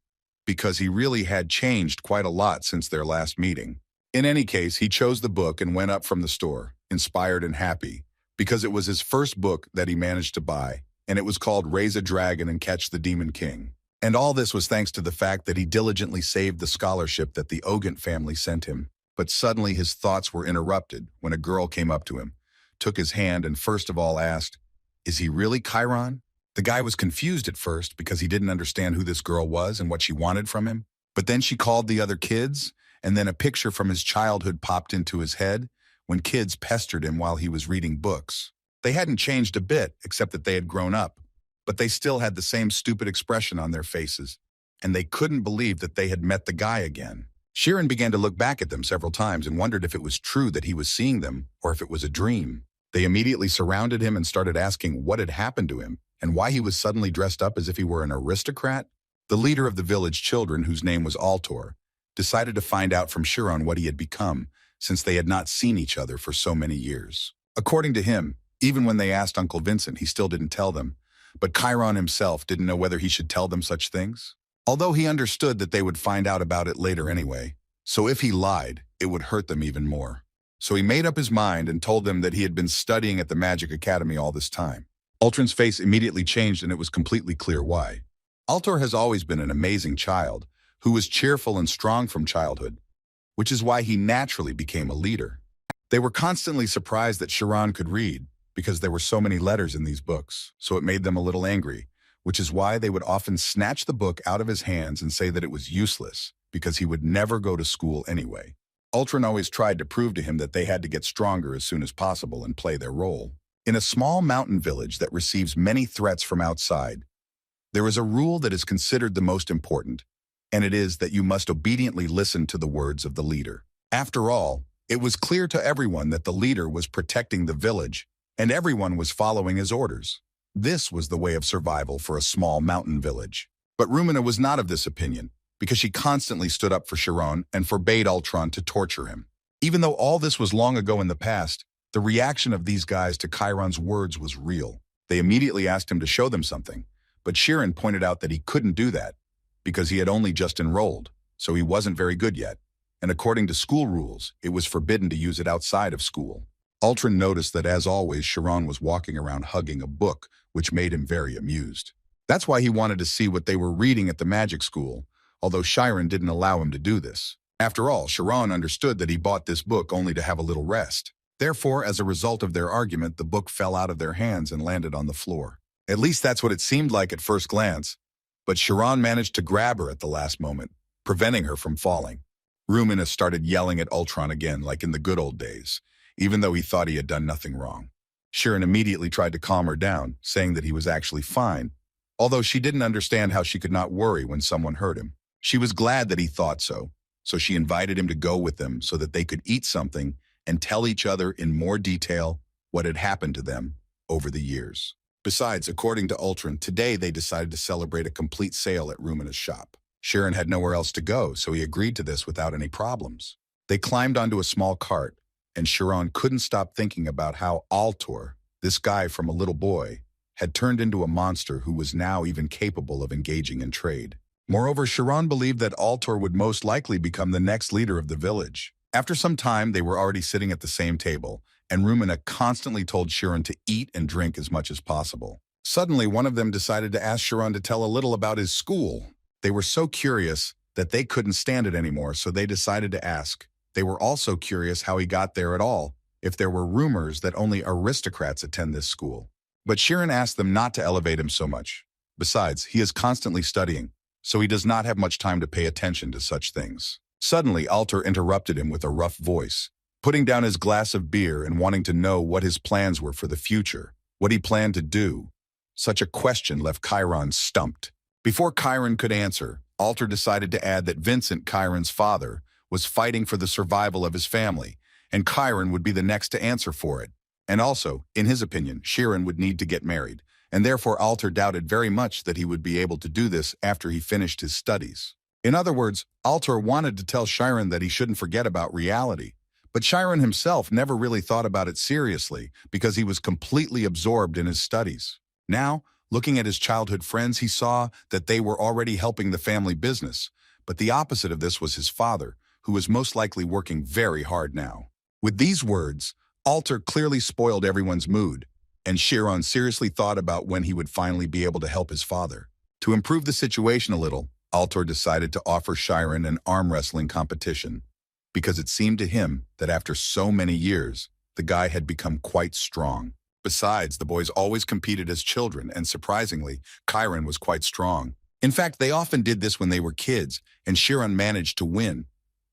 because he really had changed quite a lot since their last meeting. In any case, he chose the book and went up from the store, inspired and happy, because it was his first book that he managed to buy, and it was called Raise a Dragon and Catch the Demon King. And all this was thanks to the fact that he diligently saved the scholarship that the Ogent family sent him. But suddenly his thoughts were interrupted when a girl came up to him, took his hand, and first of all asked, "Is he really Kiran?" The guy was confused at first because he didn't understand who this girl was and what she wanted from him. But then she called the other kids, and then a picture from his childhood popped into his head when kids pestered him while he was reading books. They hadn't changed a bit, except that they had grown up, but they still had the same stupid expression on their faces, and they couldn't believe that they had met the guy again. Kiran began to look back at them several times and wondered if it was true that he was seeing them or if it was a dream. They immediately surrounded him and started asking what had happened to him and why he was suddenly dressed up as if he were an aristocrat. The leader of the village children, whose name was Altor, decided to find out from Kiran what he had become, since they had not seen each other for so many years. According to him, even when they asked Uncle Vincent, he still didn't tell them, but Kiran himself didn't know whether he should tell them such things. Although he understood that they would find out about it later anyway, so if he lied, it would hurt them even more. So he made up his mind and told them that he had been studying at the Magic Academy all this time. Altrin's face immediately changed, and it was completely clear why. Altor has always been an amazing child, who was cheerful and strong from childhood, which is why he naturally became a leader. They were constantly surprised that Kiran could read, because there were so many letters in these books, so it made them a little angry, which is why they would often snatch the book out of his hands and say that it was useless, because he would never go to school anyway. Ultron always tried to prove to him that they had to get stronger as soon as possible and play their role. In a small mountain village that receives many threats from outside, there is a rule that is considered the most important, and it is that you must obediently listen to the words of the leader. After all, it was clear to everyone that the leader was protecting the village, and everyone was following his orders. This was the way of survival for a small mountain village. But Rumina was not of this opinion, because she constantly stood up for Kiran and forbade Ultron to torture him. Even though all this was long ago in the past, the reaction of these guys to Chiron's words was real. They immediately asked him to show them something, but Kiran pointed out that he couldn't do that, because he had only just enrolled, so he wasn't very good yet, and according to school rules, it was forbidden to use it outside of school. Ultron noticed that, as always, Kiran was walking around hugging a book, which made him very amused. That's why he wanted to see what they were reading at the magic school, although Kiran didn't allow him to do this. After all, Kiran understood that he bought this book only to have a little rest. Therefore, as a result of their argument, the book fell out of their hands and landed on the floor. At least that's what it seemed like at first glance, but Kiran managed to grab her at the last moment, preventing her from falling. Rumina started yelling at Ultron again, like in the good old days, even though he thought he had done nothing wrong. Kiran immediately tried to calm her down, saying that he was actually fine, although she didn't understand how she could not worry when someone hurt him. She was glad that he thought so she invited him to go with them so that they could eat something and tell each other in more detail what had happened to them over the years. Besides, according to Ultron, today they decided to celebrate a complete sale at Rumina's shop. Kiran had nowhere else to go, so he agreed to this without any problems. They climbed onto a small cart, and Kiran couldn't stop thinking about how Altor, this guy from a little boy, had turned into a monster who was now even capable of engaging in trade. Moreover, Kiran believed that Altor would most likely become the next leader of the village. After some time, they were already sitting at the same table, and Rumina constantly told Kiran to eat and drink as much as possible. Suddenly, one of them decided to ask Kiran to tell a little about his school. They were so curious that they couldn't stand it anymore, so they decided to ask. They were also curious how he got there at all, if there were rumors that only aristocrats attend this school. But Kiran asked them not to elevate him so much. Besides, he is constantly studying, so he does not have much time to pay attention to such things. Suddenly, Altor interrupted him with a rough voice, putting down his glass of beer and wanting to know what his plans were for the future, what he planned to do. Such a question left Kiran stumped. Before Kiran could answer, Alter decided to add that Vincent, Kiran's father, was fighting for the survival of his family, and Kiran would be the next to answer for it. And also, in his opinion, Kiran would need to get married, and therefore Alter doubted very much that he would be able to do this after he finished his studies. In other words, Alter wanted to tell Kiran that he shouldn't forget about reality, but Kiran himself never really thought about it seriously because he was completely absorbed in his studies. Now, looking at his childhood friends, he saw that they were already helping the family business, but the opposite of this was his father, who was most likely working very hard now. With these words, Alter clearly spoiled everyone's mood, and Kiran seriously thought about when he would finally be able to help his father. To improve the situation a little, Alter decided to offer Kiran an arm wrestling competition, because it seemed to him that after so many years, the guy had become quite strong. Besides, the boys always competed as children, and surprisingly, Kiran was quite strong. In fact, they often did this when they were kids, and Kiran managed to win.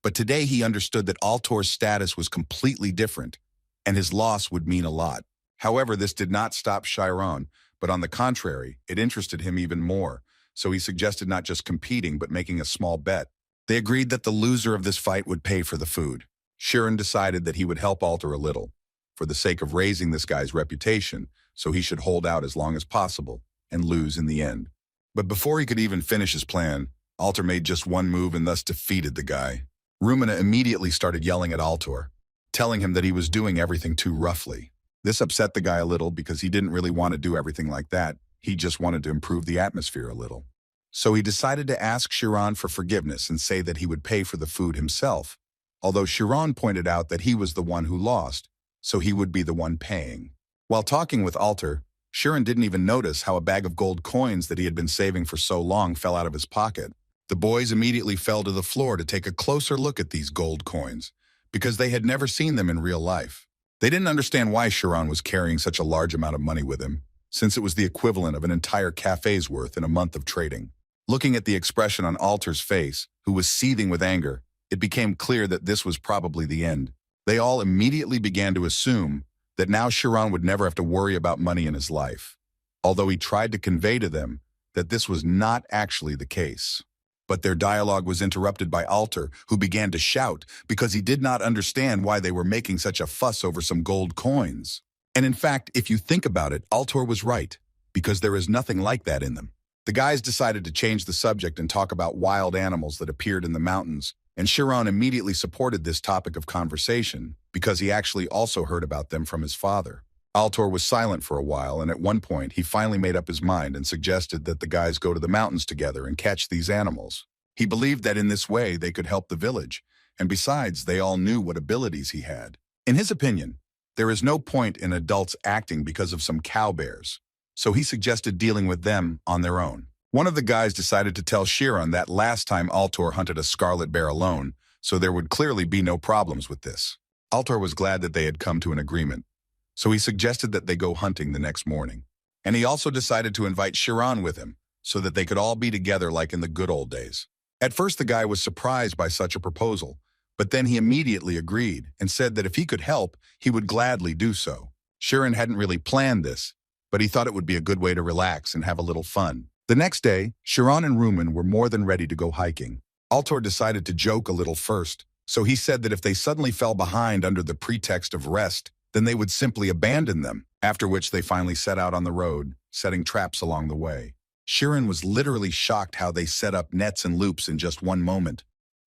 But today he understood that Altor's status was completely different, and his loss would mean a lot. However, this did not stop Kiran, but on the contrary, it interested him even more, so he suggested not just competing but making a small bet. They agreed that the loser of this fight would pay for the food. Kiran decided that he would help Alter a little, for the sake of raising this guy's reputation, so he should hold out as long as possible and lose in the end. But before he could even finish his plan, Alter made just one move and thus defeated the guy. Rumina immediately started yelling at Alter, telling him that he was doing everything too roughly. This upset the guy a little because he didn't really want to do everything like that. He just wanted to improve the atmosphere a little. So he decided to ask Kiran for forgiveness and say that he would pay for the food himself, although Kiran pointed out that he was the one who lost, so he would be the one paying. While talking with Alter, Kiran didn't even notice how a bag of gold coins that he had been saving for so long fell out of his pocket. The boys immediately fell to the floor to take a closer look at these gold coins, because they had never seen them in real life. They didn't understand why Kiran was carrying such a large amount of money with him, since it was the equivalent of an entire cafe's worth in a month of trading. Looking at the expression on Alter's face, who was seething with anger, it became clear that this was probably the end. They all immediately began to assume that now Kiran would never have to worry about money in his life, although he tried to convey to them that this was not actually the case. But their dialogue was interrupted by Alter, who began to shout because he did not understand why they were making such a fuss over some gold coins. And in fact, if you think about it, Alter was right, because there is nothing like that in them. The guys decided to change the subject and talk about wild animals that appeared in the mountains, and Kiran immediately supported this topic of conversation because he actually also heard about them from his father. Alter was silent for a while, and at one point he finally made up his mind and suggested that the guys go to the mountains together and catch these animals. He believed that in this way they could help the village, and besides, they all knew what abilities he had. In his opinion, there is no point in adults acting because of some cowbears, so he suggested dealing with them on their own. One of the guys decided to tell Kiran that last time Alter hunted a scarlet bear alone, so there would clearly be no problems with this. Alter was glad that they had come to an agreement, so he suggested that they go hunting the next morning. And he also decided to invite Kiran with him, so that they could all be together like in the good old days. At first the guy was surprised by such a proposal, but then he immediately agreed and said that if he could help, he would gladly do so. Kiran hadn't really planned this, but he thought it would be a good way to relax and have a little fun. The next day, Kiran and Rumen were more than ready to go hiking. Alter decided to joke a little first, so he said that if they suddenly fell behind under the pretext of rest, then they would simply abandon them, after which they finally set out on the road, setting traps along the way. Kiran was literally shocked how they set up nets and loops in just one moment.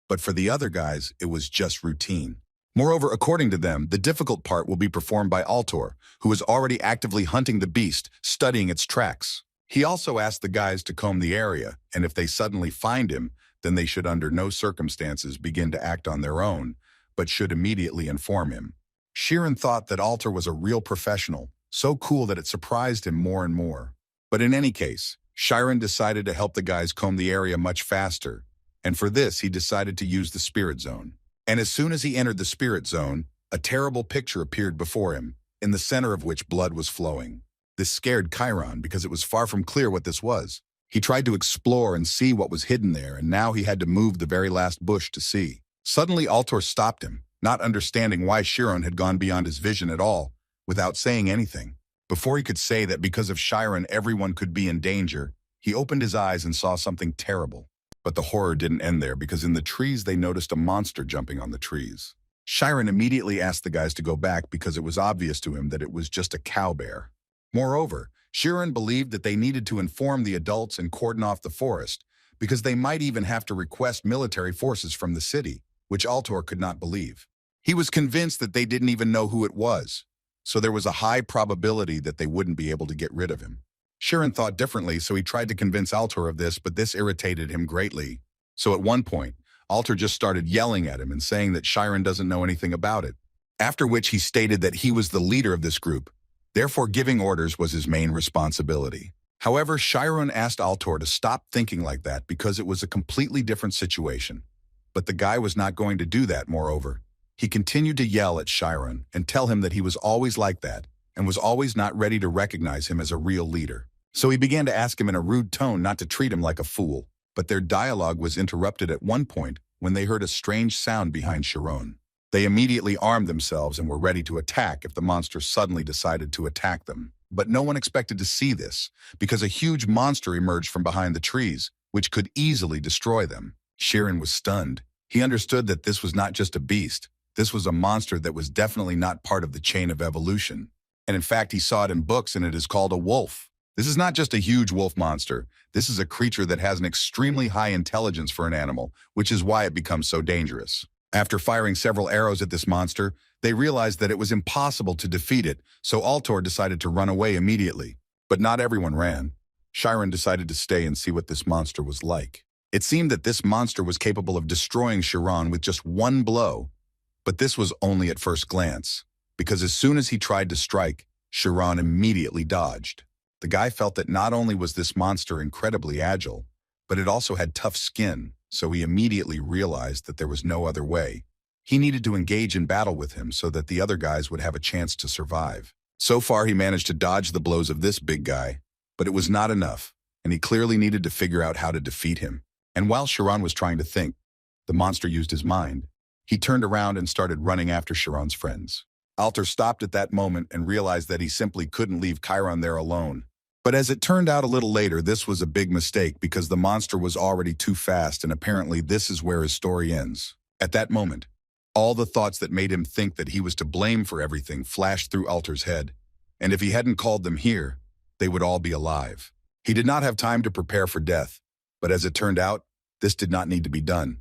But for the other guys, it was just routine. Moreover, according to them, the difficult part will be performed by Alter, who is already actively hunting the beast, studying its tracks. He also asked the guys to comb the area, and if they suddenly find him, then they should under no circumstances begin to act on their own, but should immediately inform him. Kiran thought that Alter was a real professional, so cool that it surprised him more and more. But in any case, Kiran decided to help the guys comb the area much faster, and for this he decided to use the spirit zone. And as soon as he entered the spirit zone, a terrible picture appeared before him, in the center of which blood was flowing. This scared Kiran because it was far from clear what this was. He tried to explore and see what was hidden there, and now he had to move the very last bush to see. Suddenly Alter stopped him, not understanding why Chiron had gone beyond his vision at all, without saying anything. Before he could say that because of Chiron everyone could be in danger, he opened his eyes and saw something terrible. But the horror didn't end there, because in the trees they noticed a monster jumping on the trees. Chiron immediately asked the guys to go back because it was obvious to him that it was just a cow bear. Moreover, Chiron believed that they needed to inform the adults and cordon off the forest, because they might even have to request military forces from the city, which Altor could not believe. He was convinced that they didn't even know who it was, so there was a high probability that they wouldn't be able to get rid of him. Chiron thought differently, so he tried to convince Altor of this, but this irritated him greatly. So at one point, Altor just started yelling at him and saying that Chiron doesn't know anything about it, after which he stated that he was the leader of this group, therefore giving orders was his main responsibility. However, Chiron asked Altor to stop thinking like that because it was a completely different situation. But the guy was not going to do that. Moreover, he continued to yell at Chiron and tell him that he was always like that and was always not ready to recognize him as a real leader. So he began to ask him in a rude tone not to treat him like a fool. But their dialogue was interrupted at one point when they heard a strange sound behind Chiron. They immediately armed themselves and were ready to attack if the monster suddenly decided to attack them. But no one expected to see this, because a huge monster emerged from behind the trees, which could easily destroy them. Chiron was stunned. He understood that this was not just a beast. This was a monster that was definitely not part of the chain of evolution. And in fact, he saw it in books, and it is called a wolf. This is not just a huge wolf monster. This is a creature that has an extremely high intelligence for an animal, which is why it becomes so dangerous. After firing several arrows at this monster, they realized that it was impossible to defeat it, so Altor decided to run away immediately. But not everyone ran. Chiron decided to stay and see what this monster was like. It seemed that this monster was capable of destroying Chiron with just one blow, but this was only at first glance, because as soon as he tried to strike, Chiron immediately dodged. The guy felt that not only was this monster incredibly agile, but it also had tough skin, so he immediately realized that there was no other way. He needed to engage in battle with him so that the other guys would have a chance to survive. So far, he managed to dodge the blows of this big guy, but it was not enough, and he clearly needed to figure out how to defeat him. And while Chiron was trying to think, the monster used his mind. He turned around and started running after Chiron's friends. Altor stopped at that moment and realized that he simply couldn't leave Chiron there alone. But as it turned out a little later, this was a big mistake because the monster was already too fast, and apparently this is where his story ends. At that moment, all the thoughts that made him think that he was to blame for everything flashed through Altor's head, and if he hadn't called them here, they would all be alive. He did not have time to prepare for death, but as it turned out, this did not need to be done,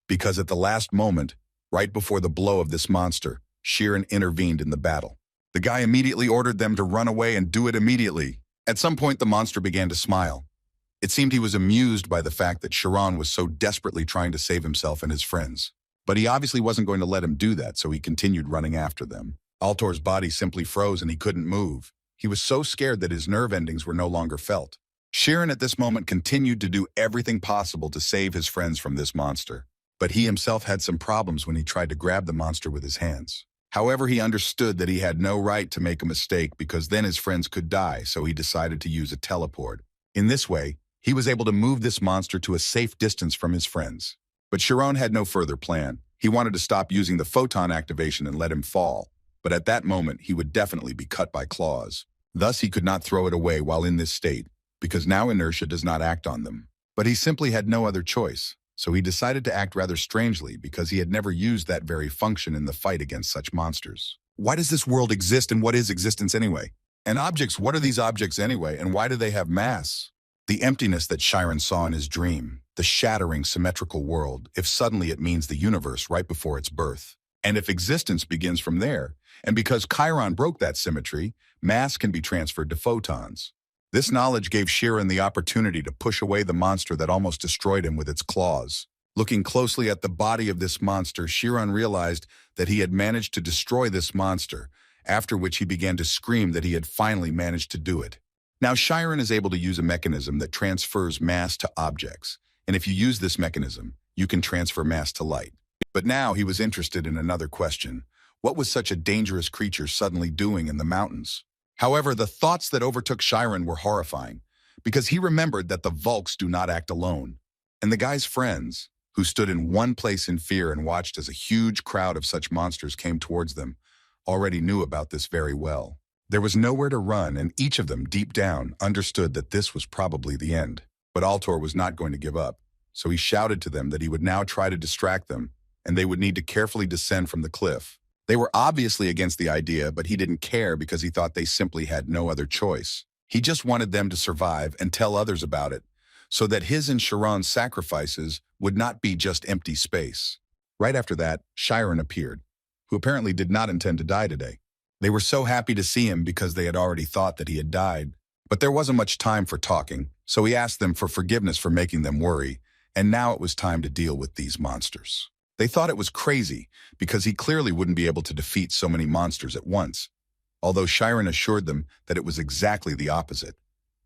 because at the last moment, right before the blow of this monster, Chiron intervened in the battle. The guy immediately ordered them to run away and do it immediately. At some point, the monster began to smile. It seemed he was amused by the fact that Chiron was so desperately trying to save himself and his friends. But he obviously wasn't going to let him do that, so he continued running after them. Altor's body simply froze and he couldn't move. He was so scared that his nerve endings were no longer felt. Chiron at this moment continued to do everything possible to save his friends from this monster. But he himself had some problems when he tried to grab the monster with his hands. However, he understood that he had no right to make a mistake because then his friends could die, so he decided to use a teleport. In this way, he was able to move this monster to a safe distance from his friends. But Chiron had no further plan. He wanted to stop using the photon activation and let him fall. But at that moment, he would definitely be cut by claws. Thus, he could not throw it away while in this state, because now inertia does not act on them. But he simply had no other choice. So he decided to act rather strangely because he had never used that very function in the fight against such monsters. Why does this world exist, and what is existence anyway? And objects, what are these objects anyway, and why do they have mass? The emptiness that Chiron saw in his dream, the shattering symmetrical world, if suddenly it means the universe right before its birth. And if existence begins from there, and because Chiron broke that symmetry, mass can be transferred to photons. This knowledge gave Chiron the opportunity to push away the monster that almost destroyed him with its claws. Looking closely at the body of this monster, Chiron realized that he had managed to destroy this monster, after which he began to scream that he had finally managed to do it. Now, Chiron is able to use a mechanism that transfers mass to objects, and if you use this mechanism, you can transfer mass to light. But now he was interested in another question. What was such a dangerous creature suddenly doing in the mountains? However, the thoughts that overtook Chiron were horrifying, because he remembered that the Vulks do not act alone. And the guy's friends, who stood in one place in fear and watched as a huge crowd of such monsters came towards them, already knew about this very well. There was nowhere to run, and each of them, deep down, understood that this was probably the end. But Altor was not going to give up, so he shouted to them that he would now try to distract them, and they would need to carefully descend from the cliff. They were obviously against the idea, but he didn't care because he thought they simply had no other choice. He just wanted them to survive and tell others about it, so that his and Chiron's sacrifices would not be just empty space. Right after that, Chiron appeared, who apparently did not intend to die today. They were so happy to see him because they had already thought that he had died. But there wasn't much time for talking, so he asked them for forgiveness for making them worry, and now it was time to deal with these monsters. They thought it was crazy because he clearly wouldn't be able to defeat so many monsters at once, although Chiron assured them that it was exactly the opposite,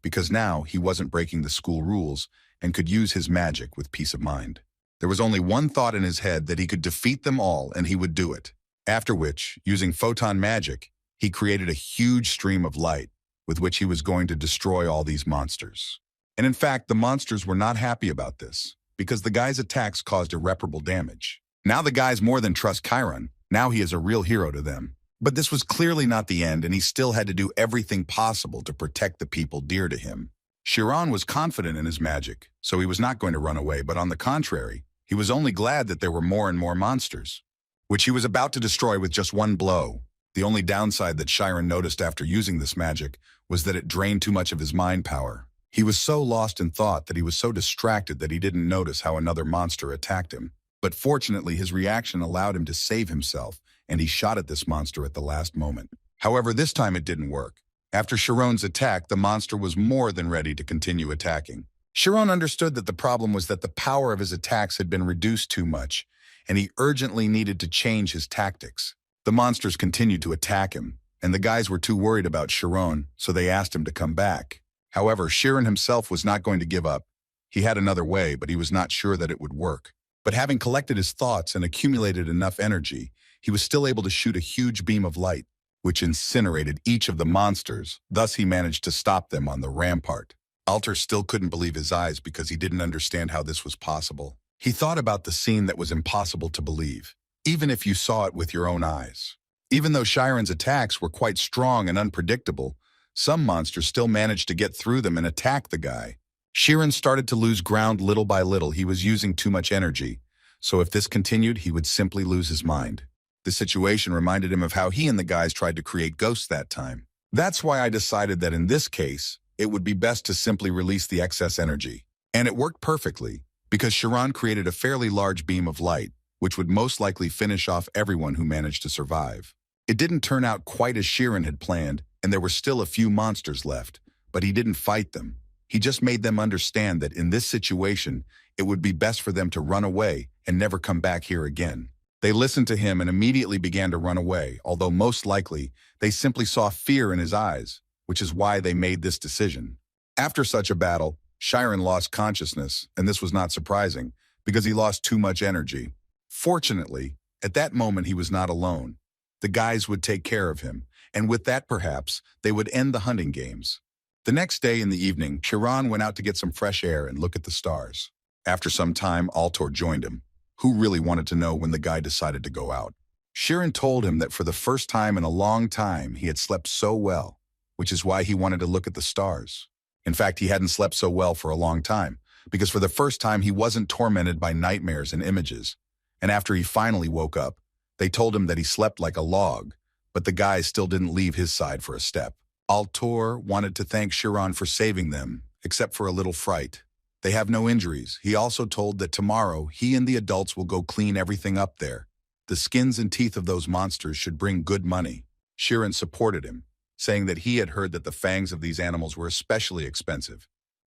because now he wasn't breaking the school rules and could use his magic with peace of mind. There was only one thought in his head, that he could defeat them all and he would do it. After which, using photon magic, he created a huge stream of light with which he was going to destroy all these monsters. And in fact, the monsters were not happy about this, because the guy's attacks caused irreparable damage. Now the guys more than trust Kiran. Now he is a real hero to them. But this was clearly not the end, and he still had to do everything possible to protect the people dear to him. Chiron was confident in his magic, so he was not going to run away, but on the contrary, he was only glad that there were more and more monsters, which he was about to destroy with just one blow. The only downside that Chiron noticed after using this magic was that it drained too much of his mind power. He was so lost in thought that he was so distracted that he didn't notice how another monster attacked him. But fortunately, his reaction allowed him to save himself, and he shot at this monster at the last moment. However, this time it didn't work. After Chiron's attack, the monster was more than ready to continue attacking. Chiron understood that the problem was that the power of his attacks had been reduced too much, and he urgently needed to change his tactics. The monsters continued to attack him, and the guys were too worried about Chiron, so they asked him to come back. However, Chiron himself was not going to give up. He had another way, but he was not sure that it would work. But having collected his thoughts and accumulated enough energy, he was still able to shoot a huge beam of light, which incinerated each of the monsters. Thus, he managed to stop them on the rampart. Altor still couldn't believe his eyes because he didn't understand how this was possible. He thought about the scene that was impossible to believe, even if you saw it with your own eyes. Even though Chiron's attacks were quite strong and unpredictable, some monsters still managed to get through them and attack the guy. Chiron started to lose ground little by little. He was using too much energy, so if this continued, he would simply lose his mind. The situation reminded him of how he and the guys tried to create ghosts that time. That's why I decided that in this case, it would be best to simply release the excess energy. And it worked perfectly, because Chiron created a fairly large beam of light, which would most likely finish off everyone who managed to survive. It didn't turn out quite as Chiron had planned, and there were still a few monsters left, but he didn't fight them. He just made them understand that in this situation, it would be best for them to run away and never come back here again. They listened to him and immediately began to run away, although most likely, they simply saw fear in his eyes, which is why they made this decision. After such a battle, Chiron lost consciousness, and this was not surprising, because he lost too much energy. Fortunately, at that moment he was not alone. The guys would take care of him, and with that perhaps, they would end the hunting games. The next day in the evening, Chiron went out to get some fresh air and look at the stars. After some time, Altor joined him, who really wanted to know when the guy decided to go out. Chiron told him that for the first time in a long time he had slept so well, which is why he wanted to look at the stars. In fact, he hadn't slept so well for a long time, because for the first time he wasn't tormented by nightmares and images. And after he finally woke up, they told him that he slept like a log, but the guys still didn't leave his side for a step. Altor wanted to thank Chiron for saving them, except for a little fright. They have no injuries. He also told that tomorrow he and the adults will go clean everything up there. The skins and teeth of those monsters should bring good money. Chiron supported him, saying that he had heard that the fangs of these animals were especially expensive.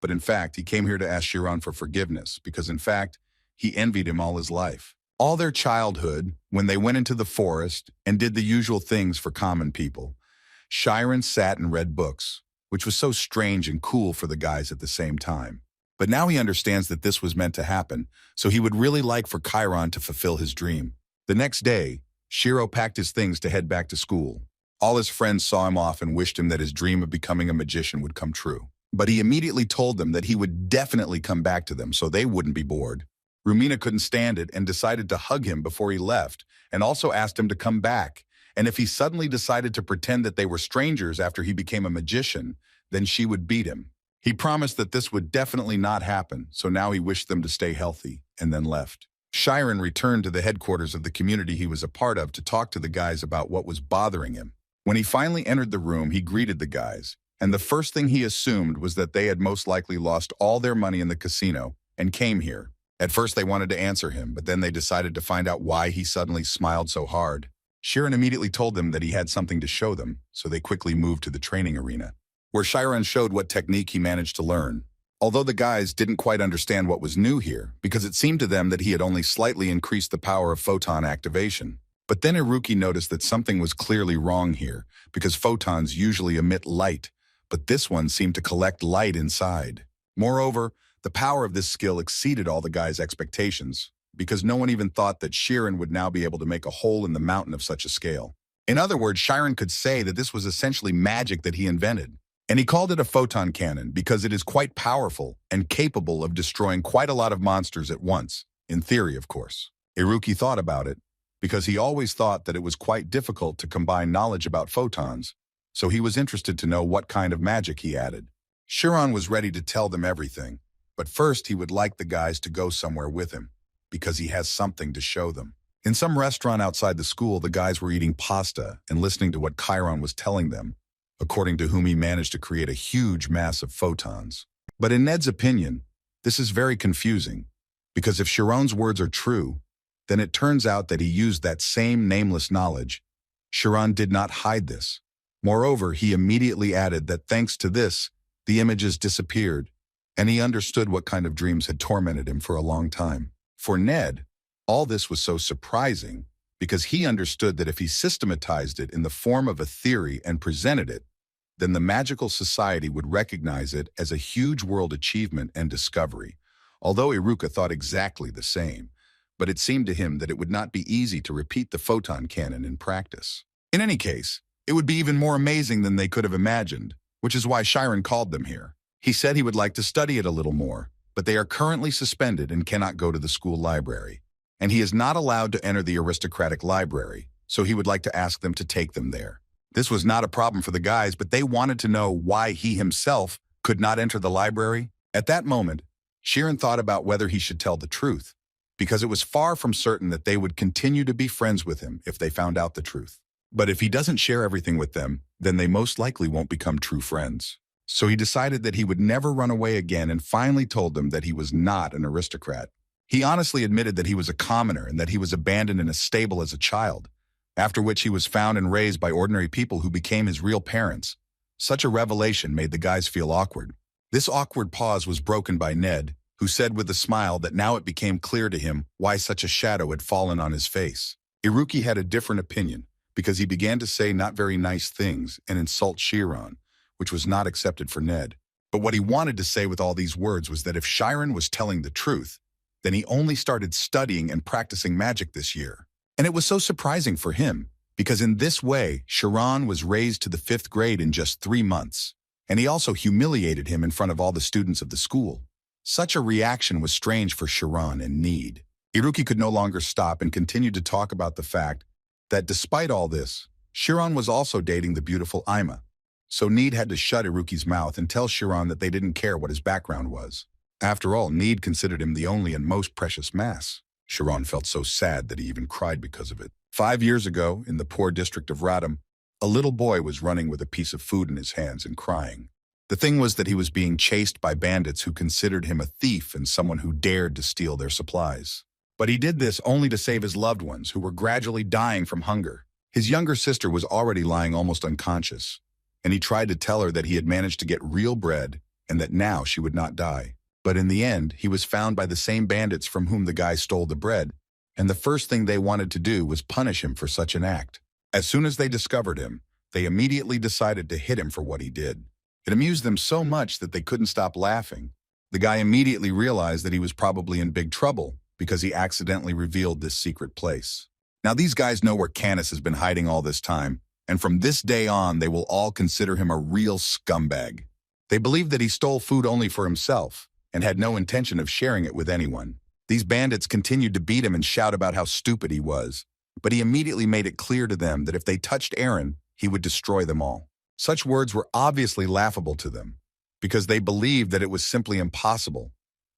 But in fact, he came here to ask Chiron for forgiveness, because in fact, he envied him all his life. All their childhood, when they went into the forest and did the usual things for common people, Chiron sat and read books, which was so strange and cool for the guys at the same time. But now he understands that this was meant to happen, so he would really like for Kiran to fulfill his dream. The next day, Shiro packed his things to head back to school. All his friends saw him off and wished him that his dream of becoming a magician would come true. But he immediately told them that he would definitely come back to them so they wouldn't be bored. Rumina couldn't stand it and decided to hug him before he left, and also asked him to come back. And if he suddenly decided to pretend that they were strangers after he became a magician, then she would beat him. He promised that this would definitely not happen, so now he wished them to stay healthy, and then left. Chiron returned to the headquarters of the community he was a part of to talk to the guys about what was bothering him. When he finally entered the room, he greeted the guys, and the first thing he assumed was that they had most likely lost all their money in the casino and came here. At first they wanted to answer him, but then they decided to find out why he suddenly smiled so hard. Chiron immediately told them that he had something to show them, so they quickly moved to the training arena, where Chiron showed what technique he managed to learn. Although the guys didn't quite understand what was new here, because it seemed to them that he had only slightly increased the power of photon activation. But then Iruki noticed that something was clearly wrong here, because photons usually emit light, but this one seemed to collect light inside. Moreover, the power of this skill exceeded all the guys' expectations, because no one even thought that Chiron would now be able to make a hole in the mountain of such a scale. In other words, Chiron could say that this was essentially magic that he invented. And he called it a photon cannon because it is quite powerful and capable of destroying quite a lot of monsters at once, in theory, of course. Iruki thought about it, because he always thought that it was quite difficult to combine knowledge about photons, so he was interested to know what kind of magic he added. Chiron was ready to tell them everything, but first he would like the guys to go somewhere with him, because he has something to show them. In some restaurant outside the school, the guys were eating pasta and listening to what Chiron was telling them, according to whom he managed to create a huge mass of photons. But in Ned's opinion, this is very confusing, because if Chiron's words are true, then it turns out that he used that same nameless knowledge. Chiron did not hide this. Moreover, he immediately added that thanks to this, the images disappeared, and he understood what kind of dreams had tormented him for a long time. For Ned, all this was so surprising, because he understood that if he systematized it in the form of a theory and presented it, then the magical society would recognize it as a huge world achievement and discovery, although Iruka thought exactly the same. But it seemed to him that it would not be easy to repeat the photon cannon in practice. In any case, it would be even more amazing than they could have imagined, which is why Chiron called them here. He said he would like to study it a little more, but they are currently suspended and cannot go to the school library. And he is not allowed to enter the aristocratic library, so he would like to ask them to take them there. This was not a problem for the guys, but they wanted to know why he himself could not enter the library. At that moment, Chiron thought about whether he should tell the truth, because it was far from certain that they would continue to be friends with him if they found out the truth. But if he doesn't share everything with them, then they most likely won't become true friends. So he decided that he would never run away again and finally told them that he was not an aristocrat. He honestly admitted that he was a commoner and that he was abandoned in a stable as a child, after which he was found and raised by ordinary people who became his real parents. Such a revelation made the guys feel awkward. This awkward pause was broken by Ned, who said with a smile that now it became clear to him why such a shadow had fallen on his face. Iruki had a different opinion, because he began to say not very nice things and insult Chiron, which was not accepted for Ned. But what he wanted to say with all these words was that if Chiron was telling the truth, then he only started studying and practicing magic this year. And it was so surprising for him, because in this way, Chiron was raised to the 5th grade in just 3 months, and he also humiliated him in front of all the students of the school. Such a reaction was strange for Chiron and Need. Iruki could no longer stop and continued to talk about the fact that despite all this, Chiron was also dating the beautiful Ima. So Need had to shut Iruki's mouth and tell Chiron that they didn't care what his background was. After all, Need considered him the only and most precious mass. Chiron felt so sad that he even cried because of it. 5 years ago, in the poor district of Radom, a little boy was running with a piece of food in his hands and crying. The thing was that he was being chased by bandits who considered him a thief and someone who dared to steal their supplies. But he did this only to save his loved ones, who were gradually dying from hunger. His younger sister was already lying almost unconscious, and he tried to tell her that he had managed to get real bread and that now she would not die. But in the end, he was found by the same bandits from whom the guy stole the bread, and the first thing they wanted to do was punish him for such an act. As soon as they discovered him, they immediately decided to hit him for what he did. It amused them so much that they couldn't stop laughing. The guy immediately realized that he was probably in big trouble because he accidentally revealed this secret place. Now these guys know where Canis has been hiding all this time, and from this day on they will all consider him a real scumbag. They believed that he stole food only for himself, and had no intention of sharing it with anyone. These bandits continued to beat him and shout about how stupid he was, but he immediately made it clear to them that if they touched Aaron, he would destroy them all. Such words were obviously laughable to them, because they believed that it was simply impossible,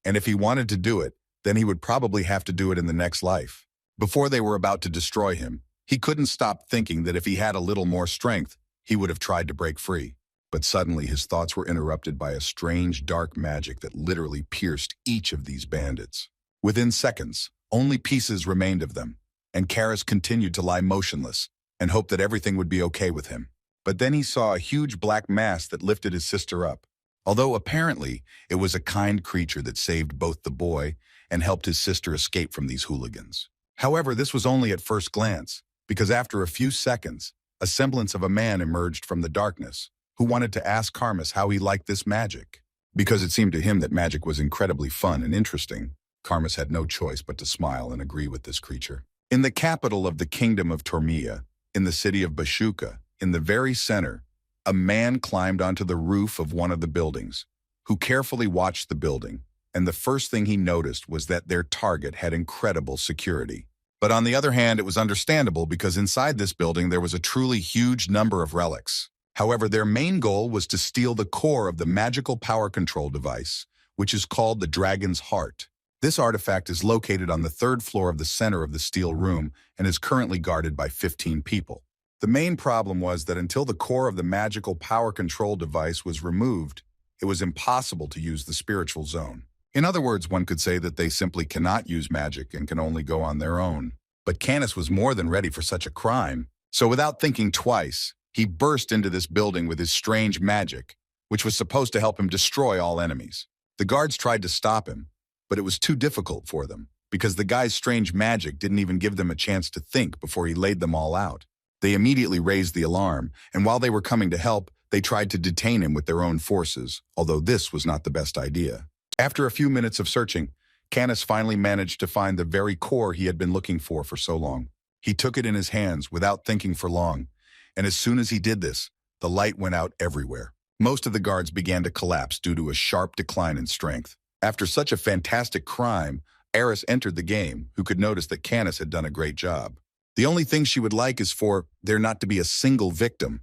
and if he wanted to do it, then he would probably have to do it in the next life. Before they were about to destroy him, he couldn't stop thinking that if he had a little more strength, he would have tried to break free. But suddenly his thoughts were interrupted by a strange dark magic that literally pierced each of these bandits. Within seconds, only pieces remained of them, and Karis continued to lie motionless and hoped that everything would be okay with him. But then he saw a huge black mass that lifted his sister up. Although apparently it was a kind creature that saved both the boy and helped his sister escape from these hooligans. However, this was only at first glance, because after a few seconds, a semblance of a man emerged from the darkness, who wanted to ask Karmas how he liked this magic. Because it seemed to him that magic was incredibly fun and interesting, Karmas had no choice but to smile and agree with this creature. In the capital of the kingdom of Tormia, in the city of Bashuka, in the very center, a man climbed onto the roof of one of the buildings, who carefully watched the building, and the first thing he noticed was that their target had incredible security. But on the other hand, it was understandable because inside this building there was a truly huge number of relics. However, their main goal was to steal the core of the magical power control device, which is called the Dragon's Heart. This artifact is located on the 3rd floor of the center of the steel room and is currently guarded by 15 people. The main problem was that until the core of the magical power control device was removed, it was impossible to use the spiritual zone. In other words, one could say that they simply cannot use magic and can only go on their own. But Canis was more than ready for such a crime, so without thinking twice, he burst into this building with his strange magic, which was supposed to help him destroy all enemies. The guards tried to stop him, but it was too difficult for them, because the guy's strange magic didn't even give them a chance to think before he laid them all out. They immediately raised the alarm, and while they were coming to help, they tried to detain him with their own forces, although this was not the best idea. After a few minutes of searching, Canis finally managed to find the very core he had been looking for so long. He took it in his hands without thinking for long, and as soon as he did this, the light went out everywhere. Most of the guards began to collapse due to a sharp decline in strength. After such a fantastic crime, Eris entered the game, who could notice that Canis had done a great job. The only thing she would like is for there not to be a single victim,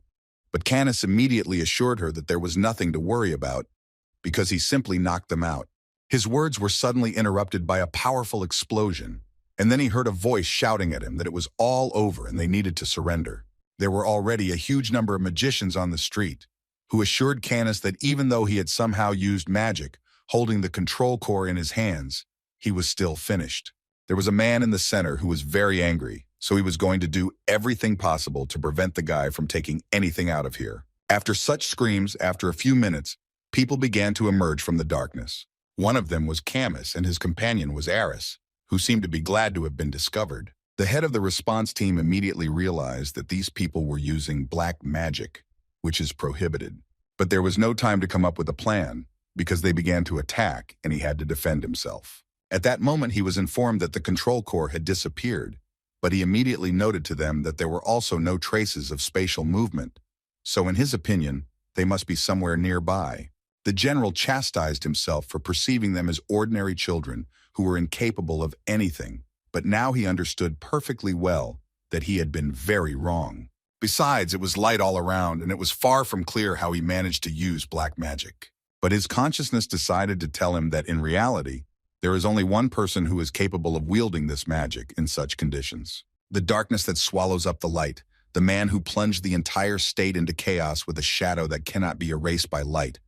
but Canis immediately assured her that there was nothing to worry about, because he simply knocked them out. His words were suddenly interrupted by a powerful explosion, and then he heard a voice shouting at him that it was all over and they needed to surrender. There were already a huge number of magicians on the street, who assured Canis that even though he had somehow used magic, holding the control core in his hands, he was still finished. There was a man in the center who was very angry, so he was going to do everything possible to prevent the guy from taking anything out of here. After such screams, after a few minutes, people began to emerge from the darkness. One of them was Camus, and his companion was Eris, who seemed to be glad to have been discovered. The head of the response team immediately realized that these people were using black magic, which is prohibited. But there was no time to come up with a plan, because they began to attack and he had to defend himself. At that moment, he was informed that the control core had disappeared, but he immediately noted to them that there were also no traces of spatial movement. So in his opinion, they must be somewhere nearby. The general chastised himself for perceiving them as ordinary children who were incapable of anything, but now he understood perfectly well that he had been very wrong. Besides, it was light all around, and it was far from clear how he managed to use black magic. But his consciousness decided to tell him that in reality, there is only one person who is capable of wielding this magic in such conditions. The darkness that swallows up the light, the man who plunged the entire state into chaos with a shadow that cannot be erased by light,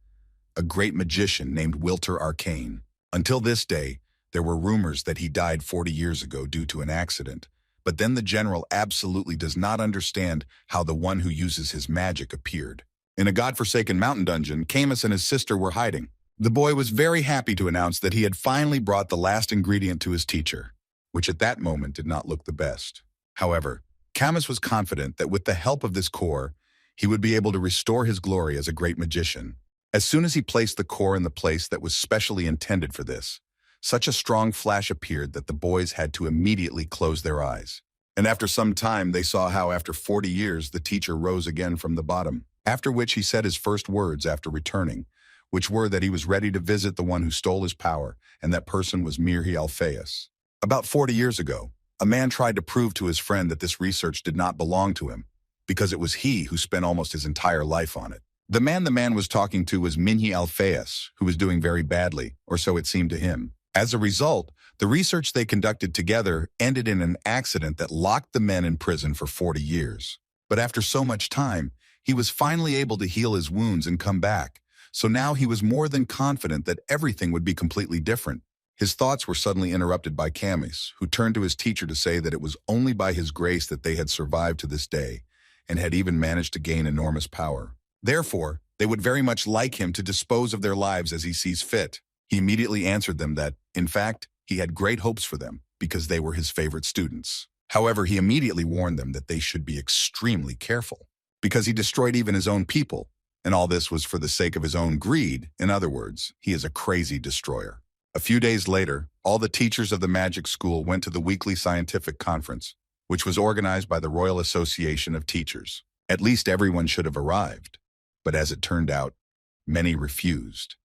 a great magician named Wilter Arcane. Until this day, there were rumors that he died 40 years ago due to an accident, but then the general absolutely does not understand how the one who uses his magic appeared. In a godforsaken mountain dungeon, Camus and his sister were hiding. The boy was very happy to announce that he had finally brought the last ingredient to his teacher, which at that moment did not look the best. However, Camus was confident that with the help of this core, he would be able to restore his glory as a great magician. As soon as he placed the core in the place that was specially intended for this, such a strong flash appeared that the boys had to immediately close their eyes. And after some time, they saw how after 40 years, the teacher rose again from the bottom, after which he said his first words after returning, which were that he was ready to visit the one who stole his power, and that person was Mirhi Alphaeus. About 40 years ago, a man tried to prove to his friend that this research did not belong to him, because it was he who spent almost his entire life on it. The man was talking to was Mirhi Alphaeus, who was doing very badly, or so it seemed to him. As a result, the research they conducted together ended in an accident that locked the men in prison for 40 years. But after so much time, he was finally able to heal his wounds and come back. So now he was more than confident that everything would be completely different. His thoughts were suddenly interrupted by Camis, who turned to his teacher to say that it was only by his grace that they had survived to this day, and had even managed to gain enormous power. Therefore, they would very much like him to dispose of their lives as he sees fit. He immediately answered them that, in fact, he had great hopes for them because they were his favorite students. However, he immediately warned them that they should be extremely careful, because he destroyed even his own people, and all this was for the sake of his own greed. In other words, he is a crazy destroyer. A few days later, all the teachers of the magic school went to the weekly scientific conference, which was organized by the Royal Association of Teachers. At least everyone should have arrived. But as it turned out, many refused.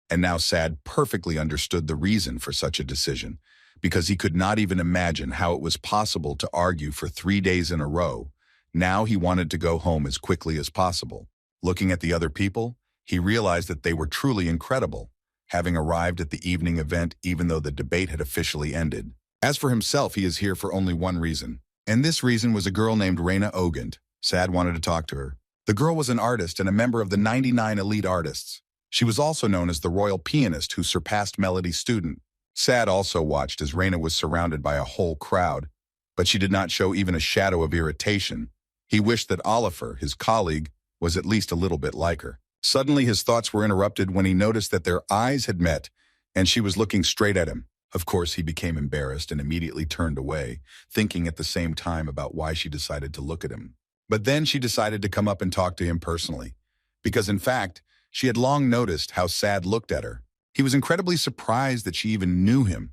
And now Sad perfectly understood the reason for such a decision, because he could not even imagine how it was possible to argue for 3 days in a row. Now he wanted to go home as quickly as possible. Looking at the other people, he realized that they were truly incredible, having arrived at the evening event even though the debate had officially ended. As for himself, he is here for only one reason, and this reason was a girl named Reina Ogund. Sad wanted to talk to her. The girl was an artist and a member of the 99 elite artists. She was also known as the royal pianist who surpassed Melody's student. Sad also watched as Reina was surrounded by a whole crowd, but she did not show even a shadow of irritation. He wished that Oliver, his colleague, was at least a little bit like her. Suddenly his thoughts were interrupted when he noticed that their eyes had met, and she was looking straight at him. Of course, he became embarrassed and immediately turned away, thinking at the same time about why she decided to look at him. But then she decided to come up and talk to him personally, because in fact, she had long noticed how Sad looked at her. He was incredibly surprised that she even knew him,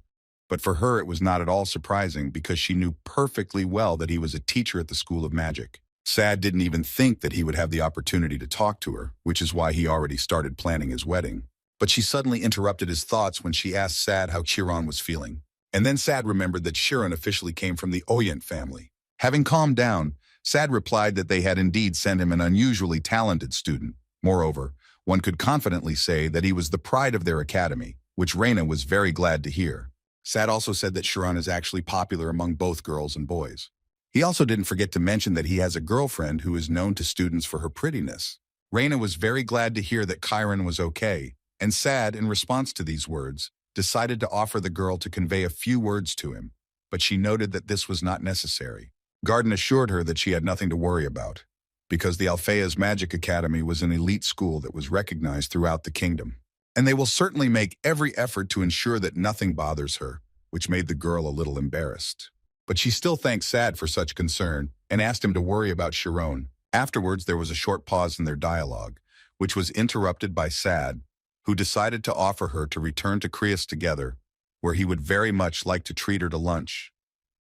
but for her it was not at all surprising because she knew perfectly well that he was a teacher at the School of Magic. Sad didn't even think that he would have the opportunity to talk to her, which is why he already started planning his wedding. But she suddenly interrupted his thoughts when she asked Sad how Kiran was feeling. And then Sad remembered that Kiran officially came from the Oyent family. Having calmed down, Sad replied that they had indeed sent him an unusually talented student. Moreover, one could confidently say that he was the pride of their academy, which Reina was very glad to hear. Sad also said that Kiran is actually popular among both girls and boys. He also didn't forget to mention that he has a girlfriend who is known to students for her prettiness. Reina was very glad to hear that Kiran was okay, and Sad, in response to these words, decided to offer the girl to convey a few words to him, but she noted that this was not necessary. Garden assured her that she had nothing to worry about, because the Alphaeus Magic Academy was an elite school that was recognized throughout the kingdom. And they will certainly make every effort to ensure that nothing bothers her, which made the girl a little embarrassed. But she still thanked Sad for such concern and asked him to worry about Chiron. Afterwards, there was a short pause in their dialogue, which was interrupted by Sad, who decided to offer her to return to Creus together, where he would very much like to treat her to lunch.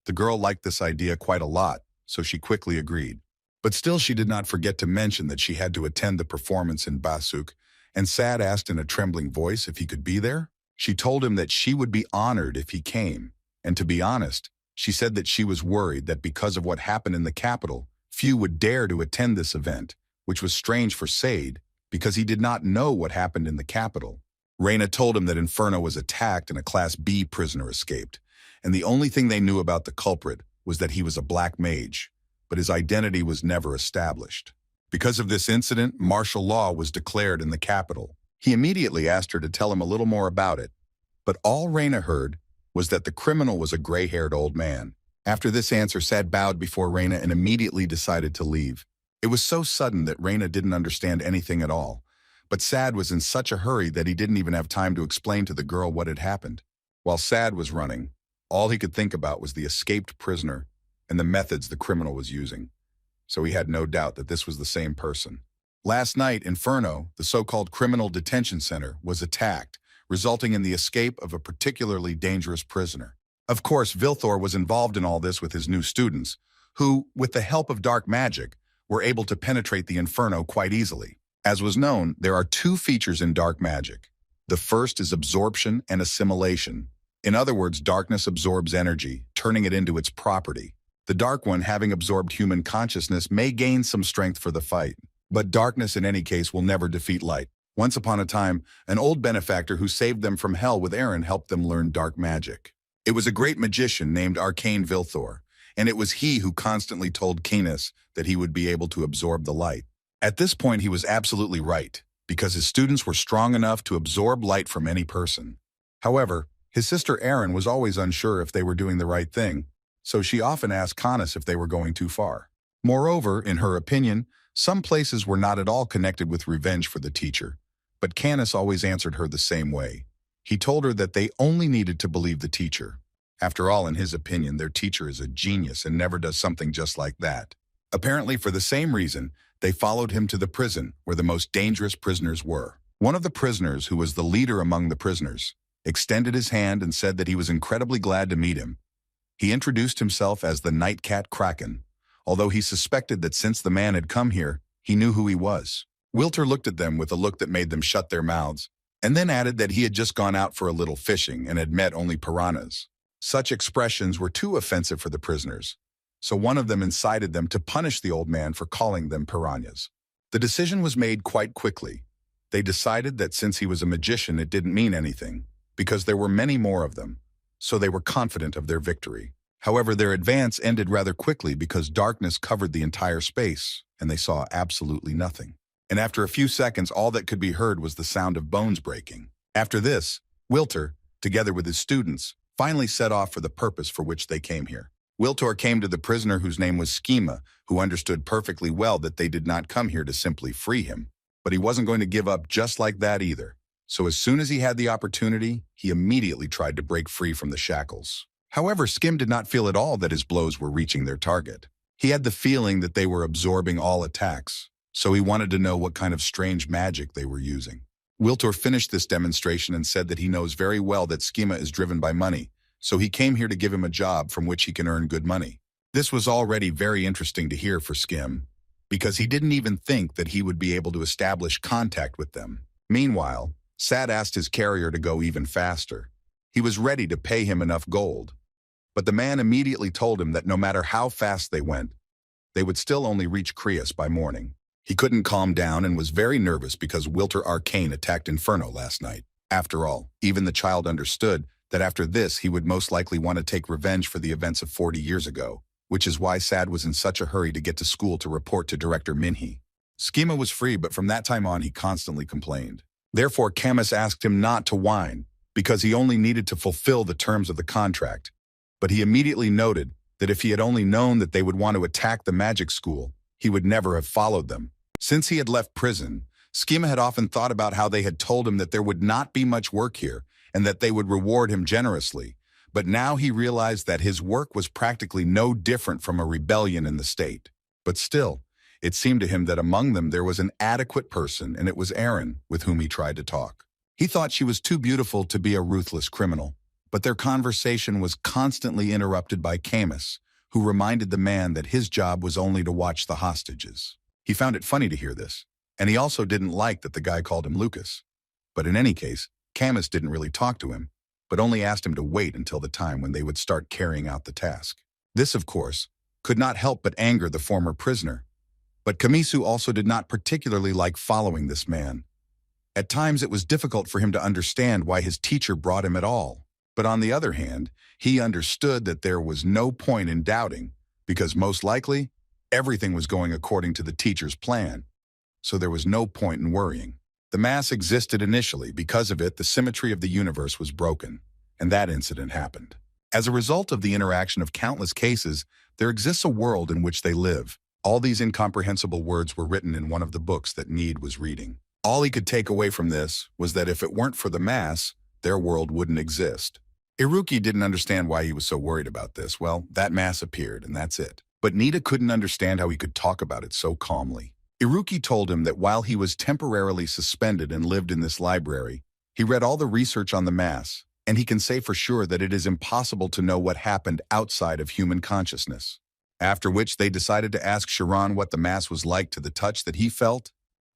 The girl liked this idea quite a lot, so she quickly agreed. But still she did not forget to mention that she had to attend the performance in Basuk, and Sad asked in a trembling voice if he could be there. She told him that she would be honored if he came, and to be honest, she said that she was worried that because of what happened in the capital, few would dare to attend this event, which was strange for Sade, because he did not know what happened in the capital. Reina told him that Inferno was attacked and a Class B prisoner escaped, and the only thing they knew about the culprit was that he was a black mage, but his identity was never established. Because of this incident, martial law was declared in the capital. He immediately asked her to tell him a little more about it, but all Reina heard was that the criminal was a gray-haired old man. After this answer, Sad bowed before Reina and immediately decided to leave. It was so sudden that Reina didn't understand anything at all, but Sad was in such a hurry that he didn't even have time to explain to the girl what had happened. While Sad was running, all he could think about was the escaped prisoner and the methods the criminal was using, so he had no doubt that this was the same person. Last night, Inferno, the so-called criminal detention center, was attacked, resulting in the escape of a particularly dangerous prisoner. Of course, Vilthor was involved in all this with his new students, who, with the help of dark magic, were able to penetrate the Inferno quite easily. As was known, there are two features in dark magic. The first is absorption and assimilation. In other words, darkness absorbs energy, turning it into its property. The Dark One, having absorbed human consciousness, may gain some strength for the fight. But darkness in any case will never defeat light. Once upon a time, an old benefactor who saved them from hell with Aaron helped them learn dark magic. It was a great magician named Arcane Vilthor, and it was he who constantly told Canis that he would be able to absorb the light. At this point, he was absolutely right, because his students were strong enough to absorb light from any person. However, his sister Erin was always unsure if they were doing the right thing, so she often asked Canis if they were going too far. Moreover, in her opinion, some places were not at all connected with revenge for the teacher, but Canis always answered her the same way. He told her that they only needed to believe the teacher. After all, in his opinion, their teacher is a genius and never does something just like that. Apparently, for the same reason, they followed him to the prison where the most dangerous prisoners were. One of the prisoners, who was the leader among the prisoners, extended his hand and said that he was incredibly glad to meet him. He introduced himself as the Nightcat Kraken, although he suspected that since the man had come here, he knew who he was. Wilter looked at them with a look that made them shut their mouths, and then added that he had just gone out for a little fishing and had met only piranhas. Such expressions were too offensive for the prisoners, so one of them incited them to punish the old man for calling them piranhas. The decision was made quite quickly. They decided that since he was a magician, it didn't mean anything, because there were many more of them, so they were confident of their victory. However, their advance ended rather quickly because darkness covered the entire space, and they saw absolutely nothing. And after a few seconds, all that could be heard was the sound of bones breaking. After this, Wilter, together with his students, finally set off for the purpose for which they came here. Wiltor came to the prisoner whose name was Schema, who understood perfectly well that they did not come here to simply free him. But he wasn't going to give up just like that either. So as soon as he had the opportunity, he immediately tried to break free from the shackles. However, Skim did not feel at all that his blows were reaching their target. He had the feeling that they were absorbing all attacks, so he wanted to know what kind of strange magic they were using. Wiltor finished this demonstration and said that he knows very well that Schema is driven by money, so he came here to give him a job from which he can earn good money. This was already very interesting to hear for Skim, because he didn't even think that he would be able to establish contact with them. Meanwhile, Sad asked his carrier to go even faster. He was ready to pay him enough gold, but the man immediately told him that no matter how fast they went, they would still only reach Creus by morning. He couldn't calm down and was very nervous because Wilter Arcane attacked Inferno last night. After all, even the child understood that after this he would most likely want to take revenge for the events of 40 years ago, which is why Sad was in such a hurry to get to school to report to Director Minhee. Schema was free, but from that time on he constantly complained. Therefore, Camus asked him not to whine, because he only needed to fulfill the terms of the contract. But he immediately noted that if he had only known that they would want to attack the magic school, he would never have followed them. Since he had left prison, Schema had often thought about how they had told him that there would not be much work here and that they would reward him generously. But now he realized that his work was practically no different from a rebellion in the state. But still, it seemed to him that among them there was an adequate person, and it was Erin, with whom he tried to talk. He thought she was too beautiful to be a ruthless criminal, but their conversation was constantly interrupted by Camus, who reminded the man that his job was only to watch the hostages. He found it funny to hear this, and he also didn't like that the guy called him Lucas. But in any case, Camus didn't really talk to him, but only asked him to wait until the time when they would start carrying out the task. This, of course, could not help but anger the former prisoner. But Kamisu also did not particularly like following this man. At times it was difficult for him to understand why his teacher brought him at all. But on the other hand, he understood that there was no point in doubting, because most likely, everything was going according to the teacher's plan. So there was no point in worrying. The mass existed initially. Because of it, the symmetry of the universe was broken, and that incident happened. As a result of the interaction of countless cases, there exists a world in which they live. All these incomprehensible words were written in one of the books that Need was reading. All he could take away from this was that if it weren't for the mass, their world wouldn't exist. Iruki didn't understand why he was so worried about this. Well, that mass appeared, and that's it. But Nita couldn't understand how he could talk about it so calmly. Iruki told him that while he was temporarily suspended and lived in this library, he read all the research on the mass, and he can say for sure that it is impossible to know what happened outside of human consciousness. After which they decided to ask Chiron what the mass was like to the touch that he felt.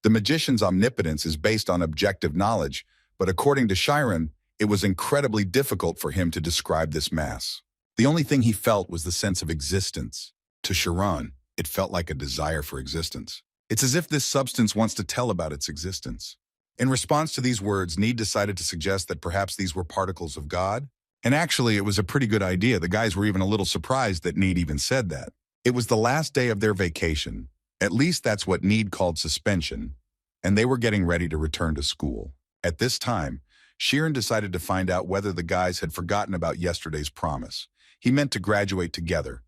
The magician's omnipotence is based on objective knowledge, but according to Chiron, it was incredibly difficult for him to describe this mass. The only thing he felt was the sense of existence. To Chiron, it felt like a desire for existence. It's as if this substance wants to tell about its existence. In response to these words, Need decided to suggest that perhaps these were particles of God. And actually, it was a pretty good idea. The guys were even a little surprised that Need even said that. It was the last day of their vacation. At least that's what Need called suspension. And they were getting ready to return to school. At this time, Chiron decided to find out whether the guys had forgotten about yesterday's promise. He meant to graduate together.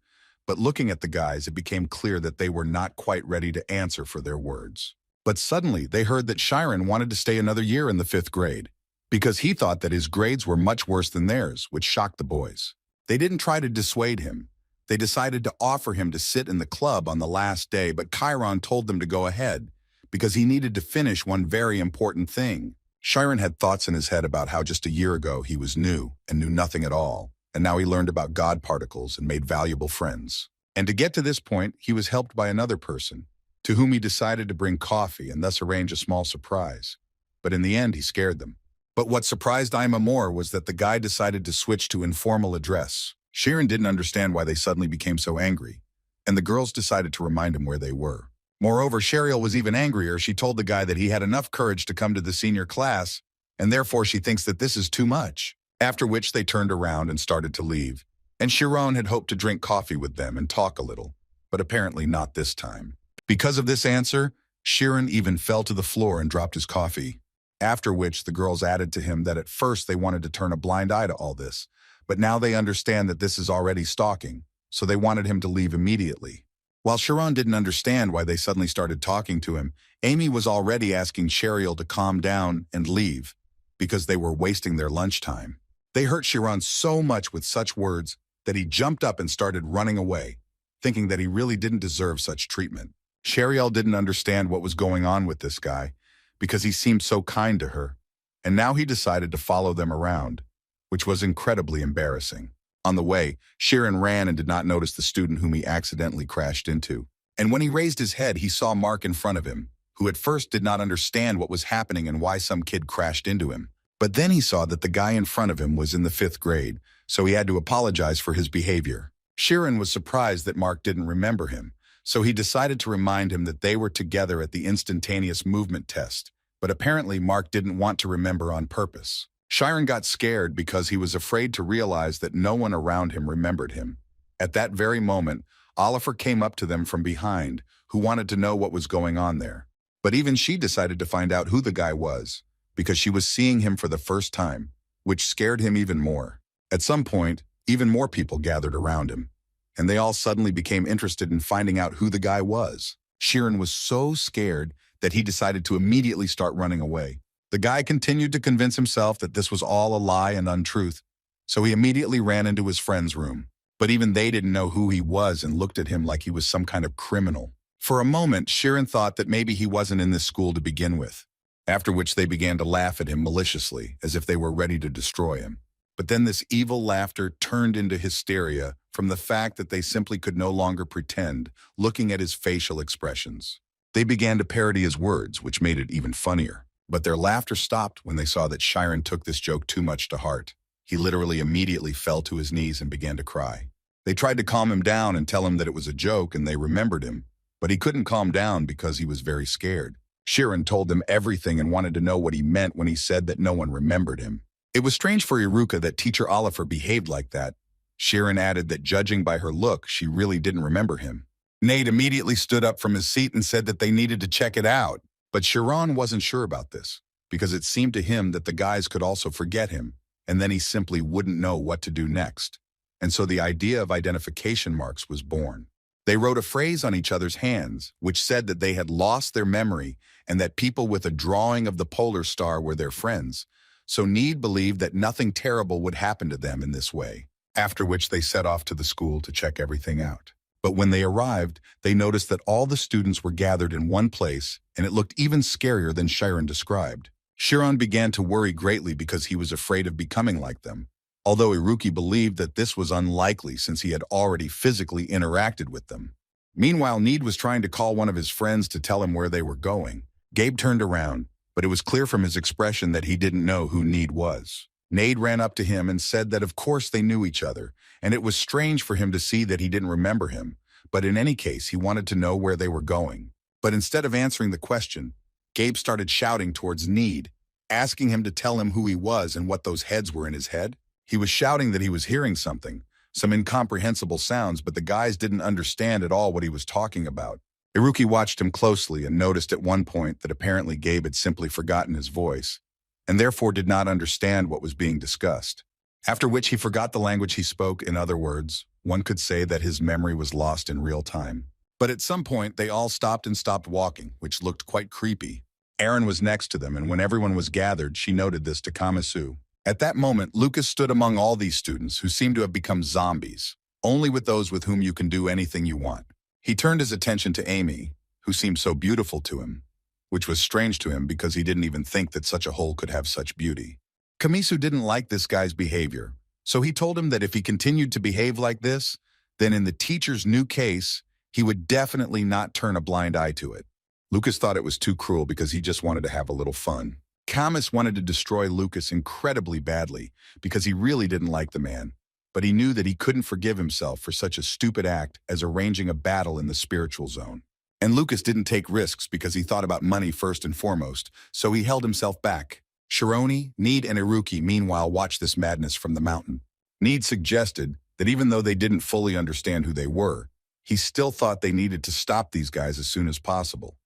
But looking at the guys, it became clear that they were not quite ready to answer for their words. But suddenly, they heard that Chiron wanted to stay another year in the 5th grade, because he thought that his grades were much worse than theirs, which shocked the boys. They didn't try to dissuade him. They decided to offer him to sit in the club on the last day, but Chiron told them to go ahead, because he needed to finish one very important thing. Chiron had thoughts in his head about how just a year ago he was new and knew nothing at all. And now he learned about God particles and made valuable friends. And to get to this point, he was helped by another person, to whom he decided to bring coffee and thus arrange a small surprise. But in the end, he scared them. But what surprised Ima more was that the guy decided to switch to informal address. Chiron didn't understand why they suddenly became so angry, and the girls decided to remind him where they were. Moreover, Cheryl was even angrier. She told the guy that he had enough courage to come to the senior class, and therefore she thinks that this is too much. After which they turned around and started to leave, and Chiron had hoped to drink coffee with them and talk a little, but apparently not this time. Because of this answer, Chiron even fell to the floor and dropped his coffee, after which the girls added to him that at first they wanted to turn a blind eye to all this, but now they understand that this is already stalking, so they wanted him to leave immediately. While Chiron didn't understand why they suddenly started talking to him, Amy was already asking Cheryl to calm down and leave, because they were wasting their lunchtime. They hurt Chiron so much with such words that he jumped up and started running away, thinking that he really didn't deserve such treatment. Cheryl didn't understand what was going on with this guy, because he seemed so kind to her, and now he decided to follow them around, which was incredibly embarrassing. On the way, Chiron ran and did not notice the student whom he accidentally crashed into. And when he raised his head, he saw Mark in front of him, who at first did not understand what was happening and why some kid crashed into him. But then he saw that the guy in front of him was in the 5th grade, so he had to apologize for his behavior. Chiron was surprised that Mark didn't remember him, so he decided to remind him that they were together at the instantaneous movement test, but apparently Mark didn't want to remember on purpose. Chiron got scared because he was afraid to realize that no one around him remembered him. At that very moment, Oliver came up to them from behind, who wanted to know what was going on there. But even she decided to find out who the guy was, because she was seeing him for the first time, which scared him even more. At some point, even more people gathered around him, and they all suddenly became interested in finding out who the guy was. Chiron was so scared that he decided to immediately start running away. The guy continued to convince himself that this was all a lie and untruth, so he immediately ran into his friend's room. But even they didn't know who he was and looked at him like he was some kind of criminal. For a moment, Chiron thought that maybe he wasn't in this school to begin with, after which they began to laugh at him maliciously, as if they were ready to destroy him. But then this evil laughter turned into hysteria from the fact that they simply could no longer pretend, looking at his facial expressions. They began to parody his words, which made it even funnier. But their laughter stopped when they saw that Chiron took this joke too much to heart. He literally immediately fell to his knees and began to cry. They tried to calm him down and tell him that it was a joke and they remembered him, but he couldn't calm down because he was very scared. Chiron told them everything and wanted to know what he meant when he said that no one remembered him. It was strange for Iruka that teacher Oliver behaved like that. Chiron added that judging by her look, she really didn't remember him. Nate immediately stood up from his seat and said that they needed to check it out. But Chiron wasn't sure about this, because it seemed to him that the guys could also forget him, and then he simply wouldn't know what to do next. And so the idea of identification marks was born. They wrote a phrase on each other's hands, which said that they had lost their memory and that people with a drawing of the polar star were their friends, so Need believed that nothing terrible would happen to them in this way, after which they set off to the school to check everything out. But when they arrived, they noticed that all the students were gathered in one place, and it looked even scarier than Chiron described. Chiron began to worry greatly because he was afraid of becoming like them, although Iruki believed that this was unlikely since he had already physically interacted with them. Meanwhile, Need was trying to call one of his friends to tell him where they were going, Gabe turned around, but it was clear from his expression that he didn't know who Need was. Nade ran up to him and said that of course they knew each other, and it was strange for him to see that he didn't remember him, but in any case he wanted to know where they were going. But instead of answering the question, Gabe started shouting towards Need, asking him to tell him who he was and what those heads were in his head. He was shouting that he was hearing something, some incomprehensible sounds, but the guys didn't understand at all what he was talking about. Iruki watched him closely and noticed at one point that apparently Gabe had simply forgotten his voice, and therefore did not understand what was being discussed. After which he forgot the language he spoke. In other words, one could say that his memory was lost in real time. But at some point, they all stopped walking, which looked quite creepy. Aaron was next to them, and when everyone was gathered, she noted this to Kamisu. At that moment, Lucas stood among all these students who seemed to have become zombies, only with those with whom you can do anything you want. He turned his attention to Amy, who seemed so beautiful to him, which was strange to him because he didn't even think that such a hole could have such beauty. Kamisu didn't like this guy's behavior, so he told him that if he continued to behave like this, then in the teacher's new case, he would definitely not turn a blind eye to it. Lucas thought it was too cruel because he just wanted to have a little fun. Kamis wanted to destroy Lucas incredibly badly because he really didn't like the man, but he knew that he couldn't forgive himself for such a stupid act as arranging a battle in the spiritual zone. And Lucas didn't take risks because he thought about money first and foremost, so he held himself back. Shironi, Need, and Iruki meanwhile watched this madness from the mountain. Need suggested that even though they didn't fully understand who they were, he still thought they needed to stop these guys as soon as possible.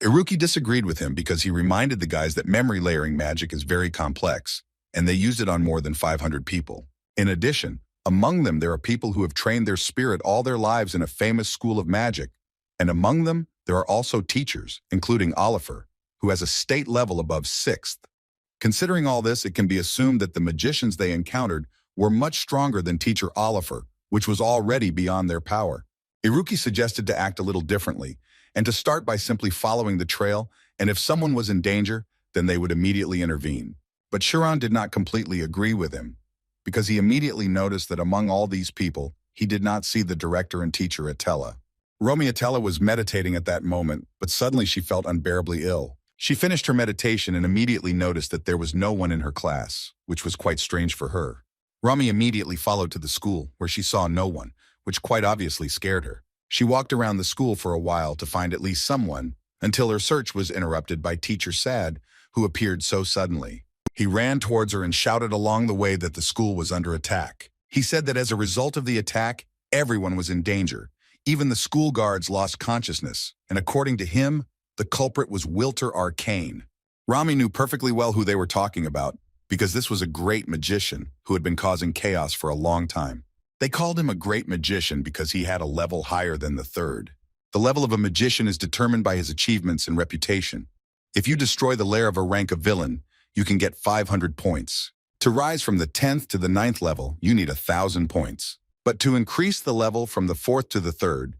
Iruki disagreed with him because he reminded the guys that memory layering magic is very complex, and they used it on more than 500 people. In addition, among them there are people who have trained their spirit all their lives in a famous school of magic, and among them there are also teachers, including Oliver, who has a state level above 6th. Considering all this, it can be assumed that the magicians they encountered were much stronger than teacher Oliver, which was already beyond their power. Iruki suggested to act a little differently, and to start by simply following the trail, and if someone was in danger, then they would immediately intervene. But Chiron did not completely agree with him, because he immediately noticed that among all these people, he did not see the director and teacher Atella. Atella was meditating at that moment, but suddenly she felt unbearably ill. She finished her meditation and immediately noticed that there was no one in her class, which was quite strange for her. Rami immediately followed to the school, where she saw no one, which quite obviously scared her. She walked around the school for a while to find at least someone, until her search was interrupted by Teacher Sad, who appeared so suddenly. He ran towards her and shouted along the way that the school was under attack. He said that as a result of the attack, everyone was in danger. Even the school guards lost consciousness, and according to him, the culprit was Wilter Arcane. Rami knew perfectly well who they were talking about, because this was a great magician who had been causing chaos for a long time. They called him a great magician because he had a level higher than the 3rd. The level of a magician is determined by his achievements and reputation. If you destroy the lair of a rank of villain, you can get 500 points. To rise from the 10th to the 9th level, you need 1,000 points. But to increase the level from the 4th to the 3rd,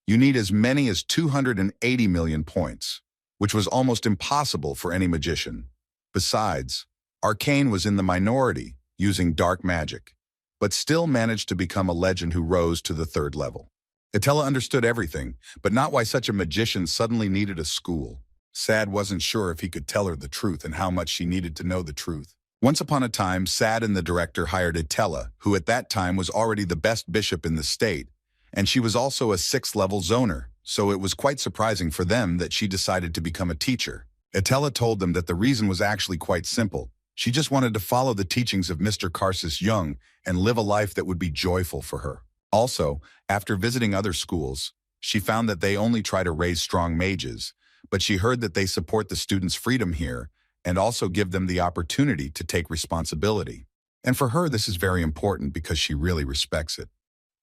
you need as many as 280 million points, which was almost impossible for any magician. Besides, Arcane was in the minority, using dark magic, but still managed to become a legend who rose to the 3rd level. Atella understood everything, but not why such a magician suddenly needed a school. Sad wasn't sure if he could tell her the truth and how much she needed to know the truth. Once upon a time, Sad and the director hired Atella, who at that time was already the best bishop in the state, and she was also a 6th level zoner, so it was quite surprising for them that she decided to become a teacher. Atella told them that the reason was actually quite simple. She just wanted to follow the teachings of Mr. Karsus Young and live a life that would be joyful for her. Also, after visiting other schools, she found that they only try to raise strong mages, but she heard that they support the students' freedom here and also give them the opportunity to take responsibility. And for her, this is very important because she really respects it.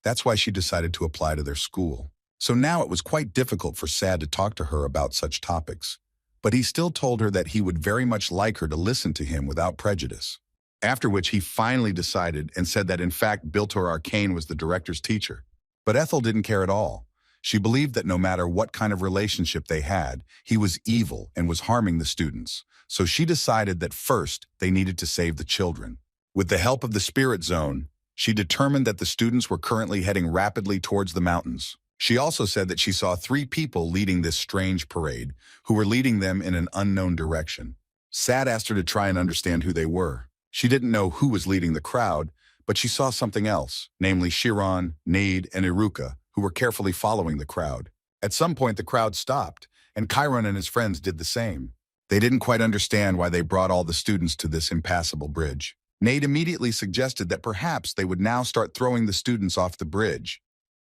That's why she decided to apply to their school. So now it was quite difficult for Sad to talk to her about such topics, but he still told her that he would very much like her to listen to him without prejudice. After which he finally decided and said that in fact Biltor Arcane was the director's teacher. But Ethel didn't care at all. She believed that no matter what kind of relationship they had, he was evil and was harming the students. So she decided that first they needed to save the children. With the help of the spirit zone, she determined that the students were currently heading rapidly towards the mountains. She also said that she saw 3 people leading this strange parade, who were leading them in an unknown direction. Sad asked her to try and understand who they were. She didn't know who was leading the crowd, but she saw something else, namely Kiran, Nade, and Iruka, who were carefully following the crowd. At some point, the crowd stopped, and Kiran and his friends did the same. They didn't quite understand why they brought all the students to this impassable bridge. Nade immediately suggested that perhaps they would now start throwing the students off the bridge.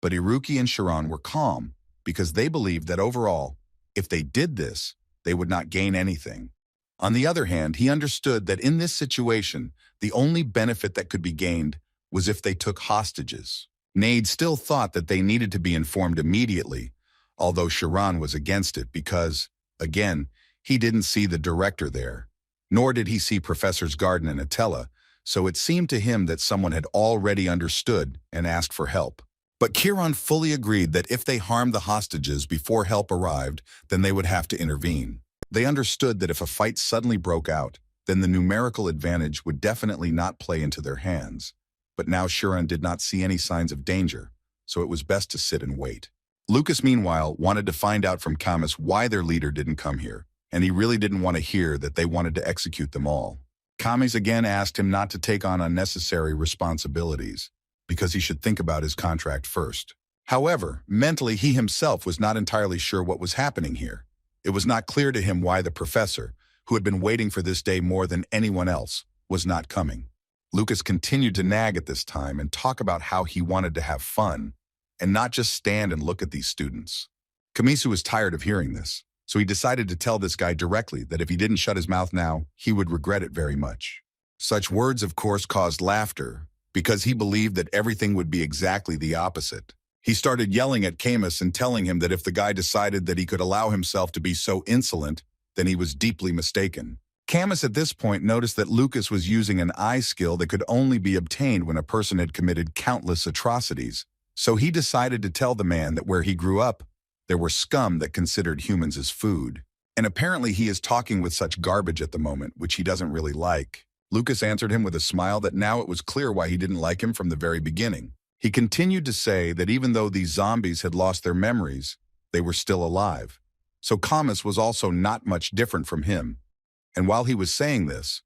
But Iruki and Kiran were calm because they believed that overall, if they did this, they would not gain anything. On the other hand, he understood that in this situation, the only benefit that could be gained was if they took hostages. Nade still thought that they needed to be informed immediately, although Kiran was against it because, again, he didn't see the director there, nor did he see Professors Garden and Atella, so it seemed to him that someone had already understood and asked for help. But Kiran fully agreed that if they harmed the hostages before help arrived, then they would have to intervene. They understood that if a fight suddenly broke out, then the numerical advantage would definitely not play into their hands. But now Kiran did not see any signs of danger, so it was best to sit and wait. Lucas, meanwhile, wanted to find out from Camus why their leader didn't come here, and he really didn't want to hear that they wanted to execute them all. Camus again asked him not to take on unnecessary responsibilities, because he should think about his contract first. However, mentally he himself was not entirely sure what was happening here. It was not clear to him why the professor, who had been waiting for this day more than anyone else, was not coming. Lucas continued to nag at this time and talk about how he wanted to have fun, and not just stand and look at these students. Kamisu was tired of hearing this, so he decided to tell this guy directly that if he didn't shut his mouth now, he would regret it very much. Such words, of course, caused laughter, because he believed that everything would be exactly the opposite. He started yelling at Camus and telling him that if the guy decided that he could allow himself to be so insolent, then he was deeply mistaken. Camus at this point noticed that Lucas was using an eye skill that could only be obtained when a person had committed countless atrocities, so he decided to tell the man that where he grew up, there were scum that considered humans as food. And apparently he is talking with such garbage at the moment, which he doesn't really like. Lucas answered him with a smile that now it was clear why he didn't like him from the very beginning. He continued to say that even though these zombies had lost their memories, they were still alive. So Camus was also not much different from him. And while he was saying this,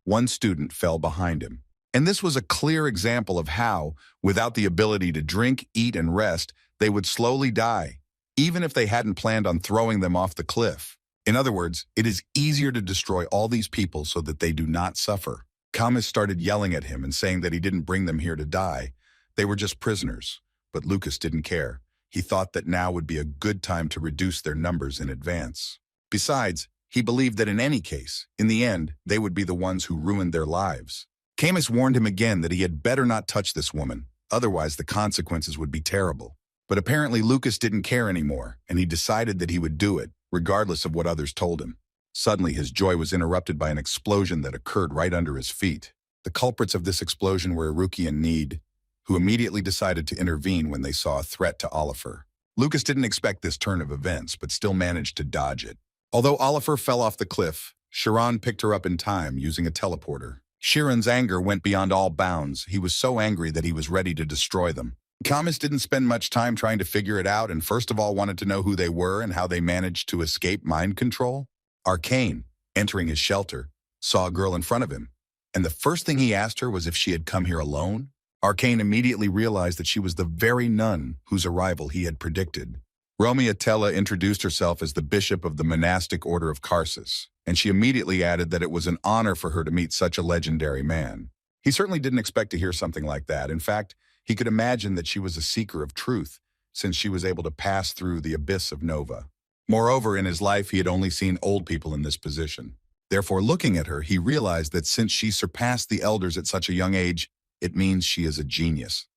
one student fell behind him. And this was a clear example of how, without the ability to drink, eat, and rest, they would slowly die, even if they hadn't planned on throwing them off the cliff. In other words, it is easier to destroy all these people so that they do not suffer. Camus started yelling at him and saying that he didn't bring them here to die. They were just prisoners, but Lucas didn't care. He thought that now would be a good time to reduce their numbers in advance. Besides, he believed that in any case, in the end, they would be the ones who ruined their lives. Camus warned him again that he had better not touch this woman, otherwise the consequences would be terrible. But apparently Lucas didn't care anymore, and he decided that he would do it, regardless of what others told him. Suddenly, his joy was interrupted by an explosion that occurred right under his feet. The culprits of this explosion were Iruki and Nade, who immediately decided to intervene when they saw a threat to Oliver. Lucas didn't expect this turn of events, but still managed to dodge it. Although Oliver fell off the cliff, Kiran picked her up in time using a teleporter. Kiran's anger went beyond all bounds. He was so angry that he was ready to destroy them. Camus didn't spend much time trying to figure it out and first of all wanted to know who they were and how they managed to escape mind control. Arcane, entering his shelter, saw a girl in front of him, and the first thing he asked her was if she had come here alone. Arcane immediately realized that she was the very nun whose arrival he had predicted. Romia Tella introduced herself as the bishop of the monastic order of Karsus, and she immediately added that it was an honor for her to meet such a legendary man. He certainly didn't expect to hear something like that. In fact, he could imagine that she was a seeker of truth, since she was able to pass through the abyss of Nova. Moreover, in his life, he had only seen old people in this position. Therefore, looking at her, he realized that since she surpassed the elders at such a young age, it means she is a genius.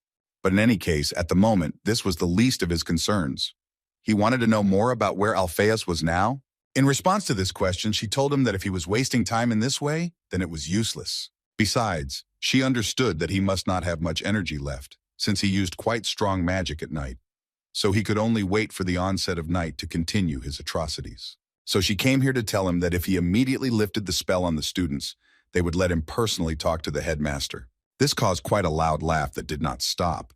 But in any case, at the moment, this was the least of his concerns. He wanted to know more about where Alphaeus was now. In response to this question, she told him that if he was wasting time in this way, then it was useless. Besides, she understood that he must not have much energy left, since he used quite strong magic at night. So he could only wait for the onset of night to continue his atrocities. So she came here to tell him that if he immediately lifted the spell on the students, they would let him personally talk to the headmaster. This caused quite a loud laugh that did not stop.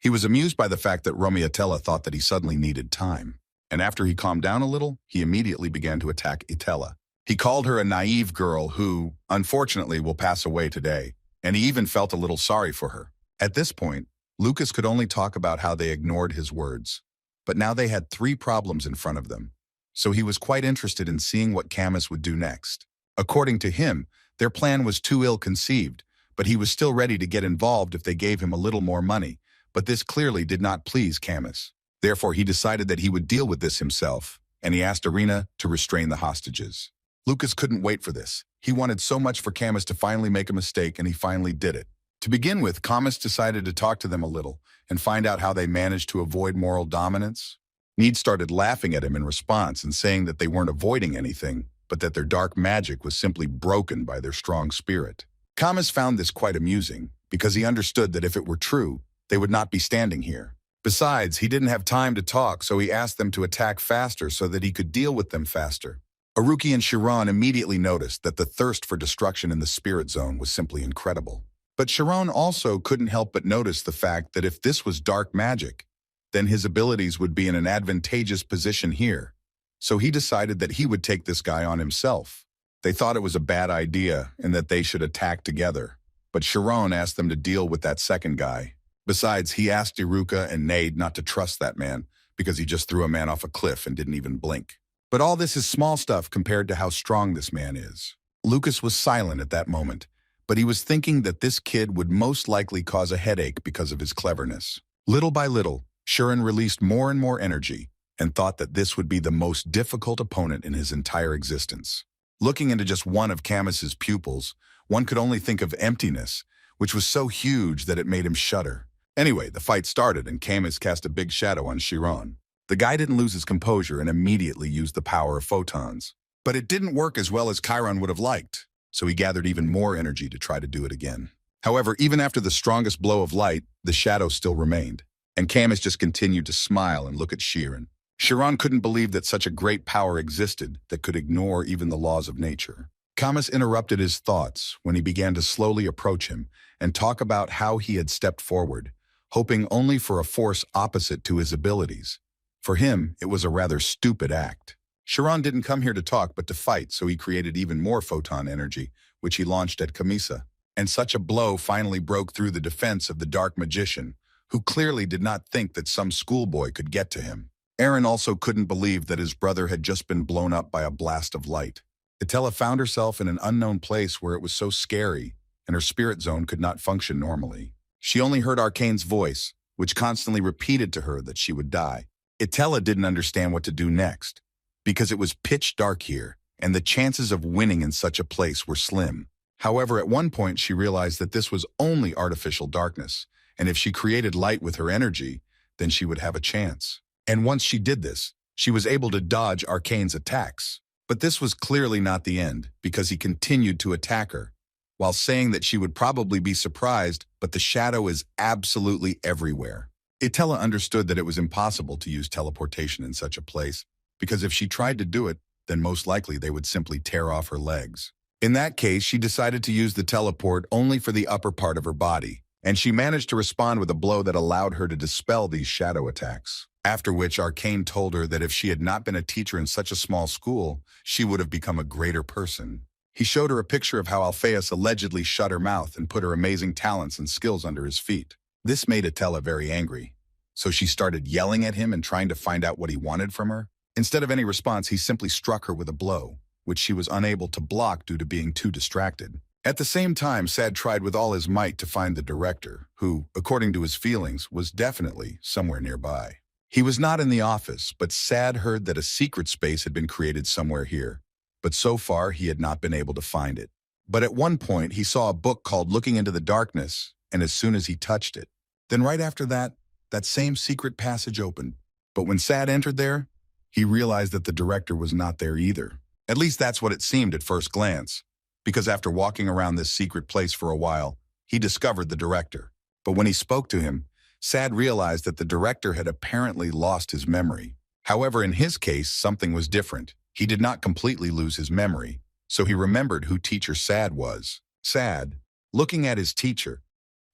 He was amused by the fact that Romiatella thought that he suddenly needed time. And after he calmed down a little, he immediately began to attack Itella. He called her a naive girl who, unfortunately, will pass away today, and he even felt a little sorry for her. At this point, Lucas could only talk about how they ignored his words. But now they had 3 problems in front of them, so he was quite interested in seeing what Camus would do next. According to him, their plan was too ill-conceived, but he was still ready to get involved if they gave him a little more money, but this clearly did not please Camus. Therefore, he decided that he would deal with this himself, and he asked Irina to restrain the hostages. Lucas couldn't wait for this. He wanted so much for Camus to finally make a mistake, and he finally did it. To begin with, Camus decided to talk to them a little and find out how they managed to avoid moral dominance. Need started laughing at him in response and saying that they weren't avoiding anything, but that their dark magic was simply broken by their strong spirit. Camus found this quite amusing, because he understood that if it were true, they would not be standing here. Besides, he didn't have time to talk, so he asked them to attack faster so that he could deal with them faster. Aruki and Chiron immediately noticed that the thirst for destruction in the spirit zone was simply incredible. But Chiron also couldn't help but notice the fact that if this was dark magic, then his abilities would be in an advantageous position here. So he decided that he would take this guy on himself. They thought it was a bad idea and that they should attack together. But Chiron asked them to deal with that second guy. Besides, he asked Iruka and Nade not to trust that man because he just threw a man off a cliff and didn't even blink. But all this is small stuff compared to how strong this man is. Lucas was silent at that moment, but he was thinking that this kid would most likely cause a headache because of his cleverness. Little by little, Chiron released more and more energy and thought that this would be the most difficult opponent in his entire existence. Looking into just one of Camus's pupils, one could only think of emptiness, which was so huge that it made him shudder. Anyway, the fight started and Camus cast a big shadow on Chiron. The guy didn't lose his composure and immediately used the power of photons. But it didn't work as well as Chiron would have liked, so he gathered even more energy to try to do it again. However, even after the strongest blow of light, the shadow still remained, and Camus just continued to smile and look at Chiron. Chiron couldn't believe that such a great power existed that could ignore even the laws of nature. Camus interrupted his thoughts when he began to slowly approach him and talk about how he had stepped forward, hoping only for a force opposite to his abilities. For him, it was a rather stupid act. Chiron didn't come here to talk but to fight, so he created even more photon energy, which he launched at Camisa. And such a blow finally broke through the defense of the dark magician, who clearly did not think that some schoolboy could get to him. Aaron also couldn't believe that his brother had just been blown up by a blast of light. Itella found herself in an unknown place where it was so scary, and her spirit zone could not function normally. She only heard Arcane's voice, which constantly repeated to her that she would die. Itella didn't understand what to do next, because it was pitch dark here, and the chances of winning in such a place were slim. However, at one point she realized that this was only artificial darkness, and if she created light with her energy, then she would have a chance. And once she did this, she was able to dodge Arcane's attacks. But this was clearly not the end, because he continued to attack her, while saying that she would probably be surprised, but the shadow is absolutely everywhere. Itella understood that it was impossible to use teleportation in such a place, because if she tried to do it, then most likely they would simply tear off her legs. In that case, she decided to use the teleport only for the upper part of her body, and she managed to respond with a blow that allowed her to dispel these shadow attacks. After which, Arcane told her that if she had not been a teacher in such a small school, she would have become a greater person. He showed her a picture of how Alphaeus allegedly shut her mouth and put her amazing talents and skills under his feet. This made Itella very angry, so she started yelling at him and trying to find out what he wanted from her. Instead of any response, he simply struck her with a blow, which she was unable to block due to being too distracted. At the same time, Sad tried with all his might to find the director, who, according to his feelings, was definitely somewhere nearby. He was not in the office, but Sad heard that a secret space had been created somewhere here, but so far he had not been able to find it. But at one point, he saw a book called Looking into the Darkness, and as soon as he touched it, then right after that, that same secret passage opened. But when Sad entered there, he realized that the director was not there either. At least that's what it seemed at first glance, because after walking around this secret place for a while, he discovered the director. But when he spoke to him, Sad realized that the director had apparently lost his memory. However, in his case, something was different. He did not completely lose his memory, so he remembered who teacher Sad was. Sad, looking at his teacher,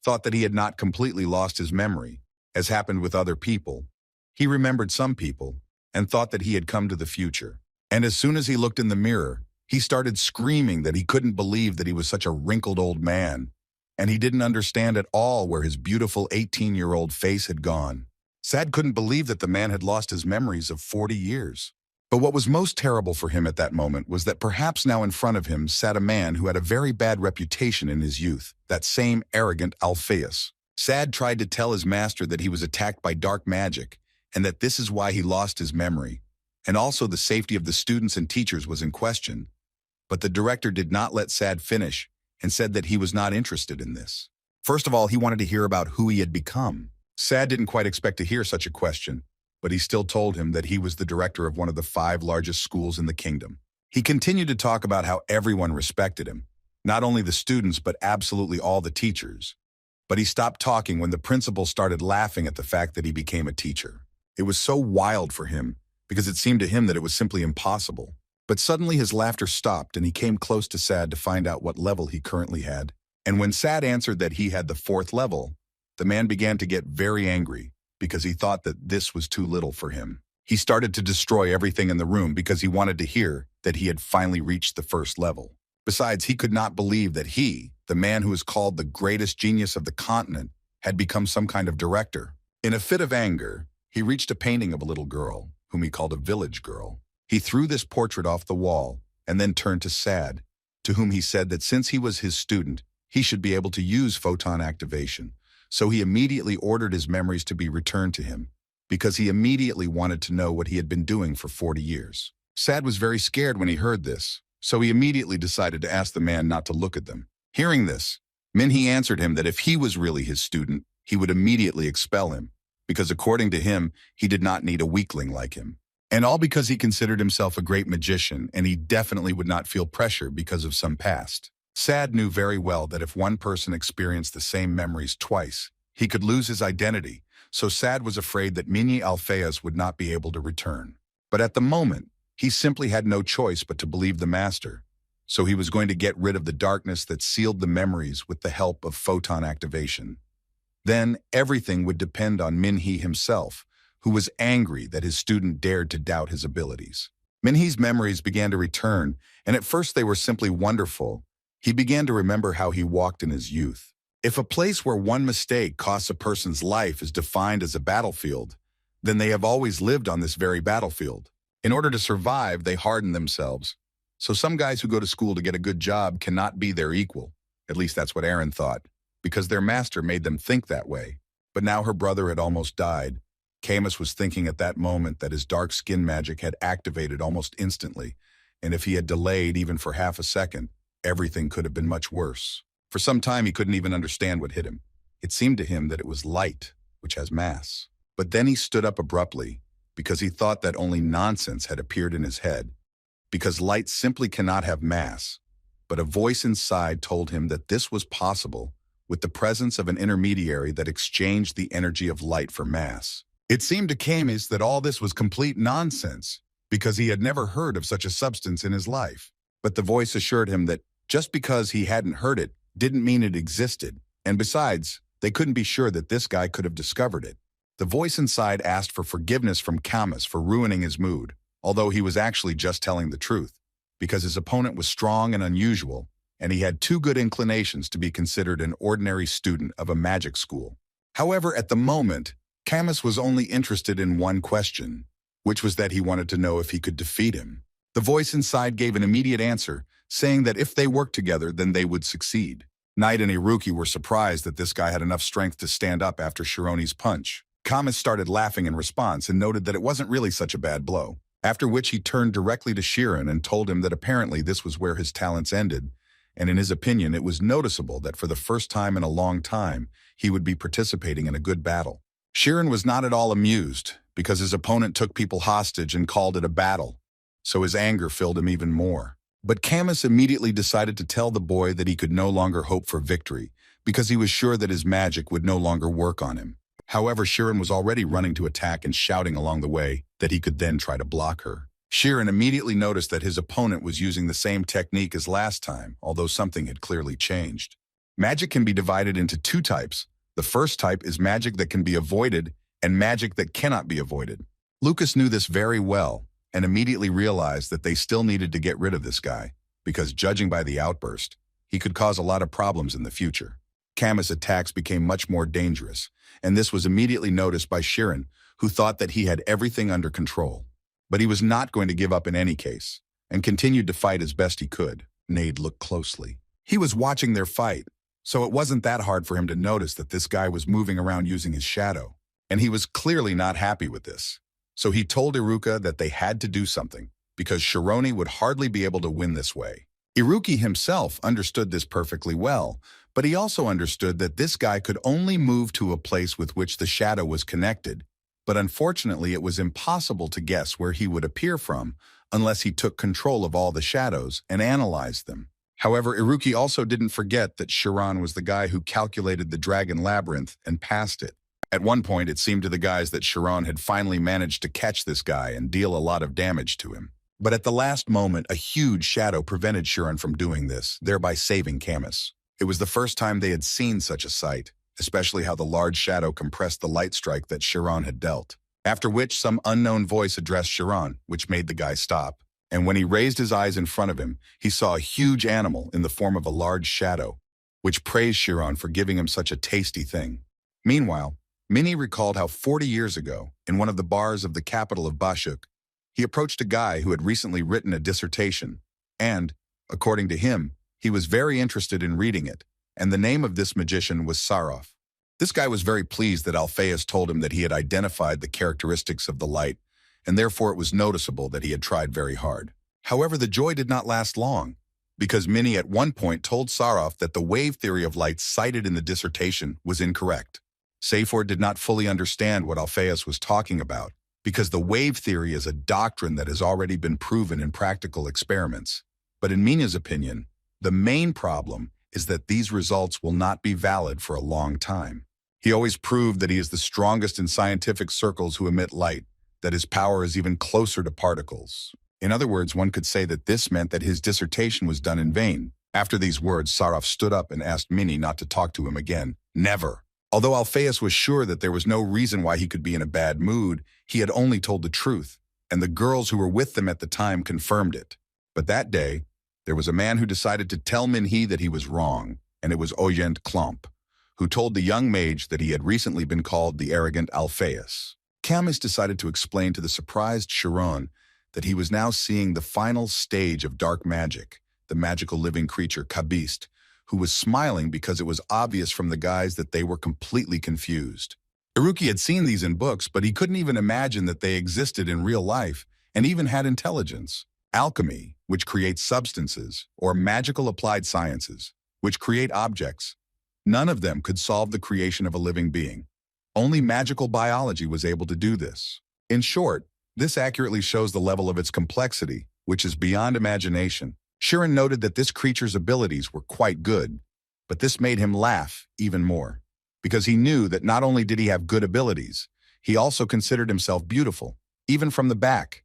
thought that he had not completely lost his memory, As happened with other people, he remembered some people and thought that he had come to the future. And as soon as he looked in the mirror, he started screaming that he couldn't believe that he was such a wrinkled old man, and he didn't understand at all where his beautiful 18-year-old face had gone. Sad couldn't believe that the man had lost his memories of 40 years. But what was most terrible for him at that moment was that perhaps now in front of him sat a man who had a very bad reputation in his youth, that same arrogant Alpheus. Sad tried to tell his master that he was attacked by dark magic, and that this is why he lost his memory, and also the safety of the students and teachers was in question. But the director did not let Sad finish and said that he was not interested in this. First of all, he wanted to hear about who he had become. Sad didn't quite expect to hear such a question, but he still told him that he was the director of one of the 5 largest schools in the kingdom. He continued to talk about how everyone respected him, not only the students but absolutely all the teachers. But he stopped talking when the principal started laughing at the fact that he became a teacher. It was so wild for him, because it seemed to him that it was simply impossible. But suddenly his laughter stopped and he came close to Sad to find out what level he currently had. And when Sad answered that he had the 4th level, the man began to get very angry because he thought that this was too little for him. He started to destroy everything in the room because he wanted to hear that he had finally reached the 1st level. Besides, he could not believe that he, the man who is called the greatest genius of the continent, had become some kind of director. In a fit of anger, he reached a painting of a little girl, whom he called a village girl. He threw this portrait off the wall and then turned to Sad, to whom he said that since he was his student, he should be able to use photon activation. So he immediately ordered his memories to be returned to him, because he immediately wanted to know what he had been doing for 40 years. Sad was very scared when he heard this, so he immediately decided to ask the man not to look at them. Hearing this, Minhee answered him that if he was really his student, he would immediately expel him, because according to him, he did not need a weakling like him. And all because he considered himself a great magician, and he definitely would not feel pressure because of some past. Sad knew very well that if one person experienced the same memories twice, he could lose his identity, so Sad was afraid that Minhee Alpheus would not be able to return. But at the moment, he simply had no choice but to believe the master, so he was going to get rid of the darkness that sealed the memories with the help of photon activation. Then everything would depend on Minhee himself, who was angry that his student dared to doubt his abilities. Minhee's memories began to return, and at first they were simply wonderful. He began to remember how he walked in his youth. If a place where one mistake costs a person's life is defined as a battlefield, then they have always lived on this very battlefield. In order to survive, they harden themselves. So some guys who go to school to get a good job cannot be their equal. At least that's what Aaron thought, because their master made them think that way. But now her brother had almost died. Camus was thinking at that moment that his dark skin magic had activated almost instantly, and if he had delayed even for half a second, everything could have been much worse. For some time, he couldn't even understand what hit him. It seemed to him that it was light, which has mass. But then he stood up abruptly, because he thought that only nonsense had appeared in his head, because light simply cannot have mass. But a voice inside told him that this was possible with the presence of an intermediary that exchanged the energy of light for mass. It seemed to Camus that all this was complete nonsense, because he had never heard of such a substance in his life. But the voice assured him that just because he hadn't heard it didn't mean it existed, and besides, they couldn't be sure that this guy could have discovered it. The voice inside asked for forgiveness from Camus for ruining his mood, although he was actually just telling the truth, because his opponent was strong and unusual, and he had too good inclinations to be considered an ordinary student of a magic school. However, at the moment, Camus was only interested in one question, which was that he wanted to know if he could defeat him. The voice inside gave an immediate answer, saying that if they worked together, then they would succeed. Knight and Iruki were surprised that this guy had enough strength to stand up after Shironi's punch. Camus started laughing in response and noted that it wasn't really such a bad blow, after which he turned directly to Kiran and told him that apparently this was where his talents ended, and in his opinion it was noticeable that for the first time in a long time he would be participating in a good battle. Kiran was not at all amused, because his opponent took people hostage and called it a battle, so his anger filled him even more. But Camus immediately decided to tell the boy that he could no longer hope for victory, because he was sure that his magic would no longer work on him. However, Kiran was already running to attack and shouting along the way that he could then try to block her. Kiran immediately noticed that his opponent was using the same technique as last time, although something had clearly changed. Magic can be divided into 2 types, The first type is magic that can be avoided and magic that cannot be avoided. Lucas knew this very well and immediately realized that they still needed to get rid of this guy because, judging by the outburst, he could cause a lot of problems in the future. Camus' attacks became much more dangerous, and this was immediately noticed by Kiran, who thought that he had everything under control. But he was not going to give up in any case, and continued to fight as best he could. Nade looked closely. He was watching their fight, so it wasn't that hard for him to notice that this guy was moving around using his shadow, and he was clearly not happy with this. So he told Iruka that they had to do something, because Shironi would hardly be able to win this way. Iruki himself understood this perfectly well, but he also understood that this guy could only move to a place with which the shadow was connected, but unfortunately it was impossible to guess where he would appear from unless he took control of all the shadows and analyzed them. However, Iruki also didn't forget that Chiron was the guy who calculated the dragon labyrinth and passed it. At one point, it seemed to the guys that Chiron had finally managed to catch this guy and deal a lot of damage to him. But at the last moment, a huge shadow prevented Chiron from doing this, thereby saving Camus. It was the first time they had seen such a sight, especially how the large shadow compressed the light strike that Chiron had dealt. After which, some unknown voice addressed Chiron, which made the guy stop. And when he raised his eyes in front of him, he saw a huge animal in the form of a large shadow, which praised Chiron for giving him such a tasty thing. Meanwhile, Minnie recalled how 40 years ago, in one of the bars of the capital of Bashuk, he approached a guy who had recently written a dissertation, and, according to him, he was very interested in reading it, and the name of this magician was Sarov. This guy was very pleased that Alphaeus told him that he had identified the characteristics of the light, and therefore it was noticeable that he had tried very hard. However, the joy did not last long, because Minnie at one point told Sarov that the wave theory of light cited in the dissertation was incorrect. Safor did not fully understand what Alphaeus was talking about, because the wave theory is a doctrine that has already been proven in practical experiments. But in Mina's opinion, the main problem is that these results will not be valid for a long time. He always proved that he is the strongest in scientific circles who emit light, that his power is even closer to particles. In other words, one could say that this meant that his dissertation was done in vain. After these words, Sarov stood up and asked Minnie not to talk to him again. Never. Although Alphaeus was sure that there was no reason why he could be in a bad mood, he had only told the truth, and the girls who were with them at the time confirmed it. But that day, there was a man who decided to tell Minhee that he was wrong, and it was Oyent Klomp, who told the young mage that he had recently been called the arrogant Alphaeus. Camus decided to explain to the surprised Chiron that he was now seeing the final stage of dark magic, the magical living creature Kabist, who was smiling because it was obvious from the guys that they were completely confused. Iruki had seen these in books, but he couldn't even imagine that they existed in real life and even had intelligence. Alchemy, which creates substances, or magical applied sciences, which create objects, none of them could solve the creation of a living being. Only magical biology was able to do this. In short, this accurately shows the level of its complexity, which is beyond imagination. Chiron noted that this creature's abilities were quite good, but this made him laugh even more, because he knew that not only did he have good abilities, he also considered himself beautiful, even from the back.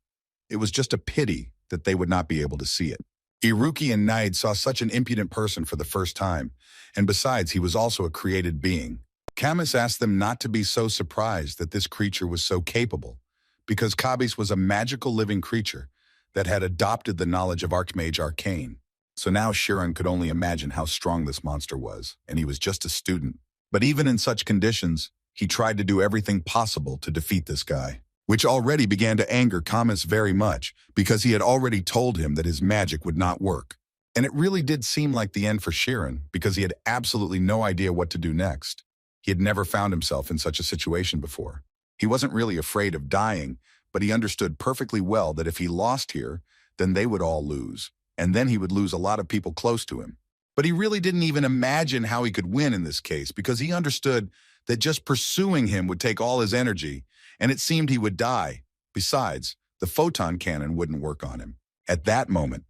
It was just a pity that they would not be able to see it. Iruki and Naid saw such an impudent person for the first time, and besides, he was also a created being. Camus asked them not to be so surprised that this creature was so capable, because Kabis was a magical living creature that had adopted the knowledge of archmage arcane. So now Chiron could only imagine how strong this monster was, and he was just a student. But even in such conditions, he tried to do everything possible to defeat this guy, which already began to anger Camus very much, because he had already told him that his magic would not work. And it really did seem like the end for Chiron, because he had absolutely no idea what to do next. He had never found himself in such a situation before. He wasn't really afraid of dying, but he understood perfectly well that if he lost here, then they would all lose, and then he would lose a lot of people close to him. But he really didn't even imagine how he could win in this case, because he understood that just pursuing him would take all his energy, and it seemed he would die. Besides, the photon cannon wouldn't work on him. At that moment,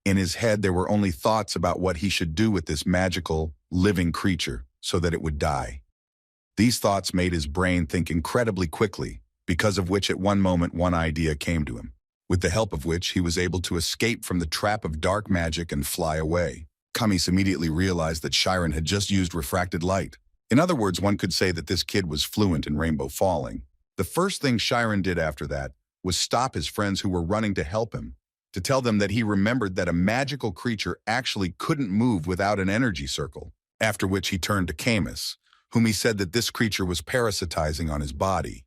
in his head there were only thoughts about what he should do with this magical, living creature so that it would die. These thoughts made his brain think incredibly quickly, because of which at one moment one idea came to him, with the help of which he was able to escape from the trap of dark magic and fly away. Camus immediately realized that Chiron had just used refracted light, In other words, one could say that this kid was fluent in rainbow falling. The first thing Chiron did after that was stop his friends who were running to help him, to tell them that he remembered that a magical creature actually couldn't move without an energy circle, after which he turned to Camus, whom he said that this creature was parasitizing on his body.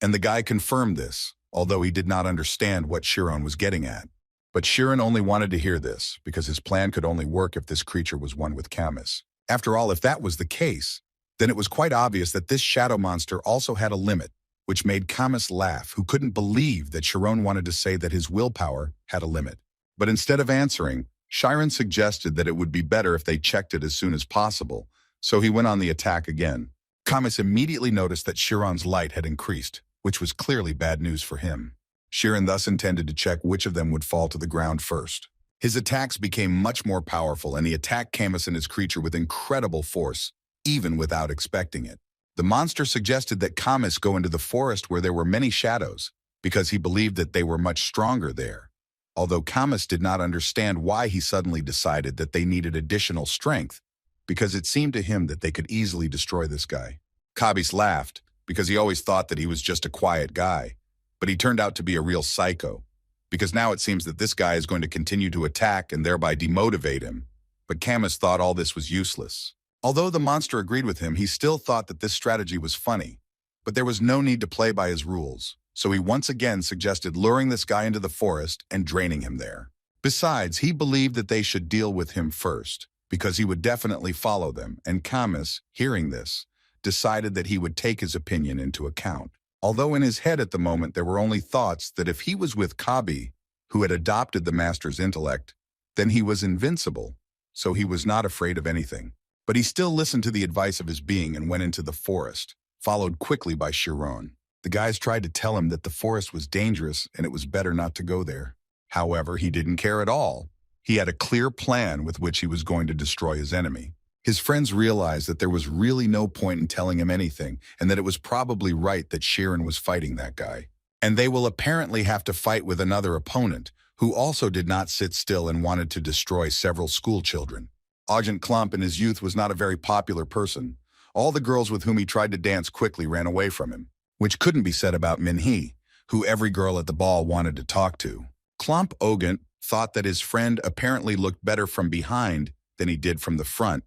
And the guy confirmed this, although he did not understand what Chiron was getting at. But Chiron only wanted to hear this, because his plan could only work if this creature was one with Camus. After all, if that was the case, then it was quite obvious that this shadow monster also had a limit, which made Camus laugh, who couldn't believe that Chiron wanted to say that his willpower had a limit. But instead of answering, Chiron suggested that it would be better if they checked it as soon as possible, so he went on the attack again. Camus immediately noticed that Chiron's light had increased, which was clearly bad news for him. Chiron thus intended to check which of them would fall to the ground first. His attacks became much more powerful, and he attacked Camus and his creature with incredible force, even without expecting it. The monster suggested that Camus go into the forest where there were many shadows, because he believed that they were much stronger there. Although Camus did not understand why he suddenly decided that they needed additional strength, because it seemed to him that they could easily destroy this guy. Camus laughed, because he always thought that he was just a quiet guy, but he turned out to be a real psycho, because now it seems that this guy is going to continue to attack and thereby demotivate him. But Camus thought all this was useless. Although the monster agreed with him, he still thought that this strategy was funny, but there was no need to play by his rules, so he once again suggested luring this guy into the forest and draining him there. Besides, he believed that they should deal with him first, because he would definitely follow them, and Camus, hearing this, decided that he would take his opinion into account. Although in his head at the moment there were only thoughts that if he was with Kabi, who had adopted the master's intellect, then he was invincible, so he was not afraid of anything. But he still listened to the advice of his being and went into the forest, followed quickly by Chiron. The guys tried to tell him that the forest was dangerous and it was better not to go there. However, he didn't care at all. He had a clear plan with which he was going to destroy his enemy. His friends realized that there was really no point in telling him anything, and that it was probably right that Chiron was fighting that guy. And they will apparently have to fight with another opponent, who also did not sit still and wanted to destroy several school children. Agent Klump in his youth was not a very popular person. All the girls with whom he tried to dance quickly ran away from him, which couldn't be said about Minhee, who every girl at the ball wanted to talk to. Klump Ogent thought that his friend apparently looked better from behind than he did from the front,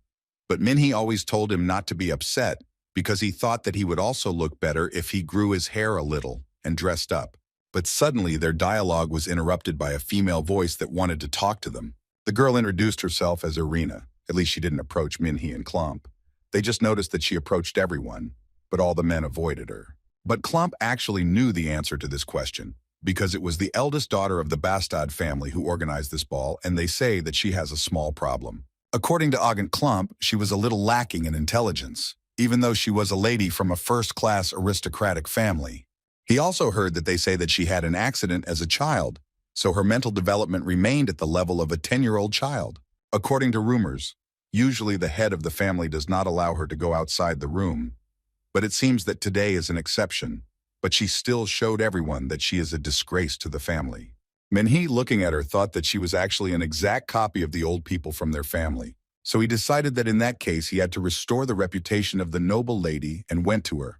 but Minhee always told him not to be upset because he thought that he would also look better if he grew his hair a little and dressed up. But suddenly their dialogue was interrupted by a female voice that wanted to talk to them. The girl introduced herself as Irina. At least she didn't approach Minhee and Klump. They just noticed that she approached everyone, but all the men avoided her. But Klump actually knew the answer to this question, because it was the eldest daughter of the Bastad family who organized this ball, and they say that she has a small problem. According to Agent Klump, she was a little lacking in intelligence, even though she was a lady from a first-class aristocratic family. He also heard that they say that she had an accident as a child, so her mental development remained at the level of a 10-year-old child. According to rumors, usually the head of the family does not allow her to go outside the room, but it seems that today is an exception, but she still showed everyone that she is a disgrace to the family. Minhee, looking at her, thought that she was actually an exact copy of the old people from their family, so he decided that in that case he had to restore the reputation of the noble lady and went to her,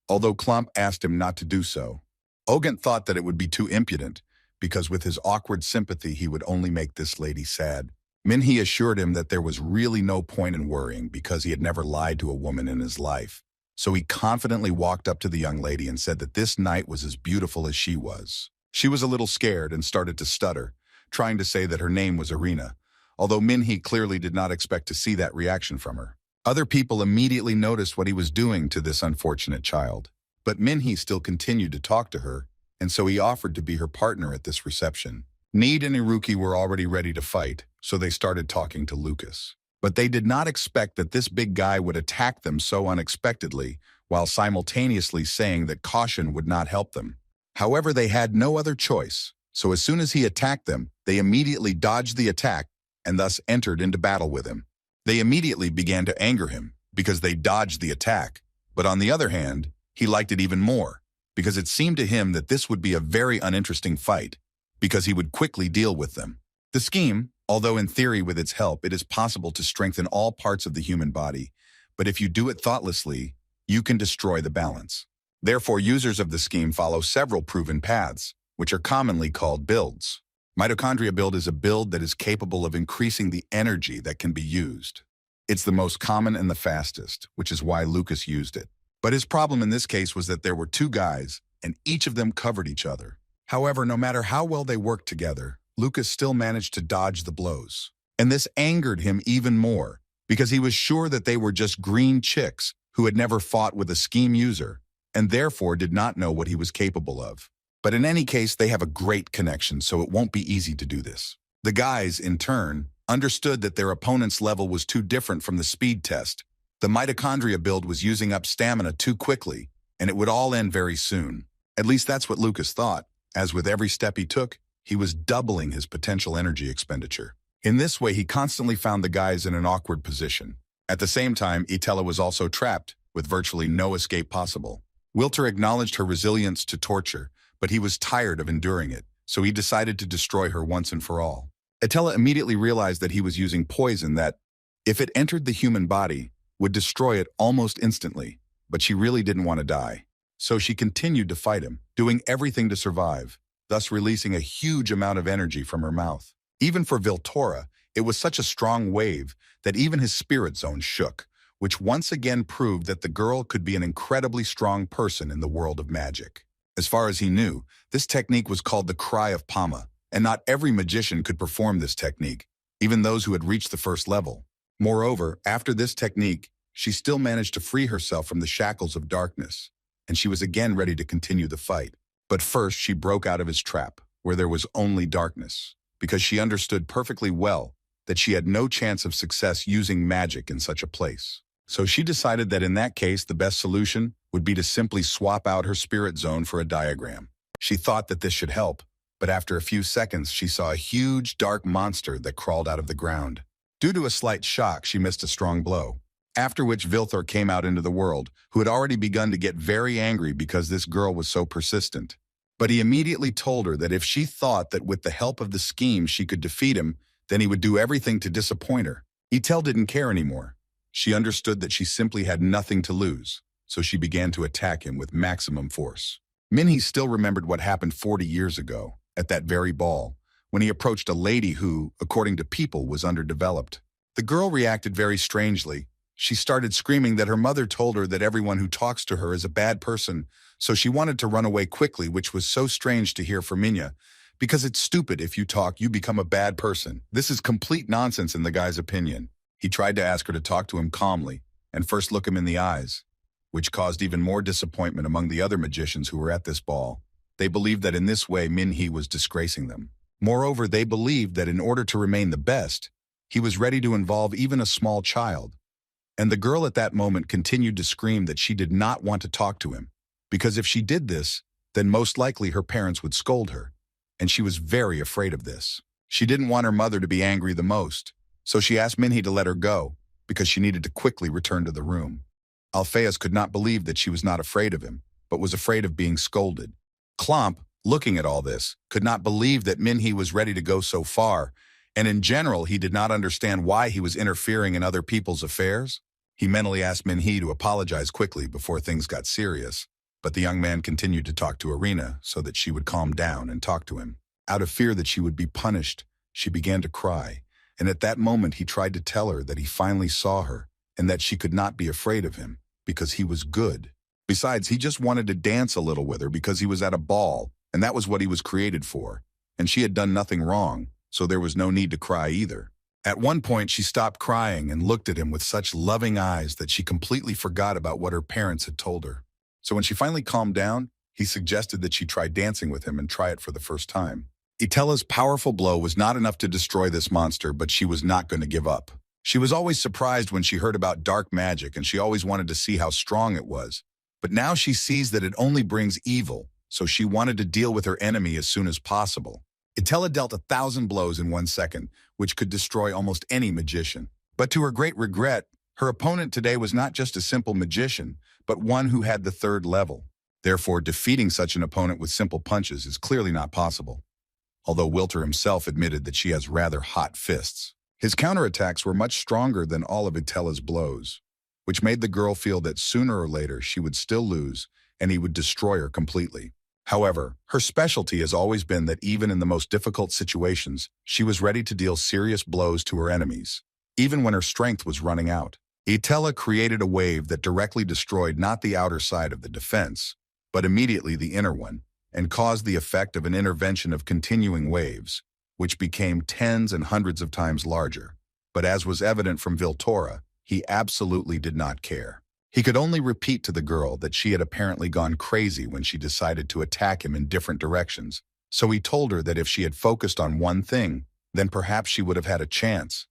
although Klump asked him not to do so. Ogent thought that it would be too impudent, because with his awkward sympathy he would only make this lady sad. Minhee assured him that there was really no point in worrying because he had never lied to a woman in his life. So he confidently walked up to the young lady and said that this night was as beautiful as she was. She was a little scared and started to stutter, trying to say that her name was Irina, although Minhee clearly did not expect to see that reaction from her. Other people immediately noticed what he was doing to this unfortunate child, but Minhee still continued to talk to her, and so he offered to be her partner at this reception. Need and Iruki were already ready to fight, so they started talking to Lucas. But they did not expect that this big guy would attack them so unexpectedly, while simultaneously saying that caution would not help them. However, they had no other choice, so as soon as he attacked them, they immediately dodged the attack and thus entered into battle with him. They immediately began to anger him because they dodged the attack, but on the other hand, he liked it even more because it seemed to him that this would be a very uninteresting fight, because he would quickly deal with them. The scheme, although in theory with its help it is possible to strengthen all parts of the human body, but if you do it thoughtlessly, you can destroy the balance. Therefore, users of the scheme follow several proven paths, which are commonly called builds. Mitochondria build is a build that is capable of increasing the energy that can be used. It's the most common and the fastest, which is why Lucas used it. But his problem in this case was that there were two guys, and each of them covered each other. However, no matter how well they worked together, Lucas still managed to dodge the blows. And this angered him even more, because he was sure that they were just green chicks who had never fought with a scheme user, and therefore did not know what he was capable of. But in any case, they have a great connection, so it won't be easy to do this. The guys, in turn, understood that their opponent's level was too different from the speed test. The mitochondria build was using up stamina too quickly, and it would all end very soon. At least that's what Lucas thought. As with every step he took, he was doubling his potential energy expenditure. In this way, he constantly found the guys in an awkward position. At the same time, Itella was also trapped, with virtually no escape possible. Wilter acknowledged her resilience to torture, but he was tired of enduring it, so he decided to destroy her once and for all. Itella immediately realized that he was using poison that, if it entered the human body, would destroy it almost instantly, but she really didn't want to die. So she continued to fight him, doing everything to survive, thus releasing a huge amount of energy from her mouth. Even for Viltora, it was such a strong wave that even his spirit zone shook, which once again proved that the girl could be an incredibly strong person in the world of magic. As far as he knew, this technique was called the Cry of Pama, and not every magician could perform this technique, even those who had reached the first level. Moreover, after this technique, she still managed to free herself from the shackles of darkness, and she was again ready to continue the fight. But first, she broke out of his trap, where there was only darkness, because she understood perfectly well that she had no chance of success using magic in such a place. So she decided that in that case, the best solution would be to simply swap out her spirit zone for a diagram. She thought that this should help, but after a few seconds, she saw a huge, dark monster that crawled out of the ground. Due to a slight shock, she missed a strong blow. After which Vilthor came out into the world, who had already begun to get very angry because this girl was so persistent. But he immediately told her that if she thought that with the help of the scheme she could defeat him, then he would do everything to disappoint her. Etel didn't care anymore. She understood that she simply had nothing to lose, so she began to attack him with maximum force. Minhee still remembered what happened 40 years ago, at that very ball, when he approached a lady who, according to people, was underdeveloped. The girl reacted very strangely. She started screaming that her mother told her that everyone who talks to her is a bad person, so she wanted to run away quickly, which was so strange to hear from Minya, because it's stupid if you talk, you become a bad person. This is complete nonsense in the guy's opinion. He tried to ask her to talk to him calmly and first look him in the eyes, which caused even more disappointment among the other magicians who were at this ball. They believed that in this way Minhee was disgracing them. Moreover, they believed that in order to remain the best, he was ready to involve even a small child. And the girl at that moment continued to scream that she did not want to talk to him, because if she did this, then most likely her parents would scold her, and she was very afraid of this. She didn't want her mother to be angry the most, so she asked Minhee to let her go, because she needed to quickly return to the room. Alpheus could not believe that she was not afraid of him, but was afraid of being scolded. Klomp, looking at all this, could not believe that Minhee was ready to go so far, and in general he did not understand why he was interfering in other people's affairs. He mentally asked Minhee to apologize quickly before things got serious, but the young man continued to talk to Arena so that she would calm down and talk to him. Out of fear that she would be punished, she began to cry, and at that moment he tried to tell her that he finally saw her and that she could not be afraid of him because he was good. Besides, he just wanted to dance a little with her because he was at a ball, and that was what he was created for, and she had done nothing wrong, so there was no need to cry either. At one point, she stopped crying and looked at him with such loving eyes that she completely forgot about what her parents had told her. So when she finally calmed down, he suggested that she try dancing with him and try it for the first time. Itella's powerful blow was not enough to destroy this monster, but she was not going to give up. She was always surprised when she heard about dark magic, and she always wanted to see how strong it was. But now she sees that it only brings evil, so she wanted to deal with her enemy as soon as possible. Itella dealt 1,000 blows in 1 second, which could destroy almost any magician. But to her great regret, her opponent today was not just a simple magician, but one who had the 3rd level. Therefore, defeating such an opponent with simple punches is clearly not possible. Although Wilter himself admitted that she has rather hot fists. His counterattacks were much stronger than all of Itella's blows. which made the girl feel that sooner or later she would still lose and he would destroy her completely. However, her specialty has always been that even in the most difficult situations, she was ready to deal serious blows to her enemies, even when her strength was running out. Itella created a wave that directly destroyed not the outer side of the defense, but immediately the inner one, and caused the effect of an intervention of continuing waves, which became tens and hundreds of times larger. But as was evident from Viltora, he absolutely did not care. He could only repeat to the girl that she had apparently gone crazy when she decided to attack him in different directions, so he told her that if she had focused on one thing, then perhaps she would have had a chance.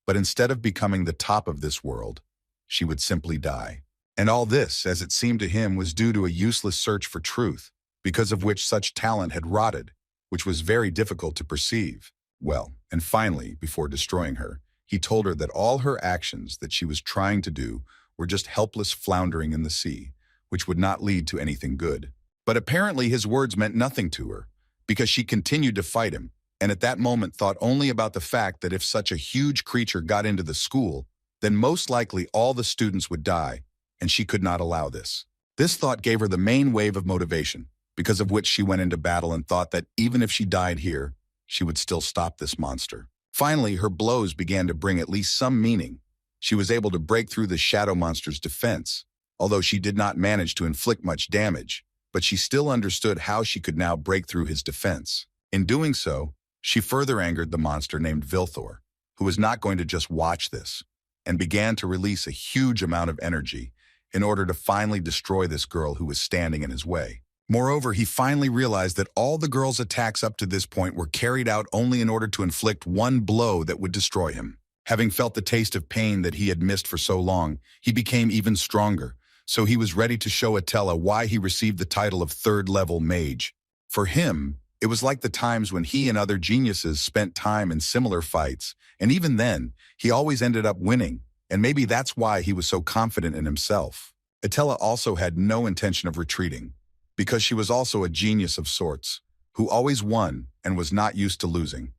But instead of becoming the top of this world, she would simply die. And all this, as it seemed to him, was due to a useless search for truth, because of which such talent had rotted, which was very difficult to perceive. Well, and finally, before destroying her, he told her that all her actions that she was trying to do were just helpless floundering in the sea, which would not lead to anything good. But apparently his words meant nothing to her, because she continued to fight him, and at that moment thought only about the fact that if such a huge creature got into the school, then most likely all the students would die, and she could not allow this. This thought gave her the main wave of motivation, because of which she went into battle and thought that even if she died here, she would still stop this monster. Finally, her blows began to bring at least some meaning. She was able to break through the shadow monster's defense, although she did not manage to inflict much damage, but she still understood how she could now break through his defense. In doing so, she further angered the monster named Vilthor, who was not going to just watch this, and began to release a huge amount of energy in order to finally destroy this girl who was standing in his way. Moreover, he finally realized that all the girl's attacks up to this point were carried out only in order to inflict one blow that would destroy him. Having felt the taste of pain that he had missed for so long, he became even stronger, so he was ready to show Itella why he received the title of third-level mage. For him, it was like the times when he and other geniuses spent time in similar fights, and even then, he always ended up winning, and maybe that's why he was so confident in himself. Itella also had no intention of retreating, because she was also a genius of sorts, who always won and was not used to losing.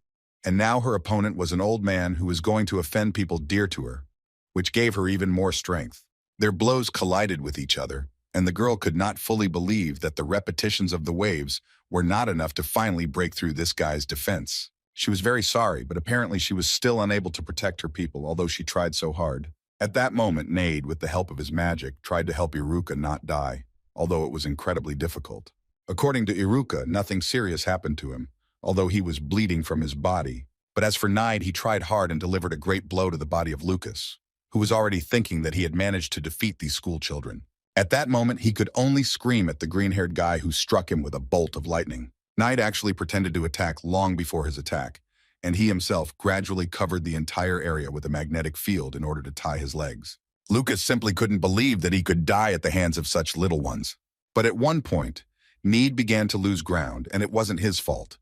And now her opponent was an old man who was going to offend people dear to her, which gave her even more strength. Their blows collided with each other, and the girl could not fully believe that the repetitions of the waves were not enough to finally break through this guy's defense. She was very sorry, but apparently she was still unable to protect her people, although she tried so hard. At that moment, Nade, with the help of his magic, tried to help Iruka not die, although it was incredibly difficult. According to Iruka, nothing serious happened to him, although he was bleeding from his body. But as for Nide, he tried hard and delivered a great blow to the body of Lucas, who was already thinking that he had managed to defeat these school children. At that moment, he could only scream at the green-haired guy who struck him with a bolt of lightning. Nide actually pretended to attack long before his attack, and he himself gradually covered the entire area with a magnetic field in order to tie his legs. Lucas simply couldn't believe that he could die at the hands of such little ones. But at one point, Need began to lose ground, and it wasn't his fault.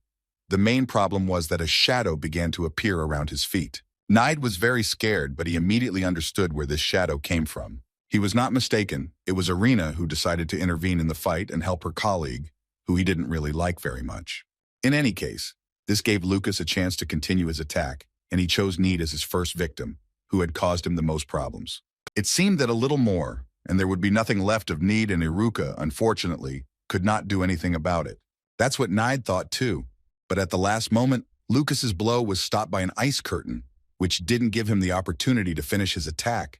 The main problem was that a shadow began to appear around his feet. Nide was very scared, but he immediately understood where this shadow came from. He was not mistaken. It was Arena who decided to intervene in the fight and help her colleague, who he didn't really like very much. In any case, this gave Lucas a chance to continue his attack, and he chose Need as his first victim, who had caused him the most problems. It seemed that a little more, and there would be nothing left of Need, and Iruka, unfortunately, could not do anything about it. That's what Nide thought too. But at the last moment, Lucas's blow was stopped by an ice curtain, which didn't give him the opportunity to finish his attack.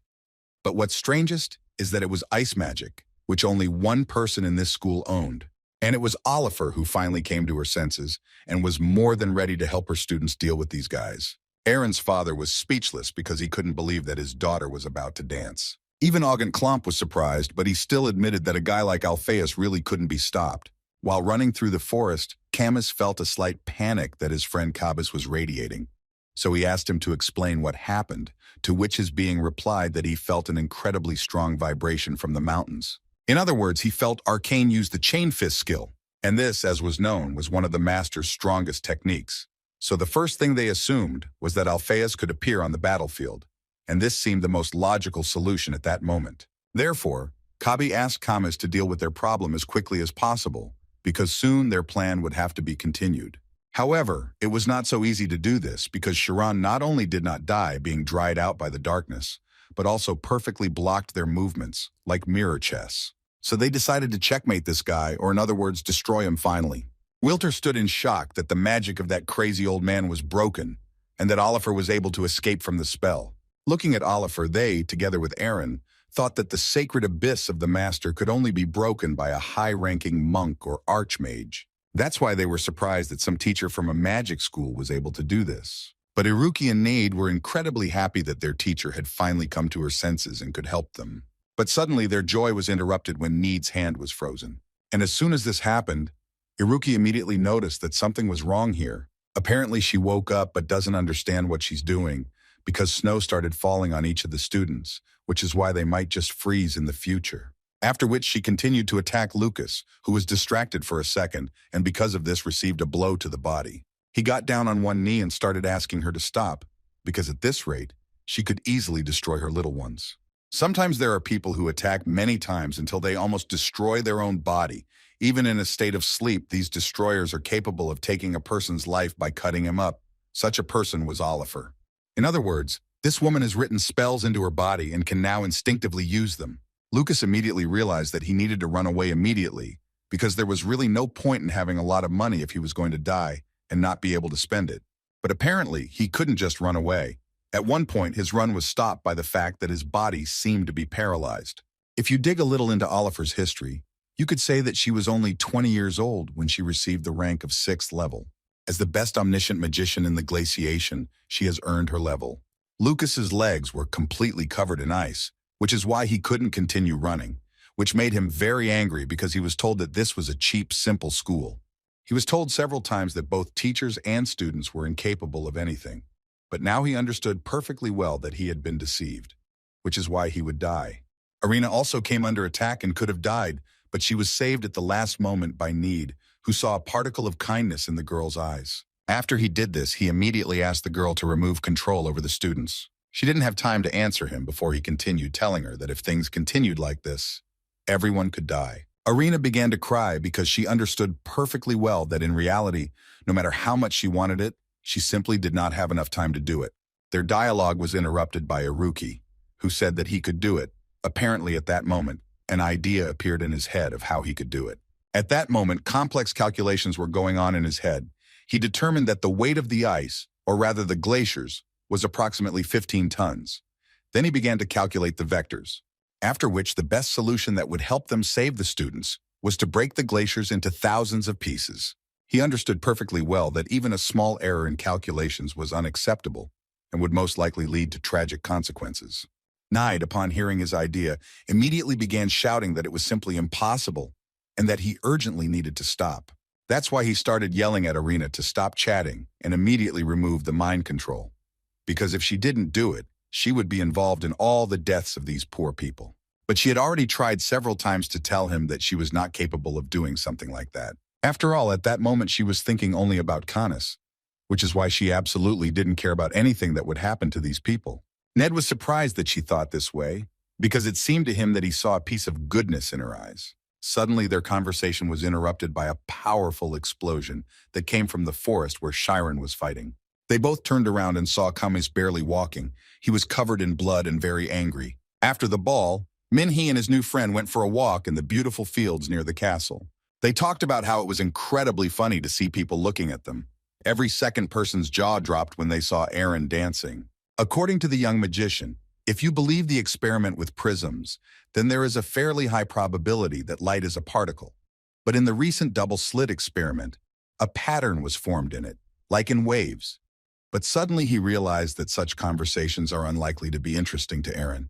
But what's strangest is that it was ice magic, which only one person in this school owned. And it was Oliver who finally came to her senses and was more than ready to help her students deal with these guys. Aaron's father was speechless because he couldn't believe that his daughter was about to dance. Even August Klomp was surprised, but he still admitted that a guy like Alphaeus really couldn't be stopped. While running through the forest, Camus felt a slight panic that his friend Cabus was radiating. So he asked him to explain what happened, to which his being replied that he felt an incredibly strong vibration from the mountains. In other words, he felt Arcane use the chain fist skill, and this, as was known, was one of the master's strongest techniques. So the first thing they assumed was that Alphaeus could appear on the battlefield, and this seemed the most logical solution at that moment. Therefore, Kabi asked Camus to deal with their problem as quickly as possible, because soon their plan would have to be continued. However, it was not so easy to do this because Chiron not only did not die being dried out by the darkness, but also perfectly blocked their movements, like mirror chess. So they decided to checkmate this guy, or in other words, destroy him finally. Wilter stood in shock that the magic of that crazy old man was broken, and that Oliver was able to escape from the spell. Looking at Oliver, they, together with Aaron, thought that the sacred abyss of the master could only be broken by a high-ranking monk or archmage. That's why they were surprised that some teacher from a magic school was able to do this. But Iruki and Nade were incredibly happy that their teacher had finally come to her senses and could help them. But suddenly their joy was interrupted when Need's hand was frozen. And as soon as this happened, Iruki immediately noticed that something was wrong here. Apparently she woke up but doesn't understand what she's doing because snow started falling on each of the students, which is why they might just freeze in the future. After which she continued to attack Lucas, who was distracted for a second and because of this received a blow to the body. He got down on one knee and started asking her to stop, because at this rate, she could easily destroy her little ones. Sometimes there are people who attack many times until they almost destroy their own body. Even in a state of sleep, these destroyers are capable of taking a person's life by cutting him up. Such a person was Oliver. In other words, this woman has written spells into her body and can now instinctively use them. Lucas immediately realized that he needed to run away immediately, because there was really no point in having a lot of money if he was going to die and not be able to spend it. But apparently, he couldn't just run away. At one point, his run was stopped by the fact that his body seemed to be paralyzed. If you dig a little into Oliver's history, you could say that she was only 20 years old when she received the rank of 6th level. As the best omniscient magician in the glaciation, she has earned her level. Lucas's legs were completely covered in ice, which is why he couldn't continue running, which made him very angry because he was told that this was a cheap, simple school. He was told several times that both teachers and students were incapable of anything. But now he understood perfectly well that he had been deceived, which is why he would die. Arena also came under attack and could have died, but she was saved at the last moment by Need, who saw a particle of kindness in the girl's eyes. After he did this, he immediately asked the girl to remove control over the students. She didn't have time to answer him before he continued, telling her that if things continued like this, everyone could die. Arena began to cry because she understood perfectly well that in reality, no matter how much she wanted it, she simply did not have enough time to do it. Their dialogue was interrupted by Iruki, who said that he could do it. Apparently at that moment, an idea appeared in his head of how he could do it. At that moment, complex calculations were going on in his head. He determined that the weight of the ice, or rather the glaciers, was approximately 15 tons. Then he began to calculate the vectors, after which the best solution that would help them save the students was to break the glaciers into thousands of pieces. He understood perfectly well that even a small error in calculations was unacceptable and would most likely lead to tragic consequences. Nide, upon hearing his idea, immediately began shouting that it was simply impossible and that he urgently needed to stop. That's why he started yelling at Arena to stop chatting and immediately remove the mind control. Because if she didn't do it, she would be involved in all the deaths of these poor people. But she had already tried several times to tell him that she was not capable of doing something like that. After all, at that moment she was thinking only about Canis, which is why she absolutely didn't care about anything that would happen to these people. Ned was surprised that she thought this way, because it seemed to him that he saw a piece of goodness in her eyes. Suddenly their conversation was interrupted by a powerful explosion that came from the forest where Chiron was fighting. They both turned around and saw Camis barely walking. He was covered in blood and very angry. After the ball, Minhee and his new friend went for a walk in the beautiful fields near the castle. They talked about how it was incredibly funny to see people looking at them. Every second person's jaw dropped when they saw Aaron dancing. According to the young magician, if you believe the experiment with prisms, then there is a fairly high probability that light is a particle. But in the recent double-slit experiment, a pattern was formed in it, like in waves. But suddenly he realized that such conversations are unlikely to be interesting to Aaron.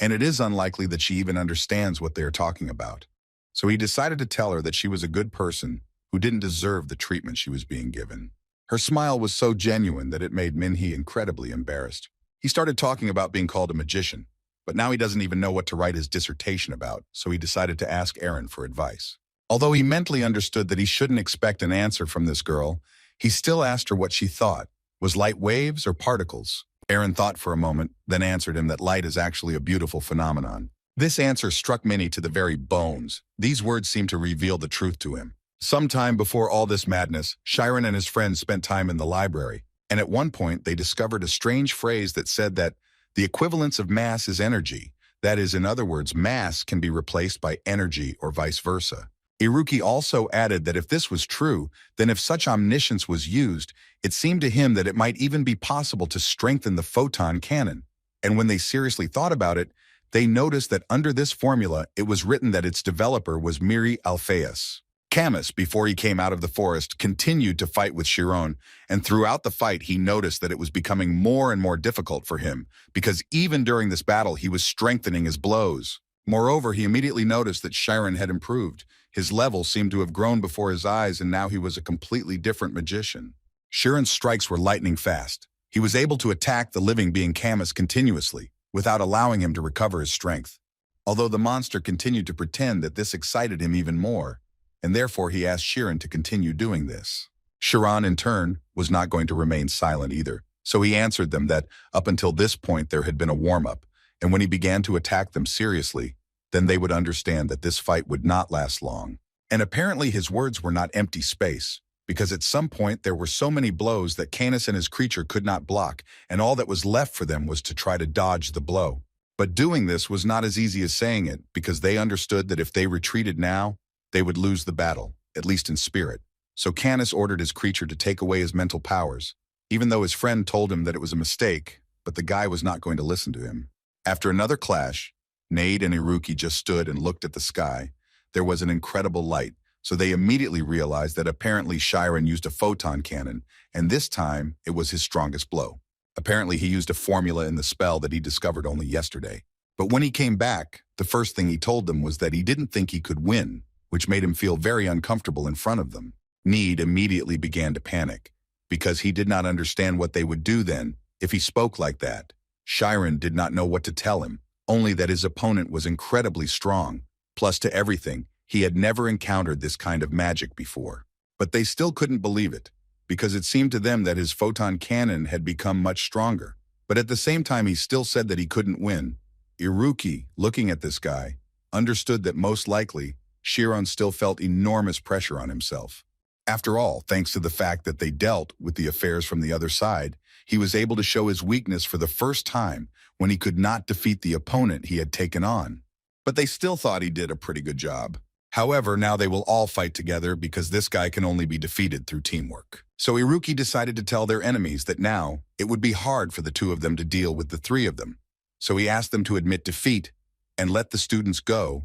And it is unlikely that she even understands what they are talking about. So he decided to tell her that she was a good person who didn't deserve the treatment she was being given. Her smile was so genuine that it made Minhee incredibly embarrassed. He started talking about being called a magician, but now he doesn't even know what to write his dissertation about, so he decided to ask Aaron for advice. Although he mentally understood that he shouldn't expect an answer from this girl, he still asked her what she thought. Was light waves or particles? Aaron thought for a moment, then answered him that light is actually a beautiful phenomenon. This answer struck Minnie to the very bones. These words seemed to reveal the truth to him. Sometime before all this madness, Chiron and his friends spent time in the library, and at one point they discovered a strange phrase that said that The equivalence of mass is energy. That is, in other words, mass can be replaced by energy or vice versa. Iruki also added that if this was true, then if such omniscience was used, it seemed to him that it might even be possible to strengthen the photon cannon. And when they seriously thought about it, they noticed that under this formula, it was written that its developer was Miri Alphaeus. Camus, before he came out of the forest, continued to fight with Chiron, and throughout the fight he noticed that it was becoming more and more difficult for him, because even during this battle he was strengthening his blows. Moreover, he immediately noticed that Chiron had improved. His level seemed to have grown before his eyes, and now he was a completely different magician. Chiron's strikes were lightning fast. He was able to attack the living being Camus continuously, without allowing him to recover his strength. Although the monster continued to pretend that this excited him even more, and therefore he asked Chiron to continue doing this. Chiron, in turn, was not going to remain silent either, so he answered them that up until this point there had been a warm-up, and when he began to attack them seriously, then they would understand that this fight would not last long. And apparently his words were not empty space, because at some point there were so many blows that Canis and his creature could not block, and all that was left for them was to try to dodge the blow. But doing this was not as easy as saying it, because they understood that if they retreated now, they would lose the battle, at least in spirit. So Canis ordered his creature to take away his mental powers, even though his friend told him that it was a mistake, but the guy was not going to listen to him. After another clash, Nade and Iruki just stood and looked at the sky. There was an incredible light, so they immediately realized that apparently Chiron used a photon cannon, and this time it was his strongest blow. Apparently he used a formula in the spell that he discovered only yesterday. But when he came back, the first thing he told them was that he didn't think he could win, which made him feel very uncomfortable in front of them. Need immediately began to panic, because he did not understand what they would do then if he spoke like that. Chiron did not know what to tell him, only that his opponent was incredibly strong. Plus to everything, he had never encountered this kind of magic before. But they still couldn't believe it, because it seemed to them that his photon cannon had become much stronger. But at the same time he still said that he couldn't win. Iruki, looking at this guy, understood that most likely Chiron still felt enormous pressure on himself. After all, thanks to the fact that they dealt with the affairs from the other side, he was able to show his weakness for the first time when he could not defeat the opponent he had taken on. But they still thought he did a pretty good job. However, now they will all fight together because this guy can only be defeated through teamwork. So Iruki decided to tell their enemies that now it would be hard for the two of them to deal with the three of them. So he asked them to admit defeat and let the students go,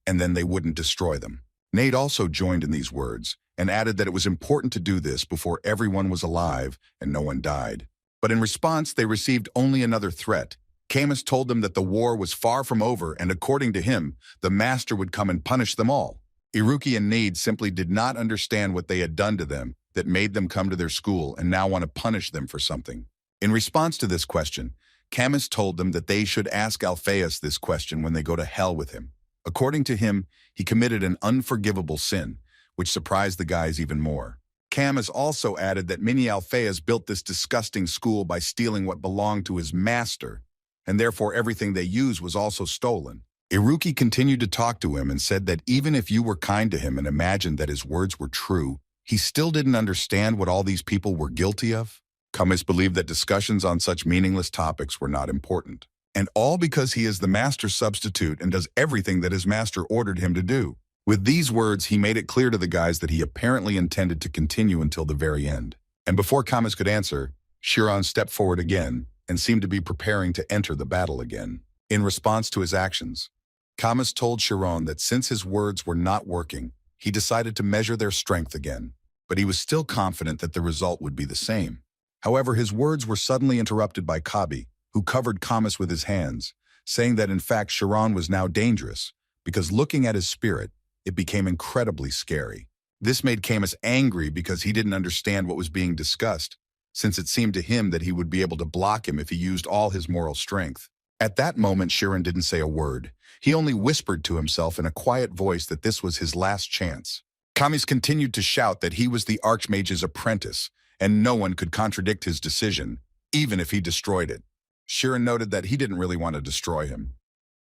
and then they wouldn't destroy them. Nate also joined in these words and added that it was important to do this before everyone was alive and no one died. But in response, they received only another threat. Camus told them that the war was far from over, and according to him, the master would come and punish them all. Iruki and Nade simply did not understand what they had done to them that made them come to their school and now want to punish them for something. In response to this question, Camus told them that they should ask Alphaeus this question when they go to hell with him. According to him, he committed an unforgivable sin, which surprised the guys even more. Camus also added that Mini Alphaeus built this disgusting school by stealing what belonged to his master, and therefore everything they used was also stolen. Iruki continued to talk to him and said that even if you were kind to him and imagined that his words were true, he still didn't understand what all these people were guilty of. Camus believed that discussions on such meaningless topics were not important. And all because he is the master's substitute and does everything that his master ordered him to do. With these words, he made it clear to the guys that he apparently intended to continue until the very end. And before Camus could answer, Chiron stepped forward again and seemed to be preparing to enter the battle again. In response to his actions, Camus told Chiron that since his words were not working, he decided to measure their strength again. But he was still confident that the result would be the same. However, his words were suddenly interrupted by Kabi, who covered Camus with his hands, saying that in fact Chiron was now dangerous, because looking at his spirit, it became incredibly scary. This made Camus angry because he didn't understand what was being discussed, since it seemed to him that he would be able to block him if he used all his moral strength. At that moment, Chiron didn't say a word. He only whispered to himself in a quiet voice that this was his last chance. Camus continued to shout that he was the archmage's apprentice, and no one could contradict his decision, even if he destroyed it. Chiron noted that he didn't really want to destroy him,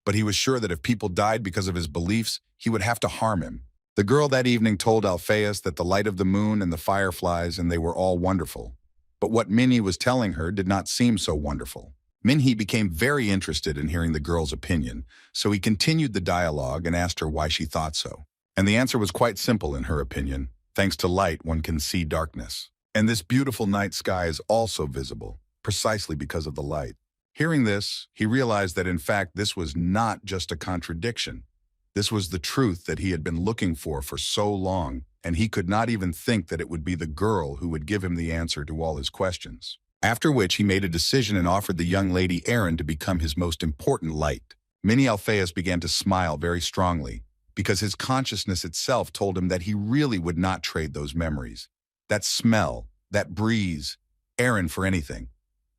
but he was sure that if people died because of his beliefs, he would have to harm him. The girl that evening told Alphaeus that the light of the moon and the fireflies and they were all wonderful. But what Minnie was telling her did not seem so wonderful. Minhee became very interested in hearing the girl's opinion, so he continued the dialogue and asked her why she thought so. And the answer was quite simple in her opinion. Thanks to light, one can see darkness. And this beautiful night sky is also visible, precisely because of the light. Hearing this, he realized that in fact this was not just a contradiction. This was the truth that he had been looking for so long, and he could not even think that it would be the girl who would give him the answer to all his questions. After which he made a decision and offered the young lady Aaron to become his most important light. Mini Alphaeus began to smile very strongly, because his consciousness itself told him that he really would not trade those memories. That smell, that breeze, Aaron for anything.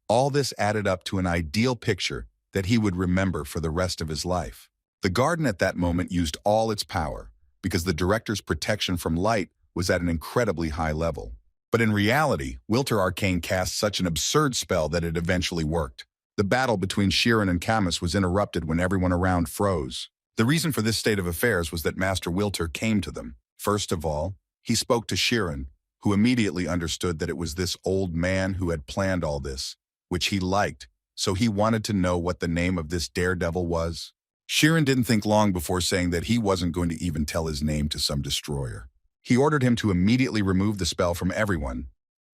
All this added up to an ideal picture that he would remember for the rest of his life. The garden at that moment used all its power, because the director's protection from light was at an incredibly high level. But in reality, Wilter Arcane cast such an absurd spell that it eventually worked. The battle between Kiran and Camus was interrupted when everyone around froze. The reason for this state of affairs was that Master Wilter came to them. First of all, he spoke to Kiran, who immediately understood that it was this old man who had planned all this, which he liked, so he wanted to know what the name of this daredevil was. Kiran didn't think long before saying that he wasn't going to even tell his name to some destroyer. He ordered him to immediately remove the spell from everyone,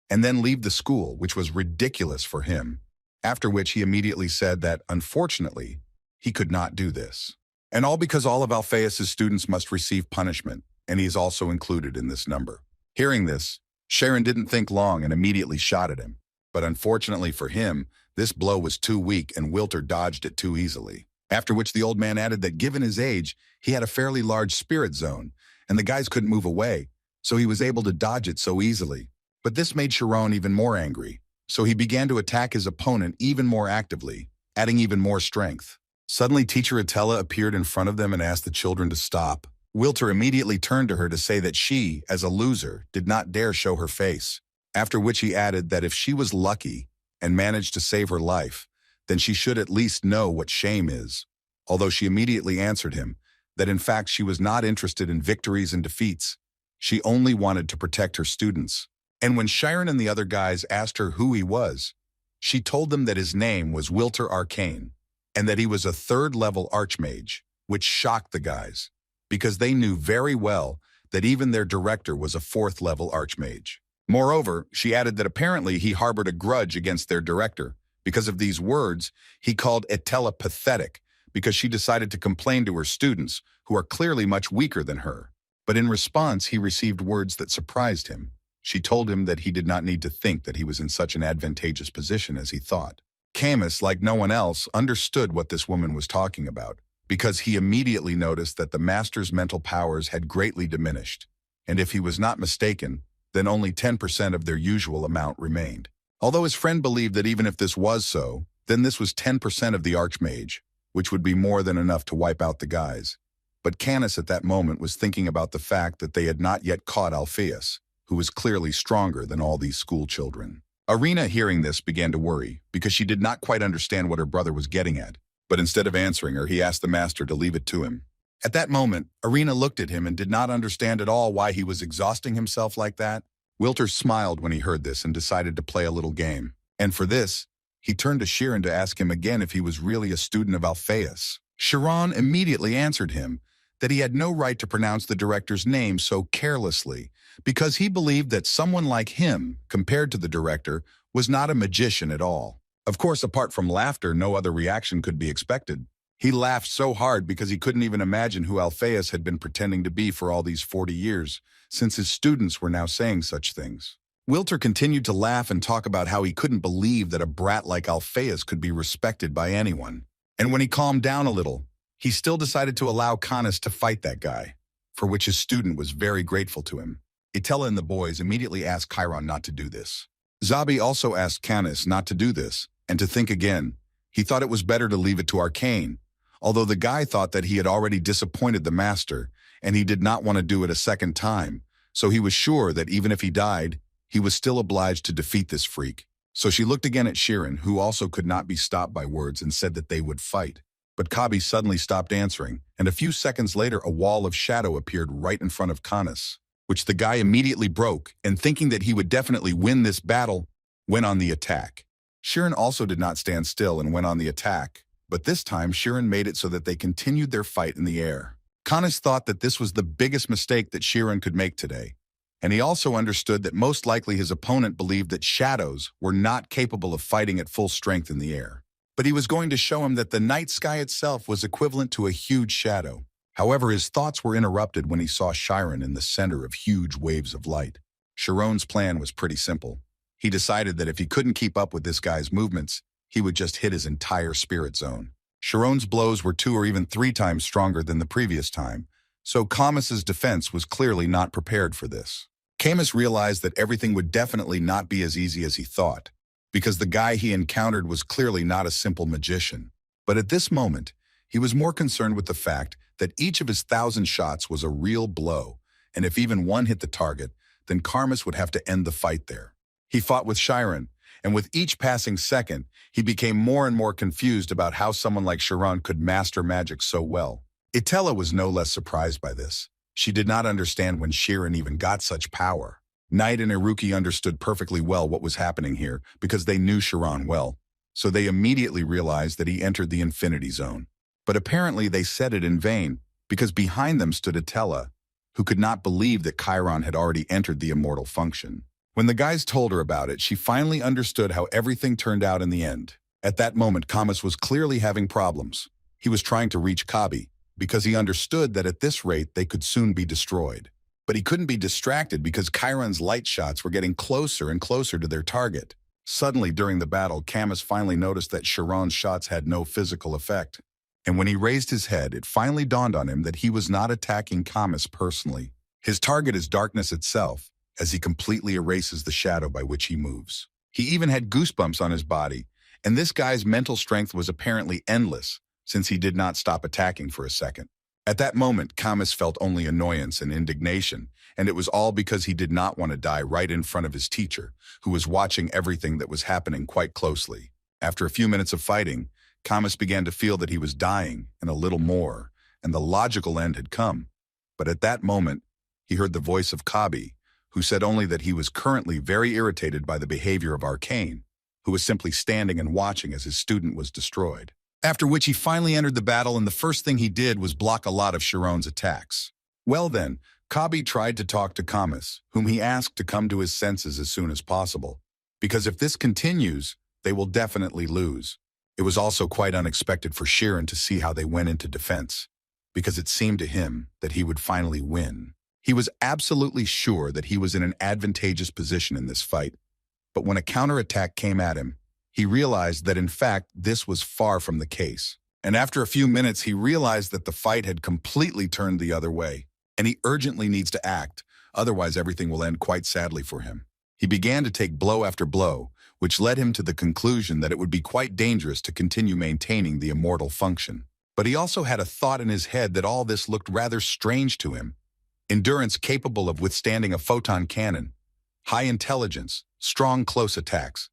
and then leave the school, which was ridiculous for him, after which he immediately said that, unfortunately, he could not do this. And all because all of Alphaeus' students must receive punishment, and he is also included in this number. Hearing this, Sharon didn't think long and immediately shot at him. But unfortunately for him, this blow was too weak and Wilter dodged it too easily. After which the old man added that given his age, he had a fairly large spirit zone, and the guys couldn't move away, so he was able to dodge it so easily. But this made Sharon even more angry, so he began to attack his opponent even more actively, adding even more strength. Suddenly, Teacher Atella appeared in front of them and asked the children to stop. Wilter immediately turned to her to say that she, as a loser, did not dare show her face, after which he added that if she was lucky and managed to save her life, then she should at least know what shame is, although she immediately answered him that in fact she was not interested in victories and defeats. She only wanted to protect her students. And when Chiron and the other guys asked her who he was, she told them that his name was Wilter Arcane, and that he was a third-level archmage, which shocked the guys, because they knew very well that even their director was a fourth-level archmage. Moreover, she added that apparently he harbored a grudge against their director. Because of these words, he called Atella pathetic, because she decided to complain to her students, who are clearly much weaker than her. But in response, he received words that surprised him. She told him that he did not need to think that he was in such an advantageous position as he thought. Camus, like no one else, understood what this woman was talking about, because he immediately noticed that the master's mental powers had greatly diminished, and if he was not mistaken, then only 10% of their usual amount remained. Although his friend believed that even if this was so, then this was 10% of the archmage, which would be more than enough to wipe out the guys. But Canis at that moment was thinking about the fact that they had not yet caught Alphaeus, who was clearly stronger than all these school children. Arena, hearing this, began to worry, because she did not quite understand what her brother was getting at. But instead of answering her, he asked the master to leave it to him. At that moment, Arena looked at him and did not understand at all why he was exhausting himself like that. Wilter smiled when he heard this and decided to play a little game. And for this, he turned to Chiron to ask him again if he was really a student of Alphaeus. Chiron immediately answered him that he had no right to pronounce the director's name so carelessly, because he believed that someone like him, compared to the director, was not a magician at all. Of course, apart from laughter, no other reaction could be expected. He laughed so hard because he couldn't even imagine who Alphaeus had been pretending to be for all these 40 years, since his students were now saying such things. Wilter continued to laugh and talk about how he couldn't believe that a brat like Alphaeus could be respected by anyone. And when he calmed down a little, he still decided to allow Canis to fight that guy, for which his student was very grateful to him. Itella and the boys immediately asked Chiron not to do this. Zabi also asked Canis not to do this, and to think again. He thought it was better to leave it to Arcane, although the guy thought that he had already disappointed the master, and he did not want to do it a second time, so he was sure that even if he died, he was still obliged to defeat this freak. So she looked again at Chiron, who also could not be stopped by words, and said that they would fight. But Kabi suddenly stopped answering, and a few seconds later a wall of shadow appeared right in front of Canis, which the guy immediately broke, and thinking that he would definitely win this battle, went on the attack. Kiran also did not stand still and went on the attack, but this time Kiran made it so that they continued their fight in the air. Kanis thought that this was the biggest mistake that Kiran could make today, and he also understood that most likely his opponent believed that shadows were not capable of fighting at full strength in the air. But he was going to show him that the night sky itself was equivalent to a huge shadow. However, his thoughts were interrupted when he saw Kiran in the center of huge waves of light. Chiron's plan was pretty simple. He decided that if he couldn't keep up with this guy's movements, he would just hit his entire spirit zone. Chiron's blows were 2 or even 3 times stronger than the previous time, so Camus's defense was clearly not prepared for this. Camus realized that everything would definitely not be as easy as he thought, because the guy he encountered was clearly not a simple magician. But at this moment, he was more concerned with the fact that each of his 1,000 shots was a real blow, and if even one hit the target, then Camus would have to end the fight there. He fought with Kiran, and with each passing second, he became more and more confused about how someone like Kiran could master magic so well. Itella was no less surprised by this. She did not understand when Kiran even got such power. Knight and Iruki understood perfectly well what was happening here because they knew Kiran well, so they immediately realized that he entered the Infinity Zone. But apparently they said it in vain, because behind them stood Itella, who could not believe that Kiran had already entered the immortal function. When the guys told her about it, she finally understood how everything turned out in the end. At that moment, Camus was clearly having problems. He was trying to reach Kabi, because he understood that at this rate they could soon be destroyed. But he couldn't be distracted because Chiron's light shots were getting closer and closer to their target. Suddenly, during the battle, Camus finally noticed that Chiron's shots had no physical effect. And when he raised his head, it finally dawned on him that he was not attacking Camus personally. His target is darkness itself, as he completely erases the shadow by which he moves. He even had goosebumps on his body, and this guy's mental strength was apparently endless, since he did not stop attacking for a second. At that moment, Camus felt only annoyance and indignation, and it was all because he did not want to die right in front of his teacher, who was watching everything that was happening quite closely. After a few minutes of fighting, Camus began to feel that he was dying, and a little more, and the logical end had come. But at that moment, he heard the voice of Kabi, who said only that he was currently very irritated by the behavior of Arcane, who was simply standing and watching as his student was destroyed. After which he finally entered the battle, and the first thing he did was block a lot of Chiron's attacks. Well then, Kabi tried to talk to Camus, whom he asked to come to his senses as soon as possible, because if this continues, they will definitely lose. It was also quite unexpected for Kiran to see how they went into defense, because it seemed to him that he would finally win. He was absolutely sure that he was in an advantageous position in this fight, but when a counterattack came at him, he realized that in fact this was far from the case. And after a few minutes, he realized that the fight had completely turned the other way, and he urgently needs to act, otherwise everything will end quite sadly for him. He began to take blow after blow, which led him to the conclusion that it would be quite dangerous to continue maintaining the immortal function. But he also had a thought in his head that all this looked rather strange to him. Endurance capable of withstanding a photon cannon, high intelligence, strong close attacks.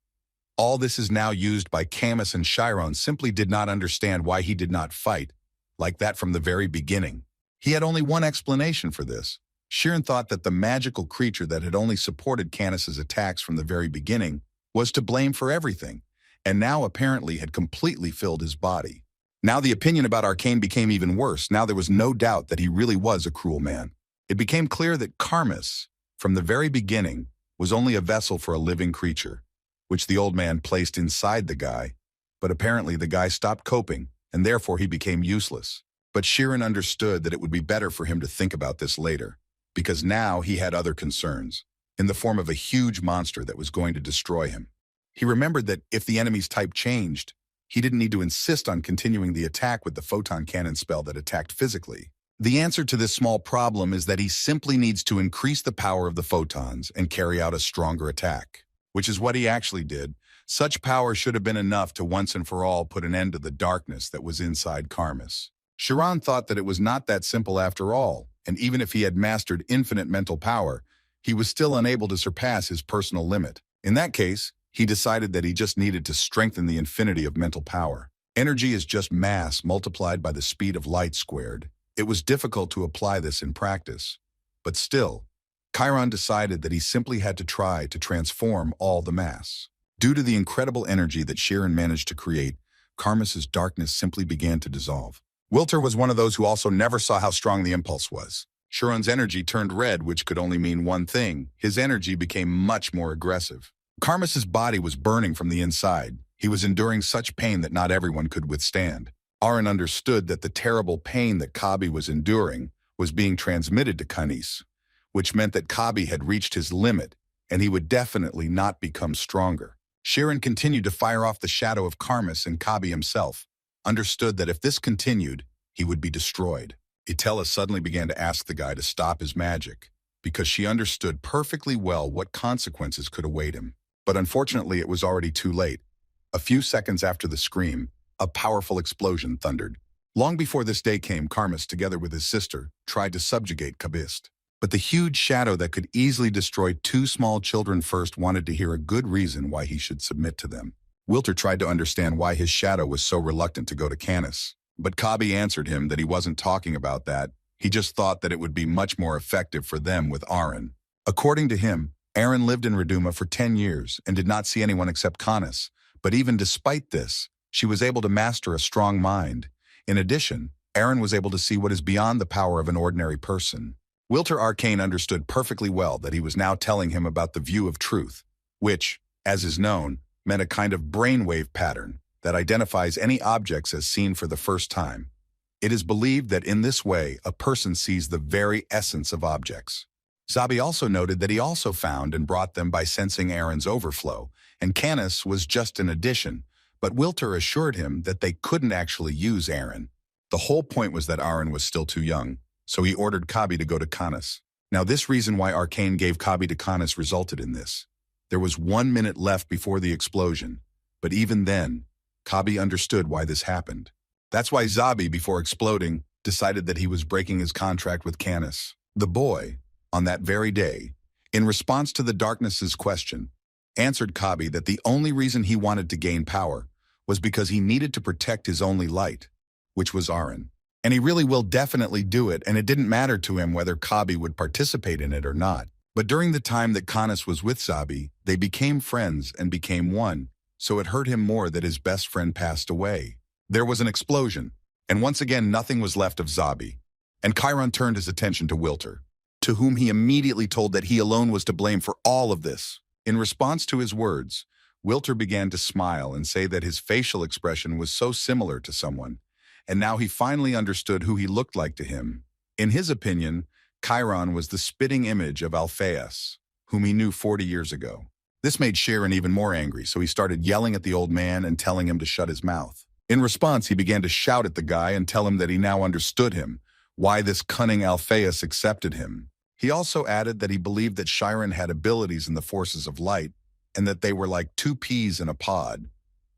All this is now used by Camus, and Chiron simply did not understand why he did not fight like that from the very beginning. He had only one explanation for this. Kiran thought that the magical creature that had only supported Camus's attacks from the very beginning was to blame for everything, and now apparently had completely filled his body. Now the opinion about Arcane became even worse. Now there was no doubt that he really was a cruel man. It became clear that Camus, from the very beginning, was only a vessel for a living creature, which the old man placed inside the guy, but apparently the guy stopped coping, and therefore he became useless. But Kiran understood that it would be better for him to think about this later, because now he had other concerns, in the form of a huge monster that was going to destroy him. He remembered that if the enemy's type changed, he didn't need to insist on continuing the attack with the photon cannon spell that attacked physically. The answer to this small problem is that he simply needs to increase the power of the photons and carry out a stronger attack, which is what he actually did. Such power should have been enough to once and for all put an end to the darkness that was inside Camus. Chiron thought that it was not that simple after all, and even if he had mastered infinite mental power, he was still unable to surpass his personal limit. In that case, he decided that he just needed to strengthen the infinity of mental power. Energy is just mass multiplied by the speed of light squared. It was difficult to apply this in practice, but still, Chiron decided that he simply had to try to transform all the mass. Due to the incredible energy that Kiran managed to create, Karmas's darkness simply began to dissolve. Wilter was one of those who also never saw how strong the impulse was. Chiron's energy turned red, which could only mean one thing. His energy became much more aggressive. Karmas's body was burning from the inside. He was enduring such pain that not everyone could withstand. Aaron understood that the terrible pain that Kabi was enduring was being transmitted to Kanis, which meant that Kabi had reached his limit, and he would definitely not become stronger. Kiran continued to fire off the shadow of Karmas, and Kabi himself understood that if this continued, he would be destroyed. Itella suddenly began to ask the guy to stop his magic, because she understood perfectly well what consequences could await him. But unfortunately, it was already too late. A few seconds after the scream, a powerful explosion thundered. Long before this day came, Karmas, together with his sister, tried to subjugate Kabist. But the huge shadow that could easily destroy two small children first wanted to hear a good reason why he should submit to them. Wilter tried to understand why his shadow was so reluctant to go to Canis. But Kabi answered him that he wasn't talking about that. He just thought that it would be much more effective for them with Aaron. According to him, Aaron lived in Reduma for 10 years and did not see anyone except Canis. But even despite this, she was able to master a strong mind. In addition, Aaron was able to see what is beyond the power of an ordinary person. Wilter Arcane understood perfectly well that he was now telling him about the view of truth, which, as is known, meant a kind of brainwave pattern that identifies any objects as seen for the first time. It is believed that in this way, a person sees the very essence of objects. Zabi also noted that he also found and brought them by sensing Aaron's overflow, and Canis was just an addition, but Wilter assured him that they couldn't actually use Aaron. The whole point was that Aaron was still too young, so he ordered Kabi to go to Canis. Now this reason why Arcane gave Kabi to Canis resulted in this. There was 1 minute left before the explosion, but even then, Kabi understood why this happened. That's why Zabi, before exploding, decided that he was breaking his contract with Canis. The boy, on that very day, in response to the darkness's question, answered Kabi that the only reason he wanted to gain power was because he needed to protect his only light, which was Aaron. And he really will definitely do it, and it didn't matter to him whether Kabi would participate in it or not. But during the time that Canis was with Zabi, they became friends and became one, so it hurt him more that his best friend passed away. There was an explosion, and once again nothing was left of Zabi. And Kiran turned his attention to Wilter, to whom he immediately told that he alone was to blame for all of this. In response to his words, Wilter began to smile and say that his facial expression was so similar to someone, and now he finally understood who he looked like to him. In his opinion, Kiran was the spitting image of Alphaeus, whom he knew 40 years ago. This made Kiran even more angry, so he started yelling at the old man and telling him to shut his mouth. In response, he began to shout at the guy and tell him that he now understood him, why this cunning Alphaeus accepted him. He also added that he believed that Kiran had abilities in the forces of light, and that they were like two peas in a pod.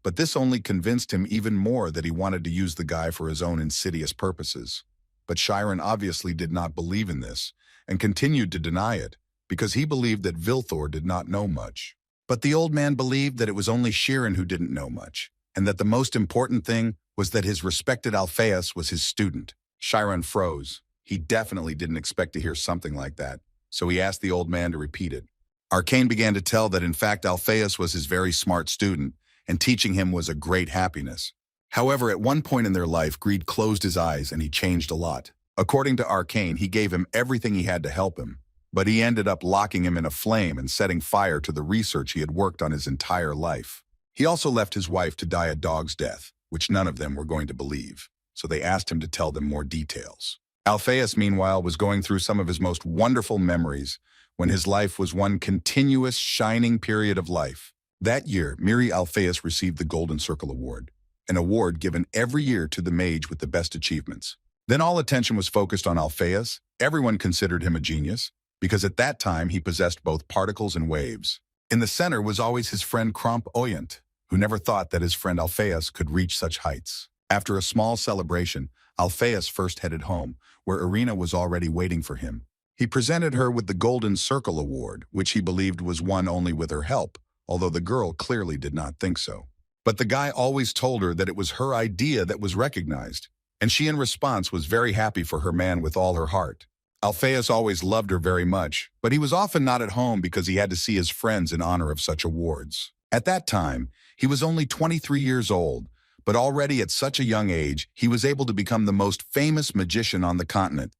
But this only convinced him even more that he wanted to use the guy for his own insidious purposes. But Kiran obviously did not believe in this, and continued to deny it, because he believed that Vilthor did not know much. But the old man believed that it was only Kiran who didn't know much, and that the most important thing was that his respected Alphaeus was his student. Kiran froze. He definitely didn't expect to hear something like that, so he asked the old man to repeat it. Arcane began to tell that in fact Alphaeus was his very smart student, and teaching him was a great happiness. However, at one point in their life, greed closed his eyes and he changed a lot. According to Arcane, he gave him everything he had to help him, but he ended up locking him in a flame and setting fire to the research he had worked on his entire life. He also left his wife to die a dog's death, which none of them were going to believe, so they asked him to tell them more details. Alphaeus, meanwhile, was going through some of his most wonderful memories when his life was one continuous, shining period of life. That year, Miri Alphaeus received the Golden Circle Award, an award given every year to the mage with the best achievements. Then all attention was focused on Alphaeus. Everyone considered him a genius, because at that time he possessed both particles and waves. In the center was always his friend Kromp Oyent, who never thought that his friend Alphaeus could reach such heights. After a small celebration, Alphaeus first headed home, where Irina was already waiting for him. He presented her with the Golden Circle Award, which he believed was won only with her help, although the girl clearly did not think so. But the guy always told her that it was her idea that was recognized, and she in response was very happy for her man with all her heart. Alphaeus always loved her very much, but he was often not at home because he had to see his friends in honor of such awards. At that time, he was only 23 years old, but already at such a young age, he was able to become the most famous magician on the continent,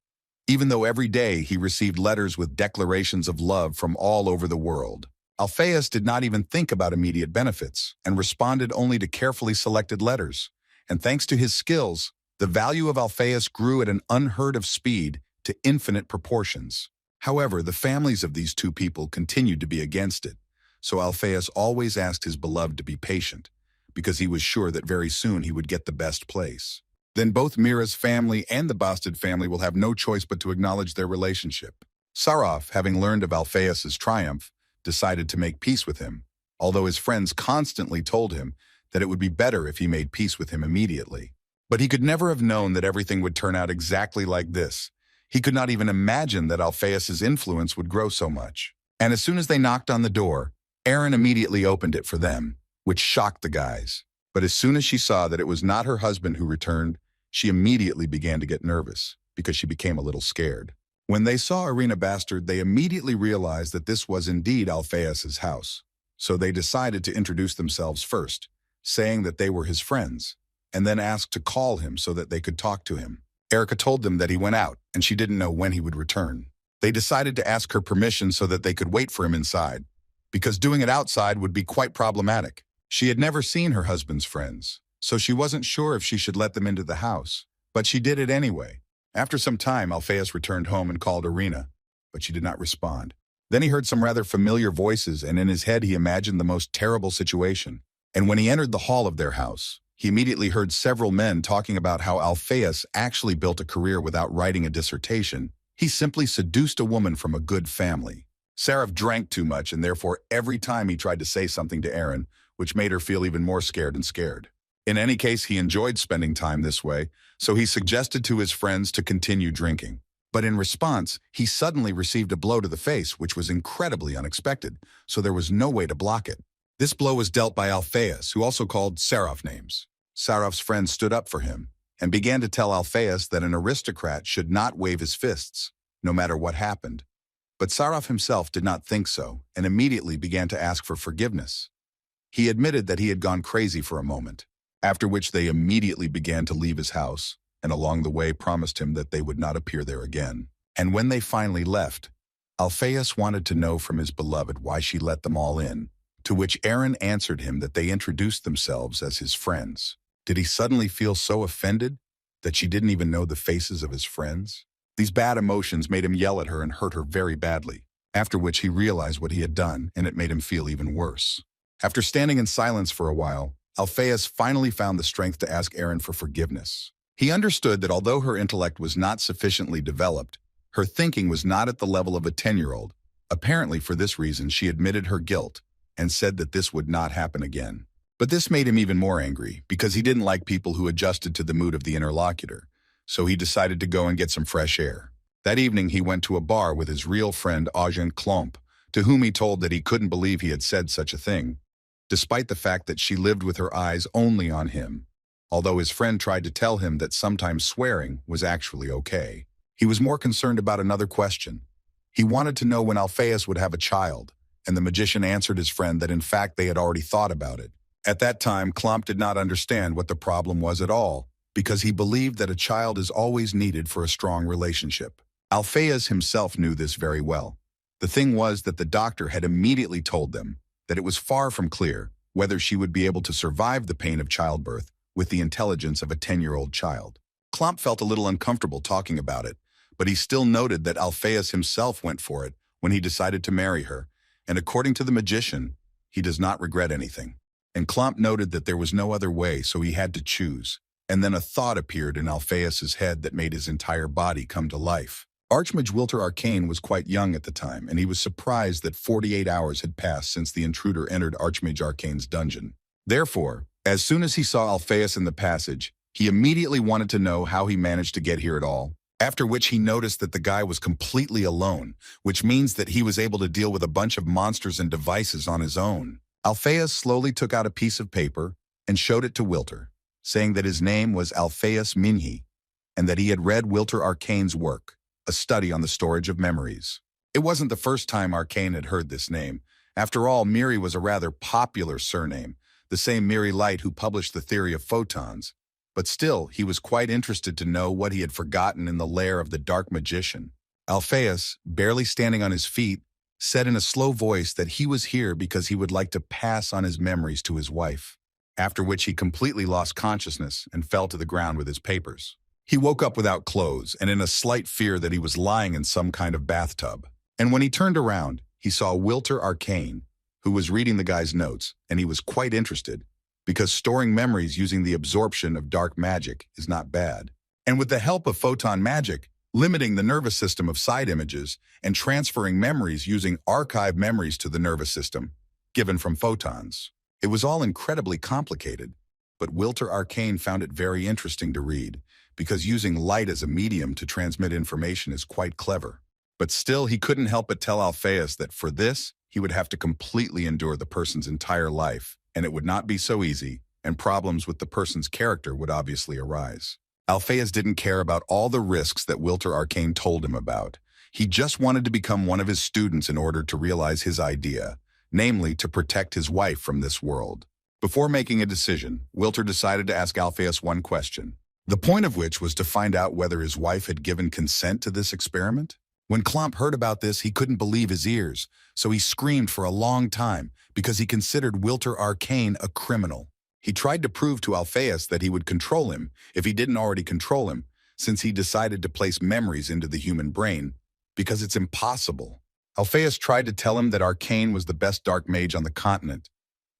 even though every day he received letters with declarations of love from all over the world. Alphaeus did not even think about immediate benefits and responded only to carefully selected letters. And thanks to his skills, the value of Alphaeus grew at an unheard of speed to infinite proportions. However, the families of these two people continued to be against it, so Alphaeus always asked his beloved to be patient, because he was sure that very soon he would get the best place. Then both Mira's family and the Bastard family will have no choice but to acknowledge their relationship. Sarov, having learned of Alphaeus's triumph, decided to make peace with him, although his friends constantly told him that it would be better if he made peace with him immediately. But he could never have known that everything would turn out exactly like this. He could not even imagine that Alphaeus's influence would grow so much. And as soon as they knocked on the door, Erin immediately opened it for them, which shocked the guys. But as soon as she saw that it was not her husband who returned, she immediately began to get nervous, because she became a little scared. When they saw Arena Bastard, they immediately realized that this was indeed Alphaeus's house. So they decided to introduce themselves first, saying that they were his friends, and then asked to call him so that they could talk to him. Erica told them that he went out, and she didn't know when he would return. They decided to ask her permission so that they could wait for him inside, because doing it outside would be quite problematic. She had never seen her husband's friends, so she wasn't sure if she should let them into the house, but she did it anyway. After some time, Alphaeus returned home and called Arena, but she did not respond. Then he heard some rather familiar voices, and in his head he imagined the most terrible situation. And when he entered the hall of their house, he immediately heard several men talking about how Alphaeus actually built a career without writing a dissertation. He simply seduced a woman from a good family. Sarov drank too much, and therefore every time he tried to say something to Erin, which made her feel even more scared and scared. In any case, he enjoyed spending time this way, so he suggested to his friends to continue drinking. But in response, he suddenly received a blow to the face, which was incredibly unexpected, so there was no way to block it. This blow was dealt by Alphaeus, who also called Sarov names. Sarov's friends stood up for him and began to tell Alphaeus that an aristocrat should not wave his fists, no matter what happened. But Sarov himself did not think so and immediately began to ask for forgiveness. He admitted that he had gone crazy for a moment, after which they immediately began to leave his house, and along the way promised him that they would not appear there again. And when they finally left, Alphaeus wanted to know from his beloved why she let them all in, to which Erin answered him that they introduced themselves as his friends. Did he suddenly feel so offended that she didn't even know the faces of his friends? These bad emotions made him yell at her and hurt her very badly, after which he realized what he had done, and it made him feel even worse. After standing in silence for a while, Alphaeus finally found the strength to ask Erin for forgiveness. He understood that although her intellect was not sufficiently developed, her thinking was not at the level of a 10-year-old. Apparently, for this reason, she admitted her guilt and said that this would not happen again. But this made him even more angry, because he didn't like people who adjusted to the mood of the interlocutor, so he decided to go and get some fresh air. That evening, he went to a bar with his real friend Ajahn Klomp, to whom he told that he couldn't believe he had said such a thing, despite the fact that she lived with her eyes only on him, although his friend tried to tell him that sometimes swearing was actually okay. He was more concerned about another question. He wanted to know when Alphaeus would have a child, and the magician answered his friend that in fact they had already thought about it. At that time, Klomp did not understand what the problem was at all, because he believed that a child is always needed for a strong relationship. Alphaeus himself knew this very well. The thing was that the doctor had immediately told them that it was far from clear whether she would be able to survive the pain of childbirth with the intelligence of a 10-year-old child. Klomp felt a little uncomfortable talking about it, but he still noted that Alphaeus himself went for it when he decided to marry her, and according to the magician, he does not regret anything. And Klomp noted that there was no other way, so he had to choose. And then a thought appeared in Alphaeus's head that made his entire body come to life. Archmage Wilter Arcane was quite young at the time, and he was surprised that 48 hours had passed since the intruder entered Archmage Arcane's dungeon. Therefore, as soon as he saw Alphaeus in the passage, he immediately wanted to know how he managed to get here at all, after which he noticed that the guy was completely alone, which means that he was able to deal with a bunch of monsters and devices on his own. Alphaeus slowly took out a piece of paper and showed it to Wilter, saying that his name was Alphaeus Minhi, and that he had read Wilter Arcane's work, a study on the storage of memories. It wasn't the first time Arcane had heard this name, After all, Miri was a rather popular surname, the same Miri Light who published the theory of photons. But still, he was quite interested to know what he had forgotten in the lair of the dark magician. Alphaeus, barely standing on his feet, said in a slow voice that he was here because he would like to pass on his memories to his wife, after which he completely lost consciousness and fell to the ground with his papers. He woke up without clothes and in a slight fear that he was lying in some kind of bathtub. And when he turned around, he saw Wilter Arcane, who was reading the guy's notes, and he was quite interested, because storing memories using the absorption of dark magic is not bad. And with the help of photon magic, limiting the nervous system of side images and transferring memories using archive memories to the nervous system, given from photons. It was all incredibly complicated, but Wilter Arcane found it very interesting to read, because using light as a medium to transmit information is quite clever. But still, he couldn't help but tell Alphaeus that for this, he would have to completely endure the person's entire life, and it would not be so easy, and problems with the person's character would obviously arise. Alphaeus didn't care about all the risks that Wilter Arcane told him about. He just wanted to become one of his students in order to realize his idea, namely to protect his wife from this world. Before making a decision, Wilter decided to ask Alphaeus one question, the point of which was to find out whether his wife had given consent to this experiment. When Klomp heard about this, he couldn't believe his ears, so he screamed for a long time because he considered Wilter Arcane a criminal. He tried to prove to Alphaeus that he would control him if he didn't already control him, since he decided to place memories into the human brain, because it's impossible. Alphaeus tried to tell him that Arcane was the best dark mage on the continent,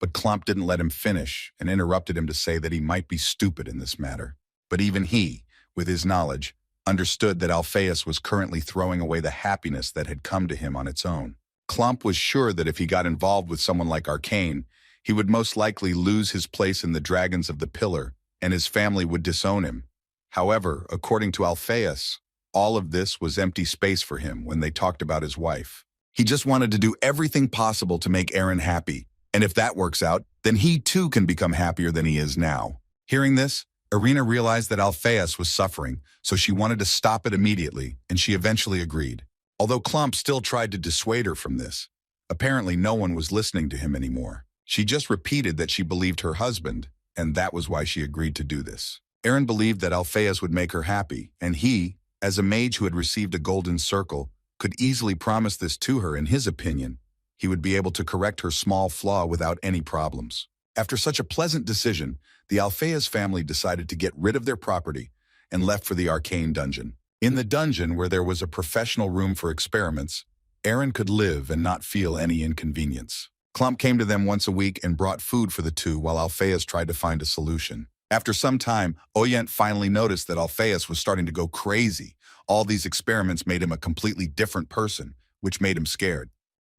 but Klomp didn't let him finish and interrupted him to say that he might be stupid in this matter. But even he, with his knowledge, understood that Alphaeus was currently throwing away the happiness that had come to him on its own. Klomp was sure that if he got involved with someone like Arcane, he would most likely lose his place in the Dragons of the Pillar, and his family would disown him. However, according to Alphaeus, all of this was empty space for him when they talked about his wife. He just wanted to do everything possible to make Aaron happy, and if that works out, then he too can become happier than he is now. Hearing this, Irina realized that Alphaeus was suffering, so she wanted to stop it immediately, and she eventually agreed. Although Klomp still tried to dissuade her from this, apparently no one was listening to him anymore. She just repeated that she believed her husband, and that was why she agreed to do this. Aaron believed that Alphaeus would make her happy, and he, as a mage who had received a golden circle, could easily promise this to her. In his opinion, he would be able to correct her small flaw without any problems. After such a pleasant decision, the Alphaeus family decided to get rid of their property and left for the arcane dungeon. In the dungeon, where there was a professional room for experiments, Aaron could live and not feel any inconvenience. Klomp came to them once a week and brought food for the two while Alphaeus tried to find a solution. After some time, Oyent finally noticed that Alphaeus was starting to go crazy. All these experiments made him a completely different person, which made him scared.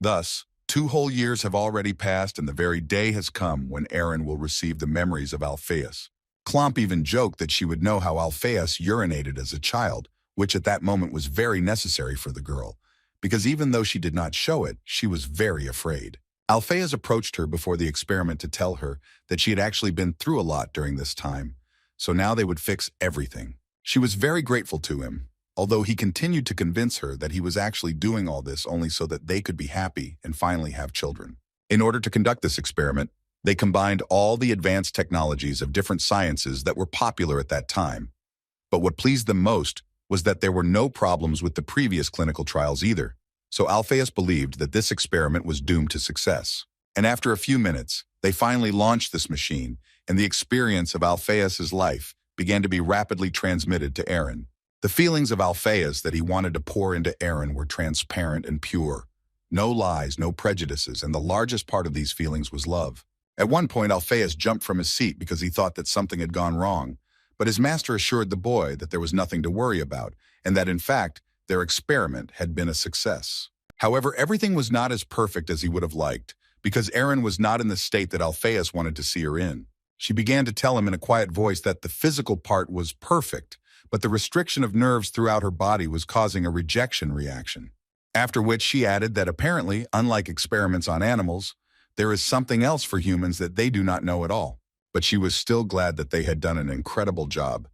Thus, 2 whole years have already passed, and the very day has come when Aaron will receive the memories of Alphaeus. Klomp even joked that she would know how Alphaeus urinated as a child, which at that moment was very necessary for the girl, because even though she did not show it, she was very afraid. Alphaeus approached her before the experiment to tell her that she had actually been through a lot during this time, so now they would fix everything. She was very grateful to him, although he continued to convince her that he was actually doing all this only so that they could be happy and finally have children. In order to conduct this experiment, they combined all the advanced technologies of different sciences that were popular at that time. But what pleased them most was that there were no problems with the previous clinical trials either, so Alphaeus believed that this experiment was doomed to success. And after a few minutes, they finally launched this machine, and the experience of Alphaeus's life began to be rapidly transmitted to Aaron. The feelings of Alphaeus that he wanted to pour into Aaron were transparent and pure. No lies, no prejudices, and the largest part of these feelings was love. At one point, Alphaeus jumped from his seat because he thought that something had gone wrong, but his master assured the boy that there was nothing to worry about, and that in fact, their experiment had been a success. However, everything was not as perfect as he would have liked, because Aaron was not in the state that Alphaeus wanted to see her in. She began to tell him in a quiet voice that the physical part was perfect, but the restriction of nerves throughout her body was causing a rejection reaction. After which she added that apparently, unlike experiments on animals, there is something else for humans that they do not know at all. But she was still glad that they had done an incredible job,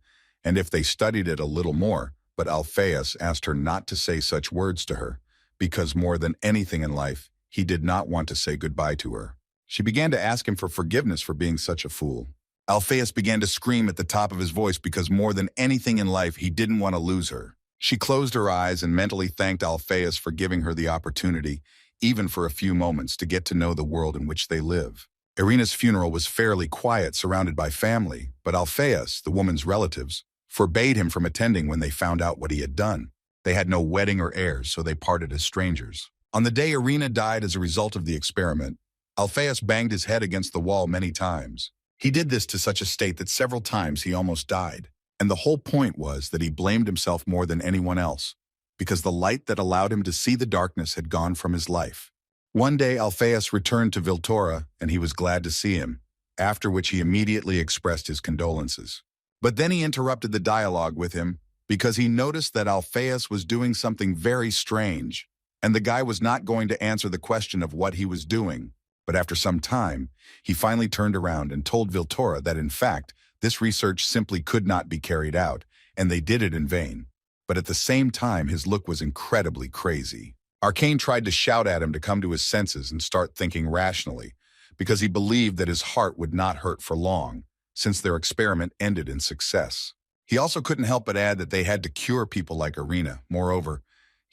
and if they studied it a little more, but Alphaeus asked her not to say such words to her, because more than anything in life, He did not want to say goodbye to her. She began to ask him for forgiveness for being such a fool. Alpheus began to scream at the top of his voice because more than anything in life, he didn't want to lose her. She closed her eyes and mentally thanked Alpheus for giving her the opportunity, even for a few moments, to get to know the world in which they live. Irina's funeral was fairly quiet, surrounded by family, but Alpheus, the woman's relatives, forbade him from attending when they found out what he had done. They had no wedding or heirs, so they parted as strangers. On the day Irina died as a result of the experiment, Alpheus banged his head against the wall many times. He did this to such a state that several times he almost died. And the whole point was that he blamed himself more than anyone else, because the light that allowed him to see the darkness had gone from his life. One day Alpheus returned to Viltora, and he was glad to see him, after which he immediately expressed his condolences. But then he interrupted the dialogue with him because he noticed that Alpheus was doing something very strange, and the guy was not going to answer the question of what he was doing. But after some time, he finally turned around and told Viltora that in fact, this research simply could not be carried out, and they did it in vain. But at the same time, his look was incredibly crazy. Arcane tried to shout at him to come to his senses and start thinking rationally, because he believed that his heart would not hurt for long, since their experiment ended in success. He also couldn't help but add that they had to cure people like Irina. Moreover,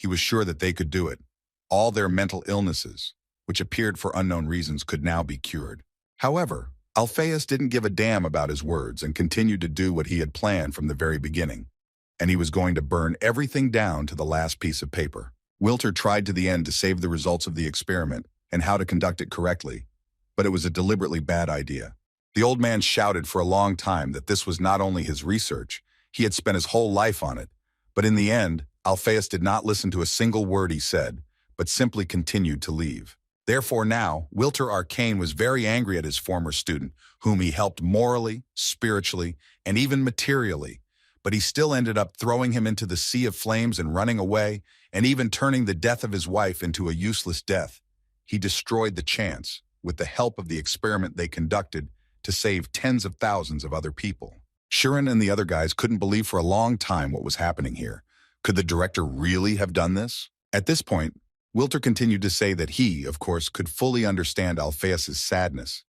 he was sure that they could do it. All their mental illnesses, which appeared for unknown reasons, could now be cured. However, Alpheus didn't give a damn about his words and continued to do what he had planned from the very beginning, and he was going to burn everything down to the last piece of paper. Wilter tried to the end to save the results of the experiment and how to conduct it correctly, but it was a deliberately bad idea. The old man shouted for a long time that this was not only his research, he had spent his whole life on it, but in the end, Alpheus did not listen to a single word he said, but simply continued to leave. Therefore now, Wilter Arcane was very angry at his former student, whom he helped morally, spiritually, and even materially, but he still ended up throwing him into the sea of flames and running away, and even turning the death of his wife into a useless death. He destroyed the chance, with the help of the experiment they conducted, to save tens of thousands of other people. Kiran and the other guys couldn't believe for a long time what was happening here. Could the director really have done this? At this point, Wilter continued to say that he, of course, could fully understand Alpheus's sadness.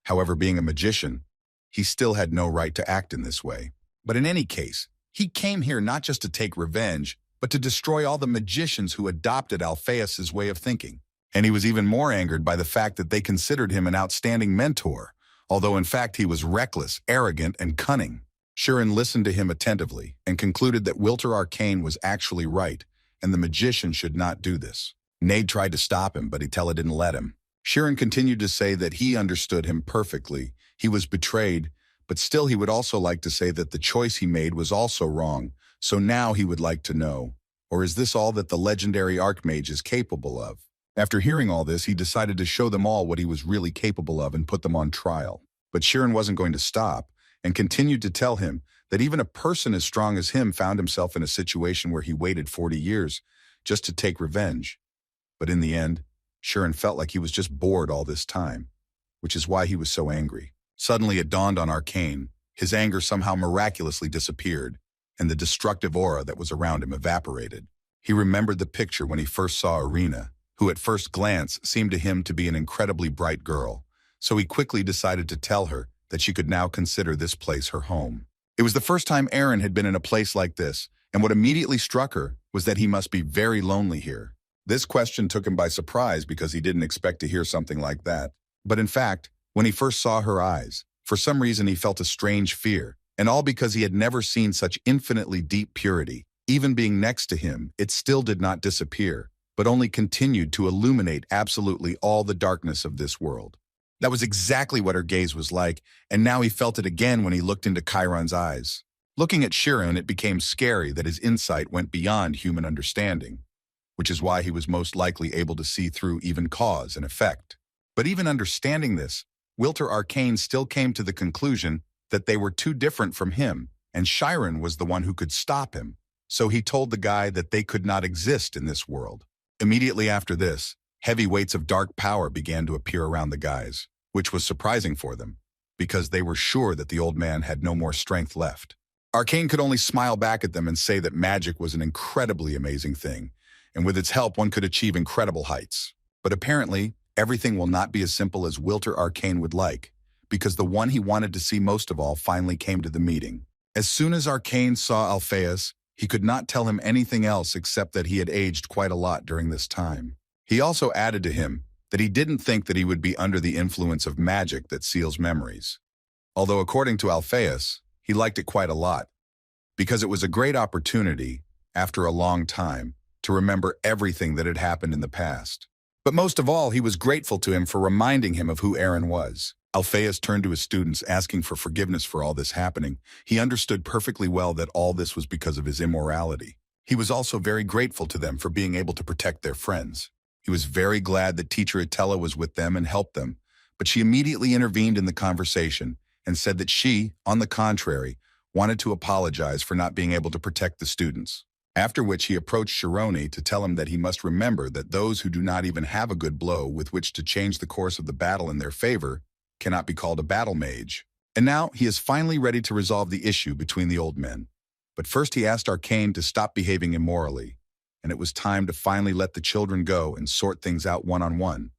However, being a magician, he still had no right to act in this way. But in any case, he came here not just to take revenge, but to destroy all the magicians who adopted Alpheus's way of thinking. And he was even more angered by the fact that they considered him an outstanding mentor, although in fact he was reckless, arrogant, and cunning. Kiran listened to him attentively and concluded that Wilter Arcane was actually right, and the magician should not do this. Nade tried to stop him, but Itella didn't let him. Kiran continued to say that he understood him perfectly. He was betrayed, but still he would also like to say that the choice he made was also wrong, so now he would like to know, or is this all that the legendary archmage is capable of? After hearing all this, he decided to show them all what he was really capable of and put them on trial. But Kiran wasn't going to stop, and continued to tell him that even a person as strong as him found himself in a situation where he waited 40 years just to take revenge. But in the end, Kiran felt like he was just bored all this time, which is why he was so angry. Suddenly it dawned on Arcane. His anger somehow miraculously disappeared, and the destructive aura that was around him evaporated. He remembered the picture when he first saw Irina, who at first glance seemed to him to be an incredibly bright girl, so he quickly decided to tell her that she could now consider this place her home. It was the first time Aaron had been in a place like this, and what immediately struck her was that he must be very lonely here. This question took him by surprise because he didn't expect to hear something like that. But in fact, when he first saw her eyes, for some reason he felt a strange fear, and all because he had never seen such infinitely deep purity. Even being next to him, it still did not disappear, but only continued to illuminate absolutely all the darkness of this world. That was exactly what her gaze was like, and now he felt it again when he looked into Chiron's eyes. Looking at Kiran, it became scary that his insight went beyond human understanding, which is why he was most likely able to see through even cause and effect. But even understanding this, Wilter Arcane still came to the conclusion that they were too different from him, and Chiron was the one who could stop him, so he told the guy that they could not exist in this world. Immediately after this, heavy weights of dark power began to appear around the guys, which was surprising for them, because they were sure that the old man had no more strength left. Arcane could only smile back at them and say that magic was an incredibly amazing thing, and with its help one could achieve incredible heights. But apparently, everything will not be as simple as Wilter Arcane would like, because the one he wanted to see most of all finally came to the meeting. As soon as Arcane saw Alphaeus, he could not tell him anything else except that he had aged quite a lot during this time. He also added to him that he didn't think that he would be under the influence of magic that seals memories. Although according to Alphaeus, he liked it quite a lot, because it was a great opportunity, after a long time, to remember everything that had happened in the past. But most of all, he was grateful to him for reminding him of who Aaron was. Alphaeus turned to his students, asking for forgiveness for all this happening. He understood perfectly well that all this was because of his immorality. He was also very grateful to them for being able to protect their friends. He was very glad that teacher Attila was with them and helped them, but she immediately intervened in the conversation and said that she, on the contrary, wanted to apologize for not being able to protect the students. After which he approached Shironi to tell him that he must remember that those who do not even have a good blow with which to change the course of the battle in their favor cannot be called a battle mage. And now he is finally ready to resolve the issue between the old men. But first he asked Arcane to stop behaving immorally, and it was time to finally let the children go and sort things out one-on-one,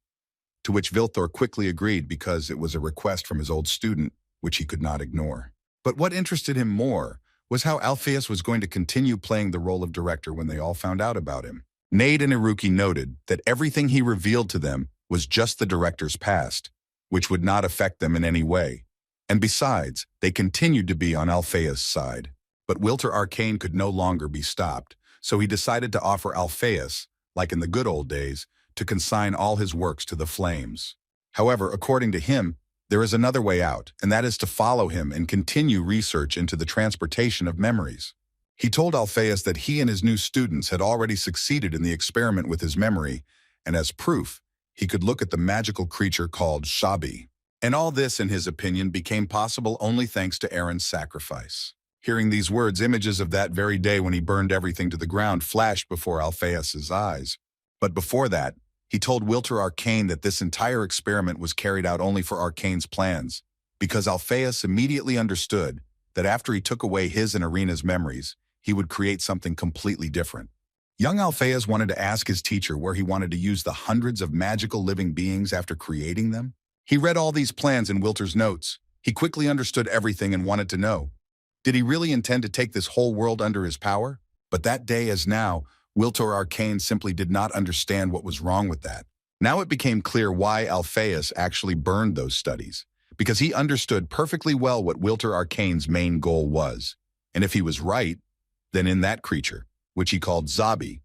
to which Vilthor quickly agreed because it was a request from his old student, which he could not ignore. But what interested him more was how Alphaeus was going to continue playing the role of director when they all found out about him. Nade and Iruki noted that everything he revealed to them was just the director's past, which would not affect them in any way. And besides, they continued to be on Alphaeus' side. But Wilter Arcane could no longer be stopped, so he decided to offer Alphaeus, like in the good old days, to consign all his works to the flames. However, according to him, there is another way out, and that is to follow him and continue research into the transportation of memories. He told Alphaeus that he and his new students had already succeeded in the experiment with his memory, and as proof, he could look at the magical creature called Shabi. And all this, in his opinion, became possible only thanks to Aaron's sacrifice. Hearing these words, images of that very day when he burned everything to the ground flashed before Alphaeus' eyes. But before that, he told Wilter Arcane that this entire experiment was carried out only for Arcane's plans, because Alphaeus immediately understood that after he took away his and Arena's memories, he would create something completely different. Young Alphaeus wanted to ask his teacher where he wanted to use the hundreds of magical living beings after creating them. He read all these plans in Wilter's notes. He quickly understood everything and wanted to know, did he really intend to take this whole world under his power? But that day as now, Wilter Arcane simply did not understand what was wrong with that. Now it became clear why Alphaeus actually burned those studies, because he understood perfectly well what Wilter Arcane's main goal was. And if he was right, then in that creature, which he called Zabi,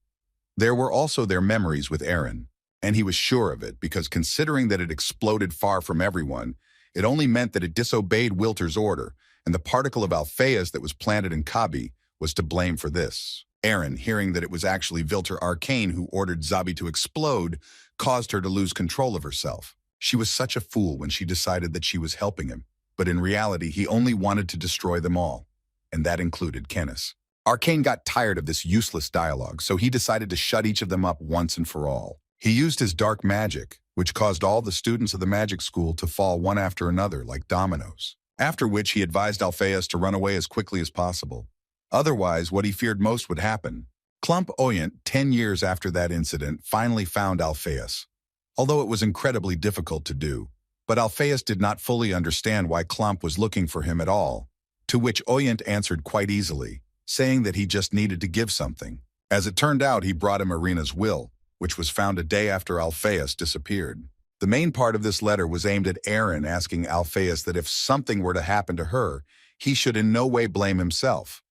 there were also their memories with Aaron. And he was sure of it, because considering that it exploded far from everyone, it only meant that it disobeyed Wilter's order, and the particle of Alphaeus that was planted in Kabi was to blame for this. Aaron, hearing that it was actually Wilter Arcane who ordered Zabi to explode, caused her to lose control of herself. She was such a fool when she decided that she was helping him, but in reality he only wanted to destroy them all, and that included Canis. Arcane got tired of this useless dialogue, so he decided to shut each of them up once and for all. He used his dark magic, which caused all the students of the magic school to fall one after another like dominoes, after which he advised Alphaeus to run away as quickly as possible. Otherwise, what he feared most would happen. Clump Oyent, 10 years after that incident, finally found Alphaeus, although it was incredibly difficult to do. But Alphaeus did not fully understand why Clump was looking for him at all, to which Oyent answered quite easily, saying that he just needed to give something. As it turned out, he brought him Arena's will, which was found a day after Alphaeus disappeared. The main part of this letter was aimed at Aaron, asking Alphaeus that if something were to happen to her, he should in no way blame himself,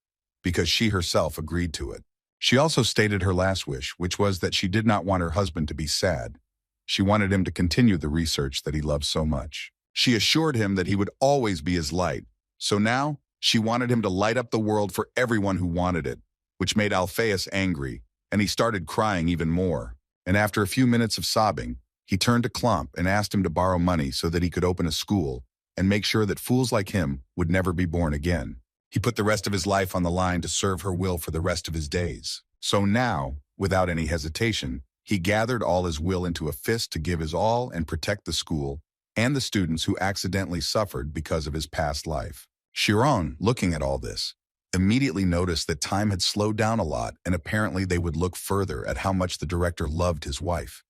because she herself agreed to it. She also stated her last wish, which was that she did not want her husband to be sad. She wanted him to continue the research that he loved so much. She assured him that he would always be his light, so now she wanted him to light up the world for everyone who wanted it, which made Alphaeus angry, and he started crying even more. And after a few minutes of sobbing, he turned to Clump and asked him to borrow money so that he could open a school and make sure that fools like him would never be born again. He put the rest of his life on the line to serve her will for the rest of his days. So now, without any hesitation, he gathered all his will into a fist to give his all and protect the school and the students who accidentally suffered because of his past life. Chiron, looking at all this, immediately noticed that time had slowed down a lot, and apparently they would look further at how much the director loved his wife.